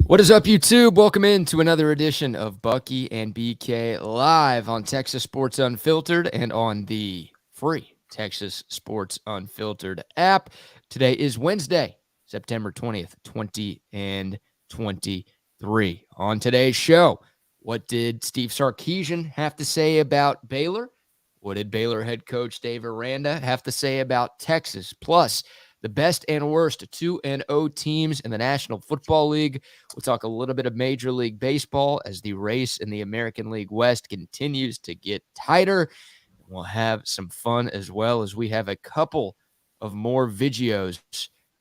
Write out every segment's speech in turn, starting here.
What is up, YouTube? Welcome in to another edition of Bucky and BK live on Texas Sports Unfiltered and on the free Texas Sports Unfiltered app. Today is Wednesday, September 20th, 2023. On today's show, what did Steve Sarkisian have to say about Baylor? What did Baylor head coach Dave Aranda have to say about Texas? Plus, the best and worst 2-0 teams in the National Football League. We'll talk a little bit of Major League Baseball as the race in the American League West continues to get tighter. We'll have some fun as well as we have a couple of more videos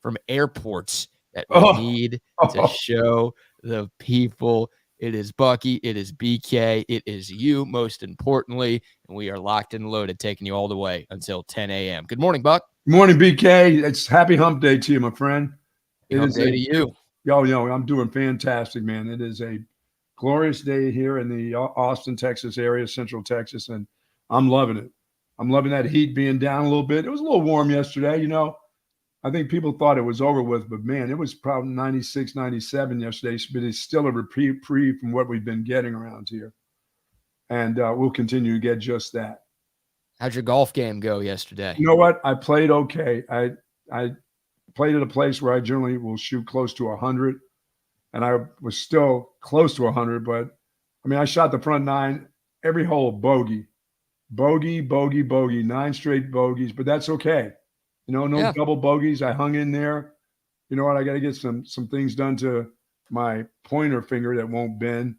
from airports that we need to show the people. It is Bucky, it is BK, it is you, most importantly, and we are locked and loaded, taking you all the way until 10 a.m. Good morning, Buck. Good morning, BK. It's happy hump day to you, my friend. Happy hump day to you. Yo, I'm doing fantastic, man. It is a glorious day here in the Austin, Texas area, Central Texas, and I'm loving it. I'm loving that heat being down a little bit. It was a little warm yesterday, I think people thought it was over with, but man, it was probably 96, 97 yesterday, but it's still a reprieve from what we've been getting around here. And we'll continue to get just that. How'd your golf game go yesterday? You know what? I played okay. I played at a place where I generally will shoot close to 100, and I was still close to 100. But I mean, I shot the front nine, every hole bogey, 9 straight bogeys. But that's okay. No double bogeys. I hung in there. You know what? I got to get some things done to my pointer finger that won't bend,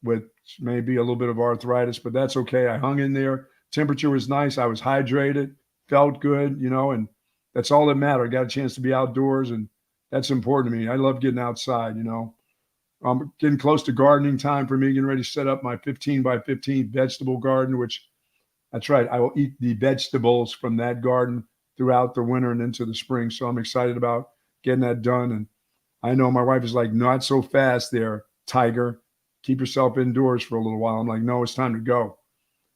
with maybe a little bit of arthritis. But that's okay. I hung in there. Temperature was nice. I was hydrated, felt good, and that's all that mattered. I got a chance to be outdoors, and that's important to me. I love getting outside, I'm getting close to gardening time for me, getting ready to set up my 15 by 15 vegetable garden, which that's right. I will eat the vegetables from that garden throughout the winter and into the spring. So I'm excited about getting that done. And I know my wife is like, not so fast there, Tiger. Keep yourself indoors for a little while. I'm like, no, it's time to go.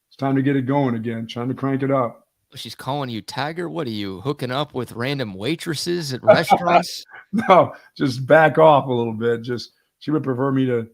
It's time to get it going again, trying to crank it up. She's calling you Tiger? What are you, hooking up with random waitresses at restaurants? No, just back off a little bit. She would prefer me to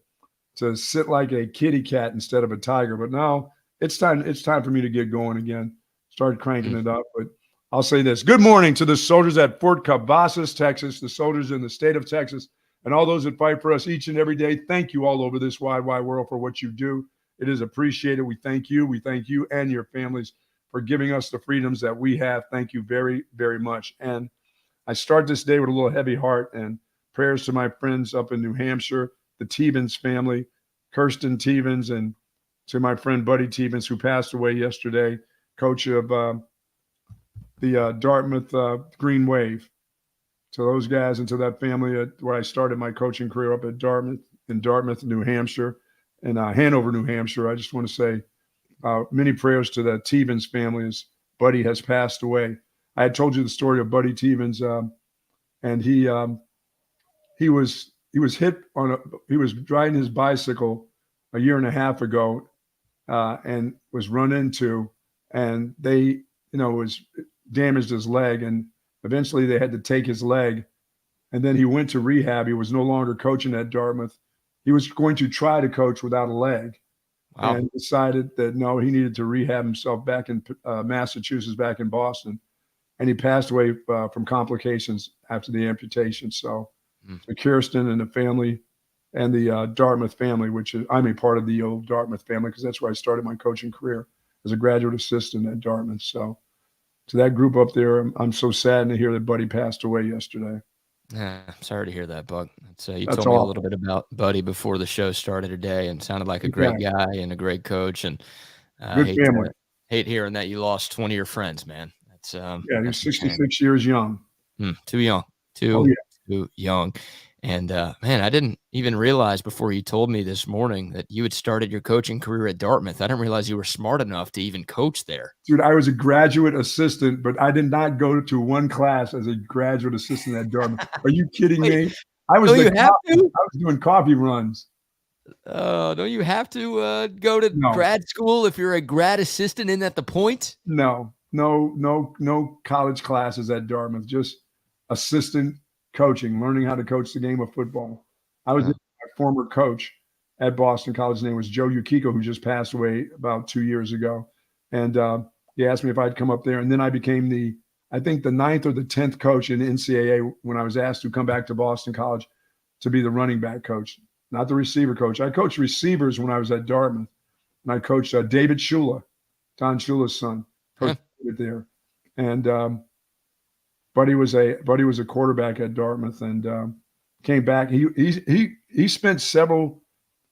sit like a kitty cat instead of a tiger. But no, it's time for me to get going again. Start cranking it up. But I'll say this. Good morning to the soldiers at Fort Cavazos, Texas, the soldiers in the state of Texas, and all those that fight for us each and every day. Thank you all over this wide world for what you do. It is appreciated. We thank you. We thank you and your families for giving us the freedoms that we have. Thank you very, very much. And I start this day with a little heavy heart and prayers to my friends up in New Hampshire, the Tevens family, Kirsten Tevens, and to my friend Buddy Tevens, who passed away yesterday, coach of the Dartmouth Green Wave. To those guys and to that family where I started my coaching career up at Dartmouth, New Hampshire. In Hanover, New Hampshire. I just want to say many prayers to the Tevens family as Buddy has passed away. I had told you the story of Buddy Tevens, and he was hit he was riding his bicycle a year and a half ago, and was run into, and they was damaged his leg, and eventually they had to take his leg, and then he went to rehab. He was no longer coaching at Dartmouth. He was going to try to coach without a leg. Wow. And decided that, no, he needed to rehab himself back in Massachusetts, back in Boston. And he passed away from complications after the amputation. So to Kirsten and the family and the Dartmouth family, which I'm a part of the old Dartmouth family because that's where I started my coaching career as a graduate assistant at Dartmouth. So to that group up there, I'm so saddened to hear that Buddy passed away yesterday. Yeah, I'm sorry to hear that, Buck. You told me a little bit about Buddy before the show started today, and sounded like a great guy and a great coach. And good family. Hate hearing that you lost 20 of your friends, man. That's he was 66 years young. Too young. Too young. And man, I didn't even realize before you told me this morning that you had started your coaching career at Dartmouth. I didn't realize you were smart enough to even coach there. Dude, I was a graduate assistant, but I did not go to one class as a graduate assistant at Dartmouth. Are you kidding me? I was doing coffee runs. Don't you have to go to grad school if you're a grad assistant? Isn't that the point? No college classes at Dartmouth, just assistant coaching, learning how to coach the game of football. I was in my former coach at Boston College. His name was Joe Yukiko, who just passed away about 2 years ago. And he asked me if I'd come up there. And then I became I think the 9th or the 10th coach in NCAA when I was asked to come back to Boston College to be the running back coach, not the receiver coach. I coached receivers when I was at Dartmouth. And I coached David Shula, Don Shula's son, coached David there. And Buddy was a quarterback at Dartmouth and came back. He spent several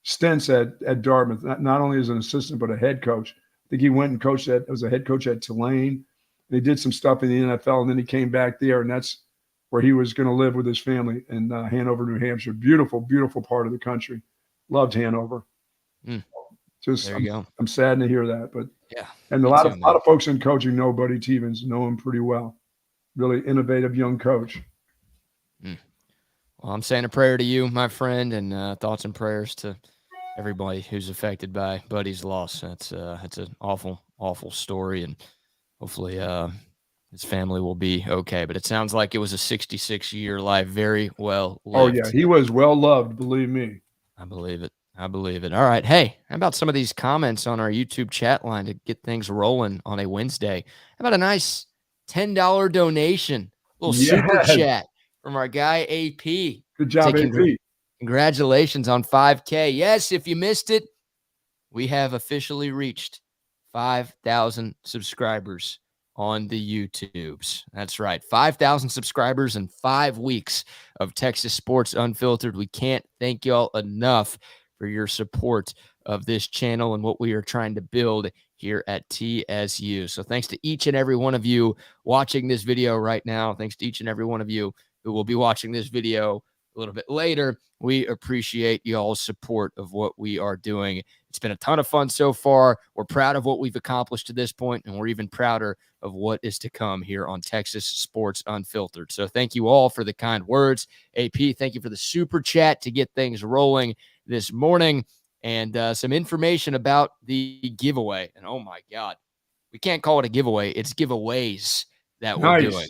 stints at Dartmouth, not only as an assistant but a head coach. I think he went and coached as a head coach at Tulane. He did some stuff in the NFL, and then he came back there, and that's where he was going to live with his family in Hanover, New Hampshire. Beautiful, beautiful part of the country. Loved Hanover. Just there you go. I'm saddened to hear that, but yeah, and a lot of folks in coaching know Buddy Tevens, know him pretty well. Really innovative young coach. Well, I'm saying a prayer to you, my friend, and thoughts and prayers to everybody who's affected by Buddy's loss. It's an awful, awful story, and hopefully his family will be okay. But it sounds like it was a 66-year life, very well lived. Oh, yeah. He was well loved, believe me. I believe it. All right. Hey, how about some of these comments on our YouTube chat line to get things rolling on a Wednesday? How about a nice $10 donation, little super chat from our guy AP. Good job, AP. Congratulations on 5K. Yes, if you missed it, we have officially reached 5,000 subscribers on the YouTubes. That's right. 5,000 subscribers in 5 weeks of Texas Sports Unfiltered. We can't thank y'all enough for your support of this channel and what we are trying to build here at TSU. So thanks to each and every one of you watching this video right now. Thanks to each and every one of you who will be watching this video a little bit later. We appreciate y'all's support of what we are doing. It's been a ton of fun so far. We're proud of what we've accomplished to this point, and we're even prouder of what is to come here on Texas Sports Unfiltered. So thank you all for the kind words. AP, thank you for the super chat to get things rolling this morning, and some information about the giveaway. And oh my God, we can't call it a giveaway. It's giveaways that we're doing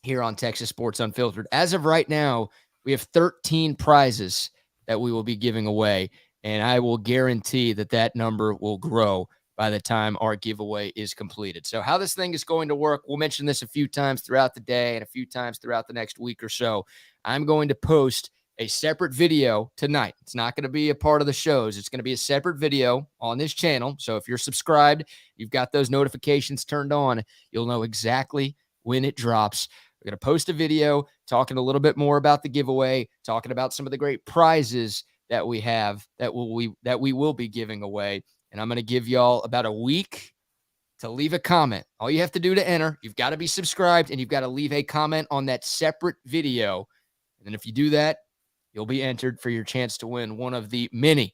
here on Texas Sports Unfiltered. As of right now, we have 13 prizes that we will be giving away, and I will guarantee that number will grow by the time our giveaway is completed. So how this thing is going to work, we'll mention this a few times throughout the day and a few times throughout the next week or so. I'm going to post a separate video tonight. It's not going to be a part of the shows. It's going to be a separate video on this channel. So if you're subscribed, you've got those notifications turned on, you'll know exactly when it drops. We're going to post a video talking a little bit more about the giveaway, talking about some of the great prizes that we have that we will be giving away. And I'm going to give y'all about a week to leave a comment. All you have to do to enter, you've got to be subscribed and you've got to leave a comment on that separate video. And then if you do that, you'll be entered for your chance to win one of the many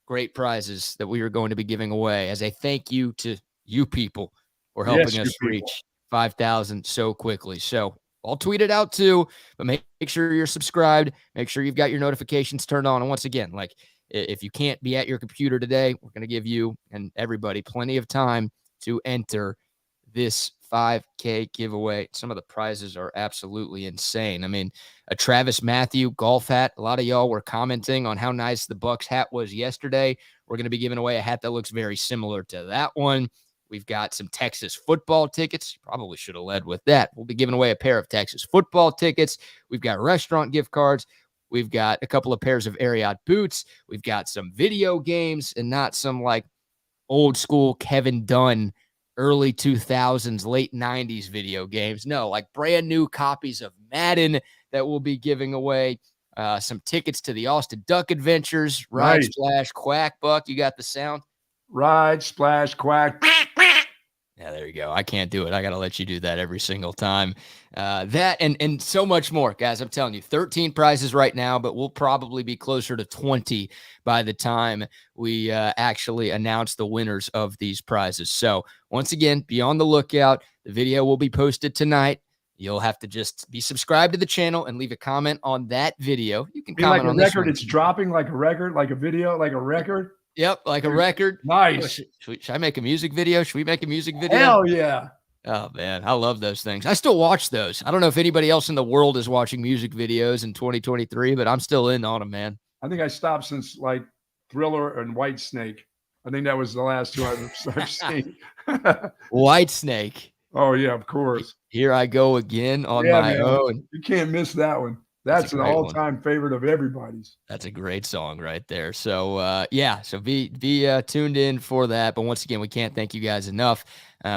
great prizes that we are going to be giving away as a thank you to you people for helping us reach 5,000 so quickly. So I'll tweet it out too, but make sure you're subscribed. Make sure you've got your notifications turned on. And once again, like if you can't be at your computer today, we're going to give you and everybody plenty of time to enter this 5K giveaway. Some of the prizes are absolutely insane. I mean, a Travis Matthew golf hat. A lot of y'all were commenting on how nice the Bucks hat was yesterday. We're going to be giving away a hat that looks very similar to that one. We've got some Texas football tickets. Probably should have led with that. We'll be giving away a pair of Texas football tickets. We've got restaurant gift cards. We've got a couple of pairs of Ariat boots. We've got some video games and not some like old school Kevin Dunn early 2000s, late 90s video games. No, like brand new copies of Madden that we'll be giving away. Some tickets to the Austin Duck Adventures. Ride, Splash, Quack, Buck. You got the sound? Ride, Splash, Quack. Yeah, there you go. I can't do it. I got to let you do that every single time. That and so much more, guys. I'm telling you, 13 prizes right now, but we'll probably be closer to 20 by the time we actually announce the winners of these prizes. So once again, be on the lookout. The video will be posted tonight. You'll have to just be subscribed to the channel and leave a comment on that video. You can comment on this one. It's dropping like a record, like a video, like a record. Yep, like a record. Nice. Should I make a music video? Should we make a music video? Hell yeah. Oh, man, I love those things. I still watch those. I don't know if anybody else in the world is watching music videos in 2023, but I'm still in on them, man. I think I stopped since like Thriller and White Snake. I think that was the last two I've seen. White Snake. Oh yeah, of course. Here I go again on Yeah, my man. own. You can't miss that one. That's a That's an great one. all-time favorite of everybody's. That's a great song right there. So so be tuned in for that. But once again, we can't thank you guys enough.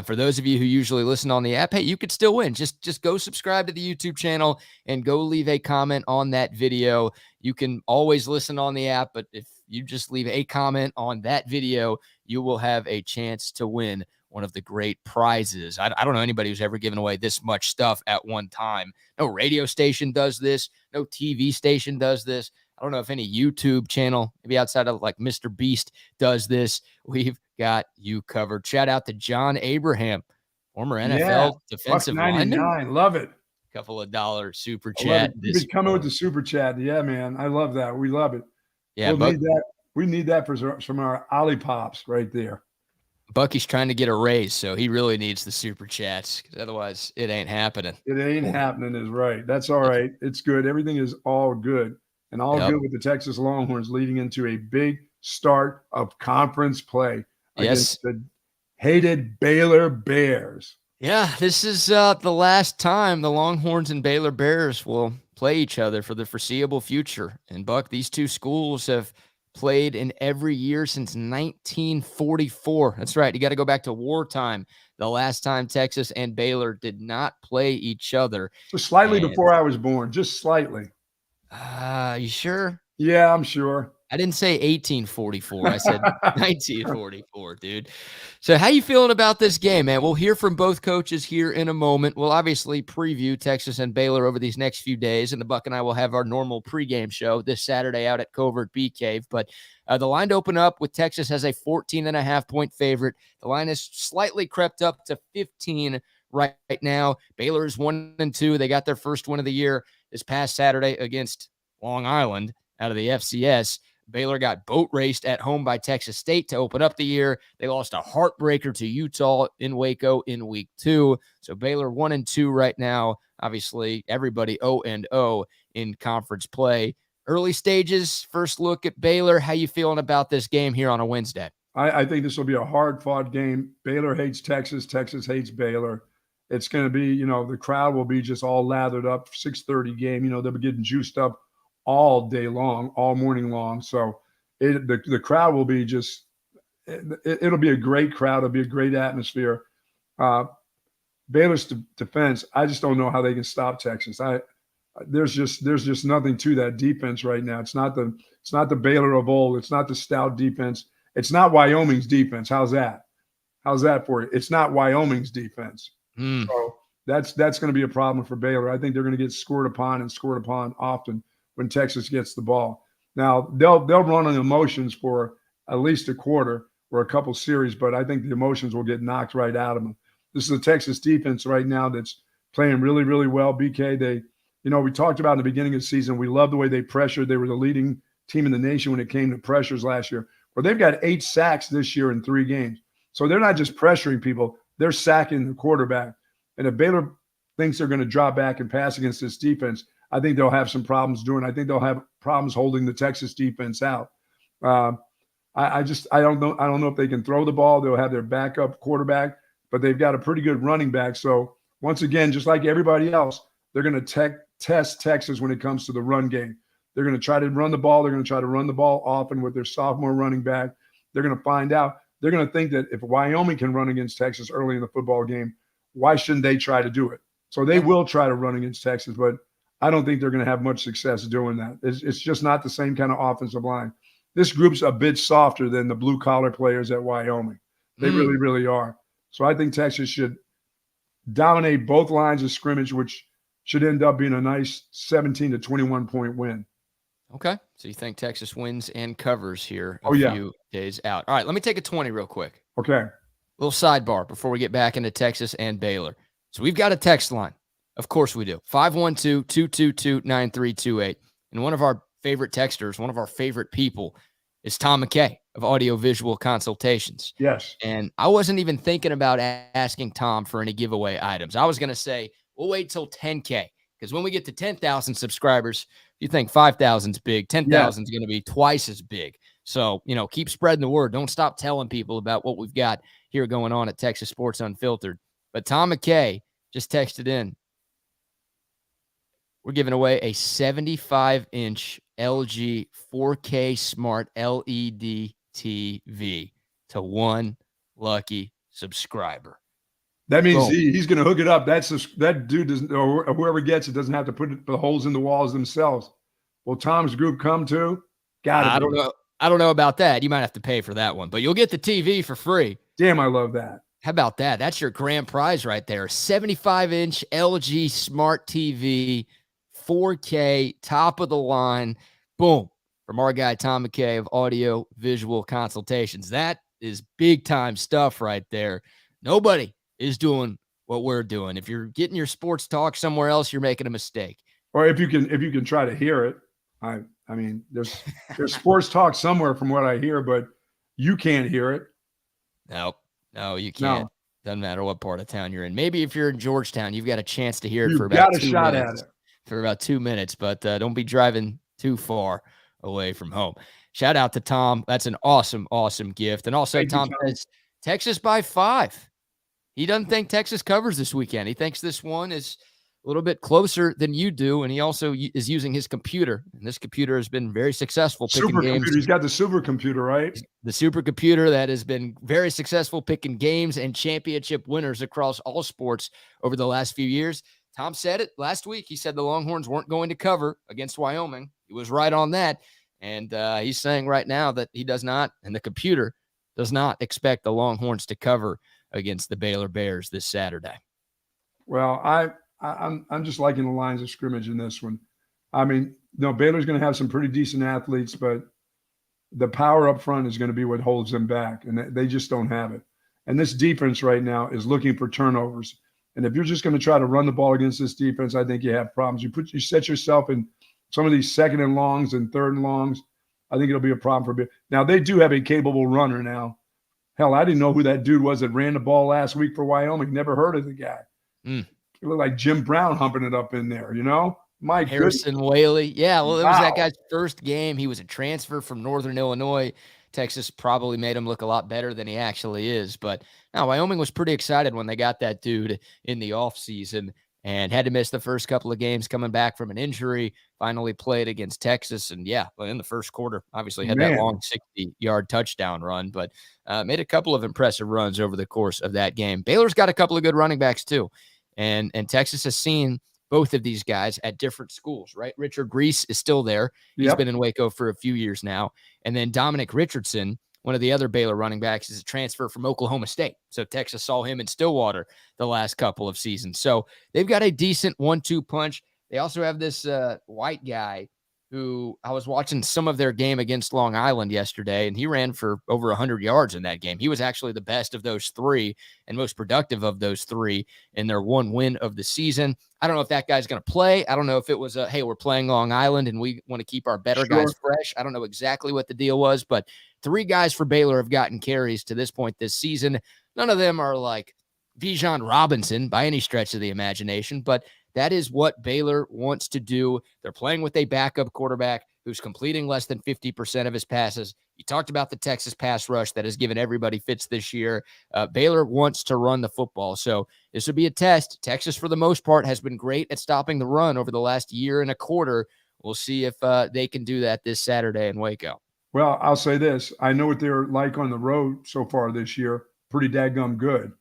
For those of you who usually listen on the app, hey, you could still win. Just go subscribe to the YouTube channel and go leave a comment on that video. You can always listen on the app, but if you just leave a comment on that video, you will have a chance to win one of the great prizes. I don't know anybody who's ever given away this much stuff at one time. No radio station does this. No TV station does this. I don't know if any YouTube channel, maybe outside of like Mr. Beast, does this. We've got you covered. Shout out to John Abraham, former NFL defensive lineman. Love it. Couple of dollars super chat. You've been coming with the super chat. Yeah, man. I love that. We love it. Yeah, we need that from our Ollipops right there. Bucky's trying to get a raise, so he really needs the super chats because otherwise it ain't happening. It ain't happening is right. That's all right. It's good. Everything is all good. And all good with the Texas Longhorns leading into a big start of conference play against the hated Baylor Bears. Yeah, this is the last time the Longhorns and Baylor Bears will play each other for the foreseeable future. And, Buck, these two schools have played in every year since 1944. That's right. You got to go back to wartime. The last time Texas and Baylor did not play each other. Just slightly before I was born. Just slightly. You sure? Yeah, I'm sure. I didn't say 1844. I said 1944, dude. So how you feeling about this game, man? We'll hear from both coaches here in a moment. We'll obviously preview Texas and Baylor over these next few days, and the Buck and I will have our normal pregame show this Saturday out at Covert Bee Cave. But the line to open up with Texas as a 14.5-point favorite. The line has slightly crept up to 15 right now. Baylor is 1-2. They got their first win of the year this past Saturday against Long Island out of the FCS. Baylor got boat raced at home by Texas State to open up the year. They lost a heartbreaker to Utah in Waco in week 2. So Baylor 1-2 right now. Obviously, everybody 0-0 in conference play. Early stages, first look at Baylor. How you feeling about this game here on a Wednesday? I think this will be a hard-fought game. Baylor hates Texas. Texas hates Baylor. It's going to be, the crowd will be just all lathered up. 6:30 game. They'll be getting juiced up all day long, all morning long. So the crowd will be it'll be a great crowd. It'll be a great atmosphere. Baylor's defense, I just don't know how they can stop Texas. There's just nothing to that defense right now. It's not the Baylor of old. It's not the stout defense. It's not Wyoming's defense. How's that? How's that for you? It's not Wyoming's defense. So that's going to be a problem for Baylor. I think they're going to get scored upon often when Texas gets the ball. Now, they'll run on emotions for at least a quarter or a couple series, but I think the emotions will get knocked right out of them. This is the Texas defense right now that's playing really, really well. BK, we talked about in the beginning of the season, we love the way they pressured. They were the leading team in the nation when it came to pressures last year. Well, they've got 8 sacks this year in 3 games. So they're not just pressuring people, they're sacking the quarterback. And if Baylor thinks they're going to drop back and pass against this defense, I think they'll have some problems doing. I think they'll have problems holding the Texas defense out. I don't know. I don't know if they can throw the ball. They'll have their backup quarterback, but they've got a pretty good running back. So once again, just like everybody else, they're going to test Texas when it comes to the run game. They're going to try to run the ball. They're going to try to run the ball often with their sophomore running back. They're going to find out. They're going to think that if Wyoming can run against Texas early in the football game, why shouldn't they try to do it? So they will try to run against Texas, but I don't think they're going to have much success doing that. It's just not the same kind of offensive line. This group's a bit softer than the blue-collar players at Wyoming. They really, really are. So I think Texas should dominate both lines of scrimmage, which should end up being a nice 17 to 21-point win. Okay. So you think Texas wins and covers here a few days out. All right, let me take a 20 real quick. Okay. Little sidebar before we get back into Texas and Baylor. So we've got a text line. Of course we do. 512-222-9328. And one of our favorite texters, one of our favorite people is Tom McKay of Audio Visual Consultations. Yes. And I wasn't even thinking about asking Tom for any giveaway items. I was going to say, we'll wait till 10K because when we get to 10,000 subscribers, you think 5,000 is big, Yeah. 10,000 is going to be twice as big. So, keep spreading the word. Don't stop telling people about what we've got here going on at Texas Sports Unfiltered. But Tom McKay just texted in. We're giving away a 75-inch LG 4K Smart LED TV to one lucky subscriber. That means he's going to hook it up. That dude doesn't, or whoever gets it doesn't have to put the holes in the walls themselves. Will Tom's group come too? I don't know. I don't know about that. You might have to pay for that one, but you'll get the TV for free. Damn, I love that. How about that? That's your grand prize right there. 75-inch LG Smart TV, 4K, top of the line. Boom. From our guy, Tom McKay of Audio Visual Consultations. That is big time stuff right there. Nobody is doing what we're doing. If you're getting your sports talk somewhere else, you're making a mistake. Or if you can try to hear it. I mean, there's sports talk somewhere from what I hear, but you can't hear it. No, you can't. No. Doesn't matter what part of town you're in. Maybe if you're in Georgetown, you've got a chance to hear it for about 2 minutes. For about 2 minutes, but don't be driving too far away from home. Shout out to Tom. That's an awesome, awesome gift. And also, Tom says Texas by 5. He doesn't think Texas covers this weekend. He thinks this one is a little bit closer than you do, and he also is using his computer. And this computer has been very successful picking games. He's got the supercomputer, right? The supercomputer that has been very successful picking games and championship winners across all sports over the last few years. Tom said it last week. He said the Longhorns weren't going to cover against Wyoming. He was right on that. And he's saying right now that he does not, and the computer does not expect the Longhorns to cover against the Baylor Bears this Saturday. Well, I'm just liking the lines of scrimmage in this one. I mean, Baylor's going to have some pretty decent athletes, but the power up front is going to be what holds them back, and they just don't have it. And this defense right now is looking for turnovers. And if you're just going to try to run the ball against this defense, I think you have problems. You set yourself in some of these second and longs and third and longs. I think it'll be a problem for a bit. Now, they do have a capable runner now. Hell, I didn't know who that dude was that ran the ball last week for Wyoming. Never heard of the guy. It looked like Jim Brown humping it up in there, Mike Harrison Whaley. Yeah, well, it was that guy's first game. He was a transfer from Northern Illinois. Texas probably made him look a lot better than he actually is. But no, Wyoming was pretty excited when they got that dude in the offseason and had to miss the first couple of games coming back from an injury, finally played against Texas. And yeah, in the first quarter, obviously had that long 60-yard touchdown run, but made a couple of impressive runs over the course of that game. Baylor's got a couple of good running backs too. And Texas has seen both of these guys at different schools, right? Richard Reese is still there. He's been in Waco for a few years now. And then Dominic Richardson, one of the other Baylor running backs, is a transfer from Oklahoma State. So Texas saw him in Stillwater the last couple of seasons. So they've got a decent 1-2 punch. They also have this white guy who I was watching some of their game against Long Island yesterday, and he ran for over 100 yards in that game. He was actually the best of those three and most productive of those three in their one win of the season. I don't know if that guy's going to play. I don't know if it was hey, we're playing Long Island and we want to keep our better guys fresh. I don't know exactly what the deal was, but 3 guys for Baylor have gotten carries to this point this season. None of them are like Bijan Robinson by any stretch of the imagination, but that is what Baylor wants to do. They're playing with a backup quarterback who's completing less than 50% of his passes. You talked about the Texas pass rush that has given everybody fits this year. Baylor wants to run the football, so this would be a test. Texas, for the most part, has been great at stopping the run over the last year and a quarter. We'll see if they can do that this Saturday in Waco. Well, I'll say this. I know what they're like on the road so far this year. Pretty dadgum good.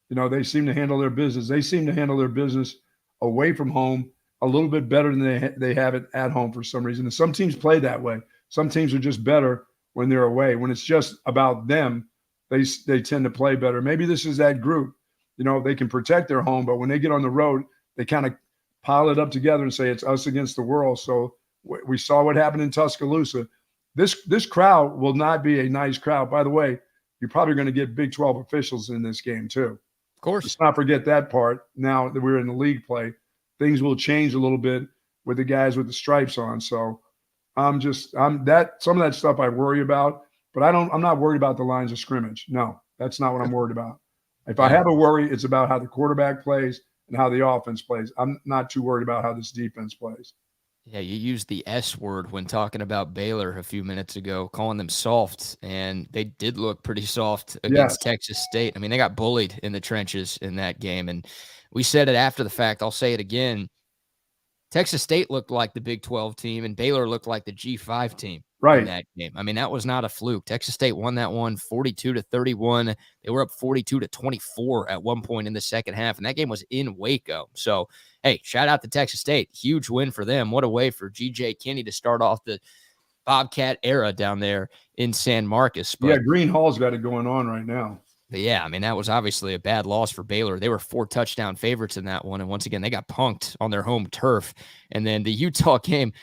They seem to handle their business. They seem to handle their business away from home a little bit better than they have it at home for some reason. And some teams play that way. Some teams are just better when they're away. When it's just about them, they tend to play better. Maybe this is that group. They can protect their home, but when they get on the road, they kind of pile it up together and say it's us against the world. So we saw what happened in Tuscaloosa. This crowd will not be a nice crowd. By the way, you're probably going to get Big 12 officials in this game too. Of course. Let's not forget that part. Now that we're in the league play, things will change a little bit with the guys with the stripes on. So some of that stuff I worry about, but I'm not worried about the lines of scrimmage. No, that's not what I'm worried about. If I have a worry, it's about how the quarterback plays and how the offense plays. I'm not too worried about how this defense plays. Yeah, you used the S word when talking about Baylor a few minutes ago, calling them soft, and they did look pretty soft Yes. against Texas State. I mean, they got bullied in the trenches in that game, and we said it after the fact. I'll say it again. Texas State looked like the Big 12 team, and Baylor looked like the G5 team in Right. that game. I mean, that was not a fluke. Texas State won that one 42-31. They were up 42-24 at one point in the second half, and that game was in Waco. So, hey, shout out to Texas State. Huge win for them. What a way for G.J. Kinney to start off the Bobcat era down there in San Marcos. Yeah, But Green Hall's got it going on right now. But yeah, I mean, that was obviously a bad loss for Baylor. They were 4-touchdown favorites in that one. And once again, they got punked on their home turf. And then the Utah game,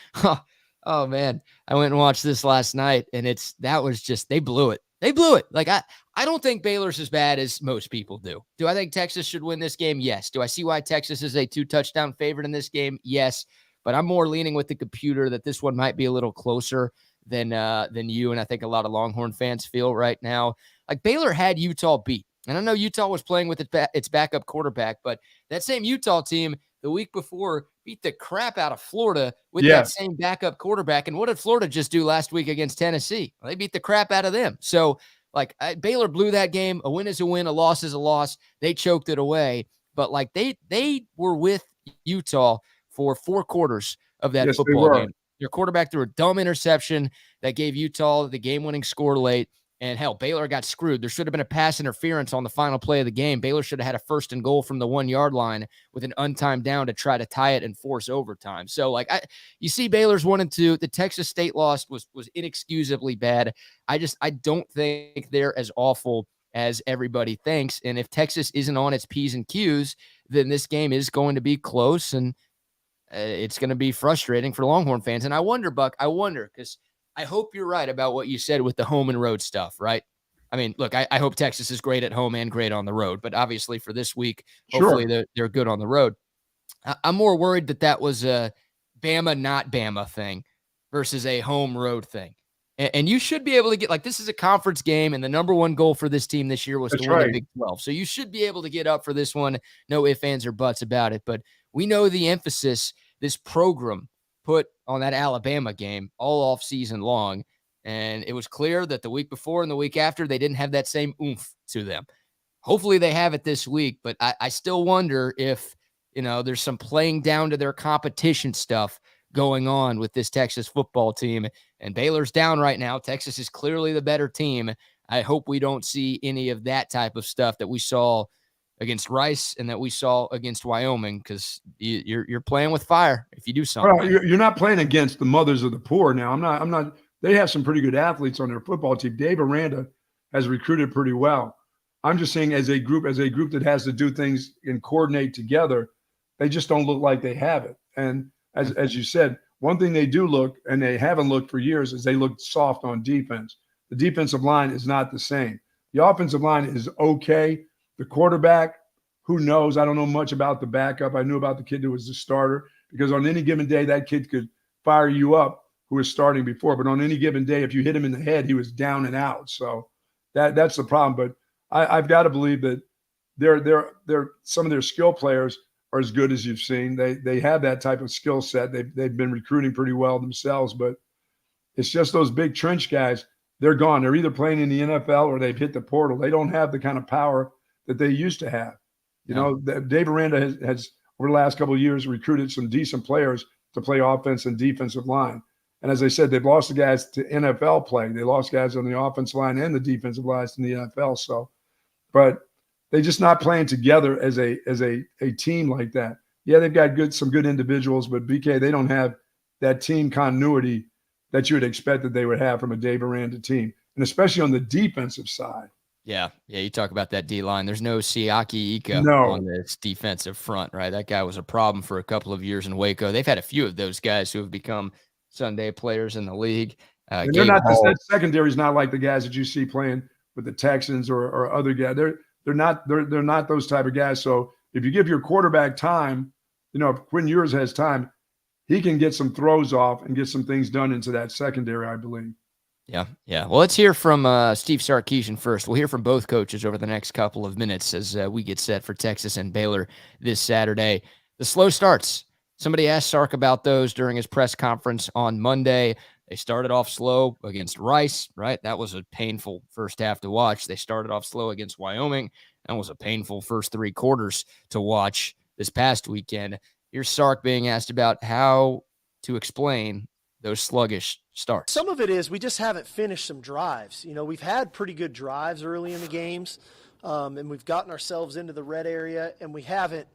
oh man, I went and watched this last night, and that was just, they blew it. They blew it. Like, I don't think Baylor's as bad as most people do. Do I think Texas should win this game? Yes. Do I see why Texas is a 2-touchdown favorite in this game? Yes. But I'm more leaning with the computer that this one might be a little closer than you. And I think a lot of Longhorn fans feel right now. Like, Baylor had Utah beat. And I know Utah was playing with its backup quarterback, but that same Utah team the week before beat the crap out of Florida with that same backup quarterback. And what did Florida just do last week against Tennessee? Well, they beat the crap out of them. So, like, Baylor blew that game. A win is a win. A loss is a loss. They choked it away. But, like, they were with Utah for 4 quarters of that football game. Their quarterback threw a dumb interception that gave Utah the game-winning score late. And hell, Baylor got screwed. There should have been a pass interference on the final play of the game. Baylor should have had a 1st and goal from the 1-yard line with an untimed down to try to tie it and force overtime. So, like, you see Baylor's 1-2. The Texas State loss was inexcusably bad. I don't think they're as awful as everybody thinks. And if Texas isn't on its P's and Q's, then this game is going to be close, and it's going to be frustrating for Longhorn fans. And I wonder, Buck, because I hope you're right about what you said with the home and road stuff, right? I mean, look, I hope Texas is great at home and great on the road, but obviously for this week, hopefully they're good on the road. I'm more worried that was a Bama, not Bama thing versus a home road thing. And you should be able to get, like, this is a conference game, and the number one goal for this team this year was to win the Big 12. So you should be able to get up for this one. No ifs, ands, or buts about it. But we know the emphasis this program put on that Alabama game all off season long. And it was clear that the week before and the week after, they didn't have that same oomph to them. Hopefully they have it this week, but I still wonder if, there's some playing down to their competition stuff going on with this Texas football team. And Baylor's down right now. Texas is clearly the better team. I hope we don't see any of that type of stuff that we saw against Rice and that we saw against Wyoming, because you're playing with fire if you do something. Well, you're not playing against the mothers of the poor now. I'm not. They have some pretty good athletes on their football team. Dave Aranda has recruited pretty well. I'm just saying, as a group that has to do things and coordinate together, they just don't look like they have it. And as you said, one thing they do look, and they haven't looked for years, is they look soft on defense. The defensive line is not the same. The offensive line is okay. The quarterback, who knows? I don't know much about the backup. I knew about the kid who was the starter, because on any given day, that kid could fire you up, who was starting before. But on any given day, if you hit him in the head, he was down and out. So that's the problem. But I've got to believe that they're some of their skill players are as good as you've seen. They have that type of skill set. They've been recruiting pretty well themselves. But it's just those big trench guys, they're gone. They're either playing in the NFL or they've hit the portal. They don't have the kind of power that they used to have. Dave Aranda has over the last couple of years recruited some decent players to play offense and defensive line. And as I said, they've lost the guys to NFL play. They lost guys on the offensive line and the defensive lines in the NFL. So, but they're just not playing together as a team like that. Yeah, they've got some good individuals, but BK, they don't have that team continuity that you would expect that they would have from a Dave Aranda team, and especially on the defensive side. Yeah, you talk about that D-line. There's no Siaki Ika on this defensive front, right? That guy was a problem for a couple of years in Waco. They've had a few of those guys who have become Sunday players in the league. And they're not that secondary is not like the guys that you see playing with the Texans or other guys. They're not those type of guys. So if you give your quarterback time, if Quinn Ewers has time, he can get some throws off and get some things done into that secondary, I believe. Yeah. Well, let's hear from Steve Sarkisian first. We'll hear from both coaches over the next couple of minutes as we get set for Texas and Baylor this Saturday. The slow starts Somebody asked Sark about those during his press conference on Monday. They started off slow against Rice, right? That was a painful first half to watch. They started off slow against Wyoming. That was a painful first 3 quarters to watch this past weekend. Here's Sark being asked about how to explain those sluggish starts. Some of it is we just haven't finished some drives. We've had pretty good drives early in the games, and we've gotten ourselves into the red area, and we haven't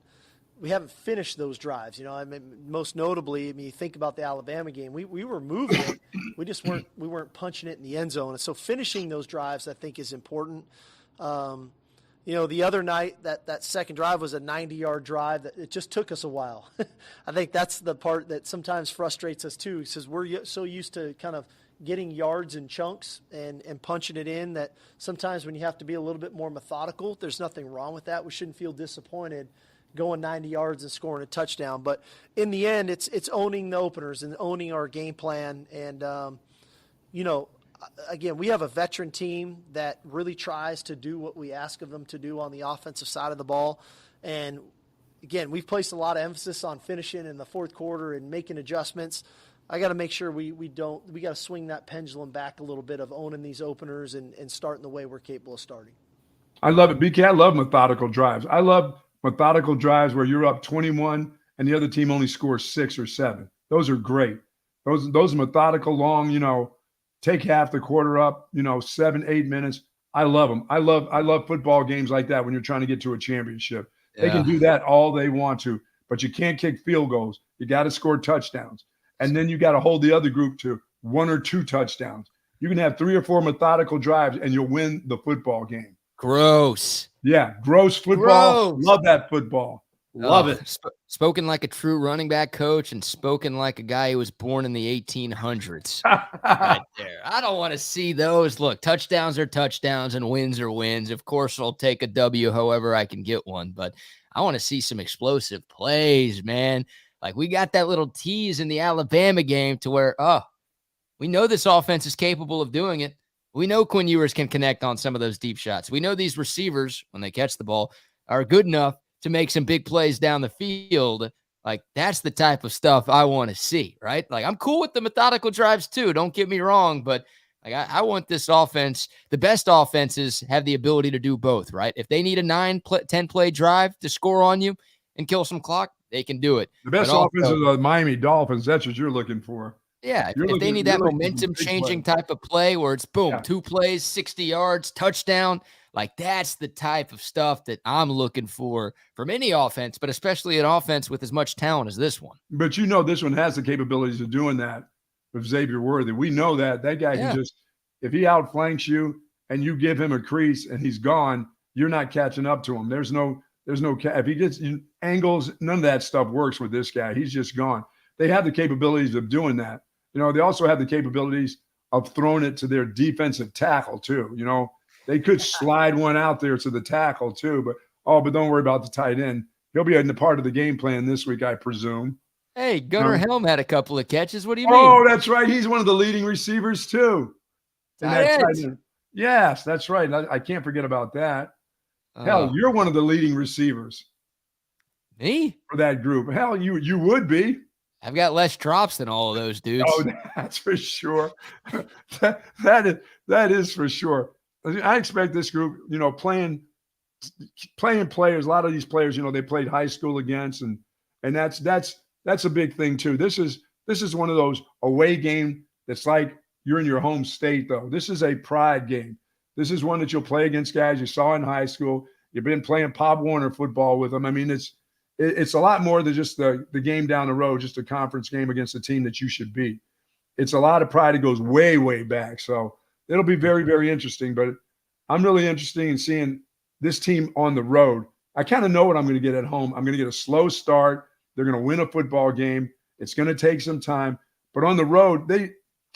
finished those drives. Most notably, you think about the Alabama game, we were moving it, we weren't punching it in the end zone. And so finishing those drives, I think, is important. The other night, that second drive was a 90-yard drive. That it just took us a while. I think that's the part that sometimes frustrates us too, because we're so used to kind of getting yards in chunks and punching it in that sometimes when you have to be a little bit more methodical, there's nothing wrong with that. We shouldn't feel disappointed going 90 yards and scoring a touchdown. But in the end, it's owning the openers and owning our game plan. And, again, we have a veteran team that really tries to do what we ask of them to do on the offensive side of the ball. And, again, we've placed a lot of emphasis on finishing in the fourth quarter and making adjustments. I got to make sure we got to swing that pendulum back a little bit of owning these openers and starting the way we're capable of starting. I love it, BK. I love methodical drives. I love methodical drives where you're up 21 and the other team only scores 6 or 7. Those are great. Those methodical, long, take half the quarter up, 7, 8 minutes. I love them. I love football games like that when you're trying to get to a championship. Yeah. They can do that all they want to, but you can't kick field goals. You got to score touchdowns. And then you got to hold the other group to 1 or 2 touchdowns. You can have 3 or 4 methodical drives and you'll win the football game. Gross. Yeah, gross football. Gross. Love that football. Love it. Spoken like a true running back coach and spoken like a guy who was born in the 1800s. Right there. I don't want to see those. Look, touchdowns are touchdowns and wins are wins. Of course, I'll take a W however I can get one, but I want to see some explosive plays, man. Like we got that little tease in the Alabama game to where, we know this offense is capable of doing it. We know Quinn Ewers can connect on some of those deep shots. We know these receivers, when they catch the ball, are good enough to make some big plays down the field. Like, that's the type of stuff I want to see, right? Like, I'm cool with the methodical drives too. Don't get me wrong, but like I want this offense. The best offenses have the ability to do both, right? If they need a 10-play drive to score on you and kill some clock, they can do it. The best offense is the Miami Dolphins. That's what you're looking for. Yeah, if they need that momentum-changing type of play where it's boom, 2 plays, 60 yards, touchdown, like that's the type of stuff that I'm looking for from any offense, but especially an offense with as much talent as this one. But this one has the capabilities of doing that with Xavier Worthy. We know that guy can just, if he outflanks you and you give him a crease and he's gone, you're not catching up to him. There's no, if he gets angles, none of that stuff works with this guy. He's just gone. They have the capabilities of doing that. They also have the capabilities of throwing it to their defensive tackle too. They could slide one out there to the tackle too, but don't worry about the tight end. He'll be in the part of the game plan this week, I presume. Hey, Gunnar Helm had a couple of catches. What do you mean? Oh, that's right. He's one of the leading receivers too. Yes, that's right. I can't forget about that. Hell, you're one of the leading receivers. Me? For that group. Hell, you would be. I've got less drops than all of those dudes. Oh, that's for sure. that is for sure. I expect this group, playing players. A lot of these players, they played high school against, and that's a big thing too. This is one of those away game that's like you're in your home state though. This is a pride game. This is one that you'll play against guys you saw in high school. You've been playing Pop Warner football with them. I mean, it's a lot more than just the game down the road, just a conference game against a team that you should beat. It's a lot of pride. It goes way, way back. So it'll be very, very interesting. But I'm really interested in seeing this team on the road. I kind of know what I'm going to get at home. I'm going to get a slow start. They're going to win a football game. It's going to take some time. But on the road,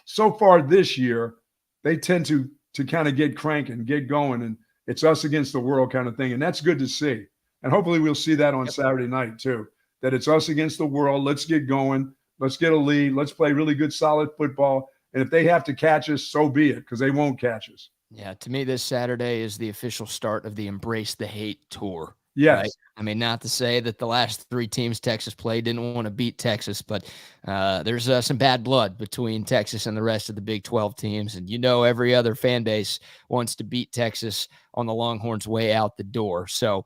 so far this year, they tend to kind of get cranking, get going, and it's us against the world kind of thing. And that's good to see. And hopefully we'll see that on Saturday night too, that it's us against the world. Let's get going. Let's get a lead. Let's play really good, solid football. And if they have to catch us, so be it, because they won't catch us. Yeah, to me, this Saturday is the official start of the Embrace the Hate tour. Yes. Right. I mean, not to say that the last 3 teams Texas played didn't want to beat Texas, but there's some bad blood between Texas and the rest of the Big 12 teams. And every other fan base wants to beat Texas on the Longhorns' way out the door. So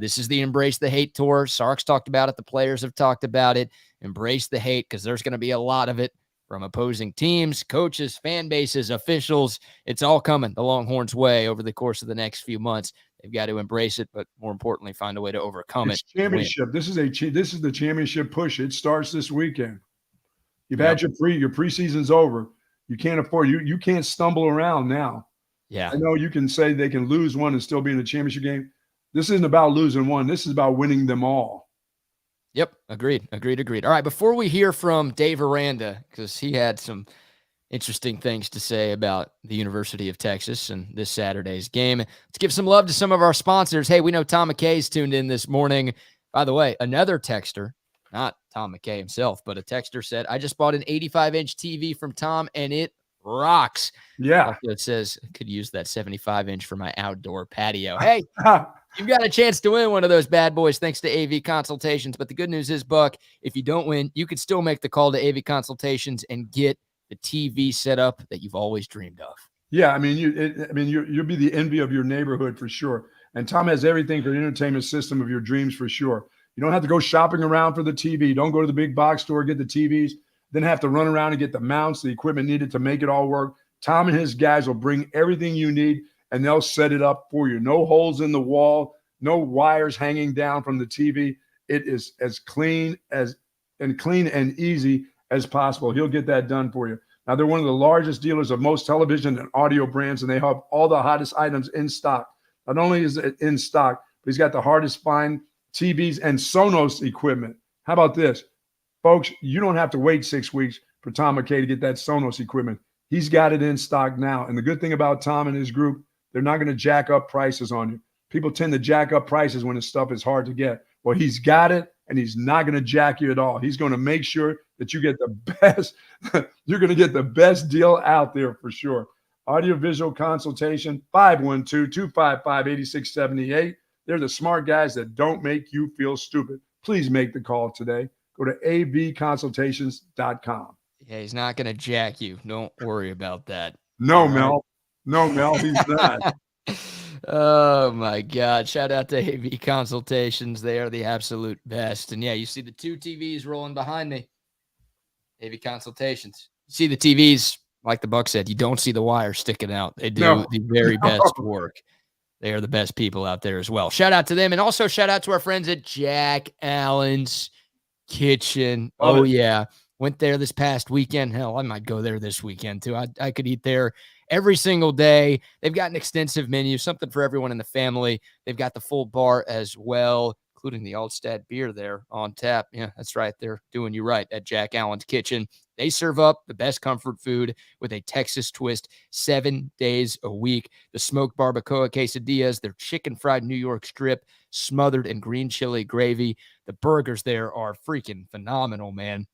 this is the Embrace the Hate tour. Sark's talked about it. The players have talked about it. Embrace the hate, because there's going to be a lot of it from opposing teams, coaches, fan bases, officials. It's all coming the Longhorns' way over the course of the next few months. They've got to embrace it, but more importantly, find a way to overcome It's it. championship. This is the championship push. It starts this weekend. You've Yep. had your preseason's over. You can't afford you can't stumble around now. Yeah. I know you can say they can lose one and still be in the championship game. This isn't about losing one. This is about winning them all. Yep. Agreed. All right. Before we hear from Dave Aranda, because he had some interesting things to say about the University of Texas and this Saturday's game, let's give some love to some of our sponsors. Hey, we know Tom McKay's tuned in this morning. By the way, another texter, not Tom McKay himself, but a texter said, I just bought an 85-inch TV from Tom, and it rocks. Yeah. It says, I could use that 75-inch for my outdoor patio. Hey, you've got a chance to win one of those bad boys thanks to AV Consultations. But the good news is, Buck, if you don't win, you could still make the call to AV Consultations and get the TV setup that you've always dreamed of. Yeah, I mean, you'll be the envy of your neighborhood for sure. And Tom has everything for the entertainment system of your dreams for sure. You don't have to go shopping around for the TV. Don't go to the big box store, get the TVs, then have to run around and get the mounts, the equipment needed to make it all work. Tom and his guys will bring everything you need, and they'll set it up for you. No holes in the wall, no wires hanging down from the TV. It is as clean and easy as possible. He'll get that done for you. Now, they're one of the largest dealers of most television and audio brands, and they have all the hottest items in stock. Not only is it in stock, but he's got the hardest find TVs and Sonos equipment. How about this? Folks, you don't have to wait 6 weeks for Tom McKay to get that Sonos equipment. He's got it in stock now. And the good thing about Tom and his group, they're not going to jack up prices on you. People tend to jack up prices when his stuff is hard to get. Well, he's got it, and he's not going to jack you at all. He's going to make sure that you get the best. You're going to get the best deal out there for sure. Audiovisual consultation, 512-255-8678. They're the smart guys that don't make you feel stupid. Please make the call today. Go to avconsultations.com. Yeah, he's not going to jack you. Don't worry about that. No, Mel. No, Mel, he's not. Oh, my God. Shout out to AV Consultations. They are the absolute best. And, yeah, you see the 2 TVs rolling behind me. AV Consultations. You see the TVs, like the Buck said, you don't see the wire sticking out. They do the very best work. They are the best people out there as well. Shout out to them. And also shout out to our friends at Jack Allen's Kitchen. Oh, yeah. Went there this past weekend. Hell, I might go there this weekend too. I could eat there every single day. They've got an extensive menu, something for everyone in the family. They've got the full bar as well, including the Altstadt beer there on tap. Yeah, that's right. They're doing you right at Jack Allen's Kitchen. They serve up the best comfort food with a Texas twist 7 days a week. The smoked barbacoa quesadillas, their chicken fried New York strip, smothered in green chili gravy. The burgers there are freaking phenomenal, man.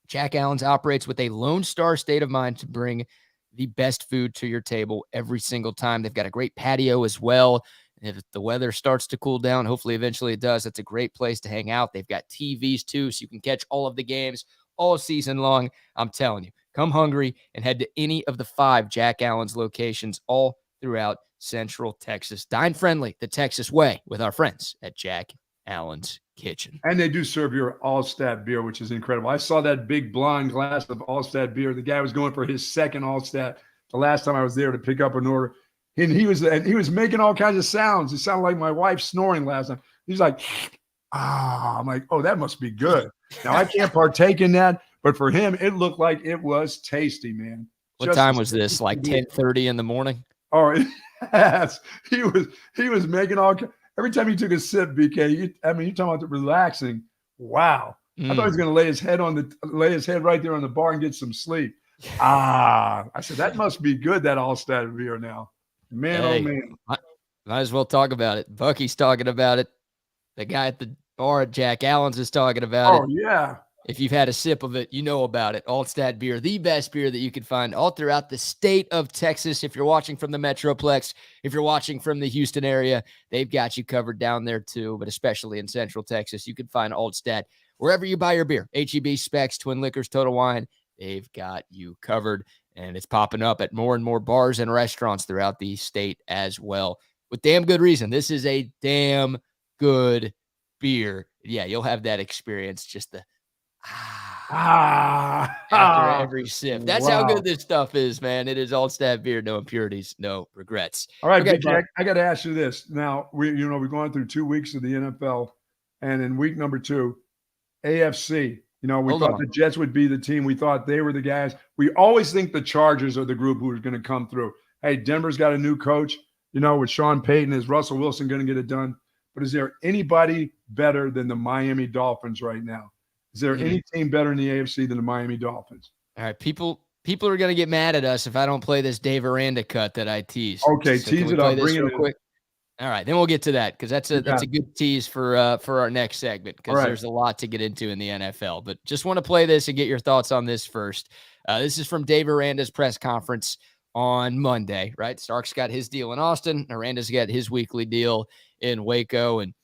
Jack Allen's operates with a Lone Star state of mind to bring the best food to your table every single time. They've got a great patio as well. If the weather starts to cool down, hopefully eventually it does, that's a great place to hang out. They've got TVs too, so you can catch all of the games all season long. I'm telling you, come hungry and head to any of the 5 Jack Allen's locations all throughout Central Texas. Dine friendly, the Texas way, with our friends at Jack Allen's Kitchen. And they do serve your Altstadt beer, which is incredible. I saw that big blonde glass of Altstadt beer. The guy was going for his second Altstadt the last time I was there to pick up an order. And he was making all kinds of sounds. It sounded like my wife snoring last night. He's like, I'm like, oh, that must be good. Now, I can't partake in that, but for him, it looked like it was tasty, man. What time was this? Like 10:30 in the morning? Oh, yes. He was making all – every time he took a sip, BK, you're talking about the relaxing. Wow. I thought he was going to lay his head right there on the bar and get some sleep. I said, that must be good, that Altstadt beer now. Man, hey, oh, man. Might as well talk about it. Bucky's talking about it. The guy at the bar at Jack Allen's is talking about it. Oh, yeah. If you've had a sip of it, you know about it. Altstat beer, the best beer that you can find all throughout the state of Texas. If you're watching from the Metroplex, if you're watching from the Houston area, they've got you covered down there too, but especially in Central Texas, you can find Altstat wherever you buy your beer. HEB, Specs, Twin Liquors, Total Wine, they've got you covered, and it's popping up at more and more bars and restaurants throughout the state as well, with damn good reason. This is a damn good beer. Yeah, you'll have that experience, just the after every sip. That's how good this stuff is, man. It is Altstat beer, no impurities, no regrets. All right, okay, BK, I got to ask you this. Now, we've gone through 2 weeks of the NFL, and in week number 2, AFC. We thought the Jets would be the team. We thought they were the guys. We always think the Chargers are the group who's going to come through. Hey, Denver's got a new coach. With Sean Payton, is Russell Wilson going to get it done? But is there anybody better than the Miami Dolphins right now? Is there any team better in the AFC than the Miami Dolphins? All right, people are going to get mad at us if I don't play this Dave Aranda cut that I teased. Okay, so tease it up. Bring it real quick. All right, then we'll get to that because that's a good tease for our next segment because there's a lot to get into in the NFL. But just want to play this and get your thoughts on this first. This is from Dave Aranda's press conference on Monday, right? Stark's got his deal in Austin. Aranda's got his weekly deal in Waco. And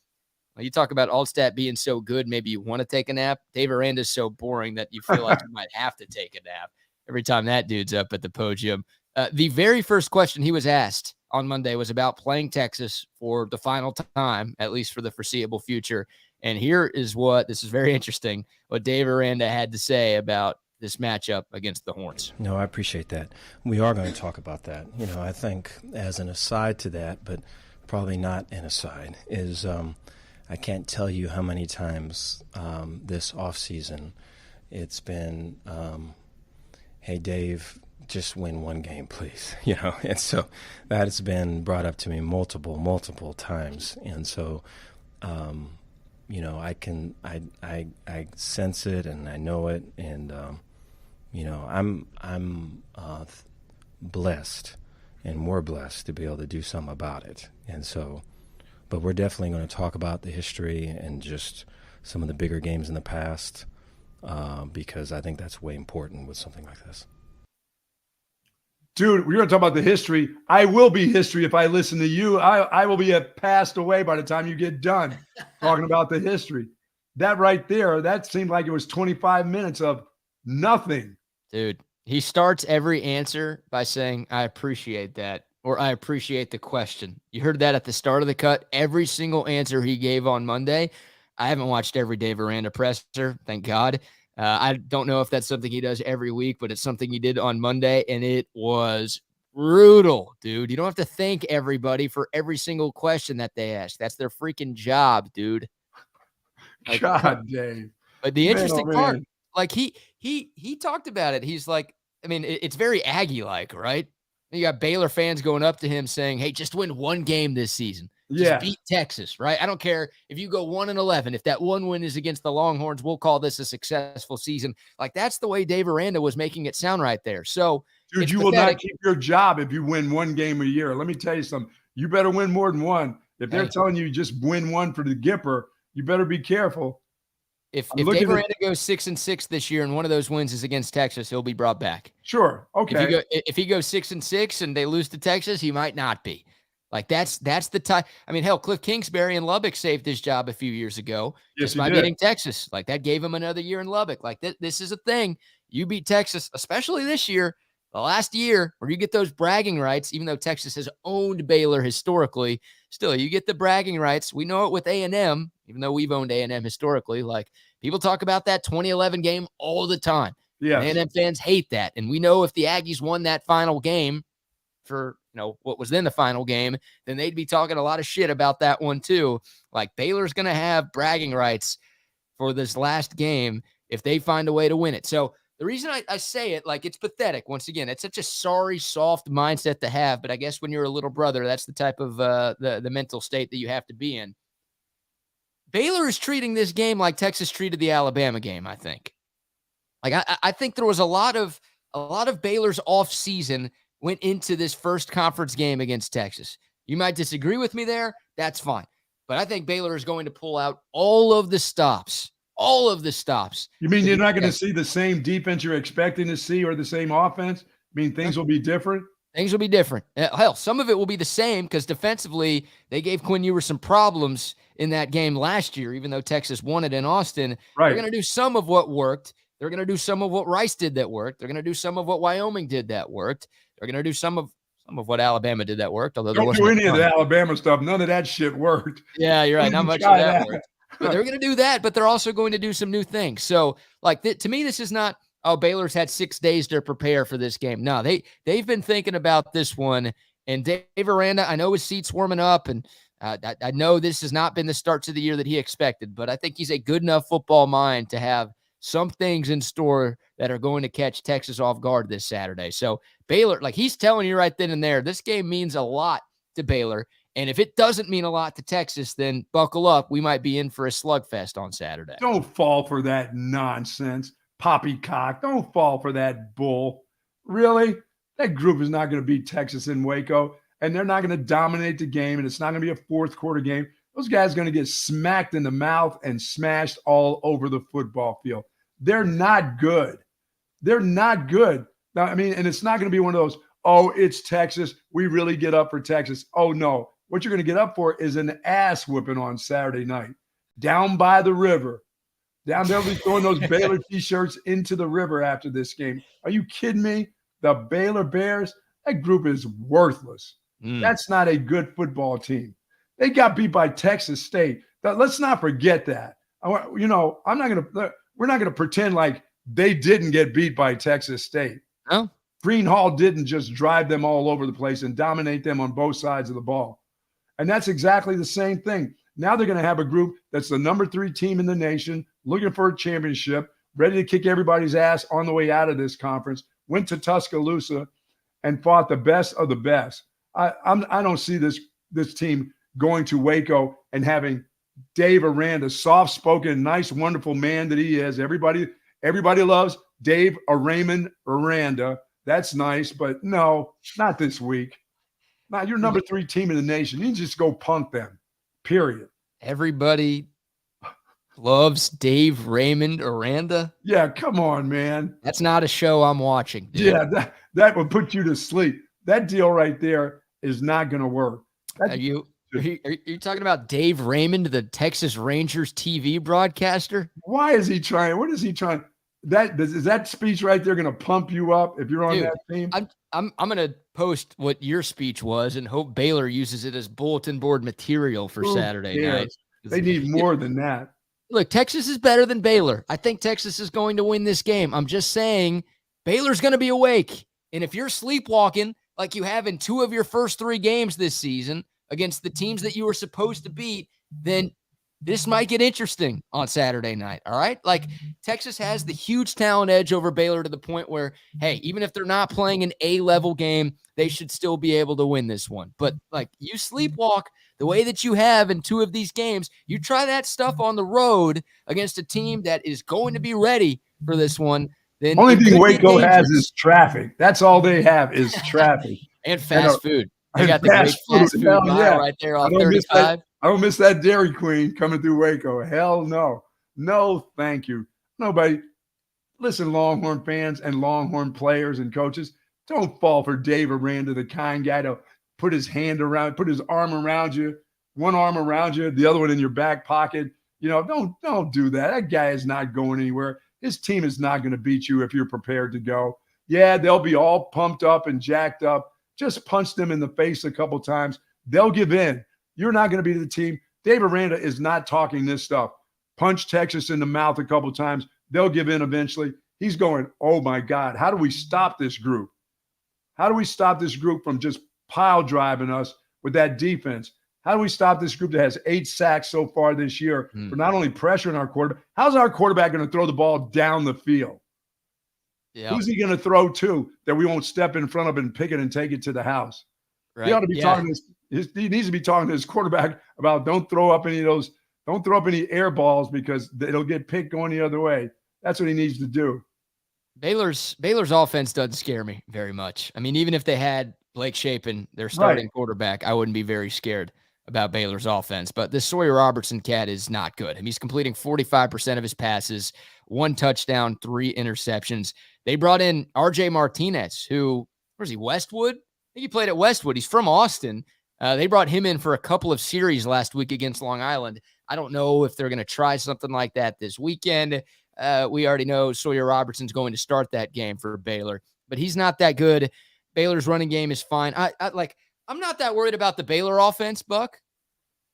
you talk about Altstat being so good, maybe you want to take a nap. Dave Aranda's so boring that you feel like you might have to take a nap every time that dude's up at the podium. The very first question he was asked on Monday was about playing Texas for the final time, at least for the foreseeable future. And this is very interesting, what Dave Aranda had to say about this matchup against the Horns. No, I appreciate that. We are going to talk about that. I think as an aside to that, but probably not an aside, is I can't tell you how many times this offseason it's been, hey, Dave, just win one game, please. And so that has been brought up to me multiple times. And so, I sense it and I know it. And, I'm blessed, and we're blessed to be able to do something about it. And so, but we're definitely going to talk about the history and just some of the bigger games in the past, because I think that's way important with something like this. Dude, we're going to talk about the history. I will be history if I listen to you. I will be passed away by the time you get done talking about the history. That right there, that seemed like it was 25 minutes of nothing. Dude, he starts every answer by saying, I appreciate that, or I appreciate the question. You heard that at the start of the cut. Every single answer he gave on Monday. I haven't watched every Dave Aranda presser, thank God. I don't know if that's something he does every week, but it's something he did on Monday, and it was brutal, dude. You don't have to thank everybody for every single question that they ask. That's their freaking job, dude. God, Dave. But the interesting part, he talked about it. He's like, it's very Aggie-like, right? You got Baylor fans going up to him saying, hey, just win one game this season. Just beat Texas, right? I don't care if you go 1-11. If that one win is against the Longhorns, we'll call this a successful season. That's the way Dave Aranda was making it sound right there. So, dude, you will not keep your job if you win one game a year. Let me tell you something. You better win more than one. If they're telling you just win one for the Gipper, you better be careful. If Dave Aranda goes 6-6 this year and one of those wins is against Texas, he'll be brought back. Sure. Okay. If he goes 6-6 and they lose to Texas, he might not be. That's the time. Hell, Cliff Kingsbury in Lubbock saved his job a few years ago just by beating Texas. That gave him another year in Lubbock. This is a thing. You beat Texas, especially this year, the last year, where you get those bragging rights, even though Texas has owned Baylor historically. Still, you get the bragging rights. We know it with A&M, even though we've owned A&M historically. People talk about that 2011 game all the time. Yeah, A&M fans hate that. And we know if the Aggies won that final game for what was then the final game, then they'd be talking a lot of shit about that one too. Baylor's going to have bragging rights for this last game if they find a way to win it. So the reason I say it, it's pathetic. Once again, it's such a sorry, soft mindset to have. But I guess when you're a little brother, that's the type of the mental state that you have to be in. Baylor is treating this game like Texas treated the Alabama game, I think. I think there was a lot of Baylor's offseason went into this first conference game against Texas. You might disagree with me there. That's fine. But I think Baylor is going to pull out all of the stops all of the stops. You mean you're not going to see the same defense you're expecting to see or the same offense? I mean, things will be different? Things will be different. Hell, some of it will be the same because defensively, they gave Quinn Ewers some problems in that game last year, even though Texas won it in Austin. Right. They're going to do some of what worked. They're going to do some of what Rice did that worked. They're going to do some of what Wyoming did that worked. They're going to do some of what Alabama did that worked, although don't do any of the Alabama stuff. None of that shit worked. Yeah, you're right. Not much of that worked. But they're going to do that, but they're also going to do some new things. So, like, to me, this is not, oh, Baylor's had 6 days to prepare for this game. No, they've been thinking about this one. And Dave Aranda, I know his seat's warming up, and I know this has not been the starts of the year that he expected, but I think he's a good enough football mind to have some things in store that are going to catch Texas off guard this Saturday. So Baylor, like he's telling you right then and there, this game means a lot to Baylor. And if it doesn't mean a lot to Texas, then buckle up. We might be in for a slugfest on Saturday. Don't fall for that nonsense. Poppycock. Don't fall for that bull. Really? That group is not going to beat Texas in Waco, and they're not going to dominate the game, and it's not going to be a fourth quarter game. Those guys are going to get smacked in the mouth and smashed all over the football field. They're not good. They're not good. Now, I mean, and it's not going to be one of those, oh, it's Texas. We really get up for Texas. Oh, no. What you're going to get up for is an ass whooping on Saturday night down by the river. Down there, they'll be throwing those Baylor T-shirts into the river after this game. Are you kidding me? The Baylor Bears, that group is worthless. That's not a good football team. They got beat by Texas State. Let's not forget that. You know, we're not going to pretend like they didn't get beat by Texas State. No. Green Hall didn't just drive them all over the place and dominate them on both sides of the ball. And that's exactly the same thing. Now they're going to have a group that's the number 3 team in the nation, looking for a championship, ready to kick everybody's ass on the way out of this conference, went to Tuscaloosa and fought the best of the best. I don't see this team going to Waco and having Dave Aranda, soft-spoken, nice, wonderful man that he is. Everybody loves Dave Raymond Aranda. That's nice, but no, not this week. Now, you're number 3 team in the nation. You can just go punk them, period. Everybody loves Dave Raymond Aranda. Yeah, come on, man. That's not a show I'm watching. Dude. Yeah, that would put you to sleep. That deal right there is not going to work. Are you talking about Dave Raymond, the Texas Rangers TV broadcaster? Why is he trying? What is he trying? Is that speech right there going to pump you up if you're on that team? I'm going to post what your speech was and hope Baylor uses it as bulletin board material for Saturday night. They need more than that. Look, Texas is better than Baylor. I think Texas is going to win this game. I'm just saying Baylor's going to be awake. And if you're sleepwalking like you have in 2 of your first 3 games this season against the teams that you were supposed to beat, then this might get interesting on Saturday night, all right? Like, Texas has the huge talent edge over Baylor to the point where, hey, even if they're not playing an A-level game, they should still be able to win this one. But, like, you sleepwalk the way that you have in 2 of these games, you try that stuff on the road against a team that is going to be ready for this one, then only thing Waco has is traffic. That's all they have is traffic. And fast food. They got the great fast food mile right there on 35. I don't miss that Dairy Queen coming through Waco. Hell no. No, thank you. Nobody. Listen, Longhorn fans and Longhorn players and coaches, don't fall for Dave Aranda, the kind guy to put his arm around you, one arm around you, the other one in your back pocket. You know, don't do that. That guy is not going anywhere. His team is not going to beat you if you're prepared to go. Yeah, they'll be all pumped up and jacked up. Just punch them in the face a couple times. They'll give in. You're not going to be the team. Dave Aranda is not talking this stuff. Punch Texas in the mouth a couple times. They'll give in eventually. He's going, oh, my God, how do we stop this group? How do we stop this group from just pile driving us with that defense? How do we stop this group that has 8 sacks so far this year for not only pressuring our quarterback? How's our quarterback going to throw the ball down the field? Yeah. Who's he going to throw to that we won't step in front of and pick it and take it to the house? Right. He ought to be talking he needs to be talking to his quarterback about don't throw up any air balls because it'll get picked going the other way. That's what he needs to do. Baylor's offense doesn't scare me very much. I mean, even if they had Blake Shapen, their starting quarterback, I wouldn't be very scared about Baylor's offense, but this Sawyer Robertson cat is not good. He's completing 45% of his passes, 1 touchdown, 3 interceptions. They brought in RJ Martinez, who, where's he, Westwood? I think he played at Westwood. He's from Austin. They brought him in for a couple of series last week against Long Island. I don't know if they're going to try something like that this weekend. We already know Sawyer Robertson's going to start that game for Baylor, but he's not that good. Baylor's running game is fine. I'm not that worried about the Baylor offense, Buck.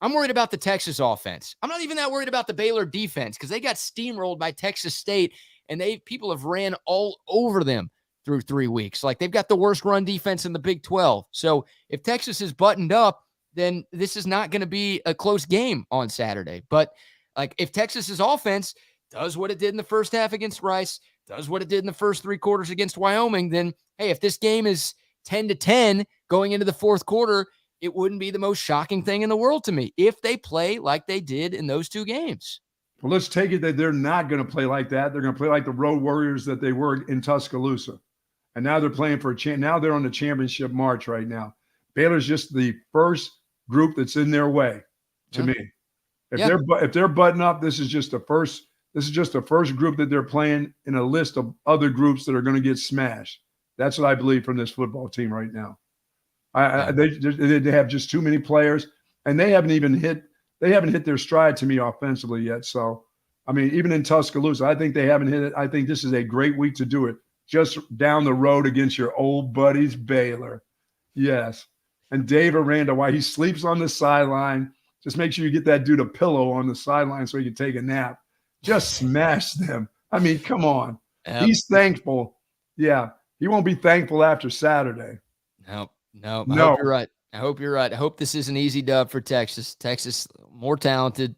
I'm worried about the Texas offense. I'm not even that worried about the Baylor defense because they got steamrolled by Texas State, and people have ran all over them through 3 weeks. Like, they've got the worst run defense in the Big 12. So if Texas is buttoned up, then this is not going to be a close game on Saturday. But like, if Texas's offense does what it did in the first half against Rice, does what it did in the first 3 quarters against Wyoming, then, hey, if this game is 10-10 going into the fourth quarter, it wouldn't be the most shocking thing in the world to me if they play like they did in those 2 games. Well, let's take it that they're not going to play like that. They're going to play like the Road Warriors that they were in Tuscaloosa. And now they're playing for now they're on the championship march right now. Baylor's just the first group that's in their way to me. If they're butting up, this is just the first group that they're playing in a list of other groups that are going to get smashed. That's what I believe from this football team right now. They have just too many players, and they haven't hit their stride to me offensively yet. So, I mean, even in Tuscaloosa, I think they haven't hit it. I think this is a great week to do it. Just down the road against your old buddies, Baylor. Yes. And Dave Aranda, while he sleeps on the sideline, just make sure you get that dude a pillow on the sideline so he can take a nap. Just smash them. I mean, come on. Yep. He's thankful. Yeah. He won't be thankful after Saturday. No. I hope you're right. I hope this is an easy dub for Texas. Texas, more talented.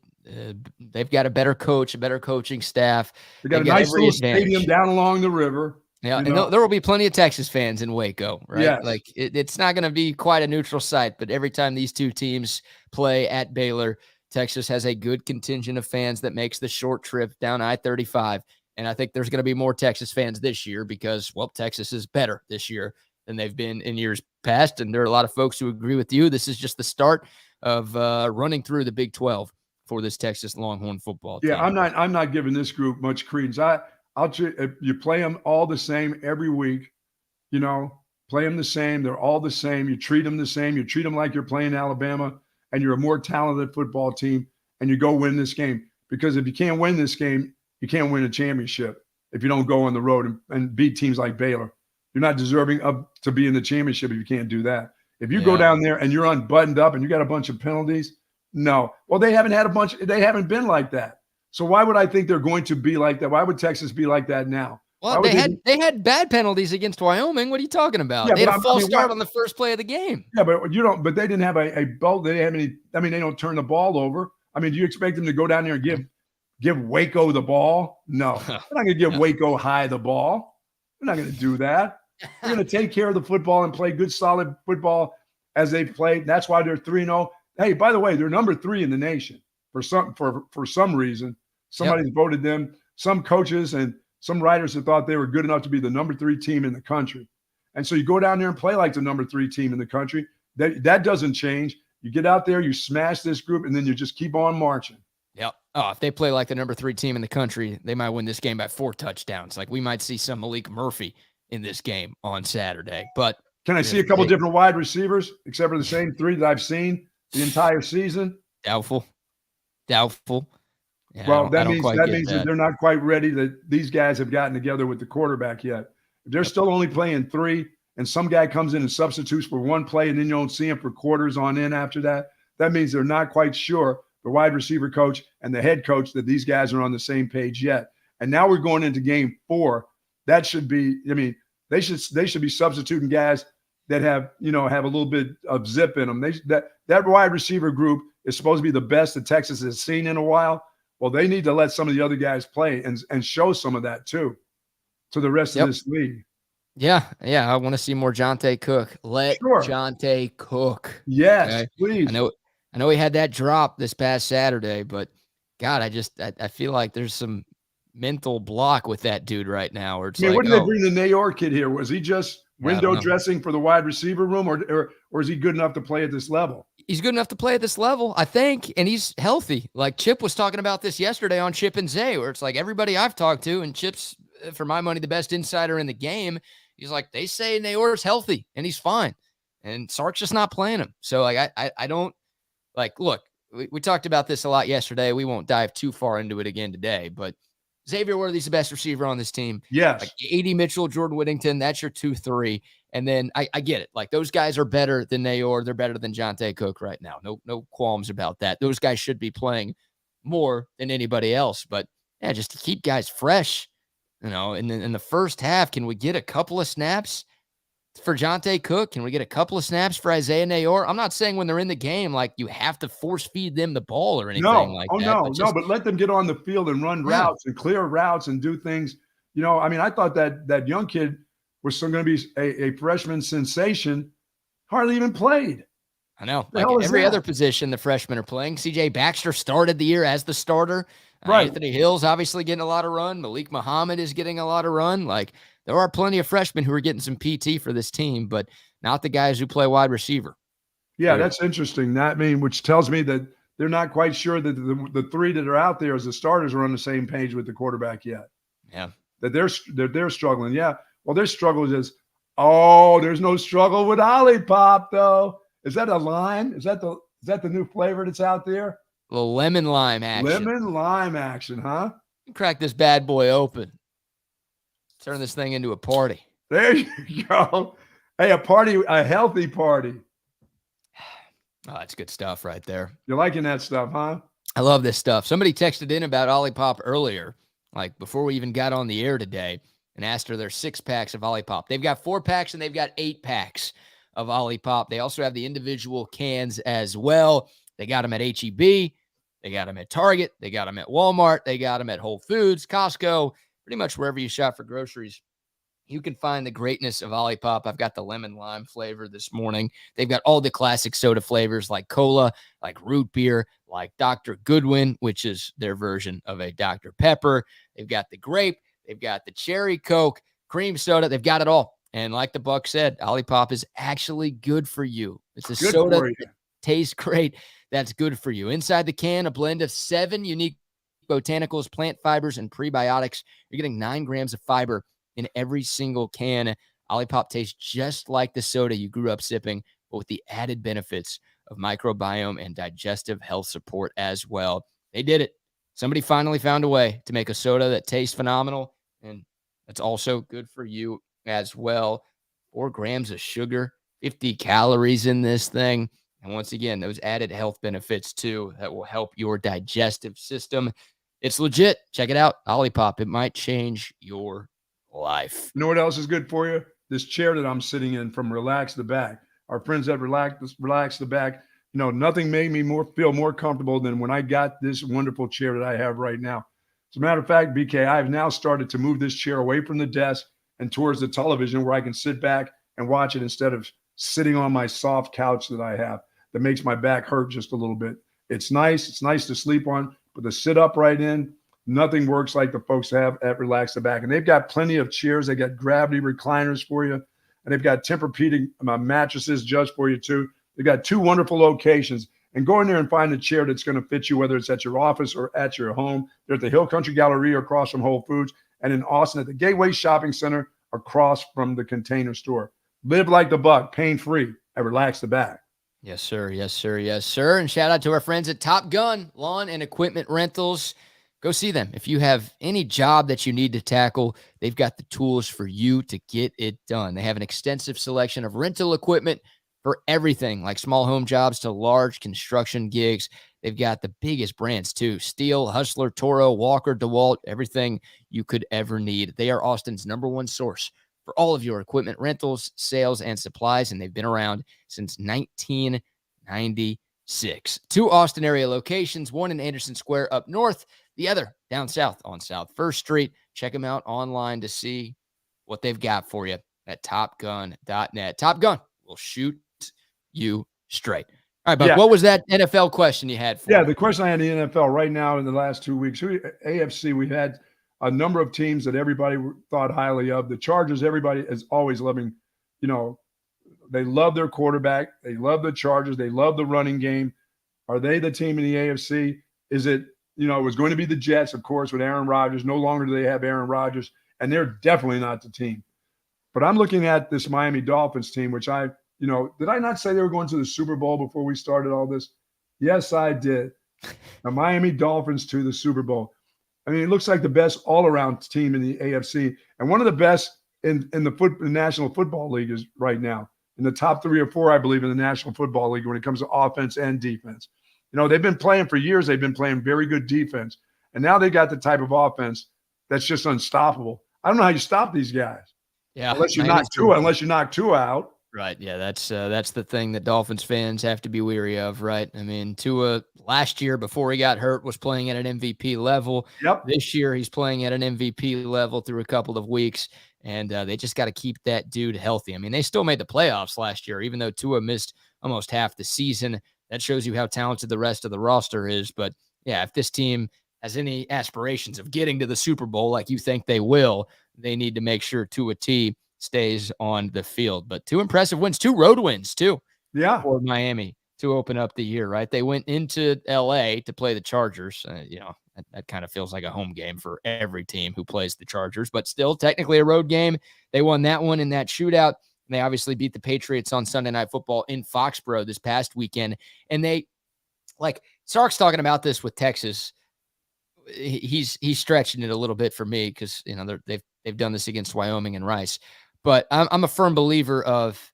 They've got a better coach, a better coaching staff. They got a nice little stadium down along the river. Yeah, and there will be plenty of Texas fans in Waco, right? Yes. Like, it's not going to be quite a neutral site, but every time these 2 teams play at Baylor, Texas has a good contingent of fans that makes the short trip down I-35. And I think there's going to be more Texas fans this year because, well, Texas is better this year than they've been in years past. And there are a lot of folks who agree with you. This is just the start of running through the Big 12 for this Texas Longhorn football team. Yeah, I'm not giving this group much credence. If you play them all the same every week, play them the same. They're all the same. You treat them the same. You treat them like you're playing Alabama and you're a more talented football team, and you go win this game. Because if you can't win this game, you can't win a championship if you don't go on the road and beat teams like Baylor. You're not deserving to be in the championship if you can't do that. If you go down there and you're unbuttoned up and you got a bunch of penalties, no. Well, they haven't been like that. So why would I think they're going to be like that? Why would Texas be like that now? Well, they had bad penalties against Wyoming. What are you talking about? They had a false start on the first play of the game. Yeah, but they didn't have a ball. They didn't have any. I mean, they don't turn the ball over. I mean, do you expect them to go down there and give Waco the ball? No, they're not going to give Waco High the ball. They're not going to do that. They're going to take care of the football and play good, solid football as they've played. That's why they're 3-0. Hey, by the way, they're number 3 in the nation for some reason. Somebody voted them. Some coaches and some writers have thought they were good enough to be the number 3 team in the country. And so you go down there and play like the number 3 team in the country. That doesn't change. You get out there, you smash this group, and then you just keep on marching. Yep. Oh, if they play like the number 3 team in the country, they might win this game by 4 touchdowns. Like, we might see some Malik Murphy in this game on Saturday. But can I see a couple different wide receivers except for the same 3 that I've seen the entire season? Doubtful. Yeah, well, that means that they're not quite ready. That these guys have gotten together with the quarterback yet. If they're still only playing 3, and some guy comes in and substitutes for 1 play, and then you don't see him for quarters on in after that, that means they're not quite sure, the wide receiver coach and the head coach, that these guys are on the same page yet. And now we're going into game 4. That should be, I mean, they should be substituting guys that have a little bit of zip in them. That wide receiver group is supposed to be the best that Texas has seen in a while. Well, they need to let some of the other guys play and show some of that too to the rest of this league. Yeah. I want to see more Jonte Cook. Jonte cook. Yes, okay? Please. I know he had that drop this past Saturday, but God, I feel like there's some mental block with that dude right now. Or what did they bring the Nayor kid here? Was he just window dressing for the wide receiver room, or is he good enough to play at this level? he's good enough to play at this level, I think, and he's healthy. Like Chip was talking about this yesterday on Chip and Zay, where it's like everybody I've talked to, and Chip's, for my money, the best insider in the game. He's like, they say Nayor's healthy and he's fine, and Sark's just not playing him. So like, I don't like. Look, we talked about this a lot yesterday. We won't dive too far into it again today, but Xavier Worthy's the best receiver on this team. Yes. Like A.D. Mitchell, Jordan Whittington, that's your 2-3. And then I get it. Like those guys are better than Nayor. They're better than Jonte Cook right now. No qualms about that. Those guys should be playing more than anybody else. But yeah, just to keep guys fresh, in the first half, can we get a couple of snaps for Jonte Cook? Can we get a couple of snaps for Isaiah Nayor? I'm not saying when they're in the game, like you have to force feed them the ball or anything like that. But let them get on the field and run routes and clear routes and do things. I thought that young kid was still going to be a freshman sensation, hardly even played. I know. Like every other position the freshmen are playing. CJ Baxter started the year as the starter. Right. Anthony Hill's obviously getting a lot of run. Malik Muhammad is getting a lot of run. Like there are plenty of freshmen who are getting some PT for this team, but not the guys who play wide receiver. Yeah, that's interesting. Which tells me that they're not quite sure that the three that are out there as the starters are on the same page with the quarterback yet. Yeah. That they're struggling. Yeah. Well, their struggle is, there's no struggle with Olipop though. Is that a line? Is that the new flavor that's out there? A little lemon lime action. Lemon lime action, huh? Crack this bad boy open. Turn this thing into a party. There you go. Hey, a healthy party. Oh, that's good stuff right there. You're liking that stuff, huh? I love this stuff. Somebody texted in about Olipop earlier, like before we even got on the air today, and asked her their 6-packs of Olipop. They've got 4-packs and they've got 8-packs of Olipop. They also have the individual cans as well. They got them at H-E-B. They got them at Target. They got them at Walmart. They got them at Whole Foods, Costco, pretty much wherever you shop for groceries. You can find the greatness of Olipop. I've got the lemon lime flavor this morning. They've got all the classic soda flavors like cola, like root beer, like Dr. Goodwin, which is their version of a Dr. Pepper. They've got the grape. They've got the cherry Coke, cream soda. They've got it all. And like the Buck said, Olipop is actually good for you. It's a soda that tastes great. That's good for you. Inside the can, a blend of 7 unique botanicals, plant fibers, and prebiotics. You're getting 9 grams of fiber in every single can. Olipop tastes just like the soda you grew up sipping, but with the added benefits of microbiome and digestive health support as well. They did it. Somebody finally found a way to make a soda that tastes phenomenal, and that's also good for you as well. 4 grams of sugar, 50 calories in this thing. And once again, those added health benefits too that will help your digestive system. It's legit. Check it out. Olipop. It might change your life. You know what else is good for you? This chair that I'm sitting in from Relax the Back. Our friends at Relax the Back, nothing made me feel more comfortable than when I got this wonderful chair that I have right now. As a matter of fact, BK, I have now started to move this chair away from the desk and towards the television where I can sit back and watch it instead of sitting on my soft couch that I have that makes my back hurt just a little bit. It's nice. It's nice to sleep on, but to sit upright in, nothing works like the folks have at Relax the Back. And they've got plenty of chairs. They got gravity recliners for you, and they've got Tempur-Pedic mattresses just for you too. They've got 2 wonderful locations. And go in there and find a chair that's going to fit you, whether it's at your office or at your home. They're at the Hill Country Galleria across from Whole Foods, and in Austin at the Gateway Shopping Center across from the Container Store. Live like the Buck, pain-free at Relax the Back. Yes, sir. Yes, sir. Yes, sir. And shout out to our friends at Top Gun Lawn and Equipment Rentals. Go see them. If you have any job that you need to tackle, they've got the tools for you to get it done. They have an extensive selection of rental equipment for everything, like small home jobs to large construction gigs. They've got the biggest brands too: Steel, Hustler, Toro, Walker, DeWalt, everything you could ever need. They are Austin's #1 source for all of your equipment rentals, sales, and supplies, and they've been around since 1996. 2 Austin area locations, one in Anderson Square up north, the other down south on South 1st Street. Check them out online to see what they've got for you at topgun.net. Top Gun will shoot you straight. All right, Buck, what was that NFL question you had for me? The question I had in the NFL right now in the last 2 weeks, AFC, we had a number of teams that everybody thought highly of. The Chargers, everybody is always loving, They love their quarterback. They love the Chargers. They love the running game. Are they the team in the AFC? Is it, it was going to be the Jets, of course, with Aaron Rodgers. No longer do they have Aaron Rodgers, and they're definitely not the team. But I'm looking at this Miami Dolphins team, which did I not say they were going to the Super Bowl before we started all this? Yes, I did. The Miami Dolphins to the Super Bowl. I mean, it looks like the best all-around team in the AFC, and one of the best in the National Football League is right now in the top 3 or 4, I believe, in the National Football League when it comes to offense and defense. They've been playing for years. They've been playing very good defense, and now they got the type of offense that's just unstoppable. I don't know how you stop these guys. Yeah, unless you knock Tua out. Right. Yeah, that's the thing that Dolphins fans have to be weary of, right? I mean, Tua last year before he got hurt was playing at an MVP level. Yep. This year he's playing at an MVP level through a couple of weeks, and they just got to keep that dude healthy. I mean, they still made the playoffs last year, even though Tua missed almost half the season. That shows you how talented the rest of the roster is. But yeah, if this team has any aspirations of getting to the Super Bowl like you think they will, they need to make sure Tua T stays on the field. But 2 impressive wins, 2 road wins too. Yeah. For Miami to open up the year, right? They went into LA to play the Chargers. That kind of feels like a home game for every team who plays the Chargers, but still technically a road game. They won that one in that shootout. And they obviously beat the Patriots on Sunday Night Football in Foxborough this past weekend. And they, like, Sark's talking about this with Texas. He's stretching it a little bit for me because they've done this against Wyoming and Rice. But I'm a firm believer of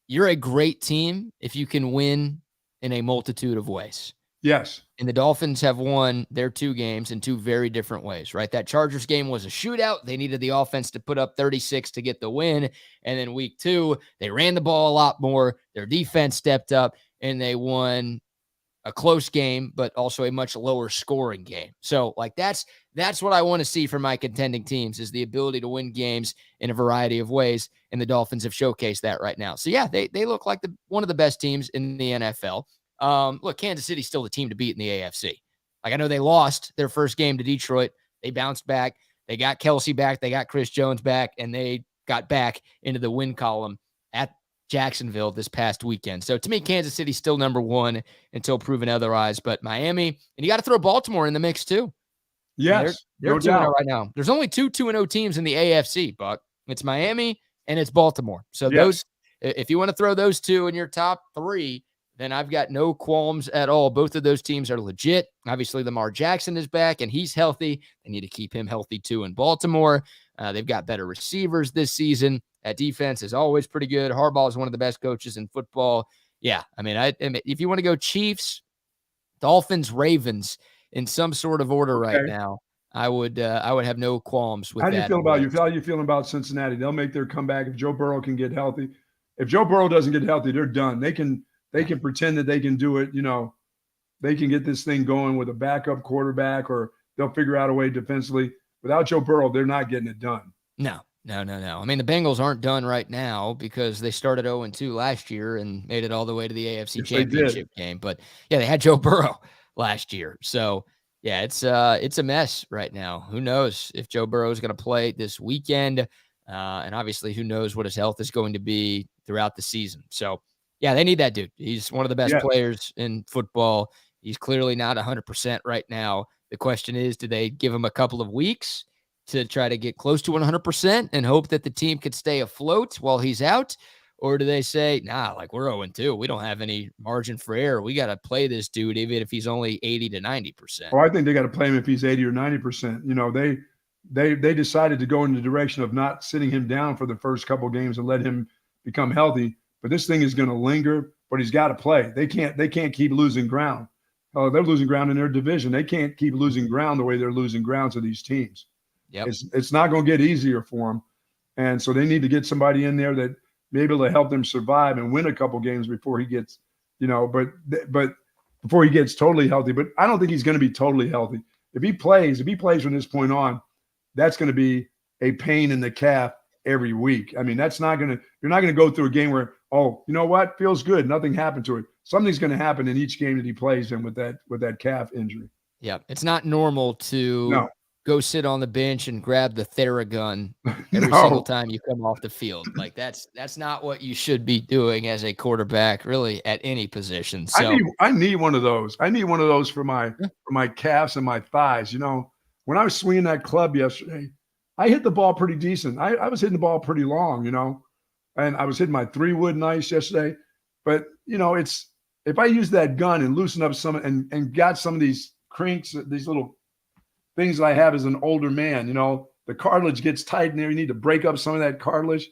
you're a great team if you can win in a multitude of ways. Yes. And the Dolphins have won their 2 games in 2 very different ways, right? That Chargers game was a shootout. They needed the offense to put up 36 to get the win. And then week 2, they ran the ball a lot more. Their defense stepped up, and they won a close game, but also a much lower scoring game. So, like, that's what I want to see from my contending teams is the ability to win games in a variety of ways. And the Dolphins have showcased that right now. So, yeah, they look like one of the best teams in the NFL. Look, Kansas City's still the team to beat in the AFC. Like, I know they lost their first game to Detroit. They bounced back. They got Kelsey back. They got Chris Jones back, and they got back into the win column at Jacksonville this past weekend. So to me, Kansas City's still number 1 until proven otherwise. But Miami, and you got to throw Baltimore in the mix too. Yes, they're no 2-0 doubt. right now. There's only 2 2-0 teams in the AFC, Buck. It's Miami and it's Baltimore. So Yes. if you want to throw those 2 in your top 3, then I've got no qualms at all. Both of those teams are legit. Obviously, Lamar Jackson is back and he's healthy. They need to keep him healthy too in Baltimore. They've got better receivers this season. That defense is always pretty good. Harbaugh is one of the best coaches in football. Yeah, I mean, if you want to go Chiefs, Dolphins, Ravens in some sort of order right now, I would have no qualms with that. How are you feeling about Cincinnati? They'll make their comeback if Joe Burrow can get healthy. If Joe Burrow doesn't get healthy, they're done. They can pretend that they can do it. They can get this thing going with a backup quarterback, or they'll figure out a way defensively. Without Joe Burrow, they're not getting it done. No. I mean, the Bengals aren't done right now because they started 0-2 last year and made it all the way to the AFC Championship game. But yeah, they had Joe Burrow last year. So yeah, it's a mess right now. Who knows if Joe Burrow is going to play this weekend? And obviously who knows what his health is going to be throughout the season. So yeah, they need that dude. He's one of the best players in football. He's clearly not 100% right now. The question is, do they give him a couple of weeks to try to get close to 100% and hope that the team could stay afloat while he's out? Or do they say, nah, like we're 0-2. We don't have any margin for error. We got to play this dude even if he's only 80 to 90%. Well, I think they got to play him if he's 80 or 90%. They decided to go in the direction of not sitting him down for the first couple of games and let him become healthy. But this thing is going to linger, but he's got to play. They can't keep losing ground. They're losing ground in their division. They can't keep losing ground the way they're losing ground to these teams. Yep. It's not going to get easier for them. And so they need to get somebody in there that may be able to help them survive and win a couple games before he gets, but before he gets totally healthy. But I don't think he's going to be totally healthy. If he plays from this point on, that's going to be a pain in the calf every week. I mean, you're not going to go through a game where, oh, you know what? Feels good. Nothing happened to it. Something's going to happen in each game that he plays in with that calf injury. Yeah. It's not normal to go sit on the bench and grab the Theragun every No. single time you come off the field. Like that's not what you should be doing as a quarterback, really, at any position. So I need one of those. I need one of those for my calves and my thighs. You know, when I was swinging that club yesterday, I hit the ball pretty decent. I was hitting the ball pretty long, you know, and I was hitting my 3-wood nice yesterday. But, you know, it's if I use that gun and loosen up some and got some of these crinks, these little things that I have as an older man, you know, the cartilage gets tight in there. You need to break up some of that cartilage.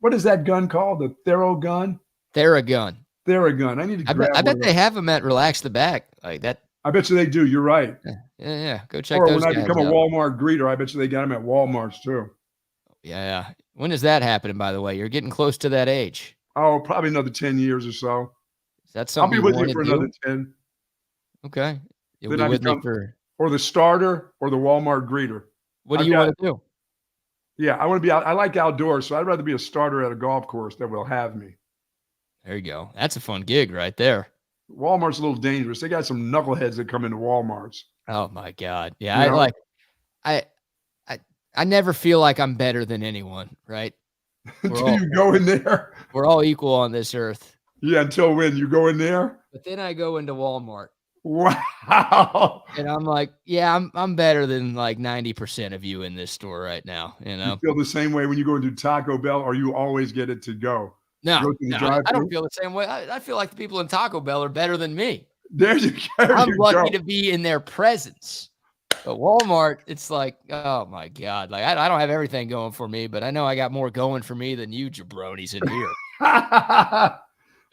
What is that gun called? The Theragun? Theragun. Theragun. I need to grab I bet they have them at Relax the Back like that. I bet you they do. You're right. Yeah. Go check Or those when I guys become a out. Walmart greeter, I bet you they got them at Walmarts too. Yeah. When is that happening, by the way? You're getting close to that age. Oh, probably another 10 years or so. Is that I'll something be with want you for to do? another 10. Okay. You'll Then be I with me become- for Or the starter or the Walmart greeter. what do I've you got- want to do? Yeah, I want to be out. I like outdoors, so I'd rather be a starter at a golf course that will have me. There you go. That's a fun gig right there. Walmart's a little dangerous. They got some knuckleheads that come into Walmarts. Oh my God. Yeah. You know? I never feel like I'm better than anyone, right? Until you go in there. We're all equal on this earth. Yeah, until when? You go in there? But then I go into Walmart Wow. and I'm like, yeah, I'm better than like 90% of you in this store right now. You You know? feel the same way when you go into Taco Bell, or you always get it to go? No, Go to the I drive-thru? don't feel the same way. I feel like the people in Taco Bell are better than me. There you go. I'm lucky to be in their presence. But Walmart, it's like, oh my God. Like I don't have everything going for me, but I know I got more going for me than you jabronis in here.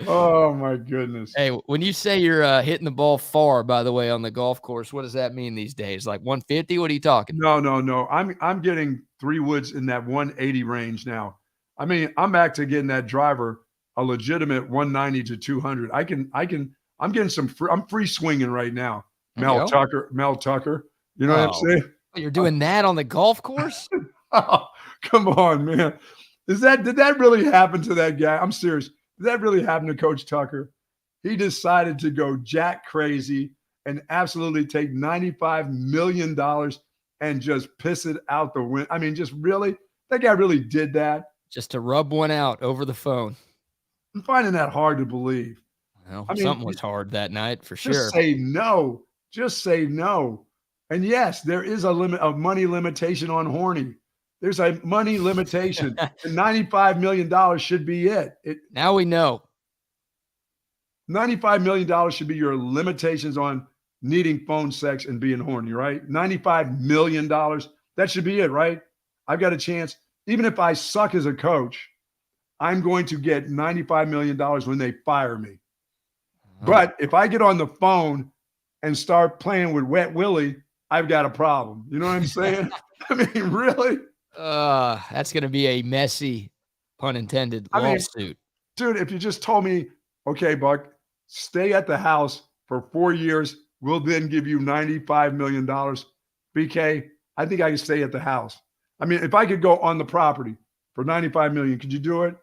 Oh my goodness. Hey, when you say you're hitting the ball far, by the way, on the golf course, what does that mean these days? Like 150? What are you talking? No. I'm getting 3 woods in that 180 range now. I mean, I'm back to getting that driver a legitimate 190 to 200. I'm getting I'm free swinging right now. Mel Tucker. You know what I'm saying? You're doing that on the golf course? Oh, come on, man. Did that really happen to that guy? I'm serious. Did that really happen to Coach Tucker? He decided to go jack crazy and absolutely take $95 million and just piss it out the wind. I mean, just really? That guy really did that? Just to rub one out over the phone. I'm finding that hard to believe. Well, I mean, something was hard that night for sure. Just say no. Just say no. And yes, there is a money limitation on Horny. There's a money limitation. And $95 million should be it. Now we know. $95 million should be your limitations on needing phone sex and being horny, right? $95 million. That should be it, right? I've got a chance. Even if I suck as a coach, I'm going to get $95 million when they fire me. Oh. But if I get on the phone and start playing with Wet Willie, I've got a problem. You know what I'm saying? I mean, really? That's going to be a messy, pun intended, lawsuit. Dude, if you just told me, okay, Buck, stay at the house for 4 years, we'll then give you $95 million. BK, I think I can stay at the house. I mean, if I could go on the property for $95 million, could you do it?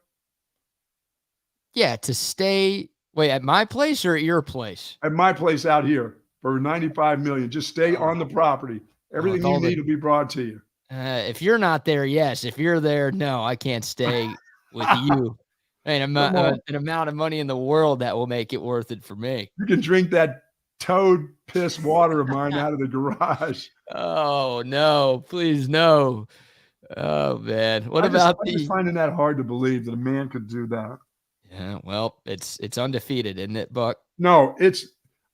Yeah, to stay, wait, at my place or at your place? At my place out here for $95 million. Just stay on the property. Everything you need will be brought to you. If you're not there, yes. If you're there, no, I can't stay with you. An amount of money in the world that will make it worth it for me. You can drink that toad piss water of mine out of the garage. Oh, no, please, no. Oh, man. I'm just finding that hard to believe that a man could do that. Yeah, well, it's undefeated, isn't it, Buck? No,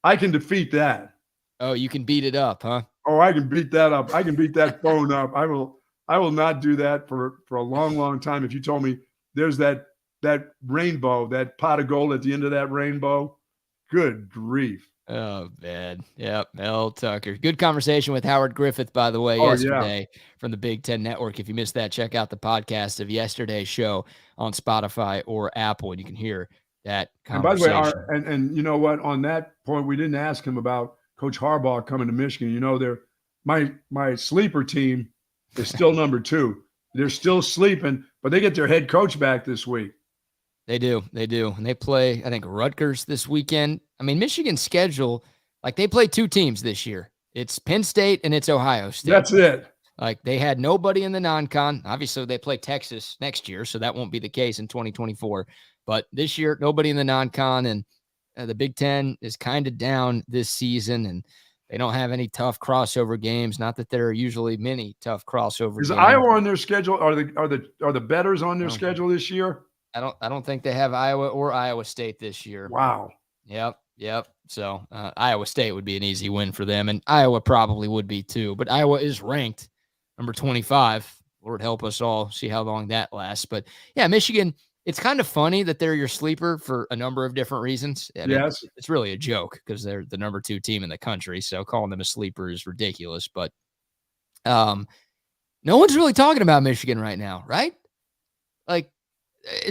I can defeat that. Oh, you can beat it up, huh? Oh, I can beat that up. I can beat that phone up. I will not do that for a long, long time. If you told me there's that rainbow, that pot of gold at the end of that rainbow, good grief. Oh, man. Yep. Mel Tucker. Good conversation with Howard Griffith, by the way, yesterday from the Big Ten Network. If you missed that, check out the podcast of yesterday's show on Spotify or Apple, and you can hear that conversation. And by the way, and you know what? On that point, we didn't ask him about Coach Harbaugh coming to Michigan. You know, my sleeper team is still number 2. They're still sleeping, but they get their head coach back this week. They do. And they play, I think, Rutgers this weekend. I mean, Michigan's schedule, like they play 2 teams this year. It's Penn State and it's Ohio State. That's it. Like, they had nobody in the non-con. Obviously, they play Texas next year, so that won't be the case in 2024. But this year, nobody in the non-con, and the Big Ten is kind of down this season, and they don't have any tough crossover games. Not that there are usually many tough crossover Is games. Iowa on their schedule? Are the betters on their schedule this year? I don't think they have Iowa or Iowa State this year. Wow. Yep. So Iowa State would be an easy win for them, and Iowa probably would be too. But Iowa is ranked number 25. Lord help us all see how long that lasts. But yeah, Michigan, it's kind of funny that they're your sleeper for a number of different reasons. I mean, Yes. it's really a joke because they're the number 2 team in the country. So calling them a sleeper is ridiculous. But no one's really talking about Michigan right now, right? Like,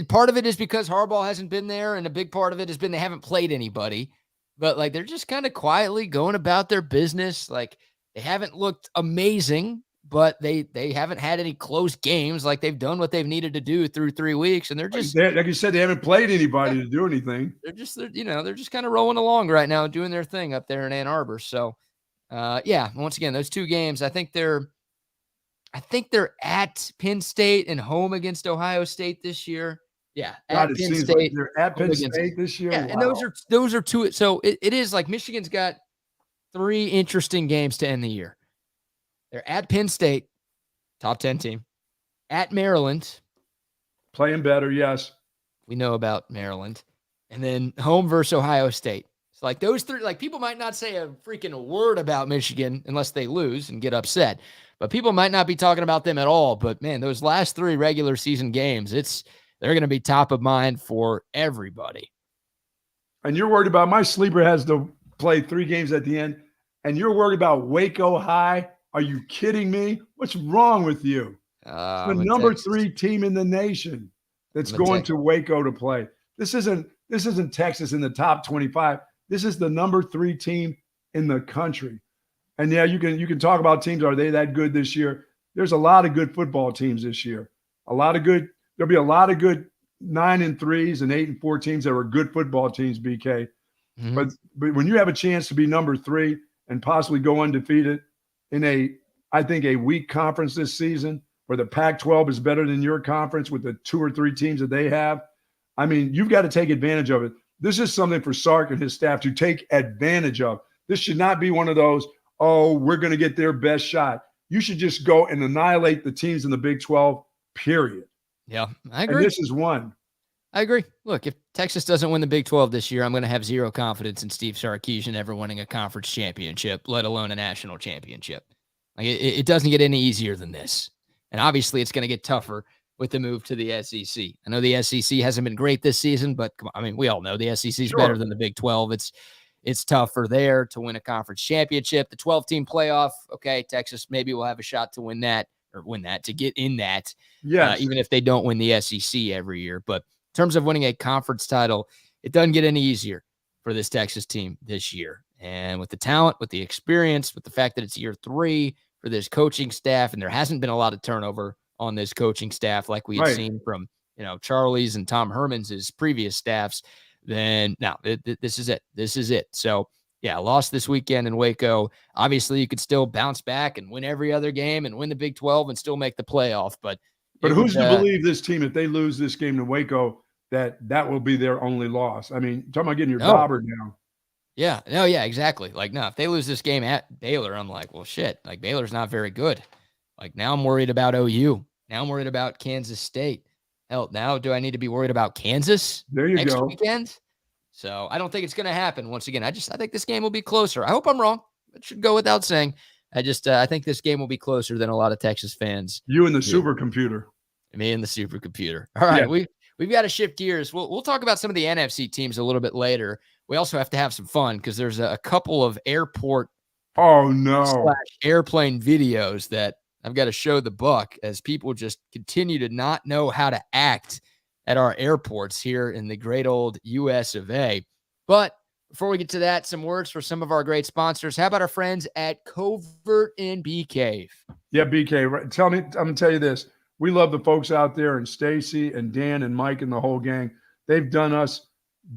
part of it is because Harbaugh hasn't been there, and a big part of it has been they haven't played anybody. But like, they're just kind of quietly going about their business. Like, they haven't looked amazing, but they haven't had any close games. Like, they've done what they've needed to do through 3 weeks, and they're just like you said, they haven't played anybody to do anything. They're just kind of rolling along right now, doing their thing up there in Ann Arbor. So, yeah, once again, those 2 games, I think they're at Penn State and home against Ohio State this year. Yeah, God, it seems like they're at Penn State this year. Yeah, wow. And those are 2. So it is like Michigan's got 3 interesting games to end the year. They're at Penn State, top 10 team, at Maryland, playing better. Yes, we know about Maryland, and then home versus Ohio State. So like those 3, like, people might not say a freaking word about Michigan unless they lose and get upset. But people might not be talking about them at all. But man, those last 3 regular season games, they're going to be top of mind for everybody. And you're worried about my sleeper has to play 3 games at the end, and you're worried about Waco High. Are you kidding me? What's wrong with you? The number 3 team in the nation that's going to Waco to play. This isn't Texas in the top 25. This is the number 3 team in the country. And yeah, you can talk about teams. Are they that good this year? There's a lot of good football teams this year. There'll be a lot of good 9-3s and 8-4 teams that are good football teams, BK. Mm-hmm. But when you have a chance to be number 3 and possibly go undefeated in I think a weak conference this season, where the Pac-12 is better than your conference with the 2 or 3 teams that they have, I mean, you've got to take advantage of it. This is something for Sark and his staff to take advantage of. This should not be one of those, we're going to get their best shot. You should just go and annihilate the teams in the Big 12, period. Yeah, I agree. And this is one. I agree. Look, if Texas doesn't win the Big 12 this year, I'm going to have zero confidence in Steve Sarkisian ever winning a conference championship, let alone a national championship. Like, it doesn't get any easier than this. And obviously it's going to get tougher with the move to the SEC. I know the SEC hasn't been great this season, but come on, I mean, we all know the SEC is better than the Big 12. It's tougher there to win a conference championship. The 12-team playoff, okay, Texas maybe will have a shot to win that, to get in that, even if they don't win the SEC every year. But in terms of winning a conference title, it doesn't get any easier for this Texas team this year. And with the talent, with the experience, with the fact that it's year 3 for this coaching staff, and there hasn't been a lot of turnover on this coaching staff like we had seen from, Charlie's and Tom Herman's previous staffs, then now this is it. This is it. So, yeah, lost this weekend in Waco. Obviously, you could still bounce back and win every other game and win the Big 12 and still make the playoff. But who's to believe this team, if they lose this game to Waco, that will be their only loss? I mean, talking about getting your bobber down. Yeah. No, yeah, exactly. Like, no, if they lose this game at Baylor, I'm like, well, shit. Like, Baylor's not very good. Like, now I'm worried about OU. Now I'm worried about Kansas State. Hell, now do I need to be worried about Kansas next weekend? So I don't think it's going to happen once again. I think this game will be closer. I hope I'm wrong. It should go without saying. I think this game will be closer than a lot of Texas fans. You and the supercomputer. Me and the supercomputer. All right. Yeah. We've got to shift gears. We'll talk about some of the NFC teams a little bit later. We also have to have some fun because there's a couple of airport airplane videos that I've got to show the Buck as people just continue to not know how to act at our airports here in the great old US of A. But before we get to that, some words for some of our great sponsors. How about our friends at Covert and Bee Cave? Yeah, BK. I'm going to tell you this. We love the folks out there, and Stacy and Dan and Mike and the whole gang. They've done us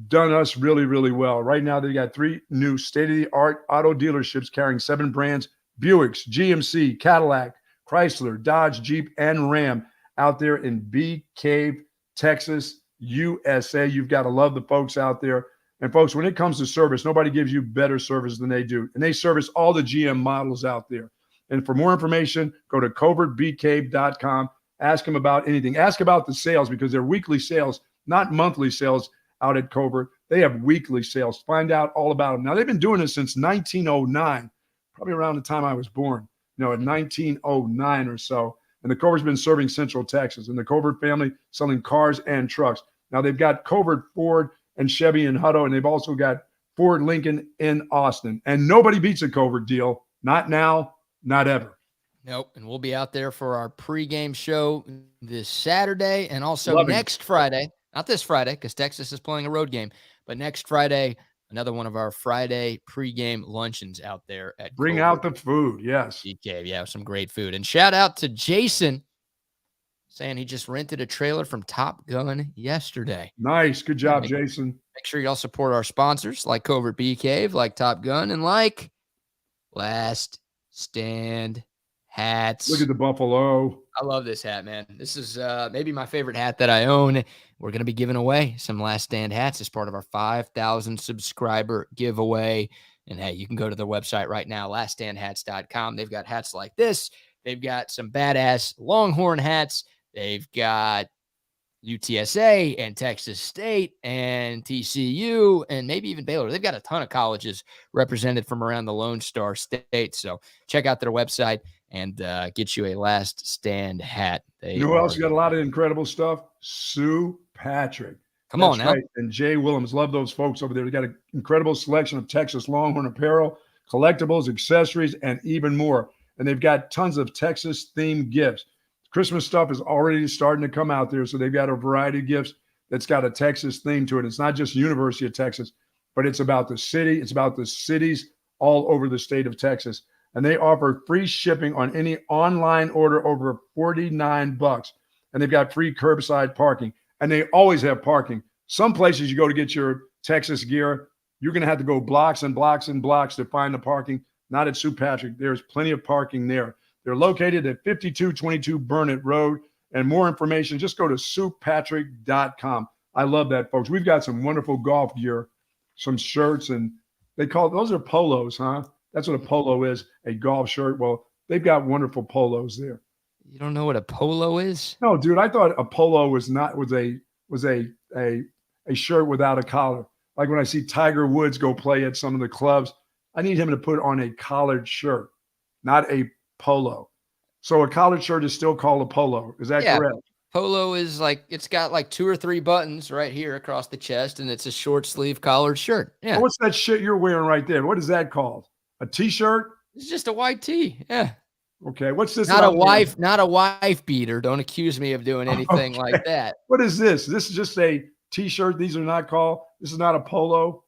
done us really, really well. Right now, they got 3 new state-of-the-art auto dealerships carrying 7 brands: Buicks, GMC, Cadillac, Chrysler, Dodge, Jeep, and Ram out there in BK, Texas, USA. You've got to love the folks out there. And folks, when it comes to service, nobody gives you better service than they do. And they service all the GM models out there. And for more information, go to covertbk.com. Ask them about anything. Ask about the sales, because they're weekly sales, not monthly sales out at Covert. They have weekly sales. Find out all about them. Now, they've been doing this since 1909, probably around the time I was born, in 1909 or so. And the Covert's been serving Central Texas. And the Covert family selling cars and trucks. Now, they've got Covert Ford and Chevy in Hutto, and they've also got Ford Lincoln in Austin. And nobody beats a Covert deal. Not now, not ever. Nope. And we'll be out there for our pregame show this Saturday, and also next Friday. Not this Friday, because Texas is playing a road game, but next Friday, another one of our Friday pregame luncheons out there at Bring Covert. out the food, yes. BK, yeah, some great food. And shout out to Jason, saying he just rented a trailer from Top Gun yesterday. Nice. Good job, Jason. Make sure y'all support our sponsors like Covert BK, like Top Gun, and like Last Stand Hats. Look at the buffalo. I love this hat, man. This is maybe my favorite hat that I own. We're going to be giving away some Last Stand hats as part of our 5,000 subscriber giveaway. And hey, you can go to their website right now, laststandhats.com. They've got hats like this. They've got some badass Longhorn hats. They've got UTSA and Texas State and TCU and maybe even Baylor. They've got a ton of colleges represented from around the Lone Star State. So check out their website and get you a Last Stand hat. You know who else got a lot of incredible stuff? Sue Patrick. Come on now. Right. And Jay Willems. Love those folks over there. They got an incredible selection of Texas Longhorn apparel, collectibles, accessories, and even more. And they've got tons of Texas-themed gifts. Christmas stuff is already starting to come out there, so they've got a variety of gifts that's got a Texas theme to it. It's not just University of Texas, but it's about the city. It's about the cities all over the state of Texas. And they offer free shipping on any online order over $49. And they've got free curbside parking. And they always have parking. Some places you go to get your Texas gear, you're going to have to go blocks and blocks and blocks to find the parking. Not at Sue Patrick. There's plenty of parking there. They're located at 5222 Burnett Road. And more information, just go to SuePatrick.com. I love that, folks. We've got some wonderful golf gear, some shirts, and those are polos, huh? That's what a polo is, a golf shirt. Well, they've got wonderful polos there. You don't know what a polo is? No, dude, I thought a polo was a shirt without a collar. Like when I see Tiger Woods go play at some of the clubs, I need him to put on a collared shirt, not a polo. So a collared shirt is still called a polo. Is that correct? Polo is like, it's got like 2 or 3 buttons right here across the chest, and it's a short sleeve collared shirt. Yeah. What's that shit you're wearing right there? What is that called? A t-shirt? It's just a white tee. Yeah. Okay. What's this? Not a wife beater. Don't accuse me of doing anything like that. What is this? This is just a t-shirt. This is not a polo.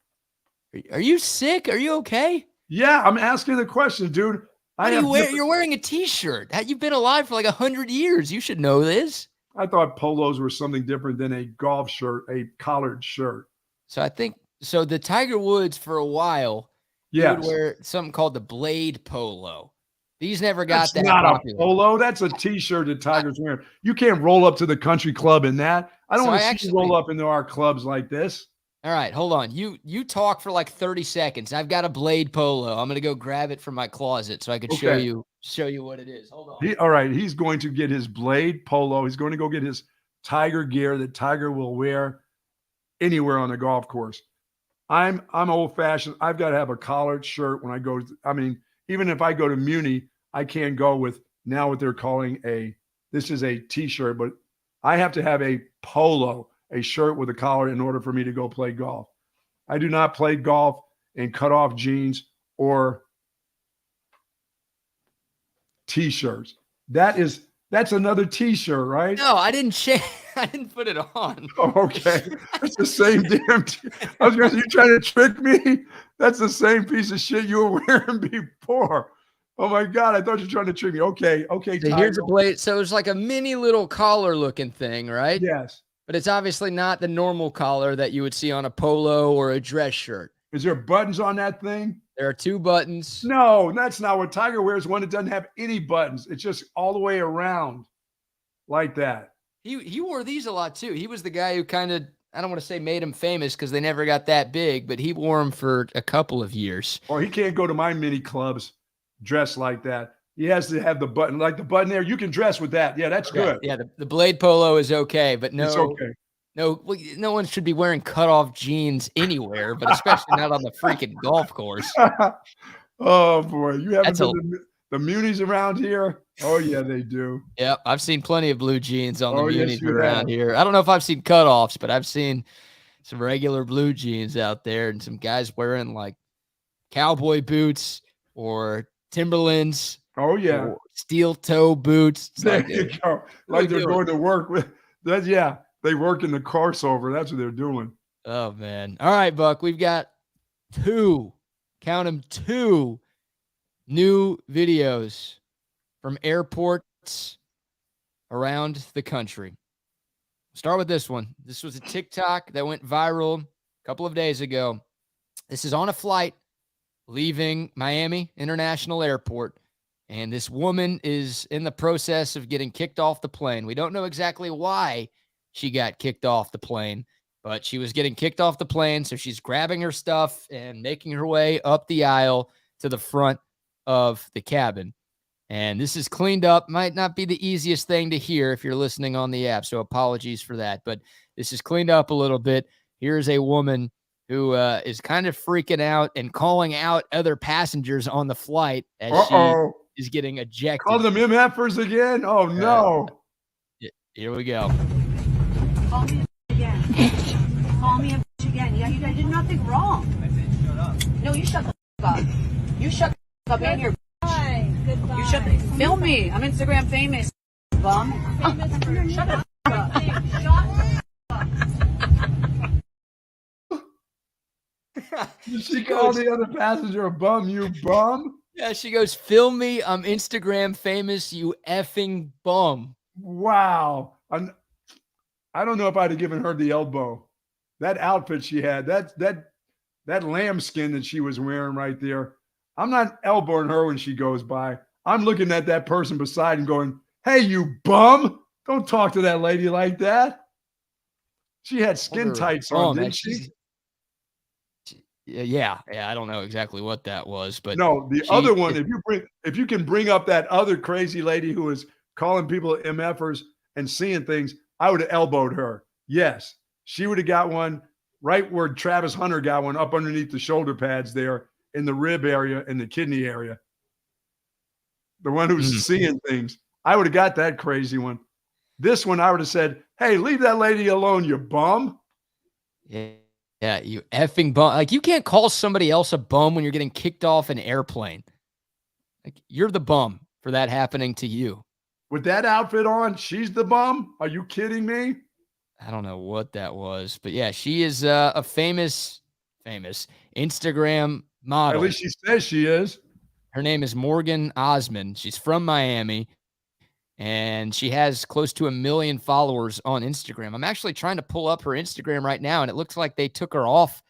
Are you sick? Are you okay? Yeah, I'm asking the question, dude. You're wearing a t-shirt. You've been alive for like 100 years. You should know this. I thought polos were something different than a golf shirt, a collared shirt. So the Tiger Woods for a while, he would wear something called the blade polo. These never got that not popular. A polo. That's a t-shirt that Tiger's wearing. You can't roll up to the country club in that. I don't want to see you roll up into our clubs like this. All right, hold on. You talk for like 30 seconds. I've got a blade polo. I'm going to go grab it from my closet so I could show you what it is. Hold on. All right, he's going to get his blade polo. He's going to go get his Tiger gear that Tiger will wear anywhere on the golf course. I'm old-fashioned. I've got to have a collared shirt when I go. Even if I go to Muni, I can't go with now what they're calling this is a t-shirt, but I have to have a polo, a shirt with a collar in order for me to go play golf. I do not play golf in cut-off jeans or t-shirts. That's another t-shirt, right? No, I didn't change. I didn't put it on. Oh, okay. That's the same damn I was going to say, you trying to trick me? That's the same piece of shit you were wearing before. Oh my God, I thought you were trying to trick me. Okay. So here's a blade. So it's like a mini little collar looking thing, right? Yes. But it's obviously not the normal collar that you would see on a polo or a dress shirt. Is there buttons on that thing? There are 2 buttons. No, that's not what Tiger wears. One that doesn't have any buttons. It's just all the way around like that. He wore these a lot too. He was the guy who kind of, I don't want to say made him famous because they never got that big, but he wore them for a couple of years. Or he can't go to my mini clubs dressed like that. He has to have the button, like the button there. You can dress with that. Yeah, that's good. Yeah, the blade polo is okay, but no, it's okay. No one should be wearing cutoff jeans anywhere, but especially not on the freaking golf course. Oh boy, you haven't done the munis around here? Oh yeah, they do. Yep, I've seen plenty of blue jeans on the munis around here. I don't know if I've seen cutoffs, but I've seen some regular blue jeans out there, and some guys wearing like cowboy boots or Timberlands. Oh yeah, steel toe boots. It's there you go. Like they're going to work with that. Yeah, they work in the crossover. That's what they're doing. Oh man! All right, Buck. We've got 2, count them, 2 new videos from airports around the country. Start with this one. This was a TikTok that went viral a couple of days ago. This is on a flight leaving Miami International Airport, and this woman is in the process of getting kicked off the plane. We don't know exactly why she got kicked off the plane, but she was getting kicked off the plane, so she's grabbing her stuff and making her way up the aisle to the front of the cabin. And this is cleaned up. Might not be the easiest thing to hear if you're listening on the app, so apologies for that. But this is cleaned up a little bit. Here's a woman who is kind of freaking out and calling out other passengers on the flight as she is getting ejected. Call them MFers again? Oh, no. Here we go. Call me a again. Call me a again. Yeah, you did nothing wrong. I said shut up. No, you shut the up. You shut the up and you're Goodbye. You shut the film me. I'm Instagram famous. Bum. Shut the up. Did she call the other passenger a bum? You bum? Yeah, she goes, film me. I'm Instagram famous, you effing bum. Wow. I don't know if I'd have given her the elbow. That outfit she had, that lambskin that she was wearing right there. I'm not elbowing her when she goes by. I'm looking at that person beside and going, hey, you bum. Don't talk to that lady like that. She had skin tights on, didn't she? Yeah. I don't know exactly what that was, but no, the other one, if you can bring up that other crazy lady who is calling people MFers and seeing things, I would have elbowed her. Yes, she would have got one right where Travis Hunter got one, up underneath the shoulder pads there in the rib area and the kidney area. The one who's seeing things. I would have got that crazy one. This one, I would have said, hey, leave that lady alone, you bum. Yeah, you effing bum. Like, you can't call somebody else a bum when you're getting kicked off an airplane. Like, you're the bum for that happening to you. With that outfit on, she's the bum? Are you kidding me? I don't know what that was, but yeah, she is a famous Instagram model. At least she says she is. Her name is Morgan Osmond. She's from Miami, and she has close to 1 million followers on Instagram. I'm actually trying to pull up her Instagram right now, and it looks like they took her off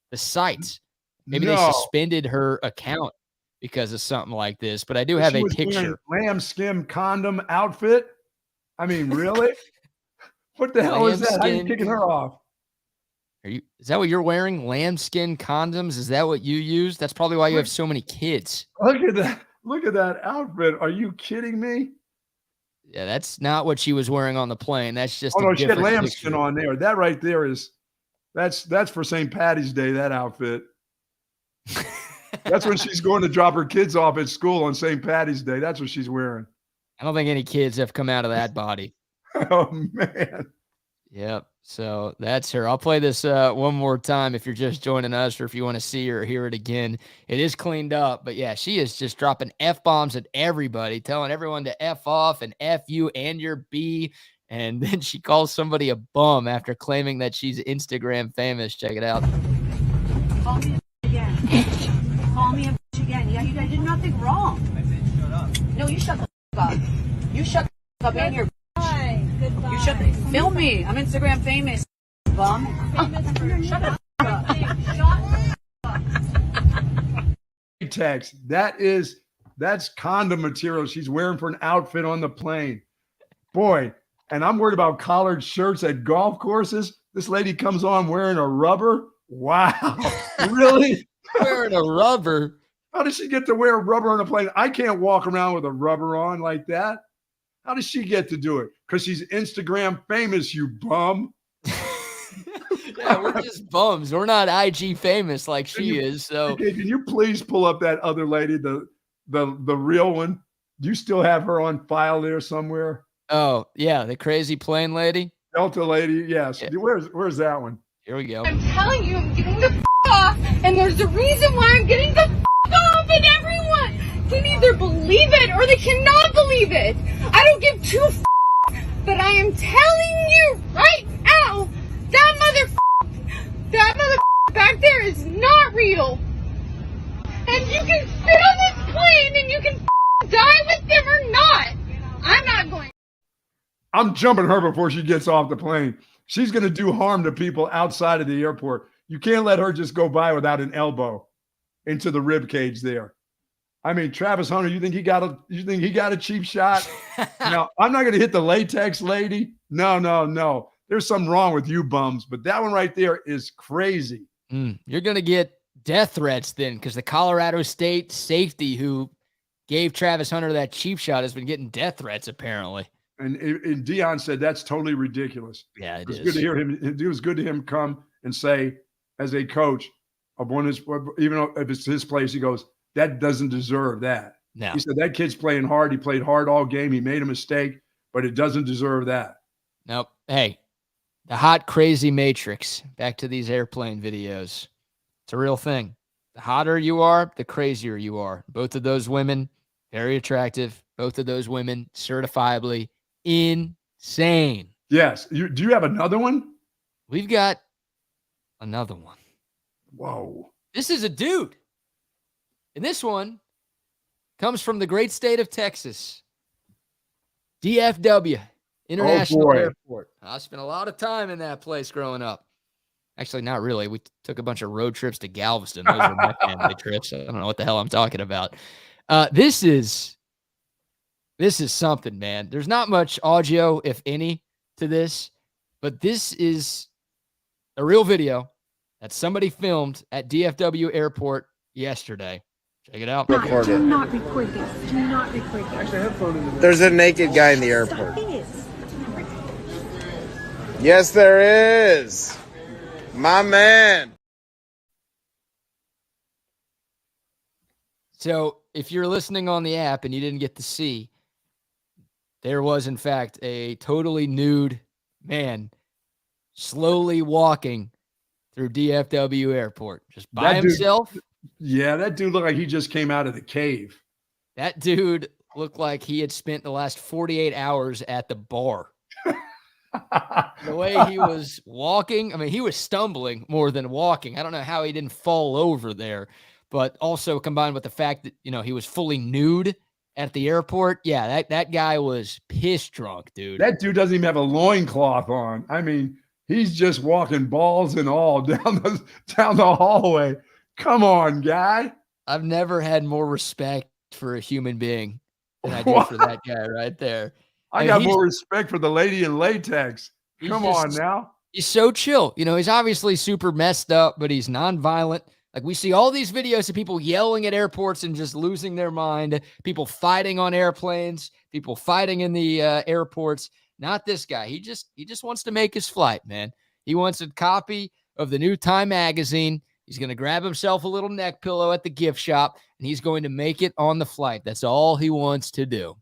the site. Maybe they suspended her account because of something like this, but I do have a picture. Lambskin condom outfit? I mean, really? What the hell is that? How are you kicking her off? Is that what you're wearing? Lambskin condoms? Is that what you use? That's probably why you have so many kids. Look at that. Look at that outfit. Are you kidding me? Yeah, that's not what she was wearing on the plane. That's just she had lambskin on there. That right there is that's for St. Patty's Day, that outfit. That's when she's going to drop her kids off at school on St. Patty's Day. That's what she's wearing. I don't think any kids have come out of that body. Oh, man. Yep. So that's her. I'll play this one more time if you're just joining us, or if you want to see or hear it again. It is cleaned up, but yeah, she is just dropping F-bombs at everybody, telling everyone to F off and F you and your B. And then she calls somebody a bum after claiming that she's Instagram famous. Check it out. Call me a again. Call me a again. Yeah, you did nothing wrong. I said shut up. No, you shut the up. You shut the up and you're Goodbye. Film me. I'm Instagram famous. Bum. Shut up. Text. That's condom material she's wearing for an outfit on the plane. Boy, and I'm worried about collared shirts at golf courses. This lady comes on wearing a rubber. Wow. Really? Wearing a rubber. How does she get to wear rubber on a plane? I can't walk around with a rubber on like that. How does she get to do it? Because she's Instagram famous, you bum. Yeah, we're just bums. We're not IG famous like she is. So okay, can you please pull up that other lady, the real one? Do you still have her on file there somewhere? Oh, yeah, the crazy plane lady. Delta lady, yes. Yeah. Where's that one? Here we go. I'm telling you, I'm getting the off, and there's a reason why I'm getting the off, and everyone can either believe it or they cannot believe it. I don't give two but I am telling you right now, that mother back there is not real. And you can sit on this plane and you can die with them or not. I'm not going. I'm jumping her before she gets off the plane. She's going to do harm to people outside of the airport. You can't let her just go by without an elbow into the rib cage there. I mean, Travis Hunter, you think he got a cheap shot? Now, I'm not going to hit the latex lady. No. There's something wrong with you bums, but that one right there is crazy. You're going to get death threats then, because the Colorado State safety who gave Travis Hunter that cheap shot has been getting death threats apparently. And Dion said that's totally ridiculous. Yeah, it is. Good to hear him. It was good to him come and say, as a coach of one of his, even if it's his place, he goes, that doesn't deserve that. No. He said that kid's playing hard. He played hard all game. He made a mistake, but it doesn't deserve that. Nope. Hey, the hot, crazy matrix. Back to these airplane videos. It's a real thing. The hotter you are, the crazier you are. Both of those women, very attractive. Both of those women, certifiably insane. Yes. Do you have another one? We've got another one. Whoa. This is a dude. And this one comes from the great state of Texas. DFW, International Airport. I spent a lot of time in that place growing up. Actually, not really. We took a bunch of road trips to Galveston. Those were my family trips. I don't know what the hell I'm talking about. This is something, man. There's not much audio, if any, to this, but this is a real video that somebody filmed at DFW Airport yesterday. Check it out. Record Do it. not record this. Do not record this. There's a naked guy in the airport. Yes, there is. My man. So if you're listening on the app and you didn't get to see, there was, in fact, a totally nude man slowly walking through DFW Airport just by himself. Yeah, that dude looked like he just came out of the cave. That dude looked like he had spent the last 48 hours at the bar. The way he was walking, I mean, he was stumbling more than walking. I don't know how he didn't fall over there, but also combined with the fact that, he was fully nude at the airport. Yeah, that guy was piss drunk, dude. That dude doesn't even have a loincloth on. I mean, he's just walking balls and all down the hallway. Come on, guy. I've never had more respect for a human being than I do for that guy right there. I got more respect for the lady in latex. Come on now. He's so chill. He's obviously super messed up, but he's nonviolent. Like, we see all these videos of people yelling at airports and just losing their mind, people fighting on airplanes, people fighting in the airports. Not this guy. He just wants to make his flight, man. He wants a copy of the new Time magazine. He's going to grab himself a little neck pillow at the gift shop, and he's going to make it on the flight. That's all he wants to do.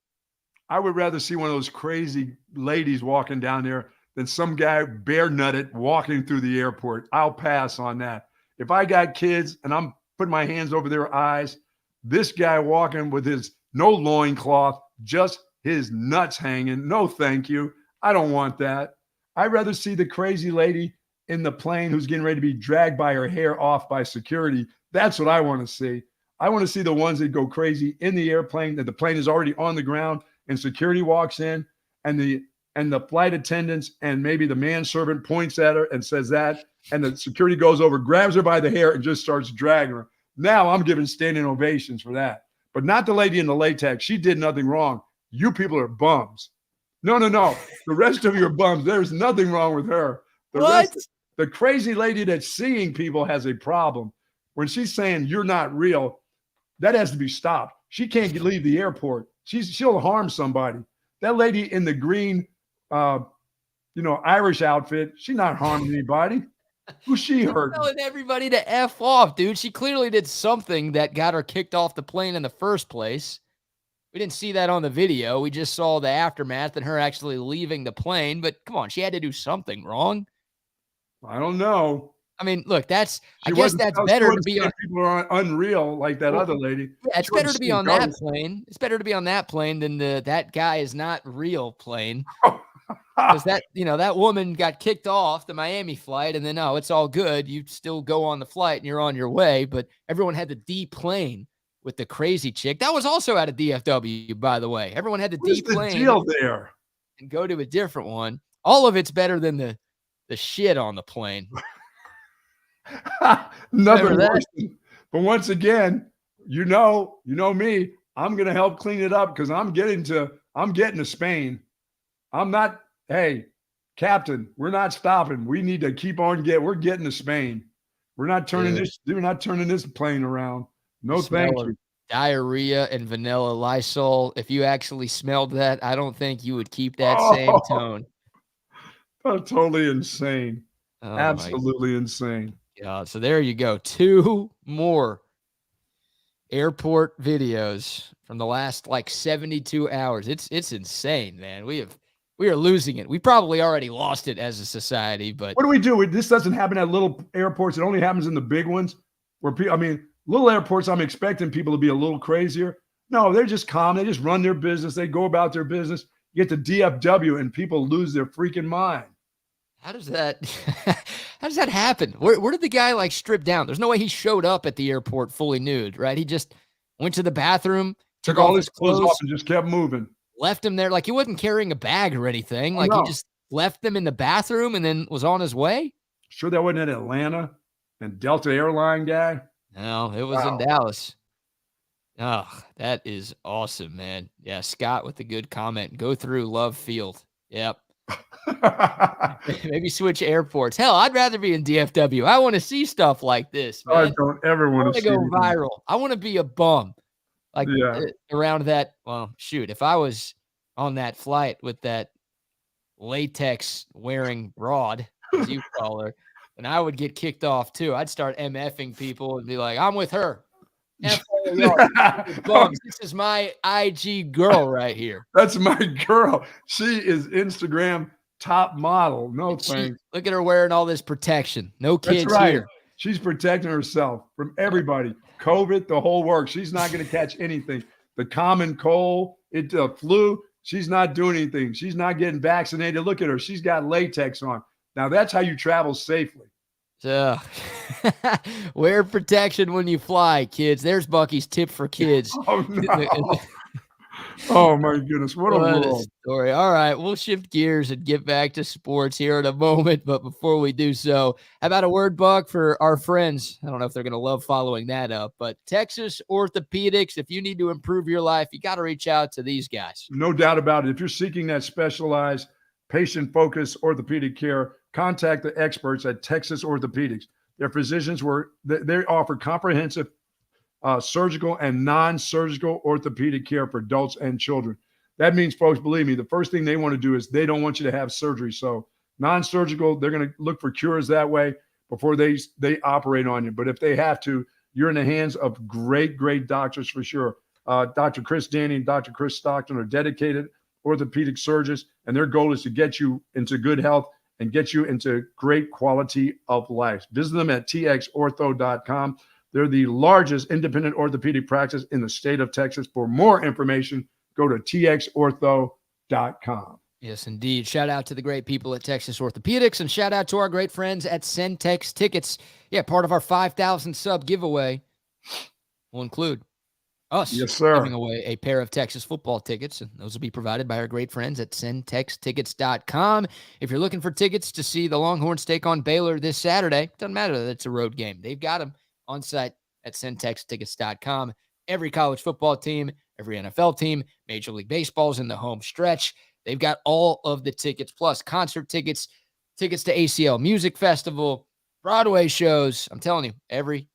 I would rather see one of those crazy ladies walking down there than some guy bare-nutted walking through the airport. I'll pass on that. If I got kids and I'm putting my hands over their eyes, this guy walking with his no loincloth, just his nuts hanging, no thank you. I don't want that. I'd rather see the crazy lady in the plane who's getting ready to be dragged by her hair off by security. That's what I want to see. I want to see the ones that go crazy in the airplane, that the plane is already on the ground and security walks in and the and the flight attendants and maybe the manservant points at her and says that, and the security goes over, grabs her by the hair, and just starts dragging her. Now I'm giving standing ovations for that. But not the lady in the latex. She did nothing wrong. You people are bums. No. The rest of you are bums. There's nothing wrong with her. The crazy lady that's seeing people has a problem. When she's saying you're not real, that has to be stopped. She can't leave the airport. She'll harm somebody. That lady in the green, Irish outfit, she's not harming anybody. Who's she hurt? Telling everybody to F off, dude. She clearly did something that got her kicked off the plane in the first place. We didn't see that on the video. We just saw the aftermath and her actually leaving the plane. But come on, she had to do something wrong. I don't know. I mean, look, I guess that's better to be on. People are unreal like that other lady. Yeah, it's better to be on that plane. It's better to be on that plane than that guy is not real plane. Because that woman got kicked off the Miami flight, and then it's all good. You still go on the flight and you're on your way. But everyone had to deplane with the crazy chick. That was also at a DFW, by the way. Everyone had to deplane the deal there and go to a different one. All of it's better than the shit on the plane. Nothing worse. But once again, you know me. I'm gonna help clean it up because I'm getting to Spain. I'm not. Hey, Captain, we're not stopping. We need to keep on we're getting to Spain. We're not turning this plane around. No, thank you. Diarrhea and vanilla Lysol. If you actually smelled that, I don't think you would keep that same tone. That's totally insane. Absolutely insane. Yeah, so there you go. 2 more airport videos from the last 72 hours. It's insane, man. We are losing it. We probably already lost it as a society, but what do we do? This doesn't happen at little airports. It only happens in the big ones where little airports, I'm expecting people to be a little crazier. No, they're just calm. They just run their business. They go about their business. You get to DFW and people lose their freaking mind. How does that happen? Where did the guy strip down? There's no way he showed up at the airport fully nude, right? He just went to the bathroom, took all his clothes off and just kept moving. Left him there. He wasn't carrying a bag or anything. He just left them in the bathroom and then was on his way. Sure that wasn't in Atlanta and Delta Airline guy? No, it was in Dallas. Oh, that is awesome, man. Yeah, Scott with the good comment. Go through Love Field. Yep. Maybe switch airports. Hell, I'd rather be in DFW. I want to see stuff like this, man. I don't ever want to go viral. I want to be a bum. Around that. Well, shoot, if I was on that flight with that latex wearing broad, as you call her, then I would get kicked off too. I'd start MFing people and be like, I'm with her. Bums. This is my IG girl right here. That's my girl. She is Instagram top model. No thanks. Look at her wearing all this protection. No kids here. She's protecting herself from everybody. COVID, the whole works. She's not going to catch anything. The common cold, the flu, she's not doing anything. She's not getting vaccinated. Look at her. She's got latex on. Now, that's how you travel safely. So, wear protection when you fly, kids. There's Bucky's tip for kids. Oh, no. Oh, my goodness. What a world. Story. All right. We'll shift gears and get back to sports here in a moment. But before we do so, how about a word, Buck, for our friends? I don't know if they're going to love following that up, but Texas Orthopedics, if you need to improve your life, you got to reach out to these guys. No doubt about it. If you're seeking that specialized, patient-focused orthopedic care, contact the experts at Texas Orthopedics. Their physicians they offer comprehensive surgical and non-surgical orthopedic care for adults and children. That means, folks, believe me, the first thing they want to do is they don't want you to have surgery. So non-surgical, they're going to look for cures that way before they operate on you. But if they have to, you're in the hands of great doctors for sure. Dr. Chris Danny and Dr. Chris Stockton are dedicated orthopedic surgeons, and their goal is to get you into good health and get you into great quality of life. Visit them at txortho.com. They're the largest independent orthopedic practice in the state of Texas. For more information, go to txortho.com. Yes, indeed. Shout out to the great people at Texas Orthopedics, and shout out to our great friends at Centex Tickets. Yeah, part of our 5,000 sub giveaway will include us Yes, sir. giving away a pair of Texas football tickets, and those will be provided by our great friends at sendtextickets.com. If you're looking for tickets to see the Longhorns take on Baylor this Saturday, doesn't matter that it's a road game. They've got them on site at sendtextickets.com. Every college football team, every NFL team, Major League Baseball's in the home stretch. They've got all of the tickets, plus concert tickets, tickets to ACL Music Festival, Broadway shows. I'm telling you, every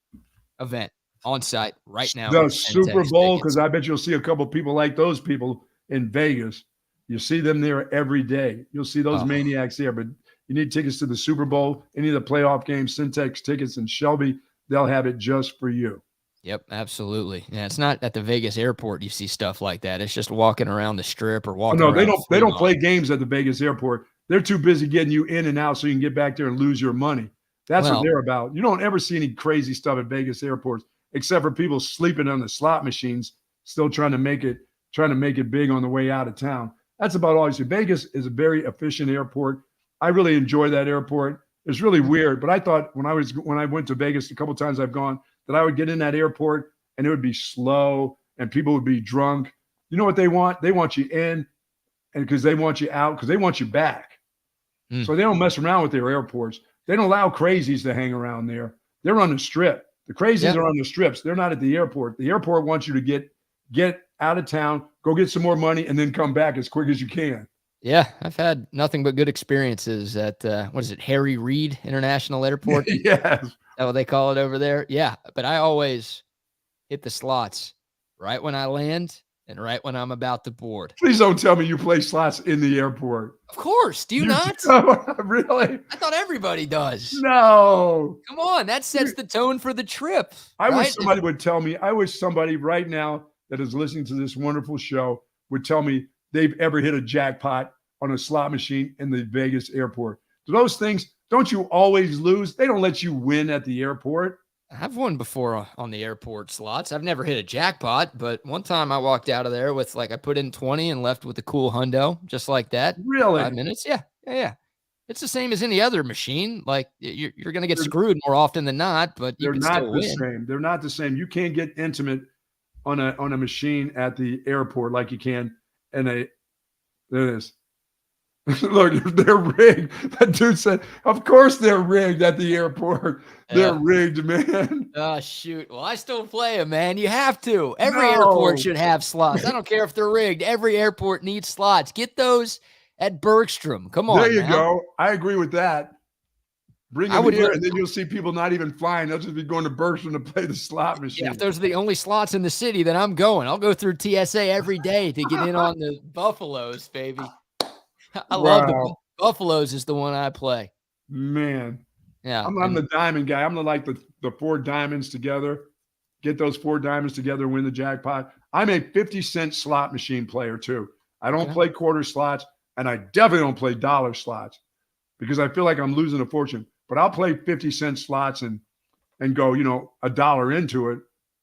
event on site right now. The Super Bowl, because I bet you'll see a couple people like those people in Vegas. You see them there every day. You'll see those maniacs there, but you need tickets to the Super Bowl, any of the playoff games, Syntex tickets in Shelby. They'll have it just for you. Yep, absolutely. Yeah, it's not at the Vegas airport you see stuff like that. It's just walking around the strip or walking around. They don't play games at the Vegas airport. They're too busy getting you in and out so you can get back there and lose your money. That's what they're about. You don't ever see any crazy stuff at Vegas airports, except for people sleeping on the slot machines, still trying to make it big on the way out of town. That's about all you see. Vegas is a very efficient airport. I really enjoy that airport. It's really weird, but I thought when I went to Vegas a couple times I've gone, that I would get in that airport and it would be slow and people would be drunk. You know what they want? They want you in, and because they want you out, because they want you back. So they don't mess around with their airports. They don't allow crazies to hang around there. They're on the strip. The crazies are on the strips. They're not at the airport. The airport wants you to get out of town, go get some more money, and then come back as quick as you can. Yeah, I've had nothing but good experiences at, Harry Reid International Airport? Yes. Is that what they call it over there? Yeah, but I always hit the slots right when I land and right when I'm about to board. Please don't tell me you play slots in the airport. Of course. Do you not? Really? I thought everybody does. No. Come on. That sets the tone for the trip. I wish somebody would tell me. I wish somebody right now that is listening to this wonderful show would tell me they've ever hit a jackpot on a slot machine in the Vegas airport. Those things, don't you always lose? They don't let you win at the airport. I've won before on the airport slots. I've never hit a jackpot, but one time I walked out of there with I put in 20 and left with a cool hundo, just like that. Really? 5 minutes. Yeah. It's the same as any other machine. You're going to get screwed more often than not, but you can still win. Same. They're not the same. You can't get intimate on a machine at the airport like you can in a. There it is. Look, they're rigged. That dude said, of course they're rigged at the airport. They're rigged, man. Oh, shoot. Well, I still play them, man. You have to. Every airport should have slots. I don't care if they're rigged. Every airport needs slots. Get those at Bergstrom. Come on. There you go. I agree with that. Bring them here, and then you'll see people not even flying. They'll just be going to Bergstrom to play the slot machine. Yeah, if those are the only slots in the city, then I'm going. I'll go through TSA every day to get in on the Buffaloes, baby. I love the Buffaloes is the one I play. Man. Yeah. I'm the diamond guy. I'm the 4 diamonds together. Get those 4 diamonds together, win the jackpot. I'm a 50-cent slot machine player too. I don't play quarter slots, and I definitely don't play dollar slots because I feel like I'm losing a fortune. But I'll play 50-cent slots and go, $1 into it.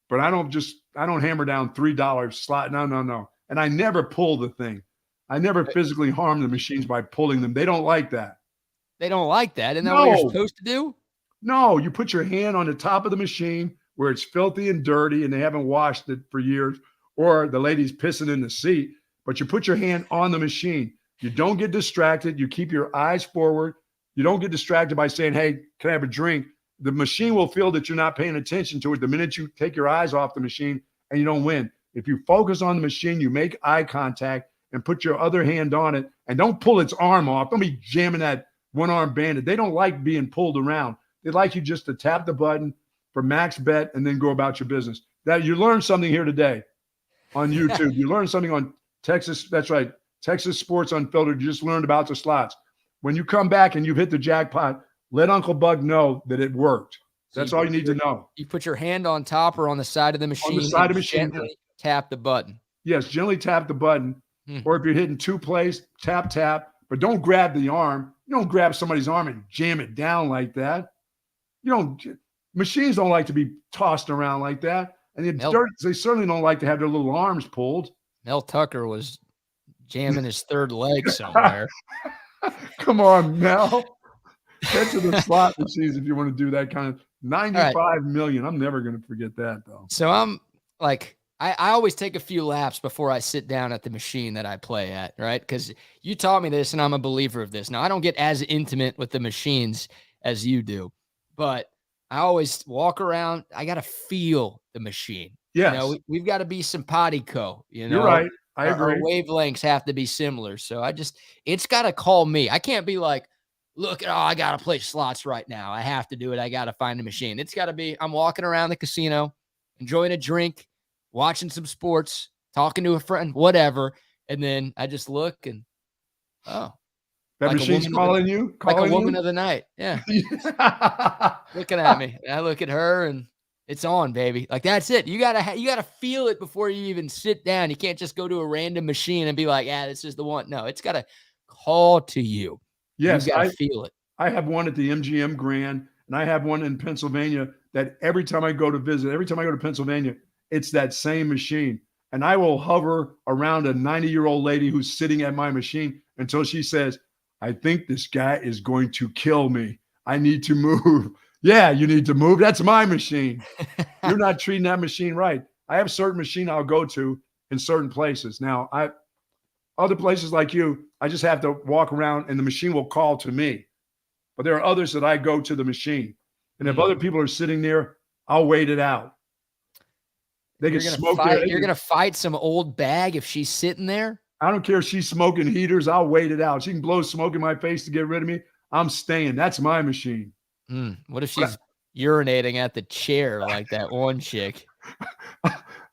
But I don't hammer down $3 slot. No. And I never pull the thing. I never physically harm the machines by pulling them. They don't like that. They don't like that. Isn't that what you're supposed to do? No, you put your hand on the top of the machine where it's filthy and dirty and they haven't washed it for years, or the lady's pissing in the seat, but you put your hand on the machine. You don't get distracted. You keep your eyes forward. You don't get distracted by saying, hey, can I have a drink? The machine will feel that you're not paying attention to it the minute you take your eyes off the machine and you don't win. If you focus on the machine, you make eye contact, and put your other hand on it, and don't pull its arm off. Don't be jamming that one-arm bandit. They don't like being pulled around. They like you just to tap the button for max bet and then go about your business. That you learned something here today on YouTube. You learned something on Texas. That's right. Texas Sports Unfiltered. You just learned about the slots. When you come back and you've hit the jackpot, let Uncle Bug know that it worked. That's all you need to know. You put your hand on top or on the side of the machine. On the side of the machine. Gently tap the button. Yes, gently tap the button. Or if you're hitting 2 plays, tap, but don't grab the arm. You don't grab somebody's arm and jam it down like that. Machines don't like to be tossed around like that. And they certainly don't like to have their little arms pulled. Mel Tucker was jamming his third leg somewhere. Come on, Mel. Head to the slot machines if you want to do that kind of 95 million. I'm never going to forget that, though. So I'm I always take a few laps before I sit down at the machine that I play at, right? Because you taught me this, and I'm a believer of this. Now, I don't get as intimate with the machines as you do, but I always walk around. I got to feel the machine. Yes. We've got to be simpatico, You're right. I Our agree. wavelengths have to be similar. So it's got to call me. I can't be like, look, I got to play slots right now. I have to do it. I got to find a machine. It's got to be, I'm walking around the casino, enjoying a drink, watching some sports, talking to a friend, whatever. And then I just look and, that like machine's calling you? Like a woman of the night. Yeah. Looking at me. And I look at her and it's on, baby. Like, that's it. You gotta feel it before you even sit down. You can't just go to a random machine and be like, this is the one. No, it's got to call to you. Yes, You got to feel it. I have one at the MGM Grand, and I have one in Pennsylvania that every time I go to Pennsylvania, it's that same machine. And I will hover around a 90-year-old lady who's sitting at my machine until she says, I think this guy is going to kill me. I need to move. Yeah, you need to move. That's my machine. You're not treating that machine right. I have certain machine I'll go to in certain places. Now, other places like you, I just have to walk around and the machine will call to me. But there are others that I go to the machine. And if other people are sitting there, I'll wait it out. They can smoke there. You're going to fight some old bag if she's sitting there? I don't care if she's smoking heaters. I'll wait it out. She can blow smoke in my face to get rid of me. I'm staying. That's my machine. What if she's urinating at the chair like that one chick?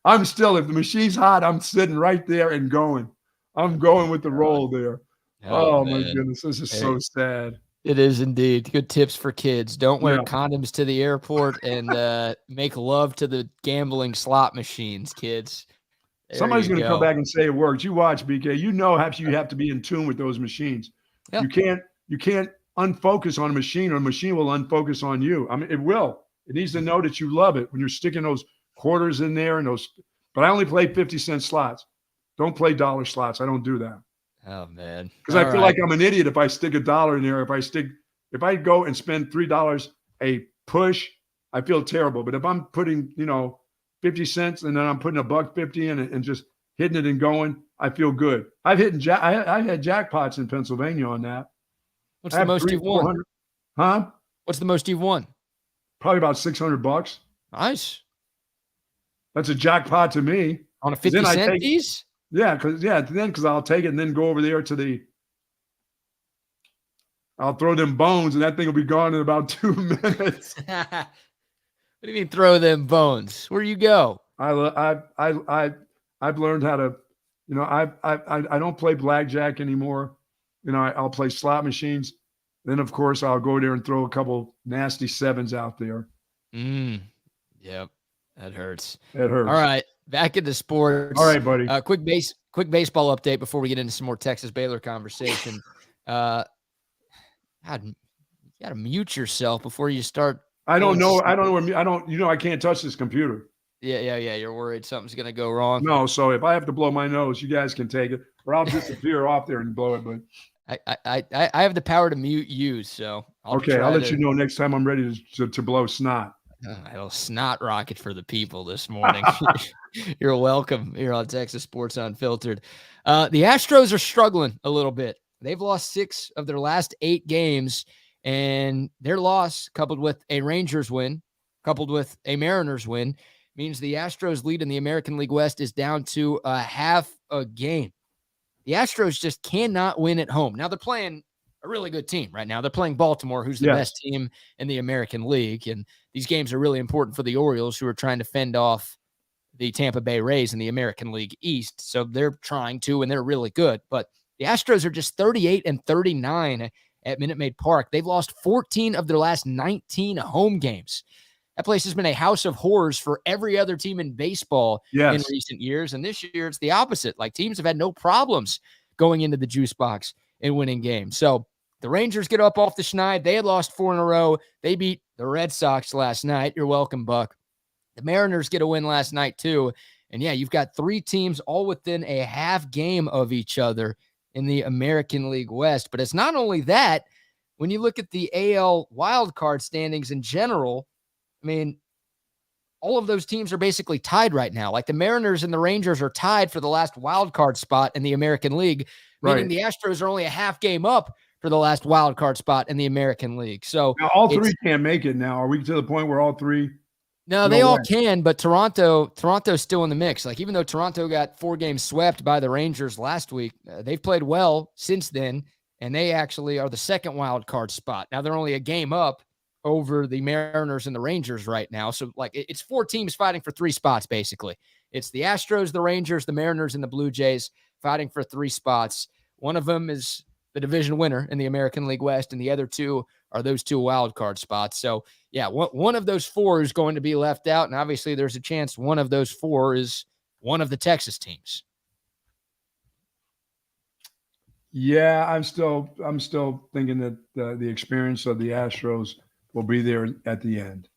I'm still, if the machine's hot, I'm sitting right there and going. I'm going with the roll there. Oh my goodness. This is so sad. It is indeed. Good tips for kids. Don't wear condoms to the airport and make love to the gambling slot machines, kids. Somebody's going to come back and say it works. You watch, BK. You know you have to be in tune with those machines. Yep. You can't unfocus on a machine, or a machine will unfocus on you. I mean, it will. It needs to know that you love it when you're sticking those quarters in there and those. But I only play 50-cent slots. Don't play dollar slots. I don't do that. Oh, man. Because I feel like I'm an idiot if I stick $1 in there. If I go and spend $3 a push, I feel terrible. But if I'm putting, 50 cents and then I'm putting $1.50 in it and just hitting it and going, I feel good. I've had jackpots in Pennsylvania on that. What's the most you've won? Huh? What's the most you've won? Probably about $600. Nice. That's a jackpot to me. On a 50-cent piece? Yeah, because I'll take it and then go over there I'll throw them bones and that thing will be gone in about 2 minutes. What do you mean throw them bones? Where you go? I've learned how to, I don't play blackjack anymore. I'll play slot machines. Then of course I'll go there and throw a couple nasty sevens out there. Yep. That hurts. It hurts. All right. Back into sports. All right, buddy. Quick baseball update before we get into some more Texas Baylor conversation. God, you got to mute yourself before you start. I don't know. I can't touch this computer. Yeah. You're worried something's going to go wrong. No. So if I have to blow my nose, you guys can take it, or I'll disappear off there and blow it. But I have the power to mute you. So I'll let you know next time I'm ready to blow snot. A little snot rocket for the people this morning. You're welcome here on Texas Sports Unfiltered. The Astros are struggling a little bit. They've lost 6 of their last 8 games, and their loss, coupled with a Rangers win, coupled with a Mariners win, means the Astros lead in the American League West is down to a half a game. The Astros just cannot win at home. Now they're playing a really good team right now. They're playing Baltimore, who's the best team in the American League. And these games are really important for the Orioles, who are trying to fend off the Tampa Bay Rays in the American League East. So they're trying to, and they're really good. But the Astros are just 38-39 at Minute Maid Park. They've lost 14 of their last 19 home games. That place has been a house of horrors for every other team in baseball in recent years. And this year it's the opposite. Like, teams have had no problems going into the juice box and winning games. So the Rangers get up off the schneid. They had lost 4 in a row. They beat the Red Sox last night. You're welcome, Buck. The Mariners get a win last night too. And yeah, you've got 3 teams all within a half game of each other in the American League West. But it's not only that. When you look at the AL wildcard standings in general, I mean, all of those teams are basically tied right now. Like the Mariners and the Rangers are tied for the last wild card spot in the American League, meaning the Astros are only a half game up for the last wild card spot in the American League. So now all three can't make it now. Are we to the point where all three? No, they all can, but Toronto's still in the mix. Like, even though Toronto got 4 games swept by the Rangers last week, they've played well since then, and they actually are the second wild card spot. Now, they're only a game up over the Mariners and the Rangers right now. So, like, it's 4 teams fighting for 3 spots, basically. It's the Astros, the Rangers, the Mariners, and the Blue Jays fighting for 3 spots. One of them is the division winner in the American League West, and the other 2 are those 2 wild card spots. So, yeah, one of those 4 is going to be left out, and obviously there's a chance one of those 4 is one of the Texas teams. Yeah, I'm still thinking that the experience of the Astros will be there at the end.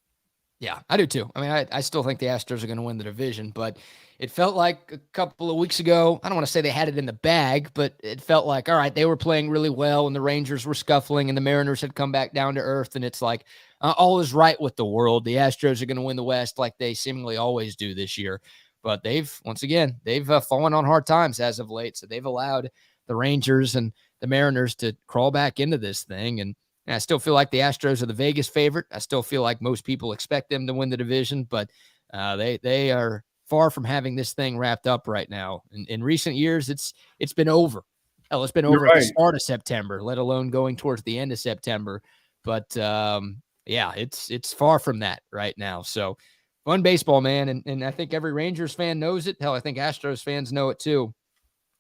Yeah, I do too. I mean, I still think the Astros are going to win the division, but it felt like a couple of weeks ago, I don't want to say they had it in the bag, but it felt like, all right, they were playing really well and the Rangers were scuffling and the Mariners had come back down to earth. And it's like, all is right with the world. The Astros are going to win the West like they seemingly always do this year. But they've fallen on hard times as of late. So they've allowed the Rangers and the Mariners to crawl back into this thing. And I still feel like the Astros are the Vegas favorite. I still feel like most people expect them to win the division, but they are far from having this thing wrapped up right now. In recent years, it's been over. Hell, it's been over at the start of September, let alone going towards the end of September. But yeah, it's far from that right now. So fun baseball, man. And I think every Rangers fan knows it. Hell, I think Astros fans know it too.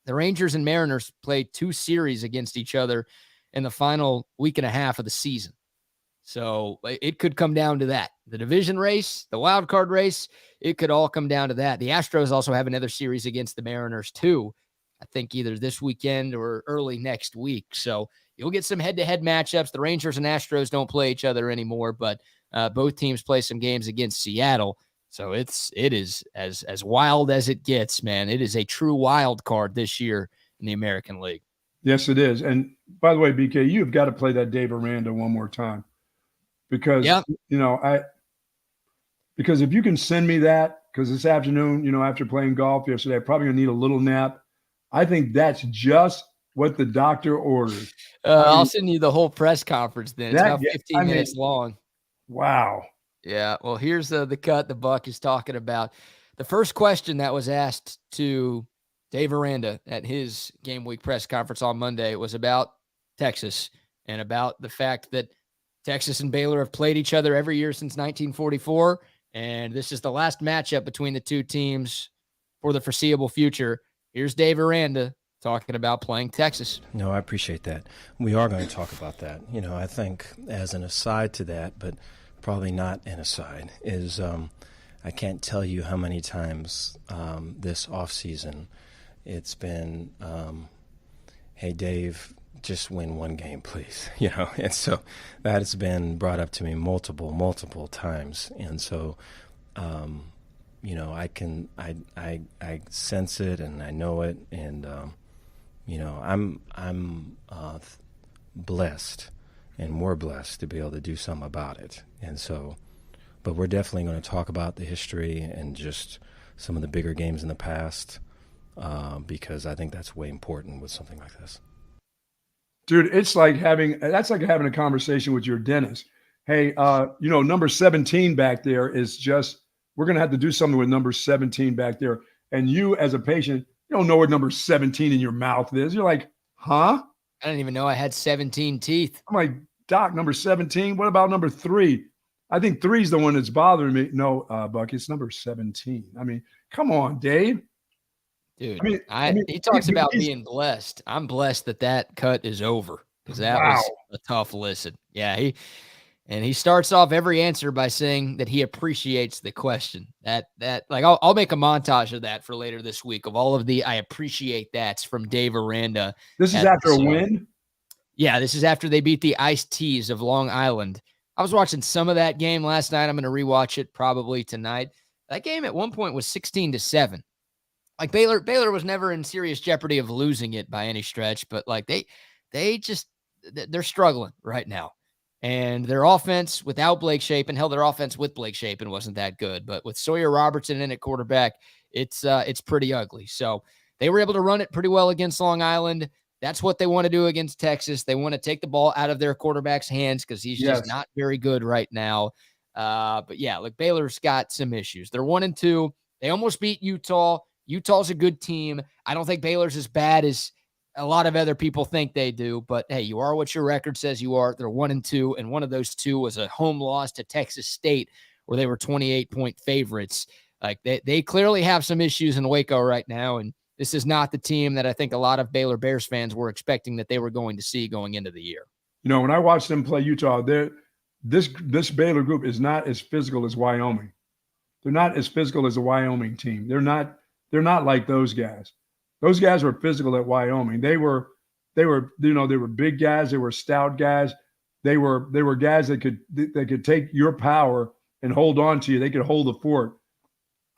The Rangers and Mariners played 2 series against each other in the final week and a half of the season. So it could come down to that. The division race, the wild card race, it could all come down to that. The Astros also have another series against the Mariners too, I think either this weekend or early next week. So you'll get some head-to-head matchups. The Rangers and Astros don't play each other anymore, but both teams play some games against Seattle. So it is as wild as it gets, man. It is a true wild card this year in the American League. Yes, it is. And by the way, BK, you've got to play that Dave Aranda one more time because, because if you can send me that, because this afternoon, after playing golf yesterday, I'm probably going to need a little nap. I think that's just what the doctor ordered. I'll send you the whole press conference then. It's about 15 minutes long. Wow. Yeah. Well, here's the cut the Buck is talking about. The first question that was asked to Dave Aranda at his game week press conference on Monday was about Texas and about the fact that Texas and Baylor have played each other every year since 1944. And this is the last matchup between the 2 teams for the foreseeable future. Here's Dave Aranda talking about playing Texas. No, I appreciate that. We are going to talk about that. I think as an aside to that, but probably not an aside, is I can't tell you how many times this offseason it's been, hey, Dave, just win 1 game, please. And so that has been brought up to me multiple times. And so, I sense it and I know it. And, I'm blessed and we're blessed to be able to do something about it. And so, but we're definitely going to talk about the history and just some of the bigger games in the past. Because I think that's way important with something like this. Dude, that's like having a conversation with your dentist. Hey, number 17 back there is just, we're going to have to do something with number 17 back there. And you as a patient, you don't know what number 17 in your mouth is. You're like, huh? I didn't even know I had 17 teeth. I'm like, doc, number 17? What about number 3? I think 3 is the one that's bothering me. No, Buck, it's number 17. I mean, come on, Dave. Dude, he talks about being blessed. I'm blessed that cut is over because that was a tough listen. Yeah, he starts off every answer by saying that he appreciates the question. That I'll make a montage of that for later this week of all of the I appreciate that's from Dave Aranda. This is after a win? Yeah, this is after they beat the Iced Teas of Long Island. I was watching some of that game last night. I'm going to rewatch it probably tonight. That game at one point was 16-7. Like Baylor was never in serious jeopardy of losing it by any stretch, but like they're struggling right now. And their offense without Blake Shapen, hell, their offense with Blake Shapen wasn't that good. But with Sawyer Robertson in at quarterback, it's pretty ugly. So they were able to run it pretty well against Long Island. That's what they want to do against Texas. They want to take the ball out of their quarterback's hands because he's just not very good right now. But yeah, look, Baylor's got some issues. They're 1-2. They almost beat Utah. Utah's a good team. I don't think Baylor's as bad as a lot of other people think they do, but hey, you are what your record says you are. They're 1-2, and one of those two was a home loss to Texas State where they were 28-point favorites. Like they clearly have some issues in Waco right now, and this is not the team that I think a lot of Baylor Bears fans were expecting that they were going to see going into the year. You know, when I watched them play Utah, this Baylor group is not as physical as Wyoming. They're not as physical as a Wyoming team. They're not like those guys. Those guys were physical at Wyoming. They were big guys. They were stout guys. They were guys that could take your power and hold on to you. They could hold the fort.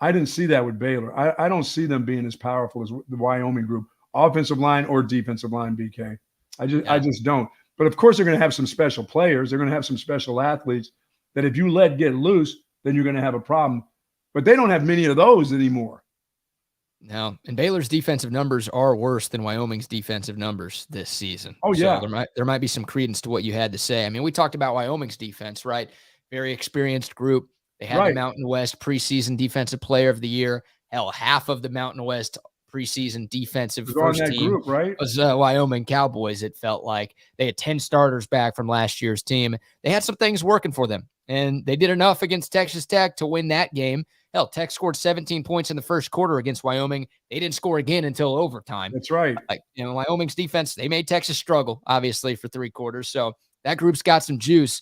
I didn't see that with Baylor. I don't see them being as powerful as the Wyoming group, offensive line or defensive line, BK. I just don't. But of course, they're going to have some special players. They're going to have some special athletes that if you let get loose, then you're going to have a problem. But they don't have many of those anymore. No, and Baylor's defensive numbers are worse than Wyoming's defensive numbers this season. Oh, yeah. So there might be some credence to what you had to say. I mean, we talked about Wyoming's defense, right? Very experienced group. They had the Mountain West preseason defensive player of the year. Hell, half of the Mountain West preseason defensive first team group, right? was Wyoming Cowboys, it felt like. They had 10 starters back from last year's team. They had some things working for them, and they did enough against Texas Tech to win that game. Hell, Tech scored 17 points in the first quarter against Wyoming. They didn't score again until overtime. That's right. Wyoming's defense, they made Texas struggle, obviously, for 3 quarters. So that group's got some juice.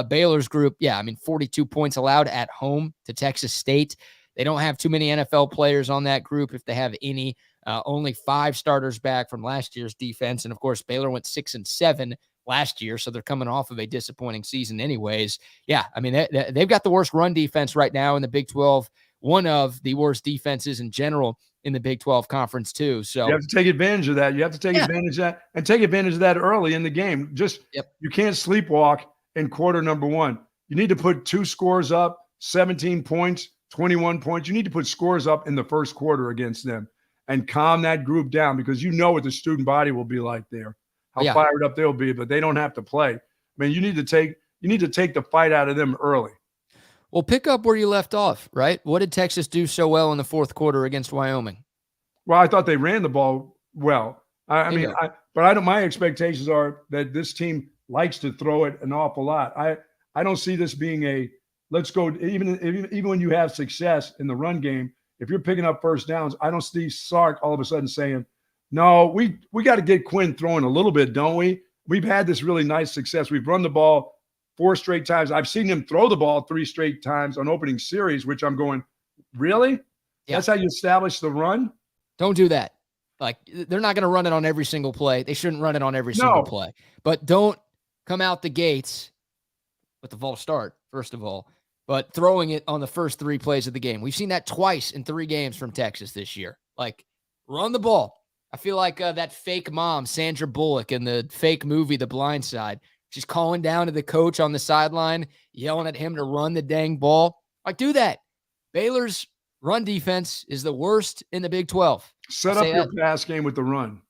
Baylor's group, 42 points allowed at home to Texas State. They don't have too many NFL players on that group, if they have any. Only 5 starters back from last year's defense. And, of course, Baylor went 6-7 last year, so they're coming off of a disappointing season anyways. Yeah, I mean, they've got the worst run defense right now in the Big 12, one of the worst defenses in general in the Big 12 conference too. So you have to take advantage of that. You have to take advantage of that and take advantage of that early in the game. You can't sleepwalk in quarter number 1. You need to put 2 scores up, 17 points, 21 points. You need to put scores up in the first quarter against them and calm that group down, because you know what the student body will be like there. How fired up they'll be, but they don't have to play. I mean, you need to take the fight out of them early. Well, pick up where you left off, right? What did Texas do so well in the fourth quarter against Wyoming? Well, I thought they ran the ball well. My expectations are that this team likes to throw it an awful lot. I don't see this being a let's go. Even when you have success in the run game, if you're picking up first downs, I don't see Sark all of a sudden saying, no, we got to get Quinn throwing a little bit, don't we? We've had this really nice success. We've run the ball 4 straight times. I've seen him throw the ball 3 straight times on opening series, which I'm going, really? Yeah. That's how you establish the run? Don't do that. Like, they're not going to run it on every single play. They shouldn't run it on every single play. But don't come out the gates with the false start, first of all, but throwing it on the first 3 plays of the game. We've seen that twice in 3 games from Texas this year. Like, run the ball. I feel like that fake mom, Sandra Bullock, in the fake movie The Blind Side. She's calling down to the coach on the sideline, yelling at him to run the dang ball. Like, do that. Baylor's run defense is the worst in the Big 12. Set up your pass game with the run.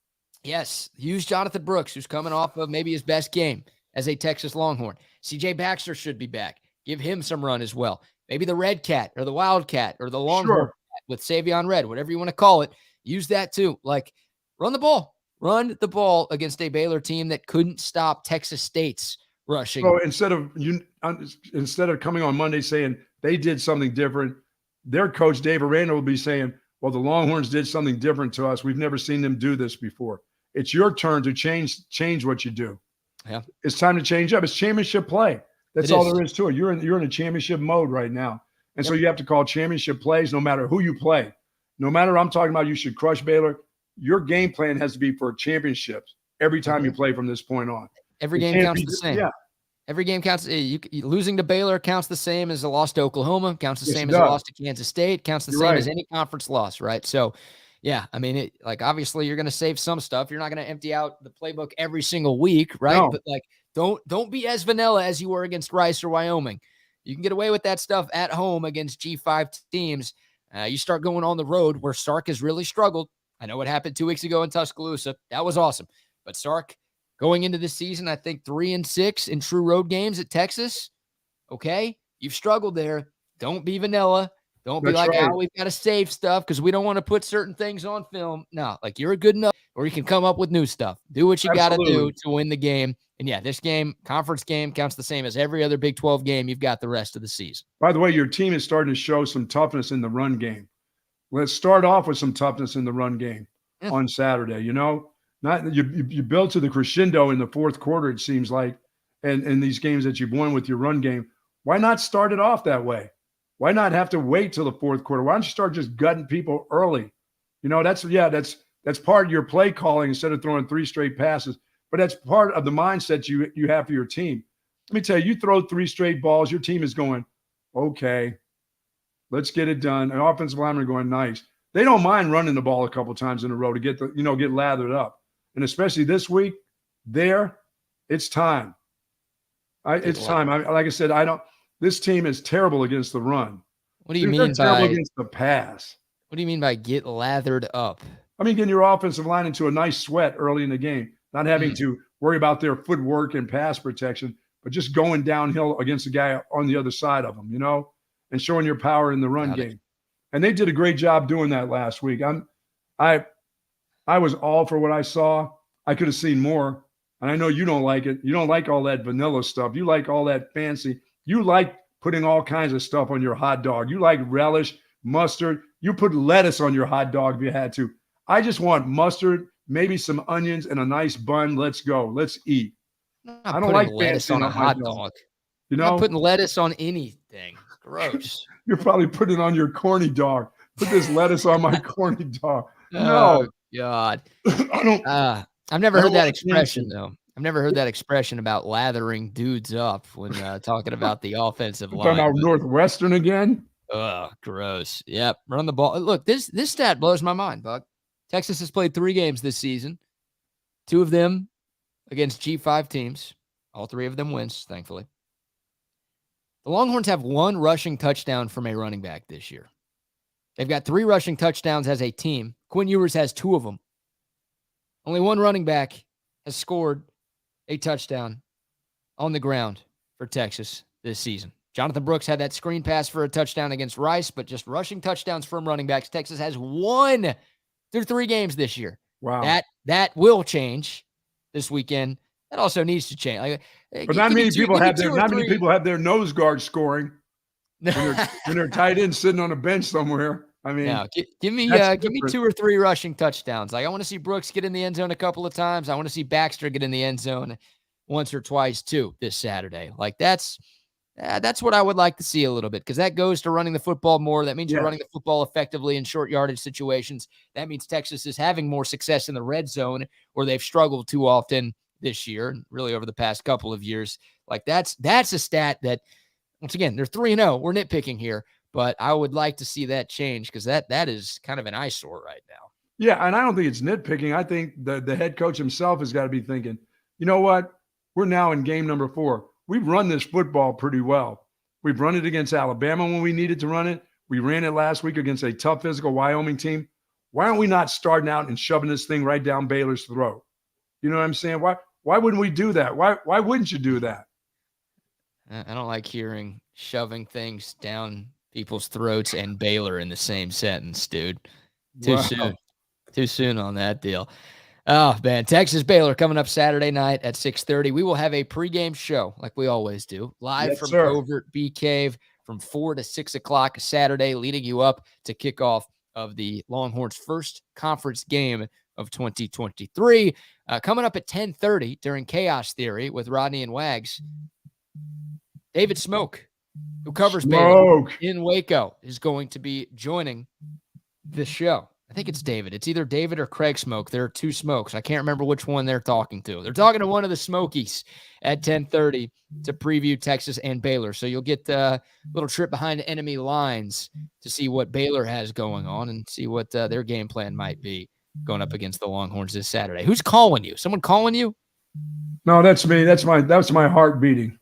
Yes. Use Jonathan Brooks, who's coming off of maybe his best game as a Texas Longhorn. CJ Baxter should be back. Give him some run as well. Maybe the Red Cat or the Wildcat or the Longhorn Cat with Savion Red, whatever you want to call it. Use that too. Like, run the ball. Run the ball against a Baylor team that couldn't stop Texas State's rushing. So instead of coming on Monday saying they did something different, their coach, Dave Aranda, will be saying, well, the Longhorns did something different to us. We've never seen them do this before. It's your turn to change what you do. Yeah. It's time to change up. It's championship play. That's all there is to it. You're in a championship mode right now. And so you have to call championship plays no matter who you play. No matter I'm talking about you should crush Baylor. Your game plan has to be for championships every time you play from this point on. Every game counts the same. Yeah. Every game counts. Losing to Baylor counts the same as a loss to Oklahoma, counts the same as a loss to Kansas State, counts the same as any conference loss, right? So, yeah, I mean, obviously you're going to save some stuff. You're not going to empty out the playbook every single week, right? No. But, like, Don't be as vanilla as you were against Rice or Wyoming. You can get away with that stuff at home against G5 teams. You start going on the road where Sark has really struggled. I know what happened 2 weeks ago in Tuscaloosa. That was awesome. But Sark going into this season, I think 3-6 in true road games at Texas. Okay, you've struggled there. Don't be vanilla. Don't be like, right. oh, we've got to save stuff because we don't want to put certain things on film. No, like you're good enough, or you can come up with new stuff. Do what you got to do to win the game. And yeah, this game, conference game, counts the same as every other Big 12 game you've got the rest of the season. By the way, your team is starting to show some toughness in the run game. Let's start off with some toughness in the run game on Saturday. You know, not you build to the crescendo in the fourth quarter, it seems like, and in these games that you've won with your run game. Why not start it off that way? Why not have to wait till the fourth quarter? Why don't you start just gutting people early? You know, that's part of your play calling instead of throwing 3 straight passes. But that's part of the mindset you have for your team. Let me tell you, you throw 3 straight balls, your team is going, okay, let's get it done. An offensive lineman are going, nice. They don't mind running the ball a couple times in a row to get lathered up. And especially this week, it's time. It's time. Like I said, this team is terrible against the run. What do you mean by against the pass? What do you mean by get lathered up? I mean, getting your offensive line into a nice sweat early in the game, not having to worry about their footwork and pass protection, but just going downhill against the guy on the other side of them, you know, and showing your power in the run game. And they did a great job doing that last week. I was all for what I saw. I could have seen more. And I know you don't like it. You don't like all that vanilla stuff. You like all that fancy. You like putting all kinds of stuff on your hot dog. You like relish, mustard. You put lettuce on your hot dog if you had to. I just want mustard, maybe some onions, and a nice bun. Let's go. Let's eat. I don't like lettuce on a hot dog. You know, I'm not putting lettuce on anything. Gross. You're probably putting it on your corny dog. Put this lettuce on my corny dog. No. Oh, God. I've never heard that expression, though. I've never heard that expression about lathering dudes up when talking about the offensive line. Talking about Northwestern again? Oh, gross. Yep. Run the ball. Look, this stat blows my mind, Buck. Texas has played 3 games this season, 2 of them against G5 teams. All 3 of them wins, thankfully. The Longhorns have 1 rushing touchdown from a running back this year. They've got 3 rushing touchdowns as a team. Quinn Ewers has 2 of them. Only 1 running back has scored a touchdown on the ground for Texas this season. Jonathan Brooks had that screen pass for a touchdown against Rice, but just rushing touchdowns from running backs. Texas has 1 through 3 games this year. Wow. That will change this weekend. That also needs to change. But not many people have their nose guard scoring when they're tight end sitting on a bench somewhere. I mean, no, give me 2 or 3 rushing touchdowns. Like I want to see Brooks get in the end zone a couple of times. I want to see Baxter get in the end zone once or twice too this Saturday. Like that's what I would like to see a little bit, because that goes to running the football more. That means you're running the football effectively in short yardage situations. That means Texas is having more success in the red zone, where they've struggled too often this year and really over the past couple of years. Like that's a stat that, once again, they're 3-0. We're nitpicking here, but I would like to see that change, because that is kind of an eyesore right now. Yeah, and I don't think it's nitpicking. I think the head coach himself has got to be thinking, you know what? We're now in game number 4. We've run this football pretty well. We've run it against Alabama when we needed to run it. We ran it last week against a tough physical Wyoming team. Why aren't we not starting out and shoving this thing right down Baylor's throat? You know what I'm saying? Why wouldn't we do that? Why wouldn't you do that? I don't like hearing shoving things down people's throats and Baylor in the same sentence, dude. Too soon on that deal. Oh, man. Texas-Baylor coming up Saturday night at 6:30. We will have a pregame show like we always do, live from Covert Bee Cave from 4 to 6 o'clock Saturday, leading you up to kickoff of the Longhorns' first conference game of 2023. Coming up at 10:30 during Chaos Theory with Rodney and Wags, David Smoke, who covers Baylor in Waco, is going to be joining the show. I think it's David. It's either David or Craig Smoke. There are 2 Smokes. I can't remember which one they're talking to. They're talking to one of the Smokies at 10:30 to preview Texas and Baylor. So you'll get a little trip behind enemy lines to see what Baylor has going on and see what their game plan might be going up against the Longhorns this Saturday. Who's calling you? Someone calling you? No, that's me. That's my heart beating.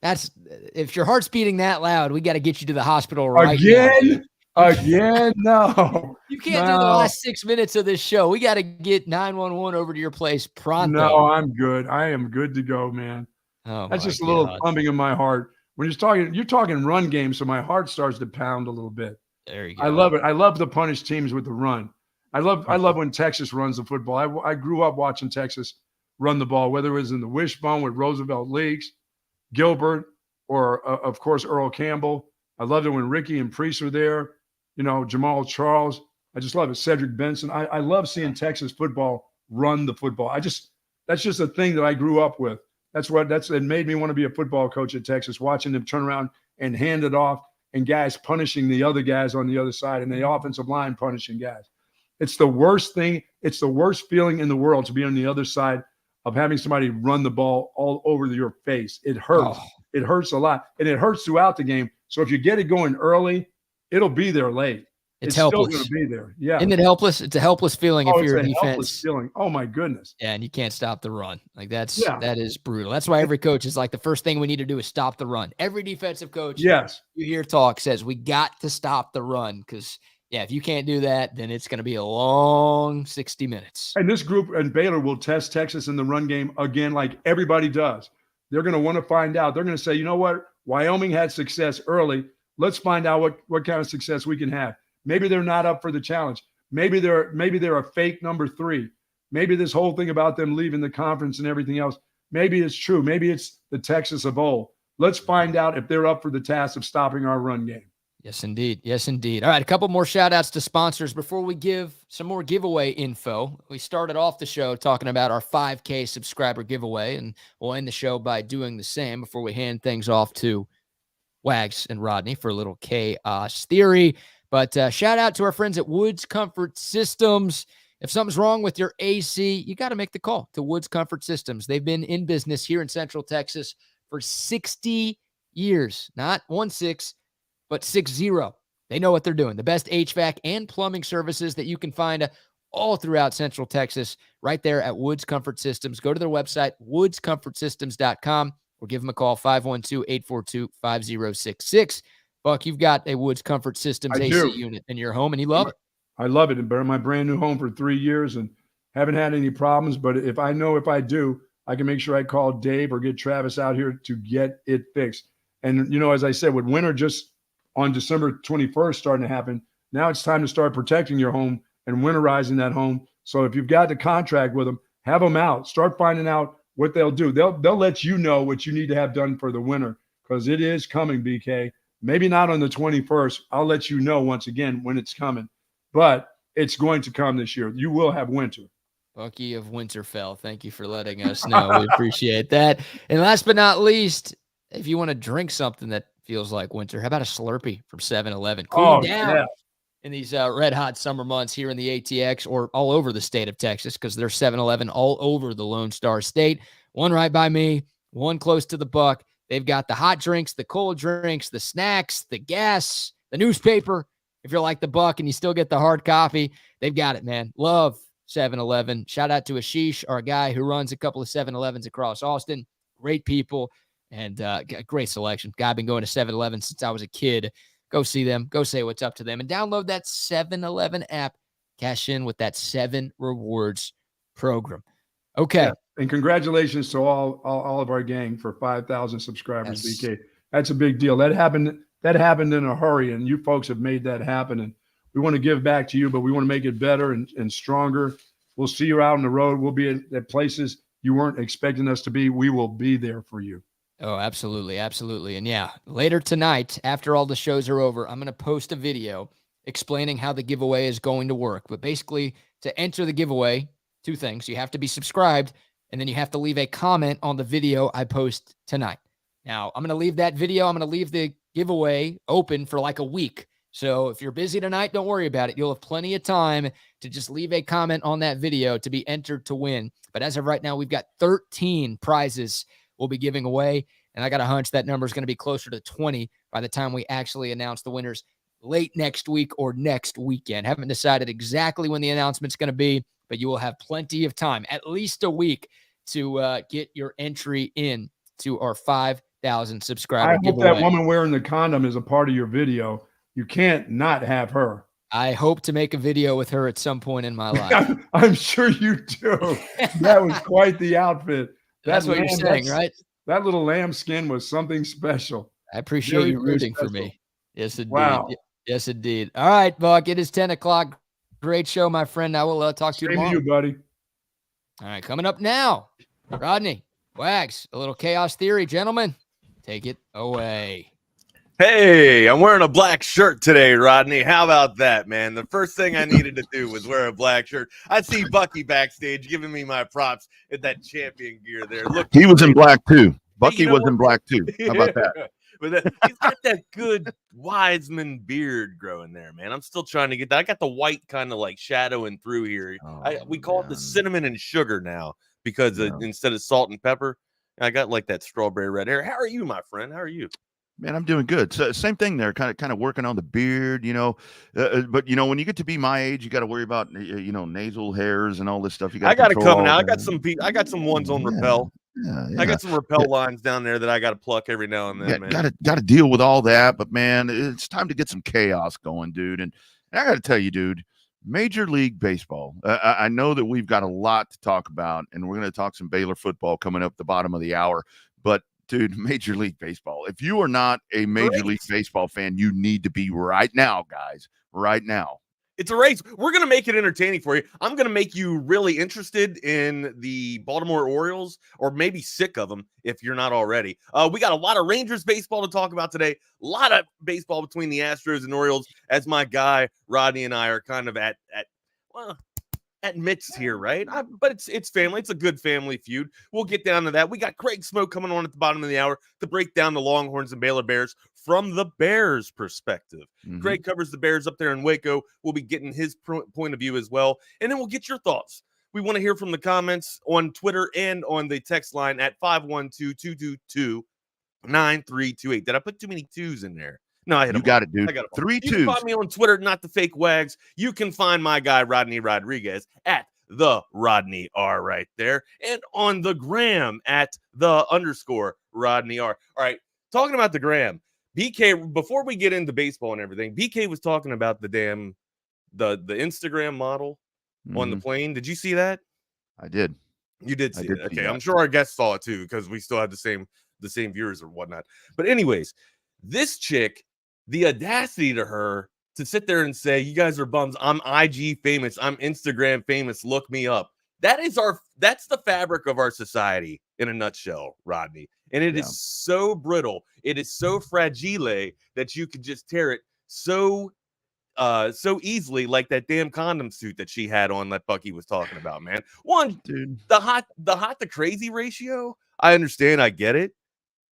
That's if your heart's beating that loud, we got to get you to the hospital right now. Again? Again? No. You can't do the last 6 minutes of this show. We got to get 911 over to your place pronto. No, I'm good. I am good to go, man. Oh, that's just a little pumping in my heart. When you're talking run game, so my heart starts to pound a little bit. There you go. I love it. I love to punish teams with the run. I love when Texas runs the football. I grew up watching Texas run the ball, whether it was in the wishbone with Roosevelt Leaks, Gilbert, or of course Earl Campbell. I loved it when Ricky and Priest were there. Jamal Charles. I just love it. Cedric Benson. I love seeing Texas football run the football. That's just a thing that I grew up with. It made me want to be a football coach at Texas, watching them turn around and hand it off and guys punishing the other guys on the other side and the offensive line punishing guys. It's the worst thing. It's the worst feeling in the world to be on the other side of having somebody run the ball all over your face. It hurts. It hurts a lot. And it hurts throughout the game. So if you get it going early, it'll be there late. It's helpless. Still going to be there. Yeah. Isn't it helpless? It's a helpless feeling if you're a defense. Helpless feeling. Oh my goodness. Yeah, and you can't stop the run. That is brutal. That's why every coach is like, the first thing we need to do is stop the run. Every defensive coach you hear talk says we got to stop the run, because if you can't do that, then it's going to be a long 60 minutes. And this group and Baylor will test Texas in the run game again, like everybody does. They're going to want to find out. They're going to say, you know what? Wyoming had success early. Let's find out what kind of success we can have. Maybe they're not up for the challenge. Maybe they're a fake number 3. Maybe this whole thing about them leaving the conference and everything else, maybe it's true. Maybe it's the Texas of old. Let's find out if they're up for the task of stopping our run game. Yes, indeed. Yes, indeed. All right, a couple more shout-outs to sponsors before we give some more giveaway info. We started off the show talking about our 5K subscriber giveaway, and we'll end the show by doing the same before we hand things off to Wags and Rodney for a little chaos theory. But shout out to our friends at Woods Comfort Systems. If something's wrong with your AC, you got to make the call to Woods Comfort Systems. They've been in business here in Central Texas for 60 years. Not 16, but 60. They know what they're doing. The best HVAC and plumbing services that you can find all throughout Central Texas, right there at Woods Comfort Systems. Go to their website, woodscomfortsystems.com, or give them a call, 512-842-5066. Buck, you've got a Woods Comfort Systems AC unit in your home, and you love it. I love it. In my brand new home for 3 years and haven't had any problems. But if I do, I can make sure I call Dave or get Travis out here to get it fixed. And, as I said, with winter just on December 21st starting to happen, now it's time to start protecting your home and winterizing that home. So if you've got the contract with them, have them out. Start finding out what they'll do. They'll let you know what you need to have done for the winter, because it is coming, BK. Maybe not on the 21st. I'll let you know once again when it's coming, but it's going to come this year. You will have winter. Bucky of Winterfell, thank you for letting us know. We appreciate that. And last but not least, if you want to drink something that feels like winter, how about a Slurpee from 7-Eleven? Cool down in these red hot summer months here in the ATX or all over the state of Texas, because there's 7-Eleven all over the Lone Star State. One right by me, one close to the Buck. They've got the hot drinks, the cold drinks, the snacks, the gas, the newspaper. If you're like the Buck and you still get the hard copy, they've got it, man. Love 7-Eleven. Shout out to Ashish, our guy who runs a couple of 7-Elevens across Austin. Great people and great selection. Guy, I've been going to 7-Eleven since I was a kid. Go see them. Go say what's up to them. And download that 7-Eleven app. Cash in with that 7 Rewards program. Okay. Yeah. And congratulations to all of our gang for 5,000 subscribers, yes. BK. That's a big deal. That happened in a hurry, and you folks have made that happen. And we want to give back to you, but we want to make it better and stronger. We'll see you out on the road. We'll be at places you weren't expecting us to be. We will be there for you. Oh, absolutely. Absolutely. And yeah, later tonight, after all the shows are over, I'm going to post a video explaining how the giveaway is going to work. But basically, to enter the giveaway, 2 things. You have to be subscribed, and then you have to leave a comment on the video I post tonight. Now, I'm going to leave that video. I'm going to leave the giveaway open for like a week. So if you're busy tonight, don't worry about it. You'll have plenty of time to just leave a comment on that video to be entered to win. But as of right now, we've got 13 prizes we'll be giving away. And I got a hunch that number is going to be closer to 20 by the time we actually announce the winners late next week or next weekend. Haven't decided exactly when the announcement's going to be, but you will have plenty of time, at least a week, to get your entry in to our 5,000 I subscriber hope giveaway. that woman wearing the condom is a part of your video. You can't not have her. I hope to make a video with her at some point in my life. I'm sure you do. That was quite the outfit. That's what you're saying, right? That little lamb skin was something special. I appreciate Very, you very rooting for special. me. Yes, indeed. Wow. Yes, indeed. All right, Buck. It is 10 o'clock. Great show, my friend. I will talk to you Same tomorrow. to you, buddy. All right, coming up now, Rodney, Wags, a little chaos theory, gentlemen. Take it away. Hey, I'm wearing a black shirt today, Rodney. How about that, man? The first thing I needed to do was wear a black shirt. I see Bucky backstage giving me my props at that champion gear there. Look, he was in black too. Bucky you know was what? in black too. How about that? But he's got that good Wiseman beard growing there, man. I'm still trying to get that. I got the white kind of like shadowing through here. We call it the cinnamon and sugar now because instead of salt and pepper, I got like that strawberry red hair. How are you, my friend? How are you? Man, I'm doing good. So same thing there, kind of working on the beard, but when you get to be my age, you got to worry about nasal hairs and all this stuff. I got it coming out. I got some ones on Rappel. Yeah. I got some Rappel lines down there that I got to pluck every now and then, man. Got to deal with all that, but man, it's time to get some chaos going, dude. And I got to tell you, dude, Major League Baseball. I know that we've got a lot to talk about, and we're going to talk some Baylor football coming up the bottom of the hour, but. Dude, Major League Baseball. If you are not a Major League Baseball fan, you need to be right now, guys. Right now. It's a race. We're going to make it entertaining for you. I'm going to make you really interested in the Baltimore Orioles, or maybe sick of them if you're not already. We got a lot of Rangers baseball to talk about today. A lot of baseball between the Astros and Orioles, as my guy Rodney and I are kind of at midst here, right? But it's family. It's a good family feud. We'll get down to that. We got Craig Smoke coming on at the bottom of the hour to break down the Longhorns and Baylor Bears from the Bears' perspective. Mm-hmm. Craig covers the Bears up there in Waco. We'll be getting his point of view as well. And then we'll get your thoughts. We want to hear from the comments on Twitter and on the text line at 512-222-9328. Did I put too many twos in there? No, I hit you got it, dude. 3 2s. You can find me on Twitter, not the fake wags. You can find my guy, Rodney Rodriguez, at the Rodney R right there. And on the gram at the _ Rodney R. All right. Talking about the gram, BK, before we get into baseball and everything, BK was talking about the Instagram model on the plane. Did you see that? I did. You did see it. Okay. I'm sure our guests saw it too, because we still have the same viewers or whatnot. But anyways, this chick, the audacity to her to sit there and say, you guys are bums. I'm IG famous. I'm Instagram famous. Look me up. That's the fabric of our society in a nutshell, Rodney. And it is so brittle. It is so fragile that you can just tear it so easily, like that damn condom suit that she had on that Bucky was talking about, man. One, dude, the hot to crazy ratio. I understand. I get it.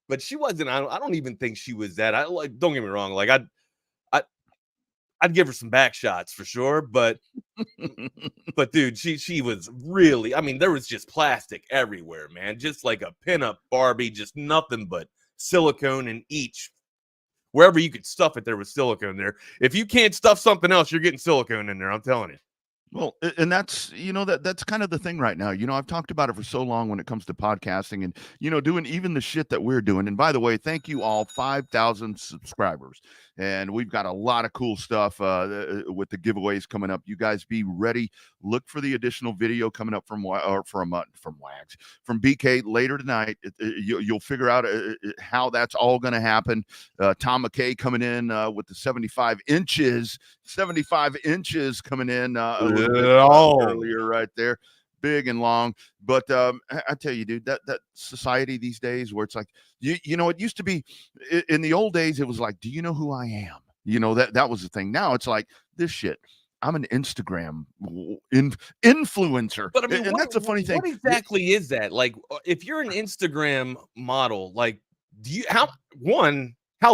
But she wasn't. I don't even think she was that. Don't get me wrong. Like I'd give her some back shots for sure. But dude, she was really. I mean, there was just plastic everywhere, man. Just like a pinup Barbie. Just nothing but silicone in each. Wherever you could stuff it, there was silicone there. If you can't stuff something else, you're getting silicone in there. I'm telling you. Well, and that's, that's kind of the thing right now. I've talked about it for so long when it comes to podcasting and, doing even the shit that we're doing. And by the way, thank you all, 5,000 subscribers. And we've got a lot of cool stuff with the giveaways coming up. You guys be ready. Look for the additional video coming up from Wags, from BK later tonight. You'll figure out how that's all going to happen. Tom McKay coming in with the 75 inches coming in a little bit earlier right there. Big and long. But I tell you, dude, that society these days where it's like, it used to be in the old days, it was like, do you know who I am? That was the thing. Now it's like this shit. I'm an Instagram influencer. But I mean, and that's a funny thing. What exactly is that? Like, if you're an Instagram model, like, how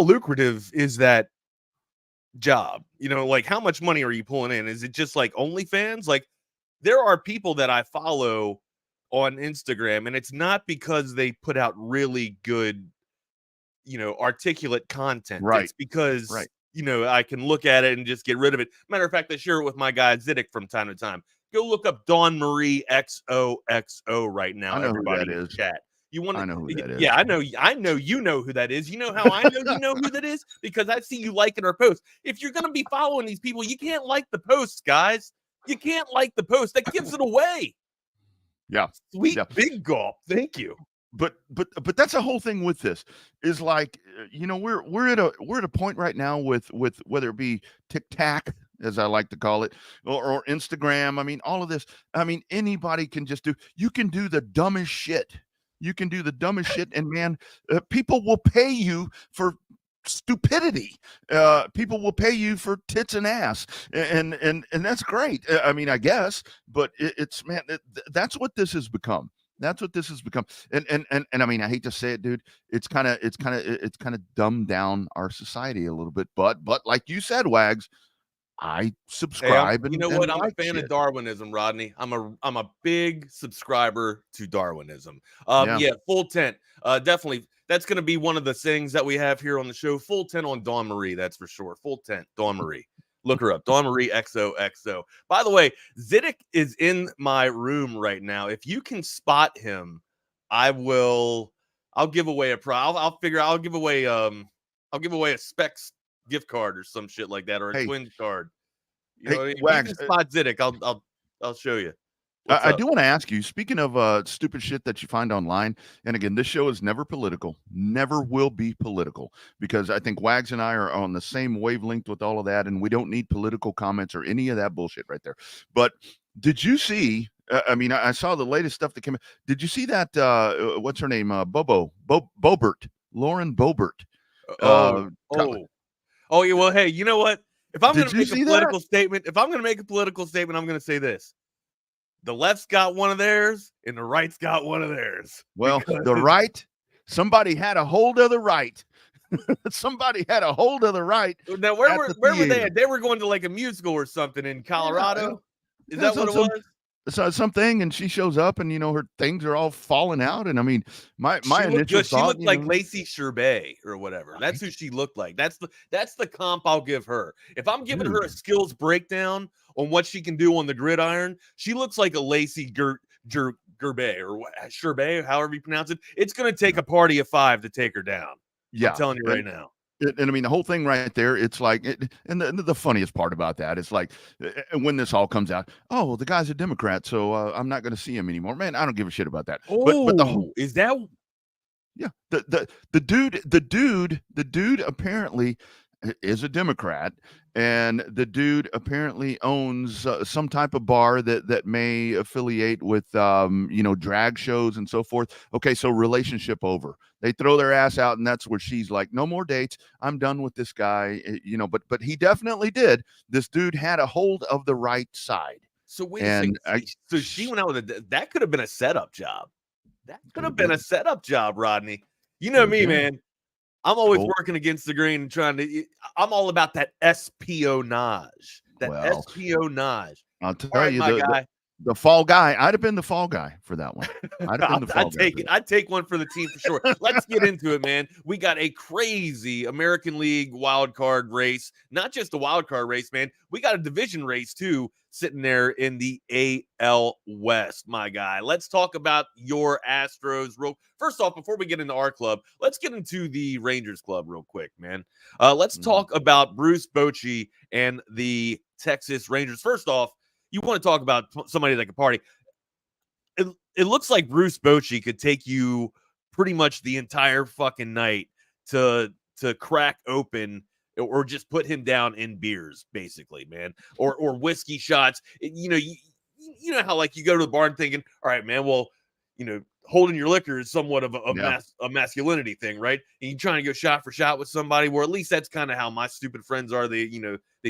lucrative is that job? Like, how much money are you pulling in? Is it just like OnlyFans? Like, there are people that I follow on Instagram, and it's not because they put out really good, articulate content. Right. It's because, I can look at it and just get rid of it. Matter of fact, I share it with my guy Ziddick from time to time. Go look up Dawn Marie XOXO right now. I know who Everybody that in is. chat. You want I know who that is. Yeah, I know you know who that is. You know how I know you know who that is? Because I see you liking our posts. If you're gonna be following these people, you can't like the posts, guys. You can't like the post. That gives it away. Yeah. Sweet Yeah. big gulp. Thank you. But that's the whole thing with this is like, we're at a point right now with whether it be TikTok, as I like to call it, or Instagram. I mean, all of this. I mean, anybody can you can do the dumbest shit. You can do the dumbest shit, and man, people will pay you for stupidity. People will pay you for tits and ass, and that's great. I mean, I guess, but it's man, that's what this has become. That's what this has become. And I mean, I hate to say it, dude. It's kind of dumbed down our society a little bit. But like you said, Wags, I subscribe. You know what? I'm like a fan shit. of Darwinism, Rodney. I'm a big subscriber to Darwinism. Yeah, full tent. Definitely. That's going to be one of the things that we have here on the show. Full tent on Dawn Marie. That's for sure. Full tent, Dawn Marie. Look her up, Dawn Marie XOXO. By the way, Ziddick is in my room right now. If you can spot him, I'll give away a prize. I'll give away a Specs gift card or some shit like that, or a Twins card. You know, if Wags, you can spot Ziddick, I'll show you. I do want to ask you, speaking of stupid shit that you find online, and again, this show is never political, never will be political, because I think Wags and I are on the same wavelength with all of that, and we don't need political comments or any of that bullshit right there. But did you see, I mean, I saw the latest stuff that came in. Did you see that, what's her name, Boebert, Lauren Boebert? Yeah. Well, hey, you know what? If I'm going to make a political statement, I'm going to say this. The left's got one of theirs, and the right's got one of theirs. Well, the right, somebody had a hold of the right. Somebody had a hold of the right. Now, where were they at? They were going to like a musical or something in Colorado. Is that what it was? Something, and she shows up, and her things are all falling out. And I mean, my initial thought, she looked like Lacey Sherbet or whatever. Right. That's who she looked like. That's the comp I'll give her. If I'm giving her a skills breakdown on what she can do on the gridiron, she looks like a Lacey Sherbet or Sherbet, however you pronounce it. It's going to take a party of 5 to take her down. Yeah, I'm telling you right now. And I mean, the whole thing right there, it's like, and the funniest part about that is like, when this all comes out, oh, well, the guy's a Democrat, so I'm not going to see him anymore. Man, I don't give a shit about that. Oh, but the whole, is that? Yeah, the dude apparently is a Democrat, and the dude apparently owns some type of bar that may affiliate with drag shows and so forth. Okay, so relationship over. They throw their ass out, and that's where she's like, no more dates. I'm done with this guy. But he definitely did. This dude had a hold of the right side. So wait a second. So she went out with that could have been a setup job. That could have been a setup job, Rodney. You know me, man. I'm always working against the grain and I'm all about that espionage. Espionage. I'll tell you, guy. The fall guy. I'd have been the fall guy for that one. I'd take one for the team for sure. Let's get into it, man. We got a crazy American League wild card race. Not just a wild card race, man. We got a division race too, sitting there in the AL West, my guy. Let's talk about your Astros first off, before we get into our club, let's get into the Rangers club real quick, man. Let's talk about Bruce Bochy and the Texas Rangers. First off, you want to talk about somebody that can party. It looks like Bruce Bochy could take you pretty much the entire fucking night to crack open or just put him down in beers, basically, man, or whiskey shots. You know how like you go to the bar and thinking, all right, man, well, holding your liquor is somewhat of a masculinity thing, right? And you're trying to go shot for shot with somebody, where at least that's kind of how my stupid friends are. They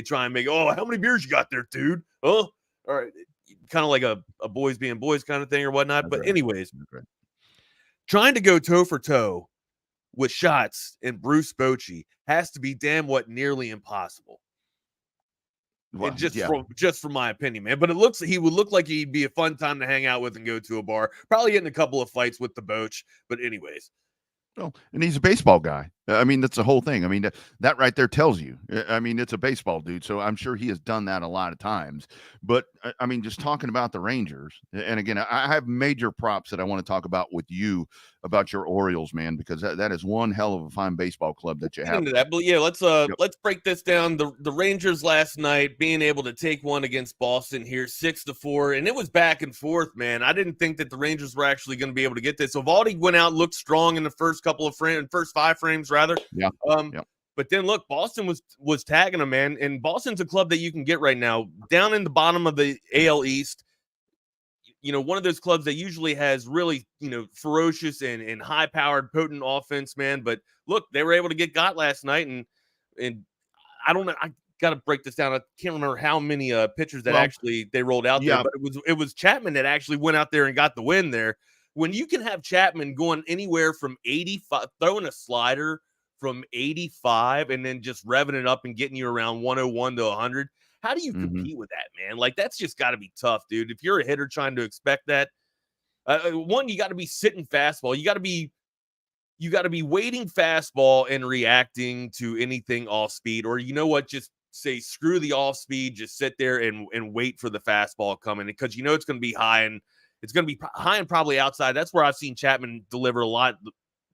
try and make, oh, how many beers you got there, dude? Oh, all right. Kind of like a boys being boys kind of thing or whatnot. That's but anyways, trying to go toe for toe with shots and Bruce Bochy has to be damn what nearly impossible. Well, just from my opinion, man. But he would look like he'd be a fun time to hang out with and go to a bar. Probably getting a couple of fights with the Boch. But anyways. Well, and he's a baseball guy. I mean, that's the whole thing. I mean, that right there tells you. I mean, it's a baseball dude, so I'm sure he has done that a lot of times. But I mean, just talking about the Rangers, and again, I have major props that I want to talk about with you about your Orioles, man, because that is one hell of a fine baseball club that you Get have. into that, but yeah, let's break this down. The Rangers last night being able to take one against Boston here, 6-4, and it was back and forth, man. I didn't think that the Rangers were actually going to be able to get this. So Valdi went out, looked strong in the first couple of first 5 frames rather. Yeah. But then look, Boston was tagging them, man, and Boston's a club that you can get right now down in the bottom of the AL East. You know, one of those clubs that usually has really, ferocious and high-powered, potent offense, man. But look, they were able to get got last night, and I don't know. I got to break this down. I can't remember how many pitchers that actually they rolled out there, but it was Chapman that actually went out there and got the win there. When you can have Chapman going anywhere from 85, throwing a slider from 85, and then just revving it up and getting you around 101 to 100. How do you compete with that, man? Like, that's just got to be tough, dude. If you're a hitter trying to expect that, one, you got to be sitting fastball. You got to be waiting fastball and reacting to anything off speed, or you know what, just say screw the off speed, just sit there and wait for the fastball coming, because you know it's going to be high, and it's going to be high and probably outside. That's where I've seen Chapman deliver a lot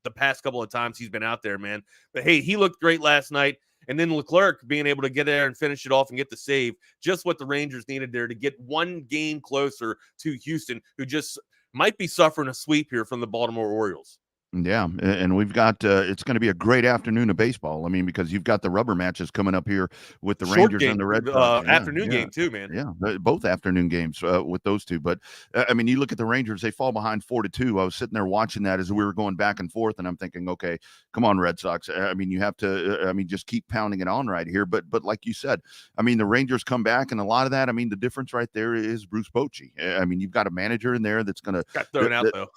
the past couple of times he's been out there, man. But hey, he looked great last night. And then Leclerc being able to get there and finish it off and get the save, just what the Rangers needed there to get one game closer to Houston, who just might be suffering a sweep here from the Baltimore Orioles. Yeah, and we've got it's going to be a great afternoon of baseball. I mean, because you've got the rubber matches coming up here with the Rangers and the Red Sox. Afternoon game too, man. Yeah, both afternoon games with those two. But I mean, you look at the Rangers; they fall behind 4-2. I was sitting there watching that as we were going back and forth, and I'm thinking, okay, come on, Red Sox. I mean, you have to. I mean, just keep pounding it on right here. But like you said, I mean, the Rangers come back, and a lot of that. I mean, the difference right there is Bruce Bochy. I mean, you've got a manager in there that's going to got thrown out though.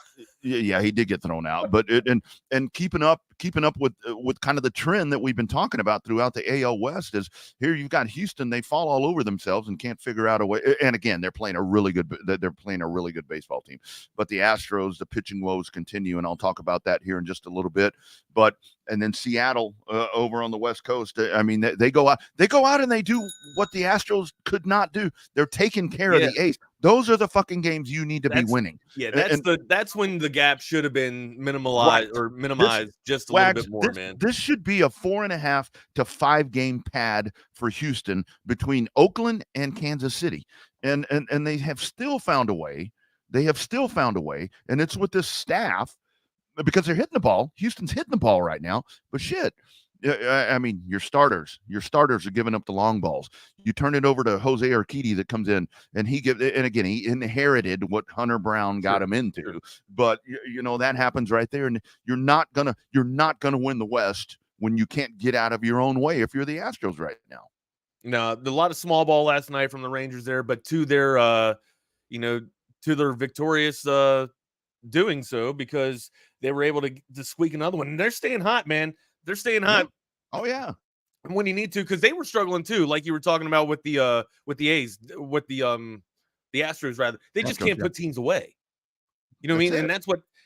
Yeah, he did get thrown out, but and keeping up with kind of the trend that we've been talking about throughout the AL West is here you've got Houston, they fall all over themselves and can't figure out a way. And again, they're playing a really good baseball team. But the Astros, the pitching woes continue, and I'll talk about that here in just a little bit. But and then Seattle over on the West Coast. I mean, they go out and they do what the Astros could not do. They're taking care of the ace. Those are the fucking games you need to be winning. Yeah, that's when the gap should have been minimized just a little bit more, man. This should be a 4.5 to 5 game pad for Houston between Oakland and Kansas City. And they have still found a way. And it's with this staff because they're hitting the ball. Houston's hitting the ball right now. But shit. I mean, your starters are giving up the long balls. You turn it over to Jose Urquidy that comes in, and he inherited what Hunter Brown got him into. But you know that happens right there, and you're not gonna win the West when you can't get out of your own way if you're the Astros right now. No, a lot of small ball last night from the Rangers there, but to their victorious doing so, because they were able to squeak another one, and they're staying hot, man. They're staying hot. Oh yeah. And when you need to, because they were struggling too, like you were talking about with the A's, with the Astros rather. They just can't put teams away. You know what I mean?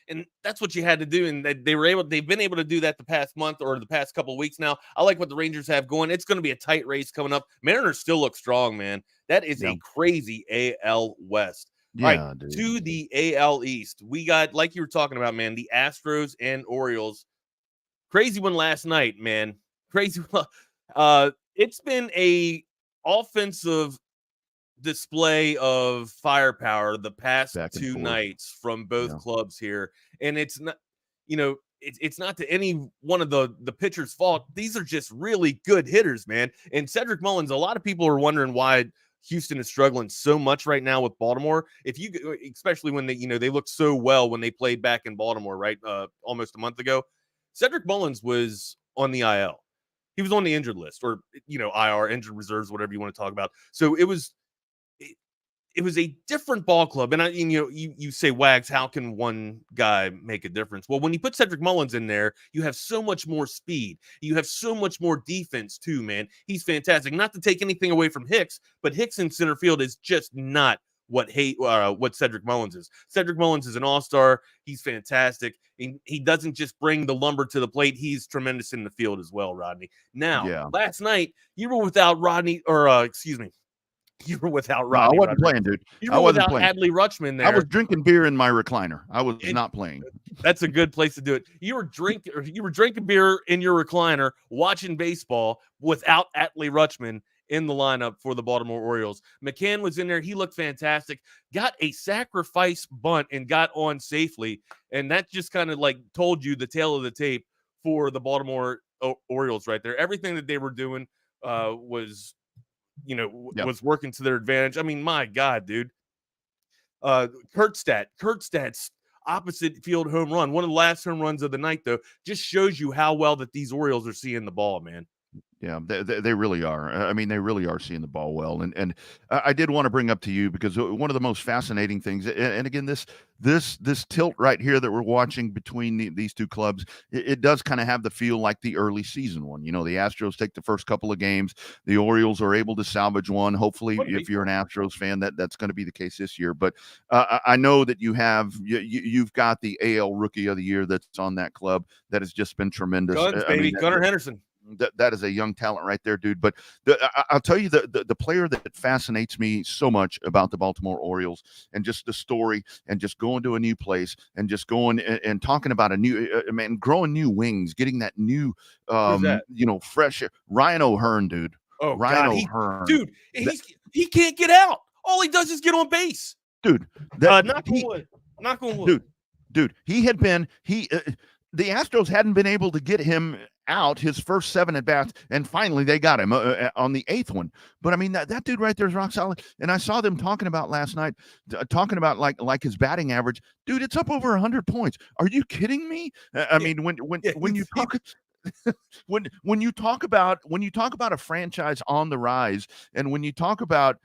And that's what you had to do. And they've been able to do that the past month or the past couple of weeks now. I like what the Rangers have going. It's going to be a tight race coming up. Mariners still look strong, man. That is a crazy AL West. Yeah, all right, dude. To the AL East, we got, like you were talking about, man, the Astros and Orioles. Crazy one last night, man. Crazy one. It's been a offensive display of firepower the past two nights from both clubs here. And it's not, it's not to any one of the pitchers' fault. These are just really good hitters, man. And Cedric Mullins, a lot of people are wondering why Houston is struggling so much right now with Baltimore. Especially when they looked so well when they played back in Baltimore, right? Almost a month ago. Cedric Mullins was on the IL. He was on the injured list, or IR, injured reserves, whatever you want to talk about. So it was a different ball club. And you say, Wags, how can one guy make a difference? Well, when you put Cedric Mullins in there, you have so much more speed. You have so much more defense too, man. He's fantastic. Not to take anything away from Hicks, but Hicks in center field is just not what Cedric Mullins is. Cedric Mullins is an all-star. He's fantastic. He doesn't just bring the lumber to the plate. He's tremendous in the field as well, Rodney. Now, last night, you were without Rodney, or excuse me, you were without Rodney. No, I wasn't playing, dude. You were without Adley Rutschman there. I was drinking beer in my recliner. I was not playing. That's a good place to do it. You were drinking beer in your recliner, watching baseball without Adley Rutschman in the lineup for the Baltimore Orioles. McCann was in there. He looked fantastic. Got a sacrifice bunt and got on safely. And that just kind of like told you the tale of the tape for the Baltimore Orioles right there. Everything that they were doing was working to their advantage. I mean, my God, dude. Kurtzstadt's opposite field home run, one of the last home runs of the night, though, just shows you how well that these Orioles are seeing the ball, man. Yeah, they really are. I mean, they really are seeing the ball well. And I did want to bring up to you, because one of the most fascinating things, and again, this tilt right here that we're watching between these two clubs, it does kind of have the feel like the early season one. The Astros take the first couple of games. The Orioles are able to salvage one. Hopefully, if you're an Astros fan, that's going to be the case this year. But I know that you've got the AL Rookie of the Year that's on that club that has just been tremendous. Guns, baby. Gunnar Henderson. That is a young talent right there, dude. But I'll tell you the player that fascinates me so much about the Baltimore Orioles, and just the story, and just going to a new place, and just going and talking about a new growing new wings, getting that new fresh Ryan O'Hearn, dude. Oh, Ryan God, O'Hearn, dude. He can't get out. All he does is get on base, dude. Knock on wood. Dude. The Astros hadn't been able to get him out his first 7 at bats, and finally they got him on the 8th one. But I mean, that dude right there is rock solid. And I saw them talking about last night, like his batting average, dude. It's up over 100 points. Are you kidding me? I mean, when you talk. when you talk about a franchise on the rise, and when you talk about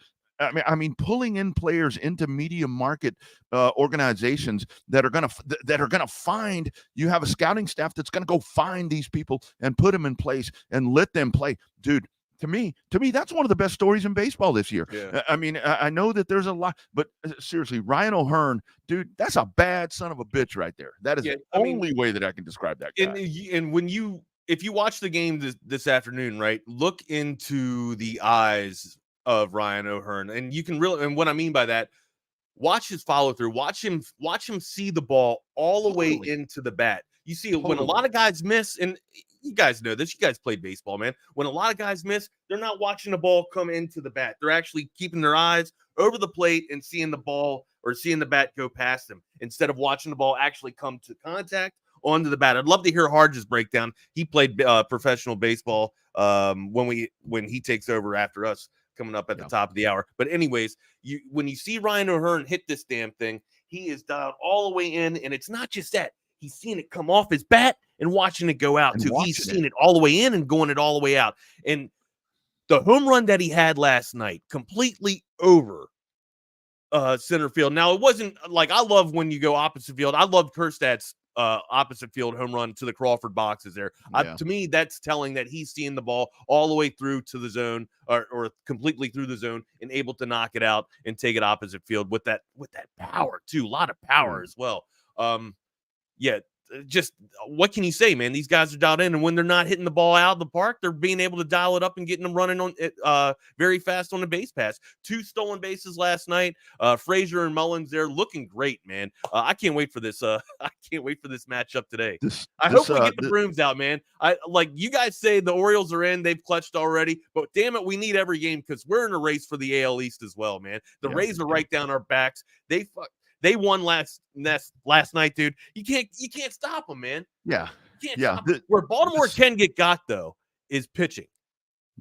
pulling in players into medium market organizations that are gonna find, you have a scouting staff that's gonna go find these people and put them in place and let them play, dude. To me, that's one of the best stories in baseball this year. Yeah. I know that there's a lot, but seriously, Ryan O'Hearn, dude, that's a bad son of a bitch right there. That is the only way that I can describe that guy. And if you watch the game this afternoon, right, look into the eyes of Ryan O'Hearn, and you can really, and what I mean by that, watch his follow through, watch him see the ball all the way into the bat. You see when a lot of guys miss, and you guys know this, you guys played baseball, man. When a lot of guys miss, they're not watching the ball come into the bat. They're actually keeping their eyes over the plate and seeing the ball or seeing the bat go past them, instead of watching the ball actually come to contact onto the bat. I'd love to hear Hardge's breakdown. He played professional baseball when he takes over after us, coming up at the top of the hour. But anyways, when you see Ryan O'Hearn hit this damn thing, he is dialed all the way in, and it's not just that. He's seeing it come off his bat and watching it go out, too. He's seen it all the way in and going it all the way out. And the home run that he had last night, completely over center field. Now, it wasn't like, I love when you go opposite field. I love Kurtzstadt's opposite field home run to the Crawford boxes there. To me, that's telling that he's seeing the ball all the way through to the zone, or completely through the zone, and able to knock it out and take it opposite field with that power too. A lot of power as well. Just what can you say, man? These guys are dialed in, and when they're not hitting the ball out of the park, they're being able to dial it up and getting them running on it very fast on the base pass. 2 stolen bases last night. Frazier and Mullins, they're looking great, man. I can't wait for this. I can't wait for this matchup today. I hope we get the brooms out, man. Like you guys say, the Orioles are in. They've clutched already, but damn it, we need every game, because we're in a race for the AL East as well, man. The Rays are right down our backs. They won last night, dude. You can't stop them, man. Yeah. You can't stop them. Where Baltimore can get got, though, is pitching.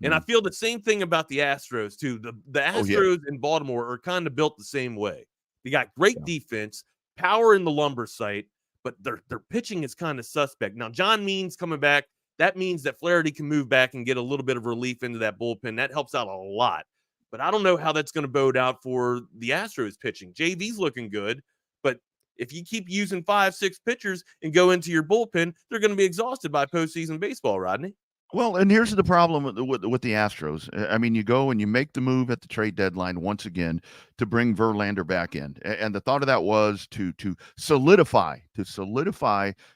And I feel the same thing about the Astros, too. The Astros in Baltimore are kind of built the same way. They got great defense, power in the lumber site, but their pitching is kind of suspect. Now, John Means coming back, that means that Flaherty can move back and get a little bit of relief into that bullpen. That helps out a lot. But I don't know how that's going to bode out for the Astros pitching. JV's looking good, but if you keep using 5-6 pitchers and go into your bullpen, they're going to be exhausted by postseason baseball, Rodney. Well, and here's the problem with the Astros. I mean, you go and you make the move at the trade deadline once again to bring Verlander back in, and the thought of that was to solidify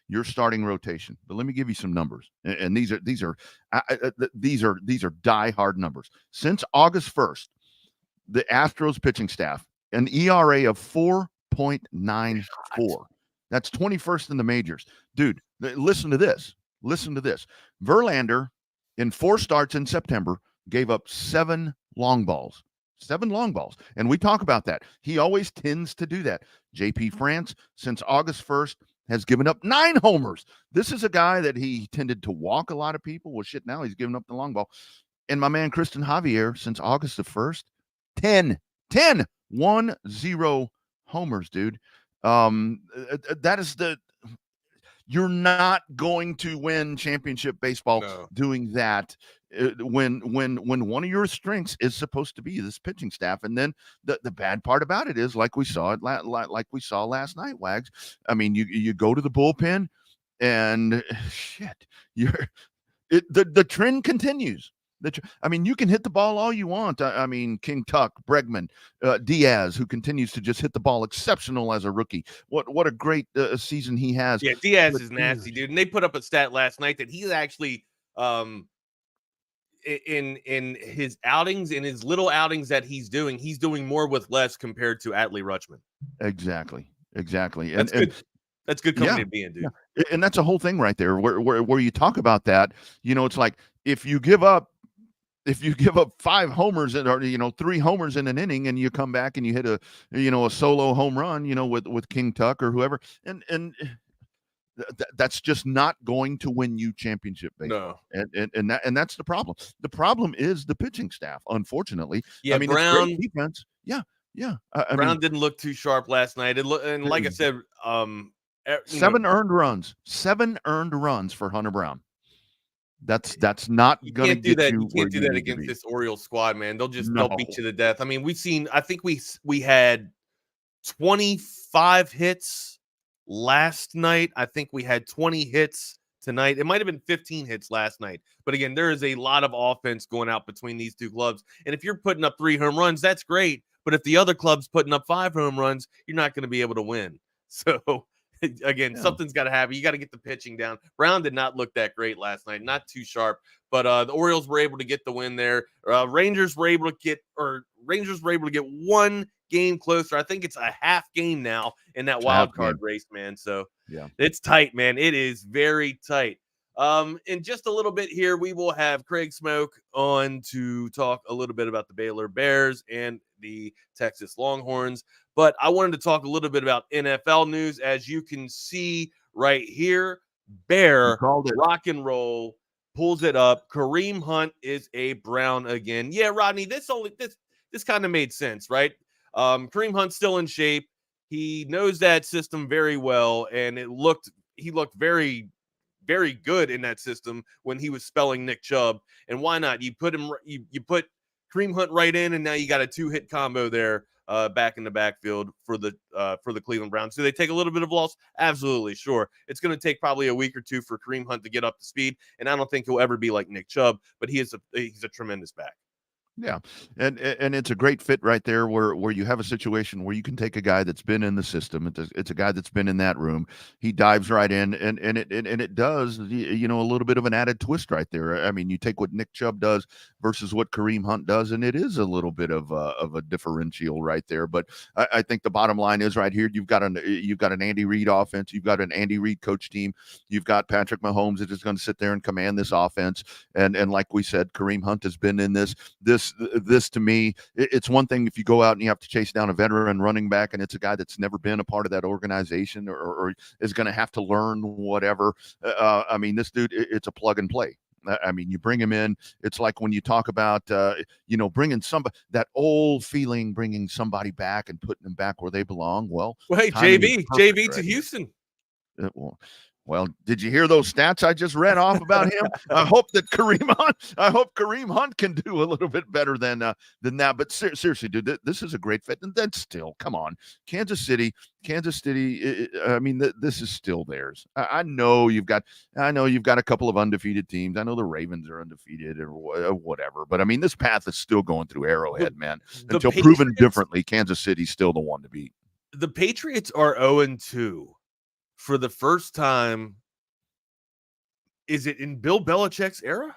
your starting rotation. But let me give you some numbers, and these are die-hard numbers. Since August 1st, the Astros pitching staff an ERA of 4.94. That's 21st in the majors, dude. Listen to this. Verlander, in 4 starts in September, gave up 7 long balls. 7 long balls. And we talk about that. He always tends to do that. JP France, since August 1st, has given up 9 homers. This is a guy that he tended to walk a lot of people. Well, shit, now he's giving up the long ball. And my man, Kristen Javier, since August the 1st, 10 homers, dude. That is you're not going to win championship baseball doing that when one of your strengths is supposed to be this pitching staff. And then the bad part about it is, like we saw last night, Wags. I mean, you go to the bullpen and shit, the trend continues. I mean, you can hit the ball all you want. I mean, King Tuck, Bregman, Diaz, who continues to just hit the ball exceptional as a rookie. What a great season he has. Yeah, Diaz is nasty, dude. And they put up a stat last night that he's actually in his outings, in his little outings that he's doing more with less compared to Adley Rutschman. Exactly. That's good. That's good company to be in, dude. Yeah. And that's a whole thing right there where you talk about that. You know, it's like if you give up 5 homers or 3 homers in an inning, and you come back and you hit a solo home run, with King Tuck or whoever, and that's just not going to win you championship baseball. No. And that's the problem. The problem is the pitching staff, unfortunately. Yeah, I mean, Brown it's great defense. Yeah. Brown didn't look too sharp last night. And like I said, 7 earned runs for Hunter Brown. That's not going to get you. You can't do that against this Orioles squad, man. They'll beat you to death. I mean, I think we had 25 hits last night. I think we had 20 hits tonight. It might have been 15 hits last night. But again, there is a lot of offense going out between these two clubs. And if you're putting up 3 home runs, that's great. But if the other club's putting up 5 home runs, you're not going to be able to win. So again, something's got to happen. You got to get the pitching down. Brown did not look that great last night, not too sharp, but the Orioles were able to get the win there. Rangers were able to get 1 game closer. I think it's a half game now in that wild card race, man. So yeah, it's tight, man. It is very tight. In just a little bit here, we will have Craig Smoke on to talk a little bit about the Baylor Bears and the Texas Longhorns. But I wanted to talk a little bit about NFL news. As you can see right here, Bear rock and roll pulls it up. Kareem Hunt is a Brown again. Yeah, Rodney, this kind of made sense, right? Kareem Hunt's still in shape. He knows that system very well, and he looked very, very good in that system when he was spelling Nick Chubb. And why not? You put Kareem Hunt right in, and now you got a 2-hit combo there. Back in the backfield for the Cleveland Browns. Do they take a little bit of loss? Absolutely, sure. It's going to take probably a week or 2 for Kareem Hunt to get up to speed, and I don't think he'll ever be like Nick Chubb, but he's a tremendous back. Yeah, and it's a great fit right there where you have a situation where you can take a guy that's been in the system. It's a guy that's been in that room. He dives right in, and it does a little bit of an added twist right there. I mean, you take what Nick Chubb does versus what Kareem Hunt does, and it is a little bit of a differential right there. But I think the bottom line is right here. You've got an Andy Reid offense. You've got an Andy Reid coach team. You've got Patrick Mahomes that is going to sit there and command this offense. And like we said, Kareem Hunt has been in this to me, it's one thing if you go out and you have to chase down a veteran running back and it's a guy that's never been a part of that organization or is going to have to learn whatever. I mean, this dude, it's a plug and play. I mean, you bring him in. It's like when you talk about, bringing somebody, that old feeling, bringing somebody back and putting them back where they belong. Well, hey, JV to Houston. Well, did you hear those stats I just read off about him? I hope that Kareem Hunt can do a little bit better than that. But seriously, dude, this is a great fit. And then still, come on, Kansas City. I mean, this is still theirs. I know you've got a couple of undefeated teams. I know the Ravens are undefeated or whatever. But I mean, this path is still going through Arrowhead, man. Until proven differently, Kansas City's still the one to beat. The Patriots are 0-2 for the first time. Is it in Bill Belichick's era?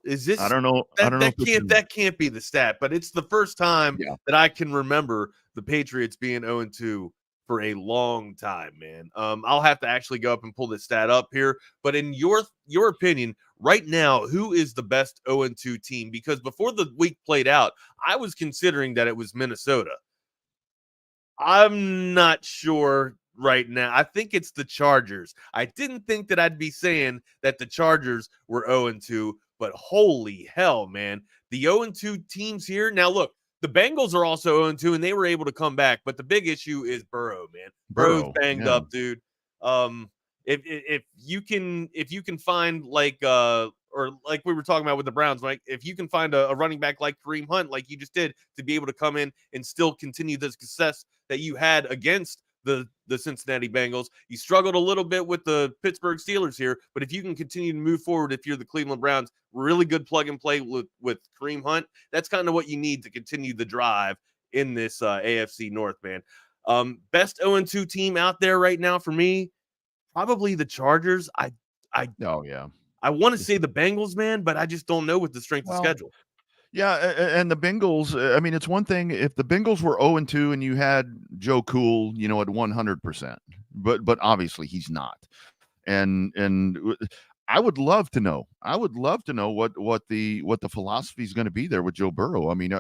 Is this? I don't know. That can't be the stat, but it's the first time that I can remember the Patriots being 0-2 for a long time, man. I'll have to actually go up and pull this stat up here. But in your opinion, right now, who is the best 0-2 team? Because before the week played out, I was considering that it was Minnesota. I'm not sure right now. I think it's the Chargers. I didn't think that I'd be saying that the Chargers were 0-2, but holy hell, man. The 0-2 teams here. Now, look, the Bengals are also 0-2, and they were able to come back, but the big issue is Burrow, man. Burrow's banged up, dude. If you can find or like we were talking about with the Browns, like if you can find a running back like Kareem Hunt, like you just did, to be able to come in and still continue the success that you had against the Cincinnati Bengals. You struggled a little bit with the Pittsburgh Steelers here, but if you can continue to move forward, if you're the Cleveland Browns, really good plug and play with Kareem Hunt, that's kind of what you need to continue the drive in this AFC North, man. Best 0-2 team out there right now for me, probably the Chargers. I want to say the Bengals, man, but I just don't know with the strength of schedule. Yeah, and the Bengals, I mean, it's one thing if the Bengals were 0-2 and you had Joe Cool, at 100%, but obviously he's not. And I would love to know. What the philosophy is going to be there with Joe Burrow. I mean,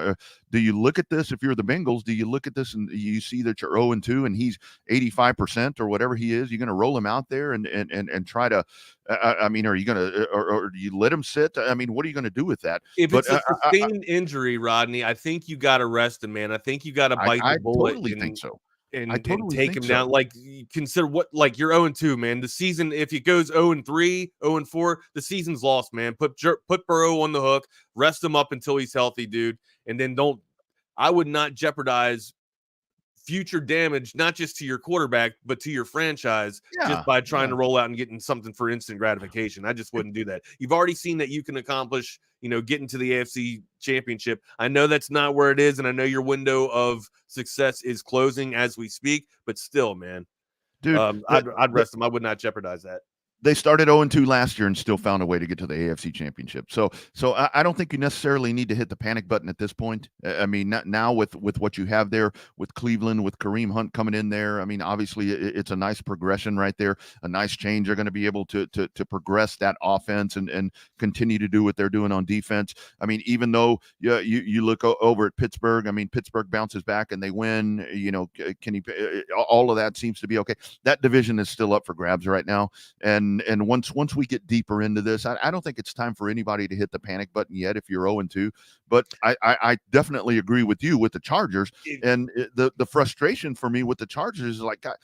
do you look at this if you're the Bengals? Do you look at this and you see that you're 0-2 and he's 85% or whatever he is? You're going to roll him out there and try to. I mean, are you going to or do you let him sit? I mean, what are you going to do with that? If it's a sustained injury, Rodney, I think you got to rest him, man. I think you got to bite the bullet. I totally think so. And take him down. Like, consider you're 0-2, man. The season, if it goes 0-3, 0-4, the season's lost, man. Put Burrow on the hook, rest him up until he's healthy, dude. And then I would not jeopardize future damage, not just to your quarterback, but to your franchise just by trying to roll out and getting something for instant gratification. I just wouldn't do that. You've already seen that you can accomplish, getting to the AFC Championship. I know that's not where it is, and I know your window of success is closing as we speak, but still, man, dude, I'd rest them. I would not jeopardize that. They started 0-2 last year and still found a way to get to the AFC Championship. So I don't think you necessarily need to hit the panic button at this point. I mean, not now with what you have there with Cleveland, with Kareem Hunt coming in there. I mean, obviously it's a nice progression right there, a nice change. They're going to be able to progress that offense and continue to do what they're doing on defense. I mean, even though you look over at Pittsburgh, I mean, Pittsburgh bounces back and they win. All of that seems to be okay. That division is still up for grabs right now, and once we get deeper into this, I don't think it's time for anybody to hit the panic button yet if you're 0-2. But I definitely agree with you with the Chargers. And the frustration for me with the Chargers is like, God,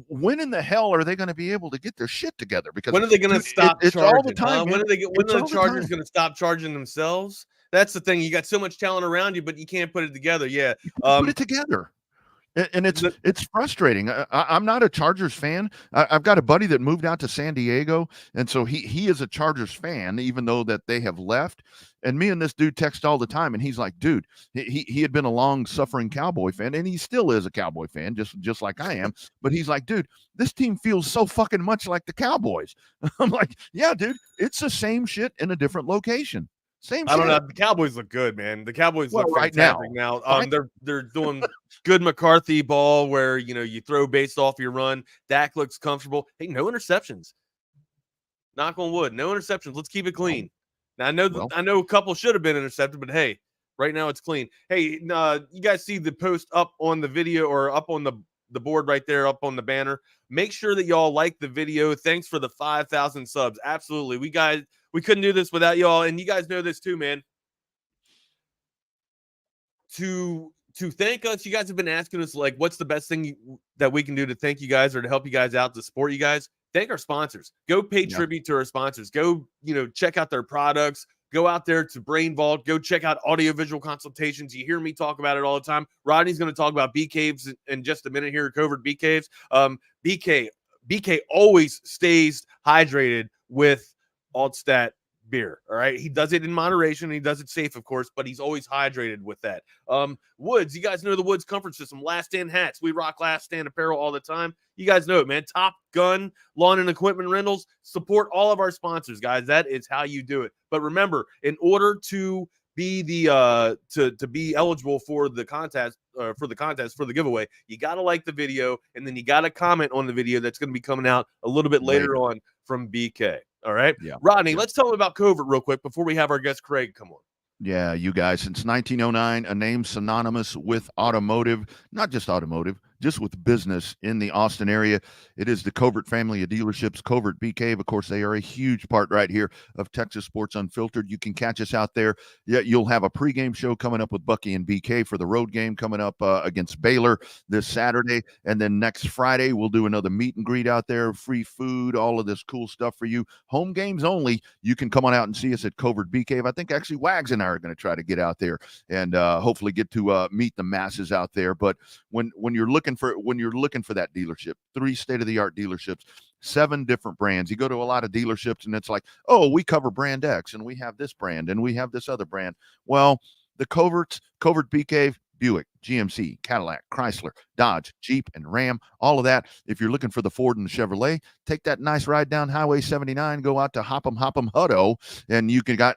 when in the hell are they going to be able to get their shit together? Because when are they going to stop it's charging? All the time. When are the Chargers going to stop charging themselves? That's the thing. You got so much talent around you, but you can't put it together. Yeah. Put it together. And it's frustrating. I'm not a Chargers fan. I've got a buddy that moved out to San Diego, and so he is a Chargers fan, even though that they have left. And me and this dude text all the time, and he's like, dude, he had been a long-suffering Cowboy fan, and he still is a Cowboy fan, just like I am. But he's like, dude, this team feels so fucking much like the Cowboys. I'm like, yeah, dude, it's the same shit in a different location. I don't know. The Cowboys look good, man. The Cowboys look right fantastic now. They're doing good McCarthy ball where you throw based off your run. Dak looks comfortable. Hey, no interceptions. Knock on wood, no interceptions. Let's keep it clean. Now I know a couple should have been intercepted, but hey, right now it's clean. Hey, you guys see the post up on the video or up on the board right there, up on the banner. Make sure that y'all like the video. Thanks for the 5,000 subs. Absolutely, we couldn't do this without y'all, and you guys know this too, man. To thank us, you guys have been asking us, like, what's the best thing that we can do to thank you guys or to help you guys out, to support you guys? thank our sponsors. Go pay tribute to our sponsors. Go, check out their products. Go out there to Brain Vault. Go check out audiovisual consultations. You hear me talk about it all the time. Rodney's going to talk about BKs in just a minute here, Covert BKs. BK always stays hydrated with Altstat beer. All right. He does it in moderation. He does it safe, of course, but he's always hydrated with that. Woods, you guys know the Woods Comfort System, Last Stand hats. We rock Last Stand apparel all the time. You guys know it, man. Top Gun Lawn and Equipment Rentals. Support all of our sponsors, guys. That is how you do it. But remember, in order to be to be eligible for the contest, for the giveaway, you got to like the video, and then you got to comment on the video that's going to be coming out a little bit later on from BK. All right. Yeah. Rodney, let's tell them about Covert real quick before we have our guest Craig come on. Yeah, you guys, since 1909, a name synonymous with automotive, not just automotive, just with business in the Austin area. It is the Covert family of dealerships, Covert BK. Of course, they are a huge part right here of Texas Sports Unfiltered. You can catch us out there. Yeah, you'll have a pregame show coming up with Bucky and BK for the road game coming up against Baylor this Saturday. And then next Friday, we'll do another meet and greet out there, free food, all of this cool stuff for you. Home games only. You can come on out and see us at Covert BK. I think actually Wags and I are going to try to get out there and hopefully get to meet the masses out there. But when you're looking for that dealership, 3 state-of-the-art dealerships, 7 different brands. You go to a lot of dealerships and it's like, oh, we cover brand X and we have this brand and we have this other brand. Well, the Covert BK, Buick, GMC, Cadillac, Chrysler, Dodge, Jeep, and Ram, all of that. If you're looking for the Ford and the Chevrolet, take that nice ride down Highway 79, go out to Hopham Hutto, and you got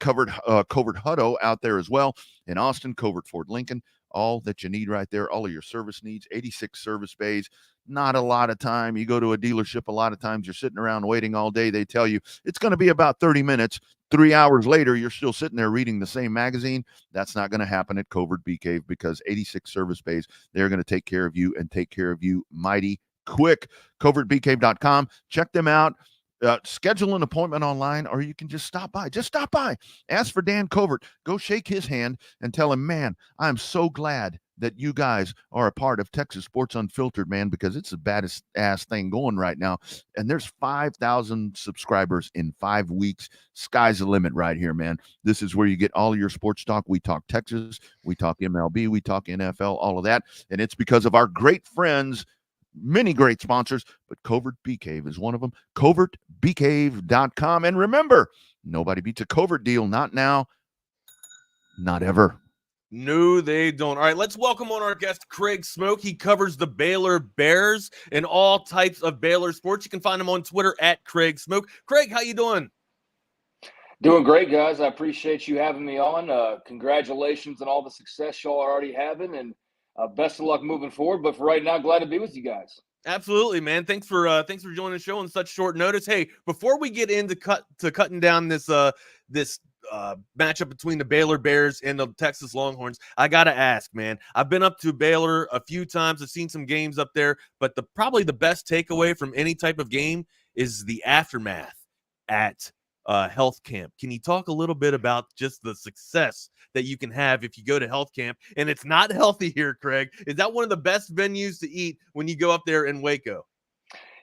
Covert Hutto out there as well. In Austin, Covert Ford Lincoln, all that you need right there, all of your service needs, 86 service bays. Not a lot of time. You go to a dealership, a lot of times you're sitting around waiting all day. They tell you it's going to be about 30 minutes. 3 hours later, you're still sitting there reading the same magazine. That's not going to happen at Covert BK because 86 service bays, they're going to take care of you and take care of you mighty quick. CovertBK.com. Check them out. Schedule an appointment online, or you can just stop by. Just stop by. Ask for Dan Covert. Go shake his hand and tell him, man, I'm so glad that you guys are a part of Texas Sports Unfiltered, man, because it's the baddest ass thing going right now. And there's 5,000 subscribers in 5 weeks. Sky's the limit right here, man. This is where you get all of your sports talk. We talk Texas, we talk MLB, we talk NFL, all of that. And it's because of our great friends, many great sponsors, but Covert BK is one of them. CovertBK.com. And remember, nobody beats a Covert deal. Not now, not ever. No, they don't. All right, let's welcome on our guest, Craig Smoke. He covers the Baylor Bears and all types of Baylor sports. You can find him on Twitter at Craig Smoke. Craig, how you doing? Doing great, guys. I appreciate you having me on. Congratulations on all the success y'all are already having, and best of luck moving forward. But for right now, glad to be with you guys. Absolutely, man. Thanks for joining the show on such short notice. Hey, before we get into cutting down this matchup between the Baylor Bears and the Texas Longhorns, I gotta ask, man. I've been up to Baylor a few times. I've seen some games up there, but probably the best takeaway from any type of game is the aftermath at health camp. Can you talk a little bit about just the success that you can have if you go to health camp and it's not healthy here, Craig? Is that one of the best venues to eat when you go up there in Waco?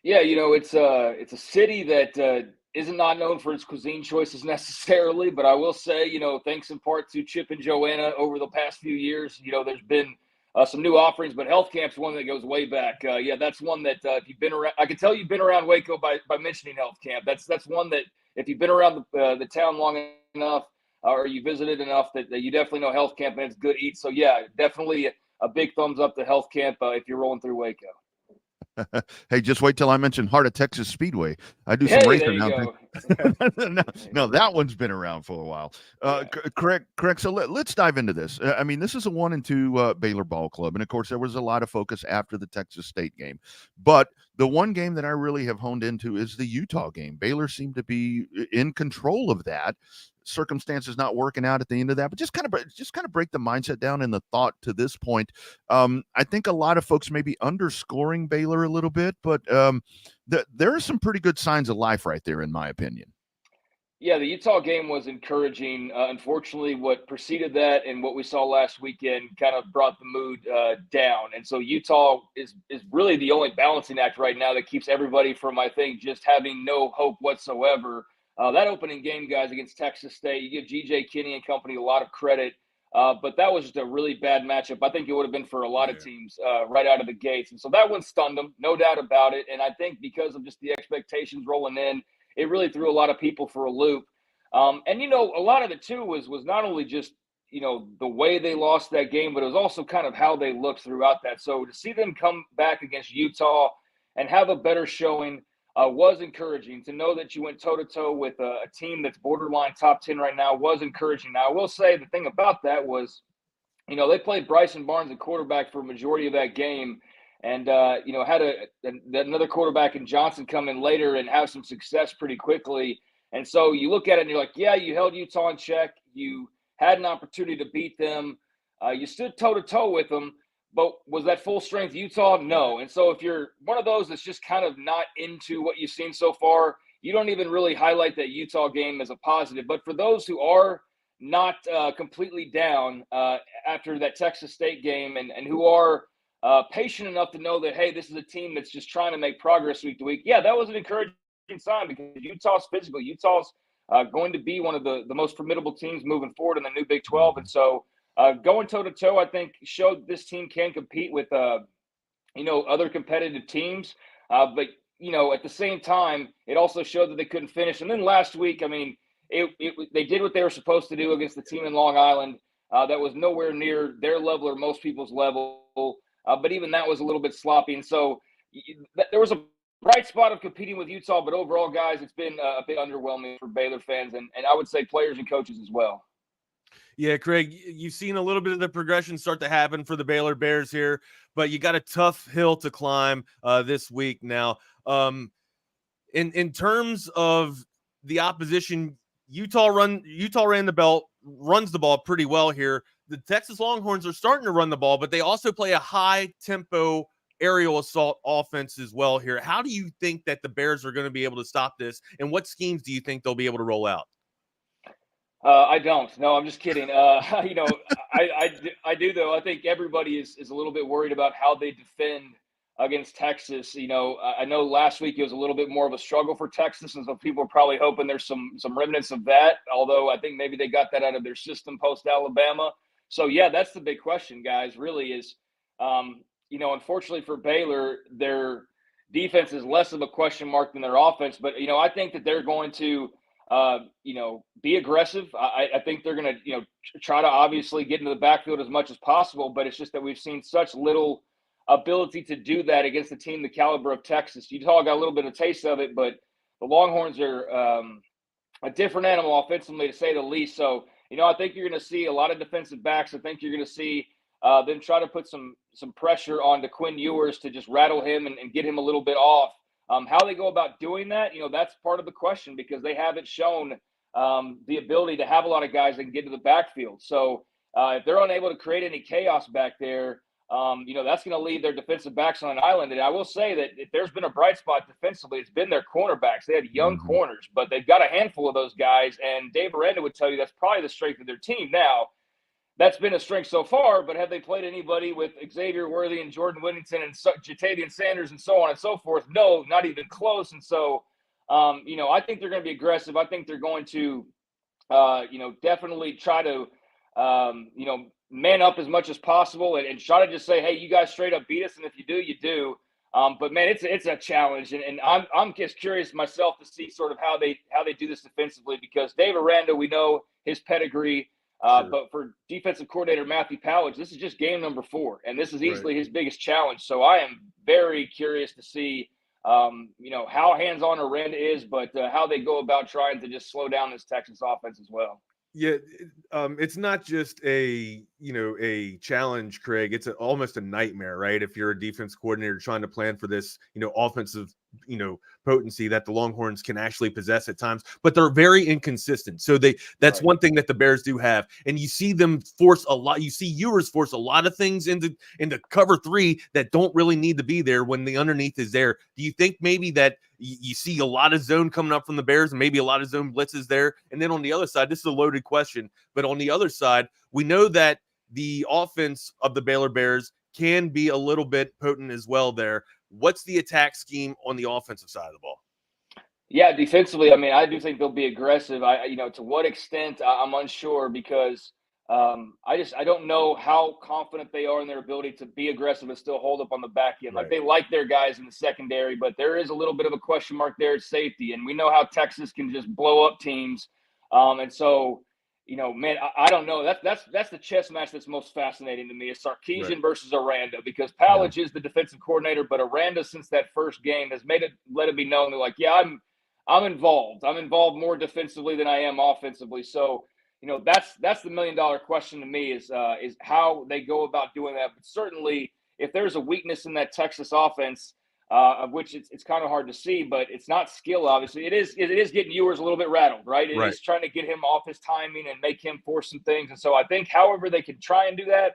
Yeah, it's a city that isn't not known for its cuisine choices necessarily, but I will say, thanks in part to Chip and Joanna over the past few years, there's been some new offerings, but health camp's one that goes way back. Yeah, that's one that if you've been around, I can tell you've been around Waco by mentioning health camp. That's one that if you've been around the town long enough or you visited enough that you definitely know health camp and it's good eats. So yeah, definitely a big thumbs up to health camp if you're rolling through Waco. Hey, just wait till I mention Heart of Texas Speedway. I do some racing now. No, that one's been around for a while. Correct. So let's dive into this. I mean, this is a 1-2 Baylor ball club. And of course, there was a lot of focus after the Texas State game. But the one game that I really have honed into is the Utah game. Baylor seemed to be in control of that. Circumstances not working out at the end of that, but just kind of break the mindset down and the thought to this point. I think a lot of folks may be underscoring Baylor a little bit, but there are some pretty good signs of life right there, in my opinion. Yeah, the Utah game was encouraging. Unfortunately, what preceded that and what we saw last weekend kind of brought the mood down. And so Utah is really the only balancing act right now that keeps everybody from, I think, just having no hope whatsoever. That opening game, guys, against Texas State, you give G.J. Kinney and company a lot of credit. But that was just a really bad matchup. I think it would have been for a lot of teams right out of the gates. And so that one stunned them, no doubt about it. And I think because of just the expectations rolling in, it really threw a lot of people for a loop. And, you know, a lot of it, too, was not only just, you know, the way they lost that game, but it was also kind of how they looked throughout that. So to see them come back against Utah and have a better showing was encouraging. To know that you went toe-to-toe with a team that's borderline top 10 right now was encouraging. Now, I will say the thing about that was, you know, they played Bryson Barnes at quarterback for a majority of that game. And, you know, had another quarterback in Johnson come in later and have some success pretty quickly. And so you look at it and you're like, yeah, you held Utah in check. You had an opportunity to beat them. You stood toe-to-toe with them. But was that full strength Utah? No. And so if you're one of those that's just kind of not into what you've seen so far, you don't even really highlight that Utah game as a positive. But for those who are not completely down after that Texas State game and who are patient enough to know that, hey, this is a team that's just trying to make progress week to week. Yeah, that was an encouraging sign because Utah's physical. Utah's going to be one of the most formidable teams moving forward in the new Big 12. And so going toe-to-toe, I think, showed this team can compete with, you know, other competitive teams. But, you know, at the same time, it also showed that they couldn't finish. And then last week, I mean, they did what they were supposed to do against the team in Long Island. That was nowhere near their level or most people's level. But even that was a little bit sloppy. And so there was a bright spot of competing with Utah. But overall, guys, it's been a bit underwhelming for Baylor fans and I would say players and coaches as well. Yeah, Craig, you've seen a little bit of the progression start to happen for the Baylor Bears here, but you got a tough hill to climb this week now. In terms of the opposition, Utah runs the ball pretty well here. The Texas Longhorns are starting to run the ball, but they also play a high-tempo aerial assault offense as well here. How do you think that the Bears are going to be able to stop this, and what schemes do you think they'll be able to roll out? I don't. No, I'm just kidding. You know, I do, though. I think everybody is a little bit worried about how they defend against Texas. You know, I know last week it was a little bit more of a struggle for Texas, and so people are probably hoping there's some remnants of that, although I think maybe they got that out of their system post-Alabama. So, yeah, that's the big question, guys, really is, you know, unfortunately for Baylor, their defense is less of a question mark than their offense. But, you know, I think that they're going to, you know, be aggressive. I think they're going to, you know, try to obviously get into the backfield as much as possible. But it's just that we've seen such little ability to do that against a team the caliber of Texas. Utah got a little bit of taste of it, but the Longhorns are a different animal offensively, to say the least. So, you know, I think you're going to see a lot of defensive backs. I think you're going to see them try to put some pressure on to Quinn Ewers to just rattle him and get him a little bit off. How they go about doing that, you know, that's part of the question because they haven't shown the ability to have a lot of guys that can get to the backfield. So if they're unable to create any chaos back there, you know, that's going to leave their defensive backs on an island. And I will say that if there's been a bright spot defensively, it's been their cornerbacks. They had young corners, but they've got a handful of those guys. And Dave Aranda would tell you that's probably the strength of their team. Now, that's been a strength so far, but have they played anybody with Xavier Worthy and Jordan Whittington and Jatavian Sanders and so on and so forth? No, not even close. And so, you know, I think they're going to be aggressive. I think they're going to, you know, definitely try to, you know, man up as much as possible and try to just say, hey, you guys straight up beat us. And if you do, you do. But man, it's a challenge. And I'm just curious myself to see sort of how they do this defensively because Dave Aranda, we know his pedigree. Sure. But for defensive coordinator Matthew Powledge, this is just game number 4, and this is easily his biggest challenge. So I am very curious to see, you know, how hands-on Aranda is, but how they go about trying to just slow down this Texas offense as well. Yeah, it's not just a challenge, Craig. It's almost a nightmare, right? If you're a defense coordinator trying to plan for this, you know, offensive potency that the Longhorns can actually possess at times, but they're very inconsistent. So that's one thing that the Bears do have. And you see them force a lot. You see Ewers force a lot of things into cover 3 that don't really need to be there when the underneath is there. Do you think maybe that you see a lot of zone coming up from the Bears and maybe a lot of zone blitzes there? And then on the other side, this is a loaded question, but on the other side, we know that the offense of the Baylor Bears can be a little bit potent as well there. What's the attack scheme on the offensive side of the ball? Yeah, defensively, I mean, I do think they'll be aggressive. To what extent, I'm unsure because I don't know how confident they are in their ability to be aggressive and still hold up on the back end. Like, they like their guys in the secondary, but there is a little bit of a question mark there at safety. And we know how Texas can just blow up teams. And so, man, I don't know. That's the chess match that's most fascinating to me is Sarkisian versus Aranda, because Palage is the defensive coordinator, but Aranda, since that first game, has let it be known that, like, yeah, I'm involved. I'm involved more defensively than I am offensively. So, that's the $1 million question to me is how they go about doing that. But certainly, if there's a weakness in that Texas offense, of which it's kind of hard to see, but it's not skill, obviously. It is getting Ewers a little bit rattled, right? It is trying to get him off his timing and make him force some things. And so I think however they can try and do that,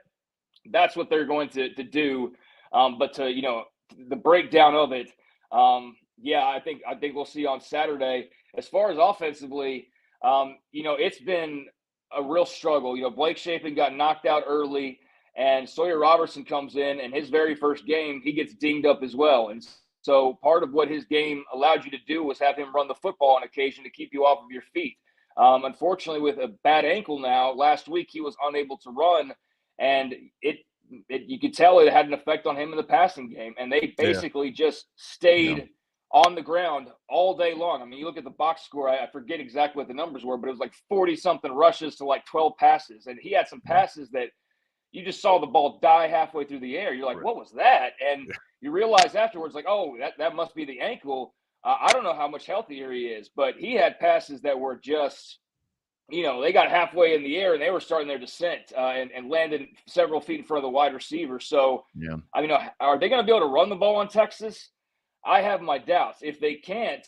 that's what they're going to do. But to, the breakdown of it, I think we'll see on Saturday. As far as offensively, it's been a real struggle. Blake Shapen got knocked out early, and Sawyer Robertson comes in, and his very first game, he gets dinged up as well. And so part of what his game allowed you to do was have him run the football on occasion to keep you off of your feet. Unfortunately, with a bad ankle now, last week he was unable to run, and you could tell it had an effect on him in the passing game. And they basically just stayed on the ground all day long. I mean, you look at the box score, I forget exactly what the numbers were, but it was like 40-something rushes to like 12 passes. And he had some passes that you just saw the ball die halfway through the air. You're like, what was that? And you realize afterwards, like, oh, that must be the ankle. I don't know how much healthier he is, but he had passes that were just, they got halfway in the air and they were starting their descent and landed several feet in front of the wide receiver. So, I mean, are they going to be able to run the ball on Texas? I have my doubts. If they can't,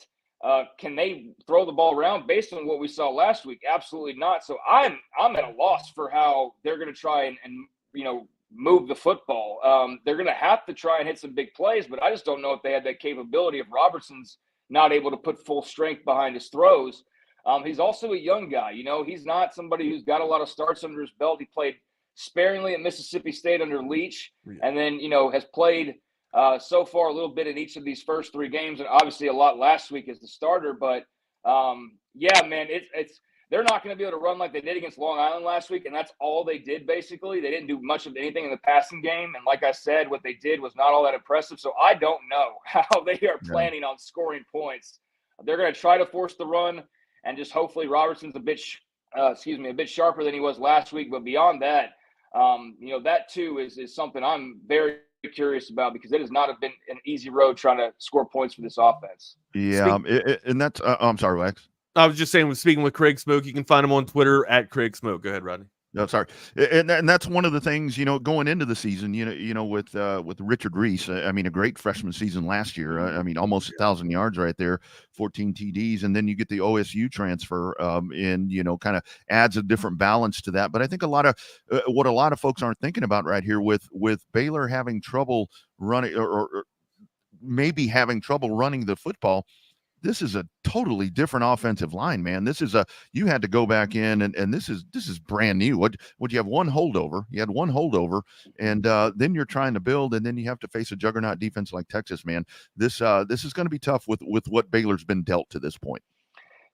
can they throw the ball around based on what we saw last week? Absolutely not. So I'm at a loss for how they're going to try and move the football. They're going to have to try and hit some big plays, but I just don't know if they had that capability if Robertson's not able to put full strength behind his throws. He's also a young guy. He's not somebody who's got a lot of starts under his belt. He played sparingly at Mississippi State under Leach, and then, has played so far a little bit in each of these first 3 games, and obviously a lot last week as the starter. But man, they're not going to be able to run like they did against Long Island last week, and that's all they did basically. They didn't do much of anything in the passing game, and like I said, what they did was not all that impressive. So I don't know how they are planning on scoring points. They're going to try to force the run, and just hopefully Robertson's a bit sharper than he was last week. But beyond that, that too is something I'm very curious about, because it has not been an easy road trying to score points for this offense. Yeah, and that's I'm sorry, Lex. I was just saying, speaking with Craig Smoke, you can find him on Twitter at Craig Smoke. Go ahead, Rodney. No, sorry, and that's one of the things, going into the season, with Richard Reese. I mean, a great freshman season last year. I mean, almost 1,000 yards right there, 14 TDs, and then you get the OSU transfer, and kind of adds a different balance to that. But I think what a lot of folks aren't thinking about right here with Baylor having trouble running, or maybe having trouble running the football. This is a totally different offensive line, man. You had to go back in, and this is brand new. What you have one holdover? You had one holdover, and then you're trying to build, and then you have to face a juggernaut defense like Texas, man. This is going to be tough with what Baylor's been dealt to this point.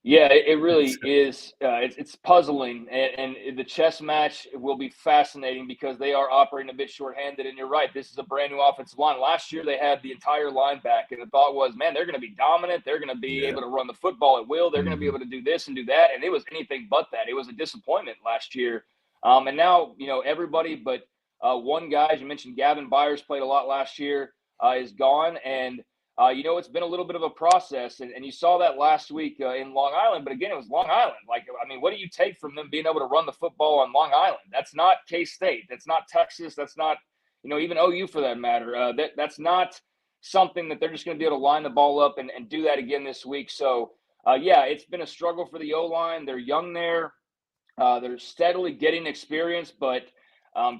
Yeah, it really is. It's puzzling, and the chess match will be fascinating because they are operating a bit shorthanded. And you're right, this is a brand new offensive line. Last year, they had the entire line back, and the thought was, man, they're going to be dominant. They're going to be able to run the football at will. They're going to be able to do this and do that. And it was anything but that. It was a disappointment last year. And now, everybody but one guy, as you mentioned, Gavin Byers played a lot last year, is gone. And it's been a little bit of a process, and you saw that last week in Long Island. But again, it was Long Island. What do you take from them being able to run the football on Long Island? That's not K-State. That's not Texas. That's not, even OU for that matter. That's not something that they're just going to be able to line the ball up and do that again this week. So, yeah, it's been a struggle for the O-line. They're young there. They're steadily getting experience, but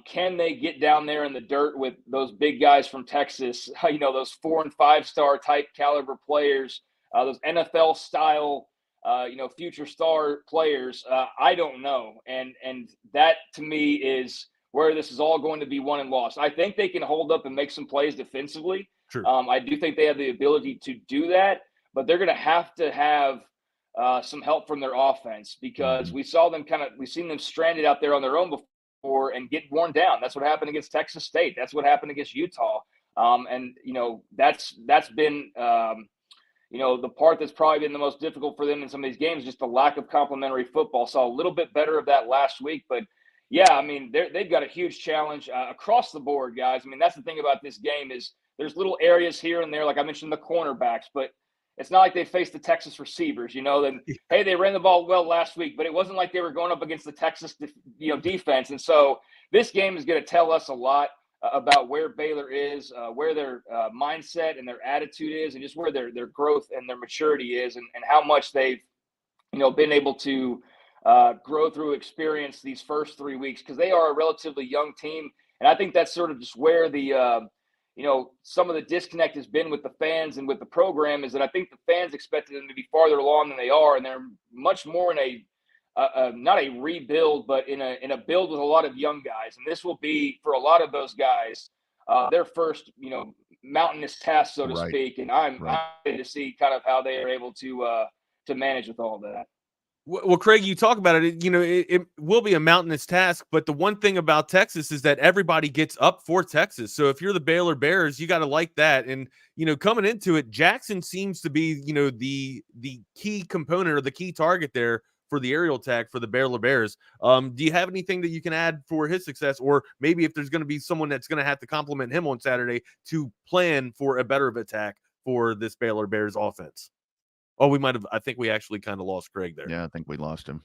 can they get down there in the dirt with those big guys from Texas, those 4- and 5-star type caliber players, those NFL style, future star players? I don't know. And that to me is where this is all going to be won and lost. I think they can hold up and make some plays defensively. Sure. I do think they have the ability to do that, but they're going to have some help from their offense, because we've seen them stranded out there on their own before and get worn down. That's what happened against Texas State. That's what happened against Utah. That's been, the part that's probably been the most difficult for them in some of these games, just the lack of complementary football. Saw a little bit better of that last week, but yeah, I mean, they've got a huge challenge across the board, guys. I mean, that's the thing about this game is there's little areas here and there, like I mentioned, the cornerbacks, but it's not like they faced the Texas receivers, Then, hey, they ran the ball well last week, but it wasn't like they were going up against the Texas, defense. And so this game is going to tell us a lot about where Baylor is, where their mindset and their attitude is, and just where their growth and their maturity is, and how much they've, been able to grow through experience these first 3 weeks, because they are a relatively young team. And I think that's sort of just where the some of the disconnect has been with the fans and with the program, is that I think the fans expected them to be farther along than they are. And they're much more in a not a rebuild, but in a build with a lot of young guys. And this will be, for a lot of those guys, their first, mountainous task, so to speak. And I'm excited to see kind of how they are able to manage with all of that. Well, Craig, you talk about it, it will be a mountainous task, but the one thing about Texas is that everybody gets up for Texas. So if you're the Baylor Bears, you got to like that. And, coming into it, Jackson seems to be, the key component or the key target there for the aerial attack for the Baylor Bears. Do you have anything that you can add for his success, or maybe if there's going to be someone that's going to have to compliment him on Saturday to plan for a better attack for this Baylor Bears offense? Oh, I think we actually kind of lost Craig there. Yeah, I think we lost him.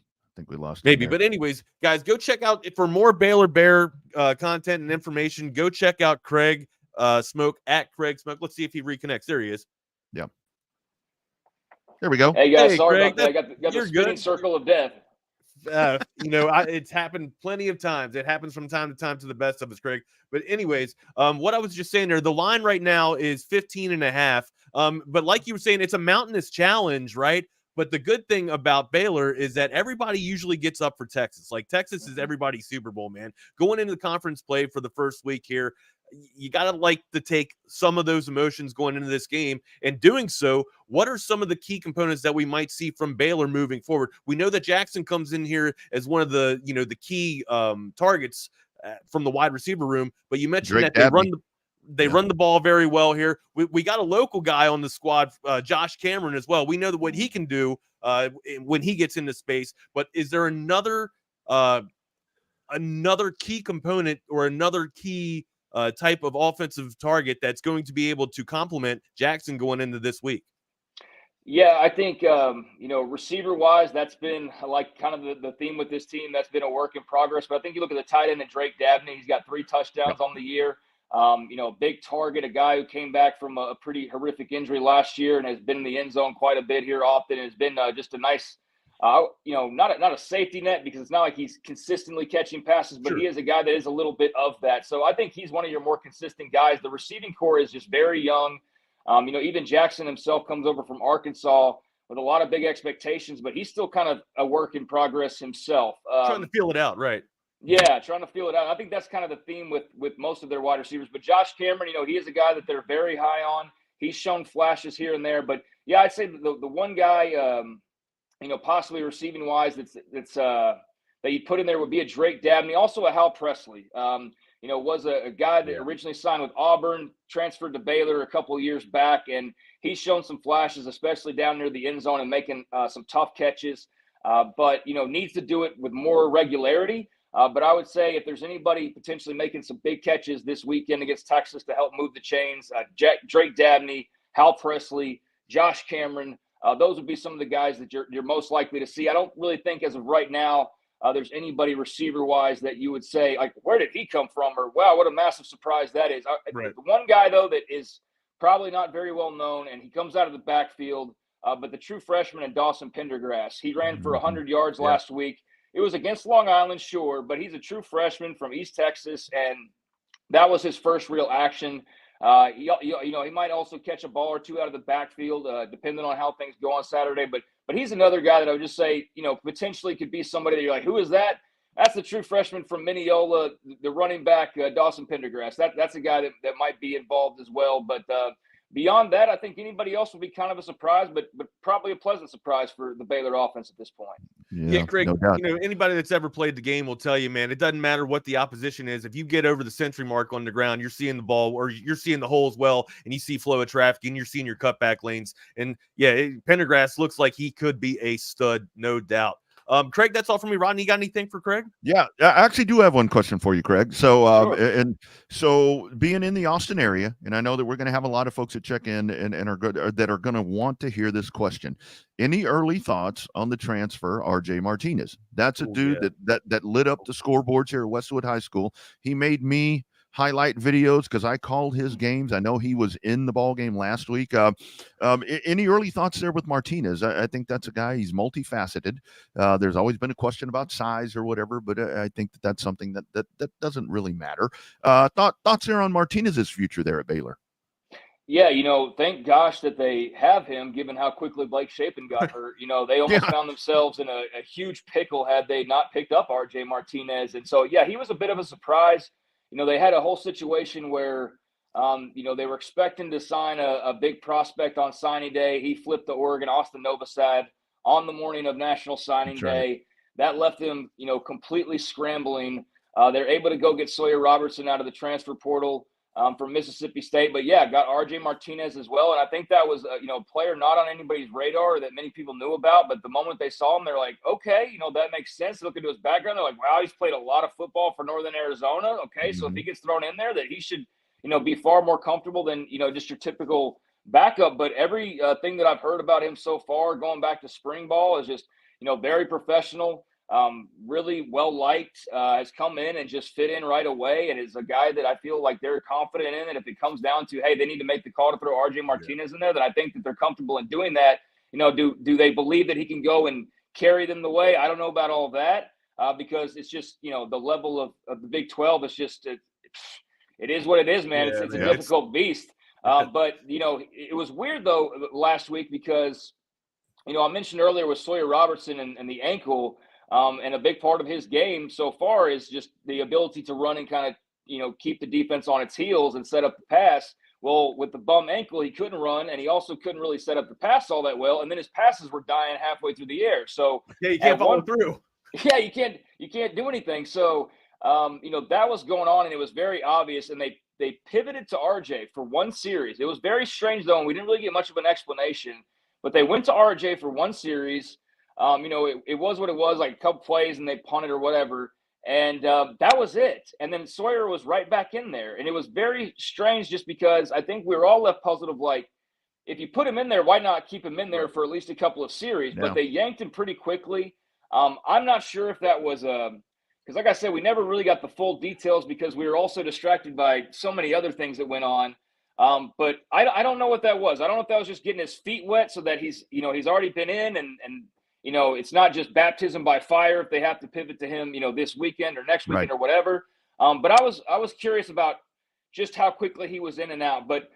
Maybe. But anyways, guys, go check out, for more Baylor Bear content and information, go check out Craig Smoke at Craig Smoke. Let's see if he reconnects. There he is. Yeah. There we go. Hey, guys, sorry Craig, about that. I got the spinning circle of death. It's happened plenty of times. It happens from time to time to the best of us, Craig. But anyways, what I was just saying there, the line right now is 15.5. But like you were saying, it's a mountainous challenge, right? But the good thing about Baylor is that everybody usually gets up for Texas. Like, Texas is everybody's Super Bowl, man. Going into the conference play for the first week here, you got to take some of those emotions going into this game. And doing so, what are some of the key components that we might see from Baylor moving forward? We know that Jackson comes in here as one of the, the key targets from the wide receiver room, but you mentioned Drake that Dabney. they run the ball very well here. We got a local guy on the squad, Josh Cameron, as well. We know that what he can do when he gets into space. But is there another key component or another key type of offensive target that's going to be able to complement Jackson going into this week? Yeah, I think, receiver-wise, that's been like kind of the theme with this team. That's been a work in progress. But I think you look at the tight end and Drake Dabney, he's got 3 touchdowns on the year. Big target, a guy who came back from a pretty horrific injury last year and has been in the end zone quite a bit here often. Has been just a nice, not a safety net, because it's not like he's consistently catching passes, but he is a guy that is a little bit of that. So I think he's one of your more consistent guys. The receiving core is just very young. Even Jackson himself comes over from Arkansas with a lot of big expectations, but he's still kind of a work in progress himself. Trying to feel it out, right? Yeah, trying to feel it out. I think that's kind of the theme with most of their wide receivers. But Josh Cameron, he is a guy that they're very high on. He's shown flashes here and there. But, yeah, I'd say the one guy, possibly receiving-wise that you'd put in there would be a Drake Dabney, also a Hal Presley. Was a guy that originally signed with Auburn, transferred to Baylor a couple of years back, and he's shown some flashes, especially down near the end zone and making some tough catches. But needs to do it with more regularity. But I would say if there's anybody potentially making some big catches this weekend against Texas to help move the chains, Drake Dabney, Hal Presley, Josh Cameron, those would be some of the guys that you're most likely to see. I don't really think as of right now there's anybody receiver-wise that you would say, like, where did he come from? Or, wow, what a massive surprise that is. The one guy, though, that is probably not very well known, and he comes out of the backfield. But the true freshman and Dawson Pendergrass, he ran for 100 yards last week. It was against Long Island, sure, but he's a true freshman from East Texas, and that was his first real action. He might also catch a ball or two out of the backfield, depending on how things go on Saturday. But he's another guy that I would just say, potentially could be somebody that you're like, who is that? That's the true freshman from Mineola, the running back, Dawson Pendergrass. That's a guy that might be involved as well. But beyond that, I think anybody else would be kind of a surprise, but probably a pleasant surprise for the Baylor offense at this point. Yeah, Craig, no anybody that's ever played the game will tell you, man, it doesn't matter what the opposition is. If you get over the century mark on the ground, you're seeing the ball or you're seeing the hole as well, and you see flow of traffic and you're seeing your cutback lanes. And Pendergrass looks like he could be a stud, no doubt. Craig, that's all from me. Rodney, you got anything for Craig? Yeah, I actually do have one question for you, Craig. So, Sure. And so being in the Austin area, and I know that we're going to have a lot of folks that check in and are good, that are going to want to hear this question. Any early thoughts on the transfer, RJ Martinez? That's a dude that lit up the scoreboards here at Westwood High School. He made me highlight videos because I called his games. I know he was in the ball game last week. Any early thoughts there with Martinez? I think that's a guy, he's multifaceted. There's always been a question about size or whatever, but I think that's something that doesn't really matter. Thoughts there on Martinez's future there at Baylor? Yeah, thank gosh that they have him, given how quickly Blake Shapen got hurt. They almost found themselves in a huge pickle had they not picked up RJ Martinez. And so, he was a bit of a surprise. They had a whole situation where, they were expecting to sign a big prospect on signing day. He flipped to Oregon, Austin Novosad, on the morning of National Signing Day. That left them, completely scrambling. They're able to go get Sawyer Robertson out of the transfer portal from Mississippi State. But, got RJ Martinez as well. And I think that was, a player not on anybody's radar that many people knew about. But the moment they saw him, they're like, okay, that makes sense. Look into his background. They're like, wow, he's played a lot of football for Northern Arizona. Okay, so if he gets thrown in there, that he should, be far more comfortable than, just your typical backup. But every thing that I've heard about him so far, going back to spring ball, is just, very professional. Really well liked, has come in and just fit in right away, and is a guy that I feel like they're confident in. And if it comes down to, hey, they need to make the call to throw RJ Martinez in there, then I think that they're comfortable in doing that. Do they believe that he can go and carry them the way? I don't know about all of that because it's just, the level of the Big 12 is just, it is what it is, man. It's a difficult beast. But, it was weird, though, last week because, I mentioned earlier with Sawyer Robertson and the ankle. And a big part of his game so far is just the ability to run and kind of, keep the defense on its heels and set up the pass. Well, with the bum ankle, he couldn't run, and he also couldn't really set up the pass all that well. And then his passes were dying halfway through the air. So you can't follow through. Yeah, you can't do anything. So, that was going on, and it was very obvious. And they pivoted to RJ for one series. It was very strange, though, and we didn't really get much of an explanation. But they went to RJ for one series. It was what it was, like a couple plays and they punted or whatever. And that was it. And then Sawyer was right back in there. And it was very strange just because I think we were all left puzzled of like, if you put him in there, why not keep him in there for at least a couple of series? But they yanked him pretty quickly. I'm not sure if that was because like I said, we never really got the full details because we were also distracted by so many other things that went on. But I don't know what that was. I don't know if that was just getting his feet wet so that he's already been in and it's not just baptism by fire if they have to pivot to him, this weekend or next weekend or whatever. But I was curious about just how quickly he was in and out. But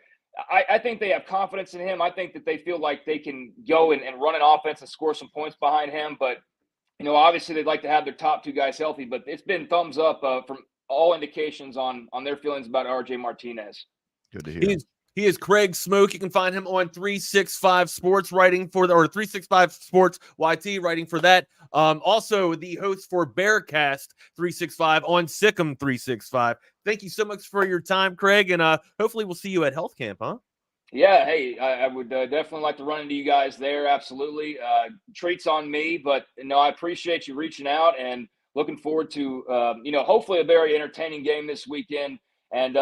I think they have confidence in him. I think that they feel like they can go and run an offense and score some points behind him. But, obviously they'd like to have their top two guys healthy. But it's been thumbs up from all indications on their feelings about RJ Martinez. Good to hear. He is Craig Smoke. You can find him on 365 Sports writing for 365 Sports YT writing for that. Also the host for Bearcast 365 on Sikkim 365. Thank you so much for your time, Craig, and hopefully we'll see you at Health Camp, huh? Yeah, hey, I would definitely like to run into you guys there. Absolutely. Treats on me, but I appreciate you reaching out and looking forward to hopefully a very entertaining game this weekend. And,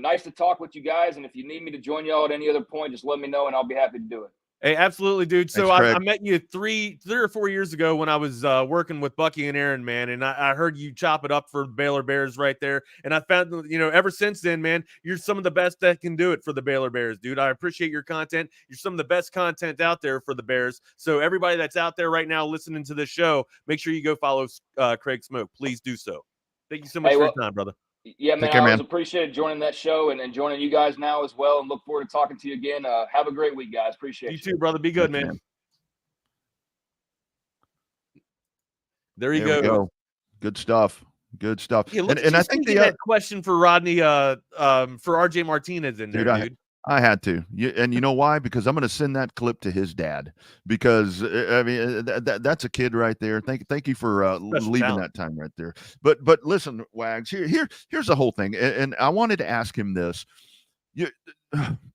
nice to talk with you guys. And if you need me to join y'all at any other point, just let me know and I'll be happy to do it. Hey, absolutely, dude. So Thanks, I Craig. met you three or 4 years ago when I was working with Bucky and Aaron, man, and I heard you chop it up for the Baylor Bears right there. And I found, ever since then, man, you're some of the best that can do it for the Baylor Bears, dude. I appreciate your content. You're some of the best content out there for the Bears. So everybody that's out there right now listening to this show, make sure you go follow Craig Smoke. Please do so. Thank you so much for your time, brother. Yeah, man, Take care, I man. was appreciated joining that show and joining you guys now as well, and look forward to talking to you again. Have a great week, guys. Appreciate You too, brother. Be good, man. There you We go. go. Good stuff. Good stuff. Yeah, look and I think that question for Rodney, for RJ Martinez in there, dude. I had to. And you know why? Because I'm going to send that clip to his dad. Because I mean, that's a kid right there. Thank you for leaving that time right there. But listen, Wags. Here's the whole thing. And I wanted to ask him this.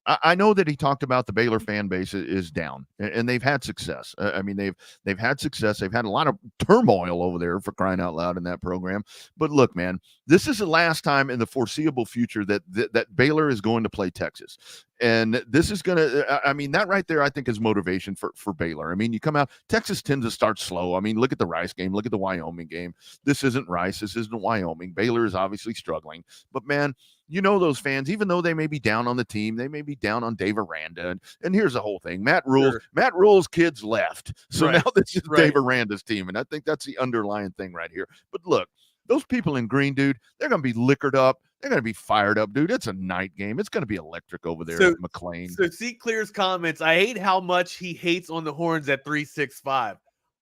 I know that he talked about the Baylor fan base is down, and they've had success. I mean, they've had success. They've had a lot of turmoil over there, for crying out loud, in that program. But look, man, this is the last time in the foreseeable future that Baylor is going to play Texas. And this is going to, I mean, that right there, I think, is motivation for Baylor. I mean, you come out, Texas tends to start slow. I mean, look at the Rice game, look at the Wyoming game. This isn't Rice, this isn't Wyoming. Baylor is obviously struggling. But man, those fans, even though they may be down on the team, they may be down on Dave Aranda. And here's the whole thing. Matt Rule's kids left. So now this is Dave Aranda's team. And I think that's the underlying thing right here. But look, those people in green, dude, they're going to be liquored up. They're going to be fired up, dude. It's a night game. It's going to be electric over there at McLean. So see Clear's comments. I hate how much he hates on the Horns at 365.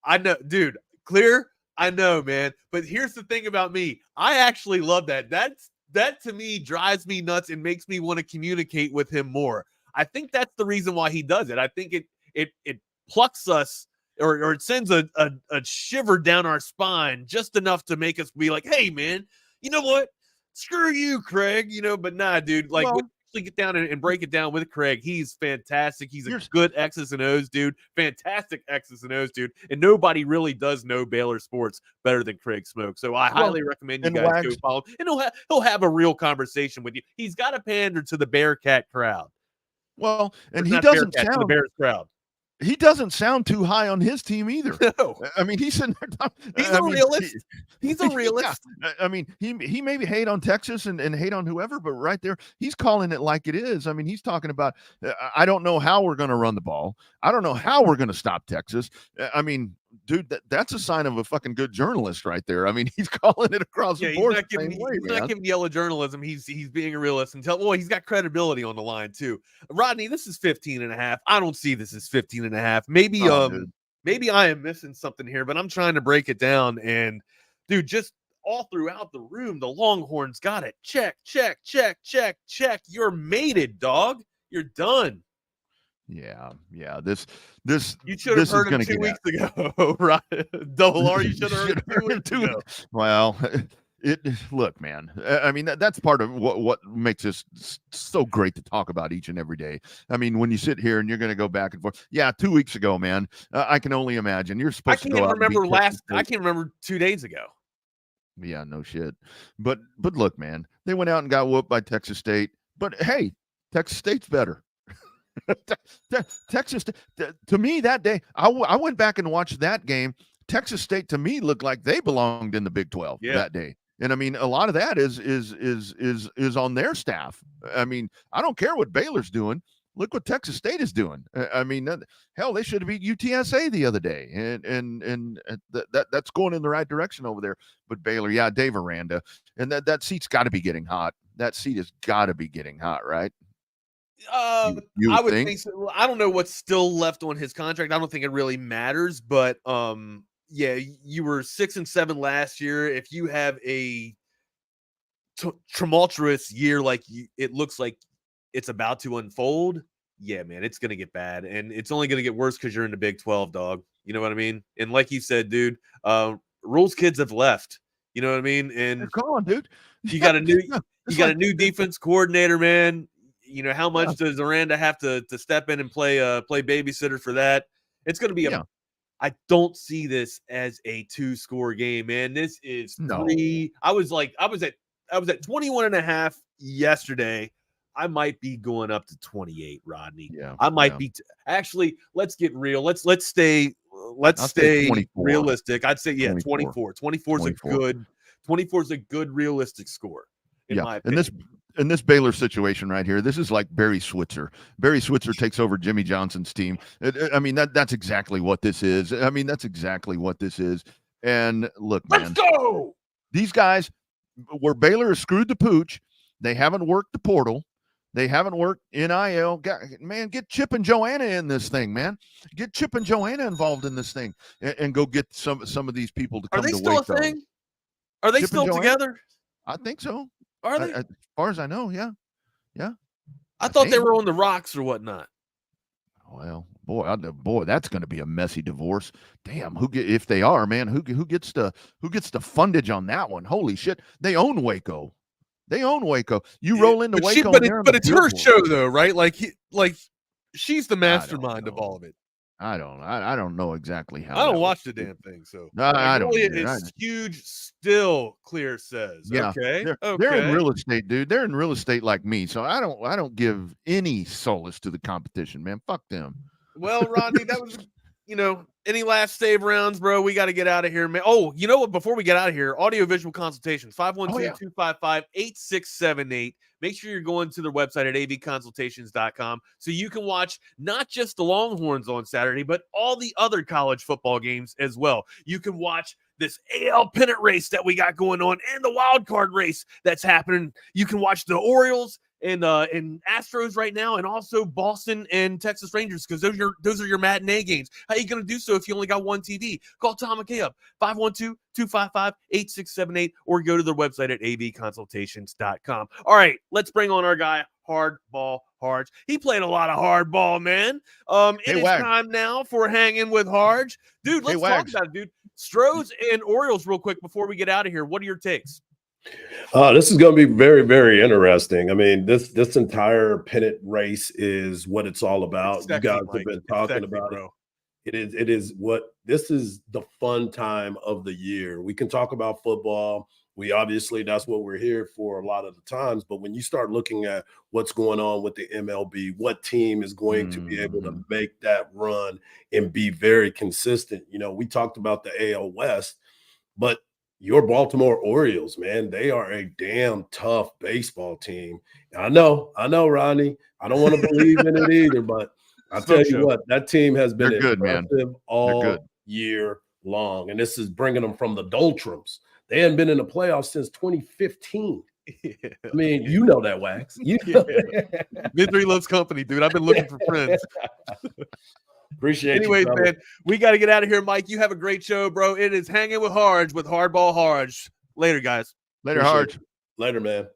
I know, dude. Clear, I know, man. But here's the thing about me. I actually love that. That to me drives me nuts and makes me want to communicate with him more. I think that's the reason why he does it. I think it plucks us or it sends a shiver down our spine just enough to make us be like, hey, man, you know what? Screw you, Craig. But nah, dude. Like, we actually get down and break it down with Craig. He's fantastic. He's a good X's and O's dude. Fantastic X's and O's dude. And nobody really does know Baylor sports better than Craig Smoke. So I highly recommend you guys go follow him. And he'll have a real conversation with you. He's got to pander to the Bearcat crowd. Well, and he doesn't sound the Bears crowd. He doesn't sound too high on his team either. No. I mean, he's sitting there. He's a realist. He's a realist. Yeah. I mean, he maybe hate on Texas and hate on whoever, but right there, he's calling it like it is. I mean, he's talking about, I don't know how we're going to run the ball. I don't know how we're going to stop Texas. I mean, dude, that's a sign of a fucking good journalist right there. I mean, he's calling it across the board. He's not giving yellow journalism. He's being a realist he's got credibility on the line too. Rodney, this is 15.5. I don't see this as 15.5. Maybe maybe I am missing something here, but I'm trying to break it down. And dude, just all throughout the room, the Longhorns got it. Check. You're mated, dog. You're done. Yeah. This you should have heard him 2 weeks ago, right? Double R. You should have heard him 2 weeks ago. Well, look, man. I mean, that's part of what makes this so great to talk about each and every day. I mean, when you sit here and you're going to go back and forth. Yeah, 2 weeks ago, man. I can only imagine. You're supposed to go out. I can't remember 2 days ago. Yeah, no shit. But look, man. They went out and got whooped by Texas State. But hey, Texas State's better. Texas, to me that day, I went back and watched that game. Texas State to me looked like they belonged in the Big 12 that day. And I mean, a lot of that is on their staff. I mean, I don't care what Baylor's doing. Look what Texas State is doing. I mean, hell, they should have beat UTSA the other day, and that's going in the right direction over there. But Baylor, yeah, Dave Aranda, and that seat's got to be getting hot. That seat has got to be getting hot, right? I would think so. I don't know what's still left on his contract. I don't think it really matters, but yeah, you were 6-7 last year. If you have a tumultuous year it looks like it's about to unfold, yeah, man, it's gonna get bad, and it's only gonna get worse because you're in the Big 12, dog. You know what I mean? And like you said, dude, Rule's kids have left. You know what I mean? And come on, dude, you got a new defense coordinator, man. How much does Aranda have to step in and play babysitter for that? It's going to be I don't see this as a 2-score game, man. This is 3. I was at 21.5 yesterday. I might be going up to 28, Rodney. Yeah, I might be. Actually, let's get real. Let's stay. Let's stay 24. realistic. I'd say 24. 24 is a good. 24 is a good realistic score. In my opinion. In this Baylor situation right here, this is like Barry Switzer. Barry Switzer takes over Jimmy Johnson's team. I mean, that's exactly what this is. I mean, that's exactly what this is. And look, man, let's go. These guys, where Baylor has screwed the pooch, they haven't worked the portal. They haven't worked NIL. Man, get Chip and Joanna in this thing, man. Get Chip and Joanna involved in this thing, and go get some of these people to come to Waco. Are they still a thing? Are they still together? I think so. Are they? As far as I know, yeah. I thought they were on the rocks or whatnot. Well, boy, that's going to be a messy divorce. Damn, if they are, man, who gets the fundage on that one? Holy shit, they own Waco. You roll into Waco, but it's her show though, right? Like she's the mastermind of all of it. I don't know exactly how. I don't watch the damn thing, so I don't. It's huge. Still, Clear says. Yeah, okay. They're in real estate, dude. They're in real estate like me, so I don't give any solace to the competition, man. Fuck them. Well, Rodney, that was any last save rounds, bro? We got to get out of here, man. Oh, you know what? Before we get out of here, audiovisual consultations 512-255-8678. Make sure you're going to their website at avconsultations.com so you can watch not just the Longhorns on Saturday, but all the other college football games as well. You can watch this AL pennant race that we got going on and the wild card race that's happening. You can watch the Orioles and Astros right now, and also Boston and Texas Rangers, because those are your matinee games. How are you going to do so if you only got one TV? Call Tom McKay up, 512-255-8678, or go to their website at avconsultations.com. All right, let's bring on our guy, Hardball Hardge. He played a lot of hardball, man. It is time now for Hanging with Hardge. Dude, let's talk about it, dude. Stros and Orioles real quick before we get out of here. What are your takes? This is going to be very, very interesting. I mean, this entire pennant race is what it's all about. You guys have been talking about it. It is this is the fun time of the year. We can talk about football. That's what we're here for a lot of the times. But when you start looking at what's going on with the MLB, what team is going to be able to make that run and be very consistent? We talked about the AL West, but your Baltimore Orioles, man, they are a damn tough baseball team. I know, Rodney. I don't want to believe in it either, but I'll tell you what, that team has been impressive all year long. And this is bringing them from the doldrums. They hadn't been in the playoffs since 2015. I mean, you know that, Wax. Misery loves company, dude. I've been looking for friends. Appreciate Anyways, you, man, we got to get out of here, Mike. You have a great show, bro. It is Hanging with Hardge with Hardball Hardge. Later, guys. Later, Hardge. Later, man.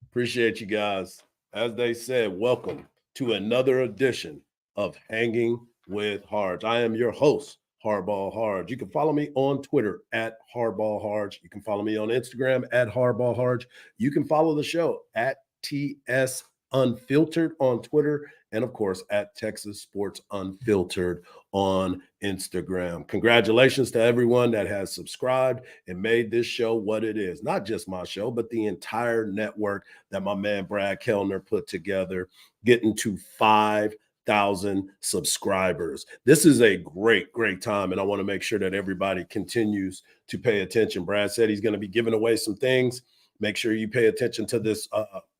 Appreciate you guys. As they said, welcome to another edition of Hanging with Hardge. I am your host, Hardball Hardge. You can follow me on Twitter at Hardball Hardge. You can follow me on Instagram at Hardball Hardge. You can follow the show at TS Unfiltered on Twitter, and of course at Texas Sports Unfiltered on Instagram. Congratulations to everyone that has subscribed and made this show what it is. Not just my show, but the entire network that my man Brad Kellner put together, getting to 5,000 subscribers. This is a great, great time, and I want to make sure that everybody continues to pay attention. Brad said he's going to be giving away some things. Make sure you pay attention to this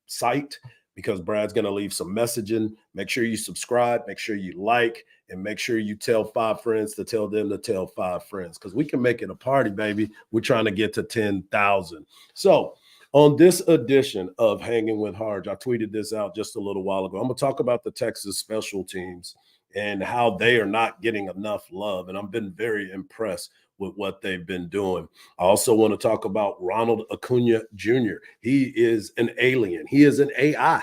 site, because Brad's going to leave some messaging. Make sure you subscribe, make sure you like, and make sure you tell 5 friends to tell them to tell 5 friends, because we can make it a party, baby. We're trying to get to 10,000. So on this edition of Hanging with Hardge, I tweeted this out just a little while ago. I'm going to talk about the Texas special teams and how they are not getting enough love. And I've been very impressed with what they've been doing. I also want to talk about Ronald Acuna Jr. He is an alien. He is an AI,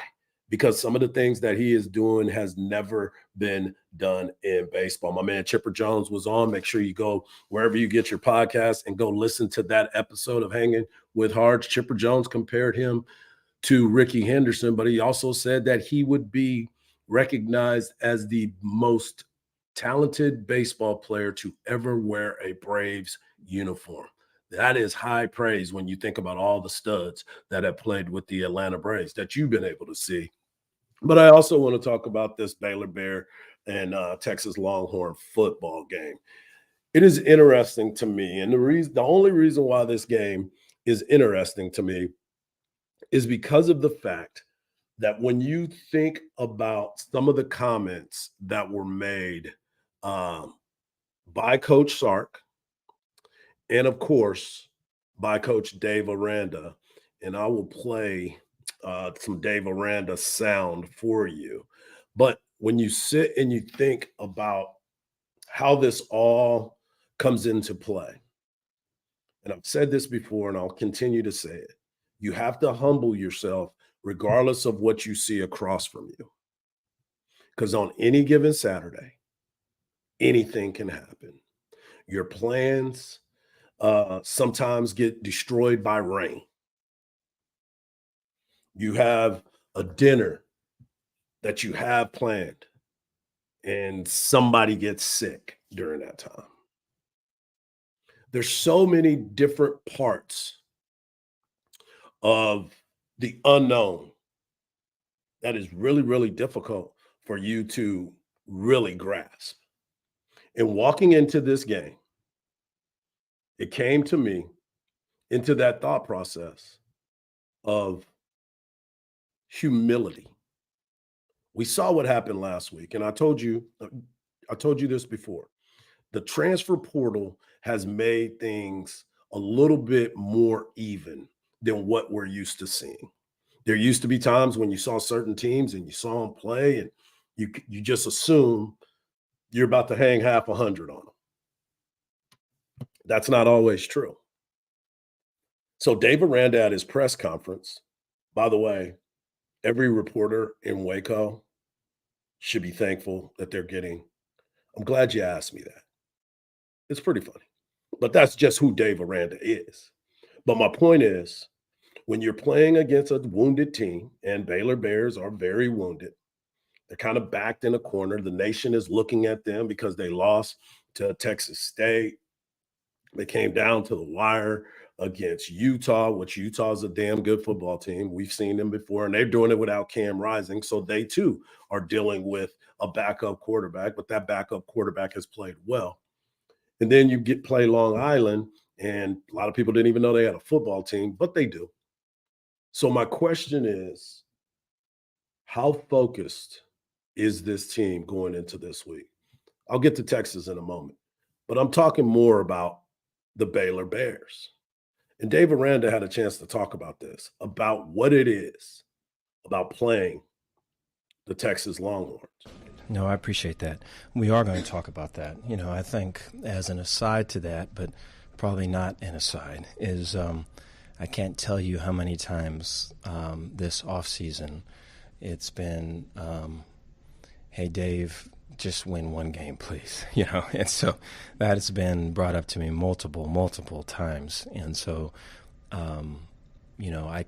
because some of the things that he is doing has never been done in baseball. My man Chipper Jones was on. Make sure you go wherever you get your podcast and go listen to that episode of Hanging with Hardge. Chipper Jones compared him to Ricky Henderson, but he also said that he would be recognized as the most talented baseball player to ever wear a Braves uniform. That is high praise when you think about all the studs that have played with the Atlanta Braves that you've been able to see. But I also want to talk about this Baylor Bear and Texas Longhorn football game. It is interesting to me, and the only reason why this game is interesting to me is because of the fact that when you think about some of the comments that were made by Coach Sark, and of course by Coach Dave Aranda, and I will play some Dave Aranda sound for you. But when you sit and you think about how this all comes into play, and I've said this before and I'll continue to say it, you have to humble yourself regardless of what you see across from you. Because on any given Saturday, anything can happen. Your plans sometimes get destroyed by rain. You have a dinner that you have planned and somebody gets sick during that time. There's so many different parts of the unknown that is really, really difficult for you to really grasp. And walking into this game, it came to me into that thought process of humility. We saw what happened last week, and I told you this before. The transfer portal has made things a little bit more even than what we're used to seeing. There used to be times when you saw certain teams and you saw them play, and you just assume you're about to hang half 100 on them. That's not always true. So Dave Aranda at his press conference, by the way, every reporter in Waco should be thankful that they're getting. I'm glad you asked me that. It's pretty funny, but that's just who Dave Aranda is. But my point is, when you're playing against a wounded team, and Baylor Bears are very wounded, they're kind of backed in a corner. The nation is looking at them because they lost to Texas State. They came down to the wire against Utah, which Utah is a damn good football team. We've seen them before, and they're doing it without Cam Rising. So they too are dealing with a backup quarterback, but that backup quarterback has played well. And then you play Long Island, and a lot of people didn't even know they had a football team, but they do. So my question is, how focused is this team going into this week? I'll get to Texas in a moment, but I'm talking more about the Baylor Bears. And Dave Aranda had a chance to talk about this, about what it is about playing the Texas Longhorns. No, I appreciate that. We are going to talk about that. You know, I think as an aside to that, but probably not an aside, is I can't tell you how many times this offseason it's been, hey, Dave, just win one game, please. You know, and so that has been brought up to me multiple times. And so, you know, I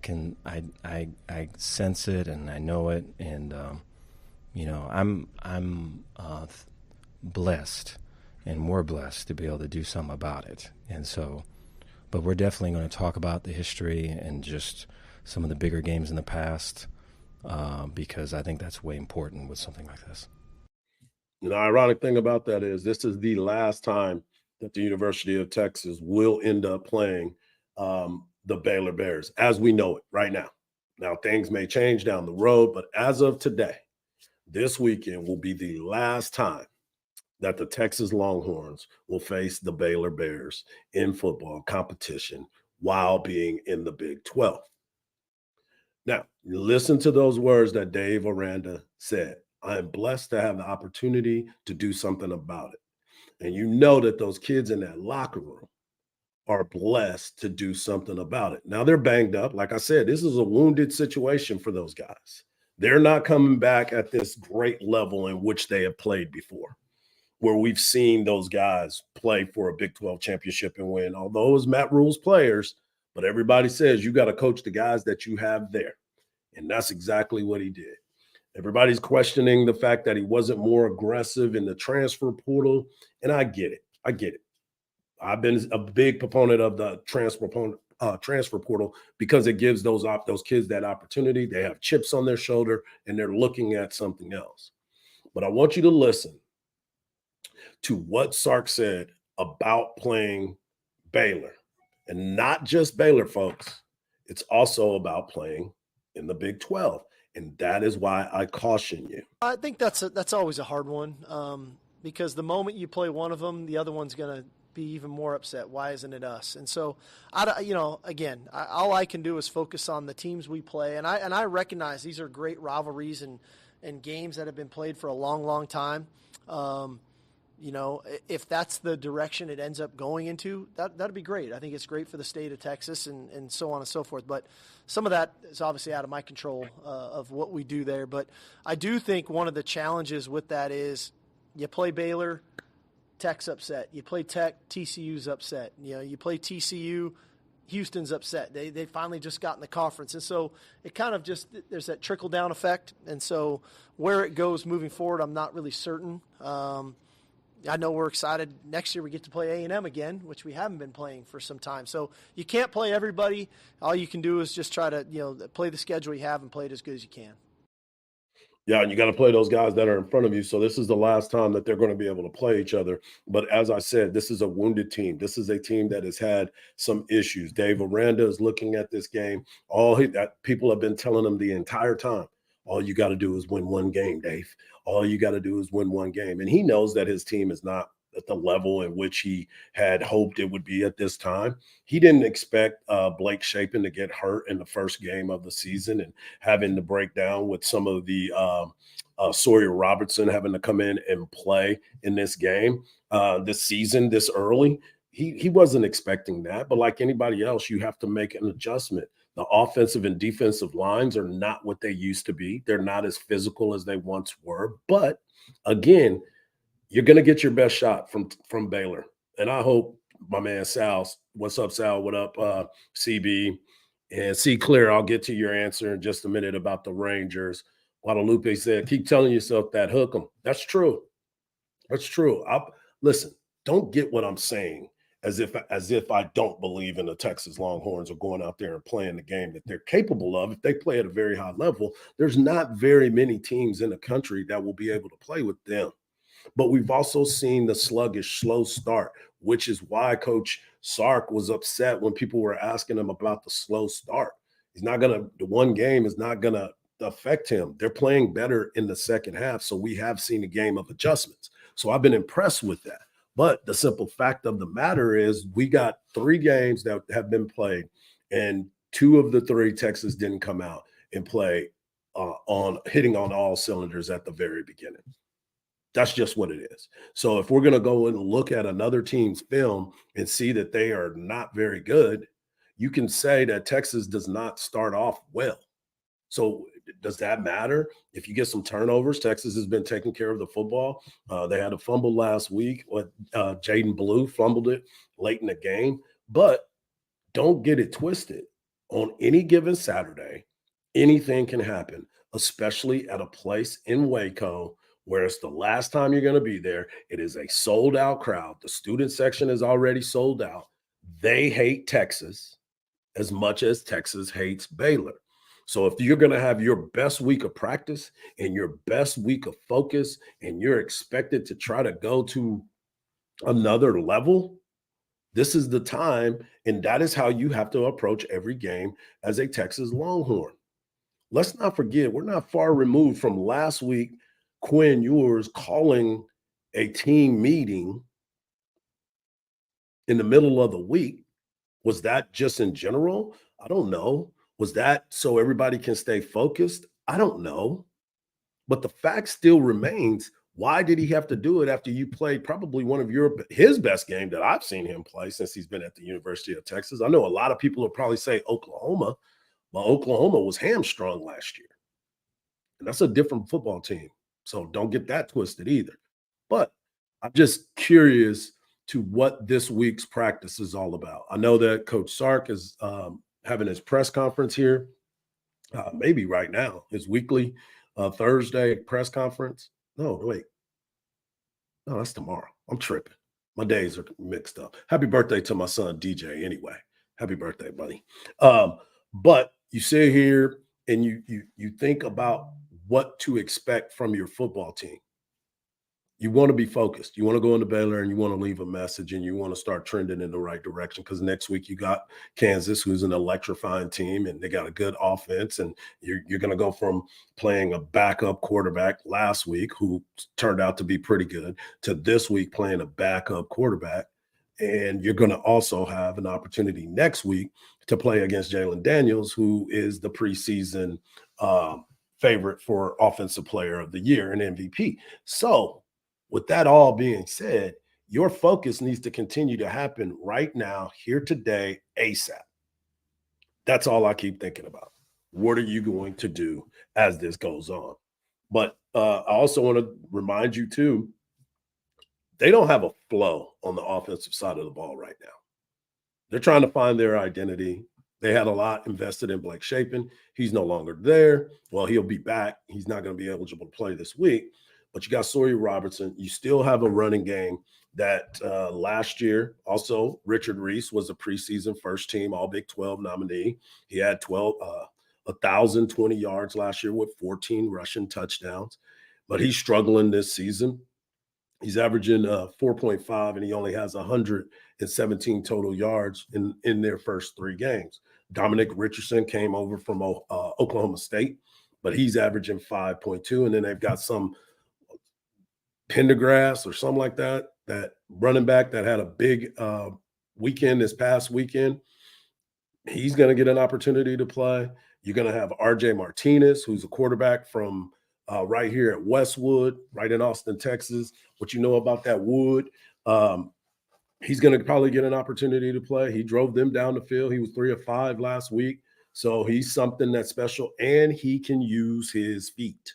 sense it and I know it. And, you know, I'm blessed, and we're blessed to be able to do something about it. And so, but we're definitely going to talk about the history and just some of the bigger games in the past, because I think that's way important with something like this. The ironic thing about that is this is the last time that the University of Texas will end up playing the Baylor Bears as we know it right now. Now, things may change down the road, but as of today, this weekend will be the last time that the Texas Longhorns will face the Baylor Bears in football competition while being in the Big 12. Now, listen to those words that Dave Aranda said. I am blessed to have the opportunity to do something about it. And you know that those kids in that locker room are blessed to do something about it. Now, they're banged up. Like I said, this is a wounded situation for those guys. They're not coming back at this great level in which they have played before, where we've seen those guys play for a Big 12 championship and win. Although it was Matt Rule's players, but everybody says you got to coach the guys that you have there. And that's exactly what he did. Everybody's questioning the fact that he wasn't more aggressive in the transfer portal. And I get it. I've been a big proponent of the transfer portal because it gives those kids that opportunity. They have chips on their shoulder and they're looking at something else. But I want you to listen to what Sark said about playing Baylor, and not just Baylor, folks. It's also about playing in the Big 12. And that is why I caution you. I think that's always a hard one because the moment you play one of them, the other one's going to be even more upset. Why isn't it us? And so, all I can do is focus on the teams we play. And I recognize these are great rivalries and games that have been played for a long, long time. If that's the direction it ends up going into, that'd be great. I think it's great for the state of Texas and so on and so forth. But some of that is obviously out of my control of what we do there. But I do think one of the challenges with that is you play Baylor, Tech's upset. You play Tech, TCU's upset. You play TCU, Houston's upset. They finally just got in the conference. And so it kind of just – there's that trickle-down effect. And so where it goes moving forward, I'm not really certain. I know we're excited. Next year we get to play A&M again, which we haven't been playing for some time. So you can't play everybody. All you can do is just try to, play the schedule you have and play it as good as you can. Yeah, and you got to play those guys that are in front of you. So this is the last time that they're going to be able to play each other. But as I said, this is a wounded team. This is a team that has had some issues. Dave Aranda is looking at this game. That people have been telling him the entire time, all you got to do is win one game, Dave. All you got to do is win one game. And he knows that his team is not at the level in which he had hoped it would be at this time. He didn't expect Blake Shapen to get hurt in the first game of the season and having to break down with some of the Sawyer Robertson having to come in and play in this game this season this early. He wasn't expecting that. But like anybody else, you have to make an adjustment. The offensive and defensive lines are not what they used to be. They're not as physical as they once were. But again, you're going to get your best shot from Baylor. And I hope my man Sal, what's up, Sal? What up, CB? And C. Clear, I'll get to your answer in just a minute about the Rangers. Guadalupe said, keep telling yourself that, hook them. That's true. That's true. Listen, don't get what I'm saying as if I don't believe in the Texas Longhorns or going out there and playing the game that they're capable of. If they play at a very high level, there's not very many teams in the country that will be able to play with them. But we've also seen the sluggish, slow start, which is why Coach Sark was upset when people were asking him about the slow start. The one game is not going to affect him. They're playing better in the second half. So we have seen a game of adjustments. So I've been impressed with that. But the simple fact of the matter is we got 3 games that have been played, and 2 of the 3 Texas didn't come out and play on hitting on all cylinders at the very beginning. That's just what it is. So if we're going to go and look at another team's film and see that they are not very good, you can say that Texas does not start off well. So does that matter? If you get some turnovers, Texas has been taking care of the football. They had a fumble last week. Jaden Blue fumbled it late in the game. But don't get it twisted. On any given Saturday, anything can happen, especially at a place in Waco where it's the last time you're going to be there. It is a sold-out crowd. The student section is already sold out. They hate Texas as much as Texas hates Baylor. So if you're going to have your best week of practice and your best week of focus and you're expected to try to go to another level, this is the time, and that is how you have to approach every game as a Texas Longhorn. Let's not forget, we're not far removed from last week, Quinn Ewers calling a team meeting in the middle of the week. Was that just in general? I don't know. Was that so everybody can stay focused? I don't know. But the fact still remains, why did he have to do it after you played probably one of his best game that I've seen him play since he's been at the University of Texas? I know a lot of people will probably say Oklahoma, but Oklahoma was hamstrung last year. And that's a different football team. So don't get that twisted either. But I'm just curious to what this week's practice is all about. I know that Coach Sark is having his press conference here, maybe right now, his weekly Thursday press conference. No, wait. No, that's tomorrow. I'm tripping. My days are mixed up. Happy birthday to my son, DJ, anyway. Happy birthday, buddy. But you sit here and you think about what to expect from your football team. You want to be focused. You want to go into Baylor and you want to leave a message and you want to start trending in the right direction, because next week you got Kansas, who's an electrifying team, and they got a good offense. And you're going to go from playing a backup quarterback last week, who turned out to be pretty good, to this week playing a backup quarterback. And you're going to also have an opportunity next week to play against Jalen Daniels, who is the preseason favorite for Offensive Player of the Year and MVP. So, with that all being said, your focus needs to continue to happen right now, here today, ASAP. That's all I keep thinking about. What are you going to do as this goes on? But I also want to remind you, too, they don't have a flow on the offensive side of the ball right now. They're trying to find their identity. They had a lot invested in Blake Shapen. He's no longer there. Well, he'll be back. He's not going to be eligible to play this week. But you got Sawyer Robertson. You still have a running game that last year, also Richard Reese was a preseason first team All Big 12 nominee. He had 1,020 yards last year with 14 rushing touchdowns. But he's struggling this season. He's averaging 4.5, and he only has 117 total yards in their first 3 games. Dominic Richardson came over from Oklahoma State, but he's averaging 5.2. And then they've got some Pendergrass or something like that running back that had a big weekend this past weekend. He's going to get an opportunity to play. You're going to have RJ Martinez, who's a quarterback from right here at Westwood, right in Austin, Texas. What you know about that Wood? He's going to probably get an opportunity to play. He drove them down the field. He was 3 of 5 last week. So he's something that's special, and he can use his feet.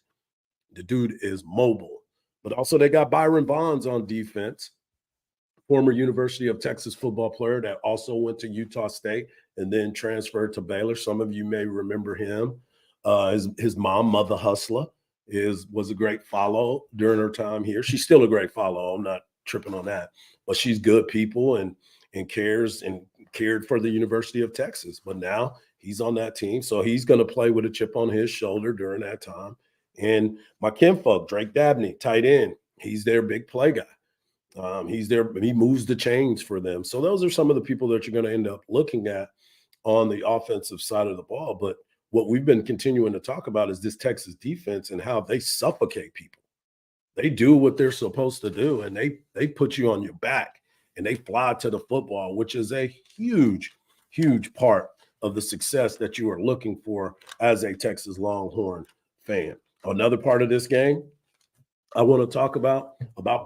The dude is mobile. But also they got Byron Bonds on defense, former University of Texas football player that also went to Utah State and then transferred to Baylor. Some of you may remember him. His mom, Mother Hustler, was a great follow during her time here. She's still a great follow. I'm not tripping on that. But she's good people and cares and cared for the University of Texas. But now he's on that team. So he's going to play with a chip on his shoulder during that time. And my kinfolk, Drake Dabney, tight end, he's their big play guy. He's there. He moves the chains for them. So those are some of the people that you're going to end up looking at on the offensive side of the ball. But what we've been continuing to talk about is this Texas defense and how they suffocate people. They do what they're supposed to do, and they put you on your back, and they fly to the football, which is a huge, huge part of the success that you are looking for as a Texas Longhorn fan. Another part of this game I want to talk about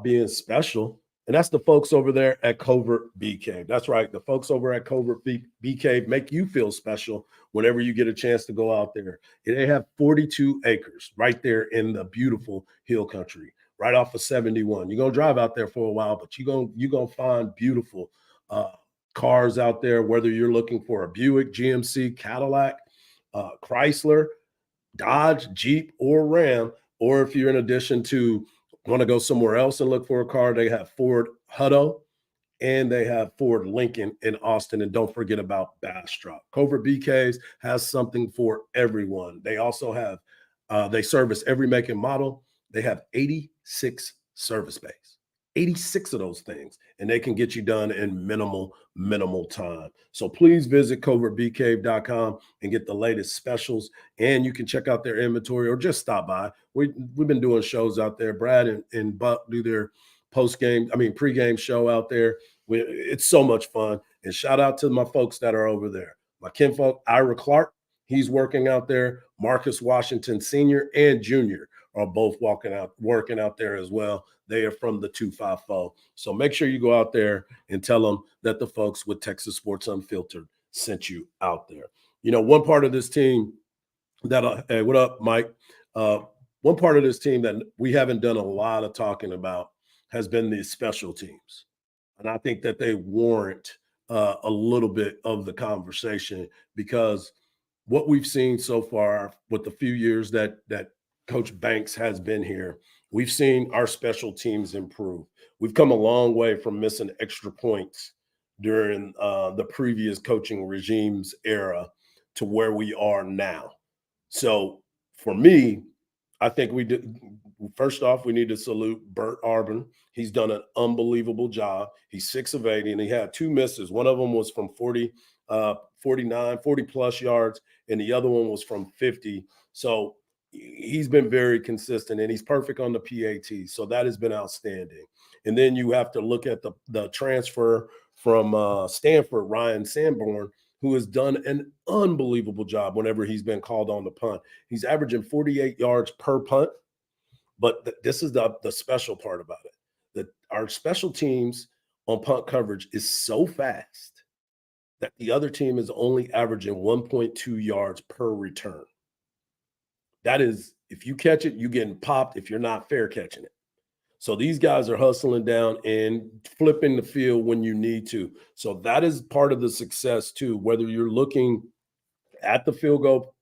being special, and that's the folks over there at Covert BK. That's right. The folks over at Covert BK make you feel special whenever you get a chance to go out there. They have 42 acres right there in the beautiful hill country, right off of 71. You're going to drive out there for a while, but you're going to find beautiful cars out there, whether you're looking for a Buick, GMC, Cadillac, Chrysler, Dodge, Jeep, or Ram, or if you're in addition to want to go somewhere else and look for a car, they have Ford Hutto and they have Ford Lincoln in Austin. And don't forget about Bastrop. Covert BKs has something for everyone. They also have, they service every make and model. They have 86 service bays. 86 of those things, and they can get you done in minimal time. So please visit covertbk.com and get the latest specials, and you can check out their inventory or just stop by. We've been doing shows out there. Brad and Buck do their pregame show out there. It's so much fun. And shout out to my folks that are over there. My kinfolk, Ira Clark, he's working out there. Marcus Washington Sr. and Jr. are both working out there as well. They are from the 254. So make sure you go out there and tell them that the folks with Texas Sports Unfiltered sent you out there. You know, one part of this team that hey, what up, Mike? One part of this team that we haven't done a lot of talking about has been the special teams. And I think that they warrant a little bit of the conversation, because what we've seen so far with the few years that Coach Banks has been here, We've seen our special teams improve. We've come a long way from missing extra points during the previous coaching regime's era to where we are now. So for me, I think we did. First off, we need to salute Bert Arbin. He's done an unbelievable job. He's 6 of 80, and he had 2 misses. One of them was from 40, 49, 40 plus yards, and the other one was from 50. So he's been very consistent, and he's perfect on the PAT. So that has been outstanding. And then you have to look at the transfer from Stanford, Ryan Sanborn, who has done an unbelievable job whenever he's been called on the punt. He's averaging 48 yards per punt. But this is the special part about it, that our special teams on punt coverage is so fast that the other team is only averaging 1.2 yards per return. That is, if you catch it, you're getting popped if you're not fair catching it. So these guys are hustling down and flipping the field when you need to. So that is part of the success too, whether you're looking at the field goal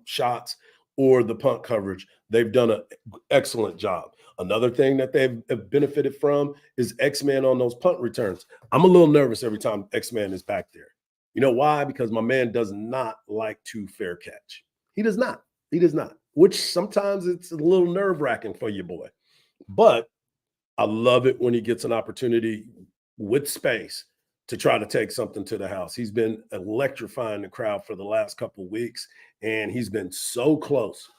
shots or the punt coverage. They've done an excellent job. Another thing that they've benefited from is X-Man on those punt returns. I'm a little nervous every time X-Man is back there. You know why? Because my man does not like to fair catch. He does not. He does not, which sometimes it's a little nerve-wracking for your boy. But I love it when he gets an opportunity with space to try to take something to the house. He's been electrifying the crowd for the last couple of weeks, and he's been so close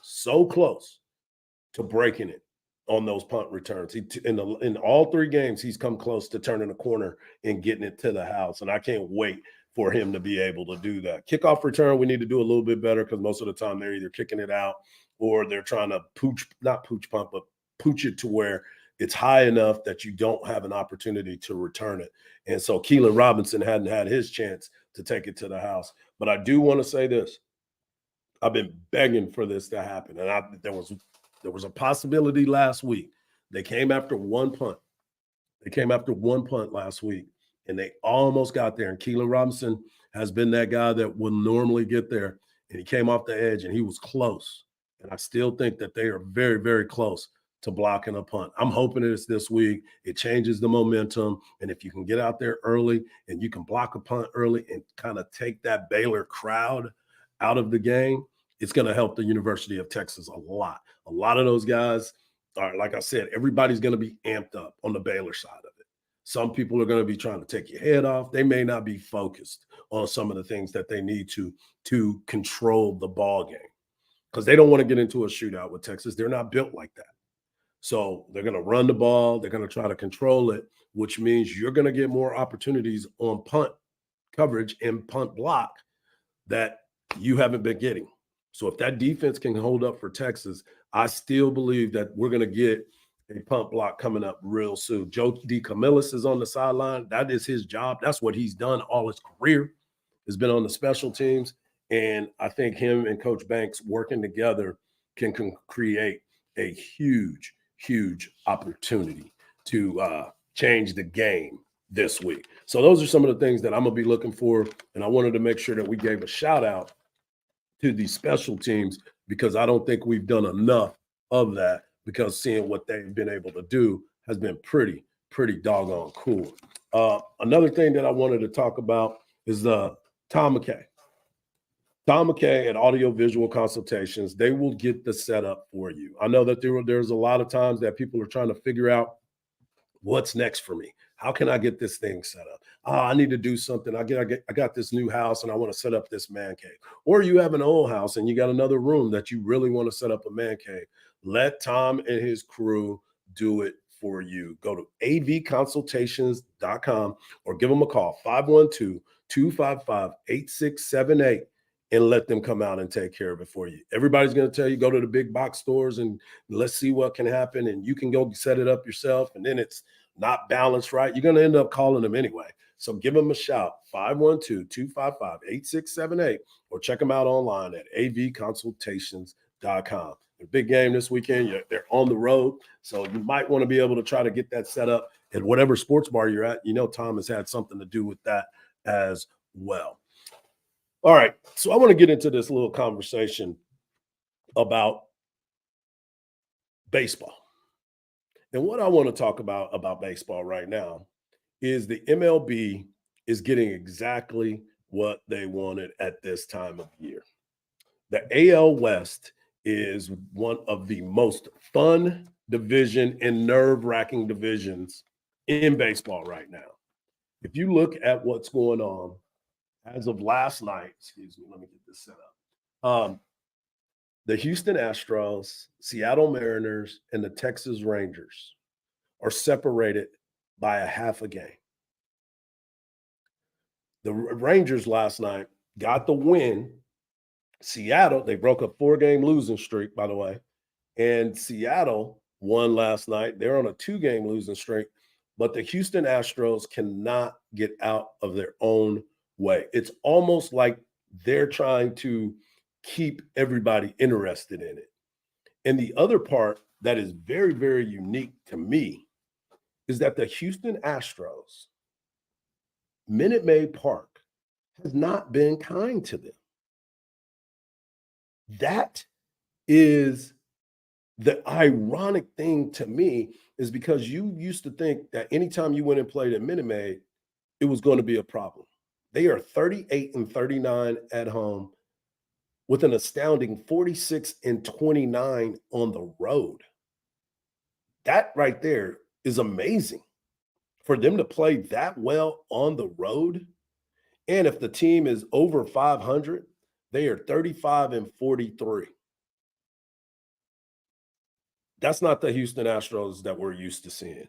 to breaking it on those punt returns. In all 3 games, he's come close to turning a corner and getting it to the house, and I can't wait for him to be able to do that. Kickoff return, we need to do a little bit better because most of the time they're either kicking it out or they're trying to pooch it to where it's high enough that you don't have an opportunity to return it. And so Keelan Robinson hadn't had his chance to take it to the house. But I do want to say this. I've been begging for this to happen. And there was a possibility last week. They came after one punt. Last week, and they almost got there. And Keelan Robinson has been that guy that will normally get there. And he came off the edge, and he was close. And I still think that they are very, very close to blocking a punt. I'm hoping it's this week. It changes the momentum. And if you can get out there early and you can block a punt early and kind of take that Baylor crowd out of the game, it's going to help the University of Texas a lot. A lot of those guys are, like I said, everybody's going to be amped up on the Baylor side of it. Some people are going to be trying to take your head off. They may not be focused on some of the things that they need to control the ball game because they don't want to get into a shootout with Texas. They're not built like that. So they're going to run the ball. They're going to try to control it, which means you're going to get more opportunities on punt coverage and punt block that you haven't been getting. So if that defense can hold up for Texas, I still believe that we're going to get a punt block coming up real soon. Joe DeCamillis is on the sideline. That is his job. That's what he's done all his career, has been on the special teams. And I think him and Coach Banks working together can create a huge opportunity to change the game this week. So those are some of the things that I'm going to be looking for. And I wanted to make sure that we gave a shout out to these special teams because I don't think we've done enough of that because seeing what they've been able to do has been pretty doggone cool. Another thing that I wanted to talk about is Tom McKay. Tom McKay at Audio Visual Consultations, they will get the setup for you. I know that there's a lot of times that people are trying to figure out what's next for me. How can I get this thing set up? I need to do something. I got this new house and I want to set up this man cave. Or you have an old house and you got another room that you really want to set up a man cave. Let Tom and his crew do it for you. Go to avconsultations.com or give them a call, 512-255-8678. And let them come out and take care of it for you. Everybody's going to tell you, go to the big box stores and let's see what can happen. And you can go set it up yourself. And then it's not balanced right. You're going to end up calling them anyway. So give them a shout, 512-255-8678, or check them out online at avconsultations.com. The big game this weekend, they're on the road. So you might want to be able to try to get that set up at whatever sports bar you're at. You know, Tom has had something to do with that as well. All right, so I want to get into this little conversation about baseball. And what I want to talk about baseball right now is the MLB is getting exactly what they wanted at this time of year. The AL West is one of the most fun division and nerve-wracking divisions in baseball right now. If you look at what's going on as of last night, excuse me, let me get this set up. The Houston Astros, Seattle Mariners, and the Texas Rangers are separated by a half a game. The Rangers last night got the win. Seattle, they broke a 4-game losing streak, by the way. And Seattle won last night. They're on a 2-game losing streak. But the Houston Astros cannot get out of their own way. It's almost like they're trying to keep everybody interested in it. And the other part that is very, very unique to me is that the Houston Astros, Minute Maid Park, has not been kind to them. That is the ironic thing to me, is because you used to think that anytime you went and played at Minute Maid, it was going to be a problem. They are 38-39 at home with an astounding 46-29 on the road. That right there is amazing for them to play that well on the road. And if the team is over 500, they are 35-43. That's not the Houston Astros that we're used to seeing.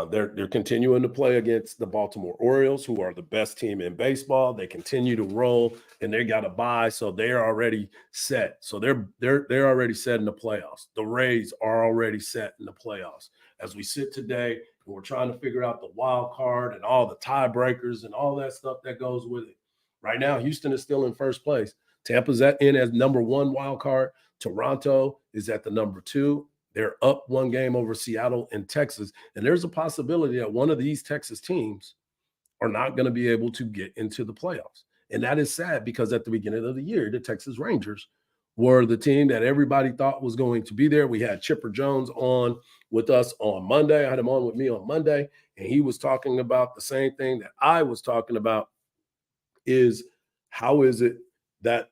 They're continuing to play against the Baltimore Orioles, who are the best team in baseball. They continue to roll, and they got a bye, so they're already set. So they're already set in the playoffs. The Rays are already set in the playoffs. As we sit today, and we're trying to figure out the wild card and all the tiebreakers and all that stuff that goes with it. Right now, Houston is still in first place. Tampa's in as number 1 wild card. Toronto is at the number 2. They're up 1 game over Seattle and Texas. And there's a possibility that one of these Texas teams are not going to be able to get into the playoffs. And that is sad, because at the beginning of the year, the Texas Rangers were the team that everybody thought was going to be there. We had Chipper Jones on with us on Monday. I had him on with me on Monday, and he was talking about the same thing that I was talking about, is how is it that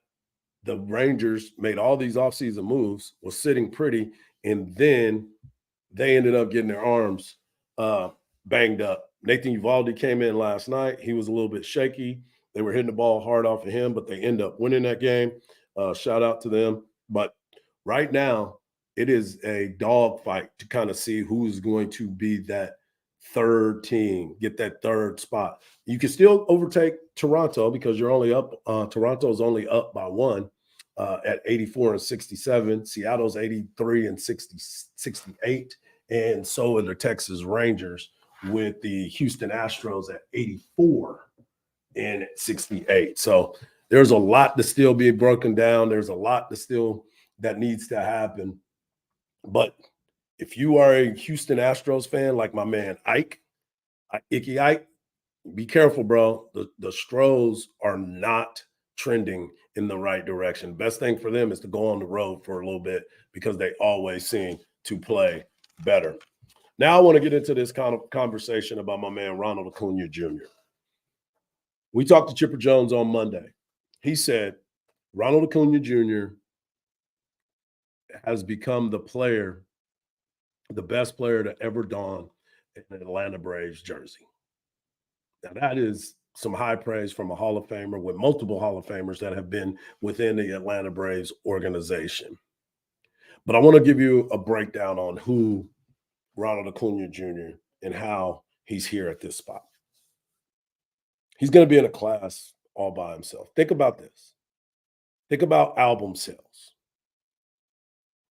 the Rangers made all these offseason moves, was sitting pretty, and then they ended up getting their arms banged up. Nathan Uvalde came in last night. He was a little bit shaky. They were hitting the ball hard off of him, but they end up winning that game. Shout out to them. But right now, it is a dogfight to kind of see who's going to be that third team, get that third spot. You can still overtake Toronto because you're only up. Toronto's only up by 1. At 84-67, Seattle's 83-68, and so are the Texas Rangers, with the Houston Astros at 84-68. So there's a lot to still be broken down. There's a lot that needs to happen. But if you are a Houston Astros fan, like my man Icky Ike, be careful, bro. The Stros are not trending in the right direction. Best thing for them is to go on the road for a little bit, because they always seem to play better. Now I want to get into this kind of conversation about my man Ronald Acuna Jr. We talked to Chipper Jones on Monday. He said Ronald Acuna Jr. has become the best player to ever don an Atlanta Braves jersey. Now that is some high praise from a Hall of Famer, with multiple Hall of Famers that have been within the Atlanta Braves organization. But I want to give you a breakdown on who Ronald Acuna Jr. and how he's here at this spot. He's going to be in a class all by himself. Think about this. Think about album sales.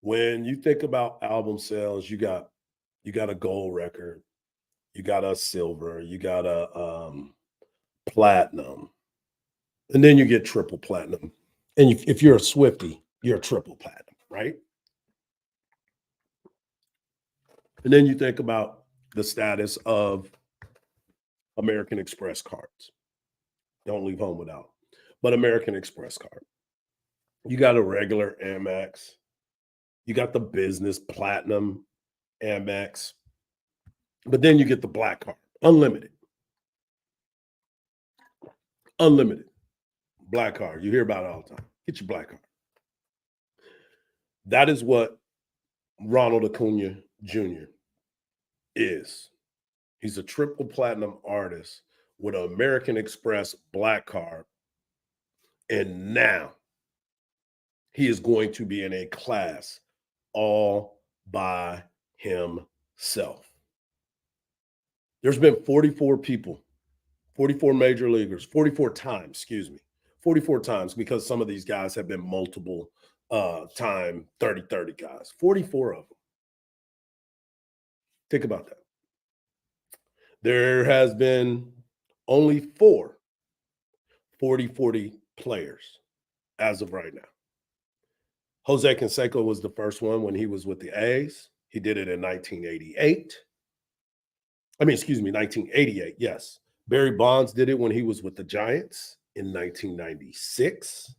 When you think about album sales, you got a gold record, you got a silver, you got a platinum, and then you get triple platinum. And if you're a Swiftie, you're a triple platinum, right? And then you think about the status of American Express cards. Don't leave home without. But American Express card. You got a regular Amex. You got the business platinum. Amex. But then you get the black card, unlimited. Unlimited. Black card. You hear about it all the time. Get your black card. That is what Ronald Acuna Jr. is. He's a triple platinum artist with an American Express black card. And now he is going to be in a class all by himself. There's been 44 people, 44 major leaguers, 44 times, 44 times, because some of these guys have been multiple time 30-30 guys, 44 of them. Think about that. There has been only 4 40-40 players as of right now. Jose Canseco was the first one when he was with the A's. He did it in 1988. 1988, yes. Barry Bonds did it when he was with the Giants in 1996.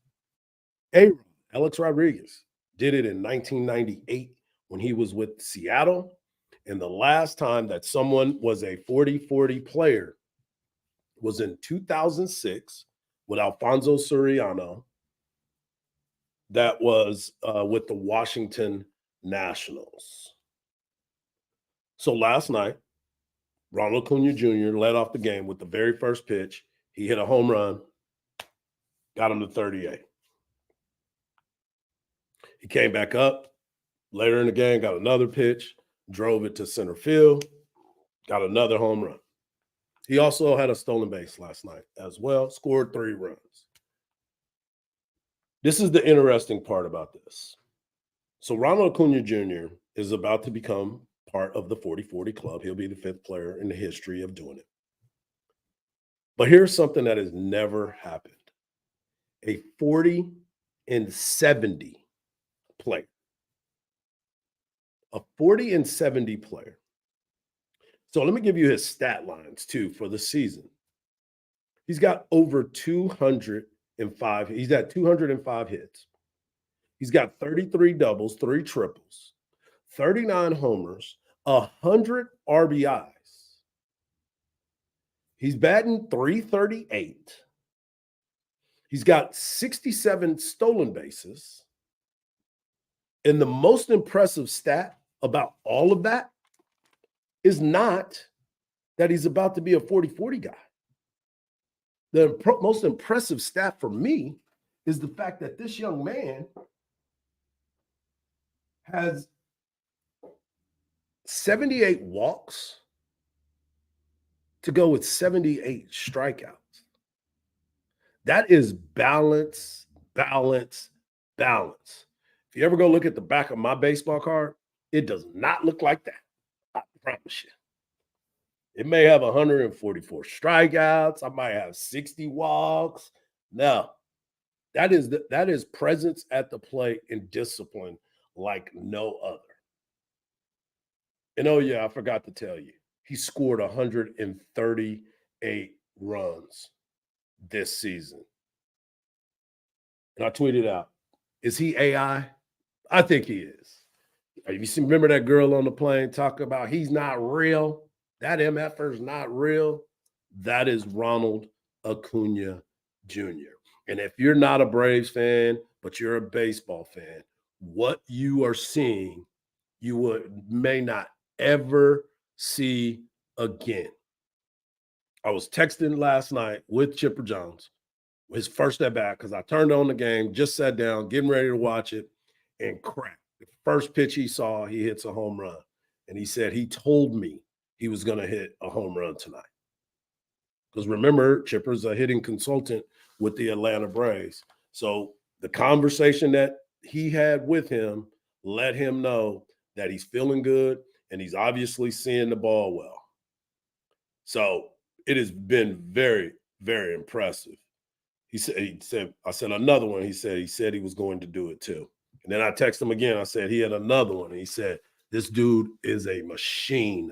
Alex Rodriguez did it in 1998 when he was with Seattle. And the last time that someone was a 40-40 player was in 2006 with Alfonso Soriano. That was with the Washington Nationals. So last night, Ronald Acuna Jr. led off the game with the very first pitch. He hit a home run, got him to 38. He came back up later in the game, got another pitch, drove it to center field, got another home run. He also had a stolen base last night as well, scored 3 runs. This is the interesting part about this. So Ronald Acuna Jr. is about to become part of the 40-40 club. He'll be the 5th player in the history of doing it. But here's something that has never happened. A 40-70 player. A 40-70 player. So let me give you his stat lines too for the season. He's got over 205. He's got 205 hits. He's got 33 doubles, 3 triples, 39 homers, 100 RBIs. He's batting .338. He's got 67 stolen bases. And the most impressive stat about all of that is not that he's about to be a 40-40 guy. The most impressive stat for me is the fact that this young man has 78 walks to go with 78 strikeouts. That is balance, balance, balance. If you ever go look at the back of my baseball card, it does not look like that. I promise you. It may have 144 strikeouts. I might have 60 walks. No, that is presence at the plate and discipline like no other. And oh yeah, I forgot to tell you, he scored 138 runs this season. And I tweeted out, is he AI? I think he is. Remember that girl on the plane talking about he's not real? That MFer is not real. That is Ronald Acuna Jr. And if you're not a Braves fan, but you're a baseball fan, what you are seeing, you may not ever see again. I was texting last night with Chipper Jones, his first at bat, because I turned on the game, just sat down, getting ready to watch it, and crack. The first pitch he saw, he hits a home run. And he said he told me he was going to hit a home run tonight. Because remember, Chipper's a hitting consultant with the Atlanta Braves. So the conversation that he had with him let him know that he's feeling good and he's obviously seeing the ball well. So it has been very, very impressive. I said another one. He said he was going to do it too. And then I texted him again. I said he had another one. And he said, this dude is a machine.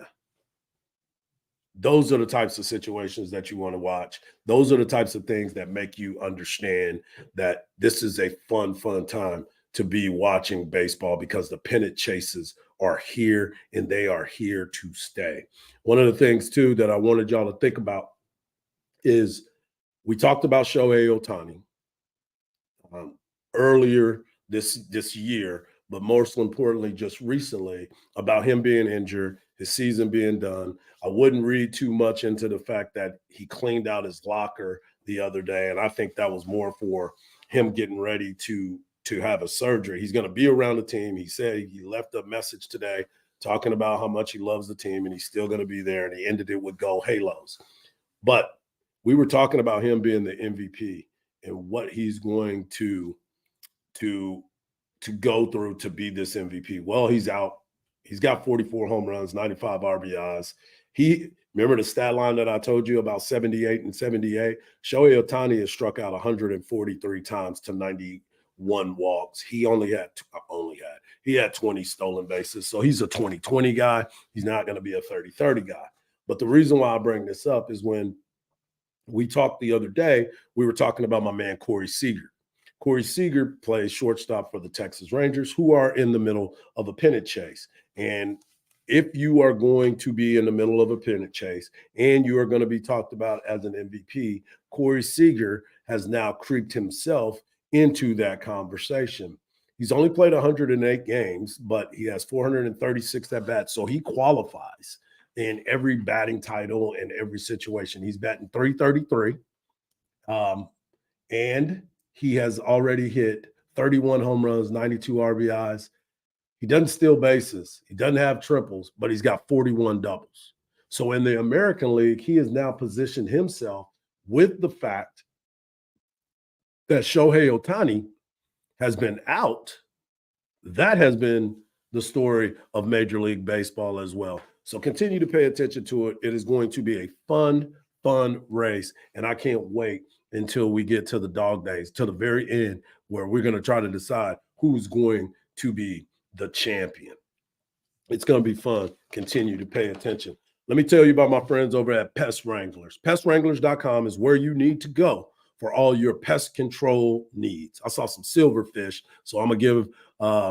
Those are the types of situations that you want to watch. Those are the types of things that make you understand that this is a fun time to be watching baseball, because the pennant chases are here, and they are here to stay. One of the things, too, that I wanted y'all to think about is we talked about Shohei Ohtani earlier this year, but most importantly, just recently, about him being injured, his season being done. I wouldn't read too much into the fact that he cleaned out his locker the other day, and I think that was more for him getting ready to have a surgery. He's going to be around the team. He said he left a message today talking about how much he loves the team, and he's still going to be there, and he ended it with Go Halos. But we were talking about him being the MVP and what he's going to go through to be this MVP. Well, he's out. He's got 44 home runs, 95 RBIs. Remember the stat line that I told you about 78 and 78? Shohei Ohtani has struck out 143 times to 91 walks. He had 20 stolen bases. So he's a 20-20 guy. He's not going to be a 30-30 guy. But the reason why I bring this up is when we talked the other day, we were talking about my man Corey Seager. Corey Seager plays shortstop for the Texas Rangers, who are in the middle of a pennant chase. And if you are going to be in the middle of a pennant chase and you are going to be talked about as an MVP, Corey Seager has now creeped himself into that conversation. He's only played 108 games, but he has 436 at-bats, so he qualifies in every batting title and every situation. He's batting .333, and he has already hit 31 home runs, 92 RBIs. He doesn't steal bases. He doesn't have triples, but he's got 41 doubles. So in the American League, he has now positioned himself with the fact that Shohei Ohtani has been out. That has been the story of Major League Baseball as well. So continue to pay attention to it. It is going to be a fun race, and I can't wait until we get to the dog days, to the very end, where we're going to try to decide who's going to be the champion. It's going to be fun. Continue to pay attention. Let me tell you about my friends over at Pest Wranglers. PestWranglers.com is where you need to go for all your pest control needs. I saw some silverfish, so I'm going to give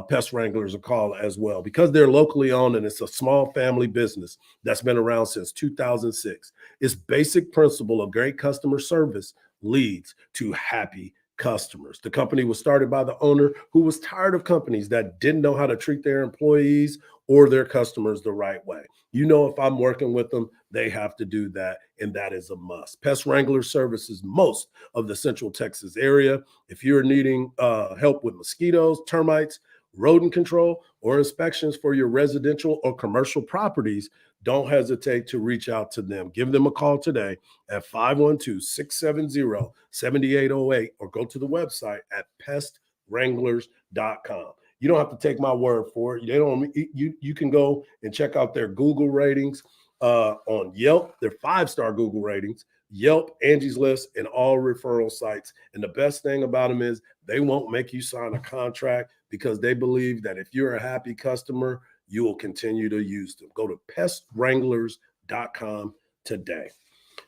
Pest Wranglers a call as well, because they're locally owned and it's a small family business that's been around since 2006. Its basic principle of great customer service leads to happy customers. The company was started by the owner who was tired of companies that didn't know how to treat their employees or their customers the right way. You know, if I'm working with them, they have to do that, and that is a must. Pest Wrangler services most of the Central Texas area. If you're needing help with mosquitoes, termites, rodent control, or inspections for your residential or commercial properties, don't hesitate to reach out to them. Give them a call today at 512-670-7808 or go to the website at pestwranglers.com. You don't have to take my word for it. You can go and check out their Google ratings on Yelp, their 5-star Google ratings, Yelp, Angie's List, and all referral sites. And the best thing about them is they won't make you sign a contract, because they believe that if you're a happy customer, you will continue to use them. Go to pestwranglers.com today.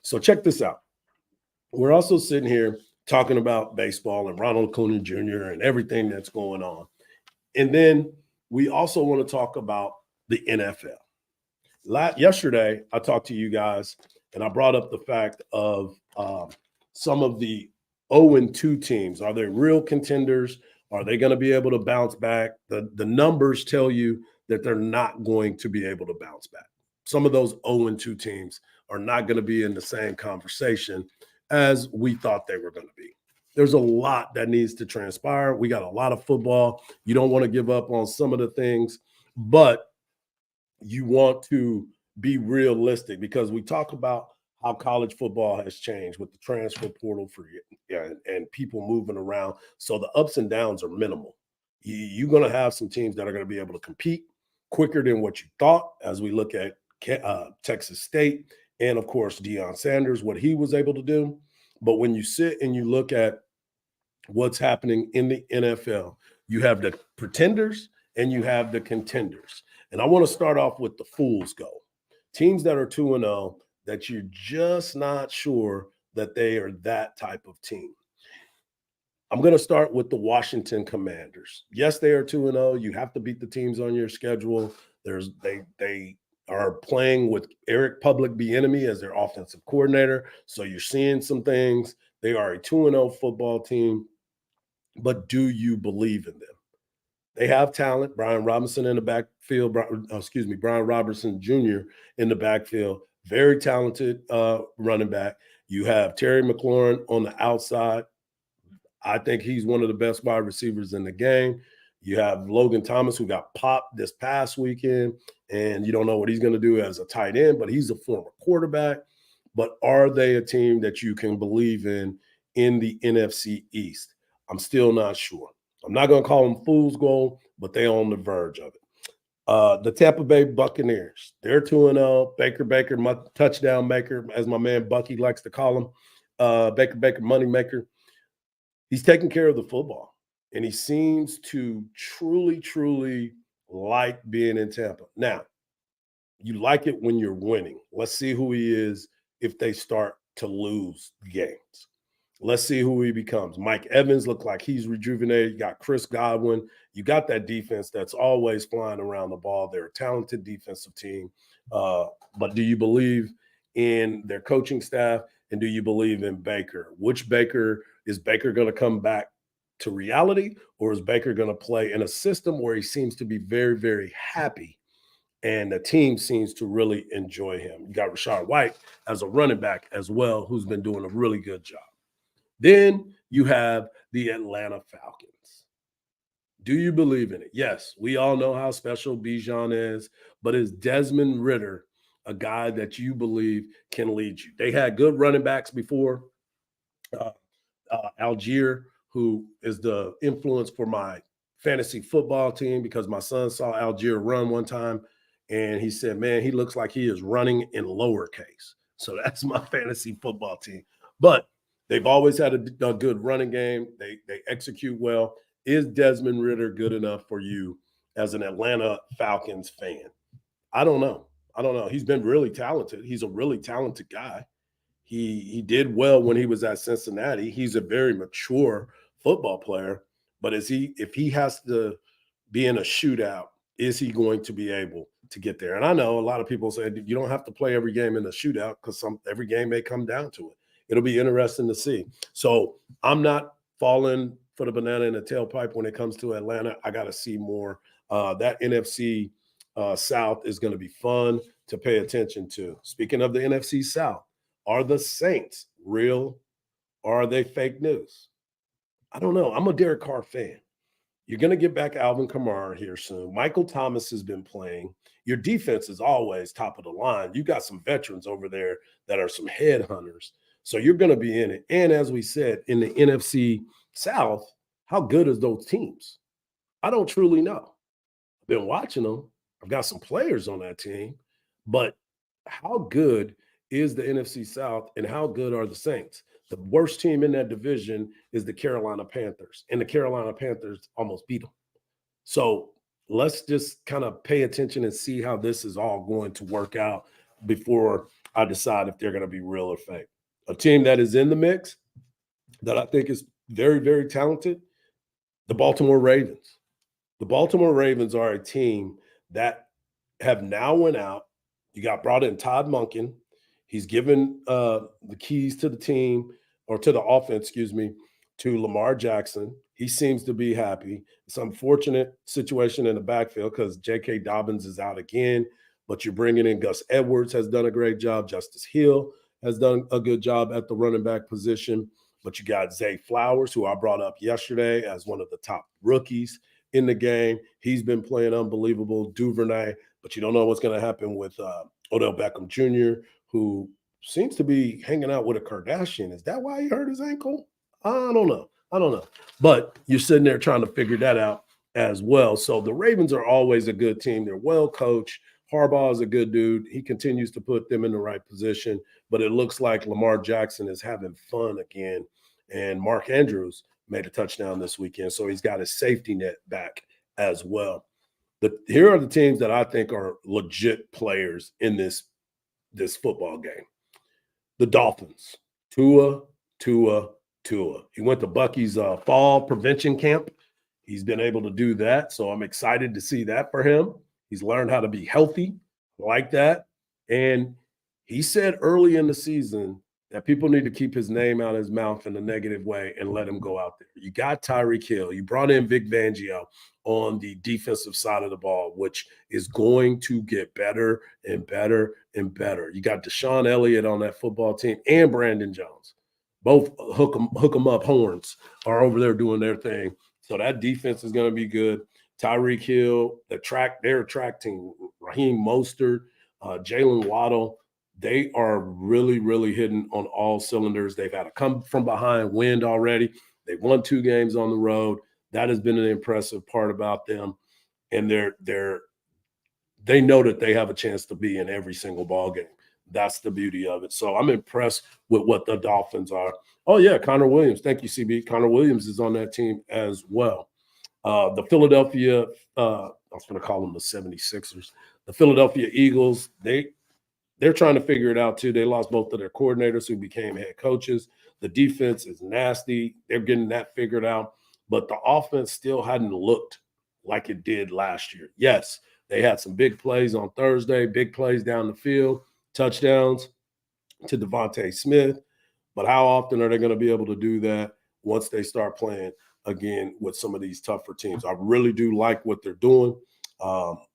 So check this out. We're also sitting here talking about baseball and Ronald Acuna Jr. and everything that's going on. And then we also want to talk about the NFL. Yesterday, I talked to you guys, and I brought up the fact of some of the 0-2 teams. Are they real contenders? Are they going to be able to bounce back? The numbers tell you that they're not going to be able to bounce back. Some of those 0-2 teams are not going to be in the same conversation as we thought they were going to be. There's a lot that needs to transpire. We got a lot of football. You don't want to give up on some of the things, but you want to be realistic, because we talk about how college football has changed with the transfer portal and people moving around. So the ups and downs are minimal. You're going to have some teams that are going to be able to compete quicker than what you thought, as we look at Texas State and, of course, Deion Sanders, what he was able to do. But when you sit and you look at what's happening in the NFL, you have the pretenders and you have the contenders. And I want to start off with the fool's gold. Teams that are 2-0 that you're just not sure that they are that type of team. I'm going to start with the Washington Commanders. Yes, they are 2-0. You have to beat the teams on your schedule. They are playing with Eric Public Bieniemy as their offensive coordinator. So you're seeing some things. They are a 2-0 football team, but do you believe in them? They have talent. Brian Robinson in the backfield. Brian Robertson Jr. in the backfield. Very talented running back. You have Terry McLaurin on the outside. I think he's one of the best wide receivers in the game. You have Logan Thomas, who got popped this past weekend, and you don't know what he's going to do as a tight end, but he's a former quarterback. But are they a team that you can believe in the NFC East? I'm still not sure. I'm not going to call them fool's gold, but they're on the verge of it. The Tampa Bay Buccaneers, they're 2-0. Baker, touchdown maker, as my man Bucky likes to call him. Baker, money maker. He's taking care of the football, and he seems to truly, truly like being in Tampa. Now, you like it when you're winning. Let's see who he is if they start to lose games. Let's see who he becomes. Mike Evans looked like he's rejuvenated. You got Chris Godwin. You got that defense that's always flying around the ball. They're a talented defensive team. But do you believe in their coaching staff, and do you believe in Baker? Which Baker? Is Baker going to come back to reality, or is Baker going to play in a system where he seems to be very, very happy and the team seems to really enjoy him? You got Rachaad White as a running back as well, who's been doing a really good job. Then you have the Atlanta Falcons. Do you believe in it? Yes, we all know how special Bijan is, but is Desmond Ridder a guy that you believe can lead you? They had good running backs before. Algier, who is the influence for my fantasy football team, because my son saw Algier run one time and he said, man, he looks like he is running in lowercase. So that's my fantasy football team. But they've always had a good running game. They execute well. Is Desmond Ridder good enough for you as an Atlanta Falcons fan? I don't know. He's been really talented. He's a really talented guy. He did well when he was at Cincinnati. He's a very mature football player, but if he has to be in a shootout, is he going to be able to get there? And I know a lot of people say you don't have to play every game in a shootout because every game may come down to it. It'll be interesting to see. So I'm not falling for the banana in the tailpipe when it comes to Atlanta. I got to see more. That NFC South is going to be fun to pay attention to. Speaking of the NFC South, are the Saints real or are they fake news? I don't know. I'm a Derek Carr fan. You're going to get back Alvin Kamara here soon. Michael Thomas has been playing. Your defense is always top of the line. You got some veterans over there that are some headhunters. So you're going to be in it. And as we said, in the NFC South, how good is those teams? I don't truly know. I've been watching them. I've got some players on that team. But how good is the NFC South and how good are the Saints? The worst team in that division is the Carolina Panthers, and the Carolina Panthers almost beat them. So let's just kind of pay attention and see how this is all going to work out before I decide if they're going to be real or fake. A team that is in the mix that I think is very, very talented, the Baltimore Ravens. The Baltimore Ravens are a team that have now went out. You got brought in Todd Monken. He's given the keys to the team, or to the offense, to Lamar Jackson. He seems to be happy. It's an unfortunate situation in the backfield because J.K. Dobbins is out again, but you're bringing in Gus Edwards, has done a great job. Justice Hill has done a good job at the running back position. But you got Zay Flowers, who I brought up yesterday as one of the top rookies in the game. He's been playing unbelievable. Duvernay, but you don't know what's going to happen with Odell Beckham Jr., who seems to be hanging out with a Kardashian. Is that why he hurt his ankle? I don't know. But you're sitting there trying to figure that out as well. So the Ravens are always a good team. They're well coached. Harbaugh is a good dude. He continues to put them in the right position. But it looks like Lamar Jackson is having fun again. And Mark Andrews made a touchdown this weekend. So he's got his safety net back as well. Here are the teams that I think are legit players in this football game. The Dolphins, Tua. He went to Bucky's fall prevention camp. He's been able to do that, so I'm excited to see that for him. He's learned how to be healthy like that. And he said early in the season that people need to keep his name out of his mouth in a negative way and let him go out there. You got Tyreek Hill. You brought in Vic Fangio on the defensive side of the ball, which is going to get better and better and better. You got Deshaun Elliott on that football team and Brandon Jones. Both hook 'em up horns are over there doing their thing. So that defense is going to be good. Tyreek Hill, their track team, Raheem Mostert, Jalen Waddle, they are really, really hitting on all cylinders. They've had a come from behind win already. They've won 2 games on the road. That has been an impressive part about them. And they know that they have a chance to be in every single ball game. That's the beauty of it. So I'm impressed with what the Dolphins are. Oh, yeah, Connor Williams. Thank you, CB. Connor Williams is on that team as well. The Philadelphia, I was going to call them the 76ers. The Philadelphia Eagles, they're trying to figure it out too. They lost both of their coordinators who became head coaches. The defense is nasty. They're getting that figured out. But the offense still hadn't looked like it did last year. Yes, they had some big plays on Thursday, big plays down the field, touchdowns to Devontae Smith. But how often are they going to be able to do that once they start playing again with some of these tougher teams? I really do like what they're doing.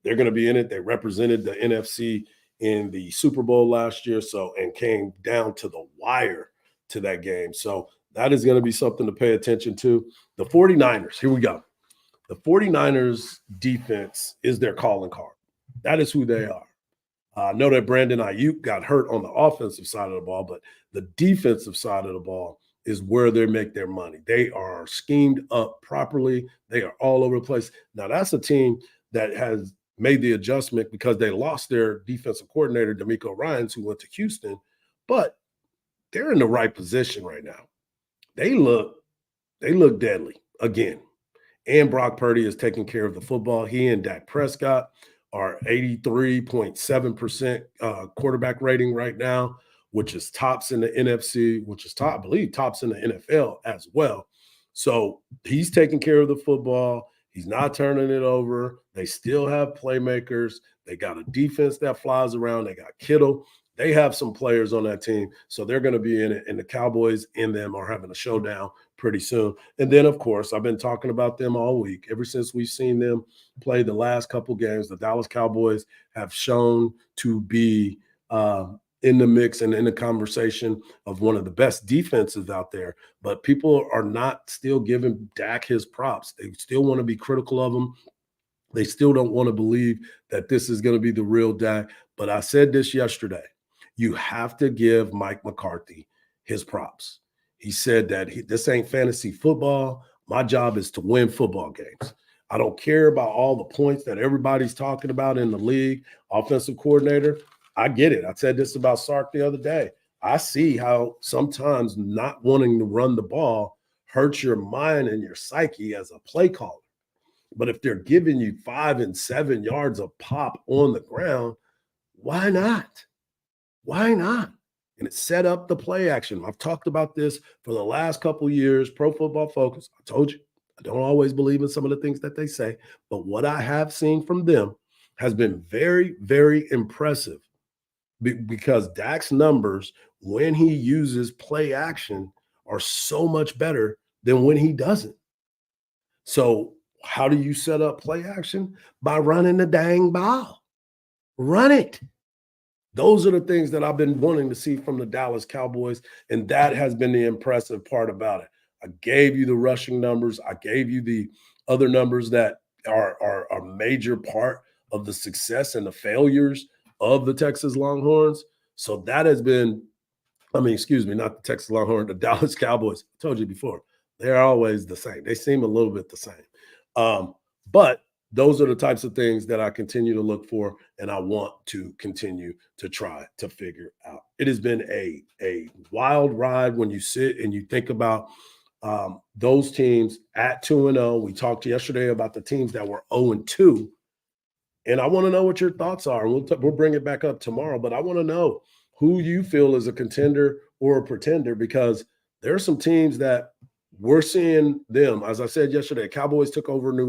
They're going to be in it. They represented the NFC in the Super Bowl last year, and came down to the wire to that game. So that is going to be something to pay attention to. The 49ers, here we go. The 49ers defense is their calling card. That is who they are. I know that Brandon Ayuk got hurt on the offensive side of the ball, but the defensive side of the ball is where they make their money. They are schemed up properly. They are all over the place. Now, that's a team that has made the adjustment because they lost their defensive coordinator, D'Amico Ryans, who went to Houston, but they're in the right position right now. They look deadly again. And Brock Purdy is taking care of the football. He and Dak Prescott are 83.7% quarterback rating right now, which is tops in the NFC, which is I believe tops in the NFL as well. So he's taking care of the football. He's not turning it over. They still have playmakers. They got a defense that flies around. They got Kittle. They have some players on that team. So they're going to be in it. And the Cowboys and them are having a showdown pretty soon. And then, of course, I've been talking about them all week. Ever since we've seen them play the last couple games, the Dallas Cowboys have shown to be in the mix and in the conversation of one of the best defenses out there. But people are not still giving Dak his props. They still want to be critical of him. They still don't want to believe that this is going to be the real Dak. But I said this yesterday. You have to give Mike McCarthy his props. He said that this ain't fantasy football. My job is to win football games. I don't care about all the points that everybody's talking about in the league. Offensive coordinator, I get it. I said this about Sark the other day. I see how sometimes not wanting to run the ball hurts your mind and your psyche as a play caller. But if they're giving you 5 and 7 yards of pop on the ground, why not? Why not? And it set up the play action. I've talked about this for the last couple of years, Pro Football Focus. I told you, I don't always believe in some of the things that they say, but what I have seen from them has been very, very impressive because Dak's numbers, when he uses play action, are so much better than when he doesn't. So how do you set up play action? By running the dang ball. Run it. Those are the things that I've been wanting to see from the Dallas Cowboys, and that has been the impressive part about it. I gave you the rushing numbers. I gave you the other numbers that are a major part of the success and the failures of the Texas Longhorns. So that has been, not the Texas Longhorns, the Dallas Cowboys. I told you before, they're always the same. They seem a little bit the same. But those are the types of things that I continue to look for, and I want to continue to try to figure out. It has been a wild ride when you sit and you think about those teams at 2-0. We talked yesterday about the teams that were 0-2, and I want to know what your thoughts are. We'll bring it back up tomorrow, but I want to know who you feel is a contender or a pretender, because there are some teams that we're seeing them, as I said yesterday, Cowboys took over New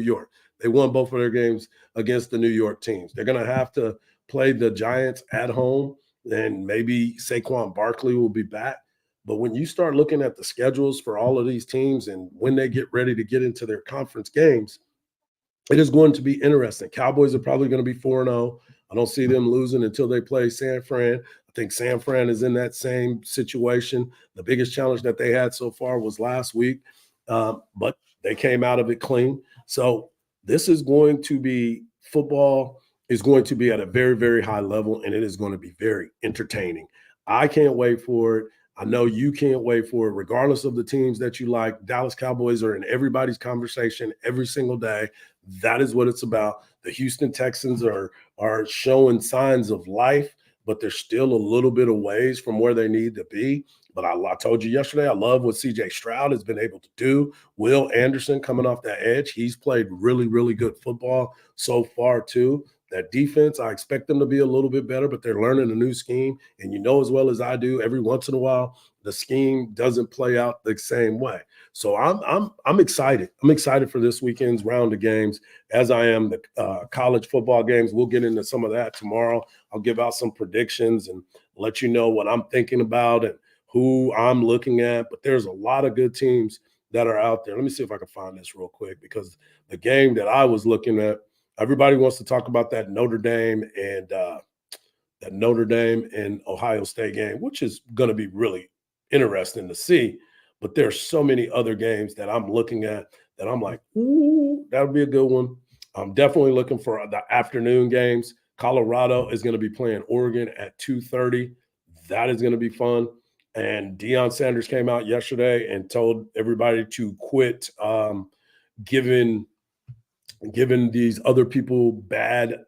York. They won both of their games against the New York teams. They're going to have to play the Giants at home, and maybe Saquon Barkley will be back. But when you start looking at the schedules for all of these teams and when they get ready to get into their conference games, it is going to be interesting. Cowboys are probably going to be 4-0. I don't see them losing until they play San Fran. I think San Fran is in that same situation. The biggest challenge that they had so far was last week, but they came out of it clean. So this is going to be – football is going to be at a very, very high level, and it is going to be very entertaining. I can't wait for it. I know you can't wait for it, regardless of the teams that you like. Dallas Cowboys are in everybody's conversation every single day. That is what it's about. The Houston Texans are showing signs of life, but they're still a little bit of ways from where they need to be. But I told you yesterday, I love what C.J. Stroud has been able to do. Will Anderson coming off that edge, he's played really, really good football so far too. That defense, I expect them to be a little bit better, but they're learning a new scheme. And you know as well as I do, every once in a while, the scheme doesn't play out the same way. So I'm excited. I'm excited for this weekend's round of games, as I am the college football games. We'll get into some of that tomorrow. I'll give out some predictions and let you know what I'm thinking about and who I'm looking at. But there's a lot of good teams that are out there. Let me see if I can find this real quick, because the game that I was looking at, everybody wants to talk about that Notre Dame and Ohio State game, which is going to be really interesting to see. But there's so many other games that I'm looking at that I'm like, ooh, that would be a good one. I'm definitely looking for the afternoon games. Colorado is going to be playing Oregon at 2:30. That is going to be fun. And Deion Sanders came out yesterday and told everybody to quit giving these other people bad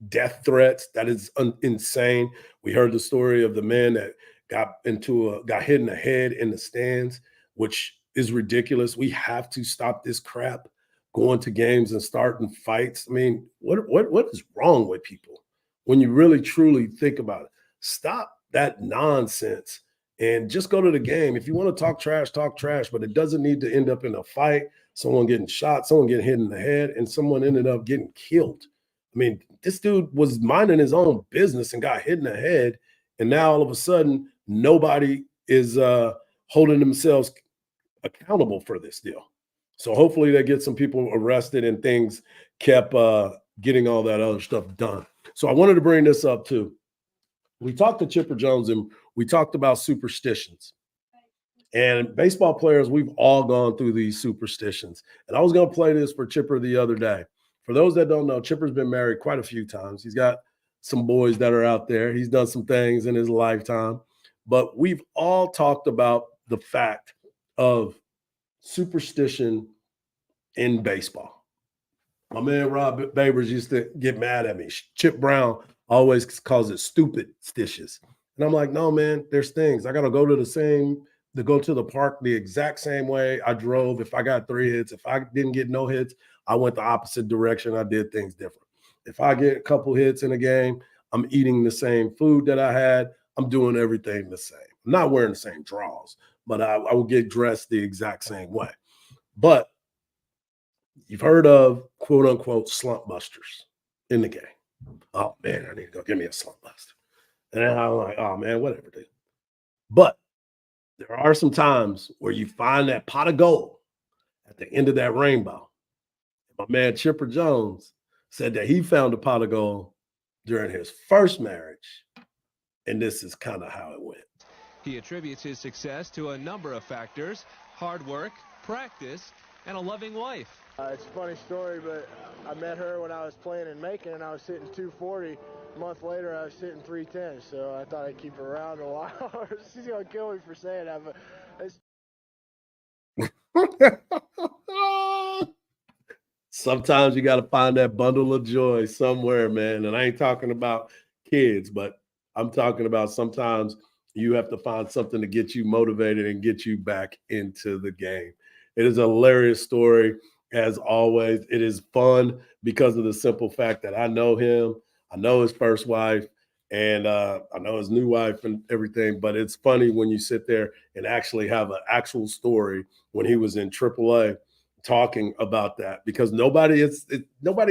death threats. That is insane. We heard the story of the man that got hit in the head in the stands, which is ridiculous. We have to stop this crap going to games and starting fights. I mean, what is wrong with people when you really truly think about it? Stop that nonsense and just go to the game. If you want to talk trash, but it doesn't need to end up in a fight, someone getting shot, someone getting hit in the head, and someone ended up getting killed. I mean, this dude was minding his own business and got hit in the head, and now all of a sudden nobody is holding themselves accountable for this deal. So hopefully they get some people arrested and things kept getting all that other stuff done. So I wanted to bring this up too. We talked to Chipper Jones and we talked about superstitions. And baseball players, we've all gone through these superstitions. And I was going to play this for Chipper the other day. For those that don't know, Chipper's been married quite a few times. He's got some boys that are out there. He's done some things in his lifetime. But we've all talked about the fact of superstition in baseball. My man Rob Babers used to get mad at me. Chip Brown always calls it stupid stitches. And I'm like, no, man, there's things. I got to go to the park the exact same way I drove. If I got 3 hits, if I didn't get no hits, I went the opposite direction. I did things different. If I get a couple hits in a game, I'm eating the same food that I had. I'm doing everything the same. I'm not wearing the same draws, but I will get dressed the exact same way. But you've heard of quote unquote slump busters in the game. Oh man, I need to go get me a slump buster. And then I'm like, oh man, whatever, dude. But there are some times where you find that pot of gold at the end of that rainbow. My man Chipper Jones said that he found a pot of gold during his first marriage. And this is kind of how it went. He attributes his success to a number of factors: hard work, practice, and a loving wife. It's a funny story, but I met her when I was playing in Macon, and I was hitting 240. A month later, I was hitting 310, so I thought I'd keep her around a while. She's going to kill me for saying that, but sometimes you got to find that bundle of joy somewhere, man. And I ain't talking about kids, but I'm talking about sometimes you have to find something to get you motivated and get you back into the game. It is a hilarious story. As always, it is fun because of the simple fact that I know him. I know his first wife. And I know his new wife and everything, but it's funny when you sit there and actually have an actual story when he was in AAA talking about that, because nobody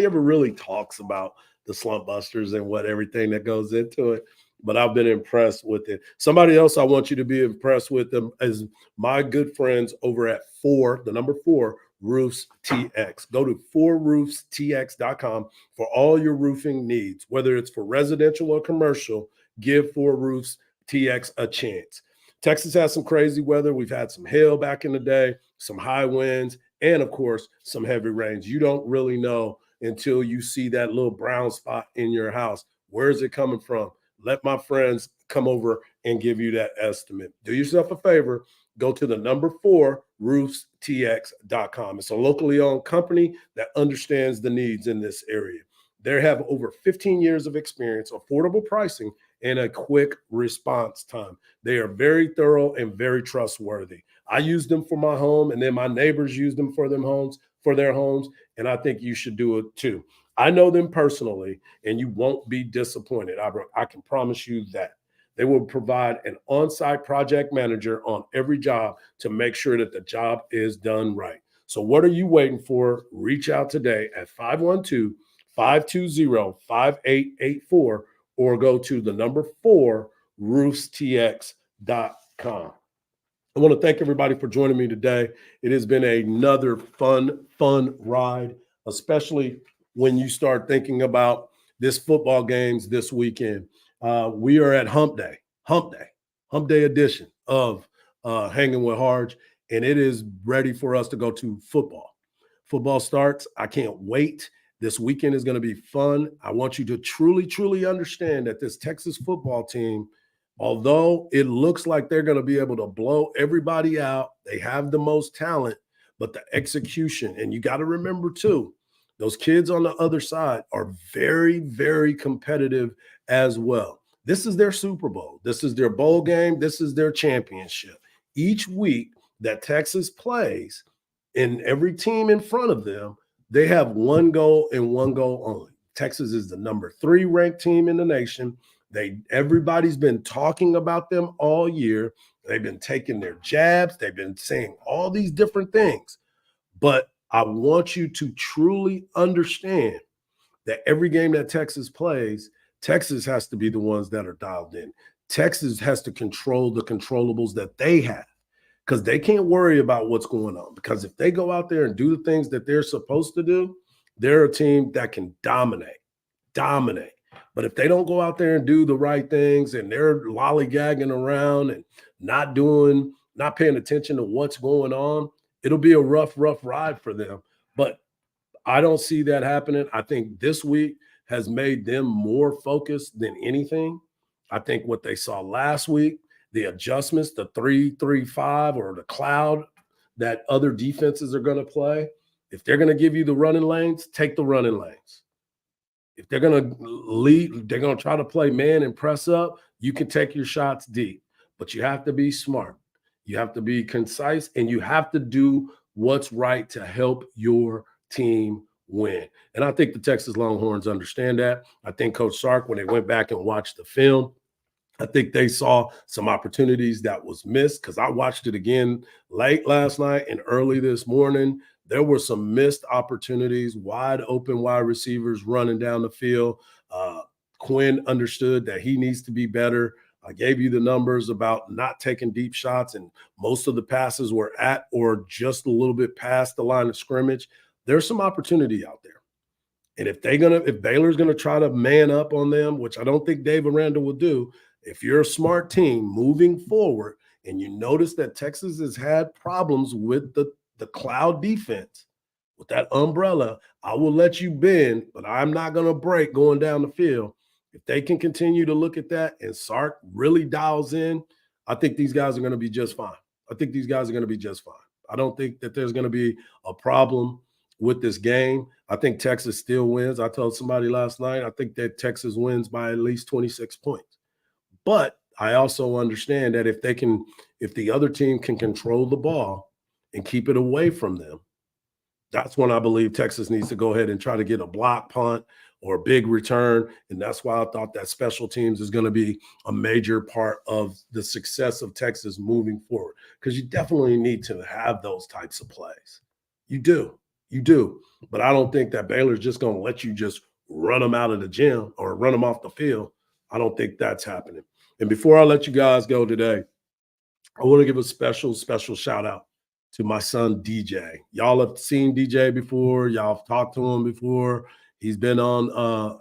ever really talks about the slump busters and what everything that goes into it. But I've been impressed with it. Somebody else I want you to be impressed with them is my good friends over at the number 4 Roofs TX. Go to 4roofstx.com for all your roofing needs, whether it's for residential or commercial. Give 4 Roofs TX a chance. Texas has some crazy weather. We've had some hail back in the day, some high winds, and of course, some heavy rains. You don't really know until you see that little brown spot in your house. Where is it coming from? Let my friends come over and give you that estimate. Do yourself a favor. Go to the number 4 roofstx.com. It's a locally owned company that understands the needs in this area. They have over 15 years of experience, affordable pricing, and a quick response time. They are very thorough and very trustworthy. I use them for my home, and then my neighbors use them for their homes, and I think you should do it too. I know them personally, and you won't be disappointed. I can promise you that. They will provide an on-site project manager on every job to make sure that the job is done right. So what are you waiting for? Reach out today at 512-520-5884 or go to the number 4 roofstx.com. I want to thank everybody for joining me today. It has been another fun ride, especially when you start thinking about this football games this weekend. We are at Hump Day edition of Hanging with Hardge, and it is ready for us to go to football. Football starts. I can't wait. This weekend is going to be fun. I want you to truly understand that this Texas football team, although it looks like they're going to be able to blow everybody out, they have the most talent, but the execution, and you got to remember too, those kids on the other side are very competitive as well. This is their Super Bowl. This is their bowl game. This is their championship. Each week that Texas plays, in every team in front of them, they have one goal and one goal only. Texas is the number 3 ranked team in the nation. Everybody's been talking about them all year. They've been taking their jabs. They've been saying all these different things. But I want you to truly understand that every game that Texas plays, Texas has to be the ones that are dialed in. Texas has to control the controllables that they have, because they can't worry about what's going on. Because if they go out there and do the things that they're supposed to do, they're a team that can dominate. But if they don't go out there and do the right things and they're lollygagging around and not paying attention to what's going on, it'll be a rough ride for them. But I don't see that happening. I think this week has made them more focused than anything. I think what they saw last week, the adjustments, the 3-3-5 or the cloud that other defenses are going to play, if they're going to give you the running lanes, take the running lanes. If they're going to lead, they're going to try to play man and press up, you can take your shots deep. But you have to be smart. You have to be concise, and you have to do what's right to help your team win. And I think the Texas Longhorns understand that. I think Coach Sark, when they went back and watched the film, I think they saw some opportunities that was missed, because I watched it again late last night and early this morning. There were some missed opportunities, wide open wide receivers running down the field. Quinn understood that he needs to be better. I gave you the numbers about not taking deep shots, and most of the passes were at or just a little bit past the line of scrimmage. There's some opportunity out there. And if Baylor's going to try to man up on them, which I don't think Dave Aranda will do, if you're a smart team moving forward and you notice that Texas has had problems with the cloud defense, with that umbrella, I will let you bend, but I'm not going to break going down the field. If they can continue to look at that and Sark really dials in, I think these guys are going to be just fine. I don't think that there's going to be a problem with this game. I think Texas still wins. I told somebody last night, I think that Texas wins by at least 26 points. But I also understand that if the other team can control the ball and keep it away from them, that's when I believe Texas needs to go ahead and try to get a block punt or a big return. And that's why I thought that special teams is going to be a major part of the success of Texas moving forward, because you definitely need to have those types of plays. You do. But I don't think that Baylor's just going to let you just run them out of the gym or run them off the field. I don't think that's happening. And before I let you guys go today, I want to give a special shout out to my son, DJ. Y'all have seen DJ before. Y'all have talked to him before. He's been on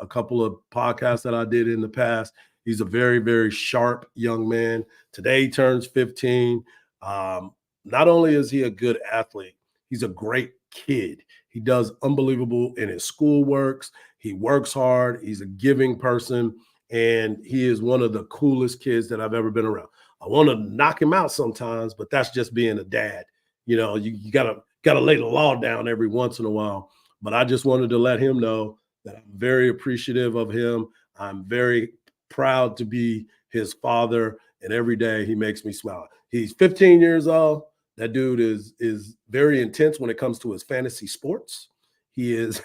a couple of podcasts that I did in the past. He's a very, very sharp young man. Today he turns 15. Not only is he a good athlete, he's a great kid. He does unbelievable in his schoolwork. He works hard. He's a giving person, and he is one of the coolest kids that I've ever been around. I want to knock him out sometimes, but that's just being a dad. You know, you gotta lay the law down every once in a while. But I just wanted to let him know that I'm very appreciative of him. I'm very proud to be his father, and every day he makes me smile. He's 15 years old. That dude is very intense when it comes to his fantasy sports. He is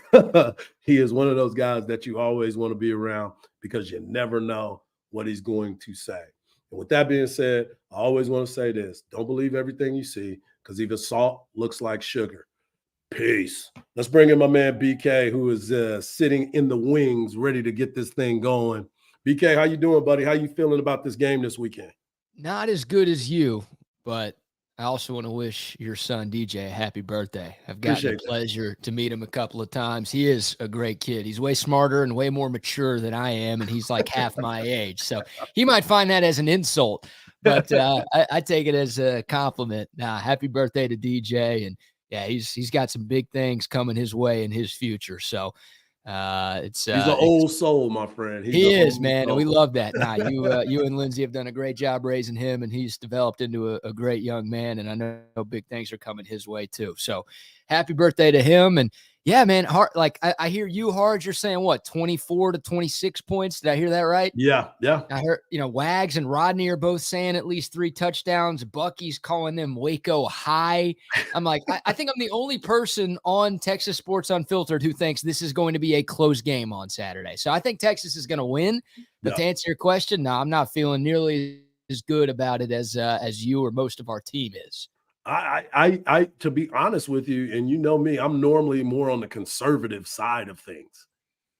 he is one of those guys that you always want to be around, because you never know what he's going to say. And with that being said, I always want to say this: don't believe everything you see, because even salt looks like sugar. Peace. Let's bring in my man BK, who is sitting in the wings, ready to get this thing going. BK, how you doing, buddy? How you feeling about this game this weekend? Not as good as you, but I also want to wish your son DJ a happy birthday. I've gotten the pleasure to meet him a couple of times. He is a great kid. He's way smarter and way more mature than I am, and he's like half my age. So he might find that as an insult, but I take it as a compliment. Happy birthday to DJ, and yeah, he's got some big things coming his way in his future. So he's an old soul, my friend. He is, man, and we love that. You and Lindsay have done a great job raising him, and he's developed into a great young man, and I know big things are coming his way too. So happy birthday to him. And yeah, man, I hear you, Hardge, you're saying what, 24 to 26 points? Did I hear that right? Yeah. I heard, Wags and Rodney are both saying at least 3 touchdowns. Bucky's calling them Waco High. I'm like, I think I'm the only person on Texas Sports Unfiltered who thinks this is going to be a close game on Saturday. So I think Texas is going to win. But to answer your question, no, I'm not feeling nearly as good about it as you or most of our team is. I to be honest with you, and you know me, I'm normally more on the conservative side of things.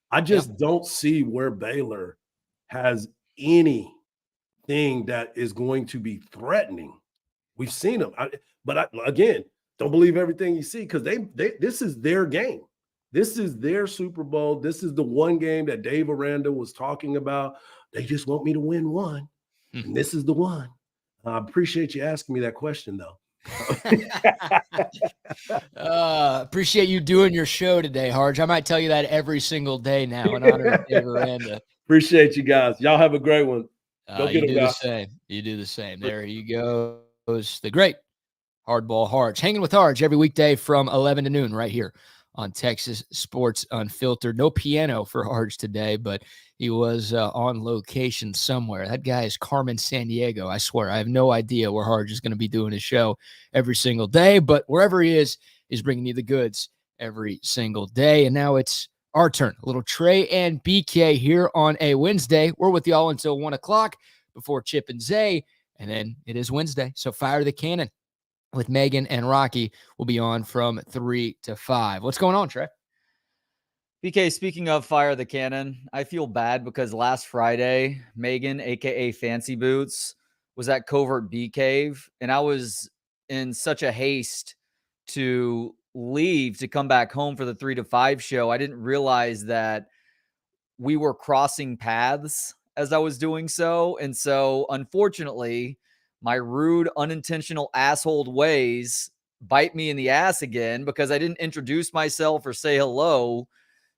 I just don't see where Baylor has anything that is going to be threatening. We've seen them, but again, don't believe everything you see, because this is their game. This is their Super Bowl. This is the one game that Dave Aranda was talking about. They just want me to win one, and this is the one. I appreciate you asking me that question, though. Appreciate you doing your show today, Hardge. I might tell you that every single day now in honor of Dave Aranda. Appreciate you guys. Y'all have a great one. Go get them, guys. You do the same. There he goes. The great Hardball Hardge. Hanging with Hardge every weekday from 11 to noon right here on Texas Sports Unfiltered. No piano for Hardge today, but he was on location somewhere. That guy is Carmen Sandiego. I swear, I have no idea where Hardge is going to be doing his show every single day, but wherever he is, he's bringing you the goods every single day. And now it's our turn. A little Trey and BK here on a Wednesday. We're with y'all until 1 o'clock before Chip and Zay, and then it is Wednesday. So fire the cannon with Megan and Rocky. Will be on from 3 to 5. What's going on, Trey? BK, speaking of fire the cannon, I feel bad because last Friday, Megan, a.k.a. Fancy Boots, was at Covert Bee Cave, and I was in such a haste to leave to come back home for the 3 to 5 show. I didn't realize that we were crossing paths as I was doing so, and so, unfortunately, my rude, unintentional asshole ways bite me in the ass again because I didn't introduce myself or say hello.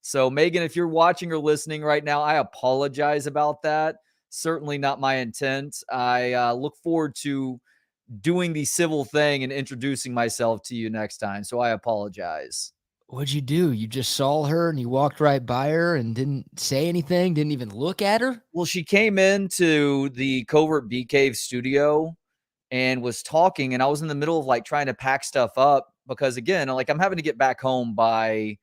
So, Megan, if you're watching or listening right now, I apologize about that. Certainly not my intent. I look forward to doing the civil thing and introducing myself to you next time. So I apologize. What'd you do? You just saw her and you walked right by her and didn't say anything, didn't even look at her? Well, she came into the Covert Bee Cave studio and was talking, and I was in the middle of trying to pack stuff up because, again, I'm having to get back home by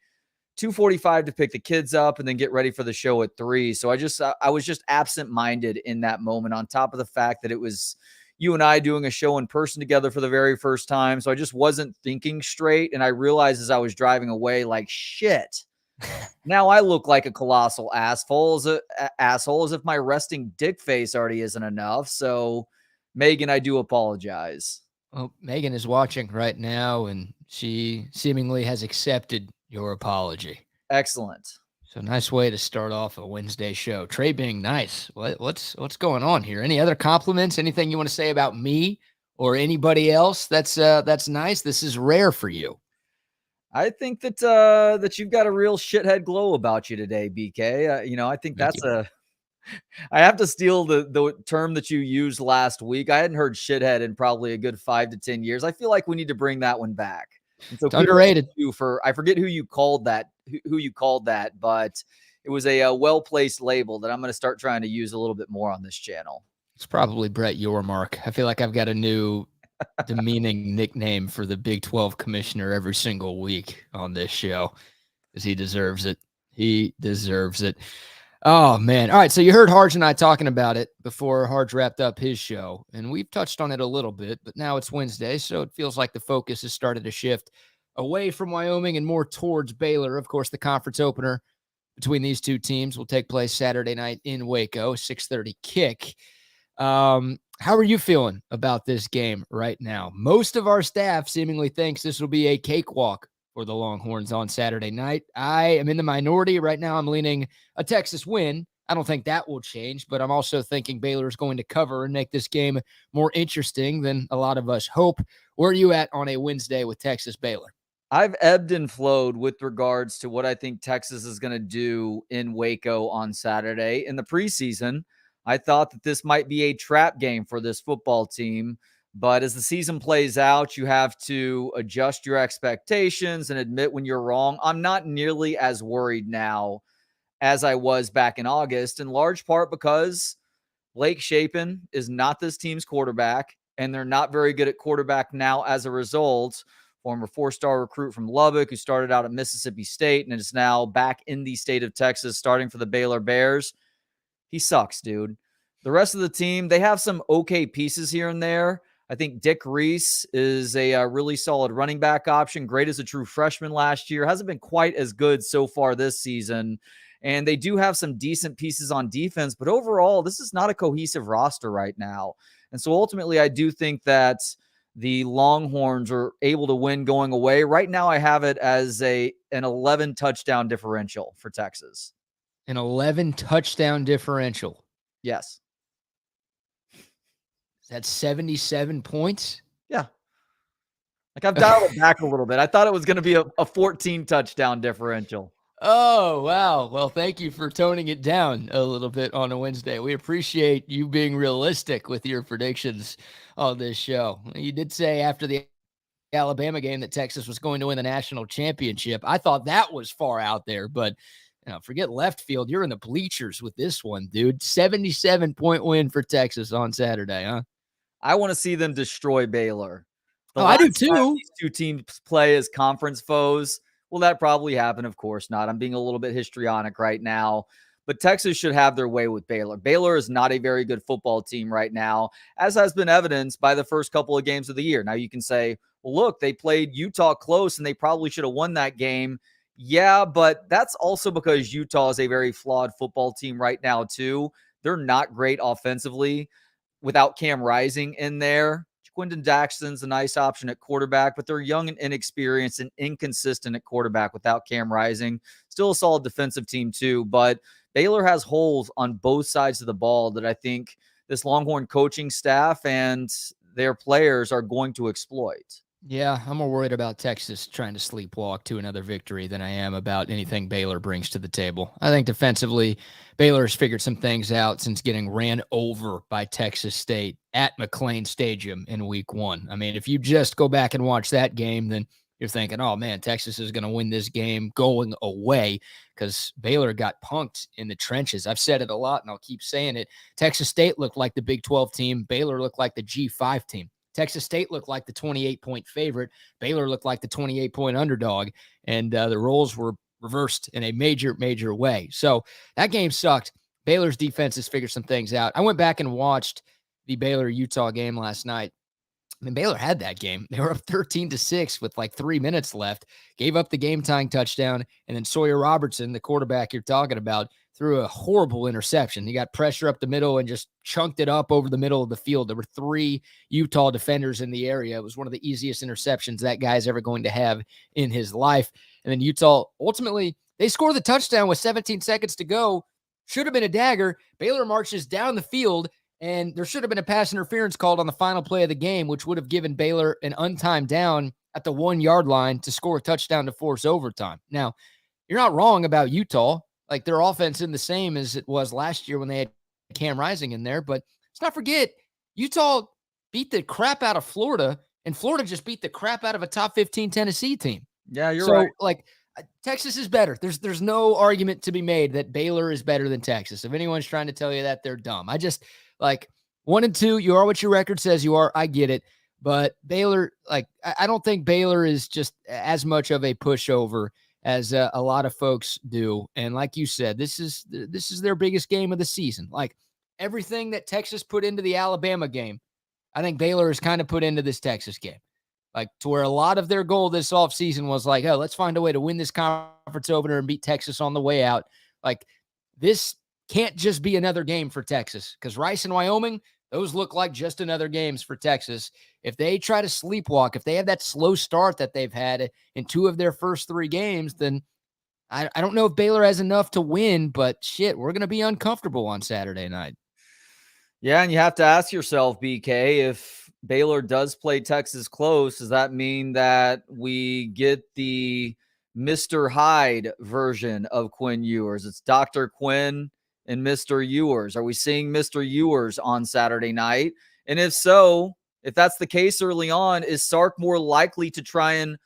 2:45 to pick the kids up and then get ready for the show at 3. So I was just absent-minded in that moment, on top of the fact that it was you and I doing a show in person together for the very first time. So I just wasn't thinking straight. And I realized as I was driving away, like, shit, now I look like a colossal asshole as if my resting dick face already isn't enough. So Megan, I do apologize. Well, Megan is watching right now, and she seemingly has accepted your apology. Excellent. So nice way to start off a Wednesday show. Trey being nice. What's going on here? Any other compliments? Anything you want to say about me or anybody else? That's nice. This is rare for you. I think that you've got a real shithead glow about you today, BK. I think that's I have to steal the term that you used last week. I hadn't heard shithead in probably a good 5 to 10 years. I feel like we need to bring that one back. And so it's underrated. I forget who you called that, but it was a well-placed label that I'm going to start trying to use a little bit more on this channel. It's probably Brett Yormark. I feel like I've got a new demeaning nickname for the Big 12 commissioner every single week on this show, because he deserves it. He deserves it. Oh, man. All right, so you heard Hardge and I talking about it before Hardge wrapped up his show, and we've touched on it a little bit, but now it's Wednesday, so it feels like the focus has started to shift away from Wyoming and more towards Baylor. Of course, the conference opener between these two teams will take place Saturday night in Waco, 6:30 kick. How are you feeling about this game right now? Most of our staff seemingly thinks this will be a cakewalk for the Longhorns on Saturday night. I am in the minority right now. I'm leaning a Texas win. I don't think that will change, but I'm also thinking Baylor is going to cover and make this game more interesting than a lot of us hope. Where are you at on a Wednesday with Texas Baylor? I've ebbed and flowed with regards to what I think Texas is going to do in Waco on Saturday. In the preseason, I thought that this might be a trap game for this football team. But as the season plays out, you have to adjust your expectations and admit when you're wrong. I'm not nearly as worried now as I was back in August, in large part because Blake Shapen is not this team's quarterback, and they're not very good at quarterback now as a result. Former 4-star recruit from Lubbock who started out at Mississippi State and is now back in the state of Texas starting for the Baylor Bears. He sucks, dude. The rest of the team, they have some okay pieces here and there. I think Dick Reese is a really solid running back option. Great as a true freshman last year. Hasn't been quite as good so far this season. And they do have some decent pieces on defense. But overall, this is not a cohesive roster right now. And so ultimately, I do think that the Longhorns are able to win going away. Right now, I have it as an 11 touchdown differential for Texas. An 11 touchdown differential. Yes. That's 77 points? Yeah. Like, I've dialed it back a little bit. I thought it was going to be a 14 touchdown differential. Oh, wow. Well, thank you for toning it down a little bit on a Wednesday. We appreciate you being realistic with your predictions on this show. You did say after the Alabama game that Texas was going to win the national championship. I thought that was far out there, but forget left field. You're in the bleachers with this one, dude. 77-point win for Texas on Saturday, huh? I want to see them destroy Baylor. I do too. These two teams play as conference foes. Will that probably happen? Of course not. I'm being a little bit histrionic right now, but Texas should have their way with Baylor. Baylor is not a very good football team right now, as has been evidenced by the first couple of games of the year. Now you can say, well, look, they played Utah close and they probably should have won that game. Yeah, but that's also because Utah is a very flawed football team right now too. They're not great offensively without Cam Rising in there. Quinton Daxton's a nice option at quarterback, but they're young and inexperienced and inconsistent at quarterback without Cam Rising. Still a solid defensive team too, but Baylor has holes on both sides of the ball that I think this Longhorn coaching staff and their players are going to exploit. Yeah, I'm more worried about Texas trying to sleepwalk to another victory than I am about anything Baylor brings to the table. I think defensively, Baylor has figured some things out since getting ran over by Texas State at McLean Stadium in week 1. I mean, if you just go back and watch that game, then you're thinking, oh, man, Texas is going to win this game going away because Baylor got punked in the trenches. I've said it a lot, and I'll keep saying it. Texas State looked like the Big 12 team. Baylor looked like the G5 team. Texas State looked like the 28-point favorite. Baylor looked like the 28-point underdog, and the roles were reversed in a major, major way. So that game sucked. Baylor's defense has figured some things out. I went back and watched the Baylor-Utah game last night. I mean, Baylor had that game. They were up 13-6 with like 3 minutes left, gave up the game-tying touchdown, and then Sawyer Robertson, the quarterback you're talking about, threw a horrible interception. He got pressure up the middle and just chunked it up over the middle of the field. There were 3 Utah defenders in the area. It was one of the easiest interceptions that guy's ever going to have in his life. And then Utah, ultimately, they score the touchdown with 17 seconds to go. Should have been a dagger. Baylor marches down the field, and there should have been a pass interference called on the final play of the game, which would have given Baylor an untimed down at the 1-yard line to score a touchdown to force overtime. Now, you're not wrong about Utah. Like, their offense isn't the same as it was last year when they had Cam Rising in there. But let's not forget, Utah beat the crap out of Florida, and Florida just beat the crap out of a top 15 Tennessee team. Yeah, you're right. So, like, Texas is better. There's no argument to be made that Baylor is better than Texas. If anyone's trying to tell you that, they're dumb. I just, like, 1 and 2, you are what your record says you are. I get it. But Baylor, like, I don't think Baylor is just as much of a pushover as a lot of folks do. And like you said, this is their biggest game of the season. Like, everything that Texas put into the Alabama game, I think Baylor has kind of put into this Texas game. Like, to where a lot of their goal this offseason was like, oh, let's find a way to win this conference opener and beat Texas on the way out. Like, this can't just be another game for Texas, because Rice and Wyoming, those look like just another games for Texas. If they try to sleepwalk, if they have that slow start that they've had in 2 of their first 3 games, then I don't know if Baylor has enough to win, but shit, we're going to be uncomfortable on Saturday night. Yeah, and you have to ask yourself, BK, if Baylor does play Texas close, does that mean that we get the Mr. Hyde version of Quinn Ewers? It's Dr. Quinn and Mr. Ewers. Are we seeing Mr. Ewers on Saturday night? And if so, if that's the case early on, is Sark more likely to try and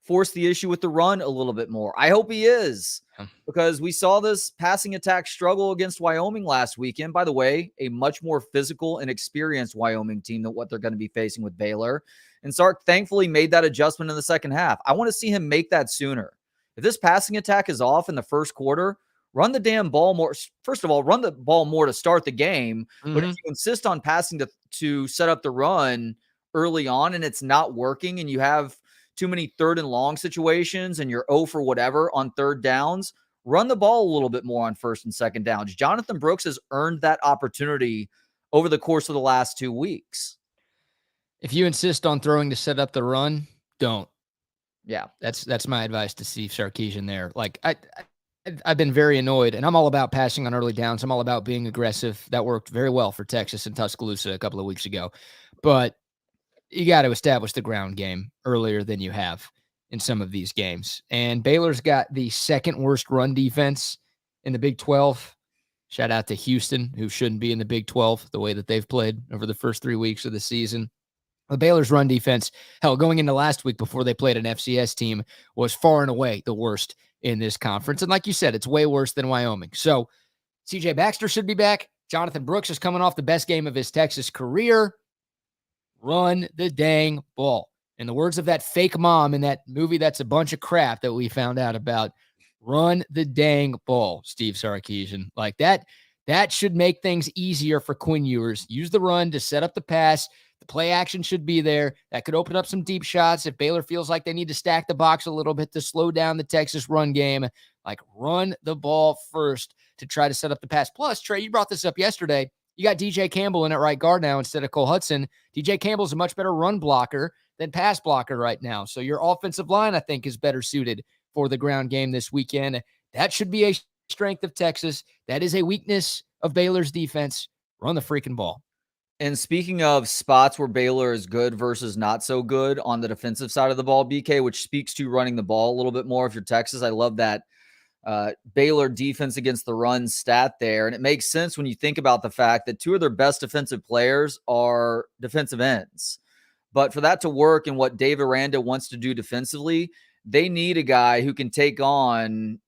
force the issue with the run a little bit more? I hope he is, because we saw this passing attack struggle against Wyoming last weekend. By the way, a much more physical and experienced Wyoming team than what they're going to be facing with Baylor. And Sark thankfully made that adjustment in the second half. I want to see him make that sooner. If this passing attack is off in the first quarter, run the damn ball more. First of all, run the ball more to start the game. But if you insist on passing to set up the run early on and it's not working, and you have too many 3rd and long situations and you're 0 for whatever on 3rd downs, run the ball a little bit more on 1st and 2nd downs. Jonathan Brooks has earned that opportunity over the course of the last 2 weeks. If you insist on throwing to set up the run, don't. Yeah. That's my advice to Steve Sarkisian there. Like, I've been very annoyed, and I'm all about passing on early downs. I'm all about being aggressive. That worked very well for Texas and Tuscaloosa a couple of weeks ago. But you got to establish the ground game earlier than you have in some of these games. And Baylor's got the 2nd worst run defense in the Big 12. Shout out to Houston, who shouldn't be in the Big 12 the way that they've played over the first 3 weeks of the season. The Baylor's run defense, hell, going into last week before they played an FCS team, was far and away the worst in this conference. And like you said, it's way worse than Wyoming. So CJ Baxter should be back. Jonathan Brooks is coming off the best game of his Texas career. Run the dang ball. In the words of that fake mom in that movie that's a bunch of crap that we found out about, run the dang ball, Steve Sarkisian. Like, that should make things easier for Quinn Ewers. Use the run to set up the pass. The play action should be there. That could open up some deep shots if Baylor feels like they need to stack the box a little bit to slow down the Texas run game. Like, run the ball first to try to set up the pass. Plus, Trey, you brought this up yesterday. You got DJ Campbell in at right guard now instead of Cole Hudson. DJ Campbell's a much better run blocker than pass blocker right now. So your offensive line, I think, is better suited for the ground game this weekend. That should be a strength of Texas. That is a weakness of Baylor's defense. Run the freaking ball. And speaking of spots where Baylor is good versus not so good on the defensive side of the ball, BK, which speaks to running the ball a little bit more if you're Texas. I love that Baylor defense against the run stat there. And it makes sense when you think about the fact that 2 of their best defensive players are defensive ends. But for that to work and what Dave Aranda wants to do defensively, they need a guy who can take on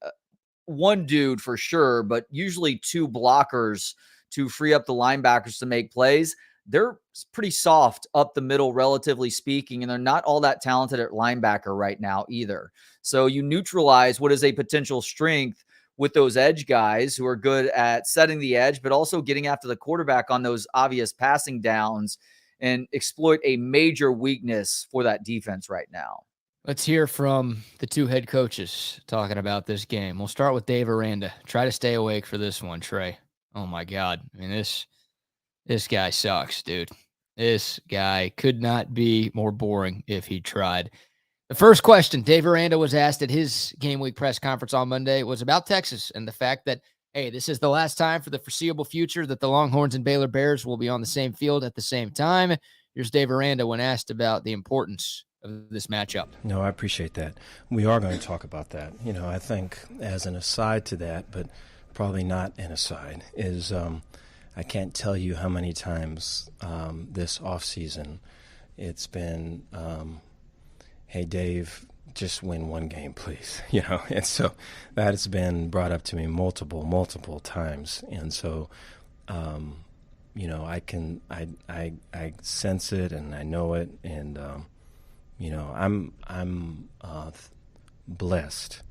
one dude for sure, but usually 2 blockers to free up the linebackers to make plays. They're pretty soft up the middle, relatively speaking, and they're not all that talented at linebacker right now either. So you neutralize what is a potential strength with those edge guys who are good at setting the edge, but also getting after the quarterback on those obvious passing downs and exploit a major weakness for that defense right now. Let's hear from the two head coaches talking about this game. We'll start with Dave Aranda. Try to stay awake for this one, Trey. Oh my God. I mean, this guy sucks, dude. This guy could not be more boring if he tried. The first question Dave Aranda was asked at his game week press conference on Monday was about Texas and the fact that, hey, this is the last time for the foreseeable future that the Longhorns and Baylor Bears will be on the same field at the same time. Here's Dave Aranda when asked about the importance of this matchup. No, I appreciate that. We are going to talk about that. You know, I think as an aside to that, but probably not an aside, is I can't tell you how many times this offseason it's been, hey, Dave, just win one game, please. You know, and so that has been brought up to me multiple times. And so, you know, I sense it and I know it. And, you know, I'm blessed,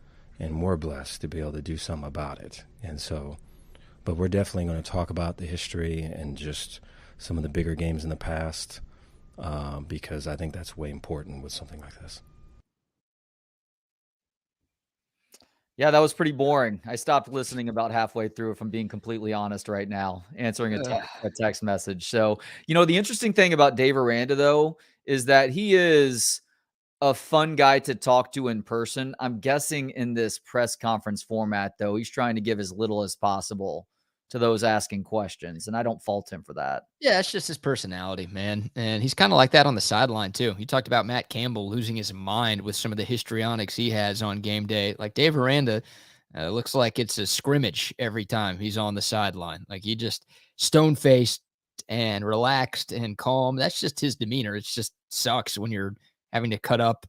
and we're blessed to be able to do something about it. And so, but we're definitely going to talk about the history and just some of the bigger games in the past, because I think that's way important with something like this. Yeah, that was pretty boring. I stopped listening about halfway through, if I'm being completely honest right now, answering a text message. So, you know, the interesting thing about Dave Aranda, though, is that he is a fun guy to talk to in person. I'm guessing in this press conference format, though, he's trying to give as little as possible to those asking questions, and I don't fault him for that. Yeah, it's just his personality, man. And he's kind of like that on the sideline, too. You talked about Matt Campbell losing his mind with some of the histrionics he has on game day. Like Dave Aranda, looks like it's a scrimmage every time he's on the sideline. Like he just stone-faced and relaxed and calm. That's just his demeanor. It just sucks when you're having to cut up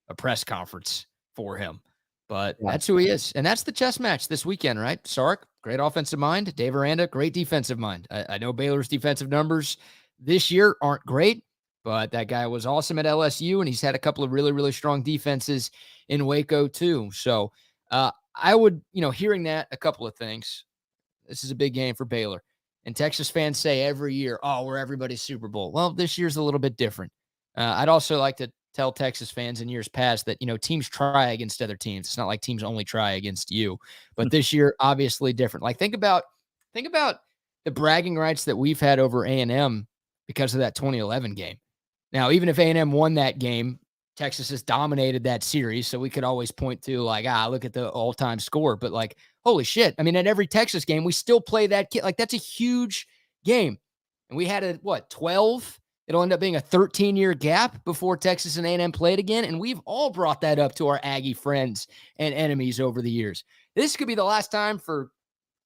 a press conference for him. But that's who he is. And that's the chess match this weekend, right? Sark, great offensive mind. Dave Aranda, great defensive mind. I know Baylor's defensive numbers this year aren't great, but that guy was awesome at LSU, and he's had a couple of really, really strong defenses in Waco too. So I would, you know, hearing that, a couple of things. This is a big game for Baylor. And Texas fans say every year, oh, we're everybody's Super Bowl. Well, this year's a little bit different. I'd also like to tell Texas fans in years past that, you know, teams try against other teams. It's not like teams only try against you, but this year, obviously different. Like think about the bragging rights that we've had over A&M because of that 2011 game. Now, even if A&M won that game, Texas has dominated that series. So we could always point to like, look at the all-time score, but like, holy shit. I mean, at every Texas game, we still play that kid. Like that's a huge game. And we had 12. It'll end up being a 13-year gap before Texas and A&M played again, and we've all brought that up to our Aggie friends and enemies over the years. This could be the last time for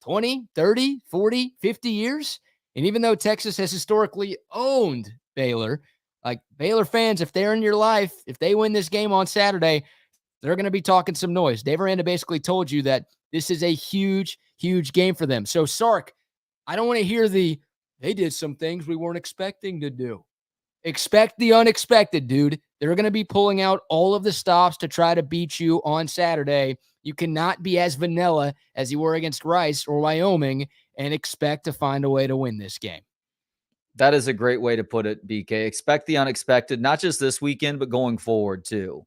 20, 30, 40, 50 years, and even though Texas has historically owned Baylor, like Baylor fans, if they're in your life, if they win this game on Saturday, they're going to be talking some noise. Dave Aranda basically told you that this is a huge, huge game for them. So, Sark, I don't want to hear they did some things we weren't expecting to do. Expect the unexpected, dude. They're going to be pulling out all of the stops to try to beat you on Saturday. You cannot be as vanilla as you were against Rice or Wyoming and expect to find a way to win this game. That is a great way to put it, BK. Expect the unexpected, not just this weekend, but going forward too.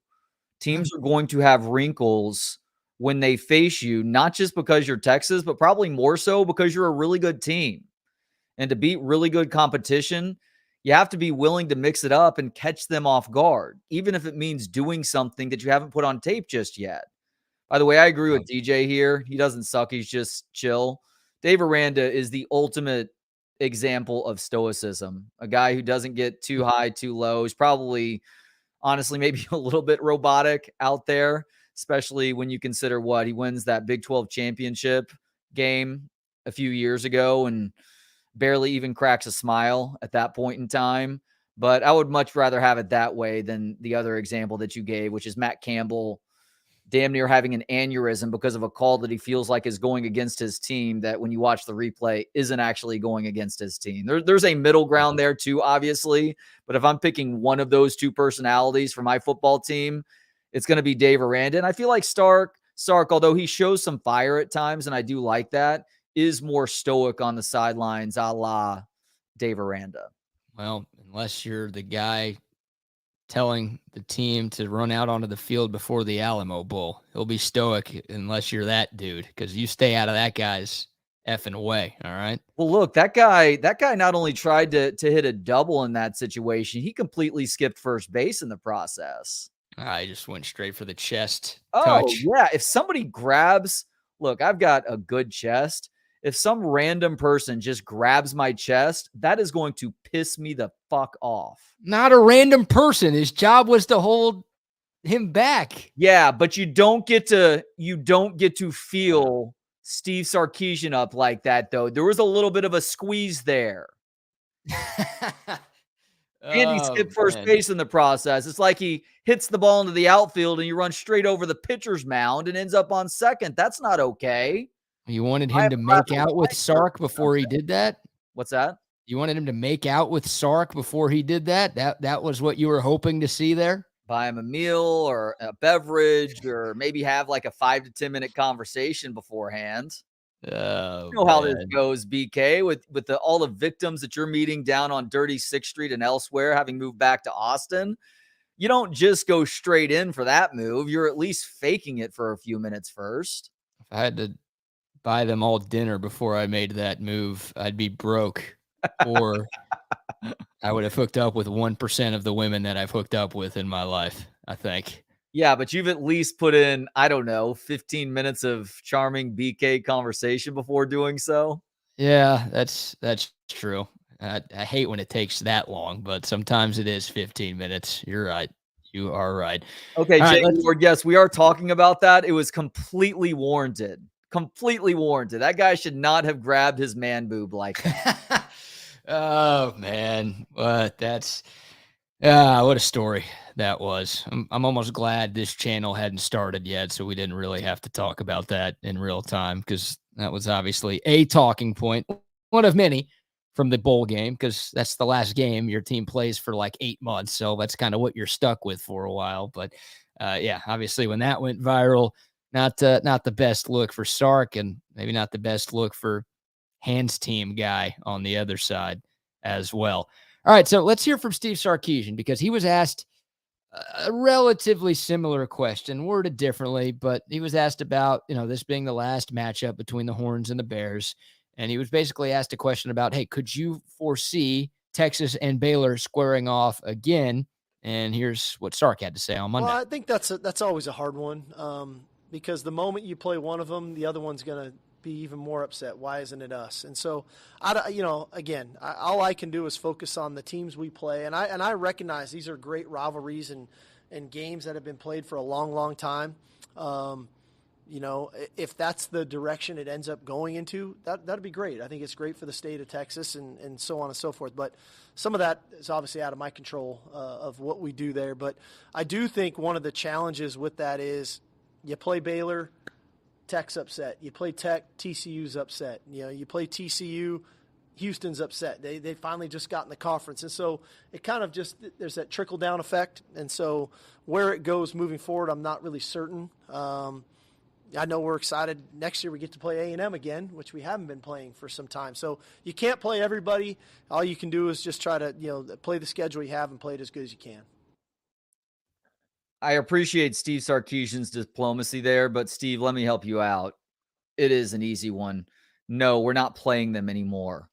Teams are going to have wrinkles when they face you, not just because you're Texas, but probably more so because you're a really good team. And to beat really good competition, you have to be willing to mix it up and catch them off guard, even if it means doing something that you haven't put on tape just yet. By the way, I agree with DJ here. He doesn't suck. He's just chill. Dave Aranda is the ultimate example of stoicism, a guy who doesn't get too high, too low. He's probably, honestly, maybe a little bit robotic out there, especially when you consider what he wins that Big 12 championship game a few years ago and barely even cracks a smile at that point in time. But I would much rather have it that way than the other example that you gave, which is Matt Campbell damn near having an aneurysm because of a call that he feels like is going against his team that when you watch the replay isn't actually going against his team. There's a middle ground there too, obviously. But if I'm picking one of those two personalities for my football team, it's going to be Dave Aranda. And I feel like Sark, although he shows some fire at times, and I do like that, is more stoic on the sidelines, a la Dave Aranda. Well, unless you're the guy telling the team to run out onto the field before the Alamo Bowl, he'll be stoic unless you're that dude, because you stay out of that guy's effing way. All right. Well, look, that guy not only tried to hit a double in that situation, he completely skipped first base in the process. I just went straight for the chest Oh, touch. yeah. If somebody grabs, look, I've got a good chest. If some random person just grabs my chest, that is going to piss me the fuck off. Not a random person. His job was to hold him back. Yeah, but you don't get to feel Steve Sarkisian up like that, though. There was a little bit of a squeeze there. And he skipped first base in the process. It's like he hits the ball into the outfield and you run straight over the pitcher's mound and ends up on second. That's not okay. You wanted him to make out with Sark before he did that? What's that? You wanted him to make out with Sark before he did that? That was what you were hoping to see there? Buy him a meal or a beverage, or maybe have like a 5 to 10 minute conversation beforehand. Oh, you know how this goes, BK, with all the victims that you're meeting down on Dirty 6th Street and elsewhere, having moved back to Austin. You don't just go straight in for that move. You're at least faking it for a few minutes first. If I had to buy them all dinner before I made that move, I'd be broke. Or I would have hooked up with 1% of the women that I've hooked up with in my life, I think. Yeah, but you've at least put in, I don't know, 15 minutes of charming BK conversation before doing so. Yeah, that's true. I hate when it takes that long, but sometimes it is 15 minutes. You're right. You are right. Okay, Jay Ward, yes, we are talking about that. It was completely warranted. Completely warranted. That guy should not have grabbed his man boob like that. Oh, man. What a story that was. I'm almost glad this channel hadn't started yet, so we didn't really have to talk about that in real time, because that was obviously a talking point, one of many from the bowl game, because that's the last game your team plays for like 8 months. So that's kind of what you're stuck with for a while. But yeah, obviously when that went viral, not the best look for Sark, and maybe not the best look for Hands team guy on the other side as well. All right, so let's hear from Steve Sarkisian, because he was asked a relatively similar question, worded differently, but he was asked about, this being the last matchup between the Horns and the Bears. And he was basically asked a question about, hey, could you foresee Texas and Baylor squaring off again? And here's what Sark had to say on Monday. Well, I think that's always a hard one, because the moment you play one of them, the other one's going to be even more upset. Why isn't it us? And so, again, all I can do is focus on the teams we play. And I recognize these are great rivalries and games that have been played for a long, long time. If that's the direction it ends up going into, that'd be great. I think it's great for the state of Texas and so on and so forth. But some of that is obviously out of my control of what we do there. But I do think one of the challenges with that is you play Baylor, Tech's upset. You play Tech, TCU's upset. You play TCU, Houston's upset. They finally just got in the conference. And so it kind of just, there's that trickle-down effect. And so where it goes moving forward, I'm not really certain. I know we're excited. Next year we get to play A&M again, which we haven't been playing for some time. So you can't play everybody. All you can do is just try to, play the schedule you have and play it as good as you can. I appreciate Steve Sarkisian's diplomacy there, but Steve, let me help you out. It is an easy one. No, we're not playing them anymore.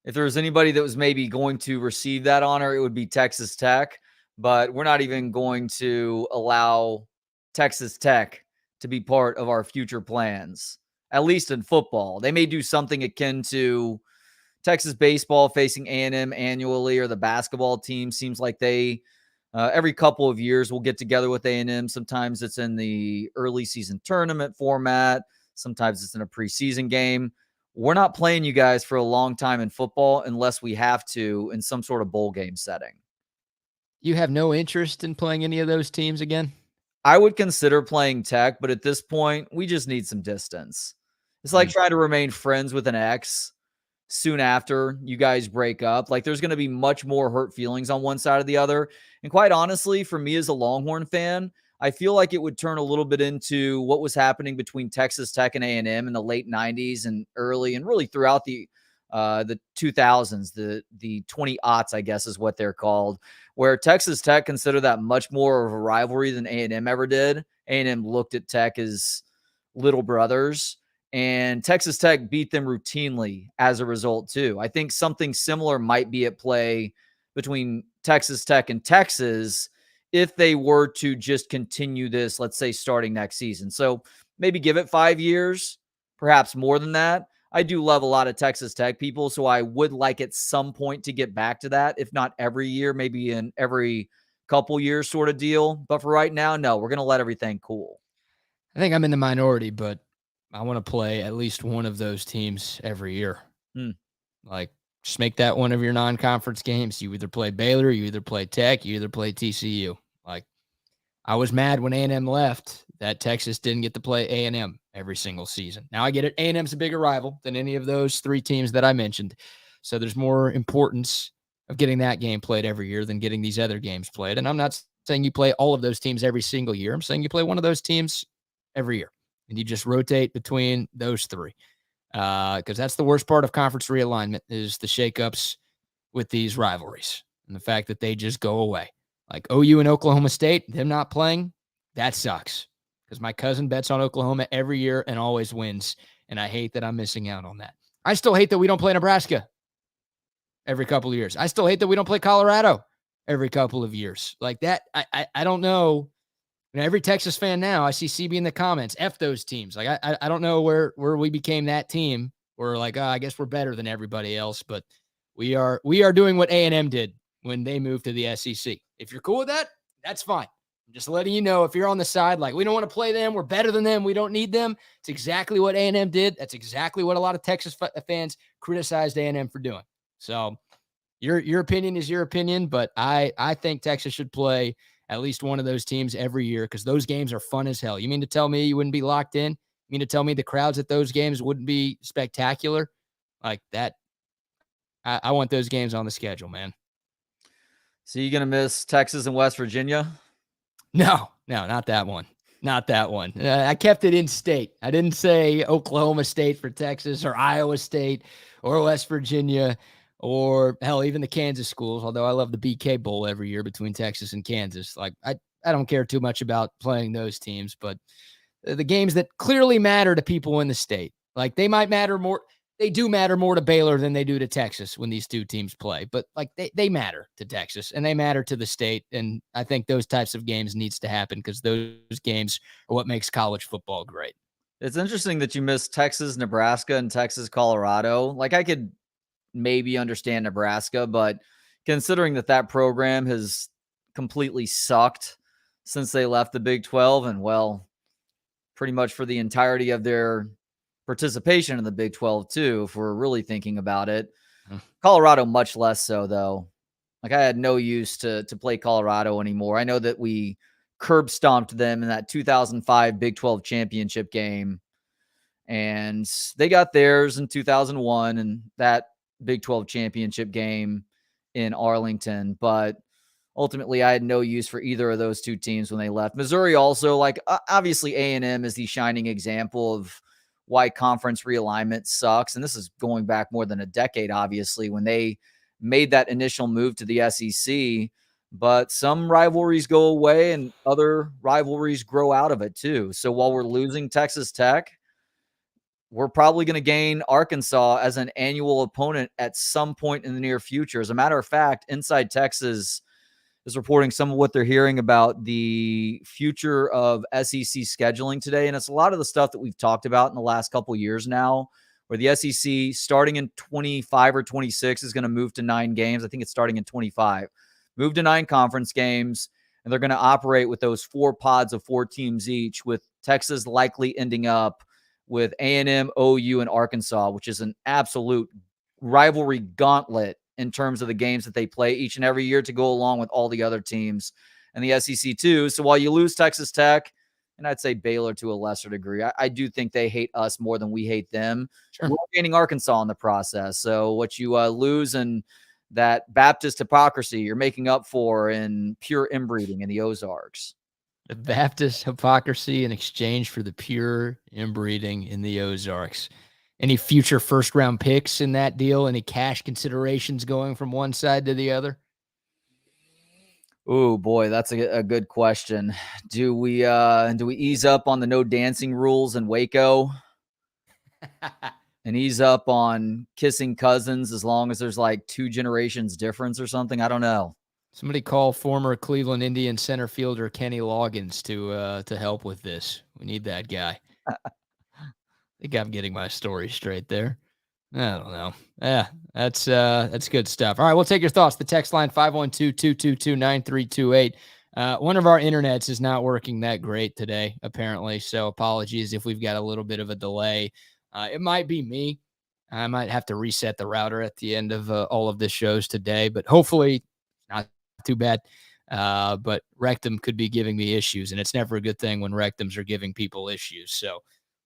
If there was anybody that was maybe going to receive that honor, it would be Texas Tech, but we're not even going to allow Texas Tech to be part of our future plans, at least in football. They may do something akin to Texas baseball facing A&M annually, or the basketball team seems like they every couple of years we'll get together with A&M. Sometimes it's in the early season tournament format. Sometimes it's in a preseason game. We're not playing you guys for a long time in football unless we have to in some sort of bowl game setting. You have no interest in playing any of those teams again? I would consider playing Tech, but at this point, we just need some distance. It's like trying to remain friends with an ex soon after you guys break up. Like, there's going to be much more hurt feelings on one side or the other. And quite honestly, for me as a Longhorn fan, I feel like it would turn a little bit into what was happening between Texas Tech and A&M in the late 90s and early and really throughout the 2000s, the 20-aughts, I guess is what they're called, where Texas Tech considered that much more of a rivalry than A&M ever did. A&M looked at Tech as little brothers, and Texas Tech beat them routinely as a result too. I think something similar might be at play between Texas Tech and Texas if they were to just continue this, let's say, starting next season. So maybe give it 5 years, perhaps more than that. I do love a lot of Texas Tech people, so I would like at some point to get back to that, if not every year, maybe in every couple years sort of deal. But for right now, no, we're going to let everything cool. I think I'm in the minority, but I want to play at least one of those teams every year. Like, just make that one of your non-conference games. You either play Baylor, you either play Tech, you either play TCU. Like, I was mad when A&M left that Texas didn't get to play A&M every single season. Now I get it. A&M's a bigger rival than any of those three teams that I mentioned. So there's more importance of getting that game played every year than getting these other games played. And I'm not saying you play all of those teams every single year. I'm saying you play one of those teams every year and you just rotate between those three. Because that's the worst part of conference realignment is the shakeups with these rivalries and the fact that they just go away. Like OU and Oklahoma State, them not playing, that sucks. Because my cousin bets on Oklahoma every year and always wins, and I hate that I'm missing out on that. I still hate that we don't play Nebraska every couple of years. I still hate that we don't play Colorado every couple of years. Like that, I don't know. Every Texas fan now, I see CB in the comments, F those teams. Like, I don't know where we became that team. We're like, I guess we're better than everybody else, but we are doing what A&M did when they moved to the SEC. If you're cool with that, that's fine. I'm just letting you know if you're on the side, like, we don't want to play them, we're better than them, we don't need them. It's exactly what A&M did. That's exactly what a lot of Texas fans criticized A&M for doing. So your opinion is your opinion, but I think Texas should play at least one of those teams every year because those games are fun as hell. You mean to tell me you wouldn't be locked in? You mean to tell me the crowds at those games wouldn't be spectacular? Like that, I want those games on the schedule, man. So you going to miss Texas and West Virginia? No, not that one. Not that one. I kept it in state. I didn't say Oklahoma State for Texas or Iowa State or West Virginia or hell, even the Kansas schools, although I love the BK Bowl every year between Texas and Kansas. Like, I don't care too much about playing those teams, but the games that clearly matter to people in the state, like they might matter more. They do matter more to Baylor than they do to Texas when these two teams play, but like they matter to Texas and they matter to the state. And I think those types of games needs to happen because those games are what makes college football great. It's interesting that you missed Texas, Nebraska, and Texas, Colorado. Like, I could maybe understand Nebraska, but considering that program has completely sucked since they left the Big 12 and, well, pretty much for the entirety of their participation in the Big 12 too, if we're really thinking about it. Colorado much less so, though. Like, I had no use to play Colorado anymore. I know that we curb stomped them in that 2005 Big 12 championship game, and they got theirs in 2001 and that Big 12 championship game in Arlington, but ultimately I had no use for either of those two teams when they left. Missouri also, like, obviously A&M is the shining example of why conference realignment sucks. And this is going back more than a decade, obviously, when they made that initial move to the SEC, but some rivalries go away and other rivalries grow out of it too. So while we're losing Texas Tech, we're probably going to gain Arkansas as an annual opponent at some point in the near future. As a matter of fact, Inside Texas is reporting some of what they're hearing about the future of SEC scheduling today. And it's a lot of the stuff that we've talked about in the last couple of years now, where the SEC starting in 25 or 26 is going to move to 9 games. I think it's starting in 25. Move to 9 conference games, and they're going to operate with those 4 pods of 4 teams each, with Texas likely ending up with A&M, OU, and Arkansas, which is an absolute rivalry gauntlet in terms of the games that they play each and every year to go along with all the other teams and the SEC too. So while you lose Texas Tech, and I'd say Baylor to a lesser degree, I do think they hate us more than we hate them. Sure. We're gaining Arkansas in the process. So what you lose in that Baptist hypocrisy, you're making up for in pure inbreeding in the Ozarks. The Baptist hypocrisy in exchange for the pure inbreeding in the Ozarks. Any future first-round picks in that deal? Any cash considerations going from one side to the other? Oh boy, that's a good question. Do we ease up on the no dancing rules in Waco? And ease up on kissing cousins as long as there's like 2 generations difference or something? I don't know. Somebody call former Cleveland Indian center fielder Kenny Loggins to help with this. We need that guy. I think I'm getting my story straight there. I don't know. Yeah, that's good stuff. All right, we'll take your thoughts. The text line 512-222-9328. One of our internets is not working that great today, apparently. So apologies if we've got a little bit of a delay. It might be me. I might have to reset the router at the end of all of the shows today, but hopefully not too bad. But Rectum could be giving me issues, and it's never a good thing when Rectums are giving people issues. So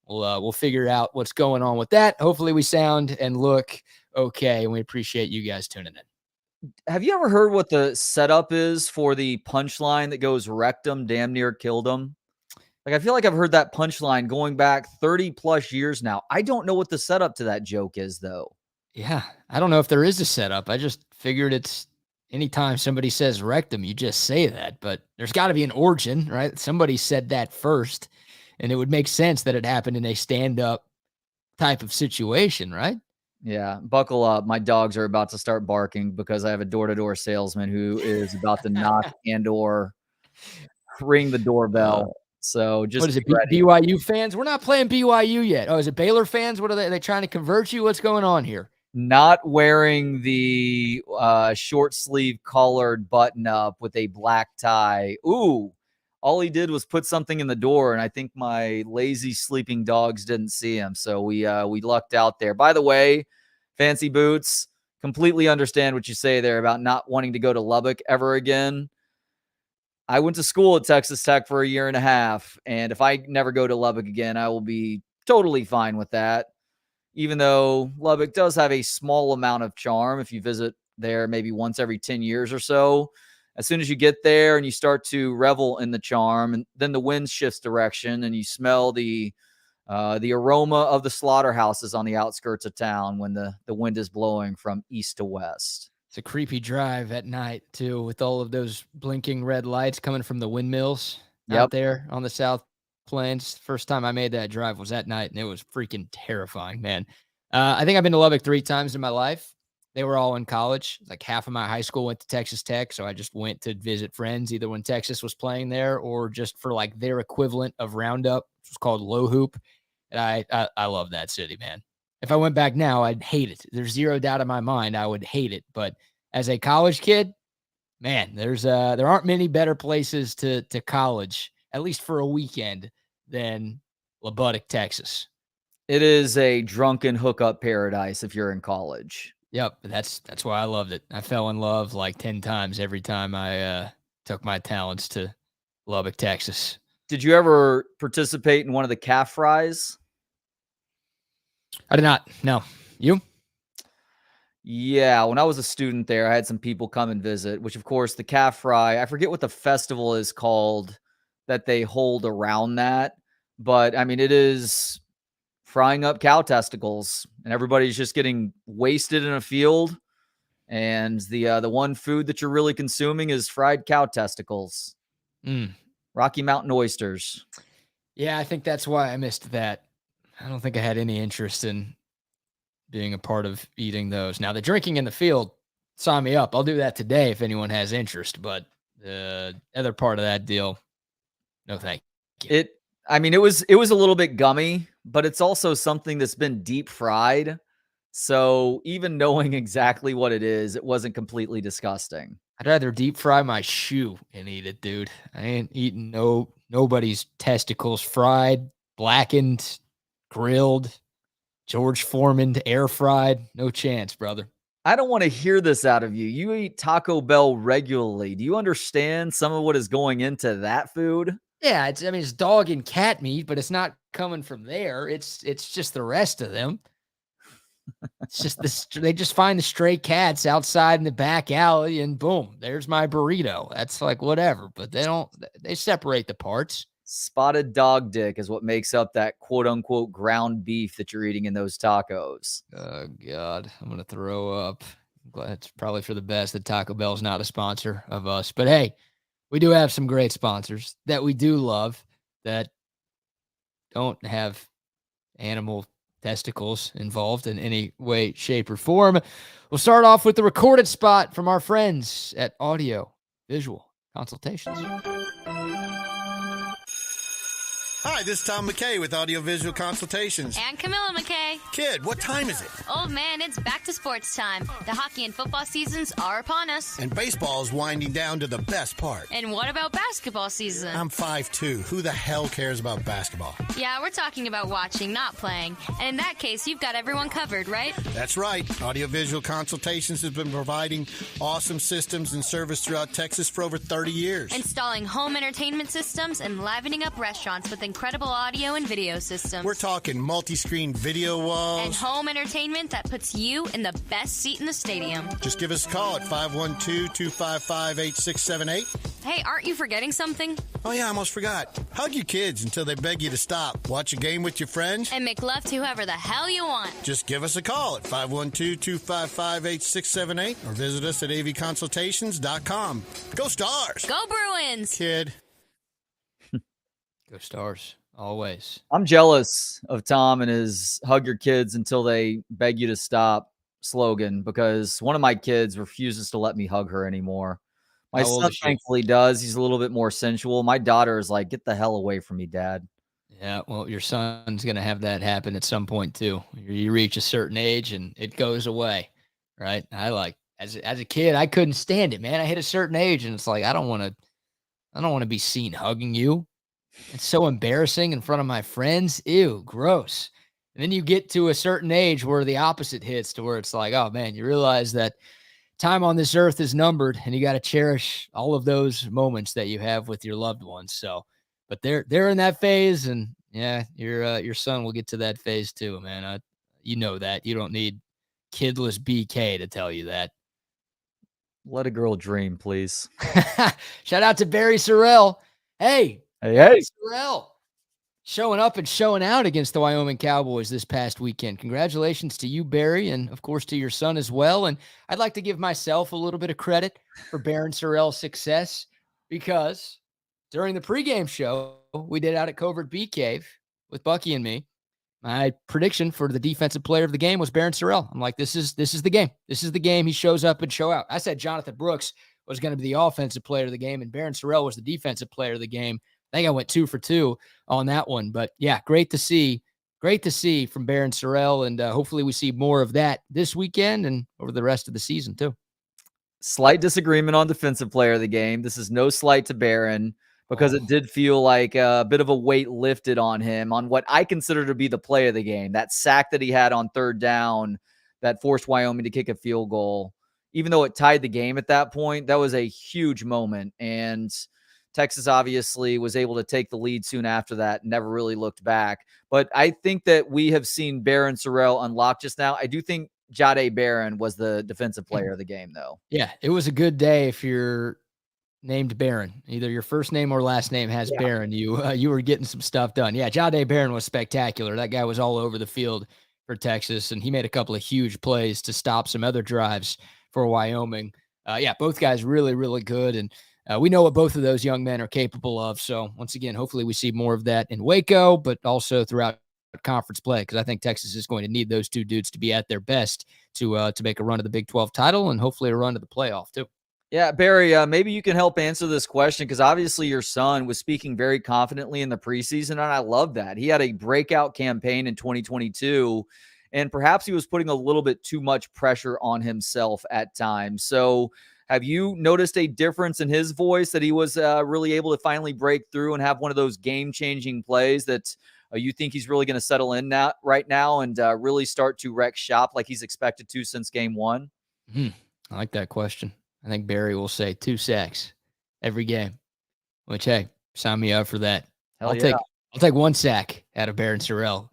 we'll figure out what's going on with that. Hopefully we sound and look okay, and we appreciate you guys tuning in. Have you ever heard what the setup is for the punchline that goes rectum damn near killed him? Like, I feel like I've heard that punchline going back 30 plus years now. I don't know what the setup to that joke is, though. Yeah, I don't know if there is a setup. I just figured it's anytime somebody says rectum, you just say that. But there's got to be an origin, right? Somebody said that first, and it would make sense that it happened in a stand-up type of situation, right? Yeah, buckle up. My dogs are about to start barking because I have a door-to-door salesman who is about to knock and or ring the doorbell. So just what is it, ready. BYU fans? We're not playing BYU yet. Oh, is it Baylor fans? What are they trying to convert you? What's going on here? Not wearing the short sleeve collared button up with a black tie. Ooh, all he did was put something in the door, and I think my lazy sleeping dogs didn't see him. So we lucked out there. By the way, Fancy Boots, completely understand what you say there about not wanting to go to Lubbock ever again. I went to school at Texas Tech for a year and a half, and if I never go to Lubbock again, I will be totally fine with that. Even though Lubbock does have a small amount of charm if you visit there maybe once every 10 years or so. As soon as you get there and you start to revel in the charm, and then the wind shifts direction and you smell the aroma of the slaughterhouses on the outskirts of town when the wind is blowing from east to west. It's a creepy drive at night, too, with all of those blinking red lights coming from the windmills out there on the South Plains. First time I made that drive was at night, and it was freaking terrifying, man. I think I've been to Lubbock 3 times in my life. They were all in college. Like half of my high school went to Texas Tech, so I just went to visit friends, either when Texas was playing there or just for like their equivalent of Roundup, which was called Low Hoop. And I love that city, man. If I went back now, I'd hate it. There's zero doubt in my mind I would hate it. But as a college kid, man, there aren't many better places to college, at least for a weekend, than Lubbock, Texas. It is a drunken hookup paradise if you're in college. Yep, that's why I loved it. I fell in love like 10 times every time I took my talents to Lubbock, Texas. Did you ever participate in one of the calf fries? I did not. No. You? Yeah, when I was a student there, I had some people come and visit, which, of course, the calf fry, I forget what the festival is called that they hold around that. But, I mean, it is frying up cow testicles, and everybody's just getting wasted in a field. And the one food that you're really consuming is fried cow testicles. Rocky Mountain oysters. Yeah, I think that's why I missed that. I don't think I had any interest in being a part of eating those. Now, the drinking in the field, sign me up. I'll do that today if anyone has interest. But the other part of that deal, no thank you. It was a little bit gummy, but it's also something that's been deep fried. So even knowing exactly what it is, it wasn't completely disgusting. I'd rather deep fry my shoe and eat it, dude. I ain't eating nobody's testicles fried, blackened, grilled, George Foreman air fried. No chance, brother. I don't want to hear this out of you. You eat Taco Bell regularly. Do you understand some of what is going into that food? Yeah, it's dog and cat meat, but it's not coming from there. It's just the rest of them. It's just this. They just find the stray cats outside in the back alley, and boom, there's my burrito. That's like whatever, but they don't. They separate the parts. Spotted dog dick is what makes up that quote unquote ground beef that you're eating in those tacos. Oh God, I'm gonna throw up. I'm glad it's probably for the best that Taco Bell's not a sponsor of us, but hey, we do have some great sponsors that we do love that don't have animal testicles involved in any way, shape, or form. We'll start off with the recorded spot from our friends at Audio Visual Consultations. Hi, this is Tom McKay with Audiovisual Consultations. And Camilla McKay. Kid, what time is it? Old man, it's back to sports time. The hockey and football seasons are upon us. And baseball is winding down to the best part. And what about basketball season? I'm 5'2". Who the hell cares about basketball? Yeah, we're talking about watching, not playing. And in that case, you've got everyone covered, right? That's right. Audiovisual Consultations has been providing awesome systems and service throughout Texas for over 30 years. Installing home entertainment systems and livening up restaurants with incredible audio and video systems. We're talking multi-screen video walls. And home entertainment that puts you in the best seat in the stadium. Just give us a call at 512-255-8678. Hey, aren't you forgetting something? Oh yeah, I almost forgot. Hug your kids until they beg you to stop. Watch a game with your friends. And make love to whoever the hell you want. Just give us a call at 512-255-8678 or visit us at avconsultations.com. Go Stars! Go Bruins! Kid. Go Stars. Always. I'm jealous of Tom and his hug your kids until they beg you to stop slogan because one of my kids refuses to let me hug her anymore. My How old son is she? thankfully does. He's a little bit more sensual. My daughter is like, get the hell away from me, Dad. Yeah, well, your son's going to have that happen at some point too. You reach a certain age and it goes away, right? I like as a kid, I couldn't stand it, man. I hit a certain age and it's like I don't want to be seen hugging you. It's so embarrassing in front of my friends. Ew, gross. And then you get to a certain age where the opposite hits to where it's like, oh man, you realize that time on this earth is numbered and you got to cherish all of those moments that you have with your loved ones. So, but they're in that phase and yeah, your son will get to that phase too, man. You know that. You don't need kidless BK to tell you that. Let a girl dream, please. Shout out to Barry Sorrell. Hey, Sorrell showing up and showing out against the Wyoming Cowboys this past weekend. Congratulations to you, Barry, and of course to your son as well. And I'd like to give myself a little bit of credit for Baron Sorrell's success because during the pregame show we did out at Covert BK with Bucky and me, my prediction for the defensive player of the game was Baron Sorrell. I'm like, this is the game. This is the game. He shows up and show out. I said Jonathan Brooks was going to be the offensive player of the game, and Baron Sorrell was the defensive player of the game. I think I went 2 for 2 on that one. But yeah, great to see from Baron Sorrell, and hopefully we see more of that this weekend and over the rest of the season too. Slight disagreement on defensive player of the game. This is no slight to Baron because it did feel like a bit of a weight lifted on him on what I consider to be the play of the game. That sack that he had on third down that forced Wyoming to kick a field goal. Even though it tied the game at that point, that was a huge moment. And Texas obviously was able to take the lead soon after that, never really looked back. But I think that we have seen Baron Sorrell unlock just now. I do think Jahdae Barron was the defensive player of the game, though. Yeah, it was a good day if you're named Barron. Either your first name or last name has Barron. You were getting some stuff done. Yeah, Jahdae Barron was spectacular. That guy was all over the field for Texas, and he made a couple of huge plays to stop some other drives for Wyoming. Yeah, both guys really, really good, and we know what both of those young men are capable of. So once again, hopefully we see more of that in Waco, but also throughout conference play, because I think Texas is going to need those two dudes to be at their best to make a run to the Big 12 title and hopefully a run to the playoff too. Yeah, Barry, maybe you can help answer this question because obviously your son was speaking very confidently in the preseason, and I love that. He had a breakout campaign in 2022, and perhaps he was putting a little bit too much pressure on himself at times. So have you noticed a difference in his voice that he was really able to finally break through and have one of those game-changing plays that you think he's really going to settle in right now and really start to wreck shop like he's expected to since game one? I like that question. I think Barry will say 2 sacks every game, which, hey, sign me up for that. I'll take 1 sack out of Baron Sorrell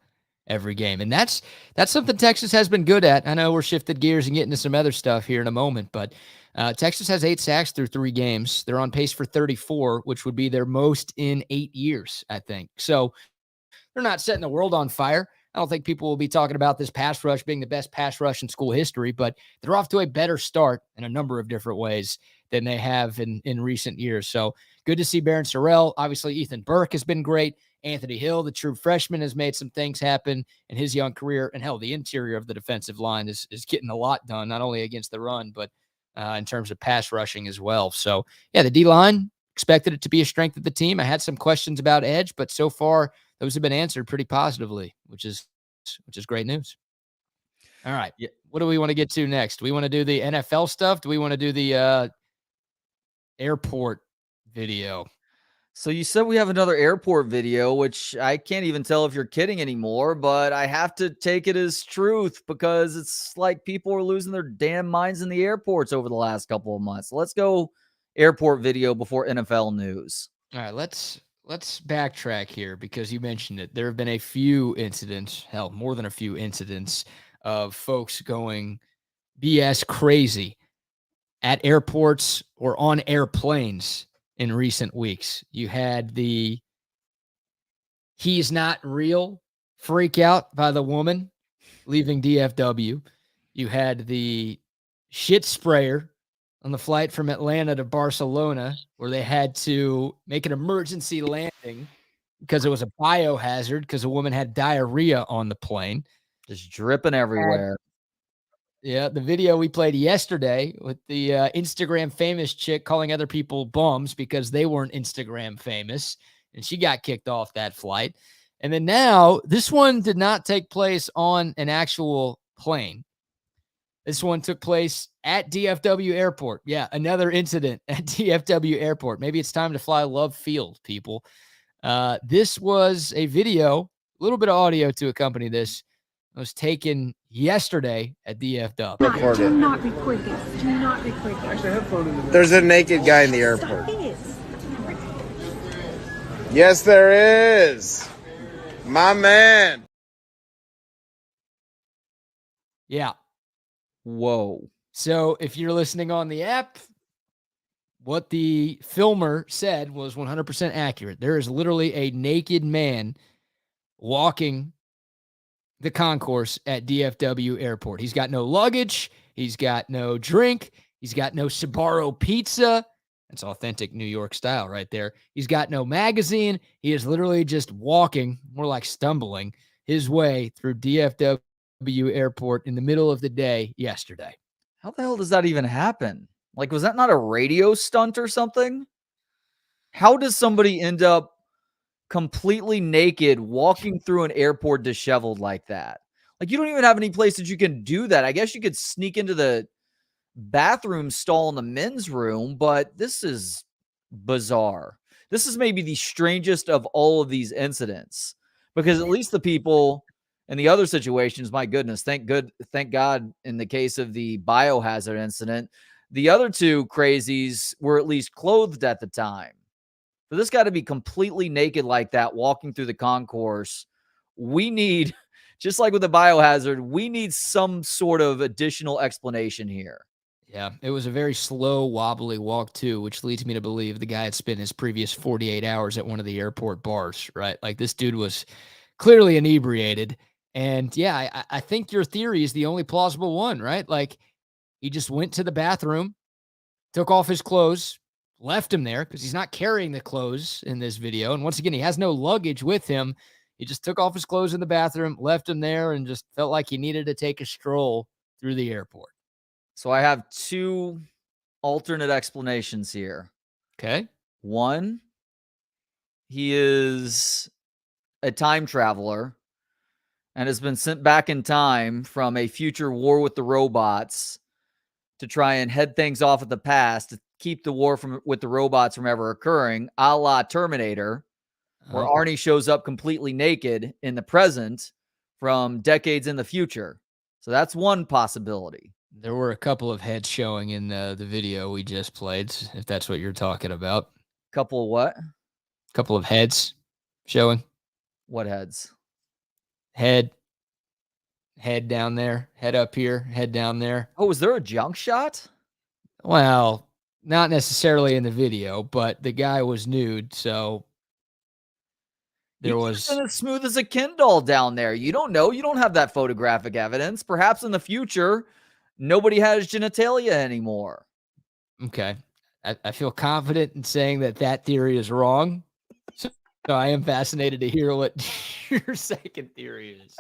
every game. And that's something Texas has been good at. I know we're shifted gears and getting to some other stuff here in a moment, but Texas has 8 sacks through 3 games. They're on pace for 34, which would be their most in 8 years, I think. So they're not setting the world on fire. I don't think people will be talking about this pass rush being the best pass rush in school history, but they're off to a better start in a number of different ways than they have in recent years. So good to see Barron Sorrell. Obviously, Ethan Burke has been great. Anthony Hill, the true freshman, has made some things happen in his young career. And hell, the interior of the defensive line is getting a lot done, not only against the run, but in terms of pass rushing as well. So, yeah, the D-line, expected it to be a strength of the team. I had some questions about edge, but so far those have been answered pretty positively, which is great news. All right. Yeah. What do we want to get to next? Do we want to do the NFL stuff? Do we want to do the airport video? So you said we have another airport video, which I can't even tell if you're kidding anymore, but I have to take it as truth because it's like people are losing their damn minds in the airports over the last couple of months. Let's go airport video before NFL news. All right, let's backtrack here because you mentioned it. There have been a few incidents, hell, more than a few incidents of folks going BS crazy at airports or on airplanes in recent weeks. You had the "he's not real" freak out by the woman leaving DFW. You had the shit sprayer on the flight from Atlanta to Barcelona, where they had to make an emergency landing because it was a biohazard because a woman had diarrhea on the plane. Just dripping everywhere. Yeah, the video we played yesterday with the Instagram famous chick calling other people bums because they weren't Instagram famous, and she got kicked off that flight. And then now, this one did not take place on an actual plane. This one took place at DFW Airport. Yeah, another incident at DFW Airport. Maybe it's time to fly Love Field, people. This was a video, a little bit of audio to accompany this. It was taken yesterday at DFW. Record Do it. not record this. Do not record this. There's a naked guy in the airport. Yes, there is. My man. Yeah. Whoa. So if you're listening on the app, what the filmer said was 100% accurate. There is literally a naked man walking the concourse at DFW Airport. He's got no luggage. He's got no drink. He's got no Sbarro pizza. That's authentic New York style right there. He's got no magazine. He is literally just walking, more like stumbling, his way through DFW Airport in the middle of the day yesterday. How the hell does that even happen? Like, was that not a radio stunt or something? How does somebody end up completely naked walking through an airport disheveled like that? Like, you don't even have any place that you can do that. I guess you could sneak into the bathroom stall in the men's room, but this is bizarre. This is maybe the strangest of all of these incidents because at least the people in the other situations, my goodness, thank God in the case of the biohazard incident, the other two crazies were at least clothed at the time. For this guy to be completely naked like that, walking through the concourse, we need, just like with the biohazard, we need some sort of additional explanation here. Yeah, it was a very slow, wobbly walk too, which leads me to believe the guy had spent his previous 48 hours at one of the airport bars, right? Like this dude was clearly inebriated. And yeah, I think your theory is the only plausible one, right? Like he just went to the bathroom, took off his clothes, left him there because he's not carrying the clothes in this video. And once again, he has no luggage with him. He just took off his clothes in the bathroom, left him there, and just felt like he needed to take a stroll through the airport. So I have two alternate explanations here. Okay. One, he is a time traveler and has been sent back in time from a future war with the robots to try and head things off at the past to keep the war with the robots from ever occurring, a la Terminator, where Arnie shows up completely naked in the present from decades in the future. So that's one possibility. There were a couple of heads showing in the video we just played, if that's what you're talking about. Couple of what? Couple of heads showing. What heads? head down there, head up here, head down there. Oh, was there a junk shot? Well, not necessarily in the video, but the guy was nude, so there was as smooth as a Ken doll down there. You don't know. You don't have that photographic evidence. Perhaps in the future, nobody has genitalia anymore. Okay. I feel confident in saying that theory is wrong. So I am fascinated to hear what your second theory is.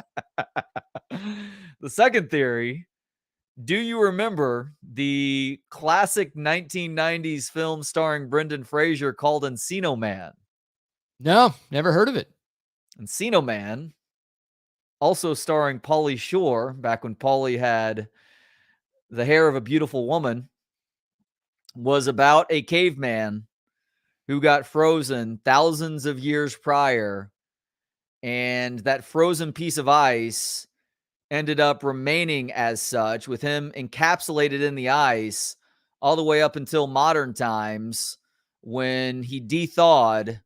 The second theory, do you remember the classic 1990s film starring Brendan Fraser called Encino Man? No, never heard of it. Encino Man, also starring Pauly Shore, back when Pauly had the hair of a beautiful woman, was about a caveman who got frozen thousands of years prior, and that frozen piece of ice ended up remaining as such, with him encapsulated in the ice all the way up until modern times, when he de-thawed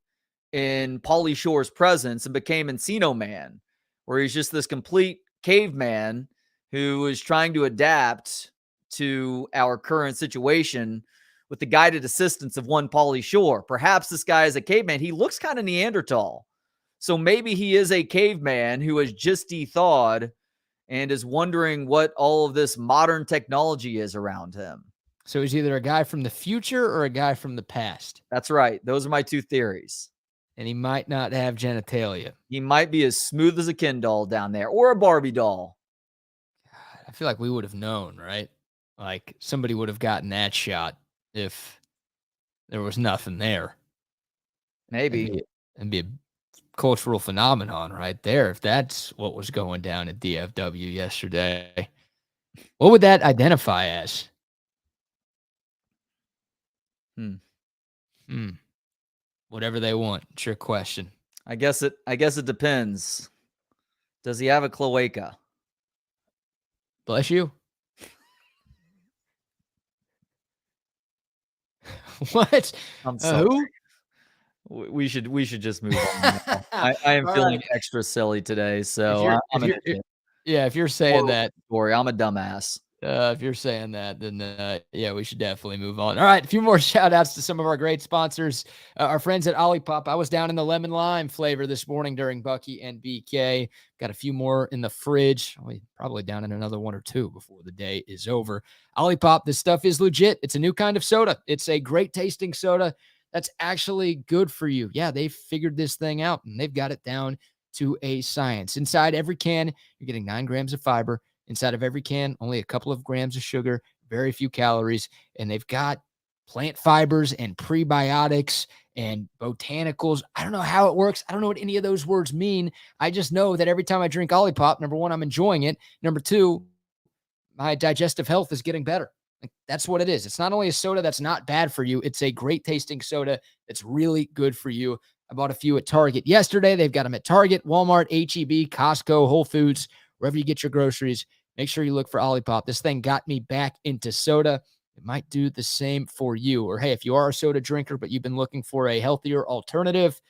in Pauly Shore's presence and became Encino Man, where he's just this complete caveman who is trying to adapt to our current situation with the guided assistance of one Pauly Shore. Perhaps this guy is a caveman. He looks kind of Neanderthal. So maybe he is a caveman who has just de-thawed and is wondering what all of this modern technology is around him. So he's either a guy from the future or a guy from the past. That's right. Those are my two theories. And he might not have genitalia. He might be as smooth as a Ken doll down there, or a Barbie doll. I feel like we would have known, right? Like somebody would have gotten that shot if there was nothing there. Maybe. It'd be a cultural phenomenon right there if that's what was going down at DFW yesterday. What would that identify as? Whatever they want. It's your question. I guess it depends. Does he have a cloaca? Bless you. What? I'm sorry. Who? We should just move on. I am feeling extra silly today, so if you're saying that, Corey, I'm a dumbass. If you're saying that, then yeah, we should definitely move on. All right, a few more shout outs to some of our great sponsors. Our friends at Olipop. I was down in the lemon lime flavor this morning during Bucky and BK. Got a few more in the fridge. Probably down in another one or two before the day is over. Olipop, this stuff is legit. It's a new kind of soda. It's a great tasting soda that's actually good for you. Yeah, they've figured this thing out and they've got it down to a science. Inside every can, you're getting 9 grams of fiber. Inside of every can, only a couple of grams of sugar, very few calories, and they've got plant fibers and prebiotics and botanicals. I don't know how it works. I don't know what any of those words mean. I just know that every time I drink Olipop, number one, I'm enjoying it. Number two, my digestive health is getting better. Like, that's what it is. It's not only a soda that's not bad for you, it's a great tasting soda that's really good for you. I bought a few at Target yesterday. They've got them at Target, Walmart, H-E-B, Costco, Whole Foods, wherever you get your groceries. Make sure you look for Olipop. This thing got me back into soda. It might do the same for you. Or, hey, if you are a soda drinker, but you've been looking for a healthier alternative,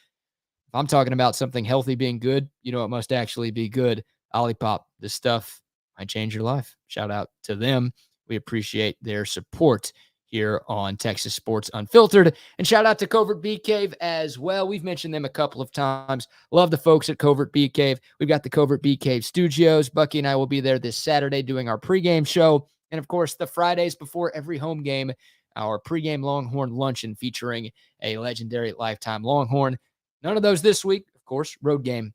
if I'm talking about something healthy being good, you know it must actually be good. Olipop, this stuff might change your life. Shout out to them. We appreciate their support here on Texas Sports Unfiltered. And shout out to Covert Bee Cave as well. We've mentioned them a couple of times. Love the folks at Covert Bee Cave. We've got the Covert Bee Cave studios. Bucky and I will be there this Saturday doing our pregame show. And, of course, the Fridays before every home game, our pregame Longhorn luncheon featuring a legendary lifetime Longhorn. None of those this week, of course, road game.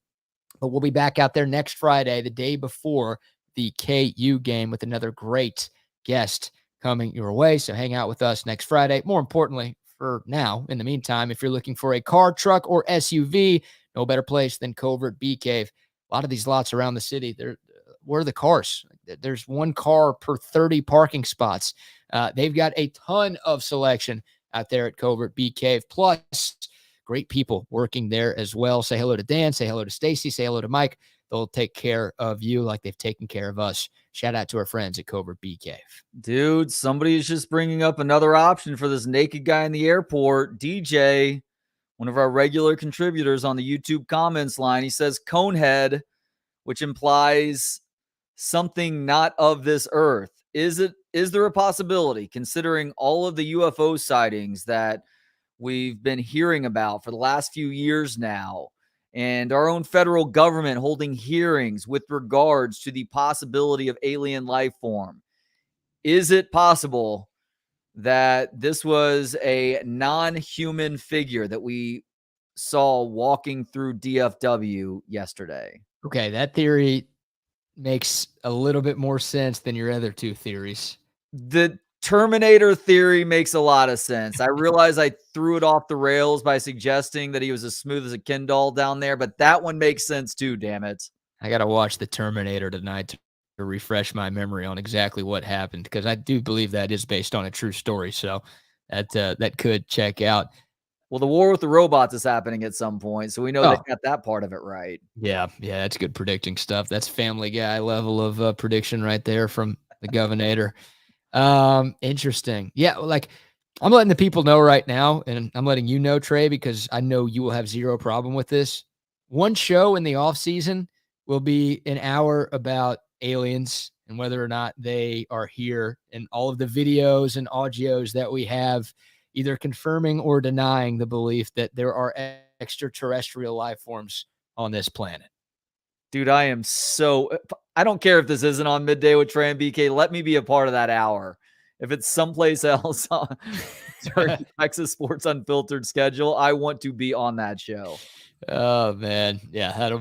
But we'll be back out there next Friday, the day before the KU game, with another great guest coming your way. So hang out with us next Friday. More importantly, for now, in the meantime, if you're looking for a car, truck, or SUV, no better place than Covert Bee Cave. A lot of these lots around the city, where are the cars? There's one car per 30 parking spots. They've got a ton of selection out there at Covert Bee Cave. Plus, great people working there as well. Say hello to Dan. Say hello to Stacy. Say hello to Mike. They'll take care of you like they've taken care of us. Shout out to our friends at Covert Bee Cave. Dude, somebody is just bringing up another option for this naked guy in the airport. DJ, one of our regular contributors on the YouTube comments line, he says, Conehead, which implies something not of this earth. Is there a possibility, considering all of the UFO sightings that we've been hearing about for the last few years now, and our own federal government holding hearings with regards to the possibility of alien life form? Is it possible that this was a non-human figure that we saw walking through DFW yesterday? Okay, that theory makes a little bit more sense than your other two theories. The Terminator theory makes a lot of sense. I realize I threw it off the rails by suggesting that he was as smooth as a Ken doll down there, but that one makes sense too, damn it. I got to watch The Terminator tonight to refresh my memory on exactly what happened, because I do believe that is based on a true story. So that could check out. Well, the war with the robots is happening at some point, so we know they got that part of it right. Yeah, that's good predicting stuff. That's Family Guy level of prediction right there from the Governor. Interesting. Yeah, like I'm letting the people know right now, and I'm letting you know, Trey, because I know you will have zero problem with this. One show in the off season will be an hour about aliens and whether or not they are here, and all of the videos and audios that we have either confirming or denying the belief that there are extraterrestrial life forms on this planet. Dude, I don't care if this isn't on Midday with Trey and BK. Let me be a part of that hour. If it's someplace else during Texas Sports Unfiltered schedule, I want to be on that show. Oh man. Yeah, that'll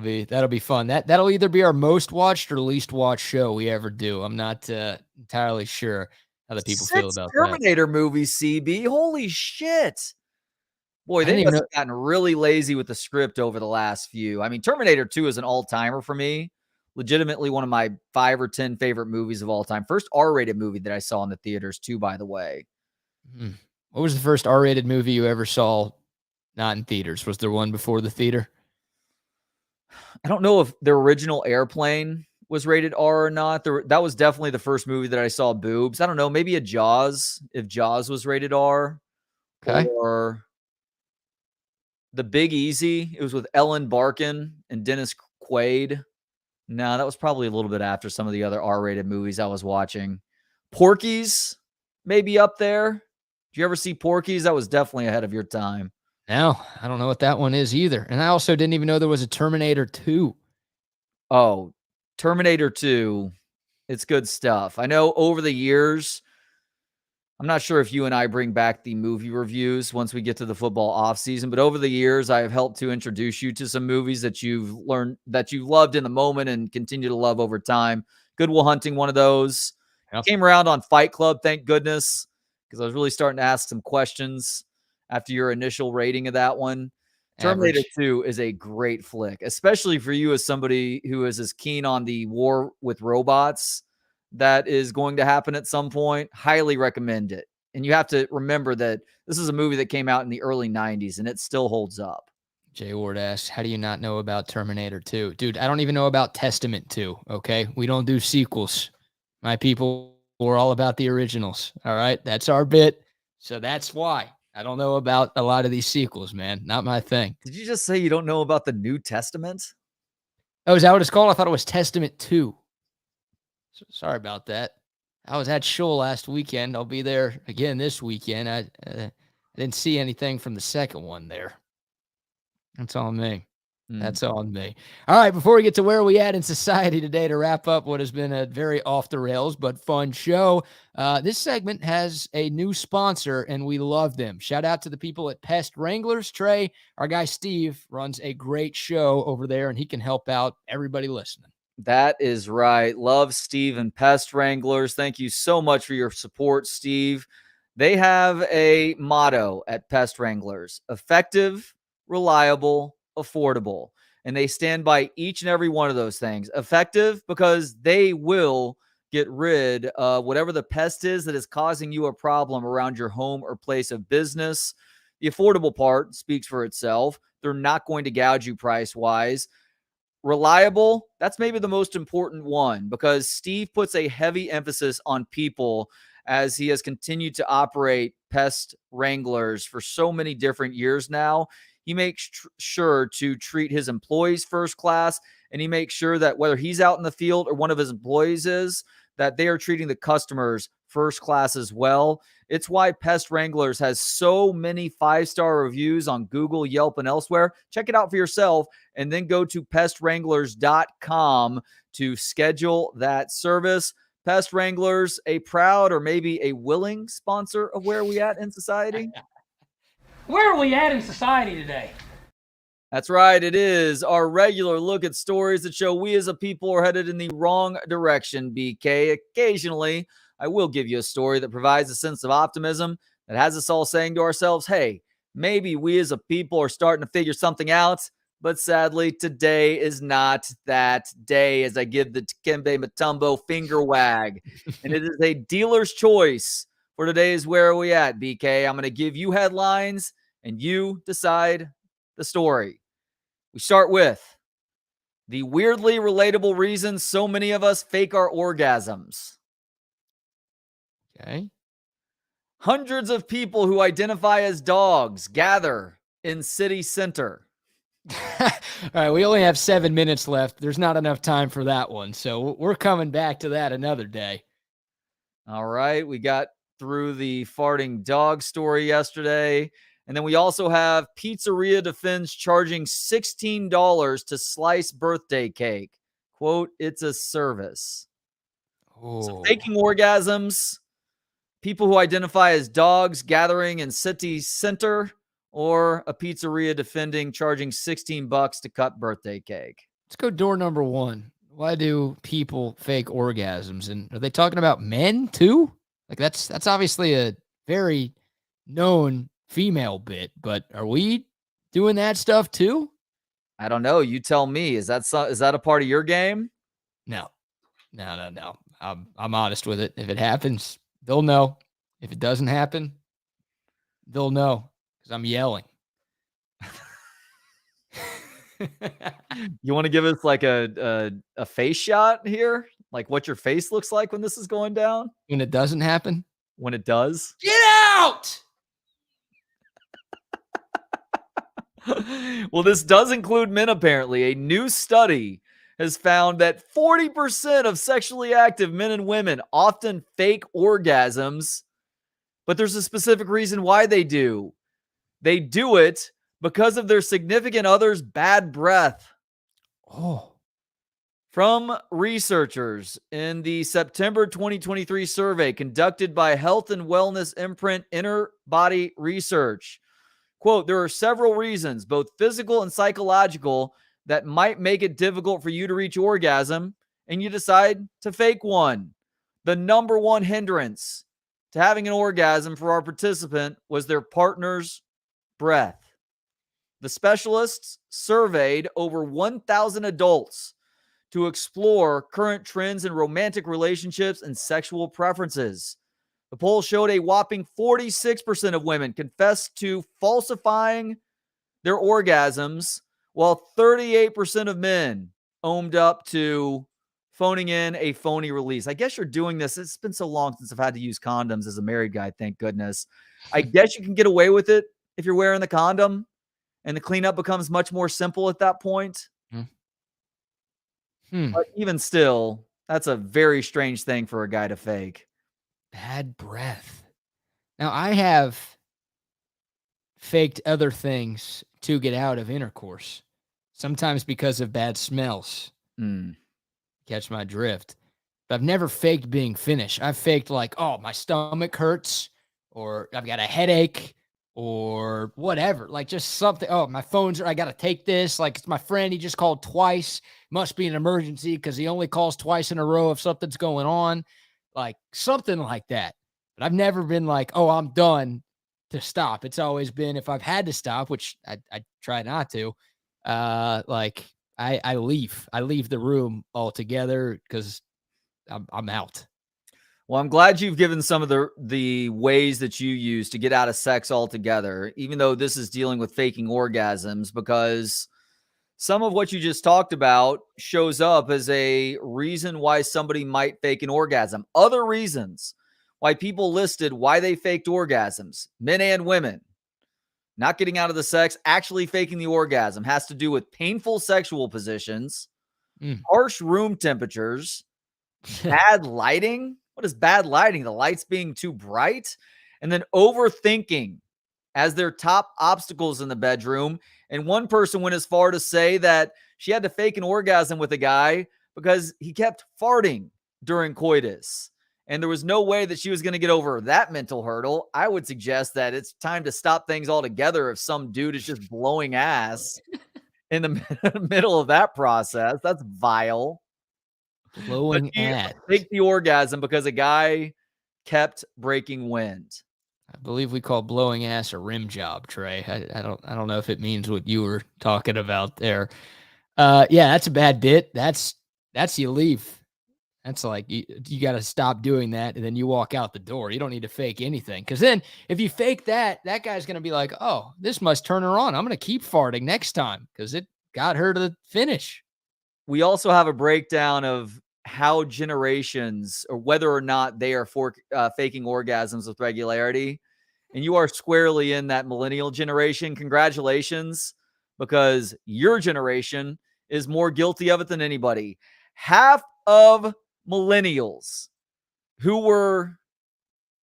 be fun. That'll either be our most watched or least watched show we ever do. I'm not entirely sure how the people feel about Terminator movies, CB. Holy shit. Boy, they must have gotten really lazy with the script over the last few. I mean, Terminator 2 is an all-timer for me. Legitimately one of my 5 or 10 favorite movies of all time. First R-rated movie that I saw in the theaters too, by the way. What was the first R-rated movie you ever saw not in theaters? Was there one before the theater? I don't know if the original Airplane was rated R or not. That was definitely the first movie that I saw boobs. I don't know, maybe a Jaws, if Jaws was rated R. Okay. Or The Big Easy. It was with Ellen Barkin and Dennis Quaid. No, that was probably a little bit after some of the other R-rated movies I was watching. Porky's maybe up there. Did you ever see Porky's? That was definitely ahead of your time. No, I don't know what that one is either. And I also didn't even know there was a Terminator 2. Oh, Terminator 2. It's good stuff. I know over the years, I'm not sure if you and I bring back the movie reviews once we get to the football offseason, but over the years, I have helped to introduce you to some movies that you've loved in the moment and continue to love over time. Good Will Hunting, one of those. Yep. Came around on Fight Club, thank goodness, because I was really starting to ask some questions after your initial rating of that one. Terminator 2 is a great flick, especially for you as somebody who is as keen on the war with robots that is going to happen at some point. Highly recommend it. And you have to remember that this is a movie that came out in the early 90s and it still holds up. Jay Ward asks, how do you not know about Terminator 2? Dude, I don't even know about Testament 2, okay? We don't do sequels. My people were all about the originals, all right? That's our bit. So that's why I don't know about a lot of these sequels, man. Not my thing. Did you just say you don't know about the New Testament? Oh, is that what it's called? I thought it was Testament 2. So, sorry about that. I was at Shoal last weekend. I'll be there again this weekend. I didn't see anything from the second one there. That's on me. That's on me. All right, before we get to where we at in society today to wrap up what has been a very off the rails but fun show, this segment has a new sponsor, and we love them. Shout out to the people at Pest Wranglers. Trey, our guy Steve, runs a great show over there, and he can help out everybody listening. That is right. Love Steve and Pest Wranglers. Thank you so much for your support, Steve. They have a motto at Pest Wranglers: effective, reliable, affordable. And they stand by each and every one of those things. Effective because they will get rid of whatever the pest is that is causing you a problem around your home or place of business. The affordable part speaks for itself. They're not going to gouge you price-wise. Reliable, that's maybe the most important one, because Steve puts a heavy emphasis on people as he has continued to operate Pest Wranglers for so many different years now. He makes sure to treat his employees first class and he makes sure that whether he's out in the field or one of his employees is, that they are treating the customers first class as well. It's why Pest Wranglers has so many 5-star reviews on Google, Yelp, and elsewhere. Check it out for yourself, and then go to pestwranglers.com to schedule that service. Pest Wranglers, a proud or maybe a willing sponsor of Where Are We At in Society? Where are we at in society today? That's right. It is our regular look at stories that show we as a people are headed in the wrong direction, BK. Occasionally, I will give you a story that provides a sense of optimism that has us all saying to ourselves, hey, maybe we as a people are starting to figure something out. But sadly, today is not that day, as I give the Dikembe Mutombo finger wag. And it is a dealer's choice for today's Where Are We At, BK. I'm going to give you headlines, and you decide the story. We start with the weirdly relatable reasons so many of us fake our orgasms. Okay. Hundreds of people who identify as dogs gather in city center. All right, we only have 7 minutes left. There's not enough time for that one, so we're coming back to that another day. All right, we got through the farting dog story yesterday. And then we also have pizzeria defends charging $16 to slice birthday cake. Quote, it's a service. So faking orgasms, people who identify as dogs gathering in city center, or a pizzeria defending charging $16 to cut birthday cake. Let's go door number one. Why do people fake orgasms? And are they talking about men too? Like that's obviously a very known female bit, but are we doing that stuff too? I don't know. You tell me. Is that a part of your game? No. I'm honest with it. If it happens, they'll know. If it doesn't happen, they'll know because I'm yelling. You want to give us like a face shot here? Like what your face looks like when this is going down? When it doesn't happen? When it does? Get out! Well, this does include men, apparently. A new study has found that 40% of sexually active men and women often fake orgasms, but there's a specific reason why they do. They do it because of their significant other's bad breath. Oh. From researchers in the September 2023 survey conducted by health and wellness imprint Inner Body Research. Quote, there are several reasons, both physical and psychological, that might make it difficult for you to reach orgasm, and you decide to fake one. The number one hindrance to having an orgasm for our participant was their partner's breath. The specialists surveyed over 1,000 adults to explore current trends in romantic relationships and sexual preferences. The poll showed a whopping 46% of women confessed to falsifying their orgasms, while 38% of men owned up to phoning in a phony release. I guess you're doing this. It's been so long since I've had to use condoms as a married guy, thank goodness. I guess you can get away with it if you're wearing the condom, and the cleanup becomes much more simple at that point. But even still, that's a very strange thing for a guy to fake. Bad breath. Now, I have faked other things to get out of intercourse, sometimes because of bad smells. Catch my drift. But I've never faked being finished. I've faked like, oh, my stomach hurts, or I've got a headache, or whatever. Like just something. Oh, my phone's, I got to take this. Like it's my friend. He just called twice. Must be an emergency because he only calls twice in a row if something's going on. Like something like that. But I've never been like, oh, I'm done to stop. It's always been if I've had to stop, which I try not to, like I leave. I leave the room altogether because I'm out. Well, I'm glad you've given some of the ways that you use to get out of sex altogether, even though this is dealing with faking orgasms, because some of what you just talked about shows up as a reason why somebody might fake an orgasm. Other reasons why people listed why they faked orgasms, men and women, not getting out of the sex, actually faking the orgasm, has to do with painful sexual positions, harsh room temperatures, bad lighting. What is bad lighting? The lights being too bright, and then overthinking as their top obstacles in the bedroom. And one person went as far to say that she had to fake an orgasm with a guy because he kept farting during coitus. And there was no way that she was going to get over that mental hurdle. I would suggest that it's time to stop things altogether if some dude is just blowing ass in the middle of that process. That's vile. Blowing ass. Faked the orgasm because a guy kept breaking wind. I believe we call blowing ass a rim job, Trey. I don't know if it means what you were talking about there. Yeah, that's a bad bit. That's you leave. That's like you got to stop doing that, and then you walk out the door. You don't need to fake anything, because then if you fake that guy's going to be like, oh, this must turn her on. I'm going to keep farting next time because it got her to the finish. We also have a breakdown of how generations, or whether or not they are faking orgasms with regularity. And you are squarely in that millennial generation. Congratulations, because your generation is more guilty of it than anybody. Half of millennials who were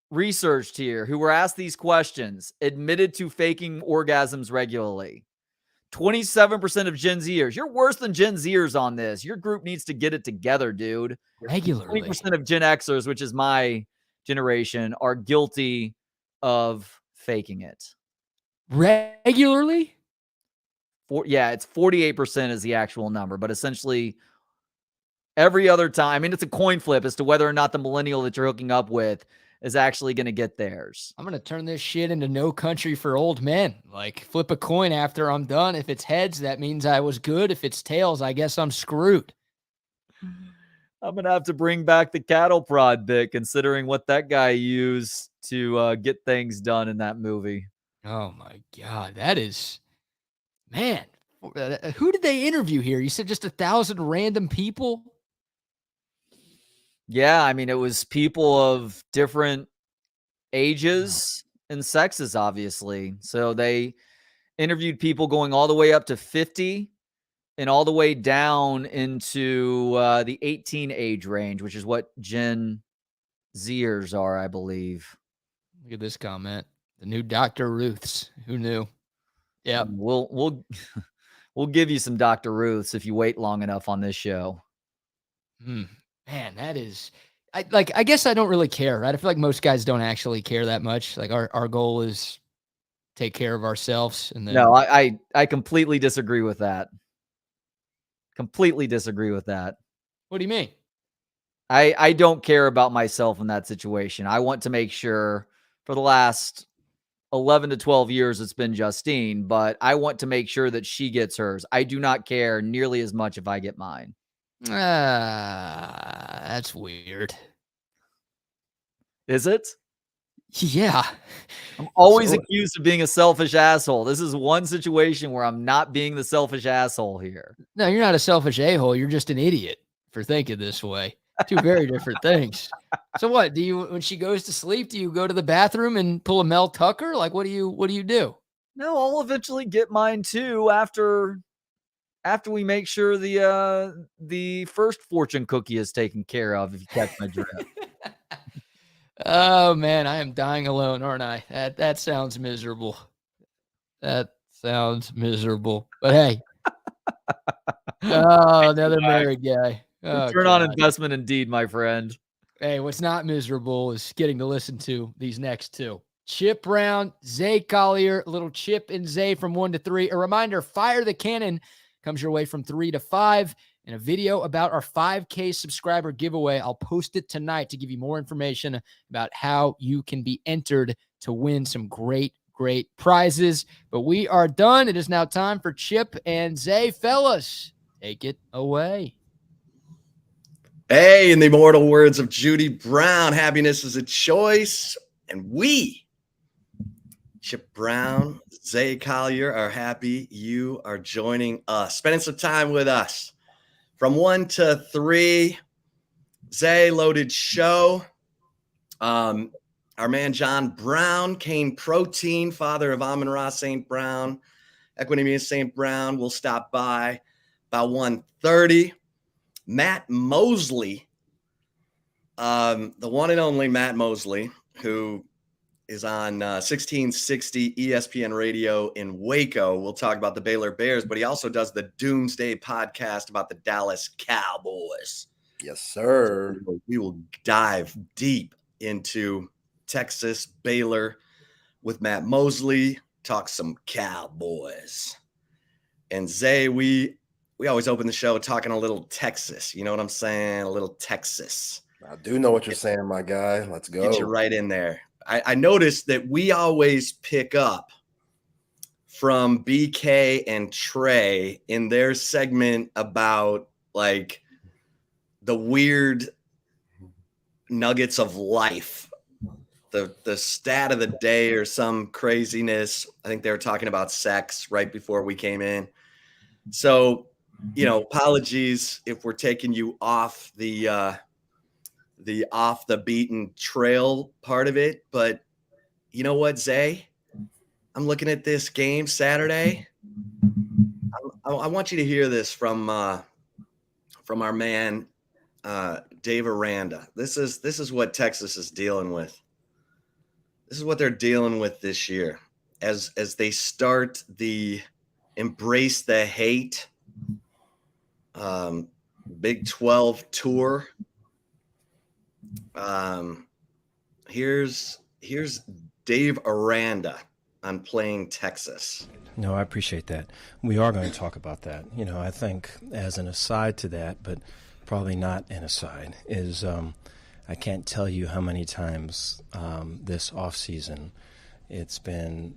researched here, who were asked these questions, admitted to faking orgasms regularly. 27% of Gen Zers. You're worse than Gen Zers on this. Your group needs to get it together, dude. Regularly. 20% of Gen Xers, which is my generation, are guilty of faking it. Regularly? It's 48% is the actual number, but essentially every other time. I mean, it's a coin flip as to whether or not the millennial that you're hooking up with is actually going to get theirs. I'm going to turn this shit into No Country for Old Men. Like, flip a coin after I'm done. If it's heads, that means I was good. If it's tails, I guess I'm screwed. I'm going to have to bring back the cattle prod bit, considering what that guy used to get things done in that movie. Oh, my God. That is... Man, who did they interview here? You said just 1,000 random people? Yeah, I mean, it was people of different ages and sexes, obviously. So they interviewed people going all the way up to 50 and all the way down into the 18 age range, which is what Gen Zers are, I believe. Look at this comment. The new Dr. Ruths. Who knew? Yeah, we'll give you some Dr. Ruths if you wait long enough on this show. Man, that is... I guess I don't really care, right? I feel like most guys don't actually care that much. Like our goal is take care of ourselves. And then... No, I completely disagree with that. Completely disagree with that. What do you mean? I don't care about myself in that situation. I want to make sure for the last 11 to 12 years it's been Justine, but I want to make sure that she gets hers. I do not care nearly as much if I get mine. That's weird. Is it? Yeah. I'm always accused of being a selfish asshole. This is one situation where I'm not being the selfish asshole here. No, you're not a selfish a-hole. You're just an idiot for thinking this way. Two very different things. So what, do you, when she goes to sleep, do you go to the bathroom and pull a Mel Tucker? Like, what do you do? No, I'll eventually get mine too after we make sure the first fortune cookie is taken care of, if you catch my drift. Oh man, I am dying alone, aren't I? That sounds miserable. That sounds miserable. But hey. Oh, another married guy. Oh, Return on investment indeed, my friend. Hey, what's not miserable is getting to listen to these next two. Chip Brown, Zay Collier, a little Chip and Zay from 1 to 3. A reminder, Fire the Cannon comes your way from 3 to 5. And a video about our 5K subscriber giveaway. I'll post it tonight to give you more information about how you can be entered to win some great prizes. But we are done. It is now time for Chip and Zay. Fellas, take it away. Hey, in the immortal words of Judy Brown, happiness is a choice. And we, Chip Brown, Zay Collier, are happy you are joining us, spending some time with us. From 1 to 3, Zay, loaded show. Our man John Brown, Cane Protein, father of Amon-Ra St. Brown, Equanimous St. Brown, will stop by about 1:30. Matt Mosley, the one and only Matt Mosley, who is on 1660 ESPN radio in Waco. We'll talk about the Baylor Bears, but he also does the Doomsday podcast about the Dallas Cowboys. Yes, sir. So we will dive deep into Texas, Baylor with Matt Mosley, talk some Cowboys. And Zay, we always open the show talking a little Texas. You know what I'm saying? A little Texas. I do know what you're saying, my guy. Let's go. Get you right in there. I noticed that we always pick up from BK and Trey in their segment about like the weird nuggets of life, the stat of the day or some craziness. I think they were talking about sex right before we came in. So, apologies if we're taking you off the off the beaten trail part of it, but you know what, Zay? I'm looking at this game Saturday. I want you to hear this from our man Dave Aranda. This is what Texas is dealing with. This is what they're dealing with this year as they start the Embrace the Hate Big 12 tour. Here's Dave Aranda on playing Texas. No, I appreciate that. We are going to talk about that. I think as an aside to that, but probably not an aside, is I can't tell you how many times this offseason it's been,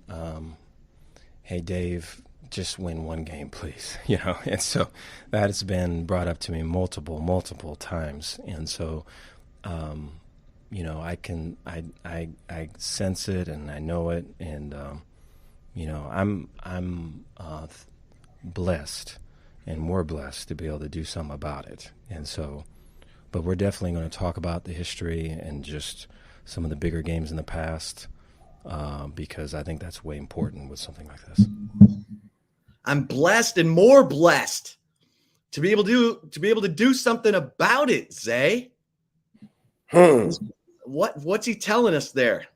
hey, Dave, just win one game, please. And so that has been brought up to me multiple times. And so, I sense it and I know it. And, I'm blessed, and we're blessed to be able to do something about it. And so, but we're definitely going to talk about the history and just some of the bigger games in the past, because I think that's way important with something like this. I'm blessed and more blessed to be able to do something about it, Zay. What's he telling us there?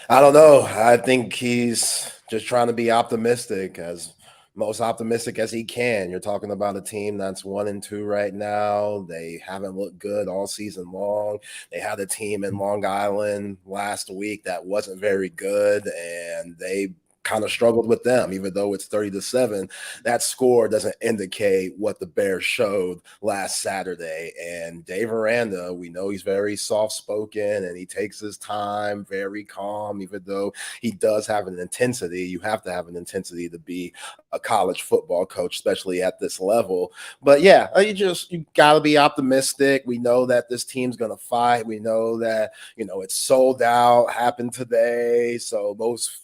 I don't know. I think he's just trying to be optimistic, as most optimistic as he can. You're talking about a team that's 1-2 right now. They haven't looked good all season long. They had a team in Long Island last week that wasn't very good, and they kind of struggled with them, even though it's 30-7. That score doesn't indicate what the Bears showed last Saturday. And Dave Aranda, we know he's very soft-spoken and he takes his time, very calm, even though he does have an intensity. You have to have an intensity to be a college football coach, especially at this level. But yeah, you got to be optimistic. We know that this team's going to fight. We know that, it's sold out, happened today. So most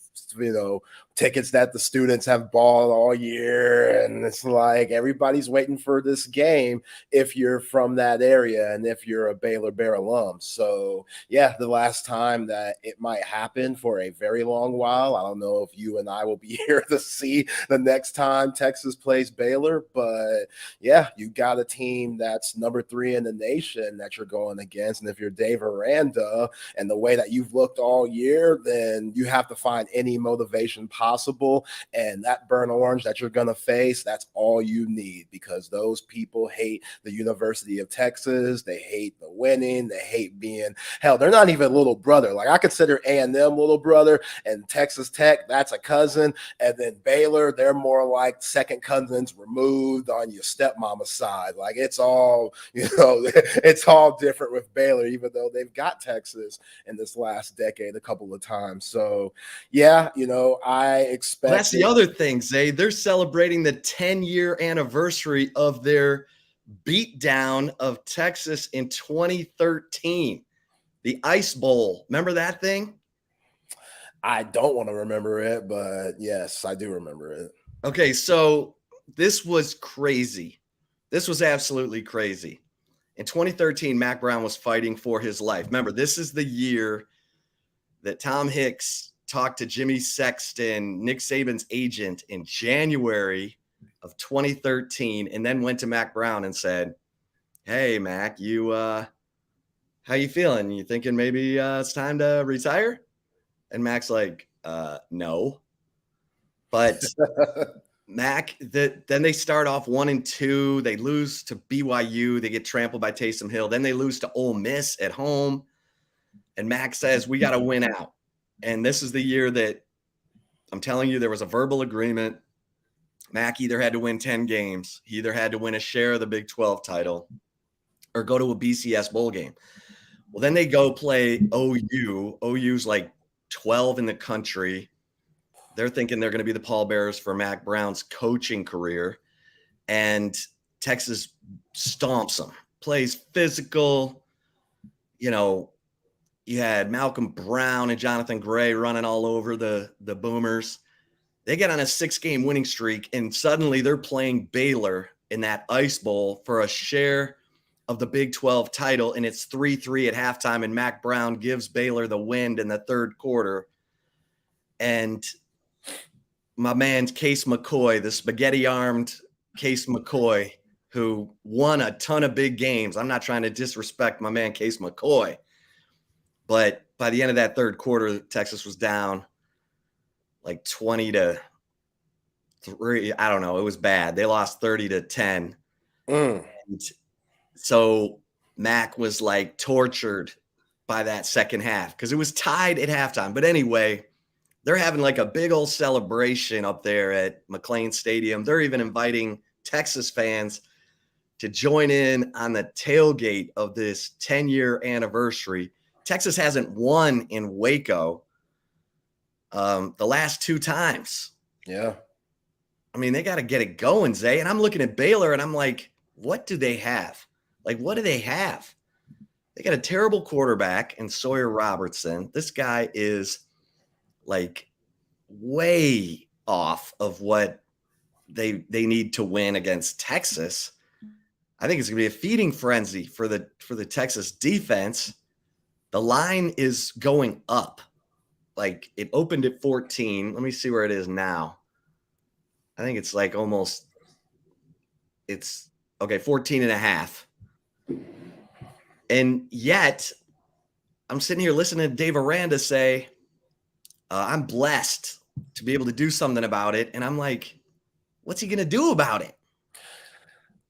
tickets that the students have bought all year, and it's like everybody's waiting for this game if you're from that area and if you're a Baylor Bear alum. So yeah, the last time that it might happen for a very long while. I don't know if you and I will be here to see the next time Texas plays Baylor, but yeah, you got a team that's number 3 in the nation that you're going against. And if you're Dave Aranda and the way that you've looked all year, then you have to find any motivation possible. And that burnt orange that you're going to face, that's all you need, because those people hate the University of Texas. They hate the winning. They hate being hell. They're not even little brother. Like, I consider A&M little brother, and Texas Tech, that's a cousin. And then Baylor, they're more like second cousins removed on your stepmama's side. Like, it's all, it's all different with Baylor, even though they've got Texas in this last decade a couple of times. So yeah, I expect. Well, that's the other thing, Zay. They're celebrating the 10-year anniversary of their beatdown of Texas in 2013, the Ice Bowl. Remember that thing? I don't want to remember it, but yes, I do remember it. Okay, so this was crazy. This was absolutely crazy. In 2013, Mac Brown was fighting for his life. Remember, this is the year that Tom Hicks talked to Jimmy Sexton, Nick Saban's agent, in January of 2013, and then went to Mac Brown and said, hey, Mac, how you feeling? You thinking maybe it's time to retire? And Mac's like, no. But Mac, then they start off 1-2. They lose to BYU. They get trampled by Taysom Hill. Then they lose to Ole Miss at home. And Mac says, we got to win out. And this is the year that I'm telling you, there was a verbal agreement. Mac either had to win 10 games. He either had to win a share of the Big 12 title or go to a BCS bowl game. Well, then they go play OU. OU's like 12 in the country. They're thinking they're going to be the pallbearers for Mac Brown's coaching career. And Texas stomps them, plays physical. You know, you had Malcolm Brown and Jonathan Gray running all over the Boomers. They get on a 6-game winning streak, and suddenly they're playing Baylor in that Ice Bowl for a share of the Big 12 title, and it's 3-3 at halftime, and Mac Brown gives Baylor the win in the third quarter. And my man Case McCoy, the spaghetti-armed Case McCoy, who won a ton of big games. I'm not trying to disrespect my man Case McCoy, but by the end of that third quarter, Texas was down like 20-3. I don't know. It was bad. They lost 30-10. And so Mac was like tortured by that second half because it was tied at halftime. But anyway, they're having like a big old celebration up there at McLean Stadium. They're even inviting Texas fans to join in on the tailgate of this 10-year anniversary. Texas hasn't won in Waco the last 2 times. Yeah. I mean, they got to get it going, Zay. And I'm looking at Baylor and I'm like, what do they have? Like, what do they have? They got a terrible quarterback in Sawyer Robertson. This guy is like way off of what they need to win against Texas. I think it's going to be a feeding frenzy for the Texas defense. The line is going up. Like, it opened at 14. Let me see where it is now. I think it's like almost, it's okay, 14.5. And yet I'm sitting here listening to Dave Aranda say, I'm blessed to be able to do something about it. And I'm like, what's he going to do about it?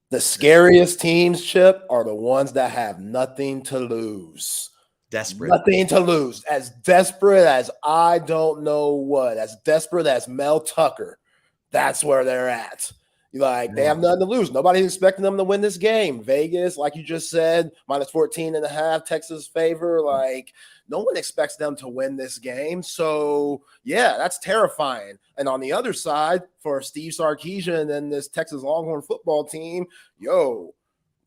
The scariest teams, Chip, are the ones that have nothing to lose. Desperate. Nothing to lose. As desperate as I don't know what, as desperate as Mel Tucker, that's where they're at. Like, they have nothing to lose. Nobody's expecting them to win this game. Vegas, like you just said, minus 14.5, Texas favor. Like, no one expects them to win this game. So, yeah, that's terrifying. And on the other side, for Steve Sarkisian and this Texas Longhorn football team,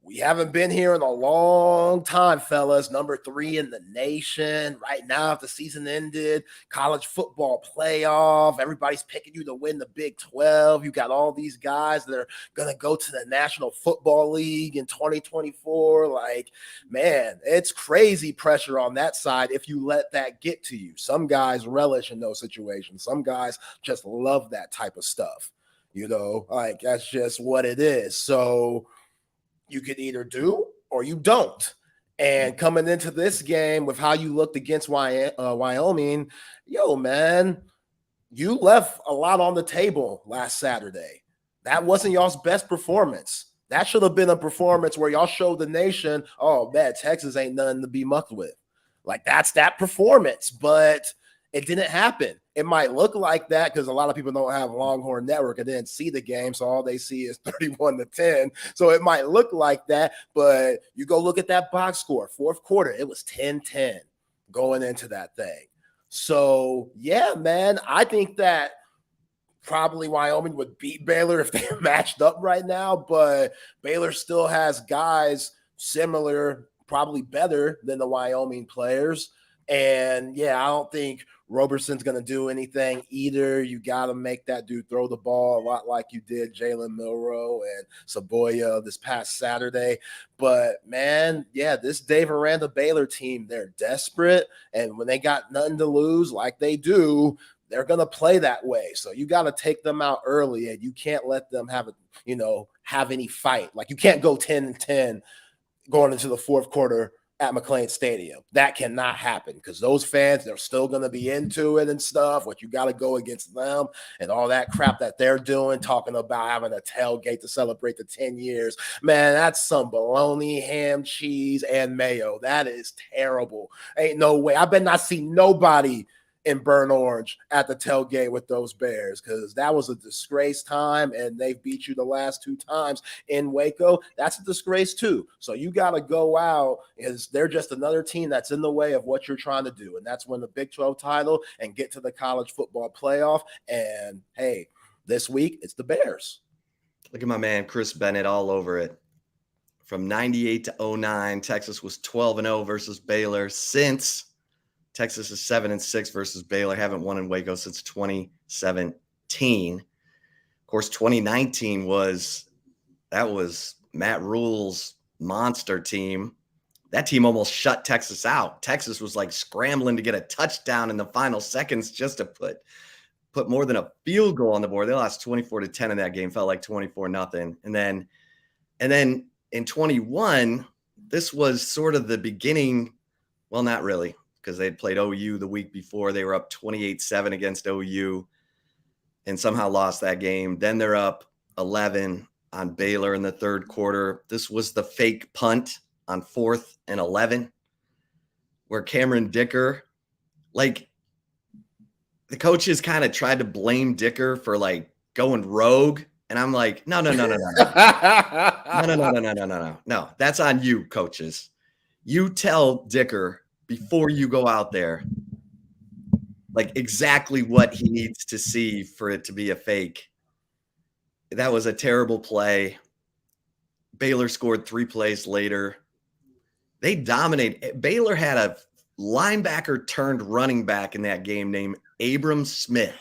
we haven't been here in a long time, fellas. Number 3 in the nation. Right now, if the season ended, college football playoff, everybody's picking you to win the Big 12. You got all these guys that are going to go to the National Football League in 2024. Like, man, it's crazy pressure on that side if you let that get to you. Some guys relish in those situations. Some guys just love that type of stuff. Like, that's just what it is. So, you could either do or you don't. And coming into this game with how you looked against Wyoming, man, you left a lot on the table last Saturday. That wasn't y'all's best performance. That should have been a performance where y'all showed the nation, oh, man, Texas ain't nothing to be mucked with. Like, that's that performance, but it didn't happen. It might look like that because a lot of people don't have Longhorn Network and didn't see the game, so all they see is 31-10. So it might look like that, but you go look at that box score, fourth quarter, it was 10-10 going into that thing. So, yeah, man, I think that probably Wyoming would beat Baylor if they matched up right now, but Baylor still has guys similar, probably better than the Wyoming players. And, yeah, I don't think Roberson's going to do anything either. You got to make that dude throw the ball a lot like you did Jalen Milroe and Saboya this past Saturday. But, man, yeah, this Dave Aranda Baylor team, they're desperate. And when they got nothing to lose like they do, they're going to play that way. So you got to take them out early, and you can't let them have any fight. Like, you can't go 10-10 going into the fourth quarter at McLean Stadium. That cannot happen because those fans, they're still going to be into it and stuff. What you got to go against them and all that crap that they're doing, talking about having a tailgate to celebrate the 10 years. Man, that's some bologna, ham, cheese, and mayo. That is terrible. Ain't no way. I bet not see nobody in burnt orange at the tailgate with those Bears because that was a disgrace time, and they beat you the last 2 times in Waco. That's a disgrace too. So you got to go out because they're just another team that's in the way of what you're trying to do, and that's win the Big 12 title and get to the college football playoff. And hey, this week it's the Bears. Look at my man Chris Bennett all over it. From 98 to 09, Texas was 12-0 versus Baylor. Since Texas is 7-6 versus Baylor. Haven't won in Waco since 2017. Of course, 2019 was Matt Rule's monster team. That team almost shut Texas out. Texas was like scrambling to get a touchdown in the final seconds just to put more than a field goal on the board. They lost 24-10 in that game. Felt like 24-0. And then in 21, this was sort of the beginning. Well, not really, because they had played OU the week before. They were up 28-7 against OU and somehow lost that game. Then they're up 11 on Baylor in the third quarter. This was the fake punt on 4th and 11 where Cameron Dicker, like, the coaches kind of tried to blame Dicker for like going rogue. And I'm like, no. No, that's on you, coaches. You tell Dicker before you go out there, like exactly what he needs to see for it to be a fake. That was a terrible play. Baylor scored 3 plays later. They dominated. Baylor had a linebacker turned running back in that game named Abram Smith.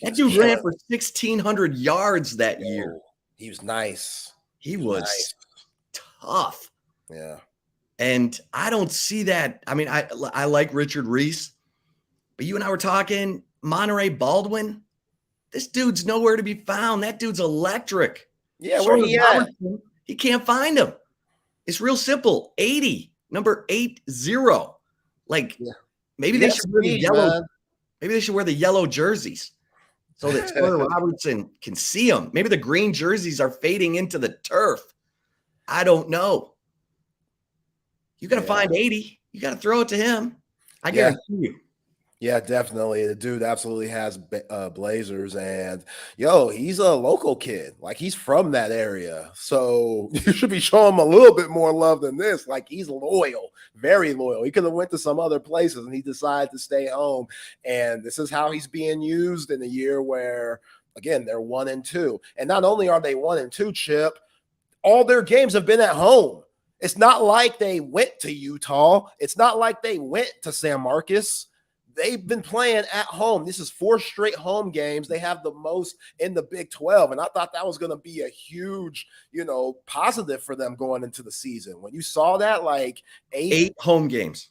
That dude ran for 1,600 yards that year. He was nice. He was tough. Yeah. And I don't see that. I mean, I like Richard Reese, but you and I were talking Monterey Baldwin. This dude's nowhere to be found. That dude's electric. Yeah, where he at? He can't find him. It's real simple. 80, number 80. Like, maybe they should wear the yellow. Man. Maybe they should wear the yellow jerseys so that Taylor Robertson can see them. Maybe the green jerseys are fading into the turf. I don't know. You got to find 80. You got to throw it to him. I guarantee you. Yeah, definitely. The dude absolutely has Blazers, and he's a local kid. Like, he's from that area. So you should be showing him a little bit more love than this. Like, he's loyal, very loyal. He could have went to some other places and he decided to stay home. And this is how he's being used in a year where, again, they're 1-2. And not only are they 1-2, Chip, all their games have been at home. It's not like they went to Utah. It's not like they went to San Marcos. They've been playing at home. This is 4 straight home games. They have the most in the Big 12. And I thought that was going to be a huge, positive for them going into the season. When you saw that, like 8 home games,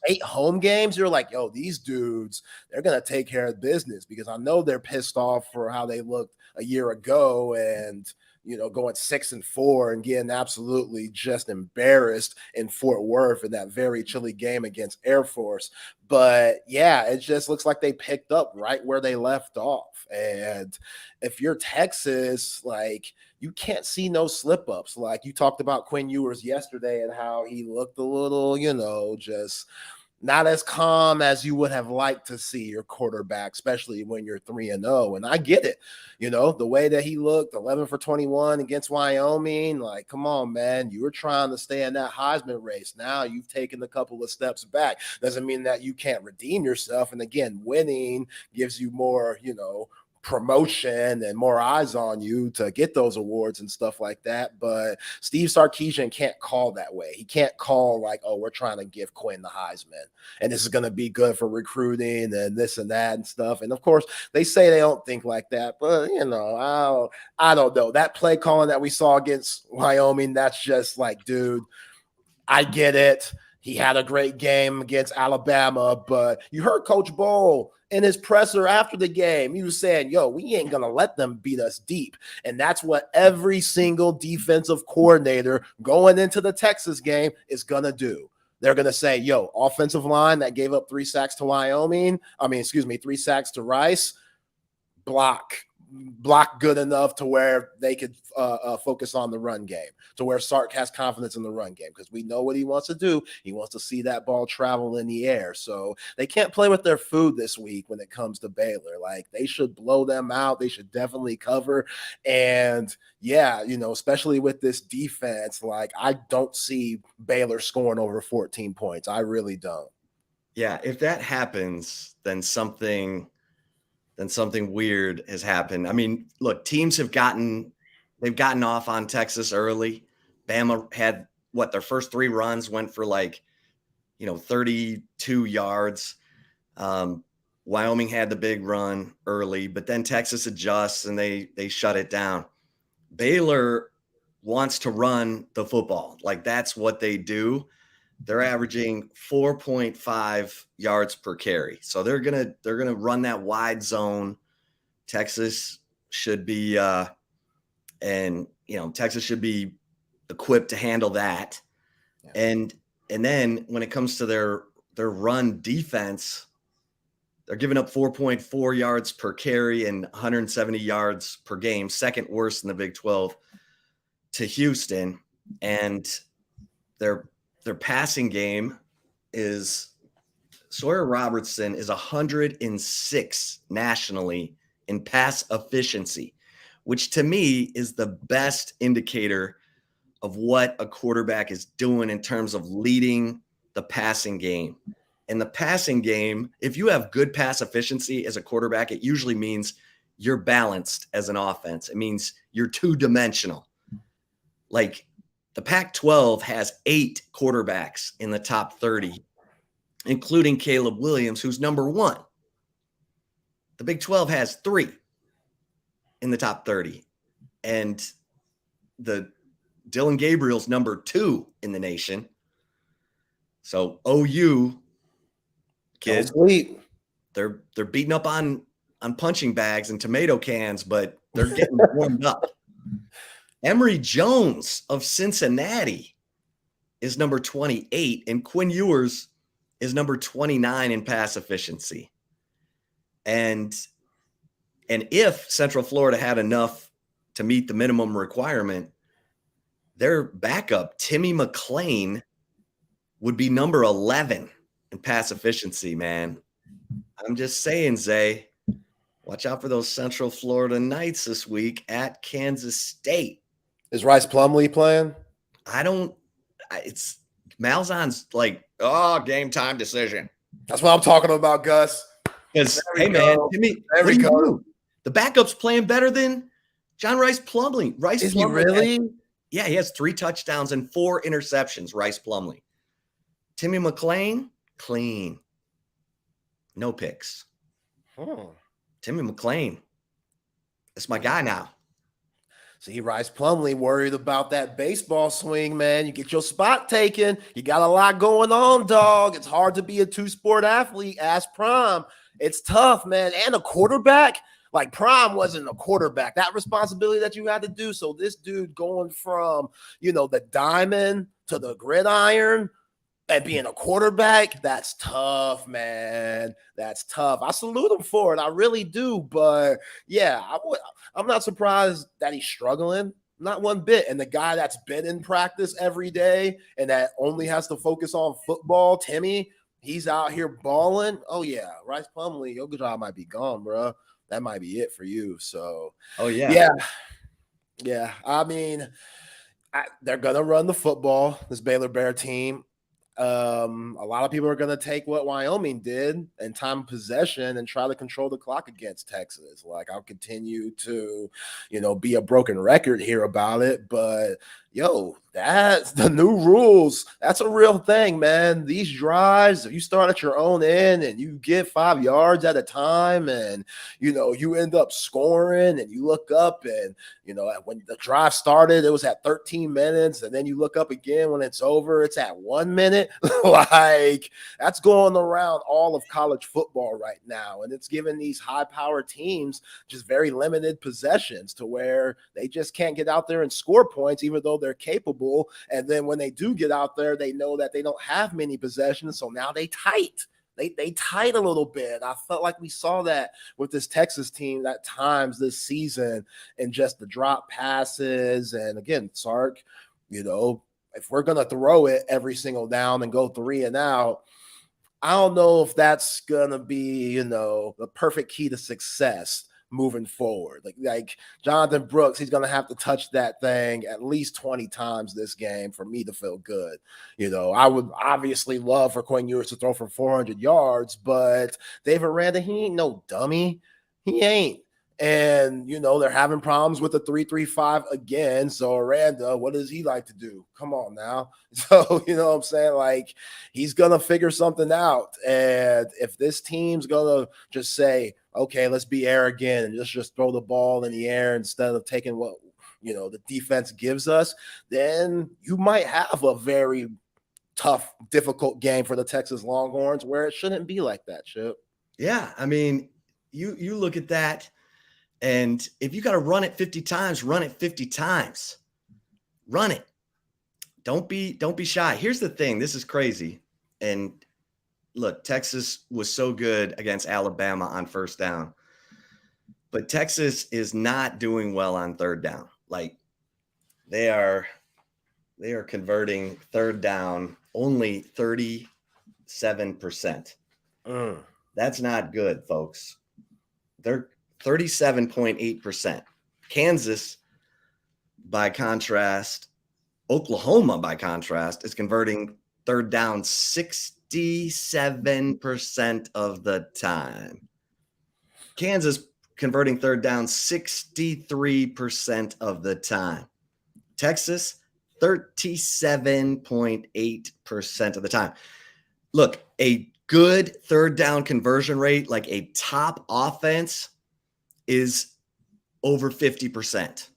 you're like, these dudes, they're going to take care of business, because I know they're pissed off for how they looked a year ago and, going 6-4 and getting absolutely just embarrassed in Fort Worth in that very chilly game against Air Force. But yeah, it just looks like they picked up right where they left off. And if you're Texas, like, you can't see no slip ups. Like, you talked about Quinn Ewers yesterday and how he looked a little, just not as calm as you would have liked to see your quarterback, especially when you're 3-0. And I get it. The way that he looked, 11 for 21 against Wyoming, like, come on, man. You were trying to stay in that Heisman race. Now you've taken a couple of steps back. Doesn't mean that you can't redeem yourself. And again, winning gives you more, promotion and more eyes on you to get those awards and stuff like that. But Steve Sarkisian can't call that way. He can't call like, we're trying to give Quinn the Heisman and this is going to be good for recruiting and this and that and stuff. And of course they say they don't think like that, but I don't know. That play calling that we saw against Wyoming, that's just like, dude, I get it. He had a great game against Alabama, but you heard Coach Bowl in his presser after the game. He was saying, yo, we ain't going to let them beat us deep. And that's what every single defensive coordinator going into the Texas game is going to do. They're going to say, yo, offensive line that gave up 3 sacks to 3 sacks to Rice, block good enough to where they could focus on the run game, to where Sark has confidence in the run game, because we know what he wants to do. He wants to see that ball travel in the air. So they can't play with their food this week when it comes to Baylor. Like, they should blow them out. They should definitely cover. And yeah, especially with this defense, like, I don't see Baylor scoring over 14 points. I really don't. Yeah, if that happens, then something weird has happened. I mean, look, teams they've gotten off on Texas early. Bama had their first 3 runs went for 32 yards. Wyoming had the big run early, but then Texas adjusts and they shut it down. Baylor wants to run the football. Like, that's what they do. They're averaging 4.5 yards per carry. So they're gonna run that wide zone. Texas should be Texas should be equipped to handle that. Yeah. And then when it comes to their run defense, they're giving up 4.4 yards per carry and 170 yards per game, second worst in the Big 12 to Houston. And their passing game is Sawyer Robertson is 106 nationally in pass efficiency, which to me is the best indicator of what a quarterback is doing in terms of leading the passing game. In the passing game, if you have good pass efficiency as a quarterback, it usually means you're balanced as an offense. It means you're two-dimensional. Like, the Pac-12 has 8 quarterbacks in the top 30, including Caleb Williams, who's number 1. The Big 12 has 3 in the top 30. And the Dylan Gabriel's number 2 in the nation. So OU kids, they're beating up on punching bags and tomato cans, but they're getting warmed up. Emory Jones of Cincinnati is number 28, and Quinn Ewers is number 29 in pass efficiency. And if Central Florida had enough to meet the minimum requirement, their backup, Timmy McClain, would be number 11 in pass efficiency, man. I'm just saying, Zay, watch out for those Central Florida Knights this week at Kansas State. Is Rice Plumlee playing? It's Malzahn's game time decision. That's what I'm talking about, Gus. Because, hey, man, Timmy, the backup's playing better than John Rice Plumlee. Is he really? He has 3 touchdowns and 4 interceptions, Rice Plumlee. Timmy McClain, clean. No picks. Timmy McClain. That's my guy now. See, Rice Plumlee worried about that baseball swing, man. You get your spot taken. You got a lot going on, dog. It's hard to be a 2-sport athlete. Ask Prime. It's tough, man. And a quarterback. Like, Prime wasn't a quarterback. That responsibility that you had to do. So this dude going from, the diamond to the gridiron and being a quarterback, that's tough, man. That's tough. I salute him for it. I really do. But, yeah, I'm not surprised that he's struggling. Not one bit. And the guy that's been in practice every day and that only has to focus on football, Timmy, he's out here balling. Oh, yeah, Rice Plumlee, your job might be gone, bro. That might be it for you. So, yeah. I mean, they're gonna run the football. This Baylor Bear team. A lot of people are gonna take what Wyoming did and time of possession and try to control the clock against Texas. Like, I'll continue to, be a broken record here about it, but yo, that's the new rules. That's a real thing, man. These drives, if you start at your own end and you get 5 yards at a time and, you end up scoring and you look up and, when the drive started, it was at 13 minutes. And then you look up again when it's over, it's at 1 minute. Like, that's going around all of college football right now. And it's giving these high-powered teams just very limited possessions to where they just can't get out there and score points, even though they're capable. And then when they do get out there, they know that they don't have many possessions. So now they tight. They tight a little bit. I felt like we saw that with this Texas team at times this season, and just the drop passes. And again, Sark, if we're going to throw it every single down and go 3 and out, I don't know if that's going to be, the perfect key to success moving forward. Like Jonathan Brooks, he's going to have to touch that thing at least 20 times this game for me to feel good. I would obviously love for Quinn Ewers to throw for 400 yards, but David Aranda, he ain't no dummy. He ain't. And, they're having problems with the 3-3-5 again. So Aranda, what does he like to do? Come on now. So, you know what I'm saying? Like, he's going to figure something out. And if this team's going to just say, okay, let's be arrogant and just throw the ball in the air instead of taking what, the defense gives us, then you might have a very tough, difficult game for the Texas Longhorns where it shouldn't be like that, Chip. Yeah. I mean, you look at that. And if you got to run it 50 times, run it 50 times. Run it. Don't be shy. Here's the thing. This is crazy. And look, Texas was so good against Alabama on first down. But Texas is not doing well on third down. Like, they are converting third down only 37%. That's not good, folks. They're 37.8%. Kansas, by contrast, Oklahoma, by contrast, is converting third down 67% of the time. Kansas converting third down 63% of the time. Texas, 37.8% of the time. Look, a good third down conversion rate, like a top offense, is over 50%.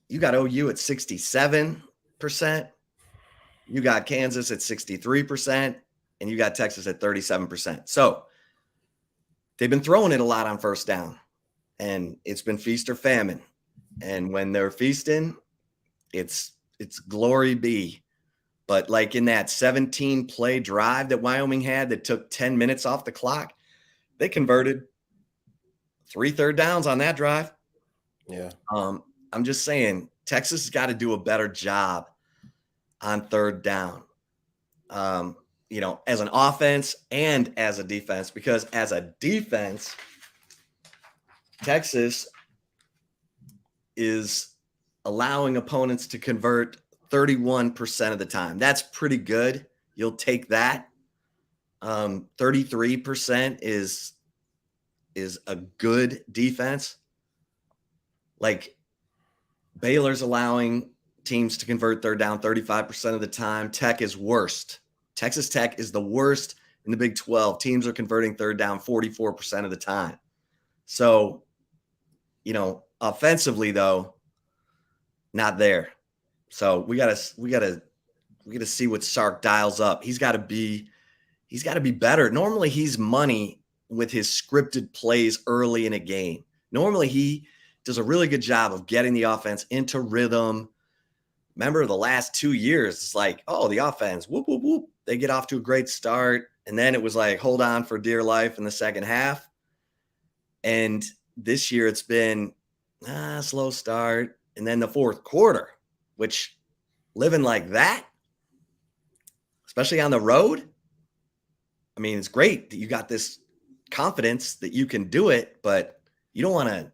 You got OU at 67%. You got Kansas at 63%. And you got Texas at 37%. So they've been throwing it a lot on first down. And it's been feast or famine. And when they're feasting, it's glory be. But like in that 17-play drive that Wyoming had that took 10 minutes off the clock, they converted 3 third downs on that drive. Yeah. I'm just saying Texas has got to do a better job on third down, as an offense and as a defense, because as a defense, Texas is allowing opponents to convert 31% of the time. That's pretty good. You'll take that. 33% is a good defense. Like, Baylor's allowing teams to convert third down 35% of the time. Tech is worst. Texas Tech is the worst in the Big 12. Teams are converting third down 44% of the time. So, offensively though, not there. So we gotta see what Sark dials up. He's got to be better. Normally he's money with his scripted plays early in a game. Normally he does a really good job of getting the offense into rhythm. Remember the last 2 years, it's like, oh, the offense, whoop, whoop, whoop. They get off to a great start. And then it was like, hold on for dear life in the second half. And this year it's been slow start. And then the fourth quarter, which living like that, especially on the road, I mean, it's great that you got this confidence that you can do it, but you don't want to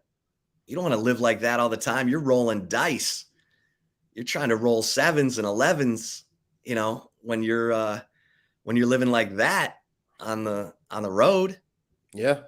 live like that all the time. You're rolling dice. You're trying to roll 7s and 11s, when you're living like that on the road. Yeah.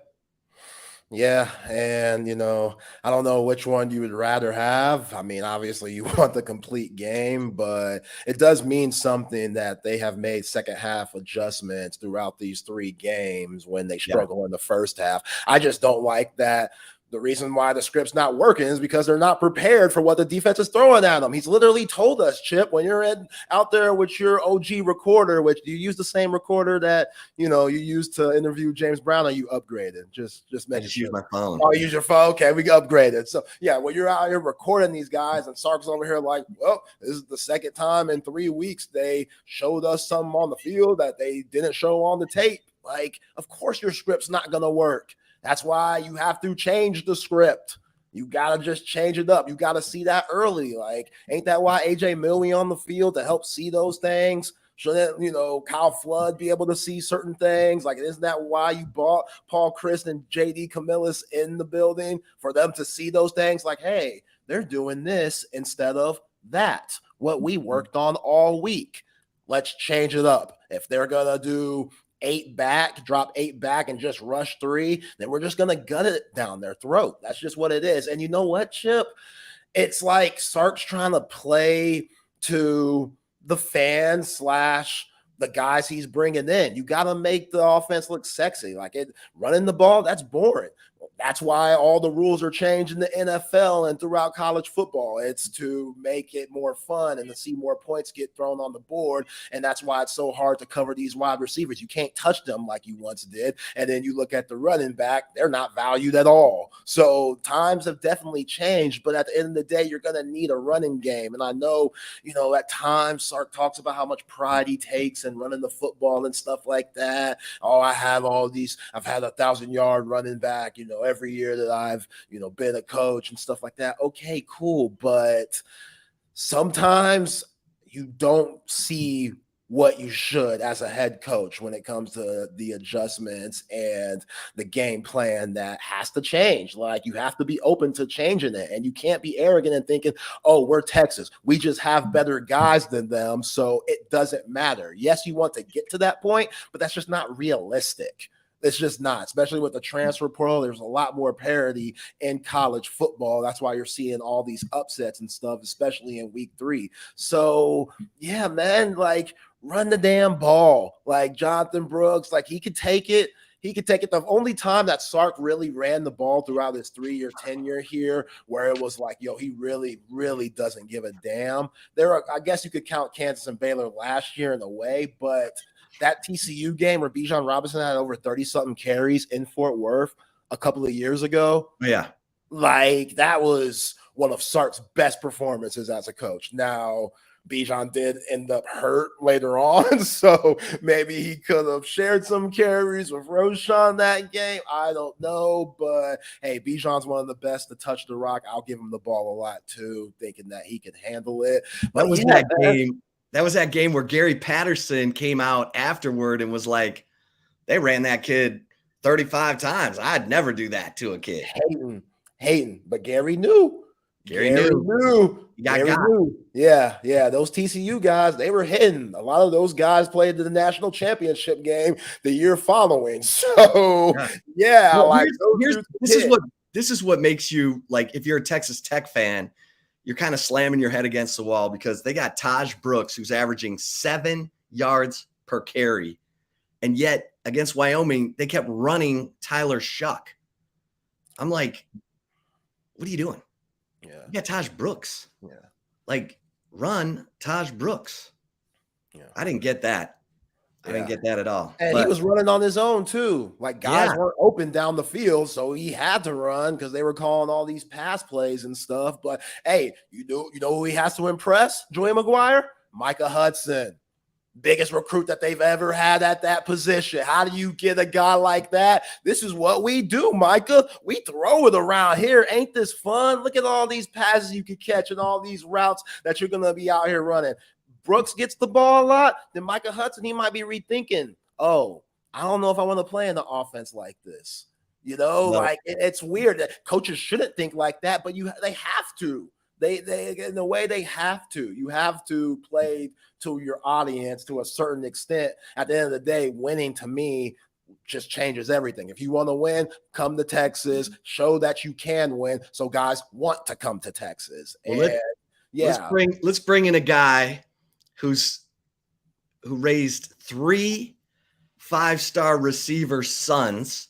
Yeah, and I don't know which one you would rather have. I mean, obviously you want the complete game, but it does mean something that they have made second half adjustments throughout these 3 games when they struggle in the first half. I just don't like that. The reason why the script's not working is because they're not prepared for what the defense is throwing at them. He's literally told us, Chip, when you're out there with your OG recorder, which you use the same recorder that you used to interview James Brown, or you upgraded? Just I just use my phone. Oh, you use your phone? Okay, we upgraded. So yeah, when you're out here recording these guys, and Sark's over here like, well, this is the second time in 3 weeks they showed us something on the field that they didn't show on the tape. Like, of course your script's not gonna work. That's why you have to change the script. You got to just change it up. You got to see that early. Like, ain't that why AJ Millie on the field to help see those things? Shouldn't, Kyle Flood be able to see certain things? Like, isn't that why you bought Paul Chryst and JD Camillus in the building, for them to see those things? Like, hey, they're doing this instead of that, what we worked on all week. Let's change it up. If they're going to do 8 back, drop 8 back, and just rush 3, then we're just going to gut it down their throat. That's just what it is. And you know what, Chip? It's like Sark's trying to play to the fans / the guys he's bringing in. You got to make the offense look sexy. Like, running the ball, that's boring. That's why all the rules are changed in the NFL and throughout college football. It's to make it more fun and to see more points get thrown on the board. And that's why it's so hard to cover these wide receivers. You can't touch them like you once did. And then you look at the running back, they're not valued at all. So times have definitely changed. But at the end of the day, you're going to need a running game. And I know, at times Sark talks about how much pride he takes in running the football and stuff like that. Oh, I've had 1,000-yard running back, every year that I've, been a coach and stuff like that. Okay, cool. But sometimes you don't see what you should as a head coach when it comes to the adjustments and the game plan that has to change. Like, you have to be open to changing it, and you can't be arrogant and thinking, oh, we're Texas, we just have better guys than them, so it doesn't matter. Yes, you want to get to that point, but that's just not realistic. It's just not, especially with the transfer portal. There's a lot more parity in college football. That's why you're seeing all these upsets and stuff, especially in week 3. So, yeah, man, like, run the damn ball. Like, Jonathan Brooks, like, he could take it. He could take it. The only time that Sark really ran the ball throughout his 3-year tenure here, where it was like, he really, really doesn't give a damn. I guess you could count Kansas and Baylor last year in a way, but that TCU game where Bijan Robinson had over 30-something carries in Fort Worth a couple of years ago. Yeah. Like, that was one of Sark's best performances as a coach. Now, Bijan did end up hurt later on, so maybe he could have shared some carries with Roshan that game. I don't know, but hey, Bijan's one of the best to touch the rock. I'll give him the ball a lot too, thinking that he can handle it. But that was that game. That was that game where Gary Patterson came out afterward and was like, they ran that kid 35 times. I'd never do that to a kid. Hating. But Gary knew. Gary knew. Yeah. Those TCU guys, they were hitting. A lot of those guys played in the national championship game the year following. So, yeah. Well, this is what makes you, like, if you're a Texas Tech fan, you're kind of slamming your head against the wall, because they got Taj Brooks, who's averaging 7 yards per carry. And yet against Wyoming, they kept running Tyler Shuck. I'm like, what are you doing? Yeah. You got Taj Brooks. Yeah. Like, run Taj Brooks. Yeah. I didn't get that. I didn't get that at all. And he was running on his own too. Like, guys weren't open down the field, so he had to run because they were calling all these pass plays and stuff. But hey, you know who he has to impress? Joey McGuire? Micah Hudson. Biggest recruit that they've ever had at that position. How do you get a guy like that? This is what we do, Micah. We throw it around here. Ain't this fun? Look at all these passes you can catch and all these routes that you're going to be out here running. Brooks gets the ball a lot, then Micah Hudson, he might be rethinking, I don't know if I want to play in the offense like this. Like, it's weird that coaches shouldn't think like that, but they have to. They in a way, they have to. You have to play to your audience to a certain extent. At the end of the day, winning, to me, just changes everything. If you want to win, come to Texas, show that you can win. So guys want to come to Texas. Well, let's bring in a guy who raised 3 5-star receiver sons,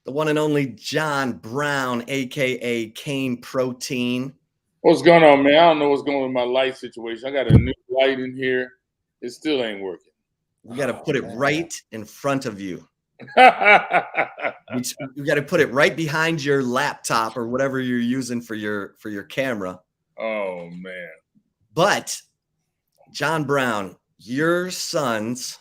the one and only John Brown, aka Cane Protein. What's going on, man? I don't know what's going on with my light situation. I got a new light in here. It still ain't working. You got to put it right in front of you. You got to put it right behind your laptop or whatever you're using for your camera. Oh man. But John Brown, your sons,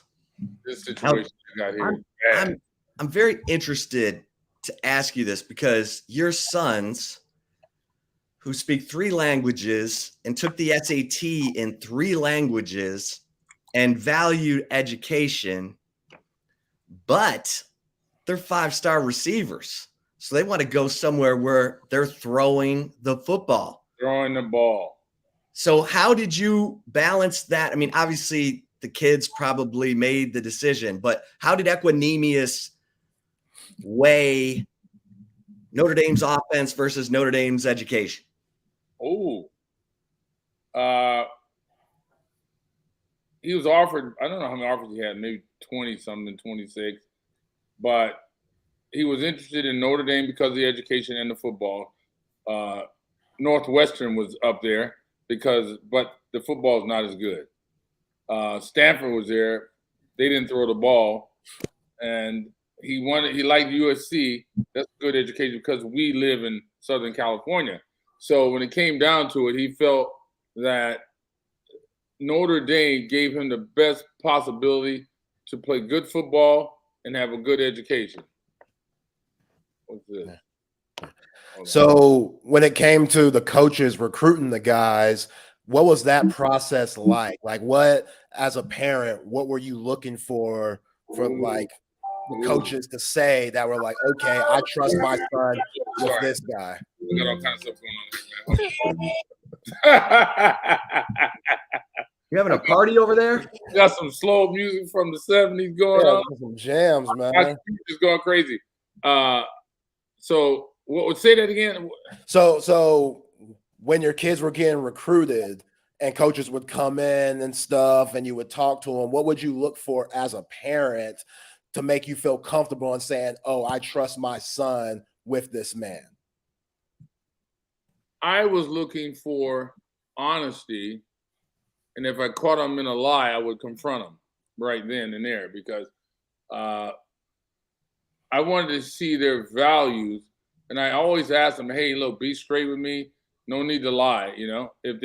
this situation you got here. I'm very interested to ask you this because your sons, who speak 3 languages and took the SAT in 3 languages and valued education, but they're 5-star receivers. So they want to go somewhere where they're throwing the football. Throwing the ball. So how did you balance that? I mean, obviously the kids probably made the decision, but how did Equanimous weigh Notre Dame's offense versus Notre Dame's education? Oh, he was offered, I don't know how many offers he had, maybe 20 something, 26, but he was interested in Notre Dame because of the education and the football. Northwestern was up there but the football is not as good. Stanford was there. They didn't throw the ball, and he liked USC. That's good education because we live in Southern California. So when it came down to it, he felt that Notre Dame gave him the best possibility to play good football and have a good education. What's this? So when it came to the coaches recruiting the guys, what was that process like? Like what, as a parent, what were you looking for from like the coaches to say that were like, okay, I trust my son with this guy? We got all kinds of stuff going on. You having a party over there? Got some slow music from the 70s going on. Some jams, man. Just going crazy. So what would say that again? So when your kids were getting recruited and coaches would come in and stuff and you would talk to them, what would you look for as a parent to make you feel comfortable in saying, oh, I trust my son with this man? I was looking for honesty. And if I caught him in a lie, I would confront him right then and there because I wanted to see their values. And I always ask them, hey, look, be straight with me. No need to lie. You know, if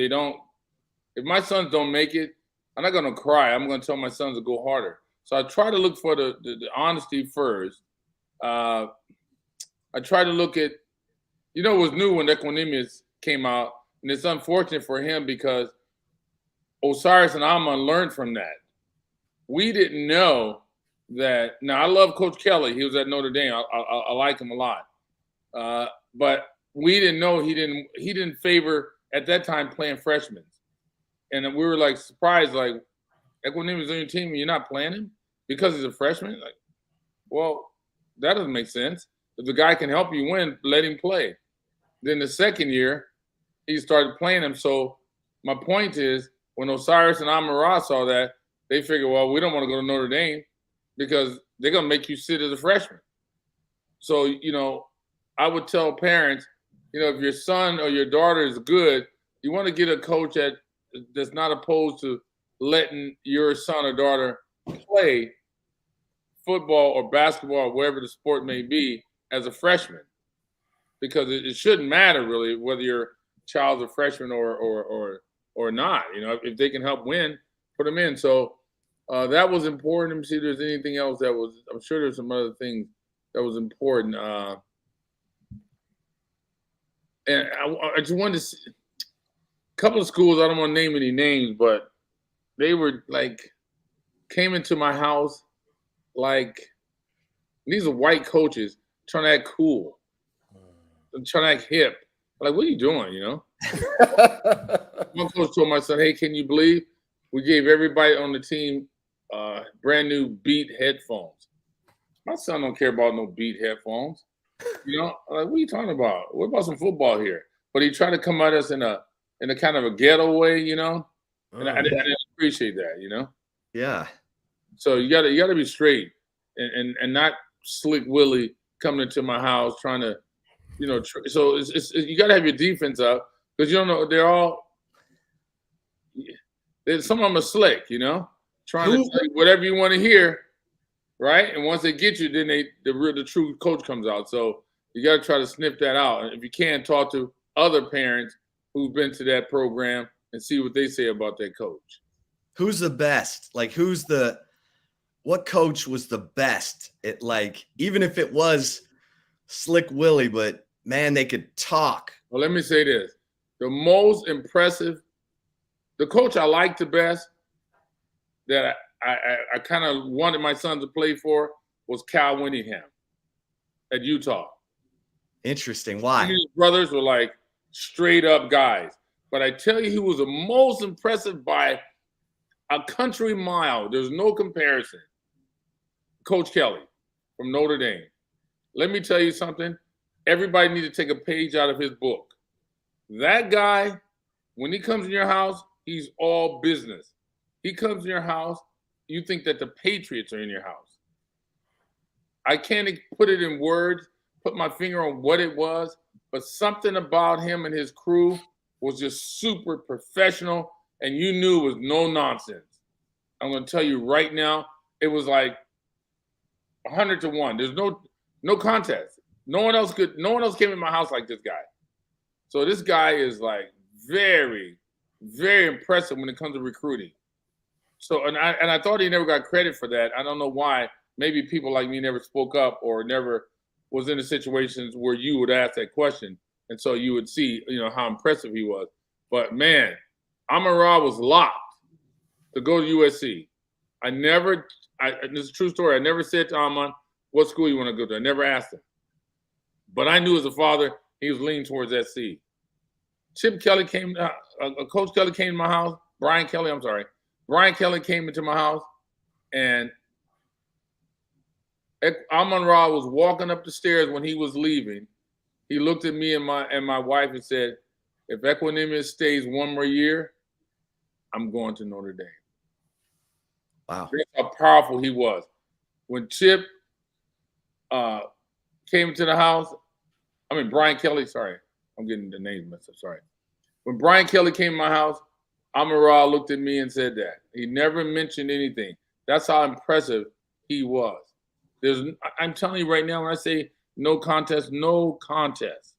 my sons don't make it, I'm not going to cry. I'm going to tell my sons to go harder. So I try to look for the honesty first. I try to look at, it was new when Equanimous came out. And it's unfortunate for him because Osiris and Amon learned from that. We didn't know that. Now, I love Coach Kelly. He was at Notre Dame. I like him a lot. But we didn't know he didn't favor, at that time, playing freshmen. And we were, like, surprised, like, Equanimous on your team and you're not playing him because he's a freshman? Like, well, that doesn't make sense. If the guy can help you win, let him play. Then the second year, he started playing him. So my point is, when Osiris and Amon-Ra saw that, they figured, well, we don't want to go to Notre Dame because they're going to make you sit as a freshman. So, I would tell parents, if your son or your daughter is good, you want to get a coach that's not opposed to letting your son or daughter play football or basketball or wherever the sport may be as a freshman. Because it shouldn't matter really whether your child's a freshman or not. If they can help win, put them in. So that was important. Let me see if there's anything else I'm sure there's some other things that was important. And I just wanted to see a couple of schools, I don't want to name any names, but they were came into my house these are white coaches trying to act cool, trying to act hip. Like, what are you doing, One coach told my son, hey, can you believe we gave everybody on the team brand new Beat headphones? My son don't care about no Beat headphones. You know, like, what are you talking about? What about some football here? But he tried to come at us in a kind of a ghetto way, you know. And I didn't appreciate that, you know. Yeah. So you gotta be straight and not slick Willie coming into my house trying to, you know. So it's you gotta have your defense up because you don't know some of them are slick, you know, trying to tell you whatever you want to hear, right? And once they get you, then the true coach comes out. So you got to try to sniff that out. And if you can, talk to other parents who've been to that program and see what they say about that coach. Who's the best? Like, what coach was the best at, like, even if it was Slick Willie, but man, they could talk. Well, let me say this. The most impressive, the coach I liked the best that I kind of wanted my son to play for was Cal Winningham at Utah. Interesting. Why? His brothers were like straight up guys. But I tell you, he was the most impressive by a country mile. There's no comparison. Coach Kelly from Notre Dame. Let me tell you something. Everybody needs to take a page out of his book. That guy, when he comes in your house, he's all business. He comes in your house, you think that the Patriots are in your house. I can't put it in words, put my finger on what it was, but something about him and his crew was just super professional, and you knew it was no nonsense. I'm going to tell you right now, it was like 100-1. There's no contest. No one else came in my house like this guy. So this guy is like very, very impressive when it comes to recruiting. So, and I thought he never got credit for that. I don't know why. Maybe people like me never spoke up or never was in the situations where you would ask that question. And so you would see, you know, how impressive he was. But man, Amon-Ra was locked to go to USC. This is a true story. I never said to Amon, what school you want to go to? I never asked him. But I knew as a father, he was leaning towards SC. Coach Kelly came to my house. Brian Kelly came into my house, and Amon-Ra was walking up the stairs when he was leaving. He looked at me and my wife and said, if Equanimous stays one more year, I'm going to Notre Dame. Wow. That's how powerful he was. When Chip came into the house, Brian Kelly, sorry. I'm getting the names messed up, sorry. When Brian Kelly came to my house, Amon-Ra looked at me and said that. He never mentioned anything. That's how impressive he was. I'm telling you right now, when I say no contest, no contest.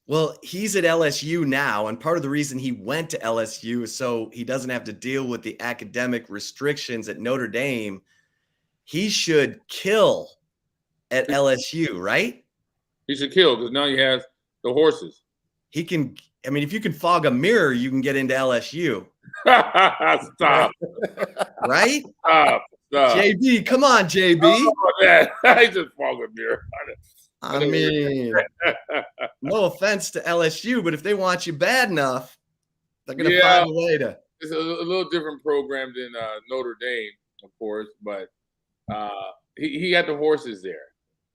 Well, he's at LSU now, and part of the reason he went to LSU is so he doesn't have to deal with the academic restrictions at Notre Dame. He should kill at LSU, right? He should kill because now he has the horses. He can, if you can fog a mirror, you can get into LSU. Stop. Right? Stop. JB, come on, JB. I just fog a mirror. No offense to LSU, but if they want you bad enough, they're going to find a way to. It's a little different program than Notre Dame, of course, but he got the horses there.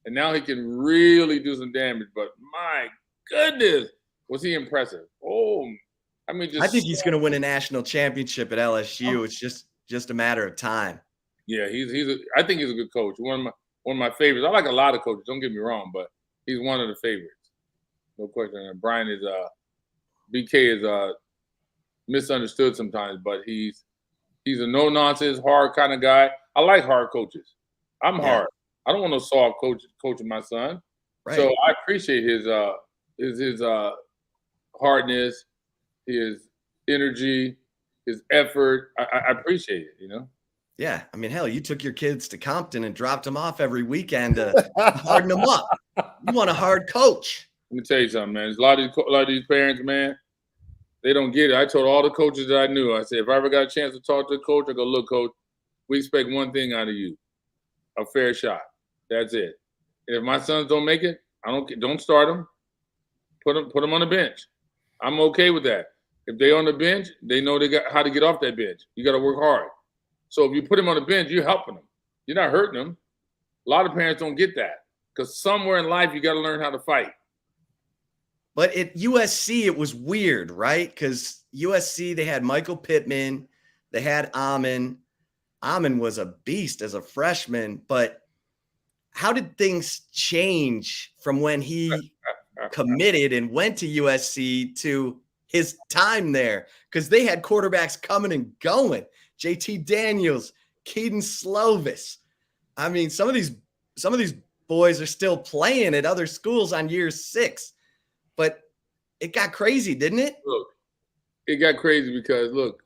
And now he can really do some damage. But my goodness, was he impressive. I think he's going to win a national championship at LSU. It's just a matter of time. Yeah, I think he's a good coach. One of my favorites. I like a lot of coaches, don't get me wrong, but he's one of the favorites. No question. And Brian is BK is misunderstood sometimes, but he's a no-nonsense, hard kind of guy. I like hard coaches. I'm hard. I don't want no soft coaching my son. Right. So I appreciate his hardness, his energy, his effort. I appreciate it, you know? Yeah. Hell, you took your kids to Compton and dropped them off every weekend to harden them up. You want a hard coach. Let me tell you something, man. A lot of these parents, man, they don't get it. I told all the coaches that I knew, I said, if I ever got a chance to talk to a coach, I go, look, coach, we expect one thing out of you, a fair shot. That's it. And if my sons don't make it, don't start them. Put them on the bench. I'm okay with that. If they're on the bench, they know they got how to get off that bench. You got to work hard. So if you put them on the bench, you're helping them. You're not hurting them. A lot of parents don't get that because somewhere in life you got to learn how to fight. But at USC, it was weird, right? Because USC, they had Michael Pittman, they had Amon. Amon was a beast as a freshman, but how did things change from when he committed and went to USC to his time there? Because they had quarterbacks coming and going. JT Daniels, Keaton Slovis. I mean, some of these boys are still playing at other schools on year 6. But it got crazy, didn't it? Look, it got crazy because, look,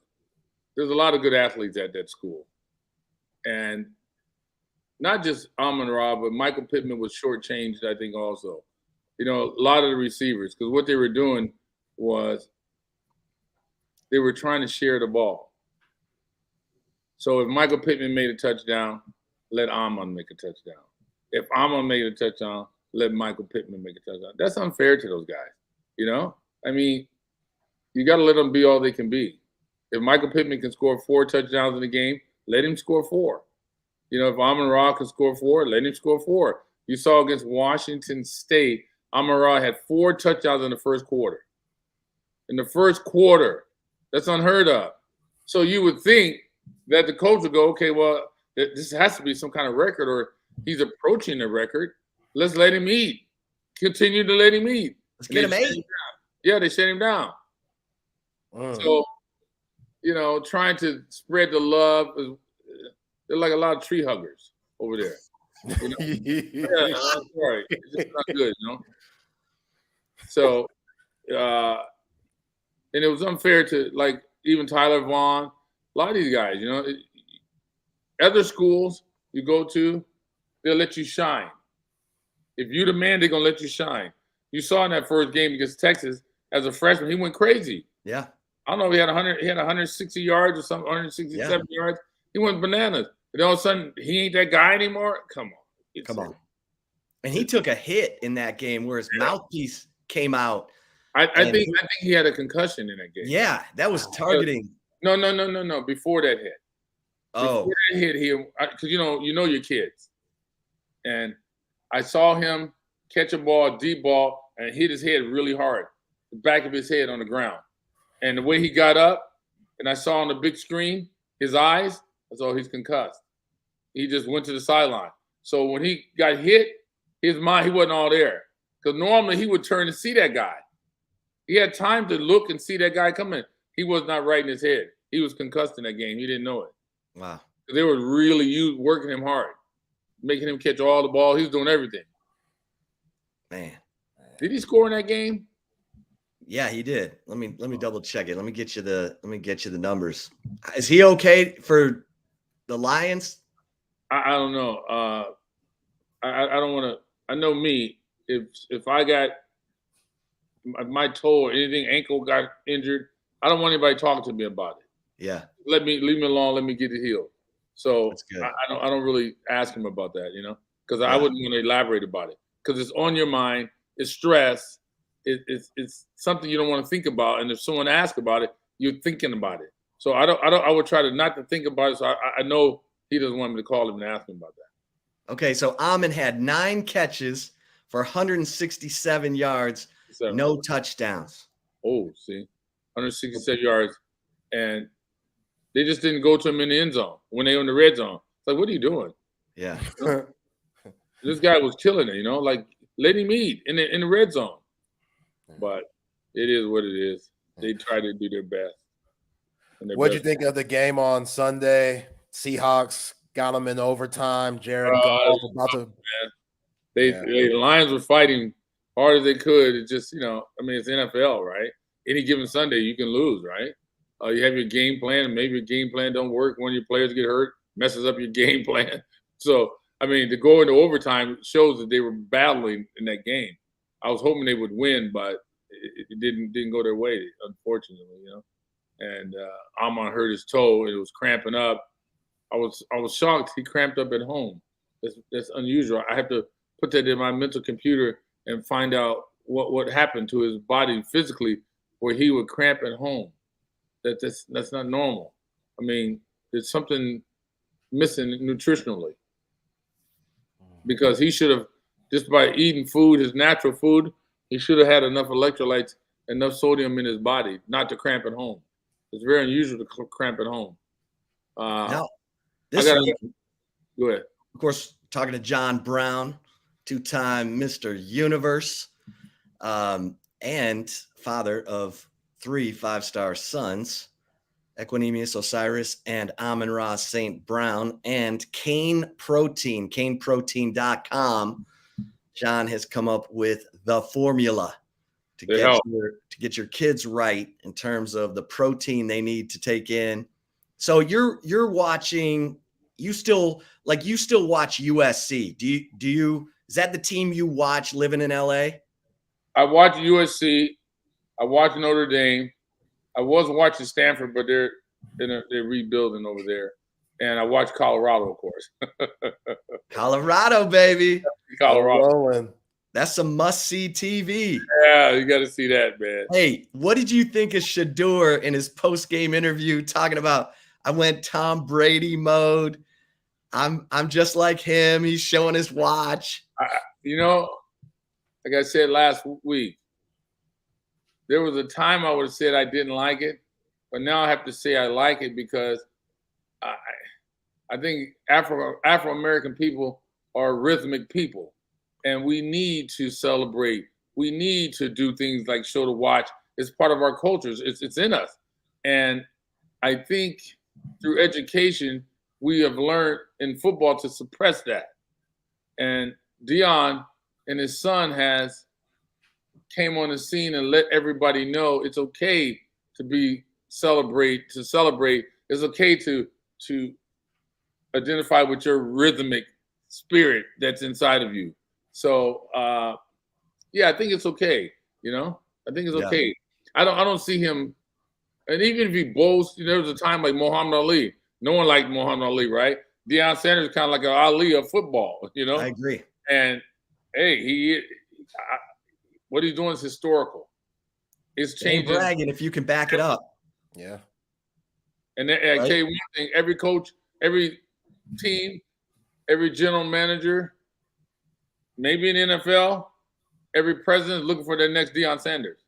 there's a lot of good athletes at that school. And not just Amon-Ra, but Michael Pittman was shortchanged, I think, also. You know, a lot of the receivers, because what they were doing was they were trying to share the ball. So if Michael Pittman made a touchdown, let Amon make a touchdown. If Amon made a touchdown, let Michael Pittman make a touchdown. That's unfair to those guys, you know? I mean, you got to let them be all they can be. If Michael Pittman can score 4 touchdowns in a game, let him score 4. You know, if Amon-Ra can score 4, let him score 4. You saw against Washington State, Amon-Ra had 4 touchdowns in the first quarter. In the first quarter. That's unheard of. So you would think that the coach would go, okay, well, this has to be some kind of record, or he's approaching the record. Let's let him eat. Continue to let him eat. Let's get him 8. Yeah, they shut him down. So, you know, trying to spread the love. They're like a lot of tree huggers over there. You know? Yeah, I'm sorry. It's just not good, you know? So, and it was unfair to, like, even Tyler Vaughn, a lot of these guys, you know. Other schools you go to, they'll let you shine. If you're the man, they're going to let you shine. You saw in that first game against Texas, as a freshman, he went crazy. Yeah. I don't know, he had 160 yards or something, 167 yards. He went bananas. And all of a sudden, he ain't that guy anymore? Come on. Come on. And he took a hit in that game where his mouthpiece came out. I think he had a concussion in that game. Yeah, that was targeting. No. Before that hit. Oh. Before that hit, because you know your kids. And I saw him catch a ball, deep ball, and hit his head really hard. The back of his head on the ground. And the way he got up, and I saw on the big screen, his eyes, I saw he's concussed. He just went to the sideline. So when he got hit, his mind, he wasn't all there. Because normally he would turn to see that guy. He had time to look and see that guy coming. He was not right in his head. He was concussed in that game. He didn't know it. Wow. They were really working him hard, making him catch all the ball. He was doing everything. Man. Did he score in that game? Yeah, he did. Let me double check it. Let me get you the numbers. Is he okay for the Lions? I don't know. I don't want to. I know me. If I got my toe or anything, ankle got injured, I don't want anybody talking to me about it. Yeah. Leave me alone. Let me get it healed. So that's good. I don't really ask him about that, you know, because I wouldn't want to elaborate about it because it's on your mind. It's stress. It's something you don't want to think about. And if someone asks about it, you're thinking about it. So I would try to not to think about it. So I know he doesn't want me to call him and ask him about that. Okay. So Amon had 9 catches for 167 yards, no touchdowns. Oh, see, 167 yards. And they just didn't go to him in the end zone when they were in the red zone. It's like, what are you doing? Yeah. This guy was killing it, you know, like let him eat in the red zone. But it is what it is. They try to do their best. What'd you think of the game on Sunday? Seahawks got them in overtime. Jared Goff about to. The Lions were fighting hard as they could. It's just, you know, I mean, it's NFL, right? Any given Sunday, you can lose, right? You have your game plan, and maybe your game plan don't work. One of your players get hurt, messes up your game plan. So, I mean, to go into overtime shows that they were battling in that game. I was hoping they would win, but it didn't go their way, unfortunately, you know. And Amon hurt his toe, and it was cramping up. I was shocked he cramped up at home. That's unusual. I have to put that in my mental computer and find out what happened to his body physically where he would cramp at home. That's not normal. I mean, there's something missing nutritionally. because he should have, just by eating food, his natural food, he should have had enough electrolytes, enough sodium in his body not to cramp at home. It's very unusual to cramp at home. Now, this week, go ahead. Of course, talking to John Brown, two-time Mr. Universe, and father of 3 5-star sons, Equanimous Osiris and Amon-Ra St. Brown, and Cane Protein, caneprotein.com. John has come up with the formula to get your kids right in terms of the protein they need to take in. So you're watching, you still watch USC. Do you is that the team you watch living in LA? I watch USC. I watch Notre Dame. I was watching Stanford, but they're rebuilding over there. And I watch Colorado, of course. Colorado, baby. Colorado. That's some must-see TV. Yeah, you got to see that, man. Hey, what did you think of Shador in his post-game interview talking about, I went Tom Brady mode. I'm just like him. He's showing his watch. Like I said last week, there was a time I would have said I didn't like it, but now I have to say I like it because I think Afro-American people are rhythmic people, and we need to celebrate. We need to do things like show to watch. It's part of our cultures. It's in us. And I think through education, we have learned in football to suppress that. And Deion and his son came on the scene and let everybody know it's okay to celebrate. It's okay to identify with your rhythmic spirit that's inside of you. So I think it's okay. I think it's okay. I don't see him. And even if he boasts, there was a time like Muhammad Ali. No one liked Muhammad Ali, right? Deion Sanders is kind of like an Ali of football, I agree. And hey, what he's doing is historical. It's changing. Ain't bragging if you can back it up. Yeah. And I tell you one thing: every coach, every team, every general manager, maybe in the NFL, every president is looking for their next Deion Sanders.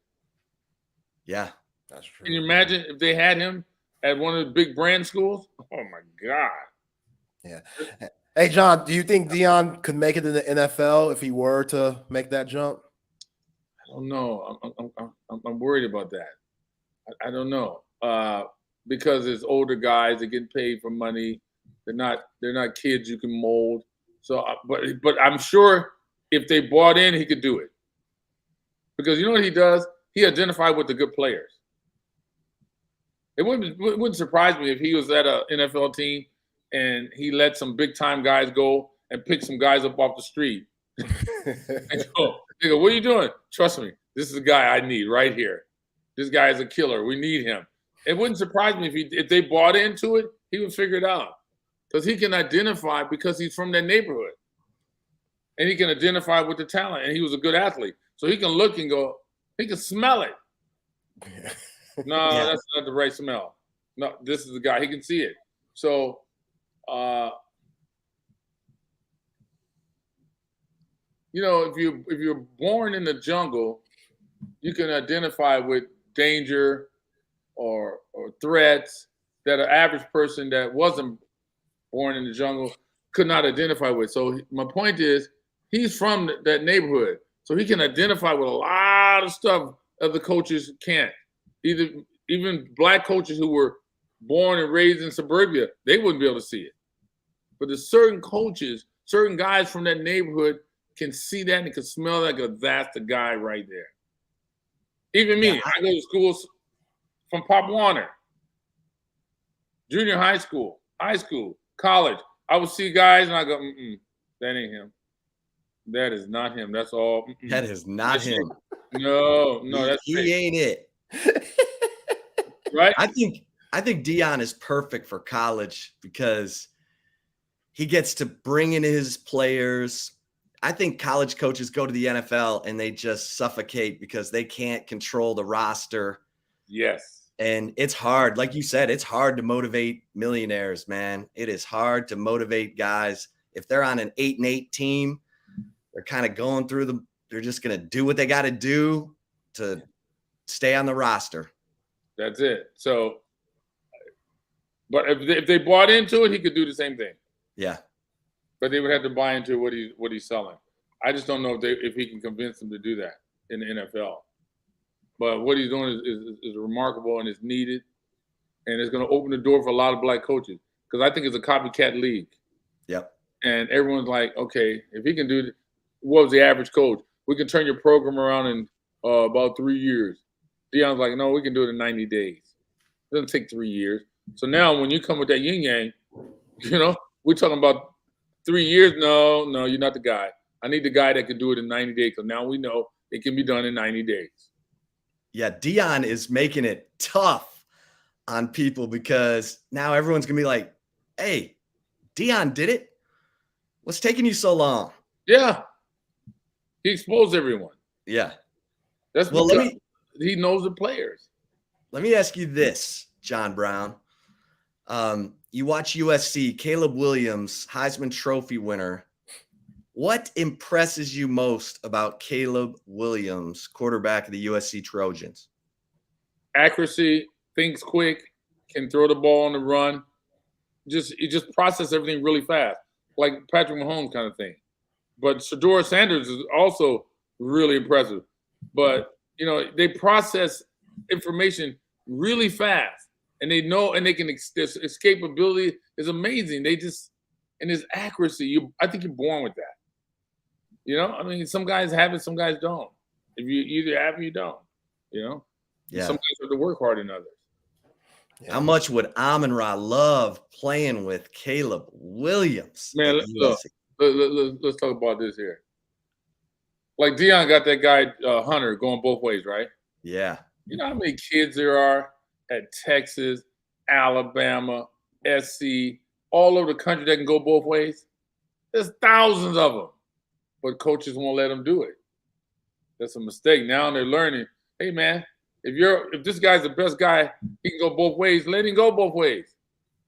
Yeah, that's true. Can you imagine if they had him at one of the big brand schools? Oh my God. Yeah. Hey, John, do you think Deion could make it in the NFL if he were to make that jump? I don't know. I'm worried about that. I don't know because it's older guys that get paid for money. They're not kids you can mold. So, but I'm sure if they bought in, he could do it. Because you know what he does? He identified with the good players. It wouldn't surprise me if he was at an NFL team and he let some big time guys go and pick some guys up off the street. And they go, what are you doing? Trust me, this is the guy I need right here. This guy is a killer. We need him. It wouldn't surprise me if they bought into it, he would figure it out. Because he can identify because he's from that neighborhood. And he can identify with the talent. And he was a good athlete. So he can look and go, he can smell it. No, that's not the right smell. No, this is the guy. He can see it. So, if you're born in the jungle, you can identify with danger or threats that an average person that wasn't born in the jungle could not identify with. So my point is, he's from that neighborhood, so he can identify with a lot of stuff other coaches can't. Even black coaches who were born and raised in suburbia, they wouldn't be able to see it. But there's certain coaches, certain guys from that neighborhood can see that and can smell that. Go, that's the guy right there. Even me, I go to schools from Pop Warner, junior high school, college. I would see guys and I go, that ain't him. That is not him. That's all. That is not him. No, that's he ain't it. Right? I think Deion is perfect for college because he gets to bring in his players. I think college coaches go to the NFL and they just suffocate because they can't control the roster. Yes. And it's hard. Like you said, it's hard to motivate millionaires, man. It is hard to motivate guys if they're on an 8-8 team, they're kind of going through them. They're just going to do what they got to do to stay on the roster. That's it. So, but if they bought into it, he could do the same thing. Yeah. But they would have to buy into what he's selling. I just don't know if he can convince them to do that in the NFL. But what he's doing is remarkable and is needed, and it's going to open the door for a lot of black coaches because I think it's a copycat league. Yep. And everyone's like, okay, if he can do it, what was the average coach? We can turn your program around in about 3 years. Deion's like, no, we can do it in 90 days. It doesn't take 3 years. So now when you come with that yin yang, we're talking about 3 years. No, you're not the guy. I need the guy that can do it in 90 days because now we know it can be done in 90 days. Yeah, Deion is making it tough on people because now everyone's going to be like, hey, Deion did it. What's taking you so long? Yeah. He exposed everyone. Yeah. That's well, he knows the players. Let me ask you this, John Brown. You watch USC, Caleb Williams, Heisman Trophy winner. What impresses you most about Caleb Williams, quarterback of the USC Trojans? Accuracy, thinks quick, can throw the ball on the run. He just process everything really fast, like Patrick Mahomes kind of thing. But Shedeur Sanders is also really impressive. But, they process information really fast. And they know, and they can, their escapability is amazing. And his accuracy, I think you're born with that. Some guys have it, some guys don't. If you either have it, you don't, Yeah. Some guys have to work harder than others. Yeah. How much would Amon-Ra love playing with Caleb Williams? Man, let's talk about this here. Like Deion got that guy, Hunter, going both ways, right? Yeah. You know how many kids there are at Texas, Alabama, SC, all over the country that can go both ways? There's thousands of them. But coaches won't let them do it. That's a mistake. Now they're learning, hey, man, if this guy's the best guy, he can go both ways, let him go both ways.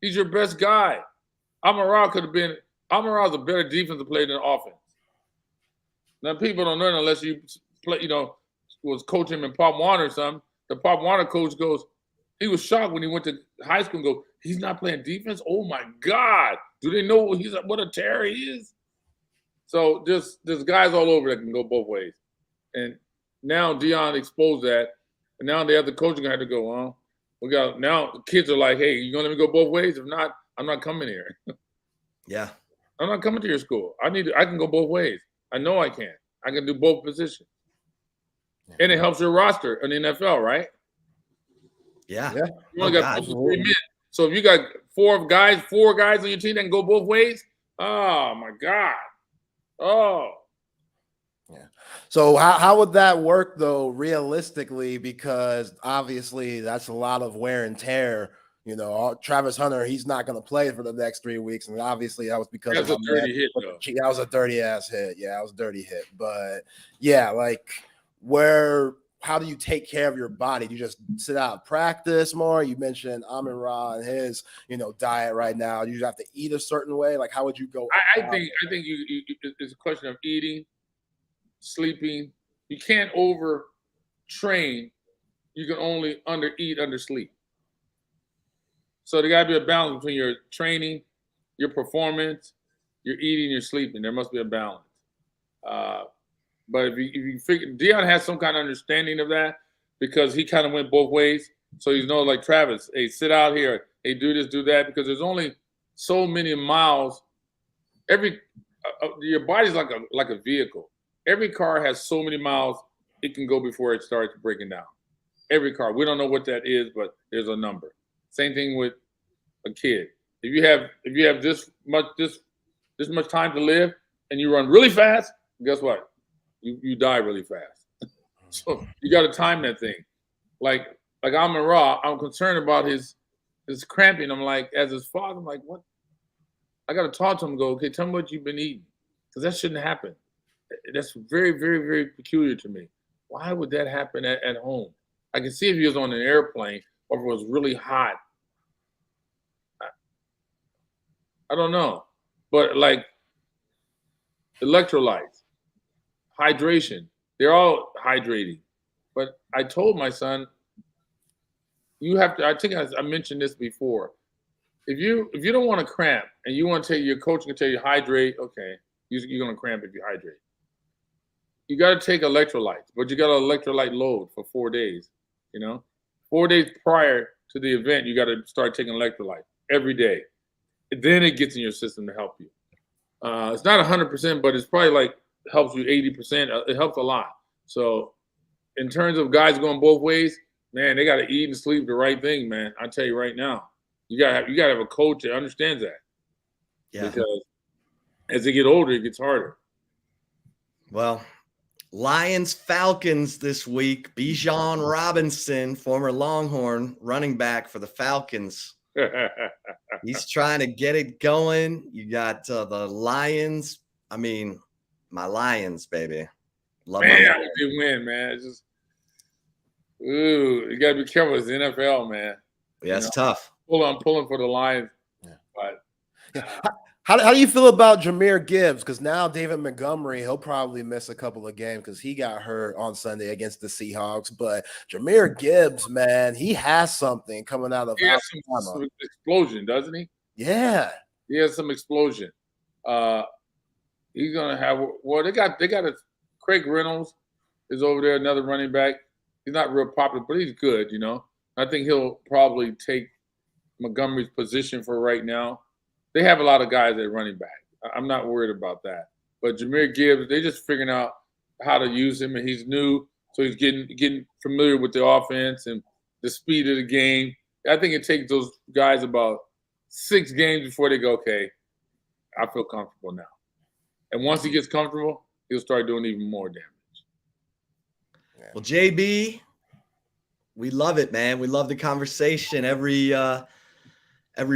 He's your best guy. Amon-Ra is a better defensive player than offense. Now, people don't know unless you play, was coaching him in Pop Warner or something. The Pop Warner coach goes, he was shocked when he went to high school and go, he's not playing defense? Oh, my God. Do they know what a terror he is? So there's guys all over that can go both ways. And now Deion exposed that. And now the other coach are going to have to go, now the kids are like, hey, you going to let me go both ways? If not, I'm not coming here. Yeah. I'm not coming to your school. I can go both ways. I know I can. I can do both positions. Yeah. And it helps your roster in the NFL, right? Yeah. You only got 3 men. So if you got four guys on your team that can go both ways, oh, my God. Oh. Yeah. So how would that work, though, realistically? Because obviously that's a lot of wear and tear. Travis Hunter, he's not going to play for the next 3 weeks. And obviously that was because that was a dirty hit, though. That was a dirty-ass hit. Yeah, that was a dirty hit. But, yeah, how do you take care of your body? Do you just sit out and practice more? You mentioned Amon-Ra and his, diet right now. You have to eat a certain way. Like, how would you go? I think it's a question of eating, sleeping. You can't over train. You can only under-eat, under-sleep. So there got to be a balance between your training, your performance, your eating, your sleeping. There must be a balance. But if you figure, Deion has some kind of understanding of that because he kind of went both ways. So he's like Travis, hey, sit out here, hey, do this, do that, because there's only so many miles. Your body's like a vehicle. Every car has so many miles it can go before it starts breaking down. Every car, we don't know what that is, but there's a number. Same thing with a kid. If you have this much time to live and you run really fast, guess what? You die really fast. So you got to time that thing. Like Amon-Ra, I'm concerned about his cramping. I'm like, as his father, I'm like, what? I got to talk to him and go, okay, tell me what you've been eating. Because that shouldn't happen. That's very, very, very peculiar to me. Why would that happen at home? I can see if he was on an airplane or if it was really hot. I don't know. But electrolytes, hydration. They're all hydrating. But I told my son, you have to. I think I mentioned this before. If you don't want to cramp and you want to take, your coach can tell you hydrate. Okay, you're gonna cramp if you hydrate. You got to take electrolytes, but you got to electrolyte load for 4 days. 4 days prior to the event, you got to start taking electrolyte every day. Then it gets in your system to help you. It's not 100%, but it's probably like helps you 80%. It helps a lot. So in terms of guys going both ways, man, they got to eat and sleep the right thing, man. I tell you right now, you gotta have a coach that understands that. Yeah. Because as they get older, it gets harder. Well, Lions Falcons this week. Bijan Robinson, former Longhorn running back for the Falcons. He's trying to get it going. You got the Lions. I mean, my Lions, baby. Love Man, them. they win, man. It's just, you gotta be careful. It's the NFL, man. Yeah, it's tough. I'm pulling for the Lions, but How do you feel about Jahmyr Gibbs? Because now David Montgomery, he'll probably miss a couple of games because he got hurt on Sunday against the Seahawks. But Jahmyr Gibbs, man, he has something coming out of he has some explosion, doesn't he? Yeah, he has some explosion. He's gonna have. Well, they got Craig Reynolds is over there, another running back. He's not real popular, but he's good. I think he'll probably take Montgomery's position for right now. They have a lot of guys at running back. I'm not worried about that. But Jahmyr Gibbs, they're just figuring out how to use him, and he's new, so he's getting familiar with the offense and the speed of the game. I think it takes those guys about 6 games before they go, okay, I feel comfortable now. And once he gets comfortable, he'll start doing even more damage. Well, JB, we love it, man. We love the conversation every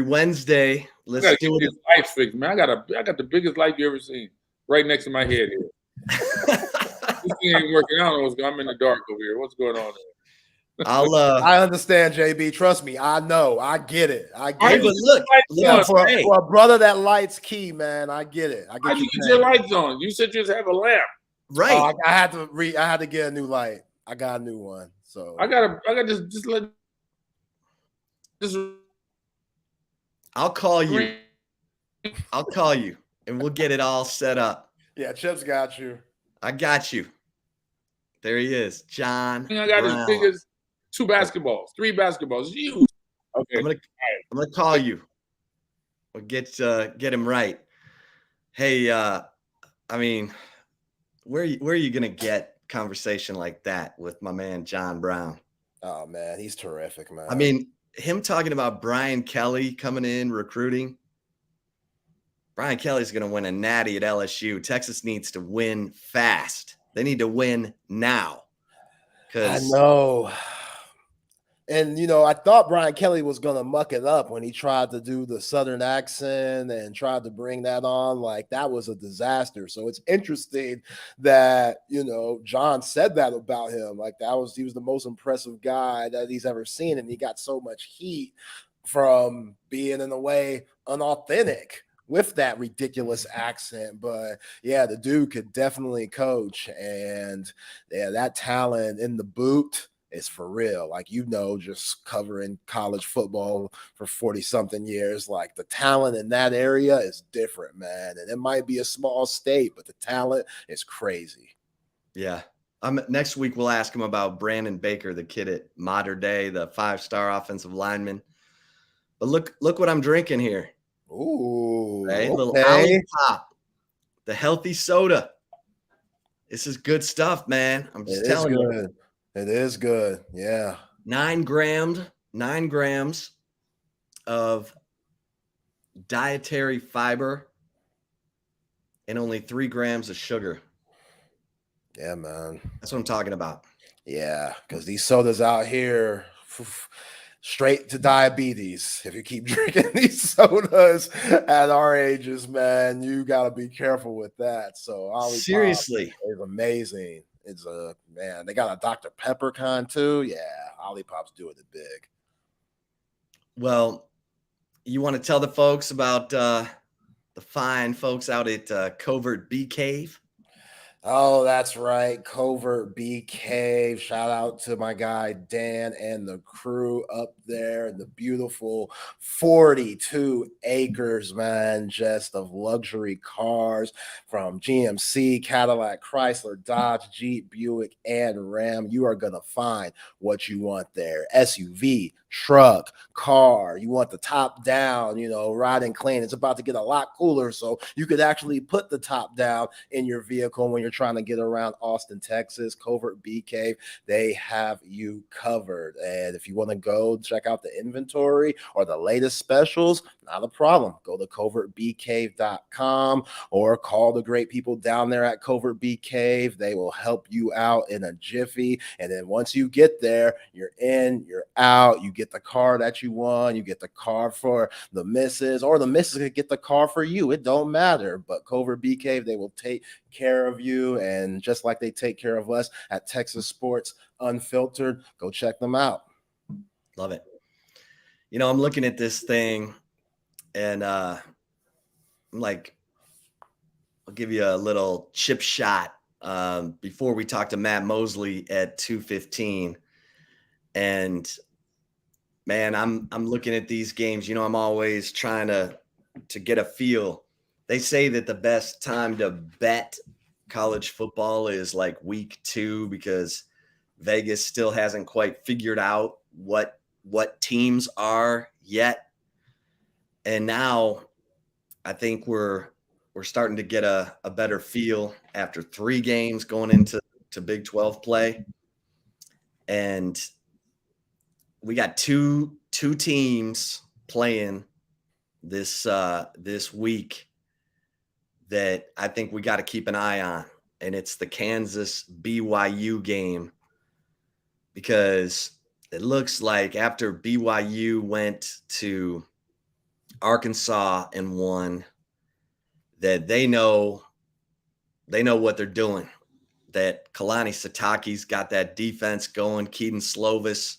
Wednesday. Let's I gotta do get it. this light fixed, man. I got the biggest light you ever seen right next to my head here. This thing ain't working out. I'm in the dark over here. What's going on there? I understand, JB. Trust me, I know. I get it. I get Hey, it. but look, for a brother that lights key, man, I get it. I get how'd you get your lights on? You said you just have a lamp. Right. Oh, I had to get a new light. I got a new one. So I got just let this. I'll call you. I'll call you, and we'll get it all set up. Yeah, Chip's got you. I got you. There he is, John. I got as big as 3 basketballs. Huge. Okay. I'm gonna call you. We'll get him right. Hey, I mean, where are you gonna get conversation like that with my man John Brown? Oh man, he's terrific, man. I mean, him talking about Brian Kelly coming in recruiting. Brian Kelly's going to win a natty at LSU. Texas needs to win fast. They need to win now. I know. And, I thought Brian Kelly was going to muck it up when he tried to do the Southern accent and tried to bring that on. Like, that was a disaster. So it's interesting that, John said that about him. Like, he was the most impressive guy that he's ever seen. And he got so much heat from being, in a way, unauthentic with that ridiculous accent. But yeah, the dude could definitely coach. And yeah, that talent in the boot is for real. Like, just covering college football for 40 something years, like the talent in that area is different, man. And it might be a small state, but the talent is crazy. Yeah. Next week, we'll ask him about Brandon Baker, the kid at Modern Day, the 5-star offensive lineman. But look what I'm drinking here. Ooh, right? Little Ollie Pop, the healthy soda. This is good stuff, man. I'm just telling you. It is good. Yeah. 9 grams of dietary fiber and only 3 grams of sugar. Yeah, man. That's what I'm talking about. Yeah, because these sodas out here, straight to diabetes. If you keep drinking these sodas at our ages, man, you got to be careful with that. So Ollie seriously, Pop is amazing. They got a Dr. Pepper kind too. Yeah, Ollie Pop's doing it big. Well, you want to tell the folks about the fine folks out at Covert BK. Oh, that's right. Covert BK. Shout out to my guy Dan and the crew up there in the beautiful 42 acres, man, just of luxury cars from GMC, Cadillac, Chrysler, Dodge, Jeep, Buick, and Ram. You are going to find what you want there. SUV, truck, car. You want the top down, riding clean. It's about to get a lot cooler, so you could actually put the top down in your vehicle when you're trying to get around Austin, Texas. Covert BK, they have you covered. And if you want to go check out the inventory or the latest specials, not a problem. Go to covertbcave.com or call the great people down there at Covert BK. They will help you out in a jiffy. And then once you get there, you're in, you're out. You get the car that you want. You get the car for the missus, or the missus could get the car for you. It don't matter. But Covert BK, they will take care of you. And just like they take care of us at Texas Sports Unfiltered, go check them out. Love it. I'm looking at this thing and I'm like, I'll give you a little chip shot before we talk to Matt Mosley at 2:15. And man, I'm looking at these games. I'm always trying to get a feel. They say that the best time to bet college football is like week 2 because Vegas still hasn't quite figured out what teams are yet. And now I think we're starting to get a better feel after 3 games going into Big 12 play. And we got two teams playing this week that I think we got to keep an eye on. And it's the Kansas BYU game, because it looks like after BYU went to Arkansas and won, that they know what they're doing. That Kalani Sitake's got that defense going. Keaton Slovis,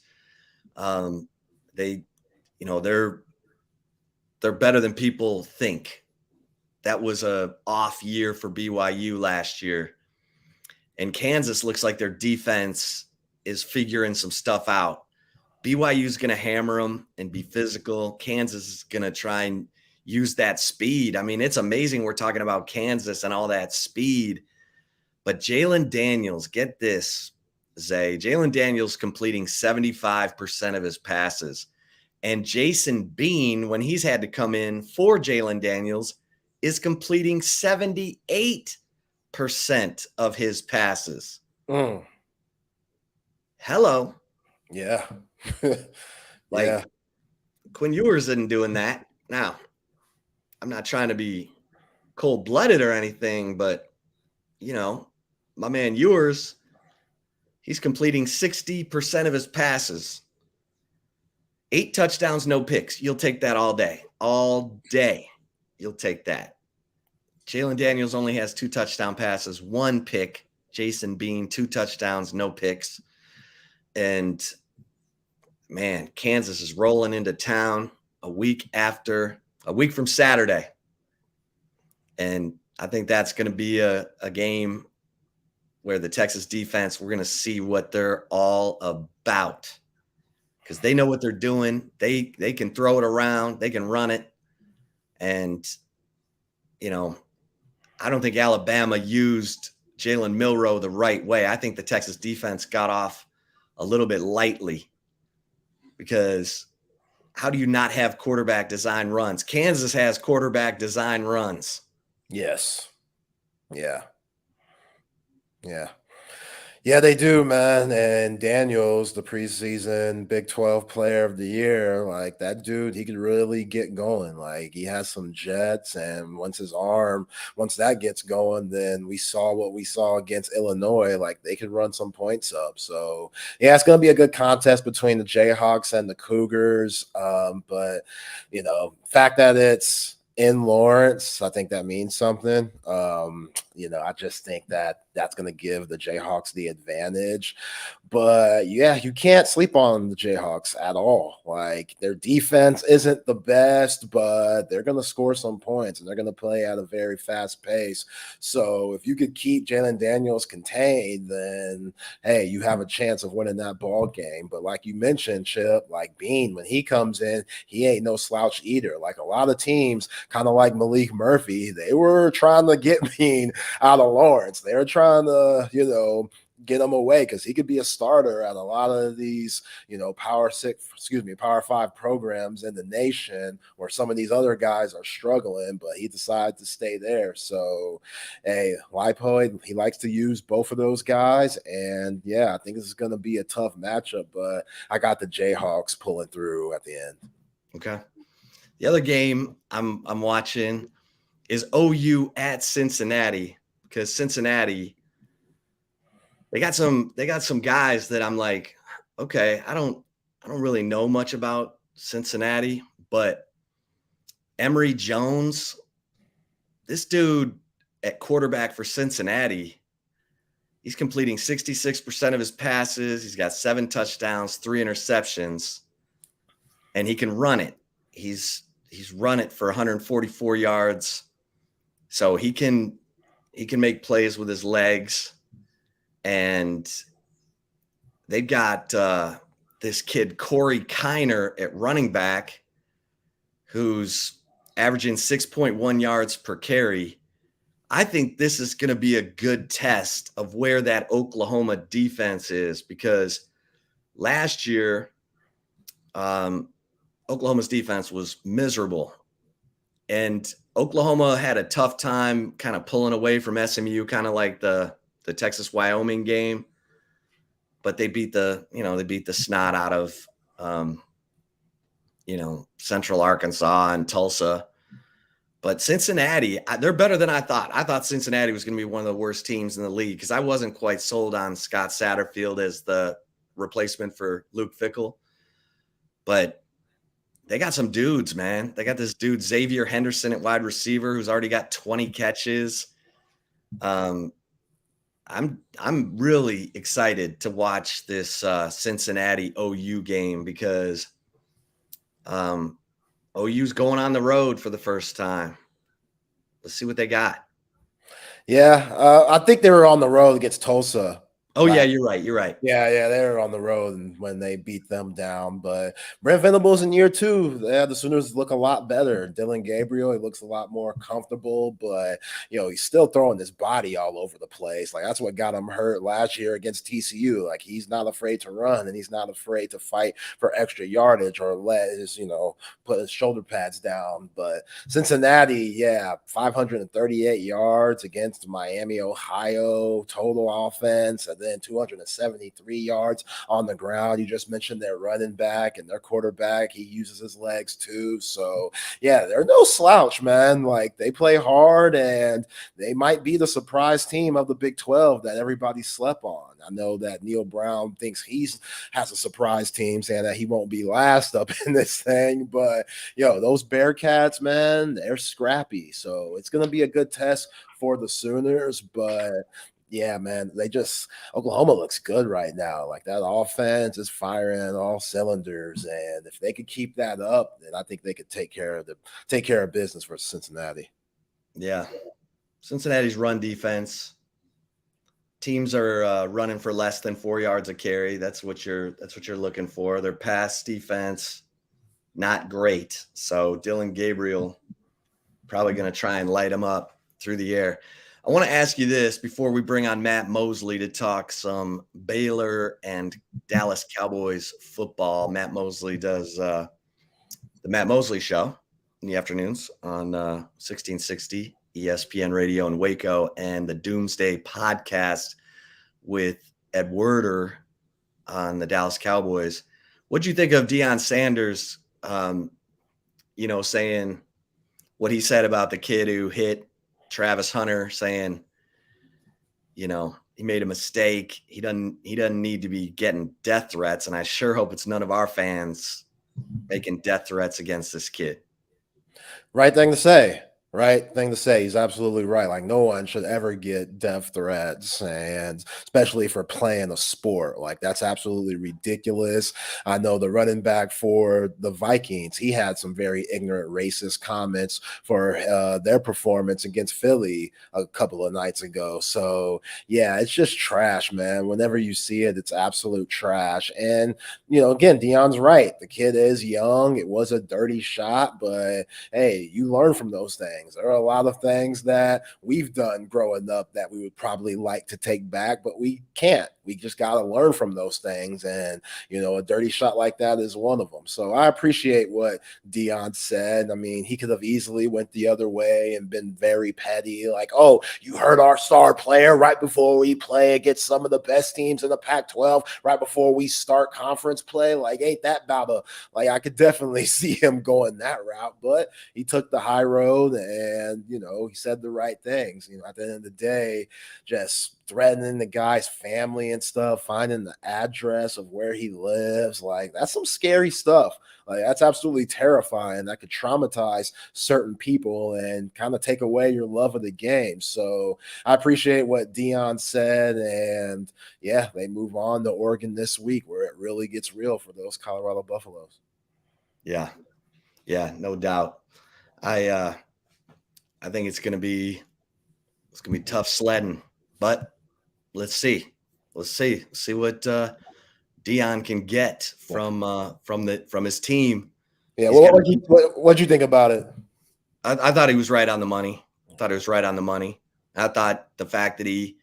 they're better than people think. That was a off year for BYU last year, and Kansas looks like their defense is figuring some stuff out. BYU's going to hammer them and be physical. Kansas is going to try and use that speed. I mean, it's amazing we're talking about Kansas and all that speed, but Jalen Daniels, get this, Zay. Jalen Daniels completing 75% of his passes. And Jason Bean, when he's had to come in for Jalen Daniels, is completing 78% of his passes. Hello. Yeah. Yeah. Quinn Ewers isn't doing that. Now, I'm not trying to be cold-blooded or anything, but, my man Ewers, he's completing 60% of his passes. 8 touchdowns, no picks. You'll take that all day. All day. You'll take that. Jalen Daniels only has 2 touchdown passes, 1 pick. Jason Bean, 2 touchdowns, no picks. And, man, Kansas is rolling into town a week from Saturday. And I think that's going to be a game where the Texas defense, we're going to see what they're all about, because they know what they're doing. They can throw it around. They can run it. And, I don't think Alabama used Jalen Milroe the right way. I think the Texas defense got off a little bit lightly, because how do you not have quarterback design runs? Kansas has quarterback design runs. Yes. Yeah. Yeah. Yeah, they do, man. And Daniels, the preseason Big 12 player of the year, like that dude, he could really get going. Like he has some jets, and once that gets going, then we saw what we saw against Illinois. Like they could run some points up. So yeah, it's going to be a good contest between the Jayhawks and the Cougars. But fact that it's in Lawrence. I think that means something. I just think that that's going to give the Jayhawks the advantage. But yeah, you can't sleep on the Jayhawks at all. Like, their defense isn't the best, but they're going to score some points and they're going to play at a very fast pace. So if you could keep Jalen Daniels contained, then hey, you have a chance of winning that ball game. But like you mentioned, Chip, like Bean, when he comes in, he ain't no slouch either. Like a lot of teams, kind of like Malik Murphy, they were trying to get Bean out of Lawrence. They were trying to, get him away because he could be a starter at a lot of these, power 5 programs in the nation where some of these other guys are struggling, but he decided to stay there. So, hey, Leipold, he likes to use both of those guys. And yeah, I think this is going to be a tough matchup, but I got the Jayhawks pulling through at the end. Okay. The other game I'm watching is OU at Cincinnati, because Cincinnati, they got some guys that I'm like, okay, I don't really know much about Cincinnati, but Emory Jones, this dude at quarterback for Cincinnati, he's completing 66% of his passes. He's got 7 touchdowns, 3 interceptions, and he can run it. He's run it for 144 yards. So he can make plays with his legs. And they've got this kid, Corey Kiner, at running back, who's averaging 6.1 yards per carry. I think this is going to be a good test of where that Oklahoma defense is, because last year, Oklahoma's defense was miserable. And Oklahoma had a tough time kind of pulling away from SMU, kind of like the Texas-Wyoming game. But they beat the snot out of, Central Arkansas and Tulsa. But Cincinnati, they're better than I thought. I thought Cincinnati was going to be one of the worst teams in the league because I wasn't quite sold on Scott Satterfield as the replacement for Luke Fickell. But they got some dudes, man. They got this dude, Xavier Henderson, at wide receiver, who's already got 20 catches. I'm really excited to watch this Cincinnati OU game because OU's going on the road for the first time. Let's see what they got. Yeah, I think they were on the road against Tulsa. Oh, yeah, you're right. Yeah, they were on the road when they beat them down. But Brent Venables in year 2, the Sooners look a lot better. Dylan Gabriel, he looks a lot more comfortable, but he's still throwing his body all over the place. Like, that's what got him hurt last year against TCU. Like, he's not afraid to run and he's not afraid to fight for extra yardage or put his shoulder pads down. But Cincinnati, 538 yards against Miami, Ohio, total offense, and then 273 yards on the ground. You just mentioned their running back and their quarterback. He uses his legs too. So, they're no slouch, man. Like, they play hard and they might be the surprise team of the Big 12 that everybody slept on. I know that Neil Brown thinks has a surprise team, saying that he won't be last up in this thing. But, those Bearcats, man, they're scrappy. So it's going to be a good test for the Sooners. But yeah, man, Oklahoma looks good right now. Like, that offense is firing on all cylinders, and if they could keep that up, then I think they could take care of business for Cincinnati. Yeah, Cincinnati's run defense. Teams are running for less than 4 yards a carry. That's what you're looking for. Their pass defense, not great. So Dylan Gabriel probably going to try and light them up through the air. I want to ask you this before we bring on Matt Mosley to talk some Baylor and Dallas Cowboys football. Matt Mosley does the Matt Mosley Show in the afternoons on 1660 ESPN Radio in Waco, and the Doomsday Podcast with Ed Werder on the Dallas Cowboys. What'd you think of Deion Sanders, saying what he said about the kid who hit Travis Hunter, saying, he made a mistake. He doesn't need to be getting death threats. And I sure hope it's none of our fans making death threats against this kid. Right thing to say. Right thing to say. He's absolutely right. Like, no one should ever get death threats, and especially for playing a sport. Like, that's absolutely ridiculous. I know the running back for the Vikings, he had some very ignorant racist comments for their performance against Philly a couple of nights ago. So yeah, it's just trash, man. Whenever you see it, it's absolute trash. And again, Deion's right. The kid is young. It was a dirty shot, but hey, you learn from those things. There are a lot of things that we've done growing up that we would probably like to take back, but we can't. We just got to learn from those things. And, a dirty shot like that is one of them. So I appreciate what Deion said. I mean, he could have easily went the other way and been very petty. Like, oh, you heard our star player right before we play against some of the best teams in the Pac-12, right before we start conference play. Like, ain't that about I could definitely see him going that route, but he took the high road and, he said the right things. At the end of the day, just threatening the guy's family and stuff, finding the address of where he lives. Like, that's some scary stuff. Like, that's absolutely terrifying. That could traumatize certain people and kind of take away your love of the game. So I appreciate what Deion said. And yeah, they move on to Oregon this week, where it really gets real for those Colorado Buffaloes. Yeah. Yeah, no doubt. I think it's gonna be tough sledding, but let's see what Deion can get from his team. Yeah, what'd you think about it? I thought he was right on the money. I thought the fact that he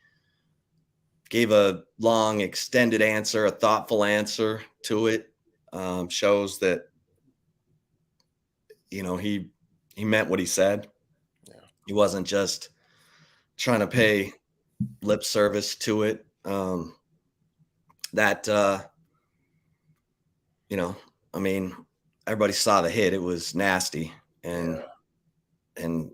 gave a long, extended answer, a thoughtful answer to it, shows that he meant what he said. Yeah. He wasn't just trying to pay lip service to it. Everybody saw the hit. It was nasty. And I'd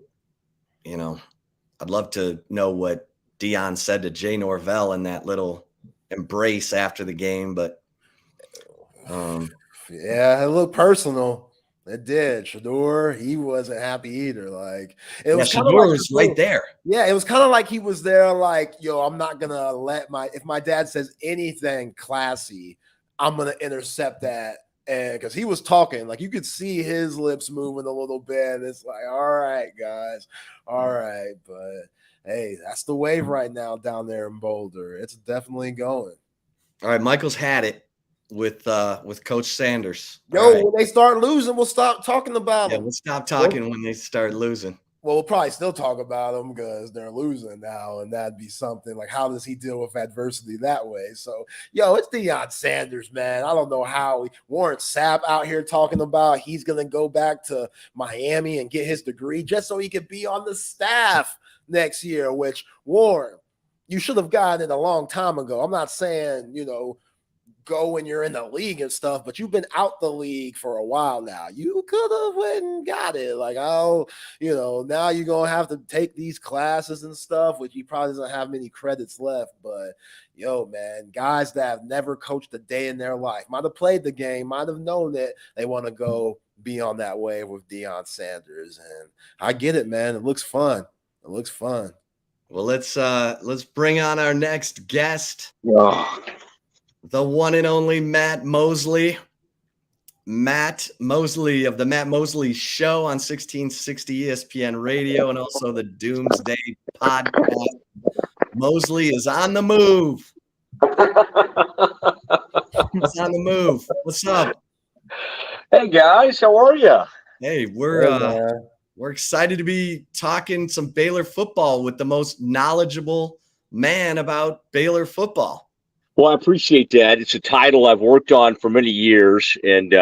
love to know what Deion said to Jay Norvell in that little embrace after the game, but yeah, it looked personal. It did. Shador, he wasn't happy either. Like, it was kind of Shador was right there. Yeah, it was kind of like he was there. Like, I'm not gonna let if my dad says anything classy, I'm gonna intercept that. And because he was talking, like, you could see his lips moving a little bit. It's like, all right, guys, all right, but hey, that's the wave right now down there in Boulder. It's definitely going. All right, Michael's had it with Coach Sanders. When they start losing, we'll stop talking about them. Yeah, we'll stop talking when they start losing. Well, we'll probably still talk about them because they're losing now, and that'd be something like, how does he deal with adversity that way? So, it's Deion Sanders, man. I don't know how Warren Sapp out here talking about he's going to go back to Miami and get his degree just so he could be on the staff next year, which, Warren, you should have gotten it a long time ago. I'm not saying, go when you're in the league and stuff, but you've been out the league for a while now. You could have went and got it. Like, now you're going to have to take these classes and stuff, which he probably doesn't have many credits left. But, man, guys that have never coached a day in their life, might have played the game, might have known that they want to go be on that wave with Deion Sanders. And I get it, man. It looks fun. Well, let's bring on our next guest. The one and only Matt Mosley. Matt Mosley of the Matt Mosley Show on 1660 ESPN Radio and also the Doomsday Podcast. Mosley is on the move. What's up? Hey, guys. How are you? Hey, we're excited to be talking some Baylor football with the most knowledgeable man about Baylor football. Well, I appreciate that. It's a title I've worked on for many years, and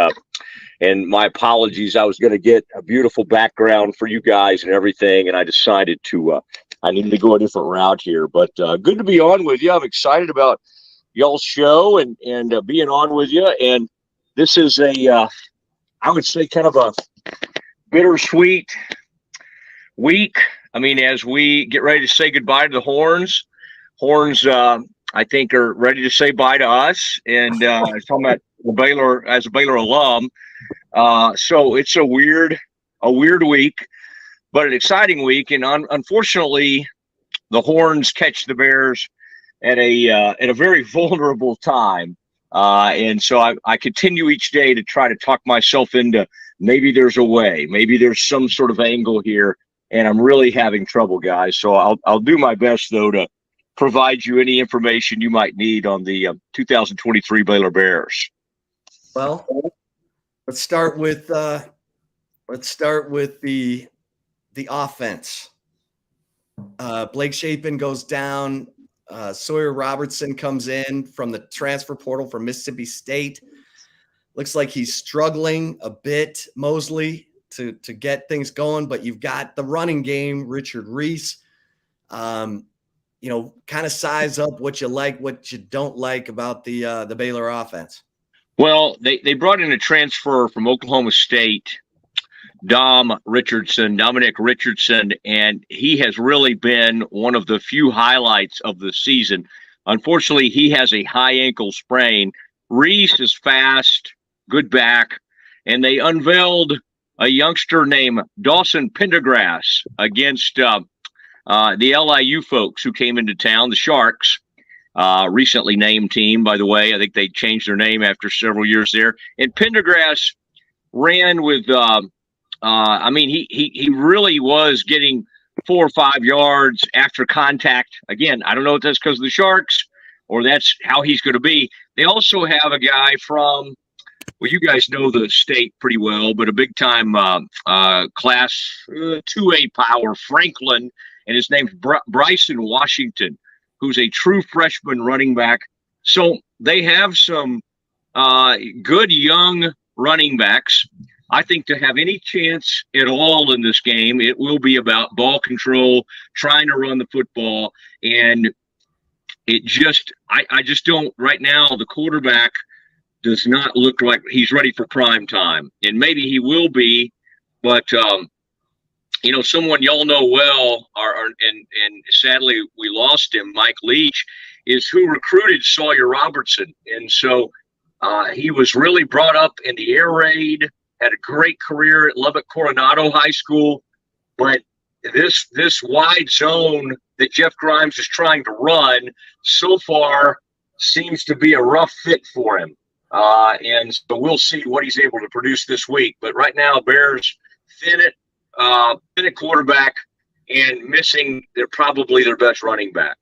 my apologies. I was going to get a beautiful background for you guys and everything, and I decided I needed to go a different route here. But good to be on with you. I'm excited about y'all's show and being on with you. And this is I would say, kind of a bittersweet week. I mean, as we get ready to say goodbye to the Horns, I think are ready to say bye to us, and talking about Baylor as a Baylor alum. So it's a weird a weird week, but an exciting week. And unfortunately, the Horns catch the Bears at a very vulnerable time. And so I continue each day to try to talk myself into maybe there's a way, maybe there's some sort of angle here, and I'm really having trouble, guys. So I'll do my best, though, to provide you any information you might need on the 2023 Baylor Bears. Well, let's start with the offense. Blake Shapen goes down. Sawyer Robertson comes in from the transfer portal from Mississippi State. Looks like he's struggling a bit, Mosley, to get things going, but you've got the running game, Richard Reese. Kind of size up what you like, what you don't like about the Baylor offense. Well, they brought in a transfer from Oklahoma State, Dominic Richardson, and he has really been one of the few highlights of the season. Unfortunately, he has a high ankle sprain. Reese is fast, good back, and they unveiled a youngster named Dawson Pendergrass against the LIU folks who came into town, the Sharks, recently named team, by the way. I think they changed their name after several years there. And Pendergrass ran with he really was getting 4 or 5 yards after contact. Again, I don't know if that's because of the Sharks or that's how he's going to be. They also have a guy from, well, you guys know the state pretty well, but a big-time Class 2A power, Franklin, and his name's Bryson Washington, who's a true freshman running back. So they have some good young running backs. I think to have any chance at all in this game, it will be about ball control, trying to run the football. And it just, I just don't, right now, the quarterback does not look like he's ready for prime time. And maybe he will be, but, someone y'all know well, and sadly we lost him, Mike Leach, is who recruited Sawyer Robertson. And so he was really brought up in the air raid, had a great career at Lubbock Coronado High School, but this wide zone that Jeff Grimes is trying to run so far seems to be a rough fit for him. And so we'll see what he's able to produce this week. But right now, Bears thin at quarterback and missing probably their best running back.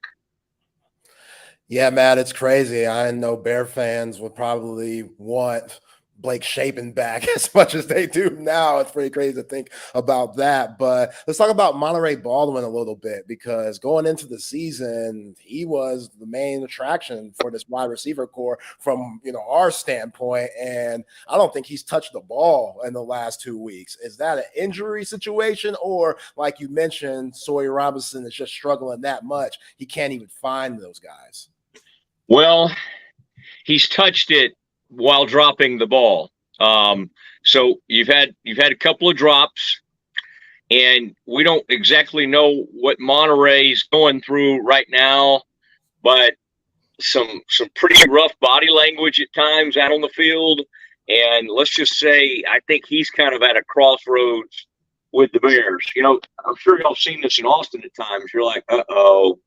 Yeah, Matt, it's crazy. I know Bear fans would probably want Blake Shapen back as much as they do now. It's pretty crazy to think about that. But let's talk about Monterey Baldwin a little bit, because going into the season, he was the main attraction for this wide receiver core from our standpoint. And I don't think he's touched the ball in the last 2 weeks. Is that an injury situation, or like you mentioned, Sawyer Robinson is just struggling that much he can't even find those guys? Well, he's touched it while dropping the ball. So you've had a couple of drops, and we don't exactly know what Monterey's going through right now, but some pretty rough body language at times out on the field. And let's just say, I think he's kind of at a crossroads with the Bears. I'm sure y'all seen this in Austin at times. You're like, uh-oh,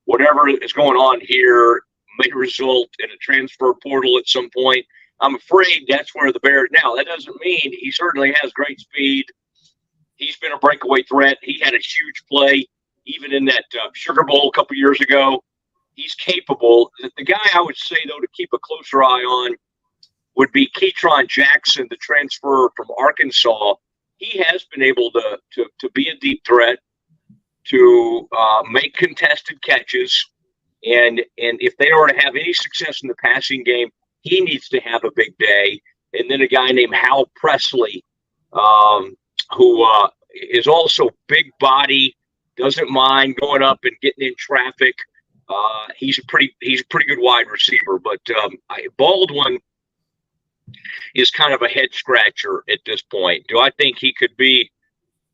whatever is going on here may result in a transfer portal at some point. I'm afraid that's where the Bears. Now, that doesn't mean he certainly has great speed. He's been a breakaway threat. He had a huge play even in that Sugar Bowl a couple years ago. He's capable. The guy I would say, though, to keep a closer eye on would be Keytron Jackson, the transfer from Arkansas. He has been able to be a deep threat, to make contested catches. And if they are to have any success in the passing game, he needs to have a big day. And then a guy named Hal Presley, who is also big body, doesn't mind going up and getting in traffic. He's a pretty good wide receiver. But Baldwin is kind of a head scratcher at this point. Do I think he could be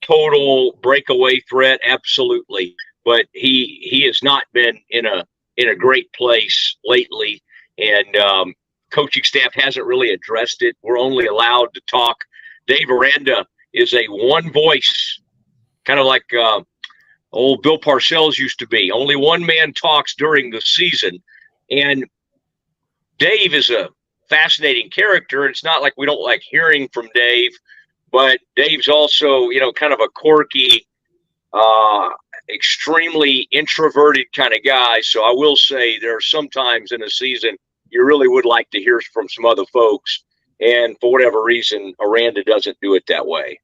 total breakaway threat? Absolutely. But he has not been in a great place lately, and coaching staff hasn't really addressed it. We're only allowed to talk. Dave Aranda is a one voice, kind of like old Bill Parcells used to be. Only one man talks during the season. And Dave is a fascinating character. It's not like we don't like hearing from Dave, but Dave's also, kind of a quirky, extremely introverted kind of guy. So I will say there are some times in a season you really would like to hear from some other folks. And for whatever reason, Aranda doesn't do it that way.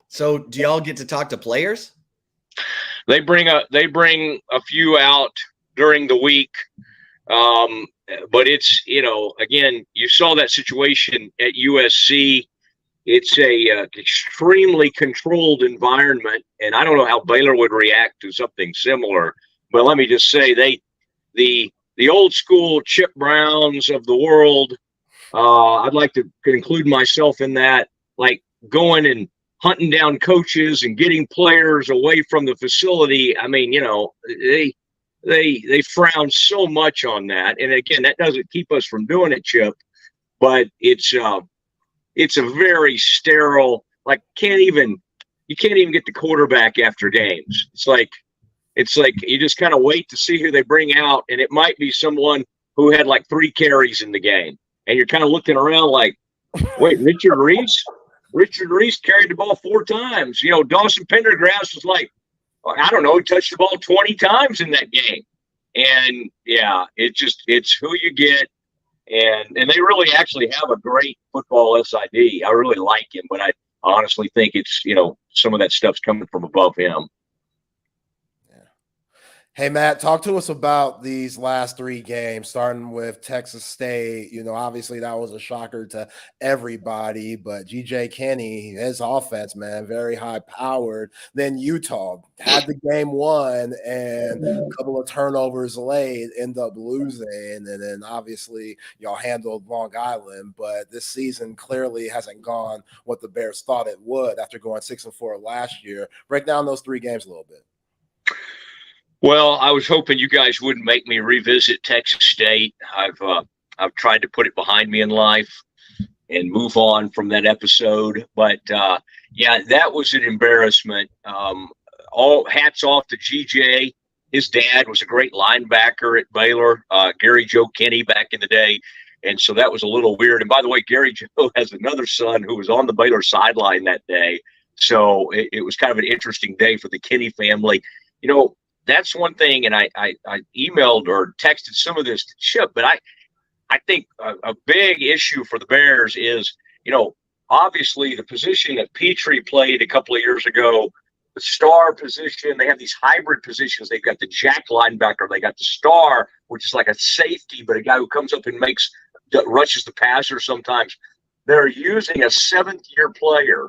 So do y'all get to talk to players? They bring a few out during the week. But it's, again, you saw that situation at USC. It's a extremely controlled environment, and I don't know how Baylor would react to something similar. But let me just say, the old school Chip Browns of the world, I'd like to include myself in that, like going and hunting down coaches and getting players away from the facility. I mean, they frown so much on that. And again, that doesn't keep us from doing it, Chip, but it's a very sterile, like you can't even get the quarterback after games. It's like you just kind of wait to see who they bring out. And it might be someone who had like 3 carries in the game. And you're kind of looking around like, wait, Richard Reese carried the ball 4 times. Dawson Pendergrass was like, I don't know, he touched the ball 20 times in that game. And yeah, it's who you get. And they really actually have a great football SID. I really like him, but I honestly think it's, some of that stuff's coming from above him. Hey, Matt, talk to us about these last 3 games, starting with Texas State. Obviously that was a shocker to everybody, but GJ Kenny, his offense, man, very high powered. Then Utah had the game won and a couple of turnovers late, end up losing. And then obviously y'all handled Long Island, but this season clearly hasn't gone what the Bears thought it would after going 6-4 last year. Break down those 3 games a little bit. Well, I was hoping you guys wouldn't make me revisit Texas State. I've tried to put it behind me in life and move on from that episode. But yeah, that was an embarrassment. All hats off to GJ. His dad was a great linebacker at Baylor, Gary Joe Kenny back in the day. And so that was a little weird. And by the way, Gary Joe has another son who was on the Baylor sideline that day. So it was kind of an interesting day for the Kenny family. That's one thing, and I emailed or texted some of this to Chip, but I think a big issue for the Bears is, obviously the position that Petrie played a couple of years ago, the star position, they have these hybrid positions. They've got the jack linebacker, they got the star, which is like a safety, but a guy who comes up and rushes the passer sometimes. They're using a 7th-year player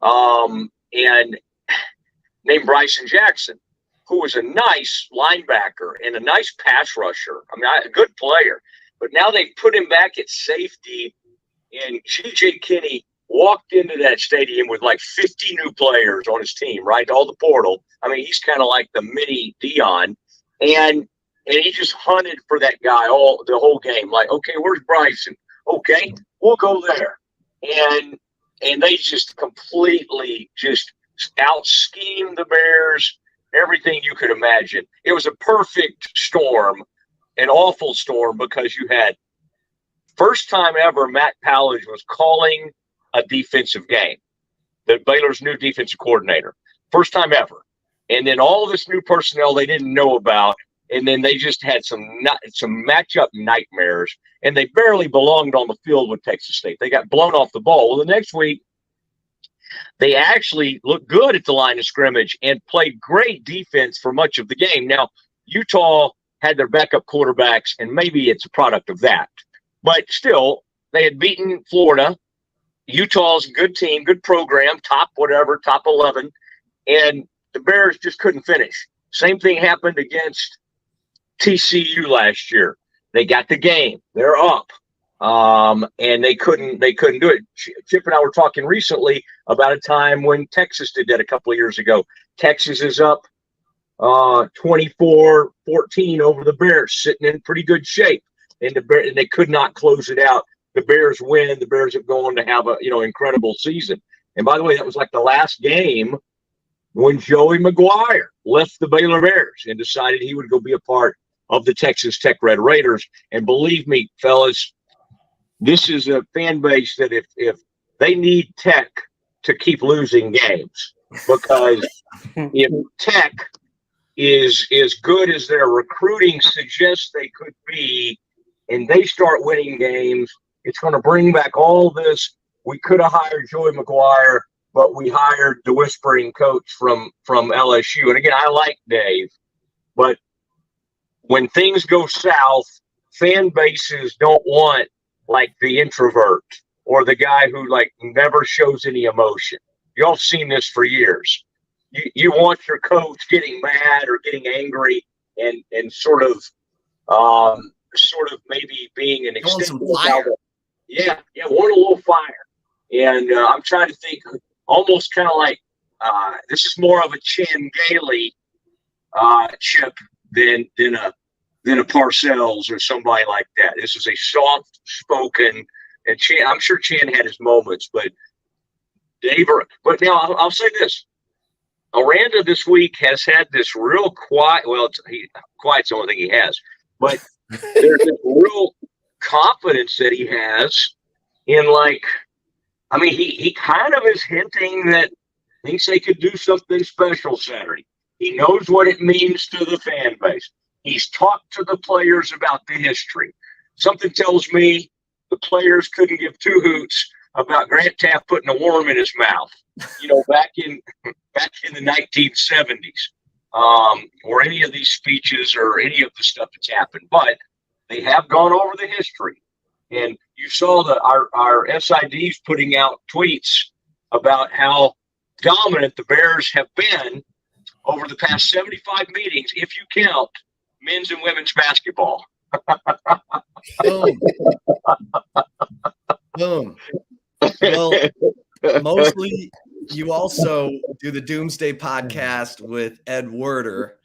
and named Bryson Jackson, who was a nice linebacker and a nice pass rusher. I mean, a good player. But now they put him back at safety, and G.J. Kenny walked into that stadium with like 50 new players on his team, right? All the portal. I mean, he's kind of like the mini Dion. And he just hunted for that guy the whole game. Like, okay, where's Bryson? Okay, we'll go there. And they just completely just out-schemed the Bears. Everything you could imagine. It was a perfect storm, an awful storm, because you had first time ever Matt Powledge was calling a defensive game. Baylor's new defensive coordinator. First time ever. And then all this new personnel they didn't know about. And then they just had some matchup nightmares. And they barely belonged on the field with Texas State. They got blown off the ball. Well, the next week, they actually looked good at the line of scrimmage and played great defense for much of the game. Now, Utah had their backup quarterbacks, and maybe it's a product of that. But still, they had beaten Florida. Utah's a good team, good program, top 11. And the Bears just couldn't finish. Same thing happened against TCU last year. They got the game. They're up. And they couldn't do it. Chip and I were talking recently about a time when Texas did that a couple of years ago. Texas is up 24-14 over the Bears, sitting in pretty good shape, and they could not close it out. The Bears win. The Bears are going to have a incredible season. And by the way, that was like the last game when Joey McGuire left the Baylor Bears and decided he would go be a part of the Texas Tech Red Raiders. And believe me, fellas, this is a fan base that if they need Tech to keep losing games, because if Tech is as good as their recruiting suggests they could be, and they start winning games, it's going to bring back all this. We could have hired Joey McGuire, but we hired the whispering coach from LSU. And again, I like Dave, but when things go south, fan bases don't want like the introvert or the guy who like never shows any emotion. Y'all seen this for years. You want your coach getting mad or getting angry and sort of maybe being an extension of fire. Yeah, want a little fire. And I'm trying to think, almost kind of like this is more of a Chan Gailey chip than a Parcells or somebody like that. This is a soft-spoken, and Chan, I'm sure Chan had his moments, but Dave. But now I'll say this: Aranda this week has had this real quiet. Well, quiet's the only thing he has, but there's this real confidence that he has in like. I mean, he kind of is hinting that thinks they could do something special Saturday. He knows what it means to the fan base. He's talked to the players about the history. Something tells me the players couldn't give two hoots about Grant Taft putting a worm in his mouth, back in the 1970s, or any of these speeches or any of the stuff that's happened. But they have gone over the history. And you saw our SIDs putting out tweets about how dominant the Bears have been over the past 75 meetings, if you count men's and women's basketball. Boom. Boom. Well, mostly you also do the Doomsday podcast with Ed Werder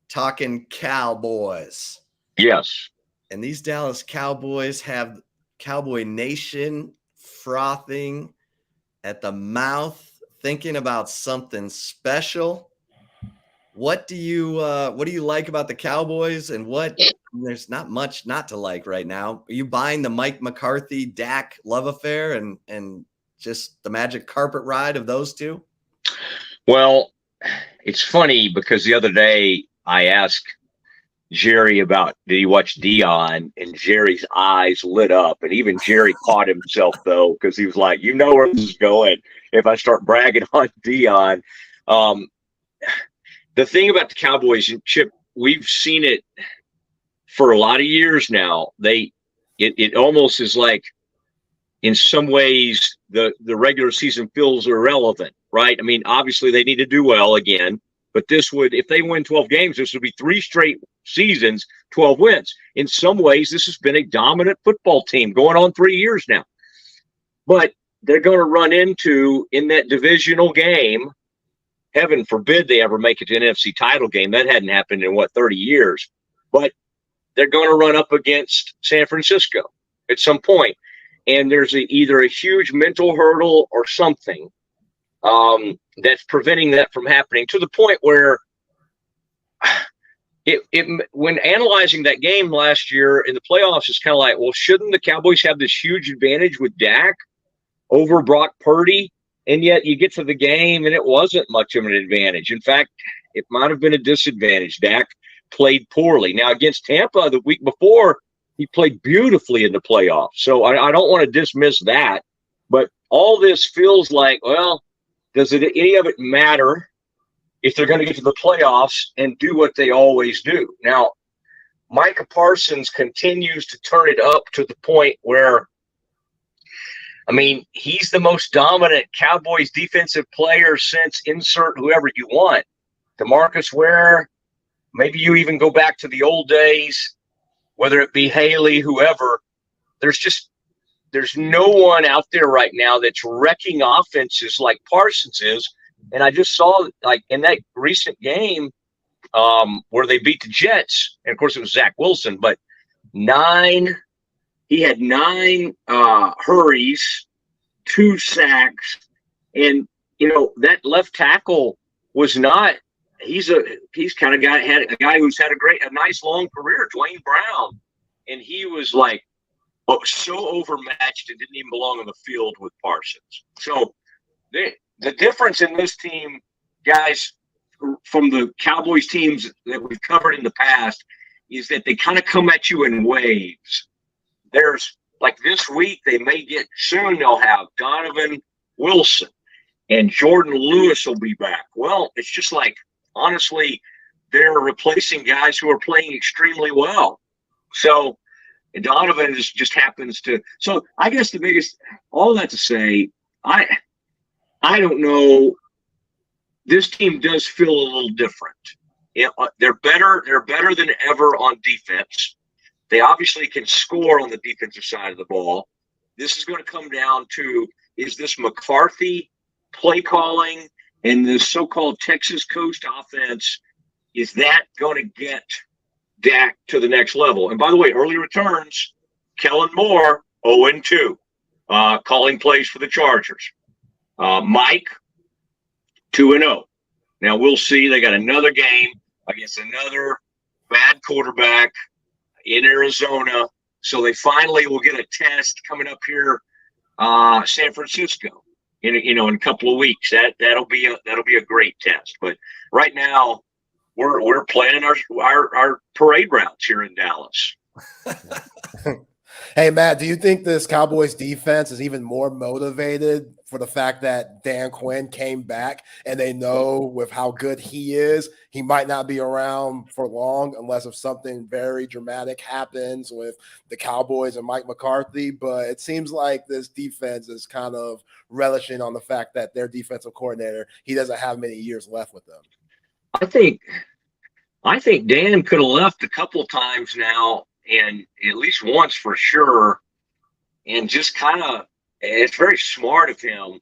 talking Cowboys. Yes. And these Dallas Cowboys have Cowboy Nation frothing at the mouth, thinking about something special. What do you like about the Cowboys, and there's not much not to like right now? Are you buying the Mike McCarthy Dak love affair and just the magic carpet ride of those two? Well, it's funny because the other day I asked Jerry about, did he watch Dion? And Jerry's eyes lit up, and even Jerry caught himself though, because he was like, where this is going if I start bragging on Dion. The thing about the Cowboys, and Chip, we've seen it for a lot of years now. It almost is like, in some ways, the regular season feels irrelevant, right? I mean, obviously they need to do well again, but if they win 12 games, this would be 3 straight seasons, 12 wins. In some ways, this has been a dominant football team going on 3 years now. But they're going to run into, in that divisional game, heaven forbid they ever make it to an NFC title game. That hadn't happened in, 30 years. But they're going to run up against San Francisco at some point. And there's either a huge mental hurdle or something that's preventing that from happening, to the point where when analyzing that game last year in the playoffs, it's kind of like, well, shouldn't the Cowboys have this huge advantage with Dak over Brock Purdy? And yet you get to the game and it wasn't much of an advantage. In fact, it might have been a disadvantage. Dak played poorly. Now, against Tampa the week before, he played beautifully in the playoffs. So I don't want to dismiss that. But all this feels like, well, does any of it matter if they're going to get to the playoffs and do what they always do? Now, Micah Parsons continues to turn it up to the point where, I mean, he's the most dominant Cowboys defensive player since insert whoever you want. DeMarcus Ware, maybe you even go back to the old days, whether it be Haley, whoever. There's no one out there right now that's wrecking offenses like Parsons is. And I just saw, like, in that recent game where they beat the Jets, and of course it was Zach Wilson, but he had 9 hurries, 2 sacks, And, you know, that left tackle was not, he's kind of had a guy who's had a nice long career, Dwayne Brown. And he was like, so overmatched and didn't even belong on the field with Parsons. So the difference in this team, guys, from the Cowboys teams that we've covered in the past, is that they kind of come at you in waves. There's like this week, they'll have Donovan Wilson and Jordan Lewis will be back. Well, it's just like, honestly, they're replacing guys who are playing extremely well. So Donovan just happens to. So I guess all that to say, I don't know. This team does feel a little different. They're better than ever on defense. They obviously can score on the defensive side of the ball. This is going to come down to, is this McCarthy play calling and this so-called Texas coast offense, is that going to get Dak to the next level? And by the way, early returns, Kellen Moore, 0-2, calling plays for the Chargers. Mike, 2-0. Now we'll see. They got another game against another bad quarterback in Arizona. So they finally will get a test coming up here, San Francisco, in a couple of weeks. That'll be a great test. But right now, we're planning our parade routes here in Dallas. Hey, Matt, do you think this Cowboys defense is even more motivated for the fact that Dan Quinn came back and they know with how good he is, he might not be around for long unless if something very dramatic happens with the Cowboys and Mike McCarthy? But it seems like this defense is kind of relishing on the fact that their defensive coordinator, he doesn't have many years left with them. I think Dan could have left a couple of times now, and at least once for sure, and just kind of, it's very smart of him.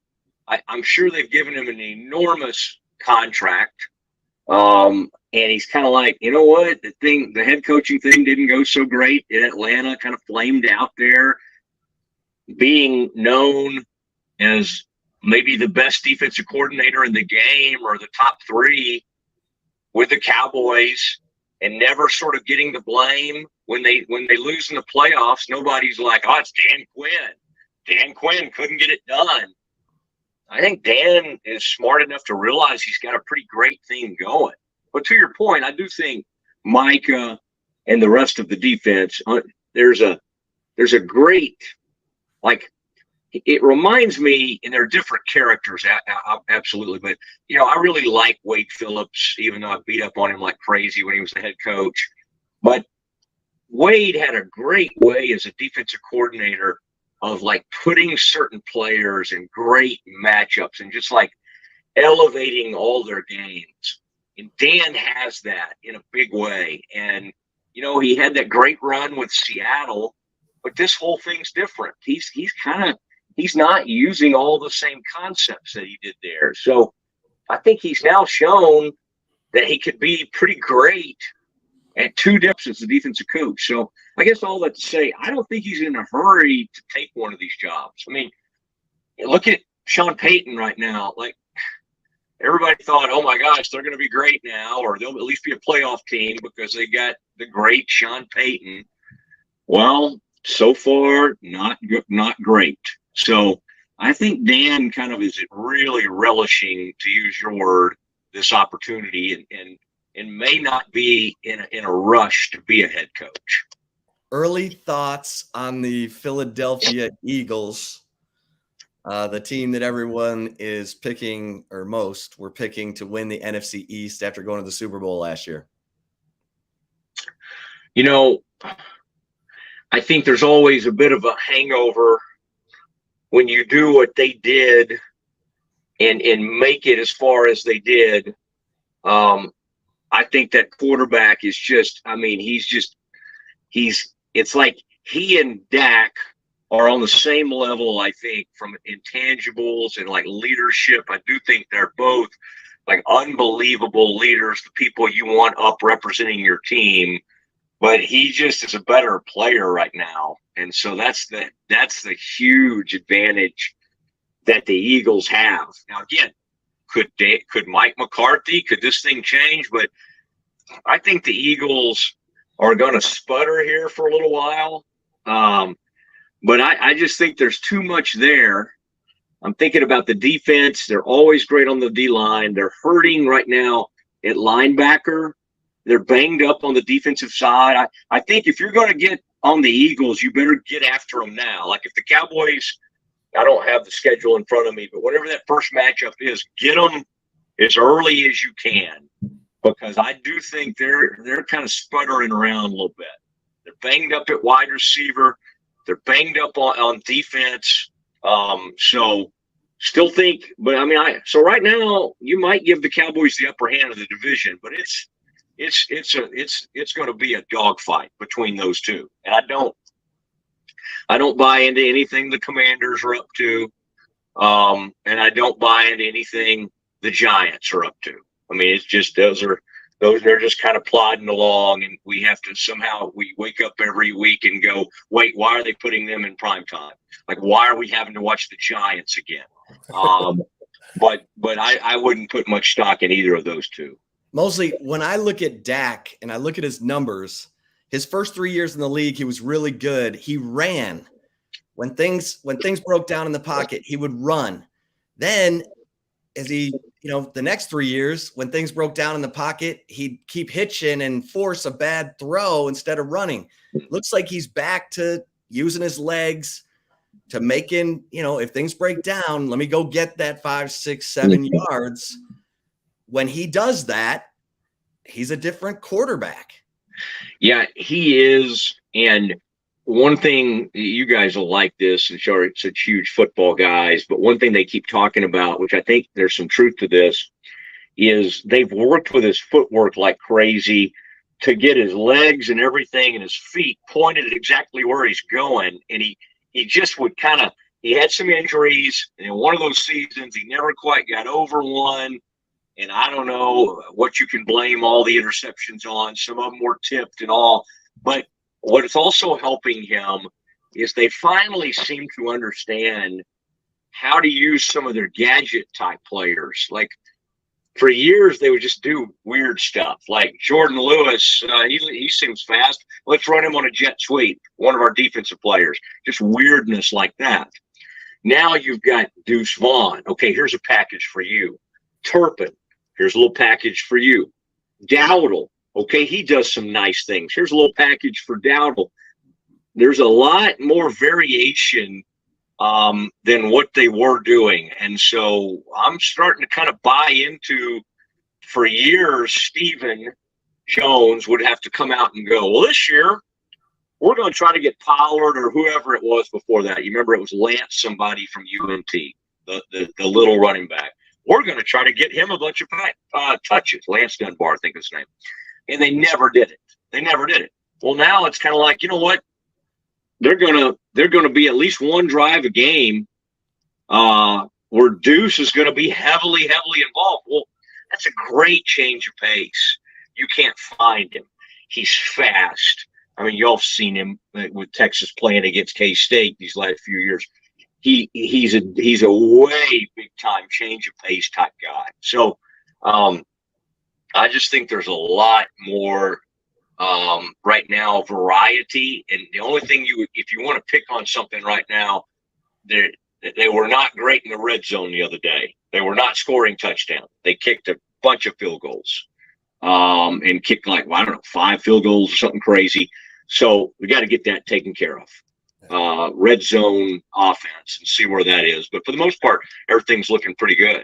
I'm sure they've given him an enormous contract, and he's kind of like, you know what, the head coaching thing didn't go so great in Atlanta, kind of flamed out there, being known as maybe the best defensive coordinator in the game or the top three with the Cowboys, and never sort of getting the blame when they lose in the playoffs. Nobody's like, oh, it's Dan Quinn. Dan Quinn couldn't get it done. I think Dan is smart enough to realize he's got a pretty great thing going. But to your point, I do think Micah and the rest of the defense, there's a great, like, it reminds me, and they're different characters, absolutely. But, I really like Wade Phillips, even though I beat up on him like crazy when he was the head coach. But Wade had a great way as a defensive coordinator of like putting certain players in great matchups and just like elevating all their games. And Dan has that in a big way. And, he had that great run with Seattle, but this whole thing's different. He's not using all the same concepts that he did there. So I think he's now shown that he could be pretty great at two depths as a defensive coach. So I guess all that to say, I don't think he's in a hurry to take one of these jobs. I mean, look at Sean Payton right now. Like, everybody thought, oh my gosh, they're going to be great now, or they'll at least be a playoff team because they got the great Sean Payton. Well, so far, not great. So I think Dan kind of is really relishing, to use your word, this opportunity and may not be in a rush to be a head coach. Early thoughts on the Philadelphia Eagles, the team that everyone is picking, or most were picking to win the NFC East after going to the Super Bowl last year. I think there's always a bit of a hangover when you do what they did and make it as far as they did. I think that quarterback is just, it's like he and Dak are on the same level, I think, from intangibles and like leadership. I do think they're both like unbelievable leaders, the people you want up representing your team. But he just is a better player right now. And so that's the huge advantage that the Eagles have. Now, again, could Mike McCarthy, could this thing change? But I think the Eagles are going to sputter here for a little while. But I just think there's too much there. I'm thinking about the defense. They're always great on the D-line. They're hurting right now at linebacker. They're banged up on the defensive side. I think if you're going to get on the Eagles, you better get after them now. Like if the Cowboys, I don't have the schedule in front of me, but whatever that first matchup is, get them as early as you can, because I do think they're kind of sputtering around a little bit. They're banged up at wide receiver. They're banged up on defense. So still think, but I mean, so right now you might give the Cowboys the upper hand of the division, but it's going to be a dogfight between those two. And I don't buy into anything the Commanders are up to. And I don't buy into anything the Giants are up to. I mean, it's just, they're just kind of plodding along, and we have to somehow, we wake up every week and go, wait, why are they putting them in prime time? Like, why are we having to watch the Giants again? But I wouldn't put much stock in either of those two. Mosley, when I look at Dak and I look at his numbers, his first 3 years in the league, he was really good. He ran. When things broke down in the pocket, he would run. Then as he, the next 3 years, when things broke down in the pocket, he'd keep hitching and force a bad throw instead of running. Looks like he's back to using his legs to making, if things break down, let me go get that 5, 6, 7 yards. When he does that, he's a different quarterback. Yeah, he is. And one thing, you guys will like this, and sure, it's such huge football guys, but one thing they keep talking about, which I think there's some truth to this, is they've worked with his footwork like crazy to get his legs and everything and his feet pointed at exactly where he's going. And he just would he had some injuries, and in one of those seasons, he never quite got over one. And I don't know what you can blame all the interceptions on. Some of them were tipped and all. But what is also helping him is they finally seem to understand how to use some of their gadget type players. Like for years, they would just do weird stuff. Like Jordan Lewis, he seems fast. Let's run him on a jet sweep, one of our defensive players. Just weirdness like that. Now you've got Deuce Vaughn. Okay, here's a package for you. Turpin. Here's a little package for you. Dowdle. Okay, he does some nice things. Here's a little package for Dowdle. There's a lot more variation than what they were doing. And so I'm starting to kind of buy into, for years, Stephen Jones would have to come out and go, well, this year, we're going to try to get Pollard or whoever it was before that. You remember it was Lance, somebody from UNT, the little running back. We're going to try to get him a bunch of touches. Lance Dunbar, I think is his name. And they never did it. Well, now it's kind of like, you know what? They're going to be at least one drive a game where Deuce is going to be heavily involved. Well, that's a great change of pace. You can't find him. He's fast. I mean, y'all have seen him with Texas playing against K-State these last few years. He's a way big time change of pace type guy. So I just think there's a lot more right now variety. And the only thing if you want to pick on something right now, they were not great in the red zone the other day. They were not scoring touchdowns. They kicked a bunch of field goals and kicked 5 field goals or something crazy. So we got to get that taken care of. Red zone offense and see where that is. But for the most part, everything's looking pretty good.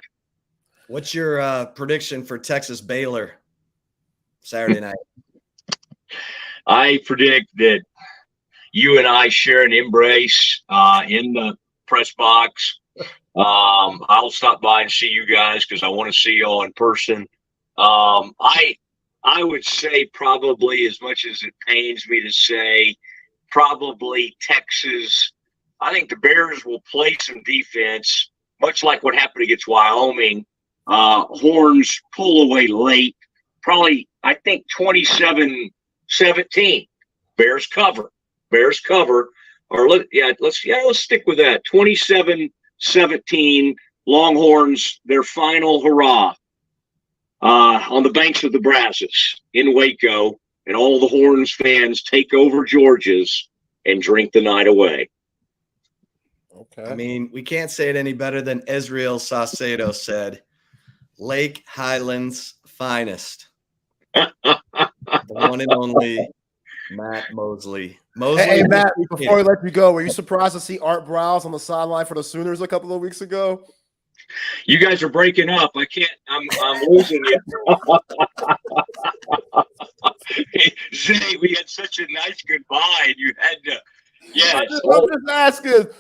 What's your prediction for Texas Baylor Saturday night? I predict that you and I share an embrace in the press box. I'll stop by and see you guys because I want to see y'all in person. I would say probably, as much as it pains me to say, probably Texas. I think the Bears will play some defense, much like what happened against Wyoming. Horns pull away late, probably, I think 27-17. Bears cover. Or let's stick with that. 27-17 17, Longhorns, their final hurrah on the banks of the Brazos in Waco, and all the Horns fans take over George's and drink the night away. Okay. I mean, we can't say it any better than Israel Saucedo said, Lake Highlands finest. The one and only Matt Mosley. Hey, Matt, before we let you go, were you surprised to see Art Browse on the sideline for the Sooners a couple of weeks ago? You guys are breaking up. I can't. I'm losing you. Hey, Zay, we had such a nice goodbye, and you had to. Yes.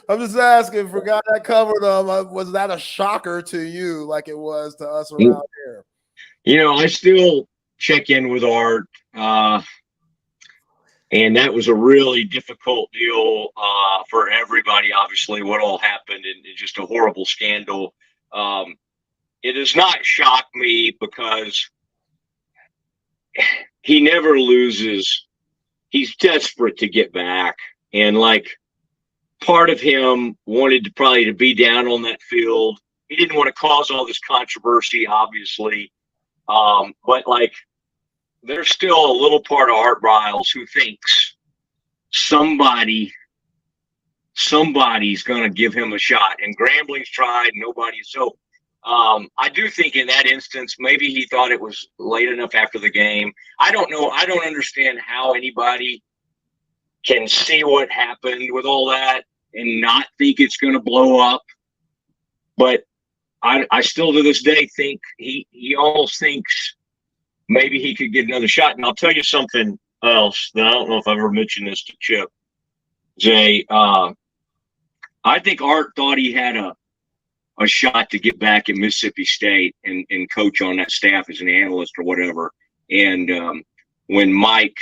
I'm just asking. Forgot I covered them. Was that a shocker to you, like it was to us around here? You know, I still check in with Art, and that was a really difficult deal for everybody. Obviously, what all happened, and just a horrible scandal. It does not shock me because he never loses. He's desperate to get back. And like part of him wanted to probably to be down on that field. He didn't want to cause all this controversy, obviously. But like there's still a little part of Art Briles who thinks somebody's going to give him a shot. And Grambling's tried, nobody. So I do think in that instance, maybe he thought it was late enough after the game. I don't know. I don't understand how anybody can see what happened with all that and not think it's going to blow up. But I still to this day think he almost thinks maybe he could get another shot. And I'll tell you something else that I don't know if I've ever mentioned this to Chip. Jay, I think Art thought he had a shot to get back at Mississippi State and coach on that staff as an analyst or whatever. And when Mike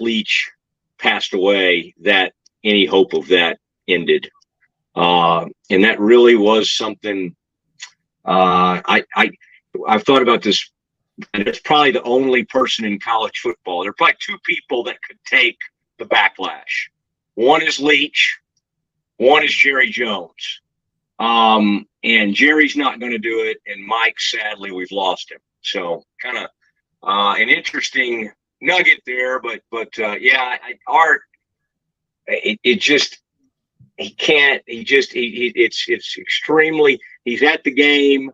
Leach passed away, that any hope of that ended. And that really was something I've thought about this. And it's probably the only person in college football. There are probably two people that could take the backlash. One is Leach. One is Jerry Jones. And Jerry's not going to do it. And Mike, sadly, we've lost him. So kind of an interesting nugget there. But yeah, Art, it just, he can't, it's extremely, he's at the game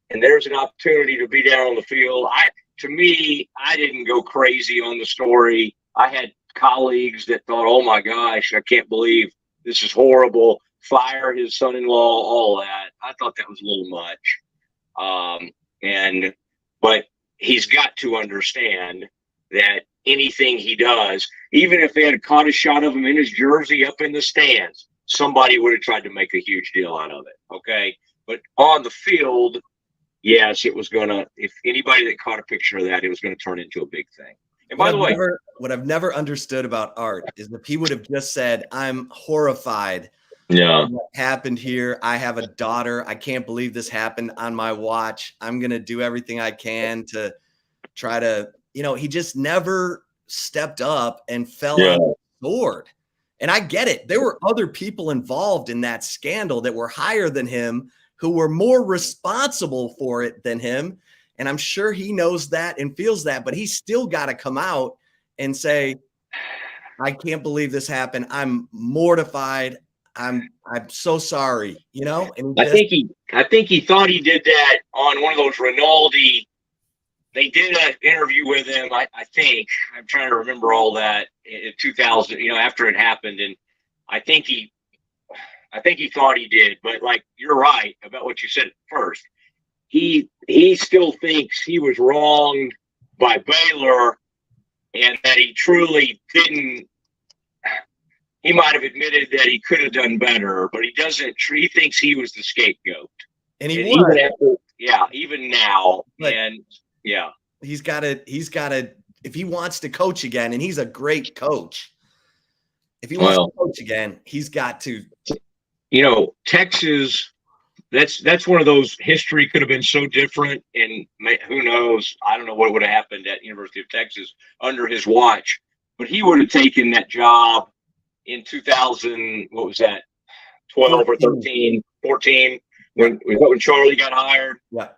and there's an opportunity to be down on the field. To me, I didn't go crazy on the story. I had colleagues that thought, oh my gosh, I can't believe this is horrible. Fire his son-in-law, all that. I thought that was a little much. But he's got to understand that anything he does, even if they had caught a shot of him in his jersey up in the stands, somebody would have tried to make a huge deal out of it. Okay. But on the field, yes, it was gonna, if anybody that caught a picture of that, it was gonna turn into a big thing. And by the way, what I've never understood about Art is if he would have just said, I'm horrified. Yeah. What happened here. I have a daughter. I can't believe this happened on my watch. I'm going to do everything I can to try to, he just never stepped up and fell on the sword. And I get it. There were other people involved in that scandal that were higher than him, who were more responsible for it than him. And I'm sure he knows that and feels that, but he's still got to come out and say, I can't believe this happened. I'm mortified. I'm so sorry, And I think he thought he did that on one of those Rinaldi. They did an interview with him. I think I'm trying to remember all that in 2000. After it happened, and I think he thought he did. But like you're right about what you said at first. He still thinks he was wronged by Baylor, and that he truly didn't. He might have admitted that he could have done better, but he doesn't. He thinks he was the scapegoat, and he was. Even now, but and yeah, he's got to. If he wants to coach again, and he's a great coach. If he wants to coach again, he's got to. Texas. That's one of those. History could have been so different, and who knows? I don't know what would have happened at University of Texas under his watch, but he would have taken that job in 2000, what was that? 12 or 13, 14, when Charlie got hired. Yeah.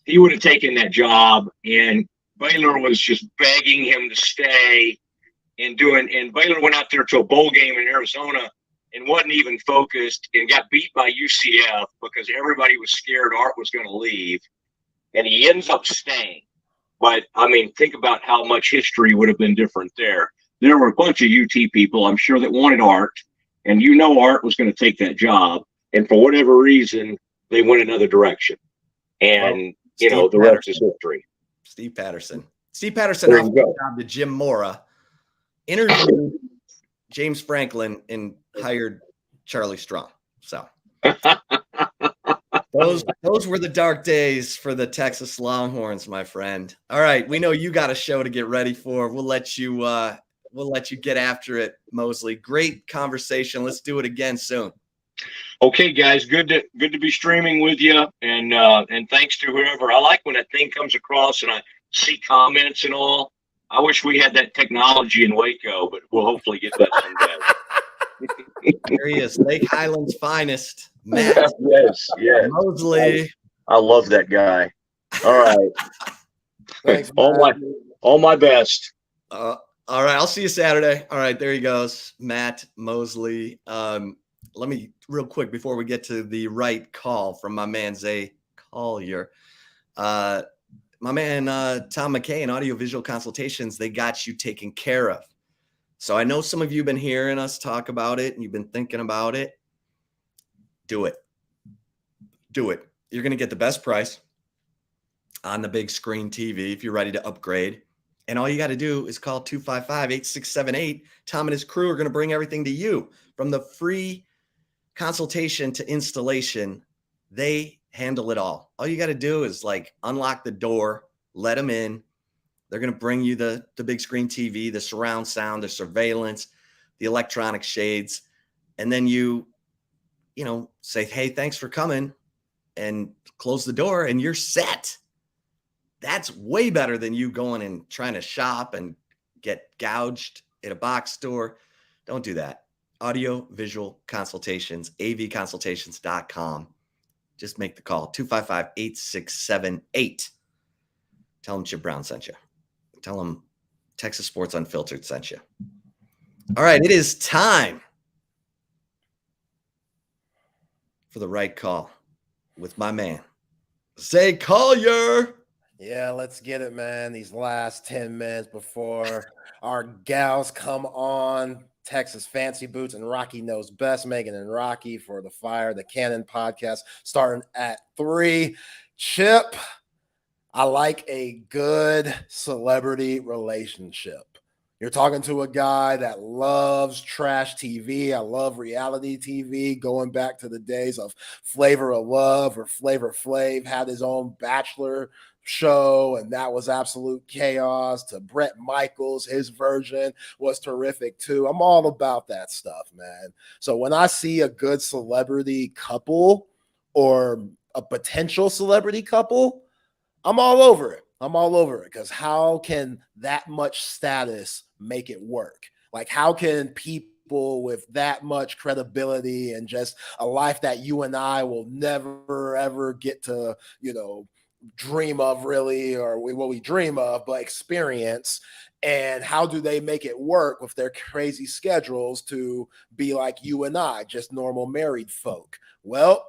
He would have taken that job, and Baylor was just begging him to stay and Baylor went out there to a bowl game in Arizona and wasn't even focused and got beat by UCF because everybody was scared Art was going to leave, and he ends up staying. But, I mean, think about how much history would have been different there. There were a bunch of UT people, I'm sure, that wanted Art, and Art was going to take that job. And for whatever reason, they went another direction. And, the rest is history. Steve Patterson offered the job to Jim Mora, interviewed James Franklin, and hired Charlie Strong. So those were the dark days for the Texas Longhorns, my friend. All right, we know you got a show to get ready for. We'll let you get after it, Mosley. Great conversation. Let's do it again soon. Okay, guys, good to be streaming with you, and thanks to whoever. I like when that thing comes across and I see comments and all. I wish we had that technology in Waco, but we'll hopefully get that someday. There he is, Lake Highlands' finest, Matt. Yes. Mosley. I love that guy. All right. Thanks, all my best. All right, I'll see you Saturday. All right, there he goes, Matt Mosley. Let me real quick before we get to the right call from my man Zay Collier. My man Tom McKay and Audiovisual Consultations, they got you taken care of. So I know some of you have been hearing us talk about it and you've been thinking about it. Do it. You're going to get the best price on the big screen TV if you're ready to upgrade. And all you got to do is call 255-8678. Tom and his crew are going to bring everything to you, from the free consultation to installation. They handle it all. All you got to do is unlock the door, let them in. They're going to bring you the big screen TV, the surround sound, the surveillance, the electronic shades. And then you say, hey, thanks for coming, and close the door and you're set. That's way better than you going and trying to shop and get gouged at a box store. Don't do that. Audio Visual Consultations, avconsultations.com. Just make the call, 255-8678. Tell them Chip Brown sent you. Tell them Texas Sports Unfiltered sent you. All right, it is time for the right call with my man, Zay Collier. Yeah, let's get it, man. These last 10 minutes before our gals come on. Texas Fancy Boots and Rocky Knows Best, Megan and Rocky for the Fire the Cannon podcast starting at 3. Chip, I like a good celebrity relationship. You're talking to a guy that loves trash TV. I love reality TV, going back to the days of Flavor of Love, or Flavor Flav had his own Bachelor show, and that was absolute chaos. To Bret Michaels, his version was terrific too. I'm all about that stuff, man. So when I see a good celebrity couple or a potential celebrity couple, I'm all over it. Because how can that much status make it work? How can people with that much credibility and just a life that you and I will never ever get to, dream of, really, or what we dream of, but experience, and how do they make it work with their crazy schedules to be like you and I, just normal married folk? Well,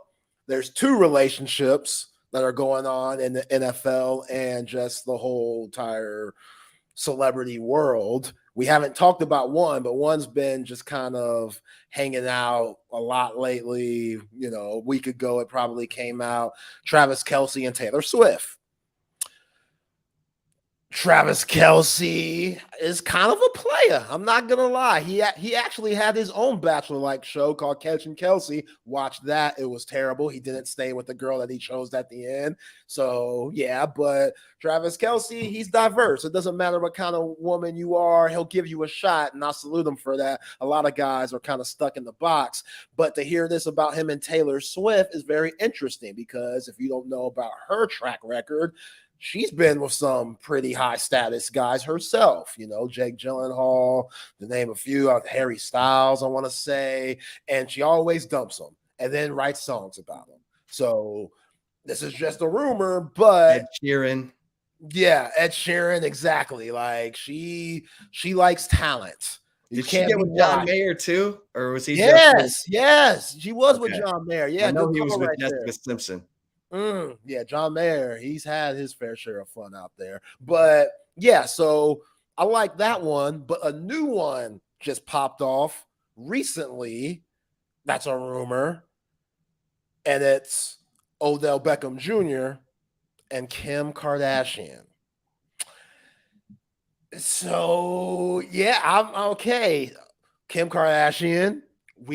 there's 2 relationships that are going on in the NFL and just the whole entire celebrity world. We haven't talked about one, but one's been just kind of hanging out a lot lately. A week ago, it probably came out. Travis Kelce and Taylor Swift. Travis Kelce is kind of a player. I'm not going to lie. He actually had his own Bachelor-like show called Catching Kelce. Watched that. It was terrible. He didn't stay with the girl that he chose at the end. So, yeah, but Travis Kelce, he's diverse. It doesn't matter what kind of woman you are. He'll give you a shot, and I salute him for that. A lot of guys are kind of stuck in the box. But to hear this about him and Taylor Swift is very interesting, because if you don't know about her track record, she's been with some pretty high status guys herself, Jake Gyllenhaal, to name a few, Harry Styles, I want to say, and she always dumps them and then writes songs about them. So this is just a rumor, but Ed Sheeran. Yeah, Ed Sheeran, exactly. Like she likes talent. Did she get with John Mayer too, or was he? Yes, she was with Okay. John Mayer. Yeah, I know good he was call with right Jessica there. Simpson. Yeah, John Mayer, he's had his fair share of fun out there. But yeah, so I like that one. But a new one just popped off recently. That's a rumor. And it's Odell Beckham Jr. and Kim Kardashian. So yeah, I'm okay. Kim Kardashian,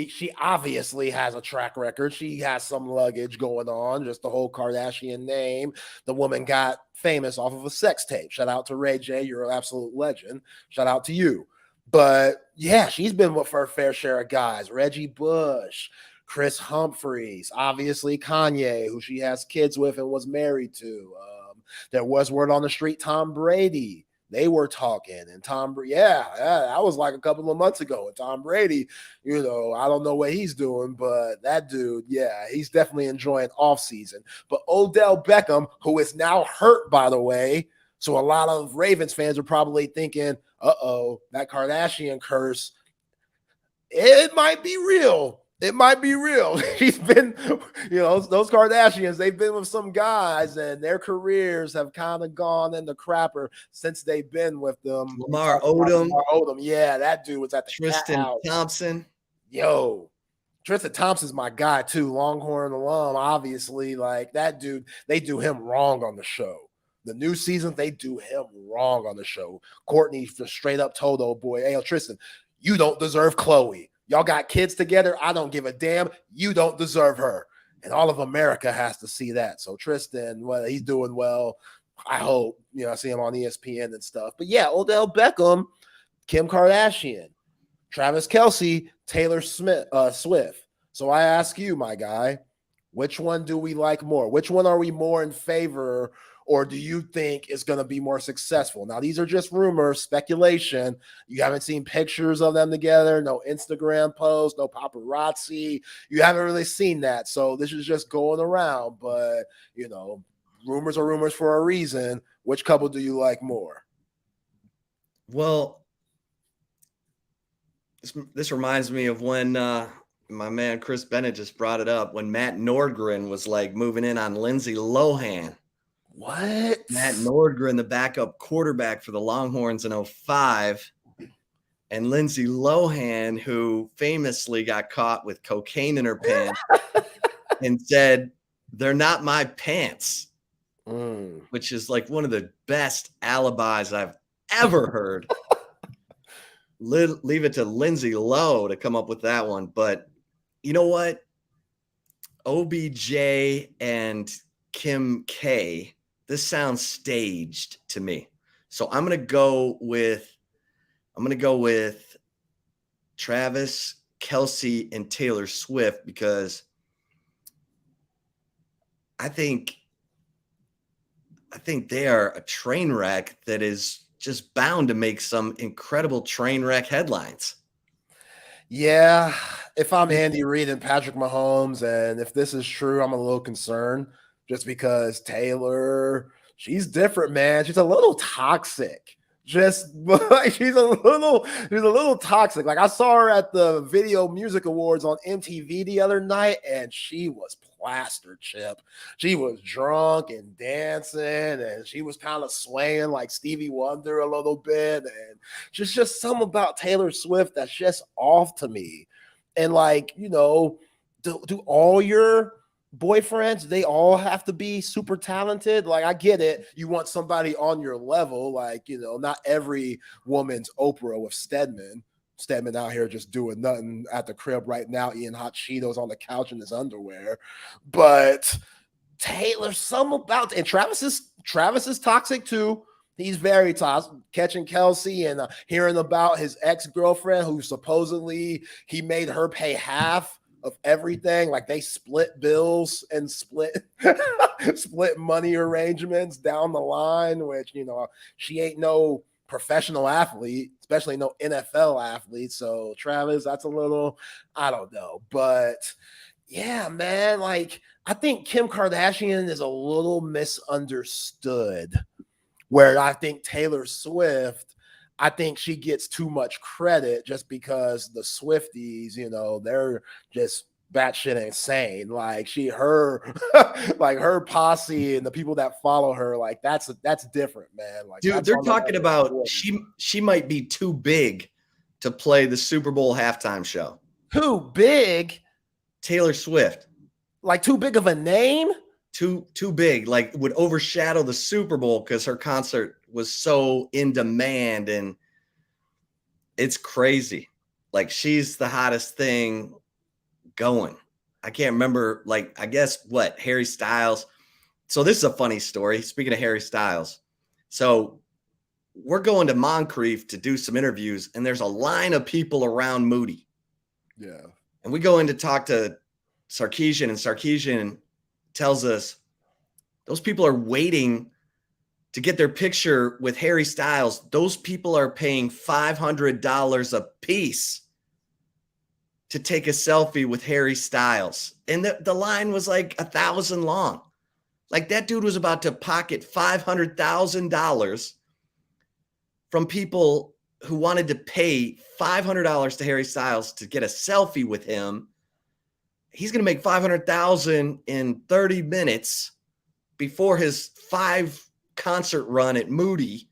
she obviously has a track record. She has some luggage going on, just the whole Kardashian name. The woman got famous off of a sex tape. Shout out to Ray J. You're an absolute legend. Shout out to you. But yeah, she's been with her fair share of guys. Reggie Bush, Chris Humphries, obviously Kanye, who she has kids with and was married to. There was word on the street, Tom Brady. They were talking, and Tom, that was like a couple of months ago. And Tom Brady, I don't know what he's doing, but that dude, he's definitely enjoying off season. But Odell Beckham, who is now hurt, by the way, so a lot of Ravens fans are probably thinking, that Kardashian curse, it might be real. It might be real. He's been, those Kardashians, they've been with some guys and their careers have kind of gone in the crapper since they've been with them. Lamar Odom. Yeah, that dude was at the Tristan Thompson. Yo, Tristan Thompson's my guy too. Longhorn alum, obviously. Like that dude, they do him wrong on the show. The new season, they do him wrong on the show. Courtney just straight up told old boy, hey, Tristan, you don't deserve Chloe. Y'all got kids together. I don't give a damn. You don't deserve her. And all of America has to see that. So Tristan, well, he's doing well. I hope, I see him on ESPN and stuff. But yeah, Odell Beckham, Kim Kardashian, Travis Kelce, Taylor Swift. So I ask you, my guy, which one do we like more? Which one are we more in favor, or do you think is going to be more successful? Now, these are just rumors, speculation. You haven't seen pictures of them together, no Instagram posts, no paparazzi. You haven't really seen that. So this is just going around. But, rumors are rumors for a reason. Which couple do you like more? Well, this reminds me of when my man Chris Bennett just brought it up, when Matt Nordgren was like moving in on Lindsay Lohan. What? Matt Nordgren, the backup quarterback for the Longhorns in 2005, and Lindsay Lohan, who famously got caught with cocaine in her pants and said, "They're not my pants," which is like one of the best alibis I've ever heard. Leave it to Lindsay Lowe to come up with that one. But you know what? OBJ and Kim K, this sounds staged to me. So I'm going to go with Travis Kelce and Taylor Swift, because I think they are a train wreck that is just bound to make some incredible train wreck headlines. Yeah, if I'm Andy Reid and Patrick Mahomes, and if this is true, I'm a little concerned, just because Taylor, she's different, man. She's a little toxic. Just like she's a little toxic. Like I saw her at the Video Music Awards on MTV the other night, and she was plastered, Chip. She was drunk and dancing, and she was kind of swaying like Stevie Wonder a little bit. And just something about Taylor Swift that's just off to me. And like, do all your boyfriends, they all have to be super talented? Like, I get it, you want somebody on your level, like, not every woman's Oprah with Stedman out here just doing nothing at the crib right now, eating hot Cheetos on the couch in his underwear. But Taylor, something about, and Travis is toxic too. He's very toxic. Catching Kelce and hearing about his ex-girlfriend who supposedly he made her pay half of everything. Like they split bills and split money arrangements down the line, which, you know, she ain't no professional athlete, especially no NFL athlete. So Travis, that's a little, I don't know. But yeah, man, like I think Kim Kardashian is a little misunderstood, where I think Taylor Swift, I think she gets too much credit just because the Swifties, you know, they're just batshit insane. Like her like her posse and the people that follow her, like that's different, man. Like, dude, they're talking about she might be too big to play the Super Bowl halftime show. Too big? Taylor Swift. Like too big of a name? Too big, like would overshadow the Super Bowl because her concert was so in demand, and it's crazy. Like she's the hottest thing going. I can't remember, like, I guess what, Harry Styles. So this is a funny story. Speaking of Harry Styles. So we're going to Moncrief to do some interviews, and there's a line of people around Moody. Yeah. And we go in to talk to Sarkisian, and Sarkisian tells us those people are waiting to get their picture with Harry Styles. Those people are paying $500 a piece to take a selfie with Harry Styles. And the line was like 1,000 long. Like that dude was about to pocket $500,000 from people who wanted to pay $500 to Harry Styles to get a selfie with him. He's going to make $500,000 in 30 minutes before his 5 concert run at Moody.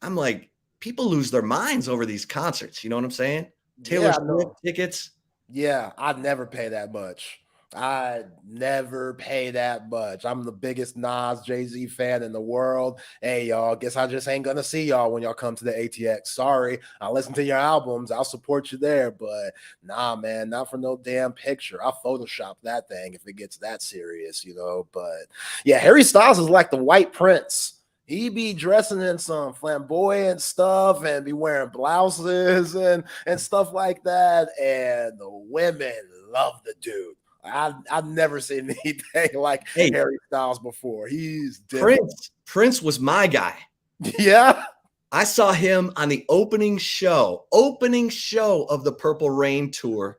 I'm like, people lose their minds over these concerts. You know what I'm saying? Taylor Swift tickets. Yeah, I'd never pay that much. I'd never pay that much. I'm the biggest Nas, Jay-Z fan in the world. Hey, y'all, guess I just ain't going to see y'all when y'all come to the ATX. Sorry, I'll listen to your albums. I'll support you there. But nah, man, not for no damn picture. I'll Photoshop that thing if it gets that serious, you know. But yeah, Harry Styles is like the White Prince. He be dressing in some flamboyant stuff and be wearing blouses and stuff like that. And the women love the dude. I've never seen anything like Harry Styles before. He's different. Prince was my guy. Yeah. I saw him on the opening show of the Purple Rain tour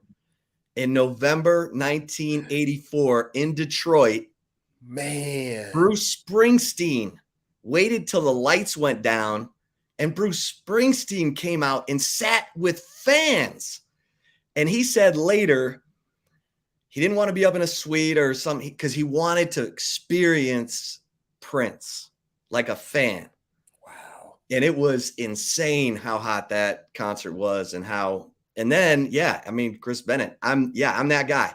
in November 1984 in Detroit. Man. Bruce Springsteen waited till the lights went down, and Bruce Springsteen came out and sat with fans. And he said later, he didn't want to be up in a suite or something because he wanted to experience Prince like a fan. Wow. And it was insane how hot that concert was and then, yeah, I mean, Chris Bennett, I'm that guy.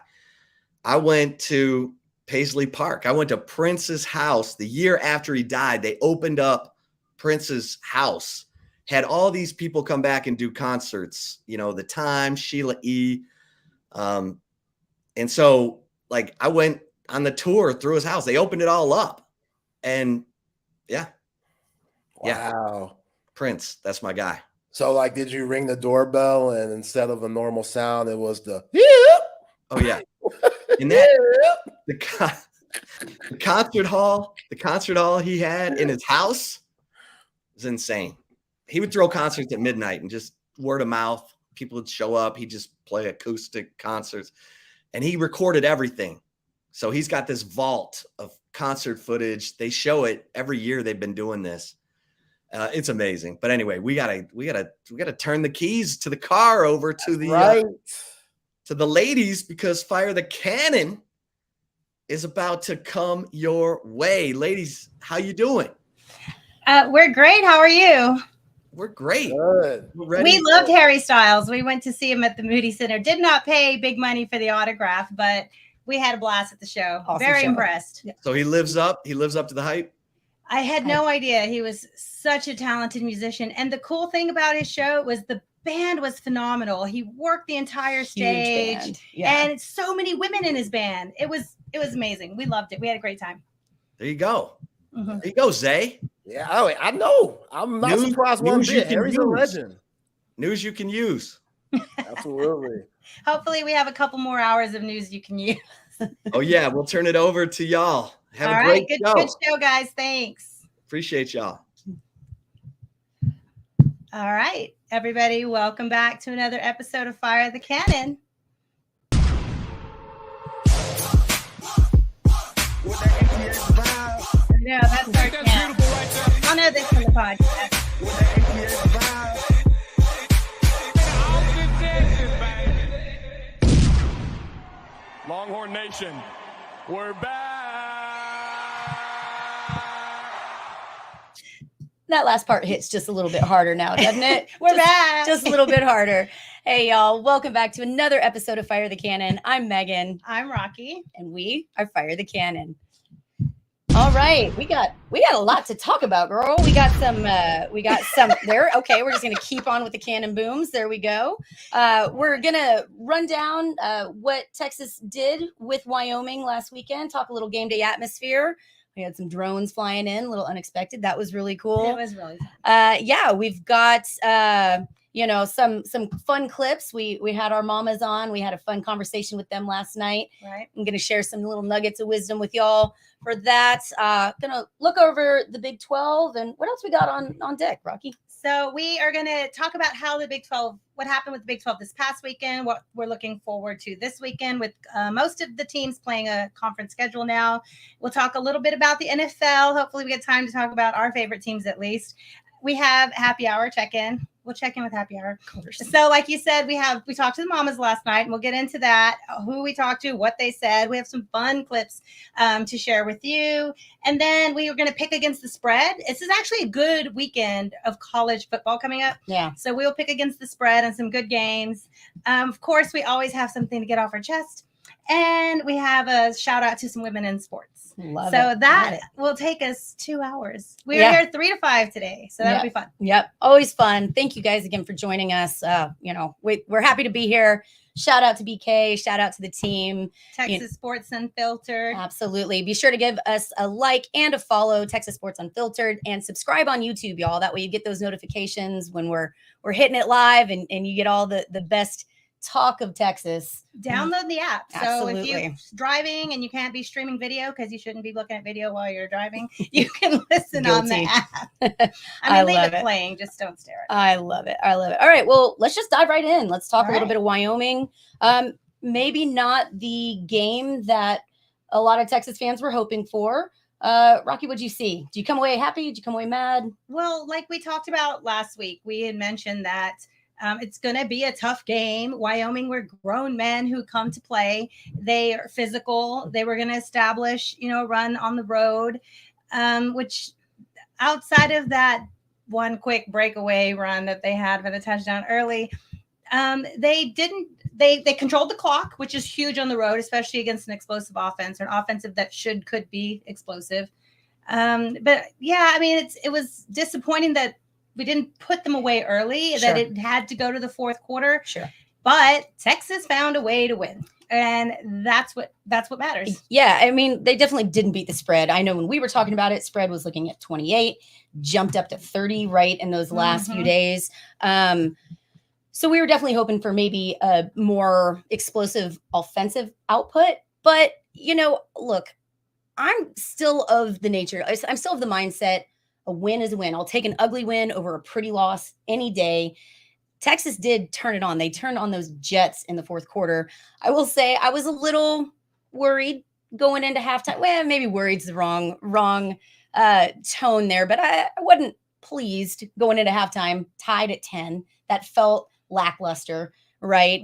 I went to Paisley Park. I went to Prince's house the year after he died. They opened up Prince's house, had all these people come back and do concerts, you know, The Time, Sheila E. And so, like, I went on the tour through his house. They opened it all up. And, yeah. Wow. Prince, that's my guy. So, like, did you ring the doorbell and instead of a normal sound, it was the Oh, yeah. And that, the concert hall he had in his house was insane. He would throw concerts at midnight and just word of mouth. People would show up. He'd just play acoustic concerts. And he recorded everything. So he's got this vault of concert footage. They show it every year. They've been doing this. It's amazing. But anyway, we gotta turn the keys to the car over to the ladies, because Fire the Cannon is about to come your way. Ladies, how you doing? We're great. How are you? We're great. Good. We loved Harry Styles. We went to see him at the Moody Center. Did not pay big money for the autograph, but we had a blast at the show. Awesome Very show. Impressed. Yeah. So he lives up to the hype. I had no idea. He was such a talented musician. And the cool thing about his show was the band was phenomenal. He worked the entire stage. Huge band. Yeah. And so many women in his band. It was amazing. We loved it. We had a great time. There you go. Mm-hmm. There you go, Zay. Yeah, I know. I'm not surprised one bit. Harry's a legend. News you can use. Absolutely. Hopefully we have a couple more hours of news you can use. Oh yeah, we'll turn it over to y'all. Have All a right, great good show, guys. Thanks. Appreciate y'all. All right, everybody, welcome back to another episode of Fire the Cannon. No, that's our cat. I know this from the podcast. Longhorn Nation, we're back. That last part hits just a little bit harder now, doesn't it? We're back. Just a little bit harder. Hey, y'all. Welcome back to another episode of Fire the Cannon. I'm Megan. I'm Rocky. And we are Fire the Cannon. All right. We got a lot to talk about, girl. We got some there. Okay, we're just gonna keep on with the cannon booms. There we go. We're gonna run down what Texas did with Wyoming last weekend, talk a little game day atmosphere. We had some drones flying in, a little unexpected. That was really cool. It was really fun. Yeah, we've got some fun clips. We had our mamas on. We had a fun conversation with them last night. Right. I'm gonna share some little nuggets of wisdom with y'all for that. Gonna look over the Big 12 and what else we got on deck, Rocky. So we are going to talk about how the Big 12, what happened with the Big 12 this past weekend, what we're looking forward to this weekend with most of the teams playing a conference schedule now. We'll talk a little bit about the NFL. Hopefully we get time to talk about our favorite teams at least. We have happy hour check-in. We'll check in with happy hour. Of course. So like you said, we talked to the mamas last night, and we'll get into that, who we talked to, what they said. We have some fun clips to share with you. And then we are going to pick against the spread. This is actually a good weekend of college football coming up. Yeah. So we'll pick against the spread and some good games. Of course, we always have something to get off our chest. And we have a shout out to some women in sports. Love so it. that Love it. will take us 2 hours. We're here 3 to 5 today. So that'll be fun. Yep. Always fun. Thank you guys again for joining us. We're happy to be here. Shout out to BK. Shout out to the team. Texas Sports Unfiltered. Absolutely. Be sure to give us a like and a follow, Texas Sports Unfiltered, and subscribe on YouTube, y'all. That way you get those notifications when we're hitting it live and you get all the best talk of Texas. Download the app. Absolutely. So if you're driving and you can't be streaming video because you shouldn't be looking at video while you're driving, you can listen on the app. I leave it playing. Just don't stare at it. I love it. I love it. All right. Well, let's just dive right in. Let's talk a little bit of Wyoming. Maybe not the game that a lot of Texas fans were hoping for. Rocky, what'd you see? Did you come away happy? Did you come away mad? Well, like we talked about last week, we had mentioned that it's going to be a tough game. Wyoming were grown men who come to play. They are physical. They were going to establish, a run on the road, which outside of that one quick breakaway run that they had for the touchdown early, they controlled the clock, which is huge on the road, especially against an explosive offense or an offensive that could be explosive. But yeah, it was disappointing that we didn't put them away early, that it had to go to the fourth quarter. Sure. But Texas found a way to win. And that's what matters. Yeah. They definitely didn't beat the spread. I know when we were talking about it, spread was looking at 28, jumped up to 30 right in those last few days. So we were definitely hoping for maybe a more explosive offensive output. But, look, I'm still of the mindset, a win is a win. I'll take an ugly win over a pretty loss any day. Texas did turn it on. They turned on those Jets in the fourth quarter. I will say I was a little worried going into halftime. Well, maybe worried's the wrong tone there, but I wasn't pleased going into halftime, tied at 10. That felt lackluster, right?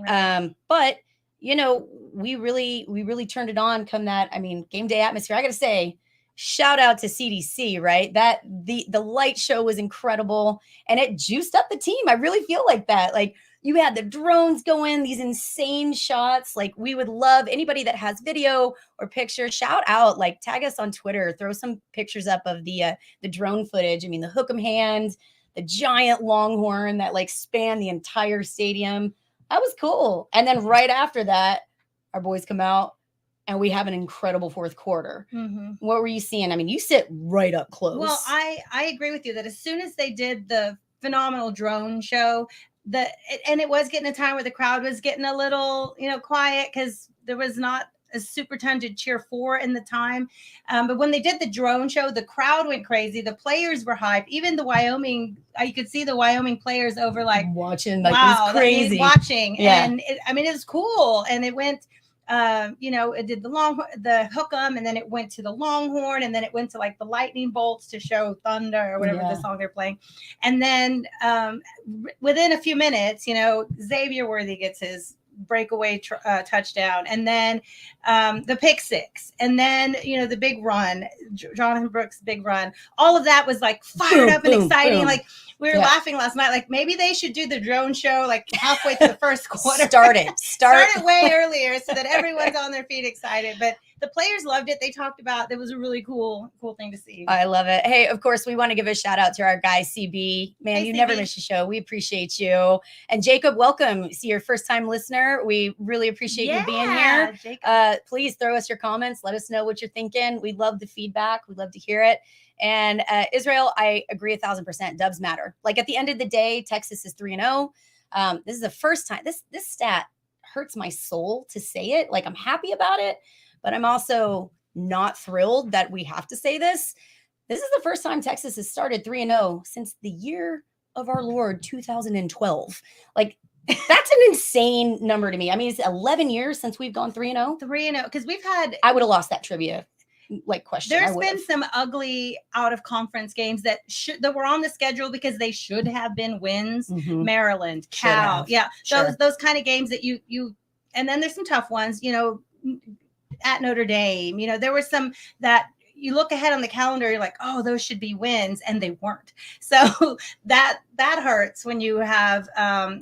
But we really turned it on come that, game day atmosphere. I got to say, shout out to CDC, right? That the light show was incredible and it juiced up the team. I really feel like that. Like you had the drones going, these insane shots. Like we would love anybody that has video or picture, shout out, like tag us on Twitter, throw some pictures up of the drone footage. The hook 'em hand, the giant Longhorn that spanned the entire stadium. That was cool. And then right after that, our boys come out and we have an incredible fourth quarter. Mm-hmm. What were you seeing? You sit right up close. Well, I agree with you that as soon as they did the phenomenal drone show, and it was getting a time where the crowd was getting a little, quiet because there was not a super ton to cheer for in the time. But when they did the drone show, the crowd went crazy. The players were hyped. Even the Wyoming, you could see the Wyoming players over watching, like, wow, it was crazy watching. Yeah. And it was cool. And it went, it did the hook 'em, and then it went to the Longhorn, and then it went to like the lightning bolts to show thunder or whatever the song they're playing. And then within a few minutes, Xavier Worthy gets his breakaway touchdown, and then the pick six, and then the big run, Jonathan Brooks' big run. All of that was like fired up and exciting. Like we were laughing last night. Like maybe they should do the drone show like halfway through the first quarter. Start it way earlier so that everyone's on their feet excited. But the players loved it. They talked about it was a really cool thing to see. I love it. Hey, of course, we want to give a shout out to our guy, CB. Man, you CB. never miss a show. We appreciate you. And Jacob, welcome. See, your first time listener. We really appreciate you being here. Jacob. Please throw us your comments. Let us know what you're thinking. We love the feedback. We'd love to hear it. And Israel, I agree 1,000%. Dubs matter. Like at the end of the day, Texas is 3-0. This is the first time. This stat hurts my soul to say it. Like I'm happy about it, but I'm also not thrilled that we have to say this. This is the first time Texas has started 3-0 since the year of our Lord 2012. Like that's an insane number to me. I mean, it's 11 years since we've gone 3-0. 3-0 because we've had. I would have lost that trivia question. There's been some ugly out of conference games that were on the schedule because they should have been wins. Mhm. Maryland, Cal, Sure. those kind of games that you and then there's some tough ones, at Notre Dame. There were some that you look ahead on the calendar, you're like, oh, those should be wins, and they weren't. So that hurts when you have,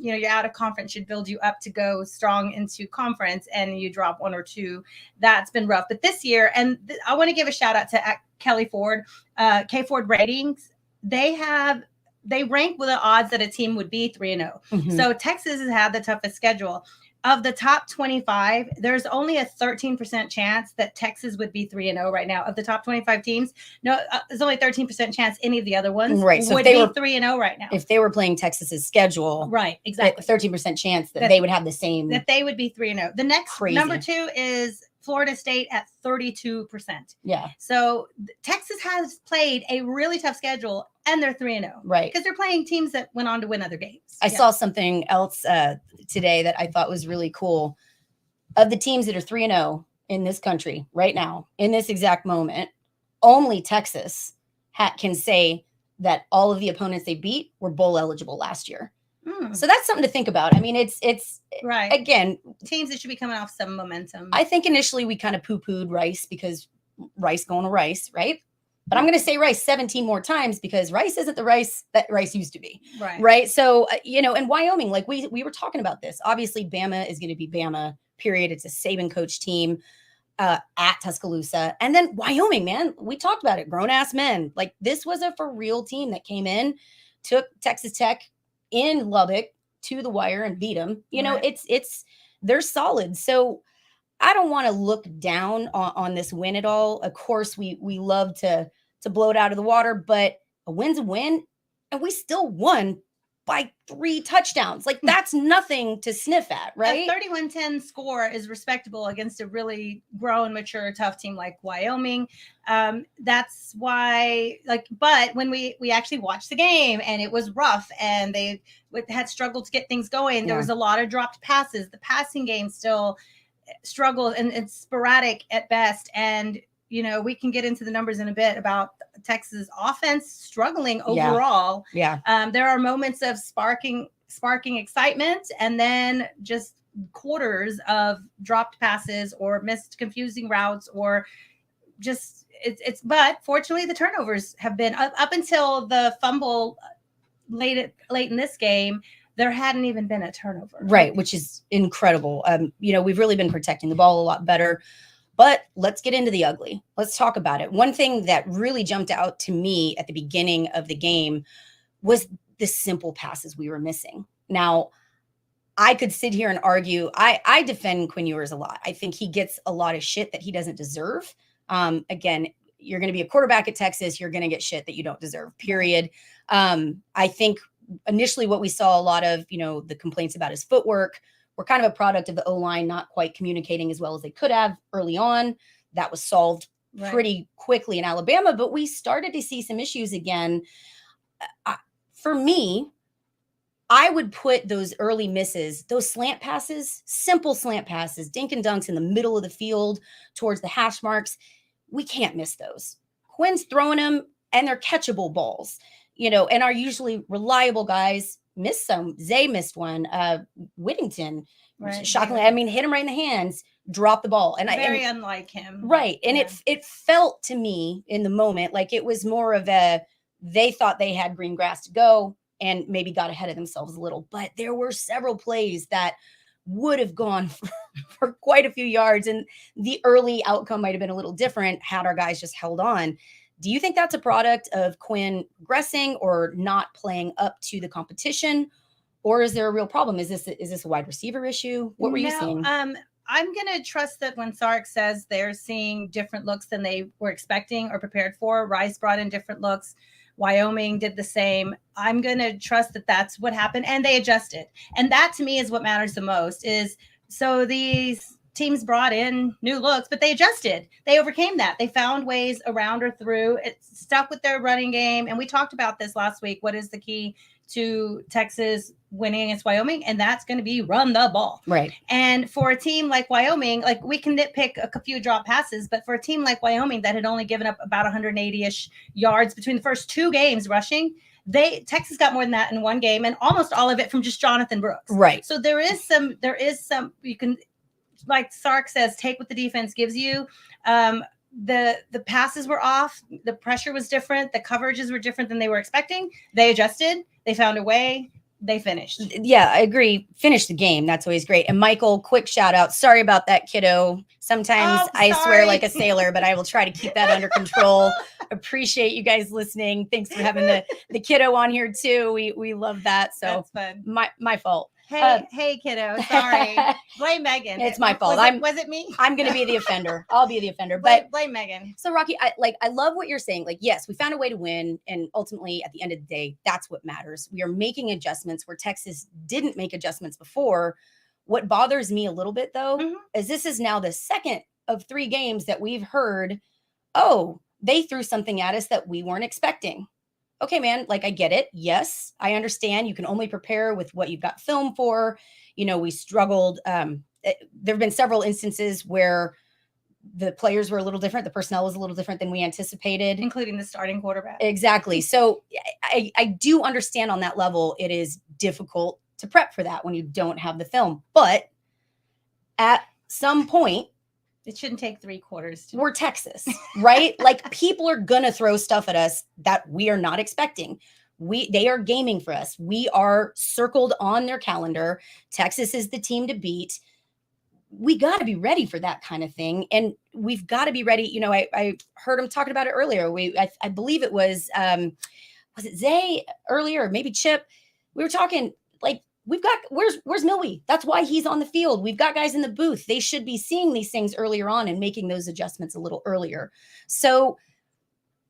your out of conference should build you up to go strong into conference, and you drop one or two. That's been rough. But this year, and I want to give a shout out to Kelly Ford, K Ford Ratings. They rank with the odds that a team would be 3-0. Mhm. So Texas has had the toughest schedule. Of the top 25, there's only a 13% chance that Texas would be 3-0 right now. Of the top 25 teams, no, there's only 13% chance any of the other ones Right. So would if they be were 3-0 right now. If they were playing Texas's schedule, Right, exactly. 13% chance that they would have the same. That they would be 3-0. The next Crazy. number 2 is Florida State at 32%. Yeah. So Texas has played a really tough schedule, and they're 3-0. Right. Because they're playing teams that went on to win other games. I saw something else today that I thought was really cool. Of the teams that are 3-0 in this country right now, in this exact moment, only Texas can say that all of the opponents they beat were bowl eligible last year. So that's something to think about. I mean, it's right. Again, teams that should be coming off some momentum. I think initially we kind of poo-pooed Rice because Rice going to Rice, right? But I'm going to say Rice 17 more times because Rice isn't the Rice that Rice used to be. Right. So, and Wyoming, like we were talking about this. Obviously, Bama is going to be Bama, period. It's a Saban coach team at Tuscaloosa. And then Wyoming, man, we talked about it. Grown-ass men. Like this was a for real team that came in, took Texas Tech in Lubbock to the wire and beat them. They're solid. So I don't want to look down on this win at all. Of course, we love to blow it out of the water, but a win's a win, and we still won by 3 touchdowns. Like that's nothing to sniff at, right? A 31-10 score is respectable against a really grown, mature, tough team like Wyoming. That's why, but when we actually watched the game and it was rough and they had struggled to get things going, there was a lot of dropped passes. The passing game still struggled and it's sporadic at best. And, we can get into the numbers in a bit about Texas offense struggling overall. Yeah. There are moments of sparking excitement and then just quarters of dropped passes or missed confusing routes or just but fortunately the turnovers have been up until the fumble late in this game. There hadn't even been a turnover. Right, which is incredible. We've really been protecting the ball a lot better. But let's get into the ugly. Let's talk about it. One thing that really jumped out to me at the beginning of the game was the simple passes we were missing. Now, I could sit here and argue. I defend Quinn Ewers a lot. I think he gets a lot of shit that he doesn't deserve. Again, you're going to be a quarterback at Texas. You're going to get shit that you don't deserve, period. I think initially what we saw a lot of, the complaints about his footwork were kind of a product of the O-line not quite communicating as well as they could have early on. That was solved pretty quickly in Alabama, but we started to see some issues again. For me, I would put those early misses, those slant passes, simple slant passes, dink and dunks in the middle of the field towards the hash marks. We can't miss those. Quinn's throwing them and they're catchable balls, and our usually reliable guys miss some. Zay missed one. Whittington, shockingly, hit him right in the hands, dropped the ball. And very unlike him. Right. And it felt to me in the moment like it was more of they thought they had green grass to go and maybe got ahead of themselves a little. But there were several plays that would have gone for quite a few yards, and the early outcome might have been a little different had our guys just held on. Do you think that's a product of Quinn regressing or not playing up to the competition, or is there a real problem? Is this a wide receiver issue? What were you seeing? I'm going to trust that when Sark says they're seeing different looks than they were expecting or prepared for. Rice brought in different looks. Wyoming did the same. I'm going to trust that that's what happened, and they adjusted. And that to me is what matters the most. Is so these teams brought in new looks, but they adjusted. They overcame that. They found ways around or through. It stuck with their running game. And we talked about this last week. What is the key to Texas winning against Wyoming? And that's going to be run the ball. Right. And for a team like Wyoming, like we can nitpick a few drop passes, but for a team like Wyoming that had only given up about 180-ish yards between the first 2 games rushing, Texas got more than that in one game, and almost all of it from just Jonathan Brooks. Right. So there is some, you can, like Sark says, take what the defense gives you. The passes were off. The pressure was different. The coverages were different than they were expecting. They adjusted. They found a way. They finished. Yeah, I agree. Finish the game. That's always great. And Michael, quick shout out. Sorry about that, kiddo. Sometimes I swear like a sailor, but I will try to keep that under control. Appreciate you guys listening. Thanks for having the kiddo on here too. We love that. So that's fun. My fault. Hey, kiddo. Sorry. Blame Megan. It's my fault. Was it me? I'm going to be the offender. I'll be the offender. Blame Megan. So Rocky, I love what you're saying. Like, yes, we found a way to win. And ultimately at the end of the day, that's what matters. We are making adjustments where Texas didn't make adjustments before. What bothers me a little bit though, is this is now the second of 3 games that we've heard, oh, they threw something at us that we weren't expecting. Okay, man, like I get it. Yes, I understand. You can only prepare with what you've got film for. We struggled. There have been several instances where the players were a little different. The personnel was a little different than we anticipated. Including the starting quarterback. Exactly. So I do understand on that level, it is difficult to prep for that when you don't have the film. But at some point, it shouldn't take 3 quarters. We're Texas, right? Like people are going to throw stuff at us that we are not expecting. They are gaming for us. We are circled on their calendar. Texas is the team to beat. We got to be ready for that kind of thing. And we've got to be ready. I heard him talking about it earlier. I believe it was it Zay earlier, maybe Chip? We were talking like, we've got, where's Milwee? That's why he's on the field. We've got guys in the booth. They should be seeing these things earlier on and making those adjustments a little earlier. So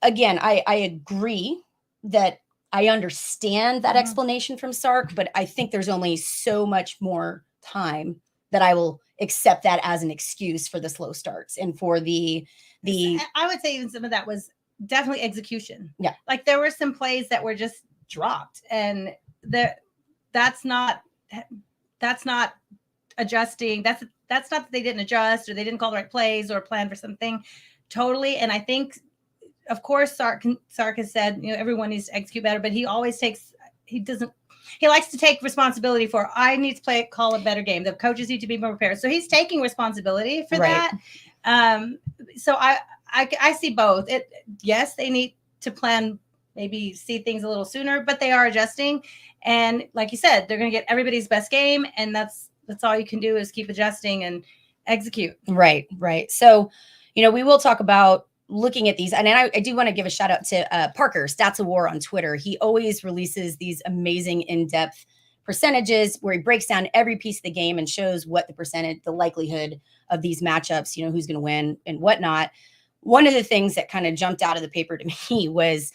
again, I agree that I understand that explanation from Sark, but I think there's only so much more time that I will accept that as an excuse for the slow starts and for the I would say even some of that was definitely execution. Yeah. Like there were some plays that were just dropped, and that's not adjusting. That's not that they didn't adjust or they didn't call the right plays or plan for something totally. And I think, of course, Sark has said, everyone needs to execute better, but he always he likes to take responsibility for, I need to call a better game. The coaches need to be more prepared. So he's taking responsibility for that. So I see both. Yes, they need to plan, maybe see things a little sooner, but they are adjusting. And like you said, they're going to get everybody's best game. And that's all you can do is keep adjusting and execute. Right. So, we will talk about looking at these. And I do want to give a shout out to Parker, Stats of War on Twitter. He always releases these amazing in-depth percentages where he breaks down every piece of the game and shows what the likelihood of these matchups, who's going to win and whatnot. One of the things that kind of jumped out of the paper to me was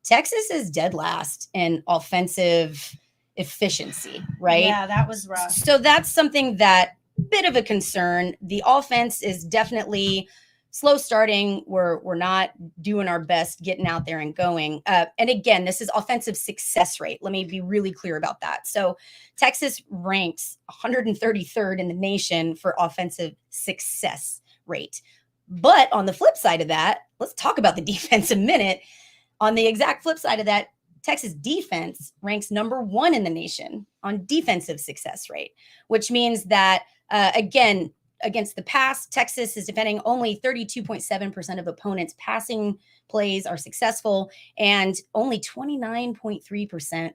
Texas is dead last in offensive efficiency, right? Yeah, that was rough. So that's something that bit of a concern. The offense is definitely slow starting. We're not doing our best getting out there and going. And again, this is offensive success rate. Let me be really clear about that. So Texas ranks 133rd in the nation for offensive success rate. But on the flip side of that, let's talk about the defense a minute. On the exact flip side of that, Texas defense ranks number 1 in the nation on defensive success rate, which means that, again, against the pass, Texas is defending only 32.7% of opponents' passing plays are successful, and only 29.3%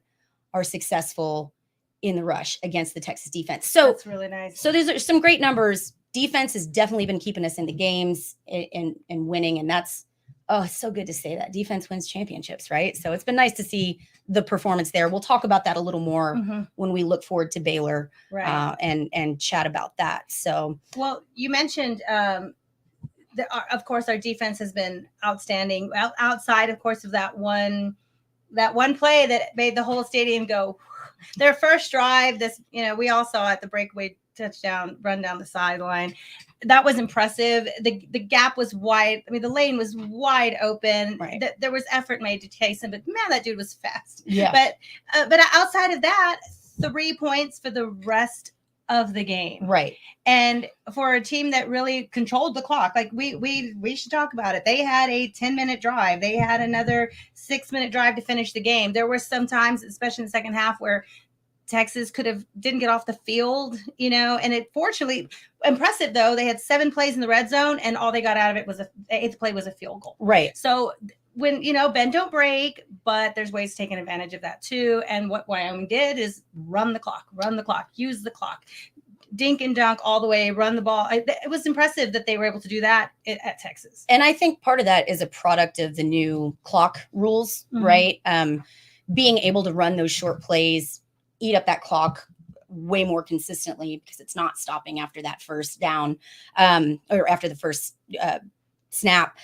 are successful in the rush against the Texas defense. So that's really nice. So these are some great numbers. Defense has definitely been keeping us in the games and winning, and that's, oh, it's so good to say that defense wins championships, right? So it's been nice to see the performance there. We'll talk about that a little more when we look forward to Baylor, right. And chat about that. So, well, you mentioned, of course, our defense has been outstanding. Outside, of course, of that one play that made the whole stadium go. Their first drive, we all saw it, the breakaway touchdown run down the sideline. That was impressive. The gap was wide. I mean, the lane was wide open. Right. There was effort made to chase him, but man, that dude was fast. Yeah. But outside of that, 3 points for the rest of the game. Right. And for a team that really controlled the clock, like we should talk about it. They had a 10-minute drive. They had another 6-minute drive to finish the game. There were some times, especially in the second half, where Texas didn't get off the field, and it fortunately impressive though. They had 7 plays in the red zone and all they got out of it was the 8th play was a field goal. Right. So when, bend don't break, but there's ways to take advantage of that too. And what Wyoming did is run the clock, use the clock, dink and dunk all the way, run the ball. It was impressive that they were able to do that at Texas. And I think part of that is a product of the new clock rules, right? Being able to run those short plays, eat up that clock way more consistently because it's not stopping after that first down or after the first snap.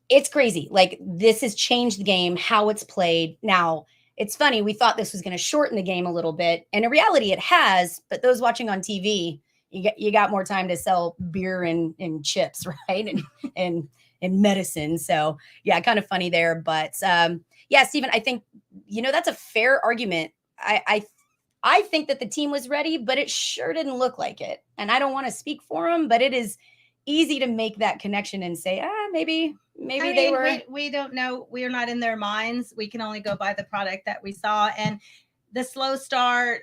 It's crazy. Like, this has changed the game, how it's played. Now, it's funny. We thought this was going to shorten the game a little bit. And in reality, it has. But those watching on TV, you got more time to sell beer and chips, right? And medicine. So, yeah, kind of funny there. But, yeah, Stephen, I think, that's a fair argument. I think that the team was ready, but it sure didn't look like it. And I don't want to speak for them, but it is easy to make that connection and say, maybe they were. We don't know. We are not in their minds. We can only go by the product that we saw. And the slow start,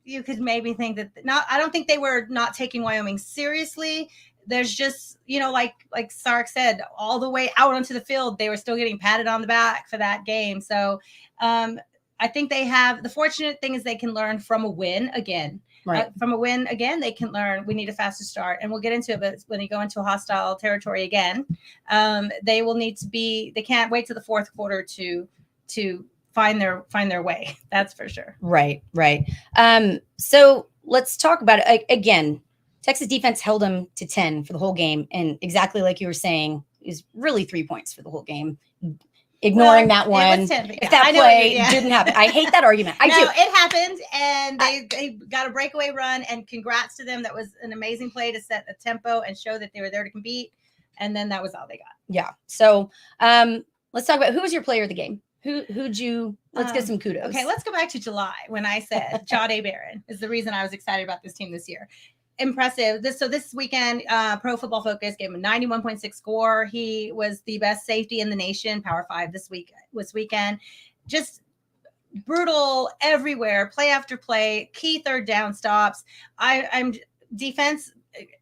you could maybe think that I don't think they were not taking Wyoming seriously. There's just, like Sark said, all the way out onto the field, they were still getting patted on the back for that game. So, I think they have the fortunate thing is they can learn from a win again. Right. From a win again, they can learn we need a faster start. And we'll get into it. But when they go into a hostile territory again, they will need to they can't wait to the fourth quarter to find their way. That's for sure. Right. So let's talk about it again. Texas defense held them to 10 for the whole game. And exactly like you were saying, is really 3 points for the whole game. Ignoring that one, if that play didn't happen. I hate that argument. I do. It happened, and they got a breakaway run, and congrats to them. That was an amazing play to set a tempo and show that they were there to compete, and then that was all they got. Yeah. So let's talk about who was your player of the game. Let's get some kudos. Okay, let's go back to July when I said Jahdae Barron is the reason I was excited about this team this year. Impressive. This weekend, Pro Football Focus gave him a 91.6 score. He was the best safety in the nation, Power 5 this weekend. Just brutal everywhere, play after play, key third down stops. I'm defense.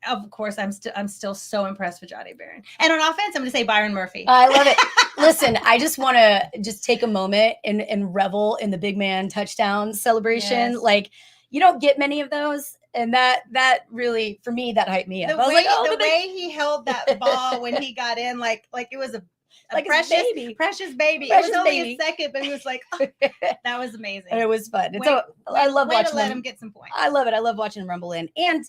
Of course, I'm still so impressed with Jahdae Barron. And on offense, I'm going to say Byron Murphy. I love it. Listen, I just want to take a moment and revel in the big man touchdown celebration. Yes. Like, you don't get many of those. And that really, for me, that hyped me up. The way he held that ball when he got in, like it was a precious baby. It was only a second, but he was like, oh, that was amazing. And it was fun. I love watching to let him get some points. I love it. I love watching him rumble in. And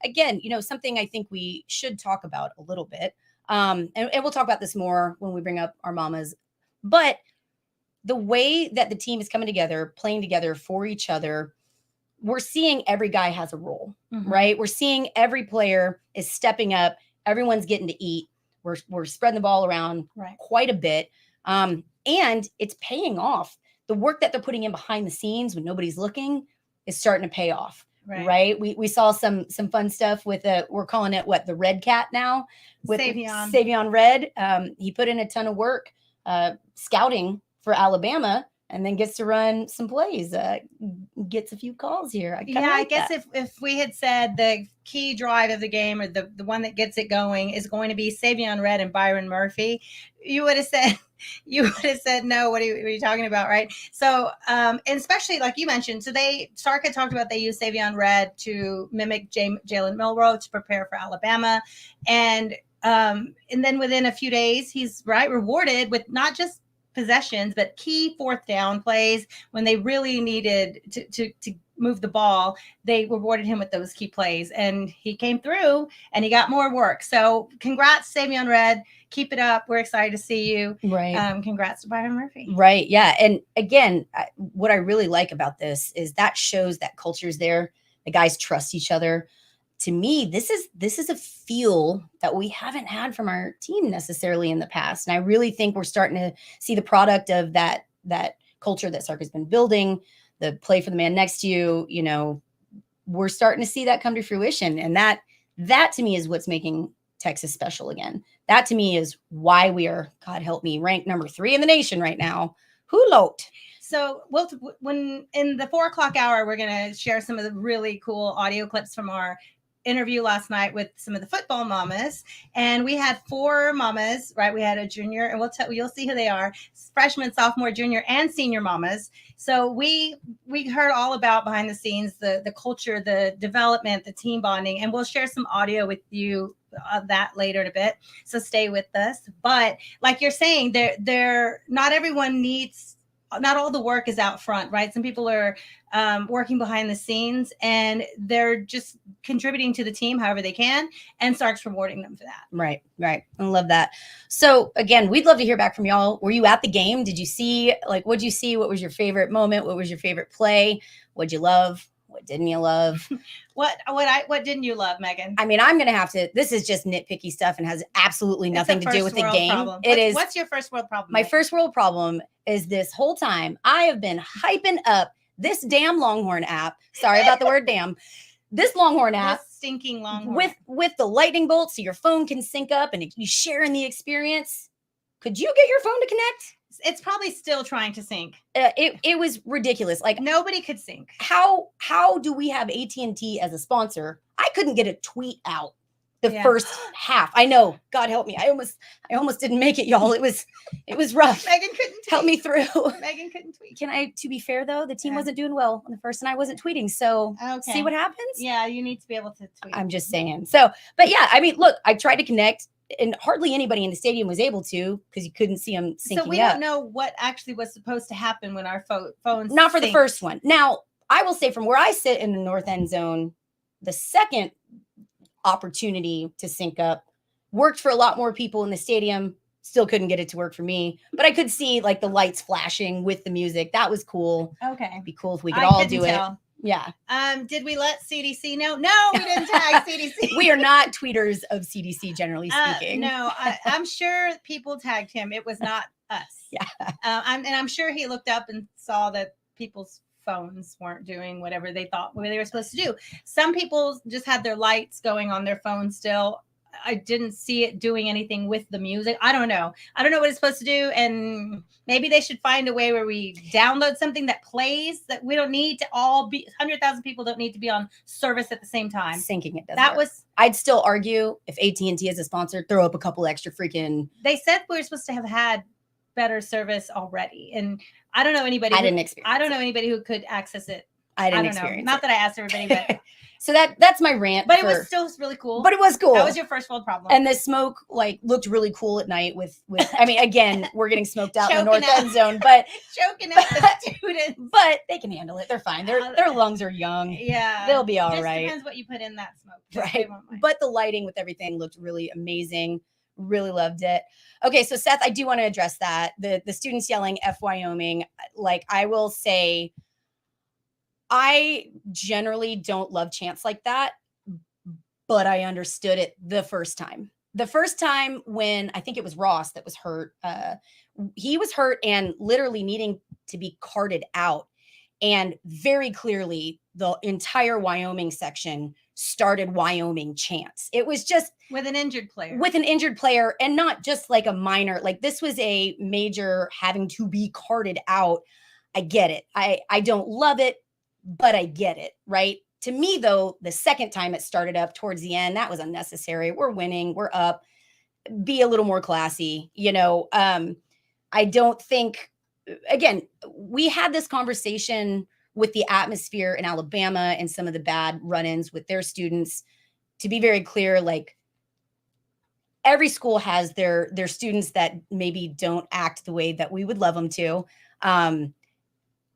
again, something I think we should talk about a little bit. And we'll talk about this more when we bring up our mamas. But the way that the team is coming together, playing together for each other, we're seeing every guy has a role, right? We're seeing every player is stepping up. Everyone's getting to eat. We're spreading the ball around quite a bit. And it's paying off. The work that they're putting in behind the scenes when nobody's looking is starting to pay off. Right. We saw some fun stuff with we're calling it the Red Cat now with Savion Red. He put in a ton of work scouting for Alabama and then gets to run some plays, gets a few calls here. I guess if we had said the key drive of the game or the one that gets it going is going to be Savion Red and Byron Murphy, you would have said no. What are you talking about, right? So, and especially like you mentioned, so Sark had talked about they use Savion Red to mimic Jalen Milroe to prepare for Alabama, and then within a few days, he's rewarded with not just possessions, but key fourth down plays when they really needed to move the ball. They rewarded him with those key plays, and he came through and he got more work. So congrats, Savion Red. Keep it up. We're excited to see you. Right. Congrats to Byron Murphy. Right. Yeah. And again, what I really like about this is that shows that culture's there. The guys trust each other. To me, this is a feel that we haven't had from our team necessarily in the past. And I really think we're starting to see the product of that culture that Sark has been building, the play for the man next to you. You know, we're starting to see that come to fruition. And that to me is what's making Texas special again. That to me is why we are, God help me, ranked number 3 in the nation right now. Who loat? So when in the 4:00 hour, we're going to share some of the really cool audio clips from our interview last night with some of the football mamas, and we had 4 mamas, right? We had a junior, and you'll see who they are: freshman, sophomore, junior, and senior mamas. So we heard all about behind the scenes, the culture, the development, the team bonding, and we'll share some audio with you of that later in a bit. So stay with us. But like you're saying, they're not everyone needs. Not all the work is out front, right? Some people are working behind the scenes, and they're just contributing to the team however they can, and Sark's rewarding them for that. Right. I love that. So again, we'd love to hear back from y'all. Were you at the game? Did you see, what'd you see? What was your favorite moment? What was your favorite play? What'd you love? What didn't you love? What didn't you love, Megan? I mean, I'm going to have to, this is just nitpicky stuff and has absolutely nothing to do with the game. What's your first world problem? My first world problem is this whole time I have been hyping up this damn Longhorn app. Sorry about the word damn. This Longhorn app. This stinking Longhorn. With the lightning bolt so your phone can sync up and you share in the experience. Could you get your phone to connect? It's probably still trying to sync. It was ridiculous. Like nobody could sync. How do we have AT&T as a sponsor? I couldn't get a tweet out the first half. I know. God help me. I almost didn't make it, y'all. It was rough. Megan couldn't tweet. Help me through. Megan couldn't tweet. To be fair though, the team wasn't doing well on the first and I wasn't tweeting. So see what happens? Yeah, you need to be able to tweet. I'm just saying. So, but yeah, I mean, look, I tried to connect. And hardly anybody in the stadium was able to because you couldn't see them syncing up. So we don't know what actually was supposed to happen when our phones not for the first one. Now, I will say from where I sit in the north end zone, the second opportunity to sync up worked for a lot more people in the stadium. Still couldn't get it to work for me, but I could see like the lights flashing with the music. That was cool. Okay. It'd be cool if we could all do it. Yeah. Did we let CDC know? No, we didn't tag CDC. We are not tweeters of CDC, generally speaking. No, I'm sure people tagged him. It was not us. Yeah. I'm sure he looked up and saw that people's phones weren't doing whatever they thought they were supposed to do. Some people just had their lights going on their phone still. I didn't see it doing anything with the music. I don't know what it's supposed to do. And maybe they should find a way where we download something that plays, that we don't need to all be 100,000 people don't need to be on service at the same time. Syncing it doesn't work. I'd still argue if AT&T is a sponsor, throw up a couple extra freaking. They said we were supposed to have had better service already. And I don't know anybody. I didn't experience I don't know anybody who could access it. I didn't experience Not that I asked everybody, but so that's my rant. But it was still really cool. But it was cool. That was your first world problem. And the smoke looked really cool at night with I mean, again, we're getting smoked out in the north end zone, but choking out the students. But they can handle it. They're fine. Their lungs are young. Yeah. They'll be all right. Depends what you put in that smoke. Right. But the lighting with everything looked really amazing. Really loved it. Okay, so Seth, I do want to address that. The students yelling F Wyoming. Like, I will say, I generally don't love chants like that, but I understood it the first time. The first time when I think it was Ross that was hurt. He was hurt and literally needing to be carted out. And very clearly, the entire Wyoming section started Wyoming chants. It was just with an injured player. With an injured player, and not just like a minor. Like, this was a major having to be carted out. I get it. I don't love it, but I get it, right? To me, though, the second time it started up towards the end, that was unnecessary. We're winning. We're up. Be a little more classy. I don't think, again, we had this conversation with the atmosphere in Alabama and some of the bad run-ins with their students. To be very clear, like, every school has their students that maybe don't act the way that we would love them to.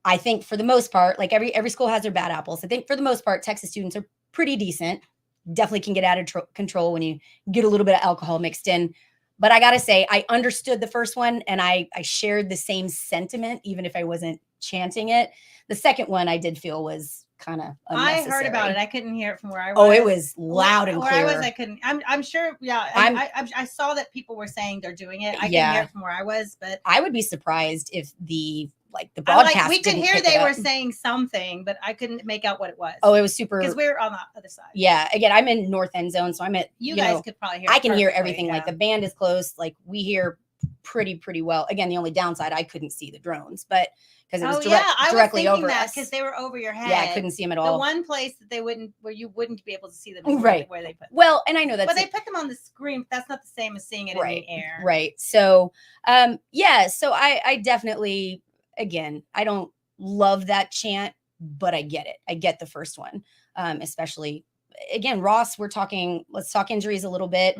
I think for the most part, like every school has their bad apples. I think for the most part, Texas students are pretty decent. Definitely can get out of control when you get a little bit of alcohol mixed in. But I got to say, I understood the first one and I shared the same sentiment, even if I wasn't chanting it. The second one I did feel was kind of unnecessary. I heard about it. I couldn't hear it from where I was. Oh, it was loud and where clear. I was, I couldn't. I'm sure. Yeah, I saw that people were saying they're doing it. I couldn't hear it from where I was, but I would be surprised if the broadcast. We could hear they were saying something, but I couldn't make out what it was. Oh, it was super, because we're on the other side. Yeah, again, I'm in North End Zone, so I'm at you guys could probably hear. I can hear everything. Like, the band is close. Like, we hear pretty well. Again, the only downside, I couldn't see the drones, but because it was directly over us, because they were over your head. Yeah, I couldn't see them at all. The one place that where you wouldn't be able to see them, right? Where they put them. Well, and I know that's, but they put them on the screen. That's not the same as seeing it in the air, right? So, so I definitely, again, I don't love that chant, but I get it. I get the first one, especially. Again, Ross, let's talk injuries a little bit.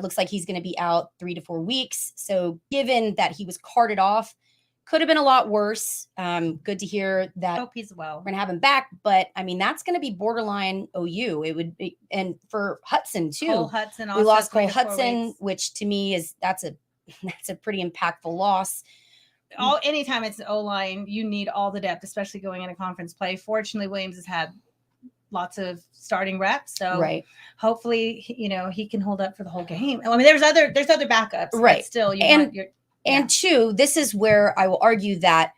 Looks like he's going to be out 3 to 4 weeks. So given that he was carted off, could have been a lot worse. Good to hear that. Hope he's well. We're going to have him back. But I mean, that's going to be borderline OU. It would be, and for Hudson too. Cole Hudson also we lost Cole Hudson, which to me that's a pretty impactful loss. Anytime it's an O-line, you need all the depth, especially going into conference play. Fortunately, Williams has had lots of starting reps, so hopefully he can hold up for the whole game. I mean, there's other backups, right? Still, and two, this is where I will argue that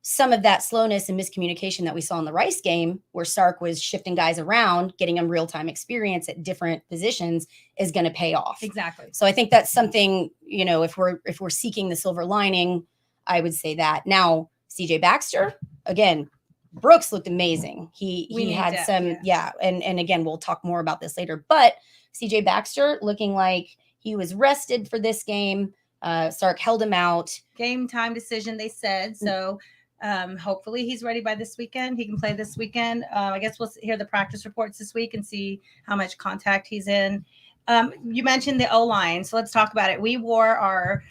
some of that slowness and miscommunication that we saw in the Rice game, where Sark was shifting guys around, getting them real-time experience at different positions, is going to pay off. Exactly. So I think that's something, if we're seeking the silver lining, I would say that. Now, CJ Baxter, again, Brooks looked amazing. He had and again, we'll talk more about this later, but CJ Baxter looking like he was rested for this game. Sark held him out. Game time decision, they said. So hopefully he's ready by this weekend. He can play this weekend. I guess we'll hear the practice reports this week and see how much contact he's in. You mentioned the O-line, so let's talk about it. We wore our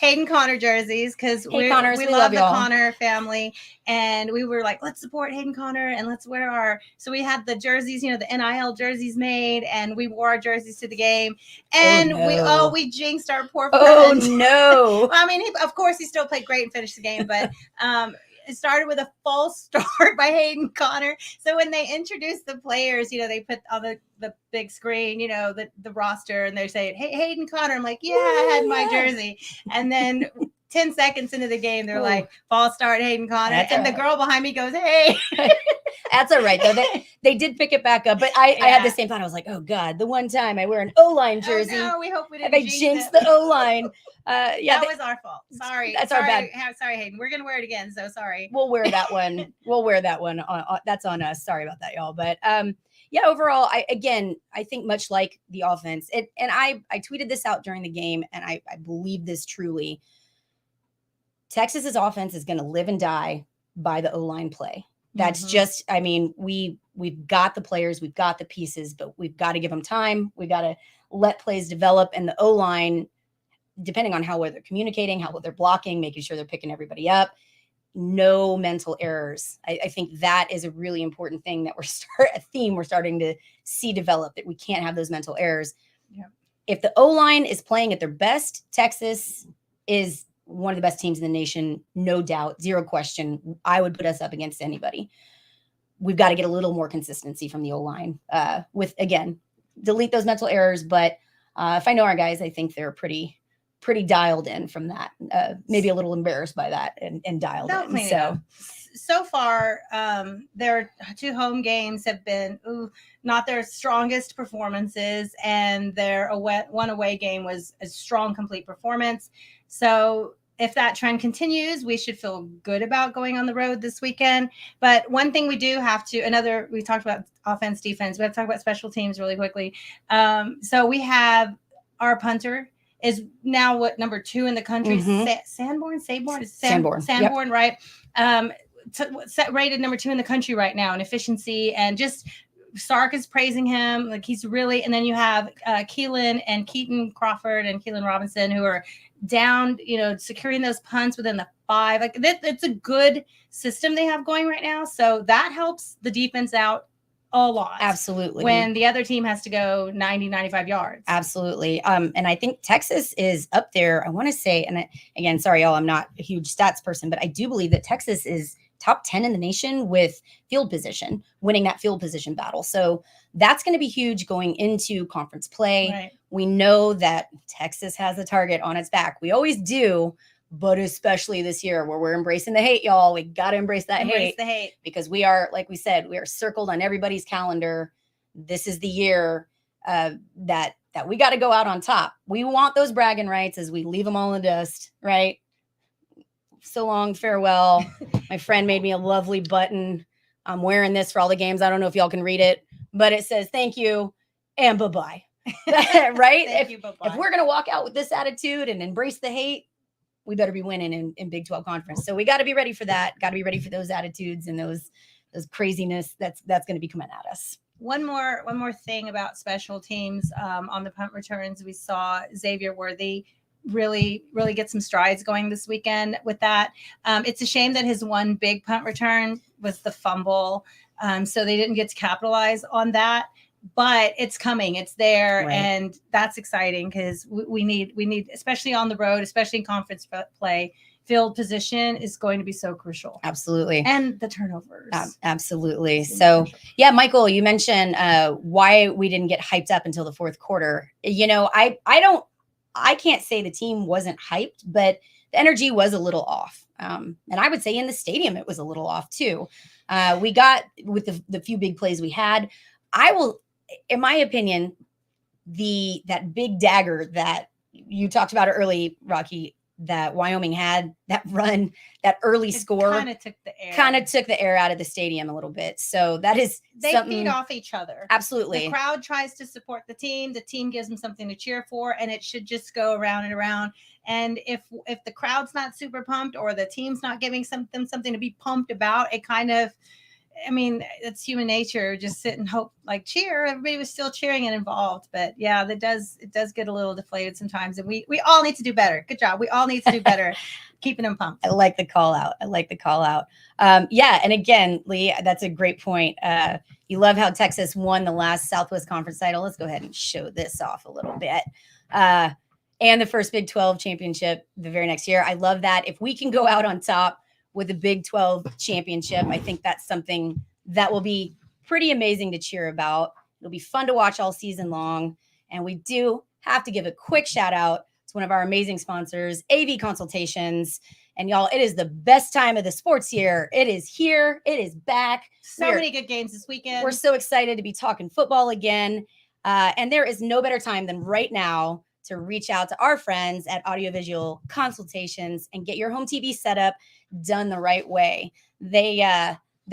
Hayden Connor jerseys because we love the Connor family, and we were like, let's support Hayden Connor and let's wear so we had the jerseys, the NIL jerseys made, and we wore our jerseys to the game, and we jinxed our poor friend. Oh no! Well, I mean, of course he still played great and finished the game, but it started with a false start by Hayden Connor. So when they introduced the players, they put on the big screen, the roster, and they're saying, hey, Hayden Connor. I'm like, yeah, I had my jersey. And then 10 seconds into the game, they're like, false start, Hayden Connor. And the girl behind me goes, hey. That's all right, though. They did pick it back up. But I had the same thought. I was like, oh, God, the one time I wear an O-line jersey. Oh, no, we hope we didn't I jinxed the O-line. That was our fault. Sorry. That's our bad. Sorry, Hayden. We're gonna wear it again. So sorry. We'll wear that one. That's on us. Sorry about that, y'all. But overall, I think much like the offense, and I tweeted this out during the game, and I believe this truly. Texas's offense is going to live and die by the O-line play. That's just, I mean, we've got the players, we've got the pieces, but we've got to give them time. We got to let plays develop, and the O-line, depending on how well they're communicating, how well they're blocking, making sure they're picking everybody up, no mental errors. I think that is a really important thing that we're starting to see develop, that we can't have those mental errors. Yeah. if the O-line is playing at their best, Texas is one of the best teams in the nation, no doubt, zero question. I would put us up against anybody. We've got to get a little more consistency from the O-line with, again, delete those mental errors. But if I know our guys, I think they're pretty dialed in from that. Maybe a little embarrassed by that and dialed in. So far, their 2 home games have been not their strongest performances, and their one away game was a strong, complete performance. So if that trend continues, we should feel good about going on the road this weekend. But one thing we do have to, we talked about offense, defense. We have to talk about special teams really quickly. So we have our punter is now number 2 in the country. Sanborn, Yep. right? Rated number 2 in the country right now in efficiency, and just Sark is praising him. Like, he's really, and then you have Keelan and Keaton Crawford and Keelan Robinson, who are down, securing those punts within the 5. Like, it's a good system they have going right now. So that helps the defense out a lot. Absolutely. When the other team has to go 90, 95 yards. Absolutely. And I think Texas is up there. I want to say, and again, sorry, y'all, I'm not a huge stats person, but I do believe that Texas is top 10 in the nation with field position, winning that field position battle. So that's going to be huge going into conference play. Right. We know that Texas has a target on its back. We always do, but especially this year where we're embracing the hate, y'all. We got to embrace the hate because we are, like we said, we are circled on everybody's calendar. This is the year that we got to go out on top. We want those bragging rights as we leave them all in the dust, right? So long, farewell. My friend made me a lovely button. I'm wearing this for all the games. I don't know if y'all can read it, but it says thank you and bye-bye. Right? If we're going to walk out with this attitude and embrace the hate, we better be winning in Big 12 conference. So we got to be ready for that. Got to be ready for those attitudes and those craziness that's going to be coming at us. One more thing about special teams on the punt returns. We saw Xavier Worthy really get some strides going this weekend with that. It's a shame that his one big punt return was the fumble. So they didn't get to capitalize on that, but it's coming, it's there. Right. And that's exciting because we need, especially on the road, especially in conference play, field position is going to be so crucial. Absolutely. And the turnovers. Absolutely. So yeah, Michael, you mentioned why we didn't get hyped up until the fourth quarter. I can't say the team wasn't hyped, but the energy was a little off. And I would say in the stadium, it was a little off too. We got with the few big plays we had. In my opinion, that big dagger that you talked about early, Rocky, that Wyoming had, that run, that early score kind of took the air out of the stadium a little bit. So that is they something, feed off each other. Absolutely. The crowd tries to support the team gives them something to cheer for, and it should just go around and around. And if the crowd's not super pumped or the team's not giving something to be pumped about, it kind of, it's human nature. Just sit and hope, like, cheer. Everybody was still cheering and involved, but yeah, it does get a little deflated sometimes, and we all need to do better. Good job. We all need to do better, keeping them pumped. I like the call out. Yeah, and again, Lee, that's a great point. You love how Texas won the last Southwest Conference title. Let's go ahead and show this off a little bit. And the first Big 12 championship the very next year. I love that. If we can go out on top with a Big 12 championship, I think that's something that will be pretty amazing to cheer about. It'll be fun to watch all season long. And we do have to give a quick shout out to one of our amazing sponsors, AV Consultations. And y'all, it is the best time of the sports year. It is here. It is back. Many good games this weekend. We're so excited to be talking football again. And there is no better time than right now to reach out to our friends at Audiovisual Consultations and get your home TV setup done the right way. They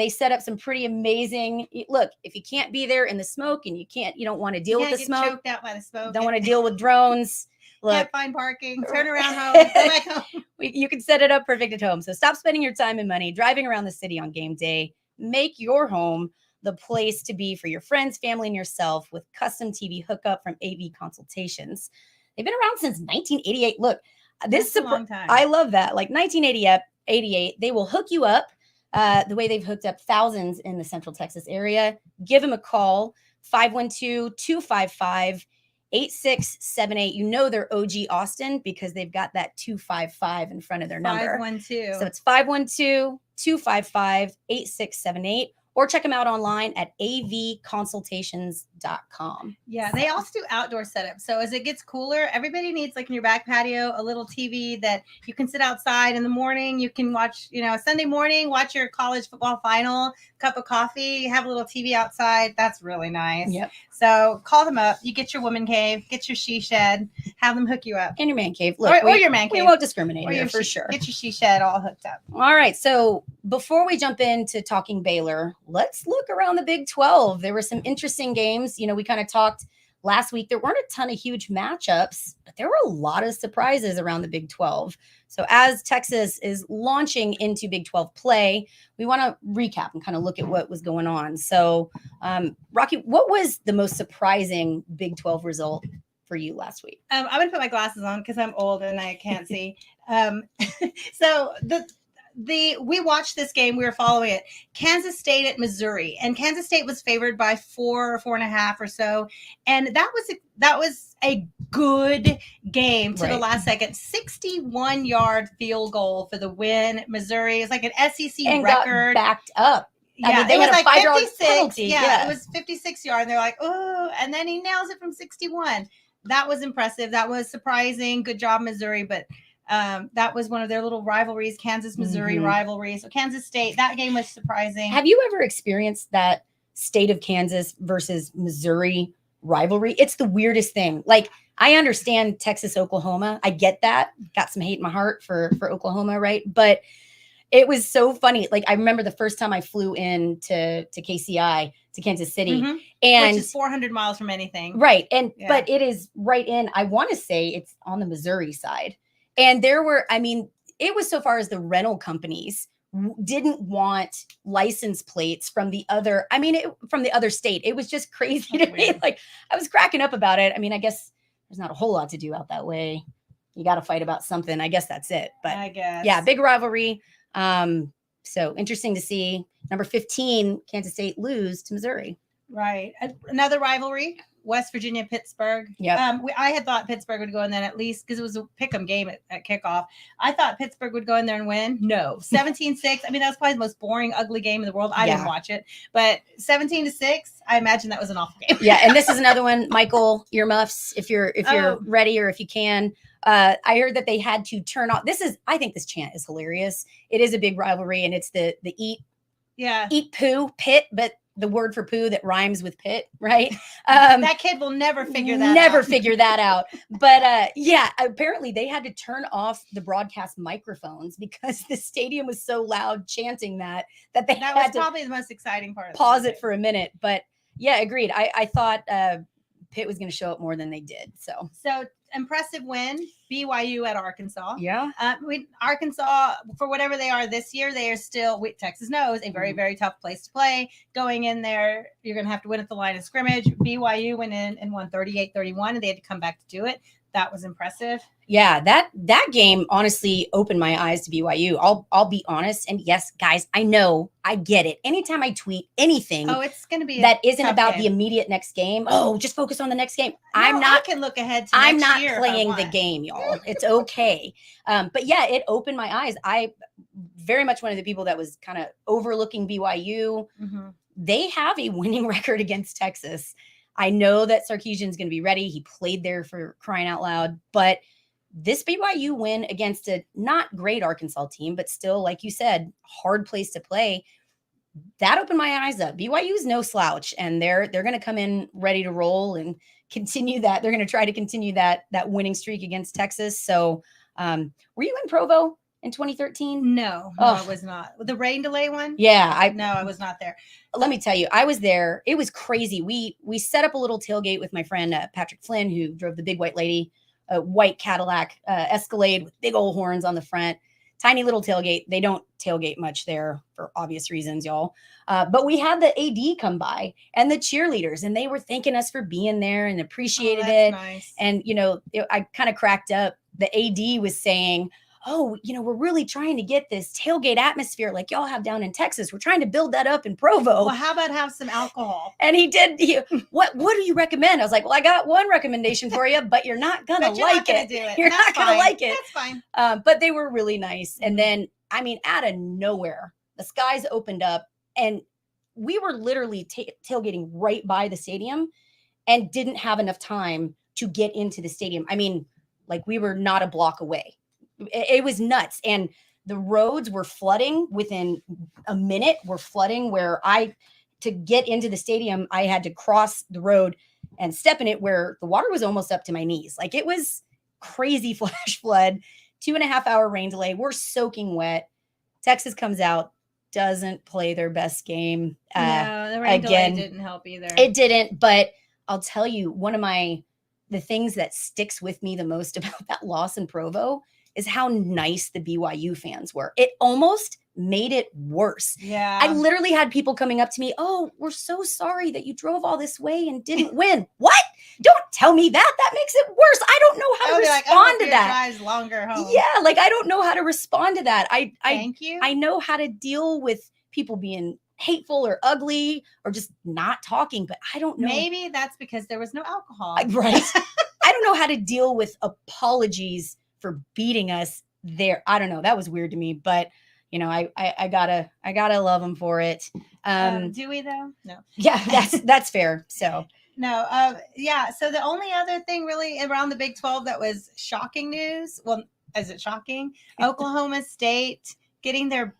set up some pretty amazing. Look, if you can't be there in the smoke and you don't want to deal with the smoke, choked out by the smoke, don't want to deal with drones. Look, can't find parking, turn around home, go back home. You can set it up perfect at home. So stop spending your time and money driving around the city on game day. Make your home the place to be for your friends, family, and yourself with custom TV hookup from AV Consultations. They've been around since 1988. Look, this is a long time. I love that. Like 1988, they will hook you up the way they've hooked up thousands in the Central Texas area. Give them a call, 512-255-8888. 8678. You know they're OG Austin because they've got that 255 in front of their number. 512. So it's 512-255-8678. Or check them out online at avconsultations.com. Yeah, they also do outdoor setups. So as it gets cooler, everybody needs, like in your back patio, a little TV that you can sit outside in the morning. You can watch, Sunday morning, watch your college football final, cup of coffee, have a little TV outside. That's really nice. Yep. So call them up. You get your woman cave, get your she shed, have them hook you up. And your man cave. Look, or your man cave. We won't discriminate or here your for sure. Get your she shed all hooked up. All right. So before we jump into talking Baylor, let's look around the Big 12. There were some interesting games. We kind of talked last week. There weren't a ton of huge matchups, but there were a lot of surprises around the Big 12. So as Texas is launching into Big 12 play, we want to recap and kind of look at what was going on. So, Rocky, what was the most surprising Big 12 result for you last week? I'm going to put my glasses on because I'm old and I can't see. So we watched this game. We were following it. Kansas State at Missouri, and Kansas State was favored by 4 or 4.5 or so. And that was a good game to the last second. 61-yard field goal for the win. Missouri is like an SEC and record. Got backed up. Yeah, they it was had a like 5-yard 56. penalty. Yeah, it was 56 yard. And they're like, oh, and then he nails it from 61. That was impressive. That was surprising. Good job, Missouri. But that was one of their little rivalries, Kansas-Missouri rivalry. So Kansas State, that game was surprising. Have you ever experienced that state of Kansas versus Missouri rivalry? It's the weirdest thing. Like, I understand Texas, Oklahoma. I get that. Got some hate in my heart for Oklahoma, right? But it was so funny. Like, I remember the first time I flew in to KCI, to Kansas City. And which is 400 miles from anything. Right. And but it is right in, I want to say it's on the Missouri side. And there were, it was so far as the rental companies didn't want license plates from the other, from the other state. It was just crazy to me. Like, I was cracking up about it. I guess there's not a whole lot to do out that way. You got to fight about something. I guess that's it. But I guess. Yeah, big rivalry. So interesting to see number 15, Kansas State lose to Missouri. Right. Another rivalry. West Virginia, Pittsburgh. Yeah. I had thought Pittsburgh would go in there at least because it was a pick'em game at kickoff. I thought Pittsburgh would go in there and win. No, 17-6. That was probably the most boring, ugly game in the world. I didn't watch it, but 17-6. I imagine that was an awful game. Yeah, and this is another one, Michael. Earmuffs, if you're ready or if you can. I heard that they had to turn off. I think this chant is hilarious. It is a big rivalry, and it's the eat poo pit, but the word for poo that rhymes with pit, right? That kid will never figure that out. But apparently they had to turn off the broadcast microphones because the stadium was so loud chanting that they that had was probably the most exciting part. Pause it for a minute. But yeah, agreed. I thought Pitt was going to show up more than they did. So impressive win. BYU at Arkansas. Yeah. Arkansas, for whatever they are this year, they are still, Texas knows, a very, very tough place to play. Going in there, you're going to have to win at the line of scrimmage. BYU went in and won 38-31, and they had to come back to do it. That was impressive. Yeah, that game honestly opened my eyes to BYU. I'll be honest. And yes, guys, I know, I get it. Anytime I tweet anything, it's going to be that isn't about the immediate next game. Oh, just focus on the next game. I can look ahead to I'm next not year playing the game, y'all. It's okay. But yeah, it opened my eyes. I very much one of the people that was kind of overlooking BYU. They have a winning record against Texas. I know that Sarkisian's going to be ready. He played there for crying out loud. But this BYU win against a not great Arkansas team, but still, like you said, hard place to play, that opened my eyes up. BYU is no slouch, and they're going to come in ready to roll and continue that. They're going to try to continue that winning streak against Texas. So were you in Provo in 2013? No, I was not. The rain delay one? Yeah. I was not there. Let me tell you, I was there. It was crazy. We set up a little tailgate with my friend Patrick Flynn, who drove the big white lady, a white Cadillac Escalade with big old horns on the front. Tiny little tailgate. They don't tailgate much there for obvious reasons, y'all. But we had the AD come by and the cheerleaders, and they were thanking us for being there and appreciated it. Nice. And, I kind of cracked up. The AD was saying, oh, we're really trying to get this tailgate atmosphere like y'all have down in Texas. We're trying to build that up in Provo. Well, how about have some alcohol? And he did. What do you recommend? I was like, well, I got one recommendation for you, but you're not going to like it. You're not going to like it. That's fine. But they were really nice. And then, out of nowhere, the skies opened up and we were literally tailgating right by the stadium and didn't have enough time to get into the stadium. Like we were not a block away. It was nuts. And the roads were flooding within a minute. Were flooding where to get into the stadium, I had to cross the road and step in it where the water was almost up to my knees. Like it was crazy flash flood, 2.5 hour rain delay. We're soaking wet. Texas comes out, doesn't play their best game. No, the rain delay didn't help either. It didn't, but I'll tell you, one of the things that sticks with me the most about that loss in Provo is how nice the BYU fans were. It almost made it worse. Yeah. I literally had people coming up to me, oh, we're so sorry that you drove all this way and didn't win. What? Don't tell me that. That makes it worse. I don't know how to respond to that. Drives longer home. Yeah, like I don't know how to respond to that. Thank you. I know how to deal with people being hateful or ugly or just not talking, but I don't know. Maybe that's because there was no alcohol. Right. I don't know how to deal with apologies for beating us there. I don't know. That was weird to me, but I gotta love them for it. Do we though? No. Yeah, that's fair. So no. Yeah. So the only other thing really around the Big 12 that was shocking news. Well, is it shocking? Oklahoma State getting their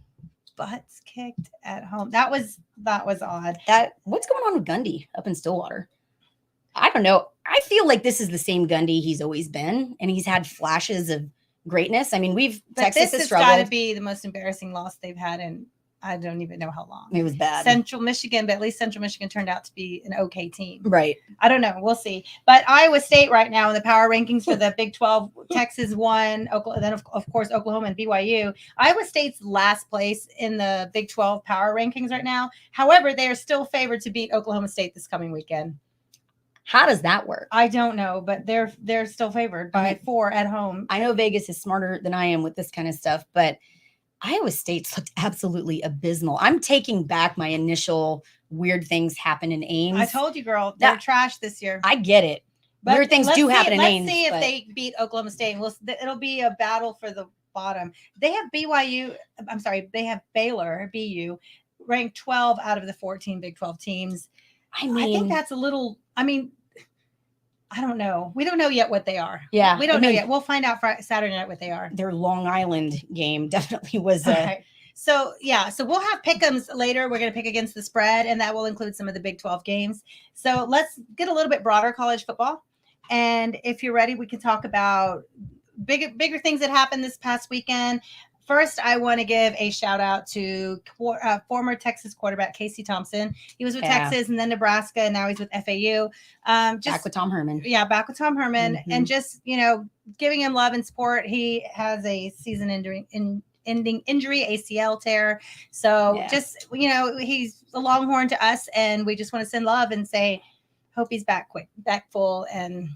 butts kicked at home. That was odd. What's going on with Gundy up in Stillwater? I don't know. I feel like this is the same Gundy he's always been, and he's had flashes of greatness. Texas has struggled. Got to be the most embarrassing loss they've had in I don't even know how long. It was bad. Central Michigan, but at least Central Michigan turned out to be an okay team. Right. I don't know. We'll see. But Iowa State right now in the power rankings for the Big 12, Texas won, then of course Oklahoma and BYU. Iowa State's last place in the Big 12 power rankings right now. However, they are still favored to beat Oklahoma State this coming weekend. How does that work? I don't know, but they're still favored by 4 at home. I know Vegas is smarter than I am with this kind of stuff, but Iowa State's looked absolutely abysmal. I'm taking back my initial weird things happen in Ames. I told you, girl, they're trash this year. I get it. But weird things do happen in Ames. Let's see if they beat Oklahoma State. It'll be a battle for the bottom. They have they have Baylor, BU, ranked 12 out of the 14 Big 12 teams. I think that's a little, I don't know. We don't know yet what they are. Yeah. We don't know yet. We'll find out Saturday night what they are. Their Long Island game definitely was. Okay. So we'll have pick'ems later. We're going to pick against the spread, and that will include some of the Big 12 games. So let's get a little bit broader college football. And if you're ready, we can talk about bigger things that happened this past weekend. First, I want to give a shout out to former Texas quarterback Casey Thompson. He was with Texas and then Nebraska, and now he's with FAU. Back with Tom Herman. Yeah, back with Tom Herman. Mm-hmm. And just, giving him love and support. He has a season-ending injury, ACL tear. So just, he's a Longhorn to us, and we just want to send love and say, hope he's back quick, back full, and,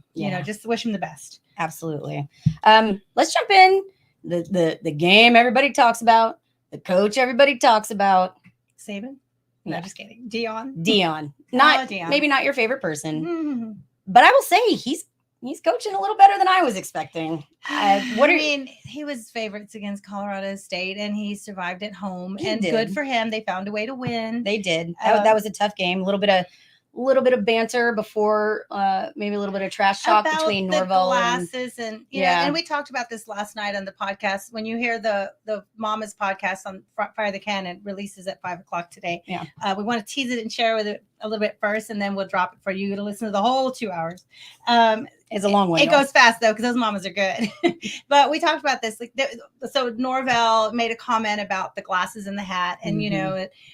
just wish him the best. Absolutely. Let's jump in. The game everybody talks about, the coach everybody talks about. Saban? No, just kidding. Dion. Not Dion. Maybe not your favorite person. Mm-hmm. But I will say he's coaching a little better than I was expecting. He was favorites against Colorado State, and he survived at home. Good for him. They found a way to win. They did. That was a tough game. A little bit of banter before, maybe a little bit of trash talk between Norvell and and we talked about this last night on the podcast. When you hear the Mama's podcast on Fire the Can, it releases at 5:00 today. Yeah, we want to tease it and share with it a little bit first, and then we'll drop it for you to listen to the whole 2 hours. It's a long way. It goes fast though, because those mamas are good. But we talked about this. So Norvell made a comment about the glasses and the hat, and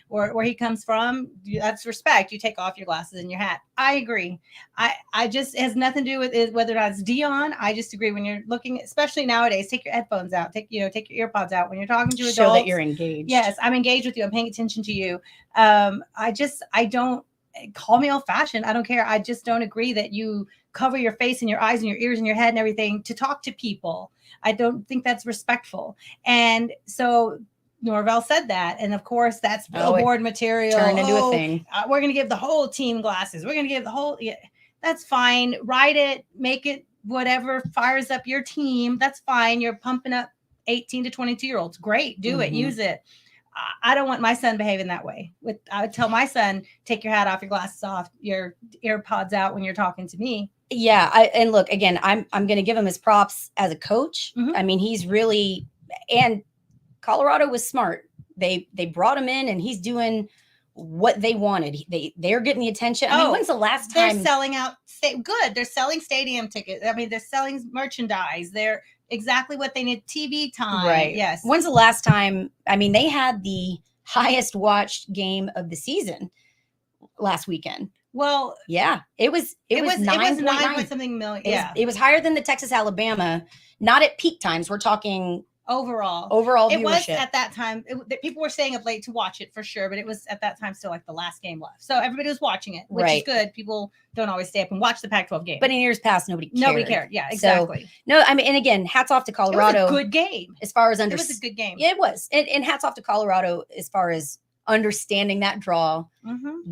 where he comes from, that's respect. You take off your glasses and your hat. I agree. I just, it has nothing to do with it, whether or not it's Dion. I just agree when you're looking, especially nowadays. Take your headphones out. Take your earpods out when you're talking to adults. Show that you're engaged. Yes, I'm engaged with you. I'm paying attention to you. I don't. call me old fashioned. I don't care. I just don't agree that you cover your face and your eyes and your ears and your head and everything to talk to people. I don't think that's respectful. And so Norvell said that. And of course, that's billboard material. Turned into a thing. We're going to give the whole team glasses. We're going to give the whole. Yeah, that's fine. Write it, make it whatever fires up your team. That's fine. You're pumping up 18 to 22-year-olds. Great. Do it. Use it. I don't want my son behaving that way. I would tell my son, take your hat off, your glasses off, your AirPods out when you're talking to me. Yeah. And look, again, I'm going to give him his props as a coach. I mean, he's really, and Colorado was smart. They brought him in and he's doing what they wanted. They're getting the attention. I mean, when's the last time? They're selling out. Good. They're selling stadium tickets. I mean, they're selling merchandise. They're exactly what they need. TV time. Right. Yes. When's the last time? I mean, they had the highest watched game of the season last weekend. Well, yeah, it was 9 point something million. It was higher than the Texas Alabama, not at peak times. We're talking overall viewership. It was at that time. People were staying up late to watch it for sure, but it was at that time still like the last game left. So everybody was watching it, which is good. People don't always stay up and watch the Pac-12 game. But in years past, nobody cared. Yeah, exactly. So, no, I mean, and again, hats off to Colorado. It was a good game. As far as it was a good game. Yeah, it was. And hats off to Colorado as far as understanding that draw,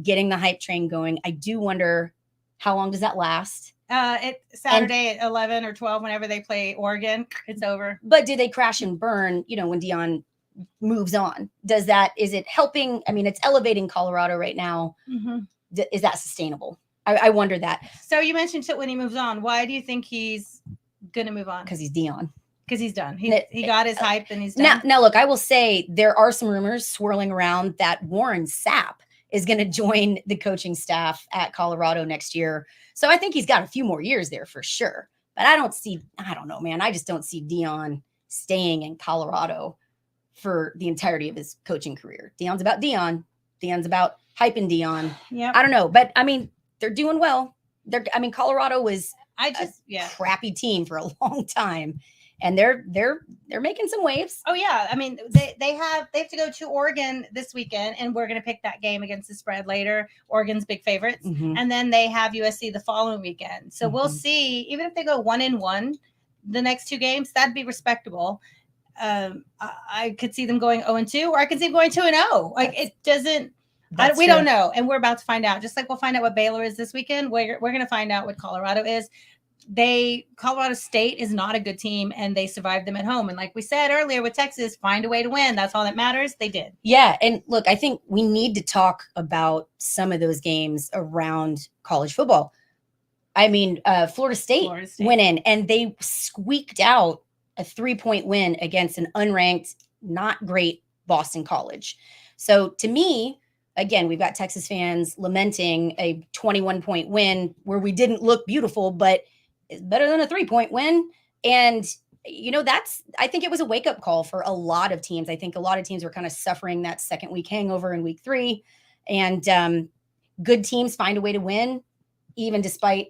getting the hype train going. I do wonder how long does that last? It's Saturday at 11 or 12, whenever they play Oregon, it's over. But do they crash and burn, when Deion moves on? Is it helping? I mean, it's elevating Colorado right now. Is that sustainable? I wonder that. So you mentioned when he moves on. Why do you think he's going to move on? Because he's Deion. Because he's done. He got his hype and he's done. Now, look, I will say there are some rumors swirling around that Warren Sapp is going to join the coaching staff at Colorado next year. So I think he's got a few more years there for sure. But I don't know, man. I just don't see Deion staying in Colorado for the entirety of his coaching career. Deion's about Deion. Deion's about hyping Deion. Yeah. I don't know. But I mean, they're doing well. Colorado was a crappy team for a long time. And they're making some waves. Oh yeah, I mean they have to go to Oregon this weekend, and we're going to pick that game against the spread later. Oregon's big favorites, and then they have USC the following weekend. So we'll see. Even if they go 1-1, the next two games, that'd be respectable. I could see them going 0-2, or I could see them going 2-0. Like it doesn't. We don't know, and we're about to find out. Just like we'll find out what Baylor is this weekend, we're going to find out what Colorado is. Colorado State is not a good team, and they survived them at home. And like we said earlier with Texas, find a way to win. That's all that matters. They did. Yeah. And look, I think we need to talk about some of those games around college football. I mean, Florida State went in and they squeaked out a 3-point win against an unranked, not great Boston College. So to me, again, we've got Texas fans lamenting a 21-point win where we didn't look beautiful, but it's better than a 3-point win. And, I think it was a wake-up call for a lot of teams. I think a lot of teams were kind of suffering that second week hangover in week 3. And good teams find a way to win, even despite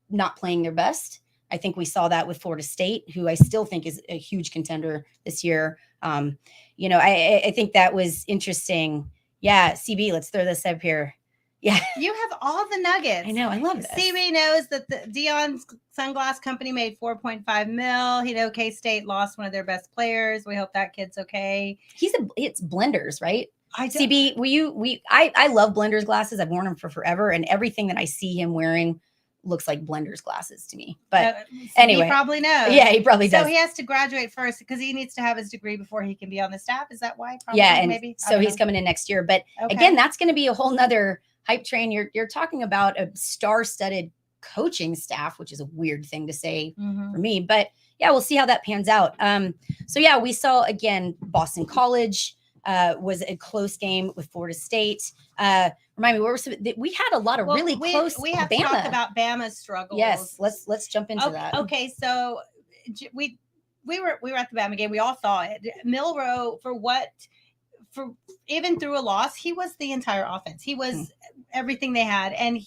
not playing their best. I think we saw that with Florida State, who I still think is a huge contender this year. I think that was interesting. Yeah, CB, let's throw this up here. Yeah. You have all the nuggets. I know. I love this. CB knows that the Deion's Sunglass Company made $4.5 million. K-State lost one of their best players. We hope that kid's okay. It's Blenders, right? CB, I love Blenders glasses. I've worn them for forever, and everything that I see him wearing looks like Blenders glasses to me. But anyway, he probably knows. Yeah, he probably does. So he has to graduate first because he needs to have his degree before he can be on the staff. Is that why? Probably, yeah, and maybe so he's coming in next year. But again, that's going to be a whole nother hype train. You're talking about a star-studded coaching staff, which is a weird thing to say for me. But yeah, we'll see how that pans out. So yeah, we saw again Boston College was a close game with Florida State. Remind me, we had a lot of really close. We have Bama. to talk about Bama's struggles. Yes, let's jump into that. Okay, so we were at the Bama game. We all saw it. Milroe, for even through a loss, he was the entire offense. He was everything they had, and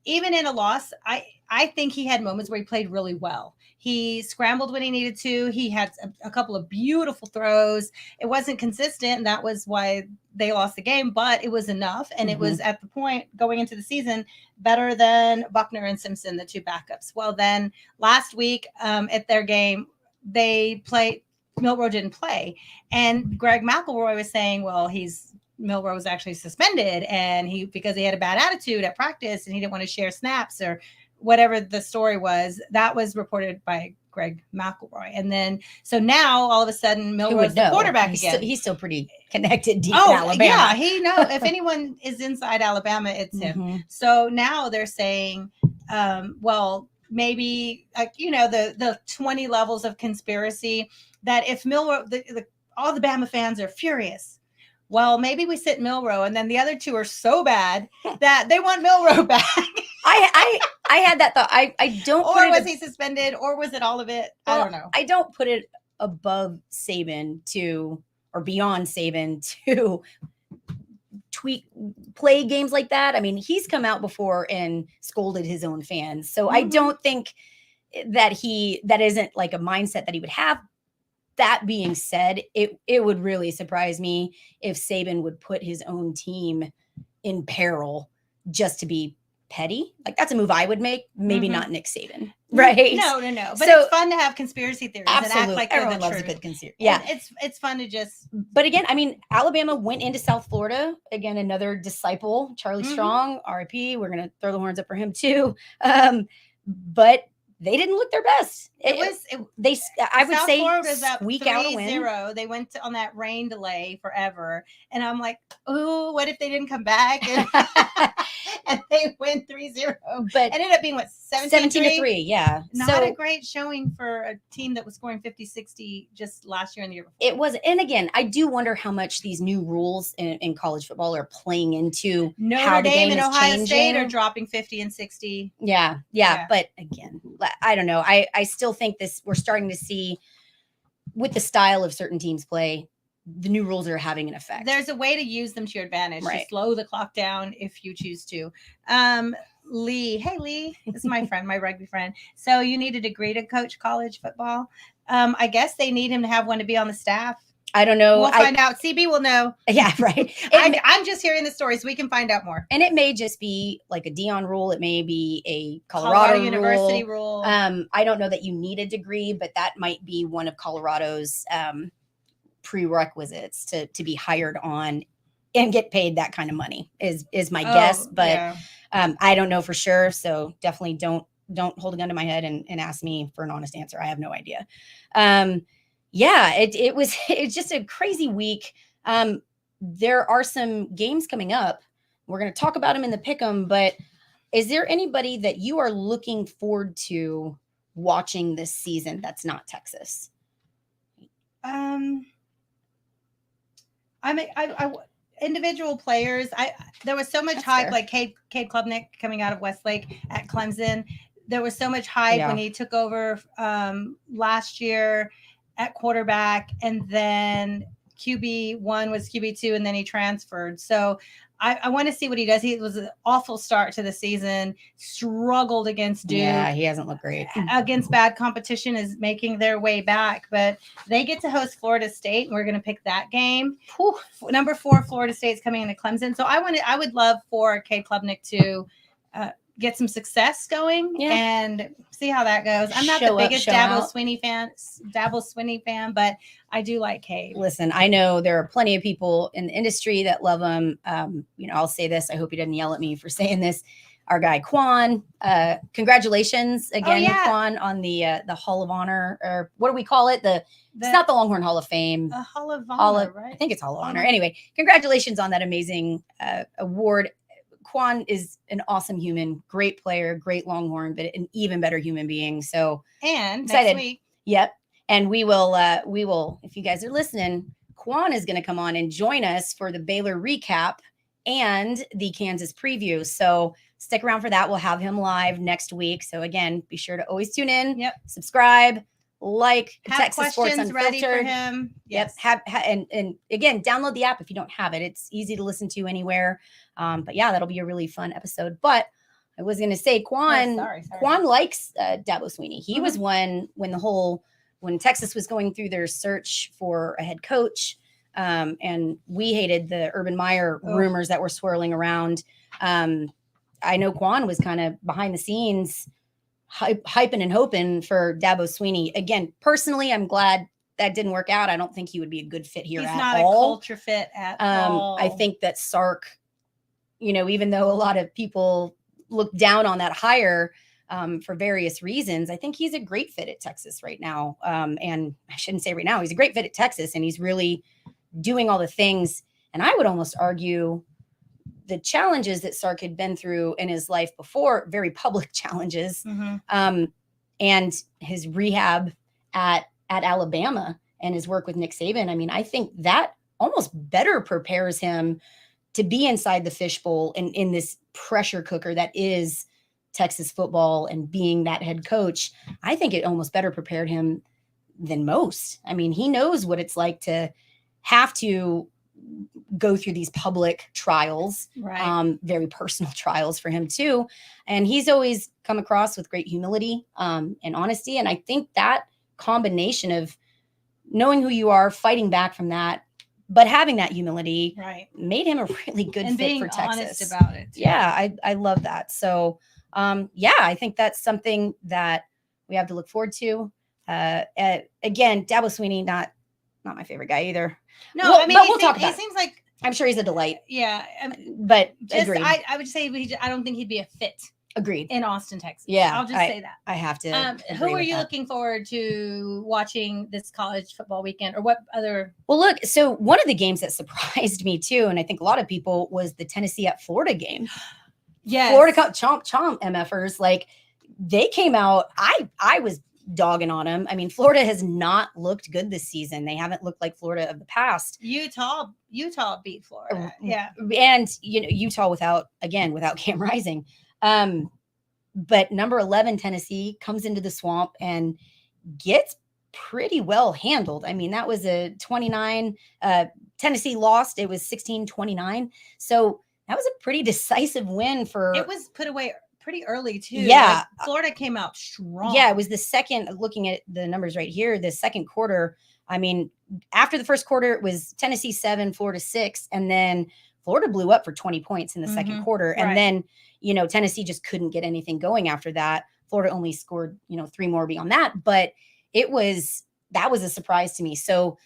even in a loss, I think he had moments where he played really well. He scrambled when he needed to. He had a couple of beautiful throws. It wasn't consistent, and that was why they lost the game, but it was enough. And it was at the point going into the season better than Buckner and Simpson, the two backups. Well, then last week at their game, Milroe didn't play. And Greg McElroy was saying, well, Milroe was actually suspended because he had a bad attitude at practice and he didn't want to share snaps or whatever the story was. That was reported by Greg McElroy. And then, so now all of a sudden Milroe's the quarterback again. He's still pretty connected deep in Alabama. Yeah, he knows. If anyone is inside Alabama, it's him. So now they're saying, well, maybe the 20 levels of conspiracy that if Milroe, all the Bama fans are furious. Well, maybe we sit Milroe, and then the other two are so bad that they want Milroe back. I had that thought. I don't. Or was he suspended? Or was it all of it? Well, I don't know. I don't put it above Saban or beyond Saban to play games like that. I mean, he's come out before and scolded his own fans, so I don't think that isn't like a mindset that he would have. That being said, it would really surprise me if Saban would put his own team in peril just to be petty. Like, that's a move I would make. Maybe not Nick Saban, right? No. But it's fun to have conspiracy theories and act like everyone they're the loves truth. a good conspiracy. Yeah, it's fun to just. But again, I mean, Alabama went into South Florida again. Another disciple, Charlie Strong, RIP. We're gonna throw the horns up for him too. But they didn't look their best. I would South say Florida's up squeak out a win. 3-0. They went on that rain delay forever. And I'm like, oh, what if they didn't come back? And they win 3-0. But ended up being what, 17-3, yeah. Not a great showing for a team that was scoring 50-60 just last year and the year before. It was, and again, I do wonder how much these new rules in college football are playing into how the game and is Ohio changing. State are dropping 50 and 60. Yeah. But again, I don't know. I still think we're starting to see with the style of certain teams play, the new rules are having an effect. There's a way to use them to your advantage. Right. To slow the clock down if you choose to. Lee, hey Lee, this is my friend, my rugby friend. So you need a degree to coach college football. I guess they need him to have one to be on the staff. I don't know. We'll find out. CB will know. Yeah, right. I'm just hearing the stories. We can find out more. And it may just be like a Dion rule. It may be a Colorado University rule. I don't know that you need a degree, but that might be one of Colorado's prerequisites to be hired on and get paid that kind of money is my guess. But I don't know for sure. So definitely don't hold a gun to my head and ask me for an honest answer. I have no idea. It's just a crazy week. There are some games coming up. We're going to talk about them in the pick'em, but is there anybody that you are looking forward to watching this season that's not Texas? Individual players. There was so much hype, like Cade Klubnik coming out of Westlake at Clemson. There was so much hype when he took over last year at quarterback, and then QB1 was QB2, and then he transferred. So I want to see what he does. He was an awful start to the season, struggled against Duke. Yeah, he hasn't looked great. Against bad competition, is making their way back. But they get to host Florida State, and we're going to pick that game. Number 4, Florida State's coming into Clemson. So I would love for Cade Klubnik to get some success going and see how that goes. I'm not the biggest Dabo Swinney fan, but I do like Cade. Listen, I know there are plenty of people in the industry that love him. I'll say this. I hope he doesn't yell at me for saying this. Our guy Quan, congratulations again, Quan, on the Hall of Honor, or what do we call it? It's not the Longhorn Hall of Fame. The Hall of Honor, right? I think it's Hall of Honor. Anyway, congratulations on that amazing award. Quan is an awesome human, great player, great Longhorn, but an even better human being. So excited. Next week. Yep. And we will, if you guys are listening, Quan is going to come on and join us for the Baylor recap and the Kansas preview. So stick around for that. We'll have him live next week. So again, be sure to always tune in, subscribe, like, have Texas Sports questions Unfiltered. ready for him. Yes. And again, download the app if you don't have it. It's easy to listen to anywhere. But yeah, that'll be a really fun episode. But I was going to say Quan. sorry. Quan likes Dabo Swinney. He was one when Texas was going through their search for a head coach, and we hated the Urban Meyer rumors that were swirling around. I know Quan was kind of behind the scenes, hyping and hoping for Dabo Swinney. Again, personally, I'm glad that didn't work out. I don't think he would be a good fit here. He's at not all. a culture fit at all. I think that Sark, even though a lot of people look down on that hire for various reasons, I think he's a great fit at Texas right now. And I shouldn't say right now, he's a great fit at Texas, and he's really doing all the things. And I would almost argue the challenges that Sark had been through in his life before, very public challenges, and his rehab at Alabama and his work with Nick Saban. I mean, I think that almost better prepares him to be inside the fishbowl and in this pressure cooker that is Texas football and being that head coach. I think it almost better prepared him than most. I mean, he knows what it's like to have to go through these public trials, very personal trials for him too. And he's always come across with great humility and honesty. And I think that combination of knowing who you are, fighting back from that, but having that humility made him a really good and fit being for Texas. Honest about it. Yeah, I love that. So I think that's something that we have to look forward to. Again, Dabo Swinney, not my favorite guy either. No, I mean, but we'll talk about he seems like, I'm sure he's a delight. Yeah, but I would say I don't think he'd be a fit. Agreed. In Austin, Texas. Yeah, I'll just say that. I have to. Who are you looking forward to watching this college football weekend, or what other? Well, look, so one of the games that surprised me too, and I think a lot of people, was the Tennessee at Florida game. Yes. Florida chomp MFers, like they came out. I was dogging on them. I mean, Florida has not looked good this season. They haven't looked like Florida of the past. Utah beat Florida. Yeah. And Utah without Cam Rising. But number 11 Tennessee comes into the swamp and gets pretty well handled. I mean, that was a 29 Tennessee lost. It was 16-29. So that was a pretty decisive win for. It was put away pretty early too. Yeah. Like Florida came out strong. Yeah. It was the second, looking at the numbers right here, the second quarter. I mean, after the first quarter, it was Tennessee 7, Florida 6. And then Florida blew up for 20 points in the second quarter. And then, Tennessee just couldn't get anything going after that. Florida only scored, 3 more beyond that. But that was a surprise to me. So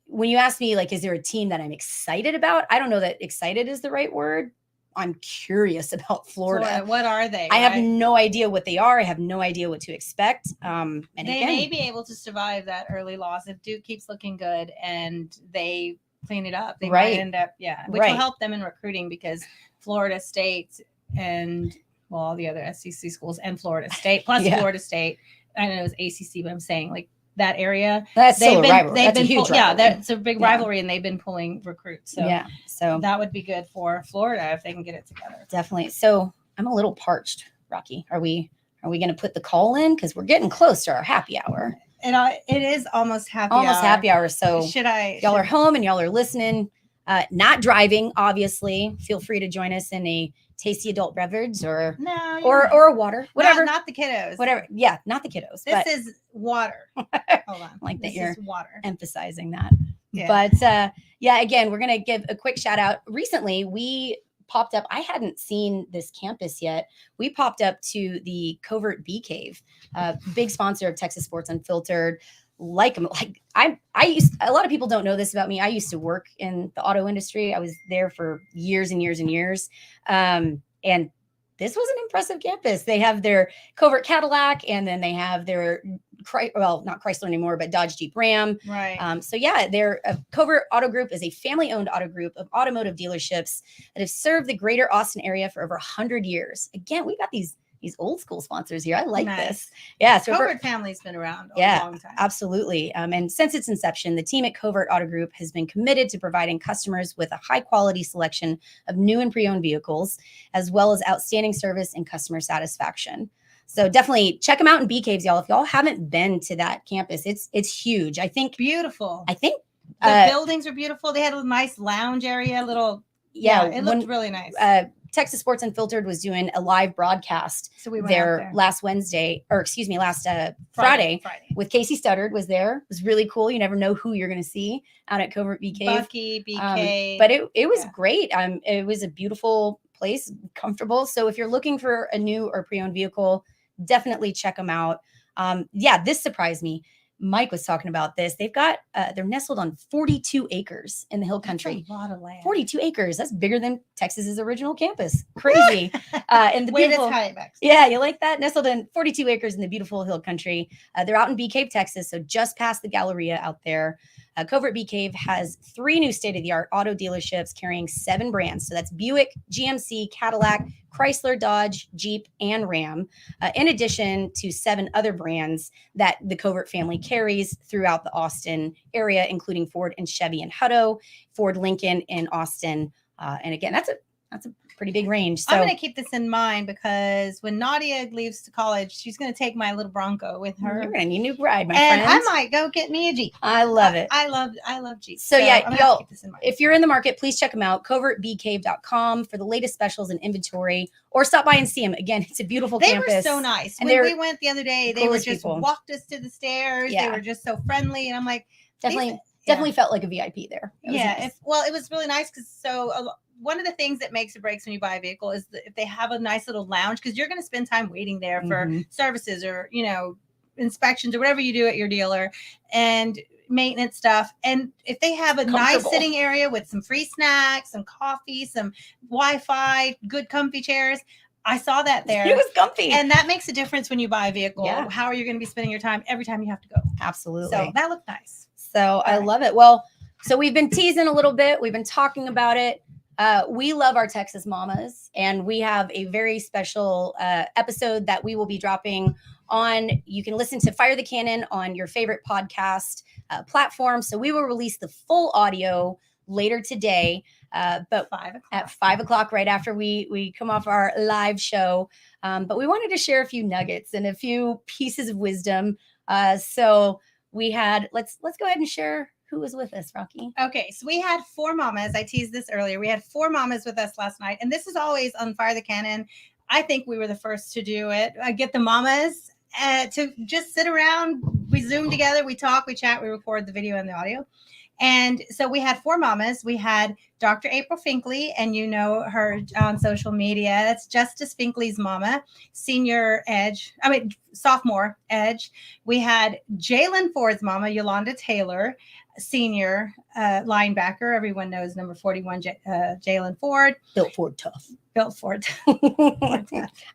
when you ask me, like, is there a team that I'm excited about? I don't know that excited is the right word. I'm curious about Florida. What are they? I have no idea what they are. I have no idea what to expect. And they may be able to survive that early loss if Duke keeps looking good and they clean it up. They might end up, which will help them in recruiting, because Florida State and all the other SEC schools and Florida State plus Florida State. I know it was ACC, but I'm saying like that area. That's still a rivalry. That's a huge rivalry. Yeah, that's a big rivalry, and they've been pulling recruits. So so that would be good for Florida if they can get it together. Definitely. So I'm a little parched, Rocky. Are we going to put the call in, because we're getting close to our happy hour? And it is almost happy hour. So y'all are home and y'all are listening, not driving, obviously. Feel free to join us in a tasty adult beverage or water, whatever. Not the kiddos. Whatever. Yeah, not the kiddos. This is water. Hold on. Like that you're water. Emphasizing that. Yeah. But again, we're going to give a quick shout out. Recently, we popped up. I hadn't seen this campus yet. We popped up to the Covert Bee Cave, big sponsor of Texas Sports Unfiltered. A lot of people don't know this about me. I used to work in the auto industry. I was there for years and years and years. And this was an impressive campus. They have their Covert Cadillac, and then they have their, not Chrysler anymore, but Dodge Jeep Ram. Right. Their Covert Auto Group is a family-owned auto group of automotive dealerships that have served the greater Austin area for over 100 years. Again, we got these old school sponsors here. I like this. Yeah. So Covert family's been around a long time. Absolutely. And since its inception, the team at Covert Auto Group has been committed to providing customers with a high quality selection of new and pre-owned vehicles, as well as outstanding service and customer satisfaction. So definitely check them out in Bee Caves, y'all. If y'all haven't been to that campus, it's huge. I think beautiful. I think the buildings are beautiful. They had a nice lounge area, it looked really nice. Texas Sports Unfiltered was doing a live broadcast So we went there out there. last Friday with Casey Studdard was there. It was really cool. You never know who you're going to see out at Covert BK. Bucky BK. But it was great. It was a beautiful place, comfortable. So if you're looking for a new or pre-owned vehicle, definitely check them out. This surprised me. Mike was talking about this. They've got they're nestled on 42 acres in the Hill Country. That's a lot of land. 42 acres. That's bigger than Texas's original campus. Crazy. And the Wait, beautiful, that's high, Max. yeah, you like that? Nestled in 42 acres in the beautiful Hill Country. They're out in Bee Cave, Texas, so just past the Galleria out there. Covert Bee Cave has 3 new state-of-the-art auto dealerships carrying 7 brands. So that's Buick, GMC, Cadillac, Chrysler, Dodge, Jeep, and Ram, in addition to 7 other brands that the Covert family carries throughout the Austin area, including Ford and Chevy in Hutto, Ford Lincoln in Austin. And again, that's a pretty big range. So I'm going to keep this in mind because when Nadia leaves to college, she's going to take my little Bronco with her. You're going to need a new ride, my and friend. I might go get me a Jeep. I love it. I love Jeep. So yeah, I'm gonna y'all, keep this in mind. if you're in the market, please check them out, covertbcave.com for the latest specials and inventory, or stop by and see them. Again, it's a beautiful They campus. were so nice. And When they're we went the other day, the they were coolest just people. walked us to the stairs. Yeah. They were just so friendly. And I'm like, Definitely felt like a VIP there. It was yeah. nice. It was really nice because one of the things that makes or breaks when you buy a vehicle is that if they have a nice little lounge, because you're going to spend time waiting there for Mhm. services or, inspections or whatever you do at your dealer and maintenance stuff. And if they have a nice Comfortable. sitting area with some free snacks, some coffee, some Wi-Fi, good comfy chairs, I saw that there. It was comfy. And that makes a difference when you buy a vehicle. Yeah. How are you going to be spending your time every time you have to go? Absolutely. So that looked nice. So I love it. Well, so we've been teasing a little bit. We've been talking about it. We love our Texas mamas, and we have a very special episode that we will be dropping on. You can listen to Fire the Cannon on your favorite podcast platform. So we will release the full audio later today, but at 5 o'clock, right after we come off our live show. But we wanted to share a few nuggets and a few pieces of wisdom. So we had, let's go ahead and share who was with us, Rocky. Okay, so we had 4 mamas. I teased this earlier. We had 4 mamas with us last night, and this is always on Fire the Cannon. I think we were the first to do it. Get the mamas to just sit around. We Zoom together, we talk, we chat, we record the video and the audio. And so we had 4 mamas. We had Dr. April Finkley, and you know her on social media. That's Justice Finkley's mama, sophomore Edge. We had Jalen Ford's mama, Yolanda Taylor, senior linebacker. Everyone knows number 41, Jalen Ford. Built Ford tough. Built Ford.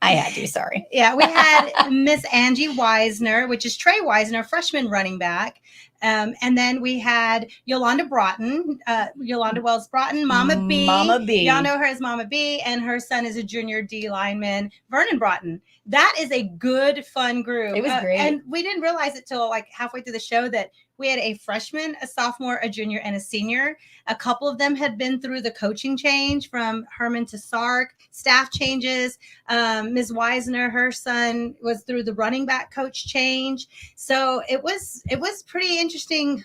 I had to, sorry. Yeah, we had Miss Angie Wisner, which is Trey Wisner, freshman running back. And then we had Yolanda Broughton, Yolanda Wells Broughton, Mama B. Mama B. Y'all know her as Mama B, and her son is a junior D lineman, Vernon Broughton. That is a good, fun group. It was great. And we didn't realize it till like halfway through the show that we had a freshman, a sophomore, a junior, and a senior. A couple of them had been through the coaching change from Herman to Sark, staff changes. Ms. Wisner, her son, was through the running back coach change. So it was pretty interesting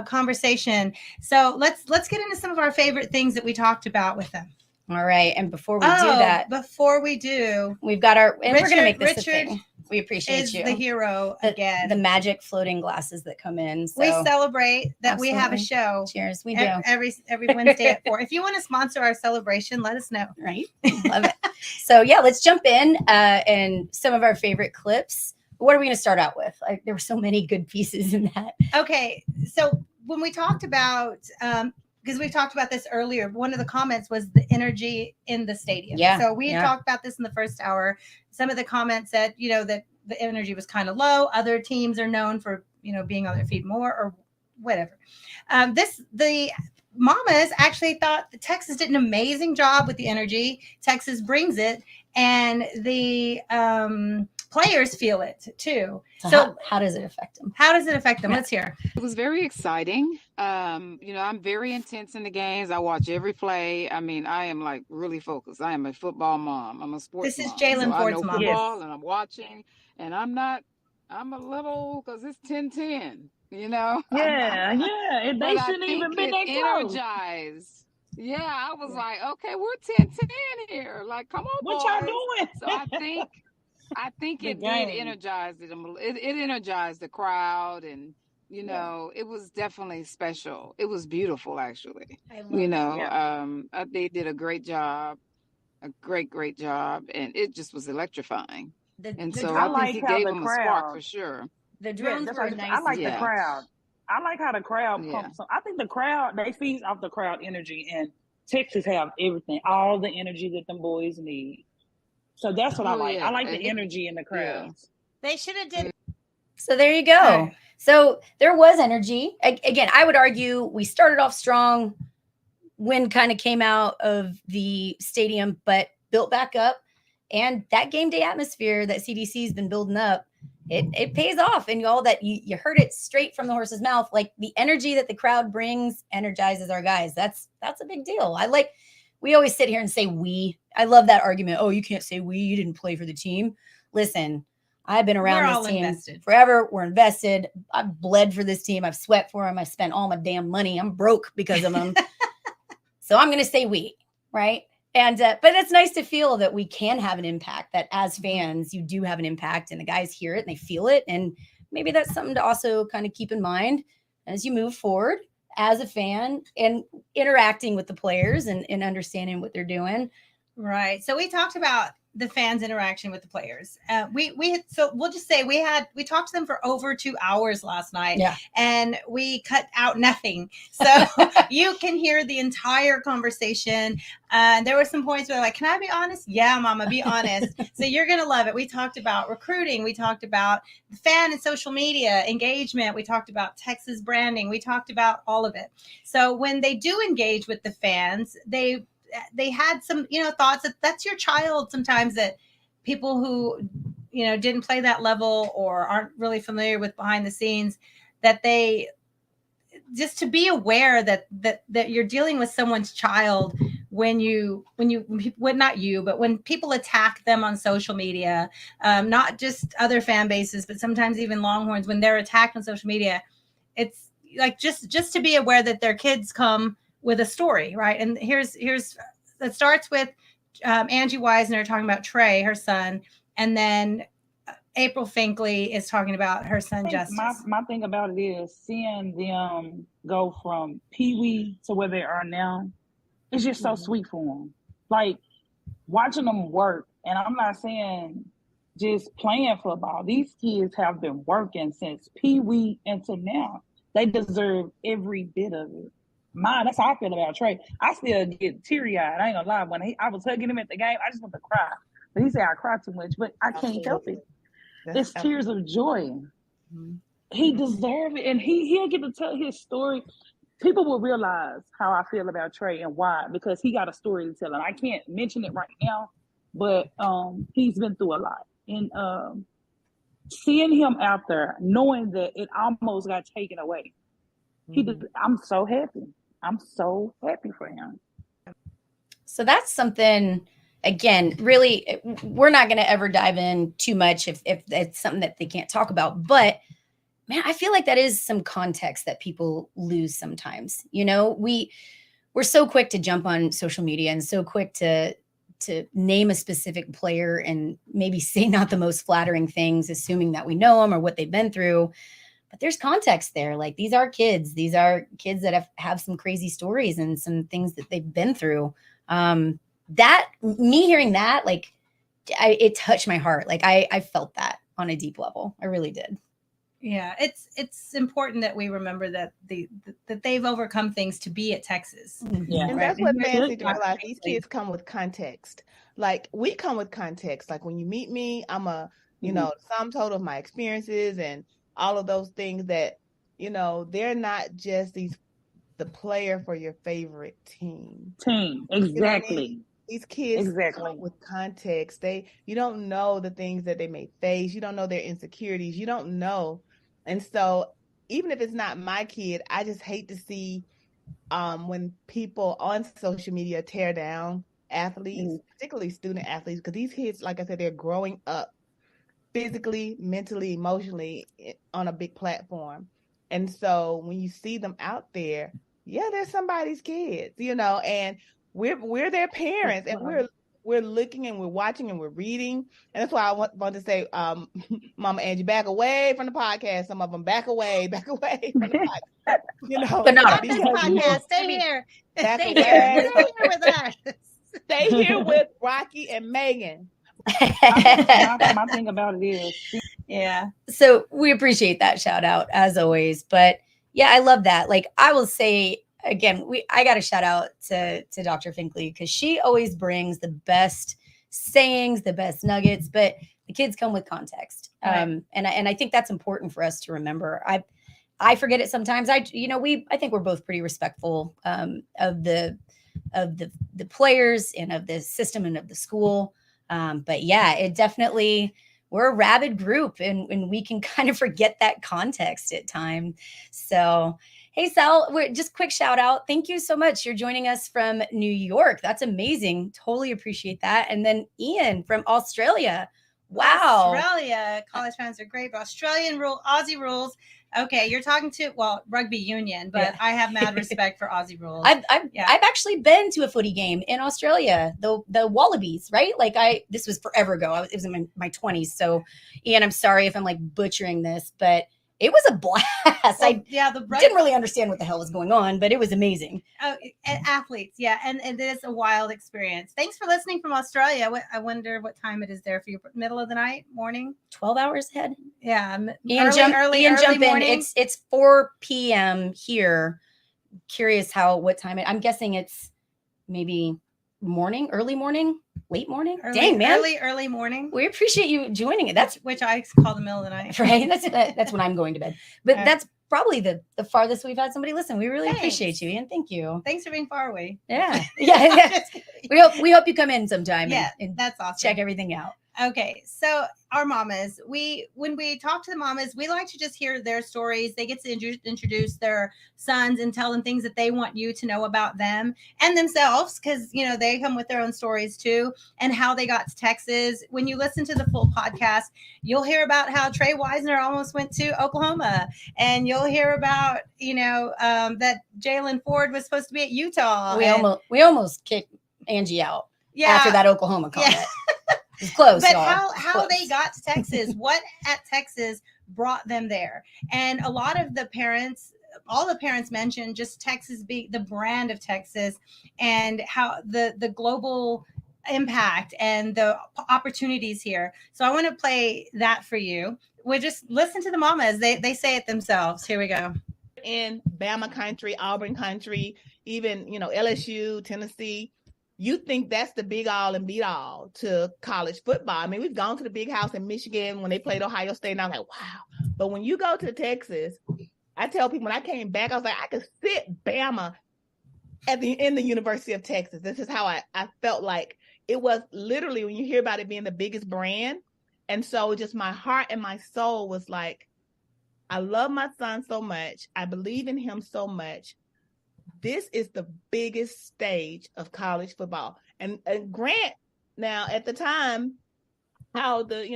conversation. So let's get into some of our favorite things that we talked about with them. All right. And before we do, we've got our, and we're going to make this a thing. We appreciate is you. The hero again. The magic floating glasses that come in. So. We celebrate that we have a show. Cheers. We do. Every Wednesday at 4. If you want to sponsor our celebration, let us know. Right. Love it. So yeah, let's jump in and some of our favorite clips. What are we going to start out with? There were so many good pieces in that. Okay. So when we talked about, because we talked about this earlier, one of the comments was the energy in the stadium. Yeah. So we talked about this in the first hour. Some of the comments said, that the energy was kind of low. Other teams are known for, being on their feet more or whatever. The mamas actually thought that Texas did an amazing job with the energy. Texas brings it, and the players feel it too. So how does it affect them? How does it affect them? Let's hear. It was very exciting. I'm very intense in the games. I watch every play. I mean, I am like really focused. I am a football mom. I'm a sports mom. This is Jalen Ford's mom. Football, and I'm watching, and I'm a little, because it's 10-10, Yeah. They but shouldn't I even think been that it close. energized. Yeah, I was like, okay, we're 10-10 here. Like, come on, What boys. y'all doing? So I think The it did game. energize them. It energized the crowd, and it was definitely special. It was beautiful, actually. I love They did a great job, a great job, and it just was electrifying. And so I I think like it how gave the them a spark crowd. for sure. The Yeah, drones that's were right. nice. I like the Yeah. crowd. I like how the crowd Yeah. pumps. I think the crowd, they feed off the crowd energy, and Texas have everything, all the energy that them boys need. So that's what I like. I like the energy in the crowds. They should have did. So there you go. So there was energy. Again, I would argue we started off strong. Wind kind of came out of the stadium, but built back up. And that game day atmosphere that CDC has been building up, it pays off. And y'all, that you heard it straight from the horse's mouth. Like, the energy that the crowd brings energizes our guys. That's a big deal. We always sit here and say we. I love that argument. Oh, you can't say we. You didn't play for the team. Listen, I've been around We're this all team invested. forever. We're invested. I've bled for this team. I've sweat for them. I spent all my damn money. I'm broke because of them. So I'm going to say we, right? And but it's nice to feel that we can have an impact, that as fans, you do have an impact, and the guys hear it and they feel it. And maybe that's something to also kind of keep in mind as you move forward as a fan and interacting with the players and understanding what they're doing. Right. So we talked about the fans' interaction with the players. So we'll just say we talked to them for over 2 hours last night. Yeah. And we cut out nothing. So you can hear the entire conversation. There were some points where like, can I be honest? Yeah, mama, be honest. So you're going to love it. We talked about recruiting. We talked about the fan and social media engagement. We talked about Texas branding. We talked about all of it. So when they do engage with the fans, they had some, thoughts that's your child sometimes, that people who, didn't play that level or aren't really familiar with behind the scenes, that they just to be aware that you're dealing with someone's child when not you, but when people attack them on social media, not just other fan bases, but sometimes even Longhorns, when they're attacked on social media, it's like just to be aware that their kids come with a story, right? And here's that starts with Angie Weisner talking about Trey, her son, and then April Finkley is talking about her son Justice. My thing about it is seeing them go from Pee-wee to where they are now. It's just so sweet for them. Like, watching them work, and I'm not saying just playing football. These kids have been working since Pee-wee until now. They deserve every bit of it. That's how I feel about Trey. I still get teary-eyed. I ain't gonna lie. When I was hugging him at the game, I just want to cry. But he said I cry too much, but I can't help it. It's tears of joy. Mm-hmm. He deserves it, and he'll get to tell his story. People will realize how I feel about Trey and why, because he got a story to tell, and I can't mention it right now, but he's been through a lot. And seeing him out there, knowing that it almost got taken away, I'm so happy. I'm so happy for him. So that's something, again, really, we're not going to ever dive in too much if it's something that they can't talk about. But, man, I feel like that is some context that people lose sometimes. We're so quick to jump on social media and so quick to name a specific player and maybe say not the most flattering things, assuming that we know them or what they've been through. But there's context there. Like, these are kids. These are kids that have some crazy stories and some things that they've been through. Me hearing that, like, it touched my heart. Like, I felt that on a deep level. I really did. Yeah, it's important that we remember that that they've overcome things to be at Texas. Yeah, and that's what fans need to realize. These kids come with context. Like, we come with context. Like, when you meet me, I'm a sum total of my experiences and all of those things that they're not just the player for your favorite team. Exactly. These kids come with context. You don't know the things that they may face. You don't know their insecurities. You don't know. And so even if it's not my kid, I just hate to see when people on social media tear down athletes, particularly student athletes, because these kids, like I said, they're growing up physically, mentally, emotionally on a big platform. And so when you see them out there, yeah, they're somebody's kids, and we're their parents, and we're looking and we're watching and we're reading. And that's why I want to say, Mama Angie, back away from the podcast. Some of them back away from the podcast. But not this podcast. Stay here. Back Stay away. here. Stay here with us. Stay here with Rocky and Megan. My thing about it is, yeah. So we appreciate that shout out as always. But yeah, I love that. Like I will say again, I got to shout out to Dr. Finkley because she always brings the best sayings, the best nuggets, but the kids come with context. Right. And I think that's important for us to remember. I forget it sometimes. I think we're both pretty respectful of the players and of the system and of the school. But yeah, it definitely, we're a rabid group and we can kind of forget that context at times. So, hey, Sal, just quick shout out. Thank you so much. You're joining us from New York. That's amazing. Totally appreciate that. And then Ian from Australia. Wow. Australia. College fans are great, but Aussie rules. Okay, you're talking to rugby union, but yeah. I have mad respect for Aussie rules. I've actually been to a footy game in Australia, the Wallabies, right? Like this was forever ago. It was in my 20s. So, Ian, I'm sorry if I'm like butchering this, but it was a blast. Didn't really understand what the hell was going on, but it was amazing. Oh, and athletes, yeah, and it is a wild experience. Thanks for listening from Australia. I wonder what time it is there for you. Middle of the night, morning, 12 hours ahead. Yeah, Ian, jump morning. In. It's 4 p.m. here. Curious what time I'm guessing it's maybe early morning, late morning. Dang, man, early morning. We appreciate you joining it. That's which I call the middle of the night. Right. That's when I'm going to bed. But that's probably the farthest we've had somebody listen. We really appreciate you, Ian. Thank you. Thanks for being far away. Yeah. We hope you come in sometime. Yeah, and that's awesome. Check everything out. Okay, so our mamas, when we talk to the mamas, we like to just hear their stories. They get to introduce their sons and tell them things that they want you to know about them and themselves, because they come with their own stories too, and how they got to Texas. When you listen to the full podcast, you'll hear about how Trey Wisner almost went to Oklahoma, and you'll hear about that Jalen Ford was supposed to be at Utah. We almost kicked Angie out after that Oklahoma comment. Yeah. It's close, but y'all. how they got to Texas, what at Texas brought them there. And a lot of the parents, all the parents mentioned just Texas being the brand of Texas and how the global impact and the opportunities here. So I want to play that for you. We'll just listen to the mamas. They say it themselves. Here we go. In Bama country, Auburn country, even, LSU, Tennessee, you think that's the big all and beat all to college football. I mean, we've gone to the big house in Michigan when they played Ohio State, and I was like, wow. But when you go to Texas, I tell people when I came back, I was like, I could sit Bama in the University of Texas. This is how I felt like it was literally when you hear about it being the biggest brand. And so just my heart and my soul was like, I love my son so much. I believe in him so much. This is the biggest stage of college football. And Grant, now at the time, how the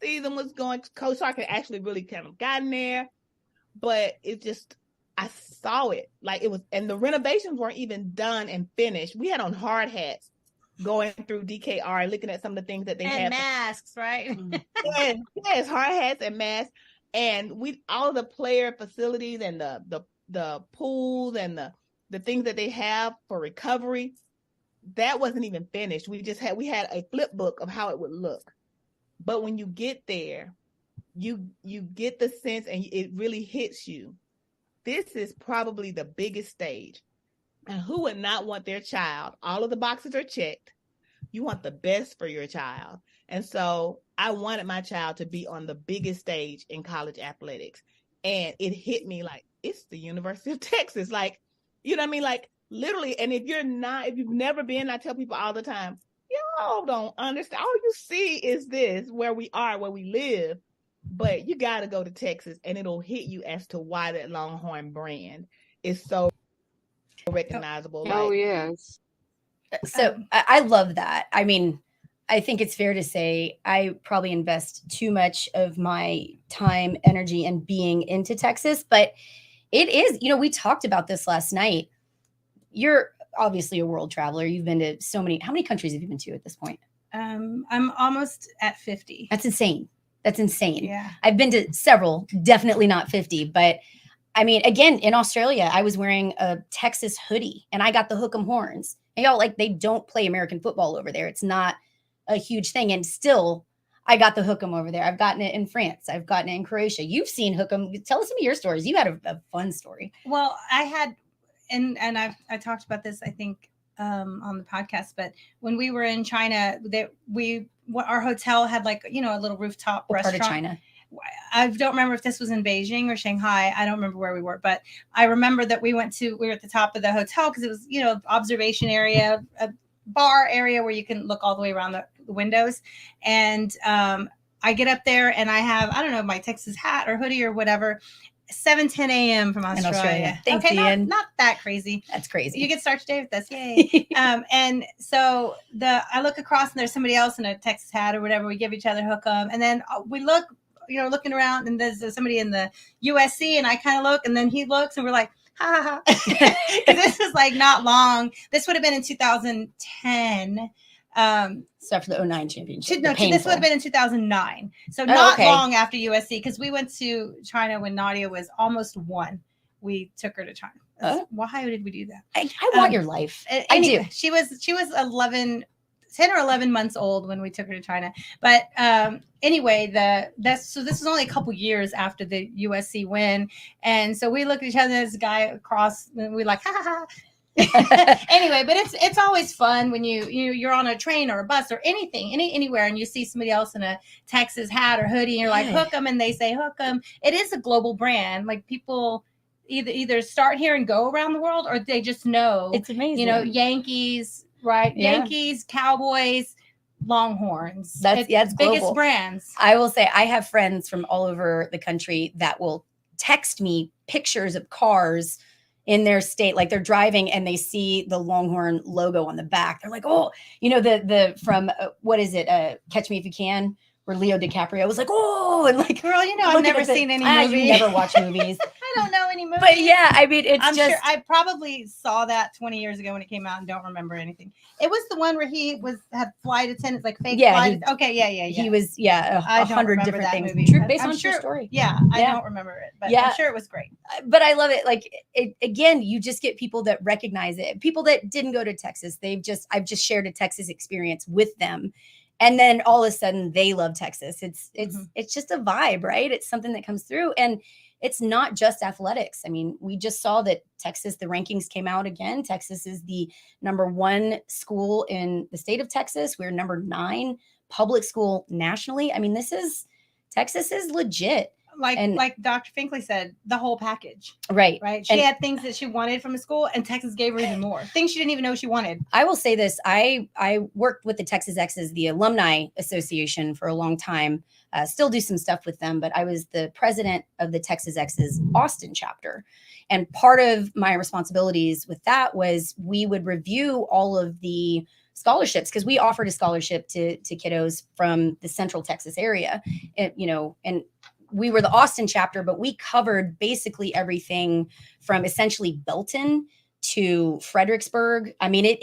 season was going, Coach Sark had actually really kind of gotten there, but it just, I saw it like it was, and the renovations weren't even done and finished. We had on hard hats going through DKR, looking at some of the things that they had. And masks, right? yes, hard hats and masks. And all the player facilities and the pools and the things that they have for recovery, that wasn't even finished. We had a flip book of how it would look. But when you get there, you get the sense and it really hits you. This is probably the biggest stage. And who would not want their child? All of the boxes are checked. You want the best for your child. And so I wanted my child to be on the biggest stage in college athletics. And it hit me like, it's the University of Texas. Like, you know what I mean? Like literally. And if you've never been, I tell people all the time, y'all don't understand. All you see is this, where we are, where we live, but you got to go to Texas and it'll hit you as to why that Longhorn brand is so recognizable. Oh, yes. So I love that. I mean, I think it's fair to say I probably invest too much of my time, energy, and being into Texas, but It is, we talked about this last night. You're obviously a world traveler. You've been to how many countries have you been to at this point? I'm almost at 50. That's insane. Yeah. I've been to several, definitely not 50, but I mean, again, in Australia, I was wearing a Texas hoodie and I got the hook 'em horns. And y'all, like, they don't play American football over there. It's not a huge thing. And still, I got the hook 'em over there. I've gotten it in France. I've gotten it in Croatia. You've seen hook 'em. Tell us some of your stories. You had a fun story. Well, I had, and I talked about this, I think, on the podcast, but when we were in China, our hotel had like, a little rooftop restaurant. Part of China? I don't remember if this was in Beijing or Shanghai. I don't remember where we were, but I remember that we were at the top of the hotel because it was, observation area, a bar area where you can look all the way around the windows. And I get up there and I have, I don't know, my Texas hat or hoodie or whatever, 7:10 a.m. from Australia. Thanks, okay, Ian. Not that crazy. That's crazy. You get to start your day with us. Yay. And so I look across and there's somebody else in a Texas hat or whatever. We give each other hook 'em. And then we look, looking around and there's somebody in the USC and I kind of look and then he looks and we're like, ha ha ha. This is like not long. This would have been in 2010. So after the 2009 championship. No, this would have been in 2009. So not long after USC, because we went to China when Nadia was almost 1. We took her to China. Why did we do that? I want your life. Anyway, I do. She was 10 or 11 months old when we took her to China. But anyway, this is only a couple years after the USC win. And so we look at each other, this guy across, and we're like, ha ha ha. Anyway, but it's always fun when you're on a train or a bus or anything, anywhere, and you see somebody else in a Texas hat or hoodie, and you're like, hook 'em, and they say hook 'em. It is a global brand. Like, people either start here and go around the world, or they just know. It's amazing. Yankees, right? Yeah. Yankees, Cowboys, Longhorns. That's biggest global brands. I will say I have friends from all over the country that will text me pictures of cars in their state, like they're driving and they see the Longhorn logo on the back. They're like, oh, the from what is it? Catch Me If You Can, where Leo DiCaprio was like, oh, and like, girl, I've never seen any movie. You never watch movies. I don't know any movies. But yeah, I mean, I'm sure I probably saw that 20 years ago when it came out and don't remember anything. It was the one where he had flight attendants, like fake flight. Okay, yeah. He was, 100 different things. Based on true story. Yeah, I don't remember it, but I'm sure it was great. But I love it. Like, again, you just get people that recognize it. People that didn't go to Texas. I've just shared a Texas experience with them. And then all of a sudden they love Texas. It's just a vibe, right? It's something that comes through. And it's not just athletics. I mean, we just saw that Texas, the rankings came out again. Texas is the number 1 school in the state of Texas. We're number 9 public school nationally. I mean, Texas is legit. Like Dr. Finkley said, the whole package. Right. She had things that she wanted from a school, and Texas gave her even more. Things she didn't even know she wanted. I will say this. I worked with the Texas Exes, the Alumni Association, for a long time. Still do some stuff with them, but I was the president of the Texas Exes Austin chapter. And part of my responsibilities with that was we would review all of the scholarships, because we offered a scholarship to kiddos from the Central Texas area, and we were the Austin chapter, but we covered basically everything from essentially Belton to Fredericksburg. I mean,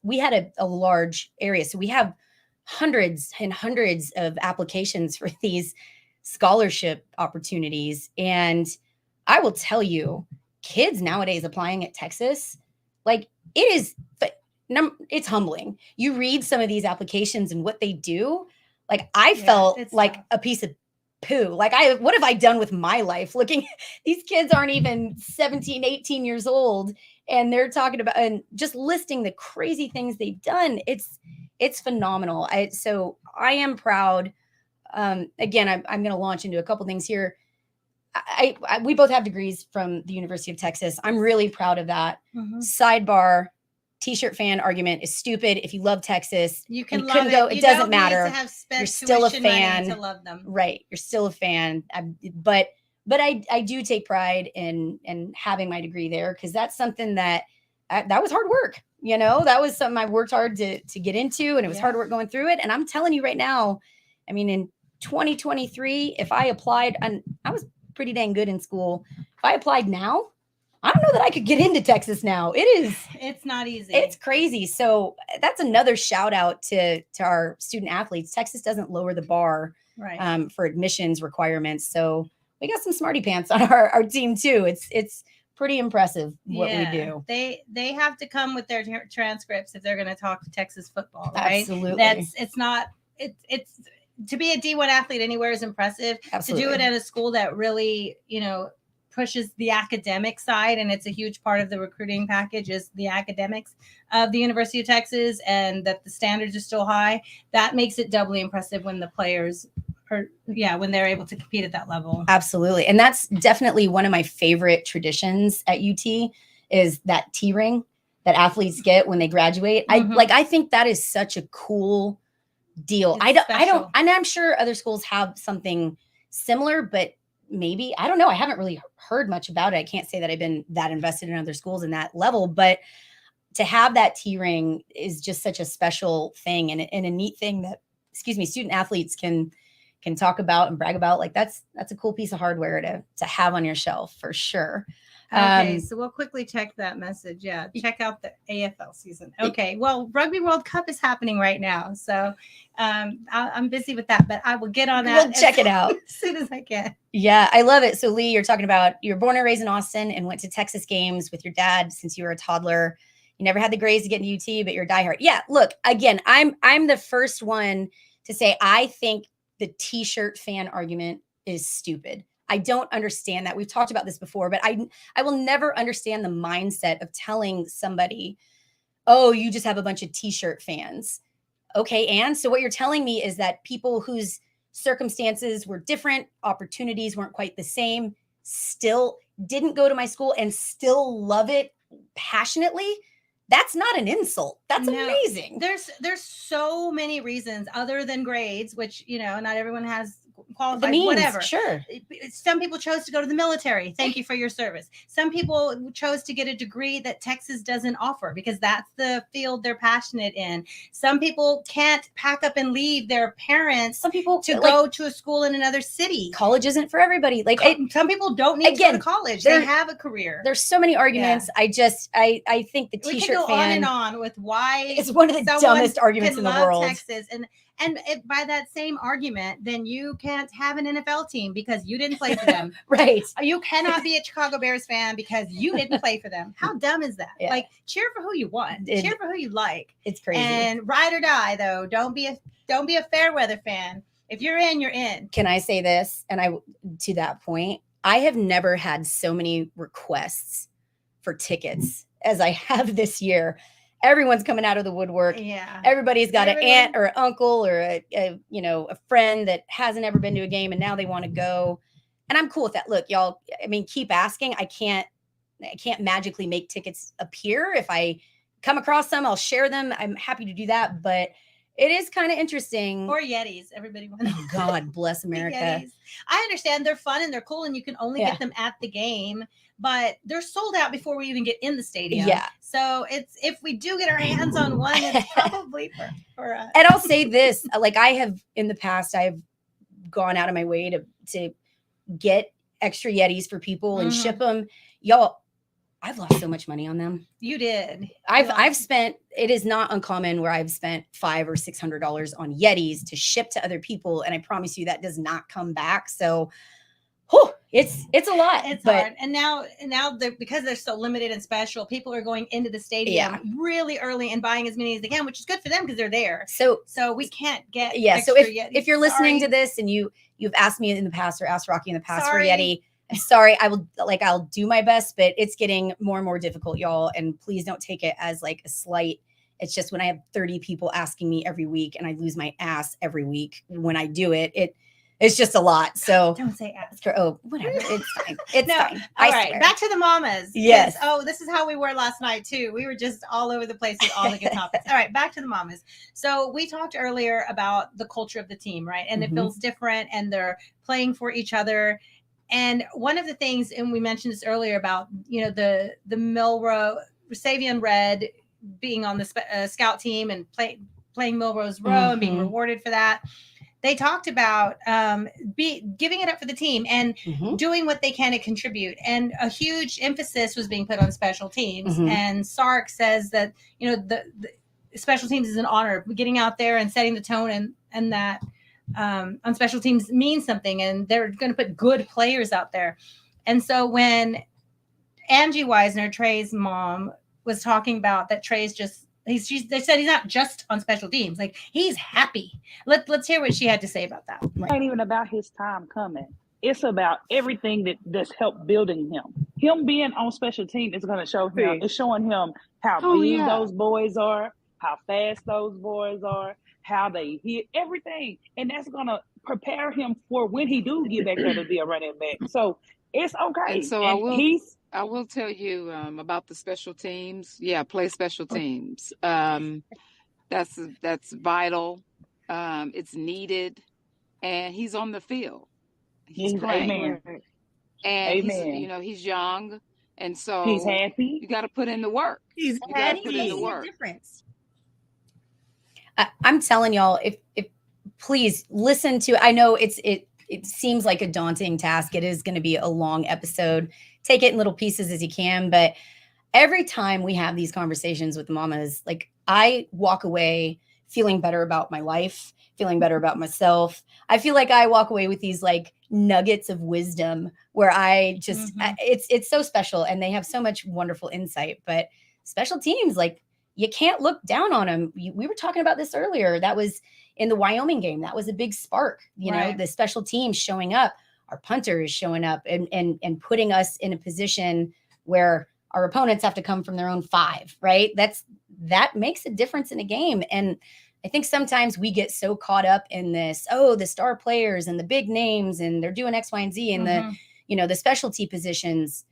we had a large area. So we have hundreds and hundreds of applications for these scholarship opportunities. And I will tell you, kids nowadays applying at Texas, like, it's humbling. You read some of these applications and what they do. Like, I felt like a piece of poo. Like, what have I done with my life? These kids aren't even 17, 18 years old, and they're talking about and just listing the crazy things they've done. It's phenomenal. So I am proud. Again, I'm going to launch into a couple things here. We both have degrees from the University of Texas. I'm really proud of that. Mm-hmm. Sidebar. T-shirt fan argument is stupid. If you love Texas, you can couldn't go. It doesn't matter. You're still a fan. To love them. Right. You're still a fan. But I do take pride in having my degree there, because that's something that was hard work. That was something I worked hard to get into, and it was hard work going through it. And I'm telling you right now, I mean, in 2023, if I applied, and I was pretty dang good in school, if I applied now, I don't know that I could get into Texas now. It's not easy. It's crazy. So that's another shout out to our student athletes. Texas doesn't lower the bar for admissions requirements. So we got some smarty pants on our team too. It's pretty impressive what we do. They have to come with their transcripts if they're going to talk Texas football, right? Absolutely. It's to be a D1 athlete anywhere is impressive. Absolutely. To do it at a school that really, pushes the academic side, and it's a huge part of the recruiting package is the academics of the University of Texas, and that the standards are still high. That makes it doubly impressive when the players when they're able to compete at that level. Absolutely. And that's definitely one of my favorite traditions at UT is that T ring that athletes get when they graduate. I think that is such a cool deal. I'm sure other schools have something similar, but maybe, I don't know. I haven't really heard much about it. I can't say that I've been that invested in other schools in that level, but to have that T ring is just such a special thing and a neat thing that, student athletes can talk about and brag about. Like that's a cool piece of hardware to have on your shelf for sure. Okay, so we'll quickly check that message. Yeah, check out the AFL season. Okay, well, Rugby World Cup is happening right now, so I'm busy with that, but I will get on that. We'll check it out as soon as I can. Yeah, I love it. So Lee, you're talking about you were born and raised in Austin and went to Texas games with your dad since you were a toddler. You never had the grades to get into UT, but you're a diehard. Yeah, look, again, I'm the first one to say I think the T-shirt fan argument is stupid. I don't understand that. We've talked about this before, but I will never understand the mindset of telling somebody, oh, you just have a bunch of T-shirt fans. Okay, and so what you're telling me is that people whose circumstances were different, opportunities weren't quite the same, still didn't go to my school and still love it passionately. That's not an insult. That's amazing. There's so many reasons other than grades, which, not everyone has qualified, the means, whatever. Sure. Some people chose to go to the military. Thank you for your service. Some people chose to get a degree that Texas doesn't offer because that's the field they're passionate in. Some people can't pack up and leave their parents. Some people to go to a school in another city. College isn't for everybody. Some people don't need to go to college. They have a career. There's so many arguments. Yeah. I think the T-shirt we can go fan on and on with why it's one of the dumbest arguments in the world. Texas and by that same argument, then you can't have an NFL team because you didn't play for them. Right. You cannot be a Chicago Bears fan because you didn't play for them. How dumb is that? Yeah. Cheer for who you want. Cheer for who you like. It's crazy. And ride or die, though. Don't be a fair weather fan. If you're in, you're in. Can I say this? And to that point, I have never had so many requests for tickets as I have this year. Everyone's coming out of the woodwork. Yeah. Everybody's got an aunt or an uncle or a friend that hasn't ever been to a game and now they want to go. And I'm cool with that. Look, y'all, keep asking. I can't magically make tickets appear. If I come across some, I'll share them. I'm happy to do that. But it is kind of interesting. Or Yetis. Everybody wants. Oh, God bless America. Yetis. I understand they're fun and they're cool and you can only get them at the game, but they're sold out before we even get in the stadium. Yeah. So if we do get our hands on one, it's probably for us. And I'll say this, in the past, I've gone out of my way to get extra Yetis for people and ship them. Y'all, I've lost so much money on them. You did. I've spent, it is not uncommon where I've spent $500 or $600 on Yetis to ship to other people. And I promise you that does not come back. So it's a lot. It's hard. And now because they're so limited and special, people are going into the stadium really early and buying as many as they can, which is good for them because they're there. So we can't get So if you're listening to this and you've asked me in the past or asked Rocky in the past for Yeti, I'm sorry. I'll do my best, but it's getting more and more difficult, y'all. And please don't take it as a slight. It's just when I have 30 people asking me every week and I lose my ass every week when I do it, it's just a lot. So don't say ass. Oh, whatever. It's fine. It's fine. All right. Back to the mamas. Yes. Oh, this is how we were last night too. We were just all over the place with all the good topics. All right. Back to the mamas. So we talked earlier about the culture of the team, right? And it feels different and they're playing for each other. And one of the things, and we mentioned this earlier about, the Milrow, Savion Red being on the scout team and playing Milrose Row and being rewarded for that. they talked about giving it up for the team and doing what they can to contribute. And a huge emphasis was being put on special teams. And Sark says that, the special teams is an honor, getting out there and setting the tone, and that on special teams means something, and they're going to put good players out there. And so when Angie Wisner, Trey's mom, was talking about that Trey's just, they said he's not just on special teams. Like, he's happy. Let's hear what she had to say about that. It ain't even about his time coming. It's about everything that's helped building him. Him being on special team is going to show him. It's showing him how big those boys are, how fast those boys are, how they hit everything, and that's going to prepare him for when he do get back there to be a running back. So it's okay. And so I will tell you about the special teams. Yeah, play special teams. That's vital. It's needed, and he's on the field. He's playing. Amen. And Amen. he's young, and so he's happy. You got to put in the work. He's happy. Put in the work. Difference. I'm telling y'all, if please listen to. I know it seems like a daunting task. It is going to be a long episode. Take it in little pieces as you can, but every time we have these conversations with mamas, like, I walk away feeling better about my life, feeling better about myself. I feel like I walk away with these like nuggets of wisdom where I just, it's so special, and they have so much wonderful insight. But special teams, like, you can't look down on them. We were talking about this earlier. That was in the Wyoming game. That was a big spark, know, the special teams showing up, our punters showing up and putting us in a position where our opponents have to come from their own 5, right? That makes a difference in a game. And I think sometimes we get so caught up in this, the star players and the big names, and they're doing X, Y, and Z, and the specialty positions.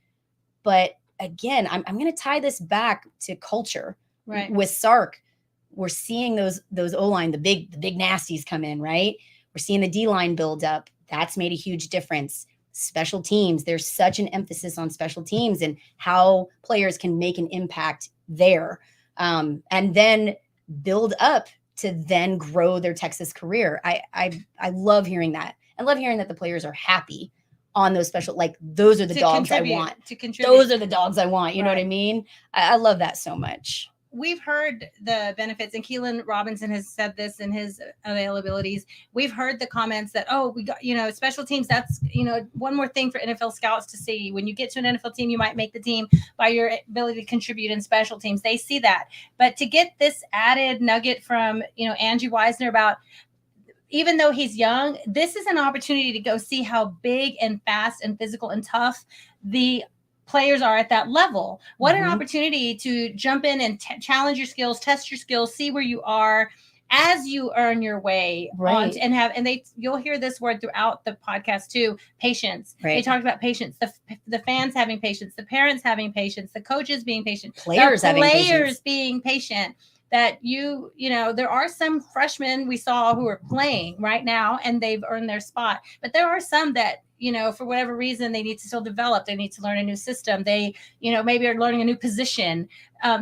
But again, I'm going to tie this back to culture. Right. With Sark, we're seeing those O-line, the big nasties come in, right? We're seeing the D-line build up. That's made a huge difference. Special teams, there's such an emphasis on special teams and how players can make an impact there, and then build up to then grow their Texas career. I love hearing that. I love hearing that the players are happy on those special, like, those are the dogs I want. To contribute. Those are the dogs I want. You know what I mean? I love that so much. We've heard the benefits, and Keelan Robinson has said this in his availabilities. We've heard the comments that, we got, special teams. That's, one more thing for NFL scouts to see. When you get to an NFL team, you might make the team by your ability to contribute in special teams. They see that. But to get this added nugget from, Angie Wisner about, even though he's young, this is an opportunity to go see how big and fast and physical and tough the players are at that level. What an opportunity to jump in and challenge your skills, test your skills, see where you are as you earn your way on, and you'll hear this word throughout the podcast too, patience. They talked about patience, the fans having patience, the parents having patience, the coaches being patient, players being patient. That there are some freshmen we saw who are playing right now and they've earned their spot, but there are some that, for whatever reason, they need to still develop. They need to learn a new system. They, maybe are learning a new position.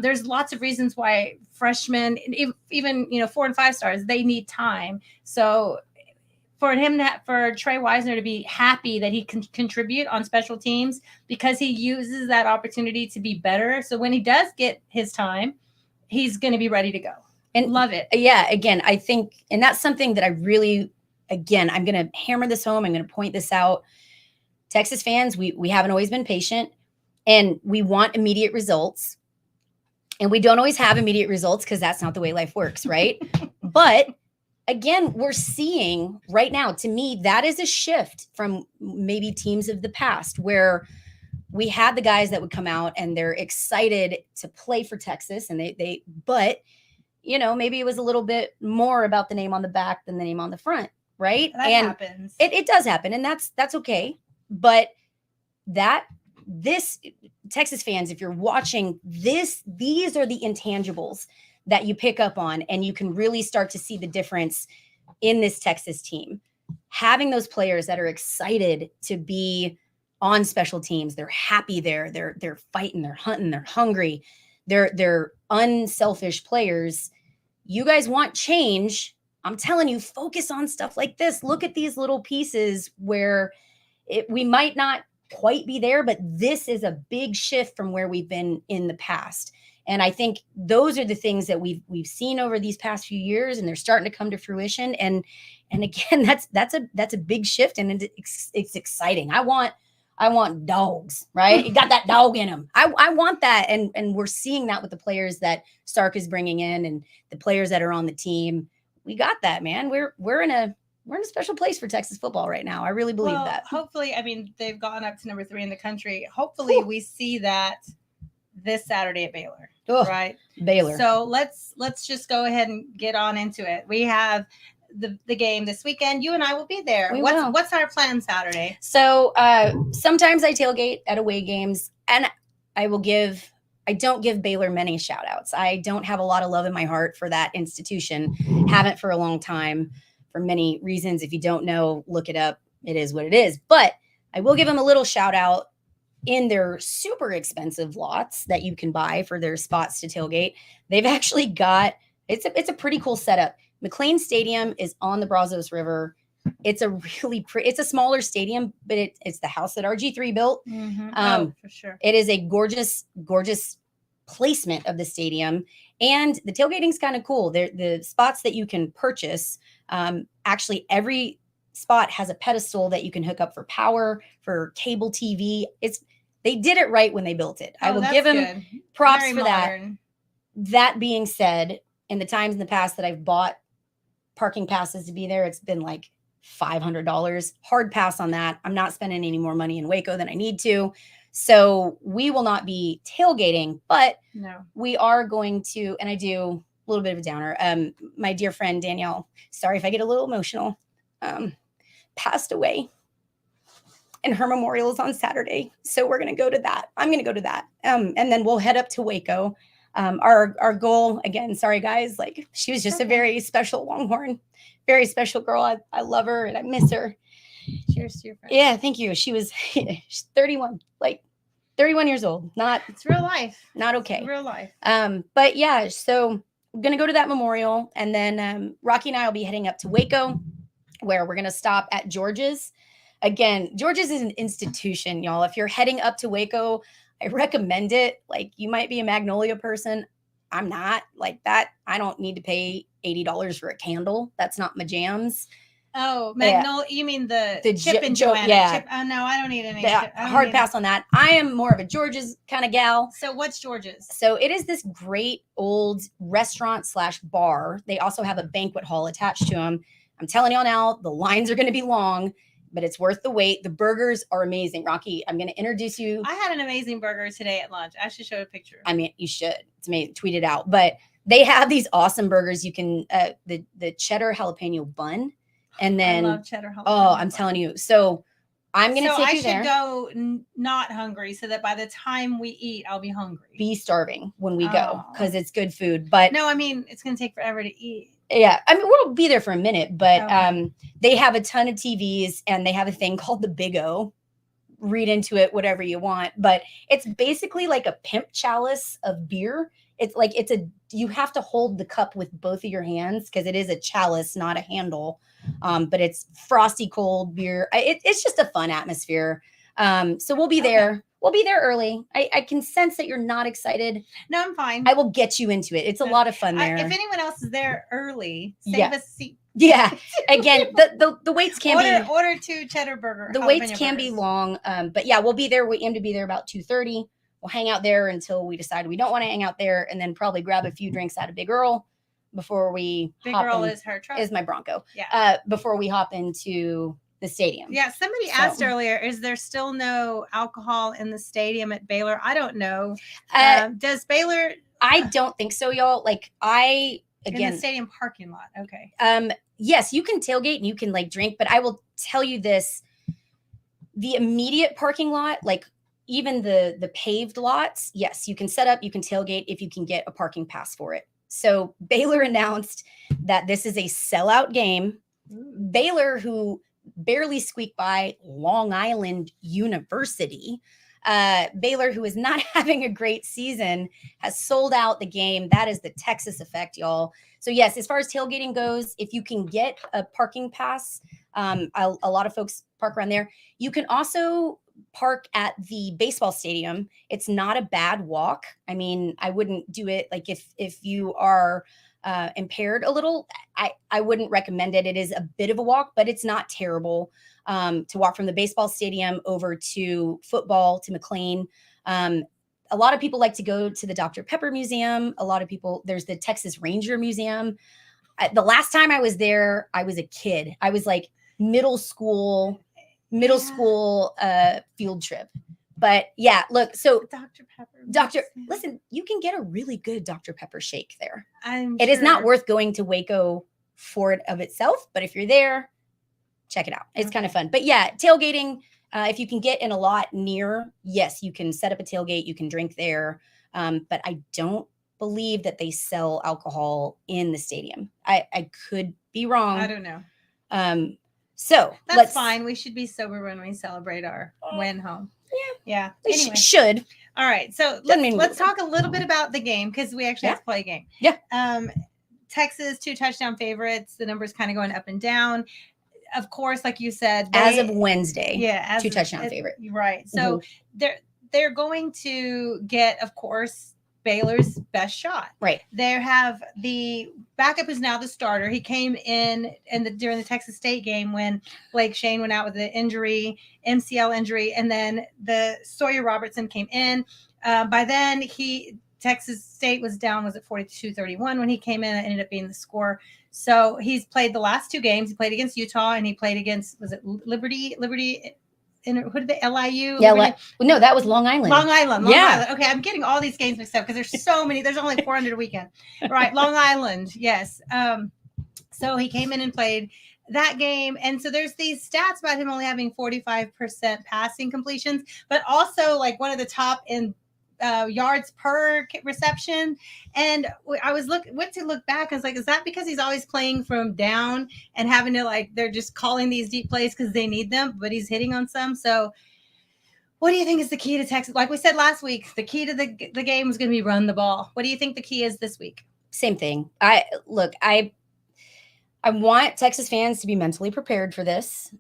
There's lots of reasons why freshmen, even 4 and 5 stars, they need time. So for Trey Wisner to be happy that he can contribute on special teams because he uses that opportunity to be better. So when he does get his time, he's going to be ready to go. And love it. Yeah. Again, I think, and that's something that I really, again, I'm going to hammer this home. I'm going to point this out. Texas fans, we haven't always been patient, and we want immediate results, and we don't always have immediate results because that's not the way life works. Right. But again, we're seeing right now, to me, that is a shift from maybe teams of the past where we had the guys that would come out and they're excited to play for Texas, and but maybe it was a little bit more about the name on the back than the name on the front. Right. That happens. It does happen. And that's okay. But this Texas fans, if you're watching this, these are the intangibles that you pick up on, and you can really start to see the difference in this Texas team. Having those players that are excited to be on special teams, they're happy there, they're fighting, they're hunting, they're hungry, they're unselfish players. You guys want change. I'm telling you, focus on stuff like this. Look at these little pieces where we might not quite be there, but this is a big shift from where we've been in the past. And I think those are the things that we've seen over these past few years, and they're starting to come to fruition. And again, that's a big shift, and it's exciting. I want dogs, right? You got that dog in them. I want that, and we're seeing that with the players that Sark is bringing in, and the players that are on the team. We got that, man. We're in a special place for Texas football right now. I really believe that. Hopefully, I mean, they've gone up to number 3 in the country. Hopefully, we see that this Saturday at Baylor. Right, Baylor. So let's just go ahead and get on into it. We have the game this weekend. You and I will be there. What's our plan Saturday? So sometimes I tailgate at away games, and I don't give Baylor many shout outs. I don't have a lot of love in my heart for that institution. Haven't for a long time for many reasons. If you don't know, look it up. It is what it is. But I will give them a little shout out in their super expensive lots that you can buy for their spots to tailgate. They've actually got, it's a pretty cool setup. McLean Stadium is on the Brazos River. It's a really it's a smaller stadium, but it's the house that RG3 built. Mm-hmm. For sure. It is a gorgeous, gorgeous placement of the stadium. And the tailgating's kind of cool. The spots that you can purchase, actually every spot has a pedestal that you can hook up for power, for cable TV. They did it right when they built it. I will give them props Very for modern. that. That being said, in the times in the past that I've bought parking passes to be there, it's been like $500. Hard pass on that. I'm not spending any more money in Waco than I need to. So we will not be tailgating, but we are going to, and I do a little bit of a downer. My dear friend Danielle, sorry if I get a little emotional, passed away. And her memorial is on Saturday. So we're going to go to that. I'm going to go to that. And then we'll head up to Waco. Our goal, again, sorry guys, like she was just a very special Longhorn, very special girl. I love her and I miss her. Cheers to your friend. Yeah, thank you. She's 31, like 31 years old. It's real life. Not okay. It's real life. But yeah, so we're going to go to that memorial. And then Rocky and I will be heading up to Waco, where we're going to stop at George's. Again, George's is an institution, y'all. If you're heading up to Waco, I recommend it. Like, you might be a Magnolia person. I'm not like that. I don't need to pay $80 for a candle. That's not my jams. Oh, Magnolia. Yeah. You mean the Chip and Joanna? Yeah. Oh, no, I don't need any. Hard pass on that. I am more of a George's kind of gal. So what's George's? So it is this great old restaurant/bar. They also have a banquet hall attached to them. I'm telling y'all now, the lines are going to be long, but it's worth the wait. The burgers are amazing. Rocky, I'm going to introduce you. I had an amazing burger today at lunch. I should show a picture. I mean, you should. It's amazing. Tweet it out. But they have these awesome burgers. You can, the cheddar jalapeno bun. And then, I love cheddar jalapeno. Oh, I'm telling you. So I'm going to take you there. So I should go not hungry so that by the time we eat, I'll be hungry. Be starving when we go because it's good food. But no, I mean, it's going to take forever to eat. Yeah, I mean, we'll be there for a minute, but they have a ton of TVs and they have a thing called the Big O. Read into it, whatever you want, but it's basically like a pimp chalice of beer. It's like you have to hold the cup with both of your hands because it is a chalice, not a handle. But it's frosty cold beer. It's just a fun atmosphere. So we'll be there. We'll be there early. I can sense that you're not excited. No, I'm fine. I will get you into it. It's a lot of fun there. If anyone else is there early, save a seat. Yeah. Again, the waits can order 2 cheddar burger. The waits can be long. But yeah, we'll be there. We aim to be there about 2:30. We'll hang out there until we decide we don't want to hang out there, and then probably grab a few drinks out of Big Earl before we is her truck. Is my Bronco. Yeah. Before we hop into the stadium. Yeah, somebody asked earlier, is there still no alcohol in the stadium at Baylor? I don't know. Does Baylor? I don't think so, y'all. Like in the stadium parking lot. Okay. Yes, you can tailgate and you can like drink, but I will tell you this: the immediate parking lot, like even the paved lots, yes, you can set up, you can tailgate if you can get a parking pass for it. So Baylor announced that this is a sellout game. Baylor, who barely squeaked by Long Island University. Baylor, who is not having a great season, has sold out the game. That is the Texas effect, y'all. So yes, as far as tailgating goes, if you can get a parking pass, a lot of folks park around there. You can also park at the baseball stadium. It's not a bad walk. I mean, I wouldn't do it like if you are impaired a little, I wouldn't recommend it. It is a bit of a walk, but it's not terrible to walk from the baseball stadium over to football to McLean. A lot of people like to go to the Dr. Pepper Museum. A lot of people, there's the Texas Ranger Museum. The last time I was there, I was a kid. I was like middle school field trip. But yeah, look, so Dr. Pepper. Listen, you can get a really good Dr. Pepper shake there. It is not worth going to Waco for it of itself, but if you're there, check it out. It's kind of fun. But yeah, tailgating, if you can get in a lot near, yes, you can set up a tailgate, you can drink there. But I don't believe that they sell alcohol in the stadium. I could be wrong. I don't know. So that's fine. We should be sober when we celebrate our win home. Yeah. We Anyway. should. All right. So let's talk a little bit about the game because we actually have to play a game. Yeah. Texas 2 touchdown favorites. The numbers kind of going up and down. Of course, like you said, as of Wednesday, 2 touchdown favorite. Right. So they're going to get, of course, Baylor's best shot. Right. They have the backup is now the starter. He came in during the Texas State game when Blake Shane went out with an injury, MCL injury, and then the Sawyer Robertson came in. By then, Texas State was down, was it 42-31 when he came in? It ended up being the score. So he's played the last 2 games. He played against Utah and he played against, was it Liberty? Who did they? LIU? Yeah, no, that was Long Island. Long Island. Okay, I'm getting all these games mixed up because there's so many. There's only 400 a weekend. Right, Long Island, yes. So he came in and played that game. And so there's these stats about him only having 45% passing completions, but also like one of the top in yards per reception. And I went to look back. I was like, is that because he's always playing from down and having to they're just calling these deep plays because they need them, but he's hitting on some. So what do you think is the key to Texas? Like we said last week, the key to the game is going to be run the ball. What do you think the key is this week? Same thing. I want Texas fans to be mentally prepared for this.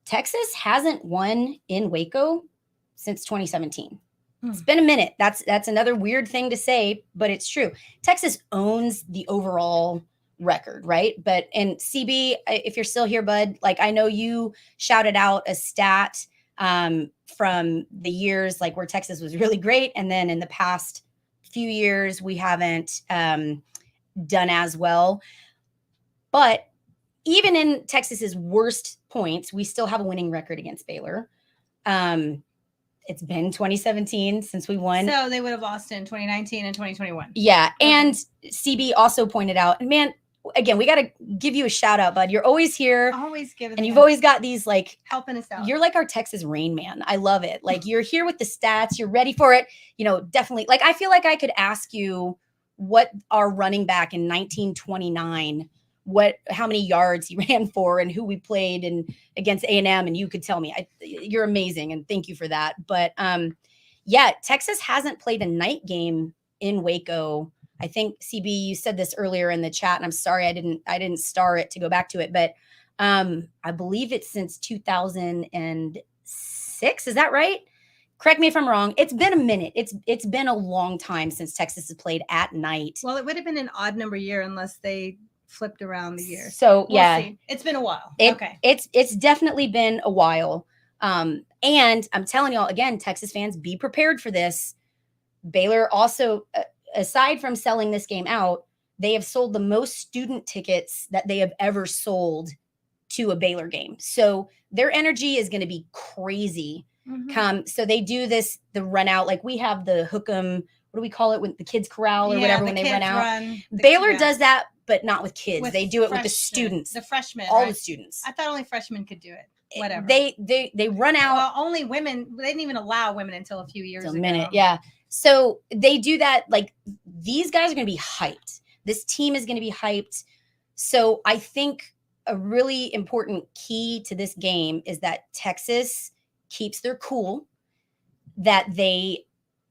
Texas hasn't won in Waco since 2017. It's been a minute. That's another weird thing to say, but it's true. Texas owns the overall record, right? And CB, if you're still here, bud, I know you shouted out a stat from the years where Texas was really great, and then in the past few years we haven't done as well. But even in Texas's worst points, we still have a winning record against Baylor. It's been 2017 since we won. So they would have lost in 2019 and 2021. Yeah. And CB also pointed out, and man, again, we got to give you a shout out, bud. You're always here. Always giving. And you've always got these helping us out. You're like our Texas Rain Man. I love it. You're here with the stats. You're ready for it. Definitely. I feel like I could ask you what our running back in 1929, how many yards he ran for and who we played and against A&M, and you could tell me. You're amazing, and thank you for that. But Texas hasn't played a night game in Waco. I think CB, you said this earlier in the chat, and I'm sorry I didn't star it to go back to it, but I believe it's since 2006. Is that right? Correct me if I'm wrong. It's been a minute. It's been a long time since Texas has played at night. Well, it would have been an odd number year unless they flipped around the year. So we'll see. It's been a while. Okay. It's definitely been a while. And I'm telling y'all again, Texas fans, be prepared for this. Baylor also, aside from selling this game out, they have sold the most student tickets that they have ever sold to a Baylor game. So their energy is going to be crazy. So they do the run out. We have the hook 'em, what do we call it, with the kids corral or whatever, when they run out. Baylor does that, but not with kids. They do it with the students, the freshmen, all the students. I thought only freshmen could do it. Whatever. They run out. Well, only women. They didn't even allow women until a few years ago. Yeah. So they do that. These guys are going to be hyped. This team is going to be hyped. So I think a really important key to this game is that Texas keeps their cool, that they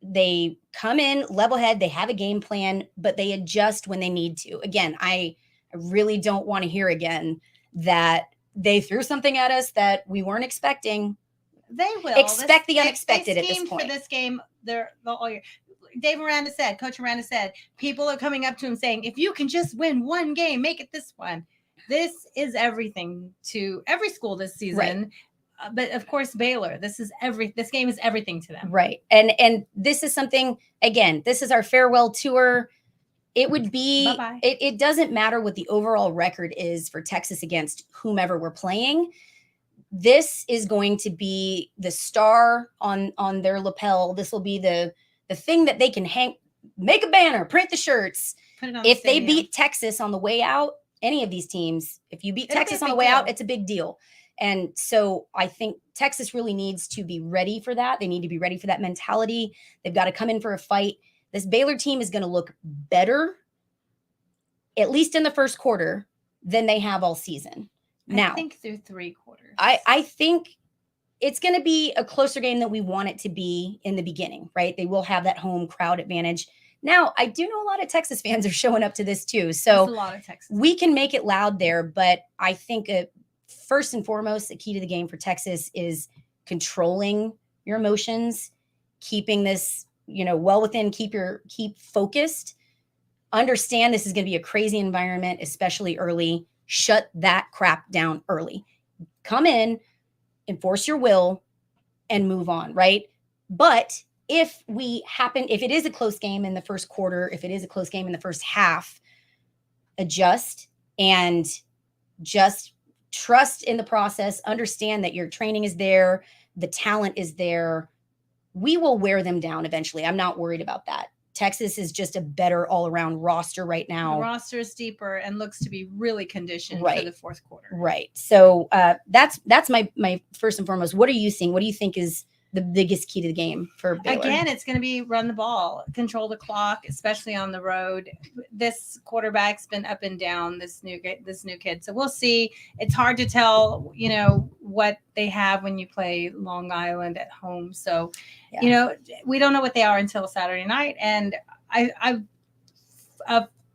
They come in level head, they have a game plan, but they adjust when they need to. Again, I really don't want to hear again that they threw something at us that we weren't expecting. They will expect the unexpected they at this schemed point. for this game. They're all year. Coach Aranda said, people are coming up to him saying, if you can just win one game, make it this one. This is everything to every school this season. Right. But of course, Baylor, this game is everything to them. Right. And this is something, again, this is our farewell tour. It would be, it doesn't matter what the overall record is for Texas against whomever we're playing. This is going to be the star on their lapel. This will be the thing that they can make a banner, print the shirts. Put it on If the they stadium. beat Texas on the way out, any of these teams, if you beat It'll be Texas a on the big way out, deal. it's a big deal. And so I think Texas really needs to be ready for that. They need to be ready for that mentality. They've got to come in for a fight. This Baylor team is going to look better, at least in the first quarter, than they have all season. Now, I think through 3 quarters. I think it's going to be a closer game than we want it to be in the beginning, right? They will have that home crowd advantage. Now, I do know a lot of Texas fans are showing up to this too. So There's a lot of Texas. we can make it loud there, but I think first and foremost, the key to the game for Texas is controlling your emotions, keeping this, well within, keep focused, understand this is going to be a crazy environment, especially early. Shut that crap down early. Come in, enforce your will, and move on, right? But if it is a close game in the first quarter, if it is a close game in the first half, adjust and just trust in the process. Understand that your training is there. The talent is there. We will wear them down eventually. I'm not worried about that. Texas is just a better all-around roster right now. The roster is deeper and looks to be really conditioned Right. for the fourth quarter. Right. So that's my first and foremost. What are you seeing? What do you think is the biggest key to the game for Baylor? Again, it's going to be run the ball, control the clock, especially on the road. This quarterback's been up and down, this new kid. So we'll see. It's hard to tell, what they have when you play Long Island at home. So, we don't know what they are until Saturday night. And I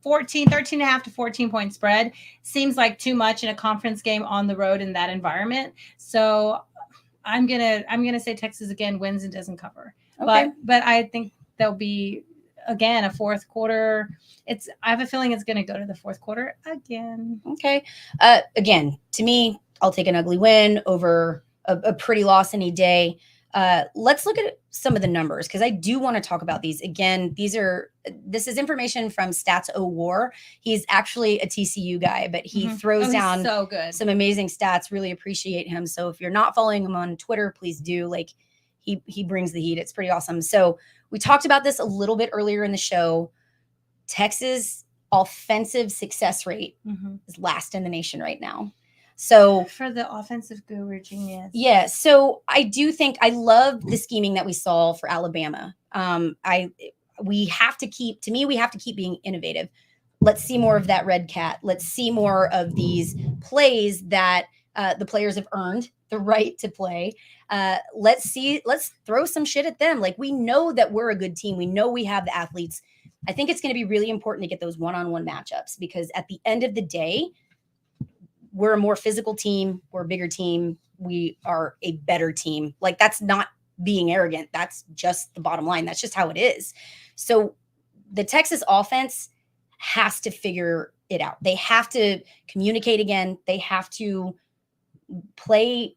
13 and a half to 14 point spread seems like too much in a conference game on the road in that environment. So I'm gonna say Texas again wins and doesn't cover. Okay. But I think there'll be again a fourth quarter. I have a feeling it's gonna go to the fourth quarter again. Okay. Again, to me, I'll take an ugly win over a pretty loss any day. Let's look at some of the numbers because I do want to talk about these. Again, this is information from Stats O War. He's actually a TCU guy, but he throws down so good. some amazing stats. Really appreciate him. So if you're not following him on Twitter, please do. Like he brings the heat. It's pretty awesome. So we talked about this a little bit earlier in the show. Texas offensive success rate is last in the nation right now. So for the offensive guru genius. Yeah. So I do think I love the scheming that we saw for Alabama. We have to keep being innovative. Let's see more of that red cat. Let's see more of these plays that the players have earned the right to play. Let's throw some shit at them. Like we know that we're a good team. We know we have the athletes. I think it's going to be really important to get those one-on-one matchups because at the end of the day, we're a more physical team. We're a bigger team. We are a better team. Like that's not being arrogant. That's just the bottom line. That's just how it is. So the Texas offense has to figure it out. They have to communicate again. They have to play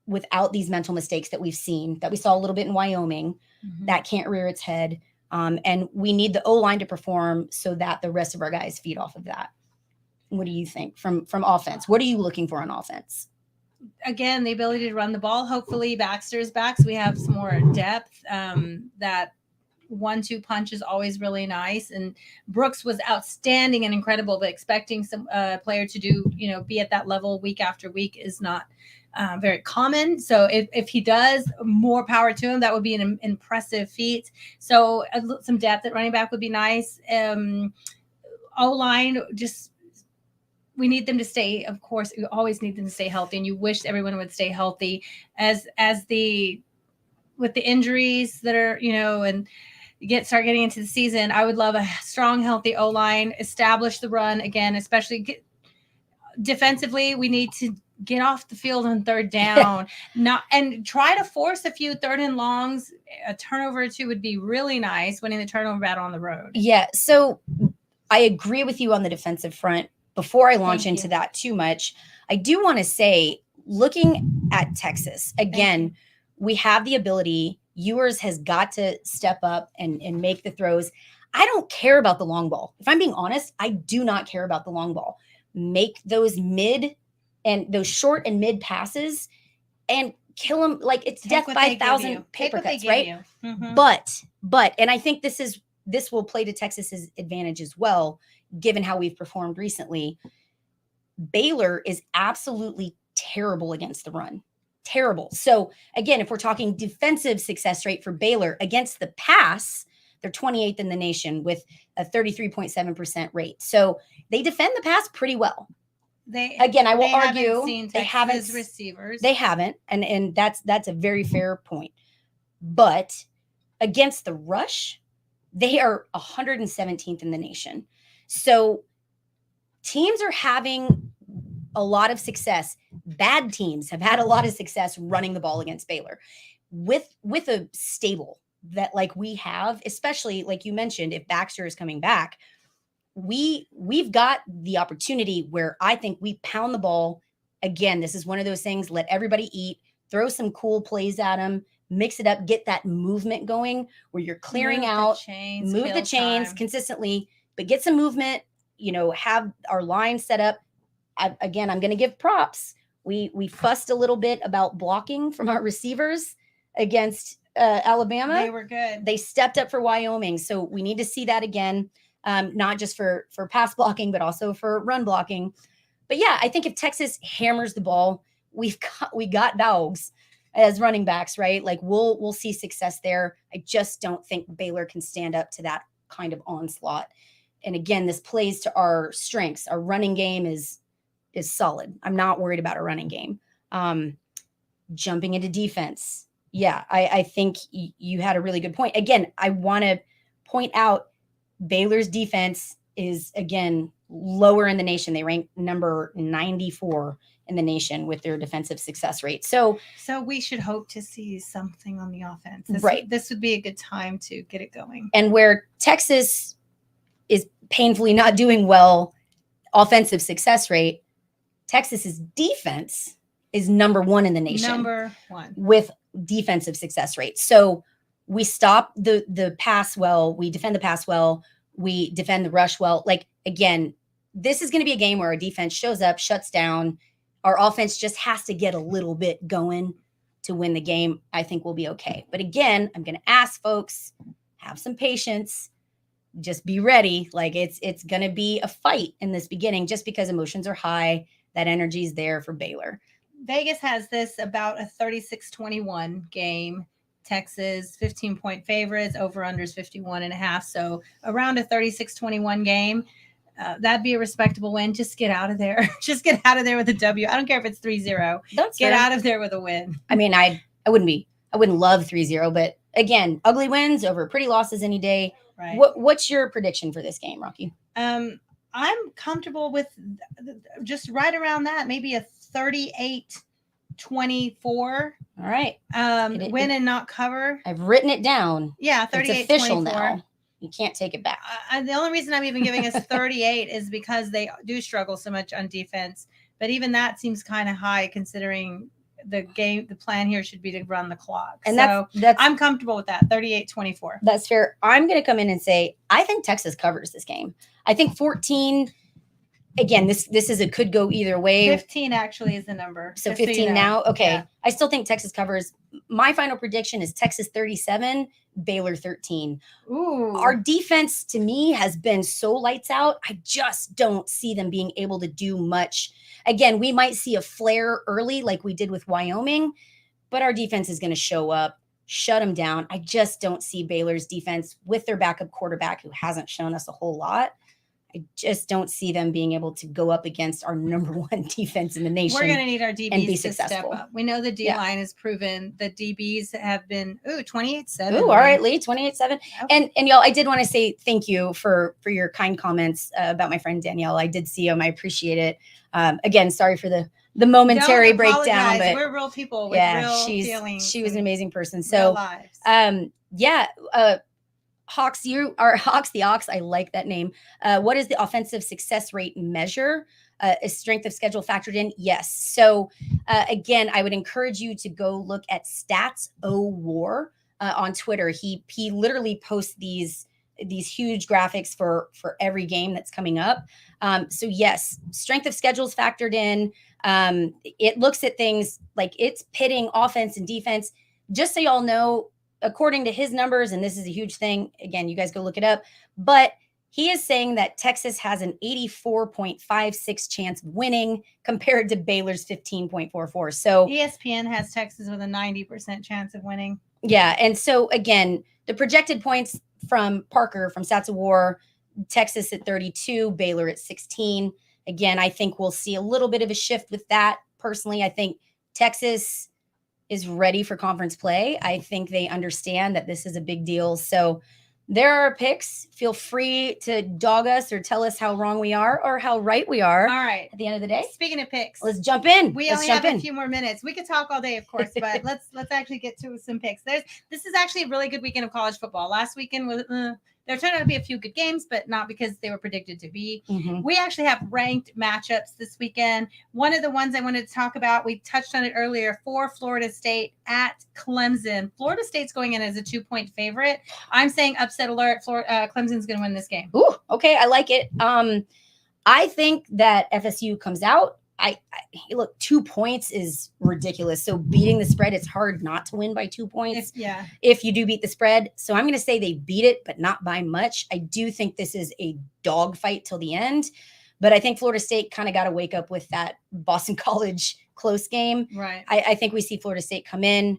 without these mental mistakes that we've seen, that we saw a little bit in Wyoming. That can't rear its head. And we need the O-line to perform so that the rest of our guys feed off of that. What do you think from offense? What are you looking for on offense? Again, the ability to run the ball. Hopefully Baxter's back. So we have some more depth. That 1-2 punch is always really nice. And Brooks was outstanding and incredible, but expecting some player to do, be at that level week after week is not very common. So if he does, more power to him. That would be an impressive feat. So some depth at running back would be nice. O-line, we need them to stay, of course, you always need them to stay healthy, and you wish everyone would stay healthy with the injuries that are, and start getting into the season, I would love a strong, healthy O-line, establish the run again, especially defensively. We need to get off the field on third down, and try to force a few third and longs. A turnover or two would be really nice, winning the turnover battle on the road. Yeah. So I agree with you on the defensive front. Before I launch into that too much, I do want to say, looking at Texas, again, we have the ability. Ewers has got to step up and make the throws. I don't care about the long ball. If I'm being honest, I do not care about the long ball. Make those short and mid passes and kill them. Like, it's death by 1,000 paper cuts, right? Mm-hmm. But, and I think this will play to Texas's advantage as well, given how we've performed recently. Baylor is absolutely terrible against the run. Terrible. So again, if we're talking defensive success rate for Baylor against the pass, they're 28th in the nation with a 33.7% rate. So they defend the pass pretty well. I will argue they haven't receivers. They haven't, and that's a very fair point. But against the rush, they are 117th in the nation. So teams are having a lot of success. Bad teams have had a lot of success running the ball against Baylor with a stable that like we have, especially like you mentioned, if Baxter is coming back, we've got the opportunity where I think we pound the ball. Again, this is one of those things, let everybody eat, throw some cool plays at them, mix it up, get that movement going where you're clearing out, move the chains consistently, but get some movement, have our line set up. Again, I'm going to give props. We fussed a little bit about blocking from our receivers against Alabama. They were good. They stepped up for Wyoming. So we need to see that again, not just for pass blocking, but also for run blocking. But yeah, I think if Texas hammers the ball, we got dogs as running backs, right? Like we'll see success there. I just don't think Baylor can stand up to that kind of onslaught. And again, this plays to our strengths. Our running game is solid. I'm not worried about a running game. Jumping into defense. Yeah, I think you had a really good point. Again, I want to point out Baylor's defense is, again, lower in the nation. They rank number 94 in the nation with their defensive success rate. So we should hope to see something on the offense. This would be a good time to get it going. And where Texas is painfully not doing well, offensive success rate, Texas's defense is number 1 in the nation. Number 1. With defensive success rate. So we stop the pass well, we defend the pass well, we defend the rush well. Like, again, this is going to be a game where our defense shows up, shuts down. Our offense just has to get a little bit going to win the game. I think we'll be okay. But again, I'm going to ask folks, have some patience. Just be ready. Like it's going to be a fight in this beginning just because emotions are high. That energy is there for Baylor. Vegas has this about a 36-21 game. Texas 15-point favorites, over unders 51.5. So around a 36-21 game. That'd be a respectable win. Just get out of there. Just get out of there with a W. I don't care if it's 3-0. Get out of there with a win. I mean, I wouldn't love 3-0, but again, ugly wins over pretty losses any day. Right. What's your prediction for this game, Rocky? I'm comfortable with just right around that, maybe a 38-24. All right. Win and not cover. I've written it down. Yeah, 38-24. It's official now. You can't take it back. The only reason I'm even giving us 38 is because they do struggle so much on defense. But even that seems kind of high considering the plan here should be to run the clock. And so that's I'm comfortable with that. 38-24. That's fair. I'm going to come in and say, I think Texas covers this game. I think 14, again, this is a could go either way. 15 actually is the number. So 15 now. Okay. Yeah. I still think Texas covers. My final prediction is Texas 37, Baylor 13. Ooh. Our defense to me has been so lights out. I just don't see them being able to do much. Again, we might see a flare early like we did with Wyoming, but our defense is going to show up, shut them down. I just don't see Baylor's defense with their backup quarterback who hasn't shown us a whole lot. I just don't see them being able to go up against our number one defense in the nation. We're going to need our DBs and be to successful. step up. We know the D line has proven the DBs have been 28-7. Ooh, all right, Lee, 28-7. And y'all, I did want to say thank you for your kind comments about my friend Danielle. I did see them. I appreciate it. Again, sorry for the momentary breakdown, but we're real people with real feelings. She was an amazing person. real So lives. Hawks, you are Hawks the Ox. I like that name. What is the offensive success rate measure? Is strength of schedule factored in? Yes. So again, I would encourage you to go look at Stats O War on Twitter. He literally posts these huge graphics for every game that's coming up. So yes, strength of schedule is factored in. It looks at things like it's pitting offense and defense. Just so y'all know, according to his numbers, and this is a huge thing, again, you guys go look it up, but he is saying that Texas has an 84.56 chance of winning compared to Baylor's 15.44. So ESPN has Texas with a 90% chance of winning. Yeah. And so again, the projected points from Parker from Stats of War, Texas at 32, Baylor at 16. Again, I think we'll see a little bit of a shift with that. Personally, I think Texas is ready for conference play. I think they understand that this is a big deal. So there are picks. Feel free to dog us or tell us how wrong we are or how right we are. All right. At the end of the day. Speaking of picks, let's jump in. We only have a few more minutes. We could talk all day, of course, but let's actually get to some picks. This is actually a really good weekend of college football. Last weekend was there turned out to be a few good games, but not because they were predicted to be. Mm-hmm. We actually have ranked matchups this weekend. One of the ones I wanted to talk about, we touched on it earlier, for Florida State at Clemson. Florida State's going in as a 2-point favorite. I'm saying upset alert. Clemson's going to win this game. Ooh, okay. I like it. I think that FSU comes out. Look, 2 points is ridiculous. So beating the spread, it's hard not to win by 2 points. If you do beat the spread. So I'm going to say they beat it, but not by much. I do think this is a dogfight till the end, but I think Florida State kind of got to wake up with that Boston College close game. Right. I think we see Florida State come in,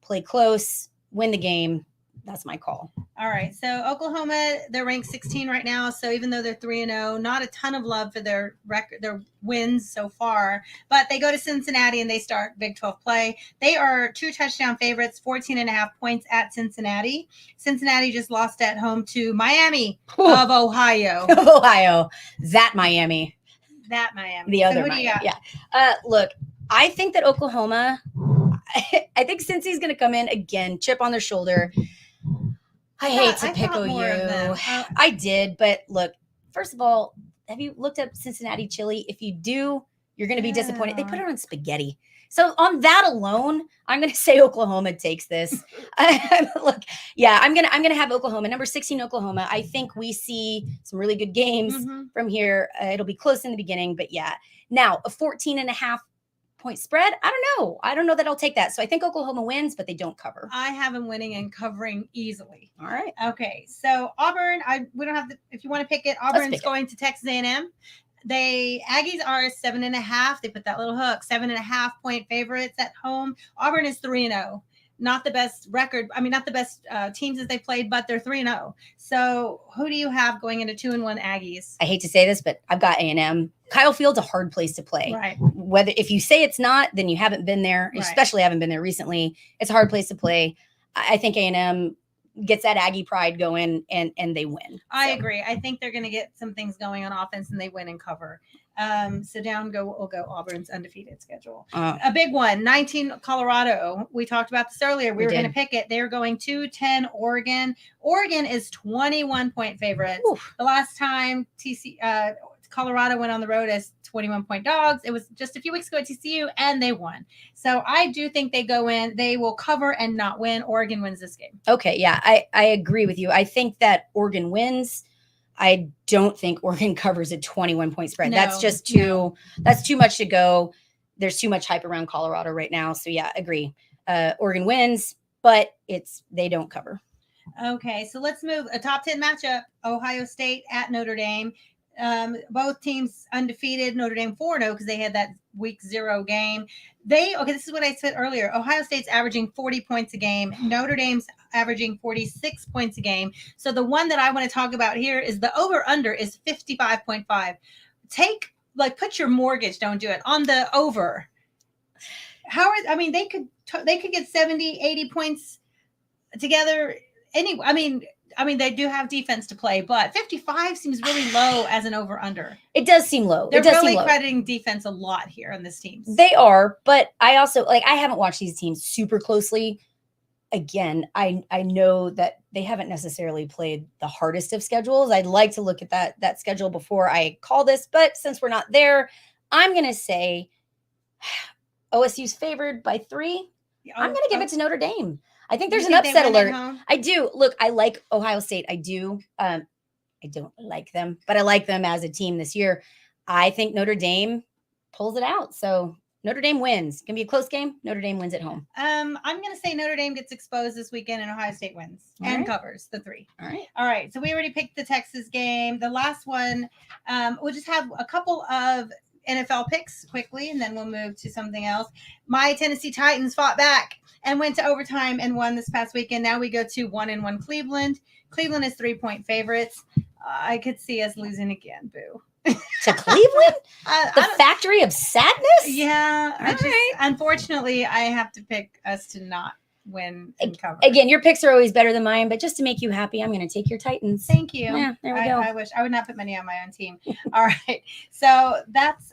play close, win the game. That's my call. All right. So Oklahoma, they're ranked 16 right now. So even though they're 3-0, not a ton of love for their record, their wins so far, but they go to Cincinnati and they start Big 12 play. They are 2 touchdown favorites, 14.5 points at Cincinnati. Cincinnati just lost at home to Miami of Ohio. That Miami. The other Miami. Yeah. Look, I think that Oklahoma, I think Cincy's going to come in again, chip on their shoulder. I hate to pick OU. I did, but look, first of all, have you looked up Cincinnati chili? If you do, you're going to be disappointed. They put it on spaghetti. So on that alone, I'm going to say Oklahoma takes this. Look, yeah, I'm going to have Oklahoma, number 16, Oklahoma. I think we see some really good games from here. It'll be close in the beginning, but yeah. Now, a 14.5 point spread. I don't know that I'll take that. So I think Oklahoma wins, but they don't cover. I have them winning and covering easily. All right. Okay. So Auburn, we don't have to, if you want to pick it, Auburn's going to Texas A&M. Aggies are 7.5. They put that little hook, 7.5 point favorites at home. Auburn is 3-0. Not the best record. I mean, not the best teams that they played, but they're 3-0. So who do you have going into 2-1 Aggies? I hate to say this, but I've got A&M. Kyle Field's a hard place to play. Right. Whether if you say it's not, then you haven't been there, especially haven't been there recently. It's a hard place to play. I think A&M gets that Aggie pride going and they win. I agree. I think they're going to get some things going on offense and they win and cover. So we'll go Auburn's undefeated schedule. A big one, 19 Colorado. We talked about this earlier. We were going to pick it. They're going 2-10 Oregon. Oregon is 21-point favorites. Oof. The last time Colorado went on the road as 21-point dogs. It was just a few weeks ago at TCU, and they won. So I do think they go in. They will cover and not win. Oregon wins this game. Okay, yeah, I agree with you. I think that Oregon wins. I don't think Oregon covers a 21-point spread. No, that's just too much to go. There's too much hype around Colorado right now. So yeah, agree. Oregon wins, but they don't cover. Okay, so let's move a top 10 matchup. Ohio State at Notre Dame. Both teams undefeated. Notre Dame 4-0 because they had that week 0 game. This is what I said earlier. Ohio State's averaging 40 points a game. Notre Dame's averaging 46 points a game. So the one that I want to talk about here is the over-under is 55.5. Put your mortgage, don't do it, on the over. They could get 70, 80 points together anyway. I mean, they do have defense to play, but 55 seems really low as an over-under. It does seem low. They're really crediting defense a lot here on this team. They are, but I also I haven't watched these teams super closely. Again, I know that they haven't necessarily played the hardest of schedules. I'd like to look at that schedule before I call this, but since we're not there, I'm going to say OSU's favored by 3. I'm going to give it to Notre Dame. I think there's an upset alert. I do. Look, I like Ohio State. I do. I don't like them, but I like them as a team this year. I think Notre Dame pulls it out. So Notre Dame wins. It's going to be a close game. Notre Dame wins at home. I'm going to say Notre Dame gets exposed this weekend and Ohio State wins and covers the 3. All right. So we already picked the Texas game. The last one, we'll just have a couple of NFL picks quickly, and then we'll move to something else. My Tennessee Titans fought back and went to overtime and won this past weekend. Now we go to 1-1 Cleveland. Cleveland is 3-point favorites. I could see us losing again, boo. To Cleveland? The factory of sadness? Yeah. Unfortunately, I have to pick us to not win and cover. Again, your picks are always better than mine, but just to make you happy, I'm going to take your Titans. Thank you. Yeah, there we go. I wish I would not put money on my own team. All right. So that's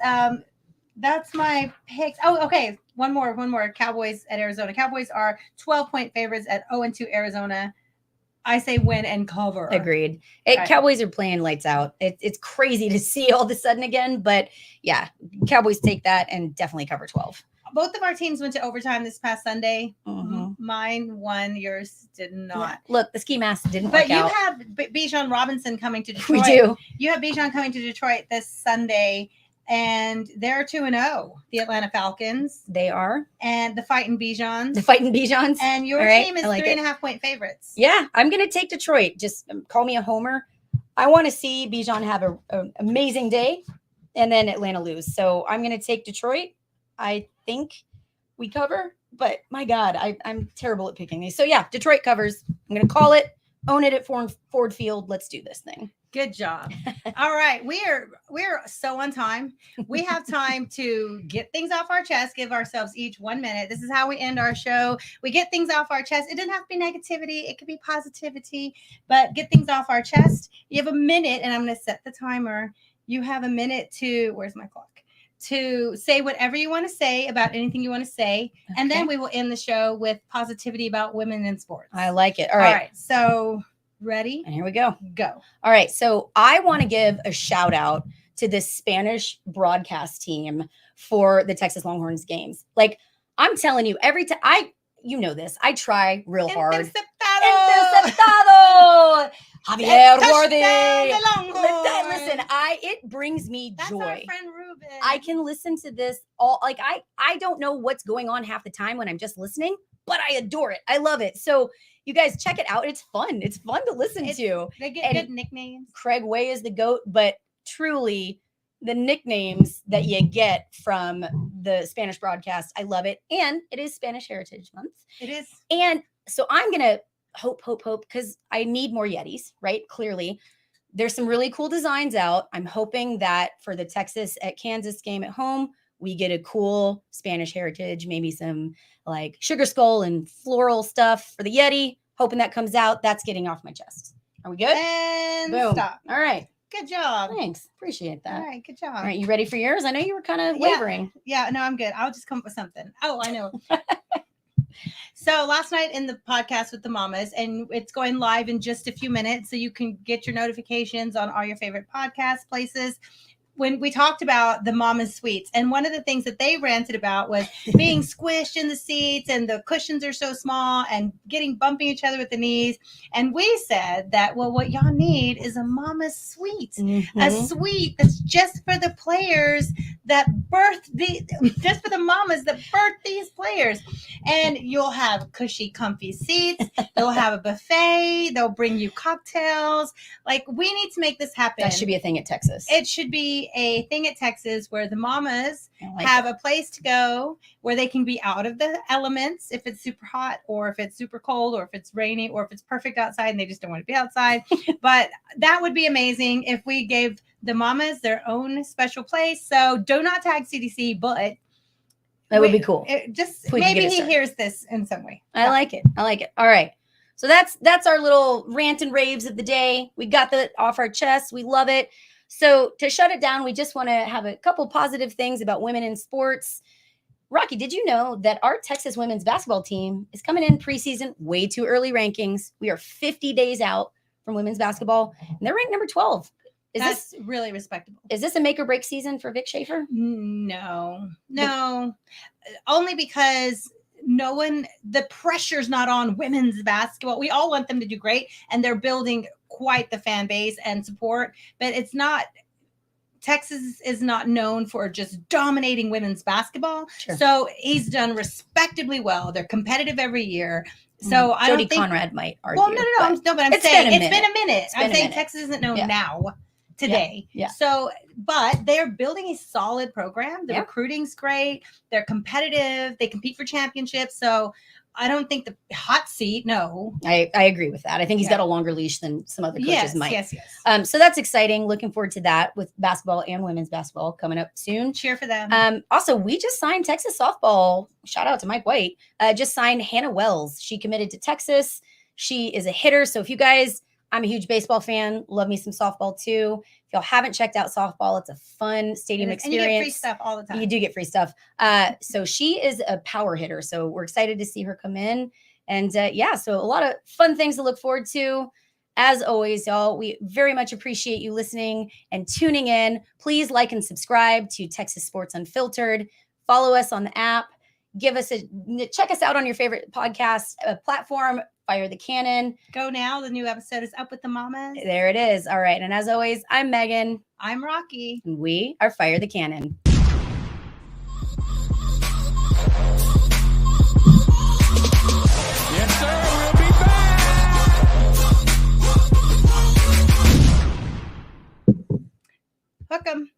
my picks. Oh, okay. One more. Cowboys at Arizona. Cowboys are 12-point favorites at 0-2 Arizona. I say win and cover. Agreed. Cowboys are playing lights out. It's crazy to see all of a sudden again, but yeah, Cowboys take that and definitely cover 12. Both of our teams went to overtime this past Sunday. Mm-hmm. Mine won. Yours did not. Yeah. Look, the ski mask didn't work work out. But you have Bijan Robinson coming to Detroit. We do. You have Bijan coming to Detroit this Sunday, and they're 2-0. The Atlanta Falcons. They are. And the Fighting Bijans. And your team is 3.5-point favorites. Yeah, I'm going to take Detroit. Just call me a homer. I want to see Bijan have an amazing day and then Atlanta lose. So I'm going to take Detroit. I think we cover, but my God, I'm terrible at picking these. So yeah, Detroit covers. I'm going to call it, own it at Ford Field. Let's do this thing. Good job. All right. We're so on time. We have time to get things off our chest, give ourselves each 1 minute. This is how we end our show. We get things off our chest. It doesn't have to be negativity. It could be positivity, but get things off our chest. You have a minute, and I'm going to set the timer. You have a minute where's my clock? To say whatever you want to say about anything you want to say. Okay. And then we will end the show with positivity about women in sports. I like it. All right. So ready? And here we go. Go. All right. So I want to give a shout out to the Spanish broadcast team for the Texas Longhorns games. Like, I'm telling you, every time you know this, I try real hard. Interceptado. Javier Worthy. Listen, it brings me joy. That's our friend Ruben. I can listen to this all, like, I don't know what's going on half the time when I'm just listening, but I adore it. I love it. So you guys check it out. It's fun. It's fun to listen to. They get good nicknames. Craig Way is the GOAT, but truly the nicknames that you get from the Spanish broadcast, I love it. And it is Spanish Heritage Month. It is. And so I'm going to hope, because I need more Yetis, right? Clearly. There's some really cool designs out. I'm hoping that for the Texas at Kansas game at home, we get a cool Spanish heritage, maybe some like sugar skull and floral stuff for the Yeti. Hoping that comes out. That's getting off my chest. Are we good? And boom. Stop. All right. Good job. Thanks. Appreciate that. All right. Good job. All right. You ready for yours? I know you were kind of wavering. Yeah. No, I'm good. I'll just come up with something. Oh, I know. So last night in the podcast with the mamas, and it's going live in just a few minutes, so you can get your notifications on all your favorite podcast places. When we talked about the mamas suites, and one of the things that they ranted about was being squished in the seats, and the cushions are so small, and bumping each other with the knees. And we said that, well, what y'all need is a mama's suite, a suite that's just for the players that just for the mamas that birth these players. And you'll have cushy, comfy seats. You'll have a buffet. They'll bring you cocktails. Like, we need to make this happen. That should be a thing at Texas. It should be a thing at Texas where the mamas have a place to go where they can be out of the elements if it's super hot or if it's super cold or if it's rainy or if it's perfect outside and they just don't want to be outside. But that would be amazing if we gave the mamas their own special place. So do not tag CDC, but that would be cool. Maybe he hears this in some way. I like it. All right. So that's our little rant and raves of the day. We got that off our chest. We love it. So to shut it down, we just want to have a couple positive things about women in sports. Rocky, did you know that our Texas women's basketball team is coming in preseason way too early rankings? We are 50 days out from women's basketball, and they're ranked number 12. That's really respectable. Is this a make or break season for Vic Schaefer? No. Only because the pressure's not on women's basketball. We all want them to do great, and they're building quite the fan base and support, but it's not. Texas is not known for just dominating women's basketball. Sure. So he's done respectably well. They're competitive every year. So I don't think Conrad might argue. Well, but I'm saying it's been a minute. I'm saying Texas isn't known now today. Yeah. So, but they're building a solid program. The recruiting's great. They're competitive. They compete for championships. So I don't think the hot seat. No, I agree with that. I think he's got a longer leash than some other coaches might. Yes. So that's exciting. Looking forward to that with basketball and women's basketball coming up soon. Cheer for them. Also, we just signed Texas softball. Shout out to Mike White. Just signed Hannah Wells. She committed to Texas. She is a hitter. So if you guys, I'm a huge baseball fan. Love me some softball too. If y'all haven't checked out softball, it's a fun stadium experience. And you get free stuff all the time. You do get free stuff. So she is a power hitter. So we're excited to see her come in. And so a lot of fun things to look forward to. As always, y'all, we very much appreciate you listening and tuning in. Please like and subscribe to Texas Sports Unfiltered. Follow us on the app. Check us out on your favorite podcast platform. Fire the Cannon. Go now. The new episode is up with the mamas. There it is. All right. And as always, I'm Megan. I'm Rocky. And we are Fire the Cannon. Yes, sir. We'll be back. Hook 'em.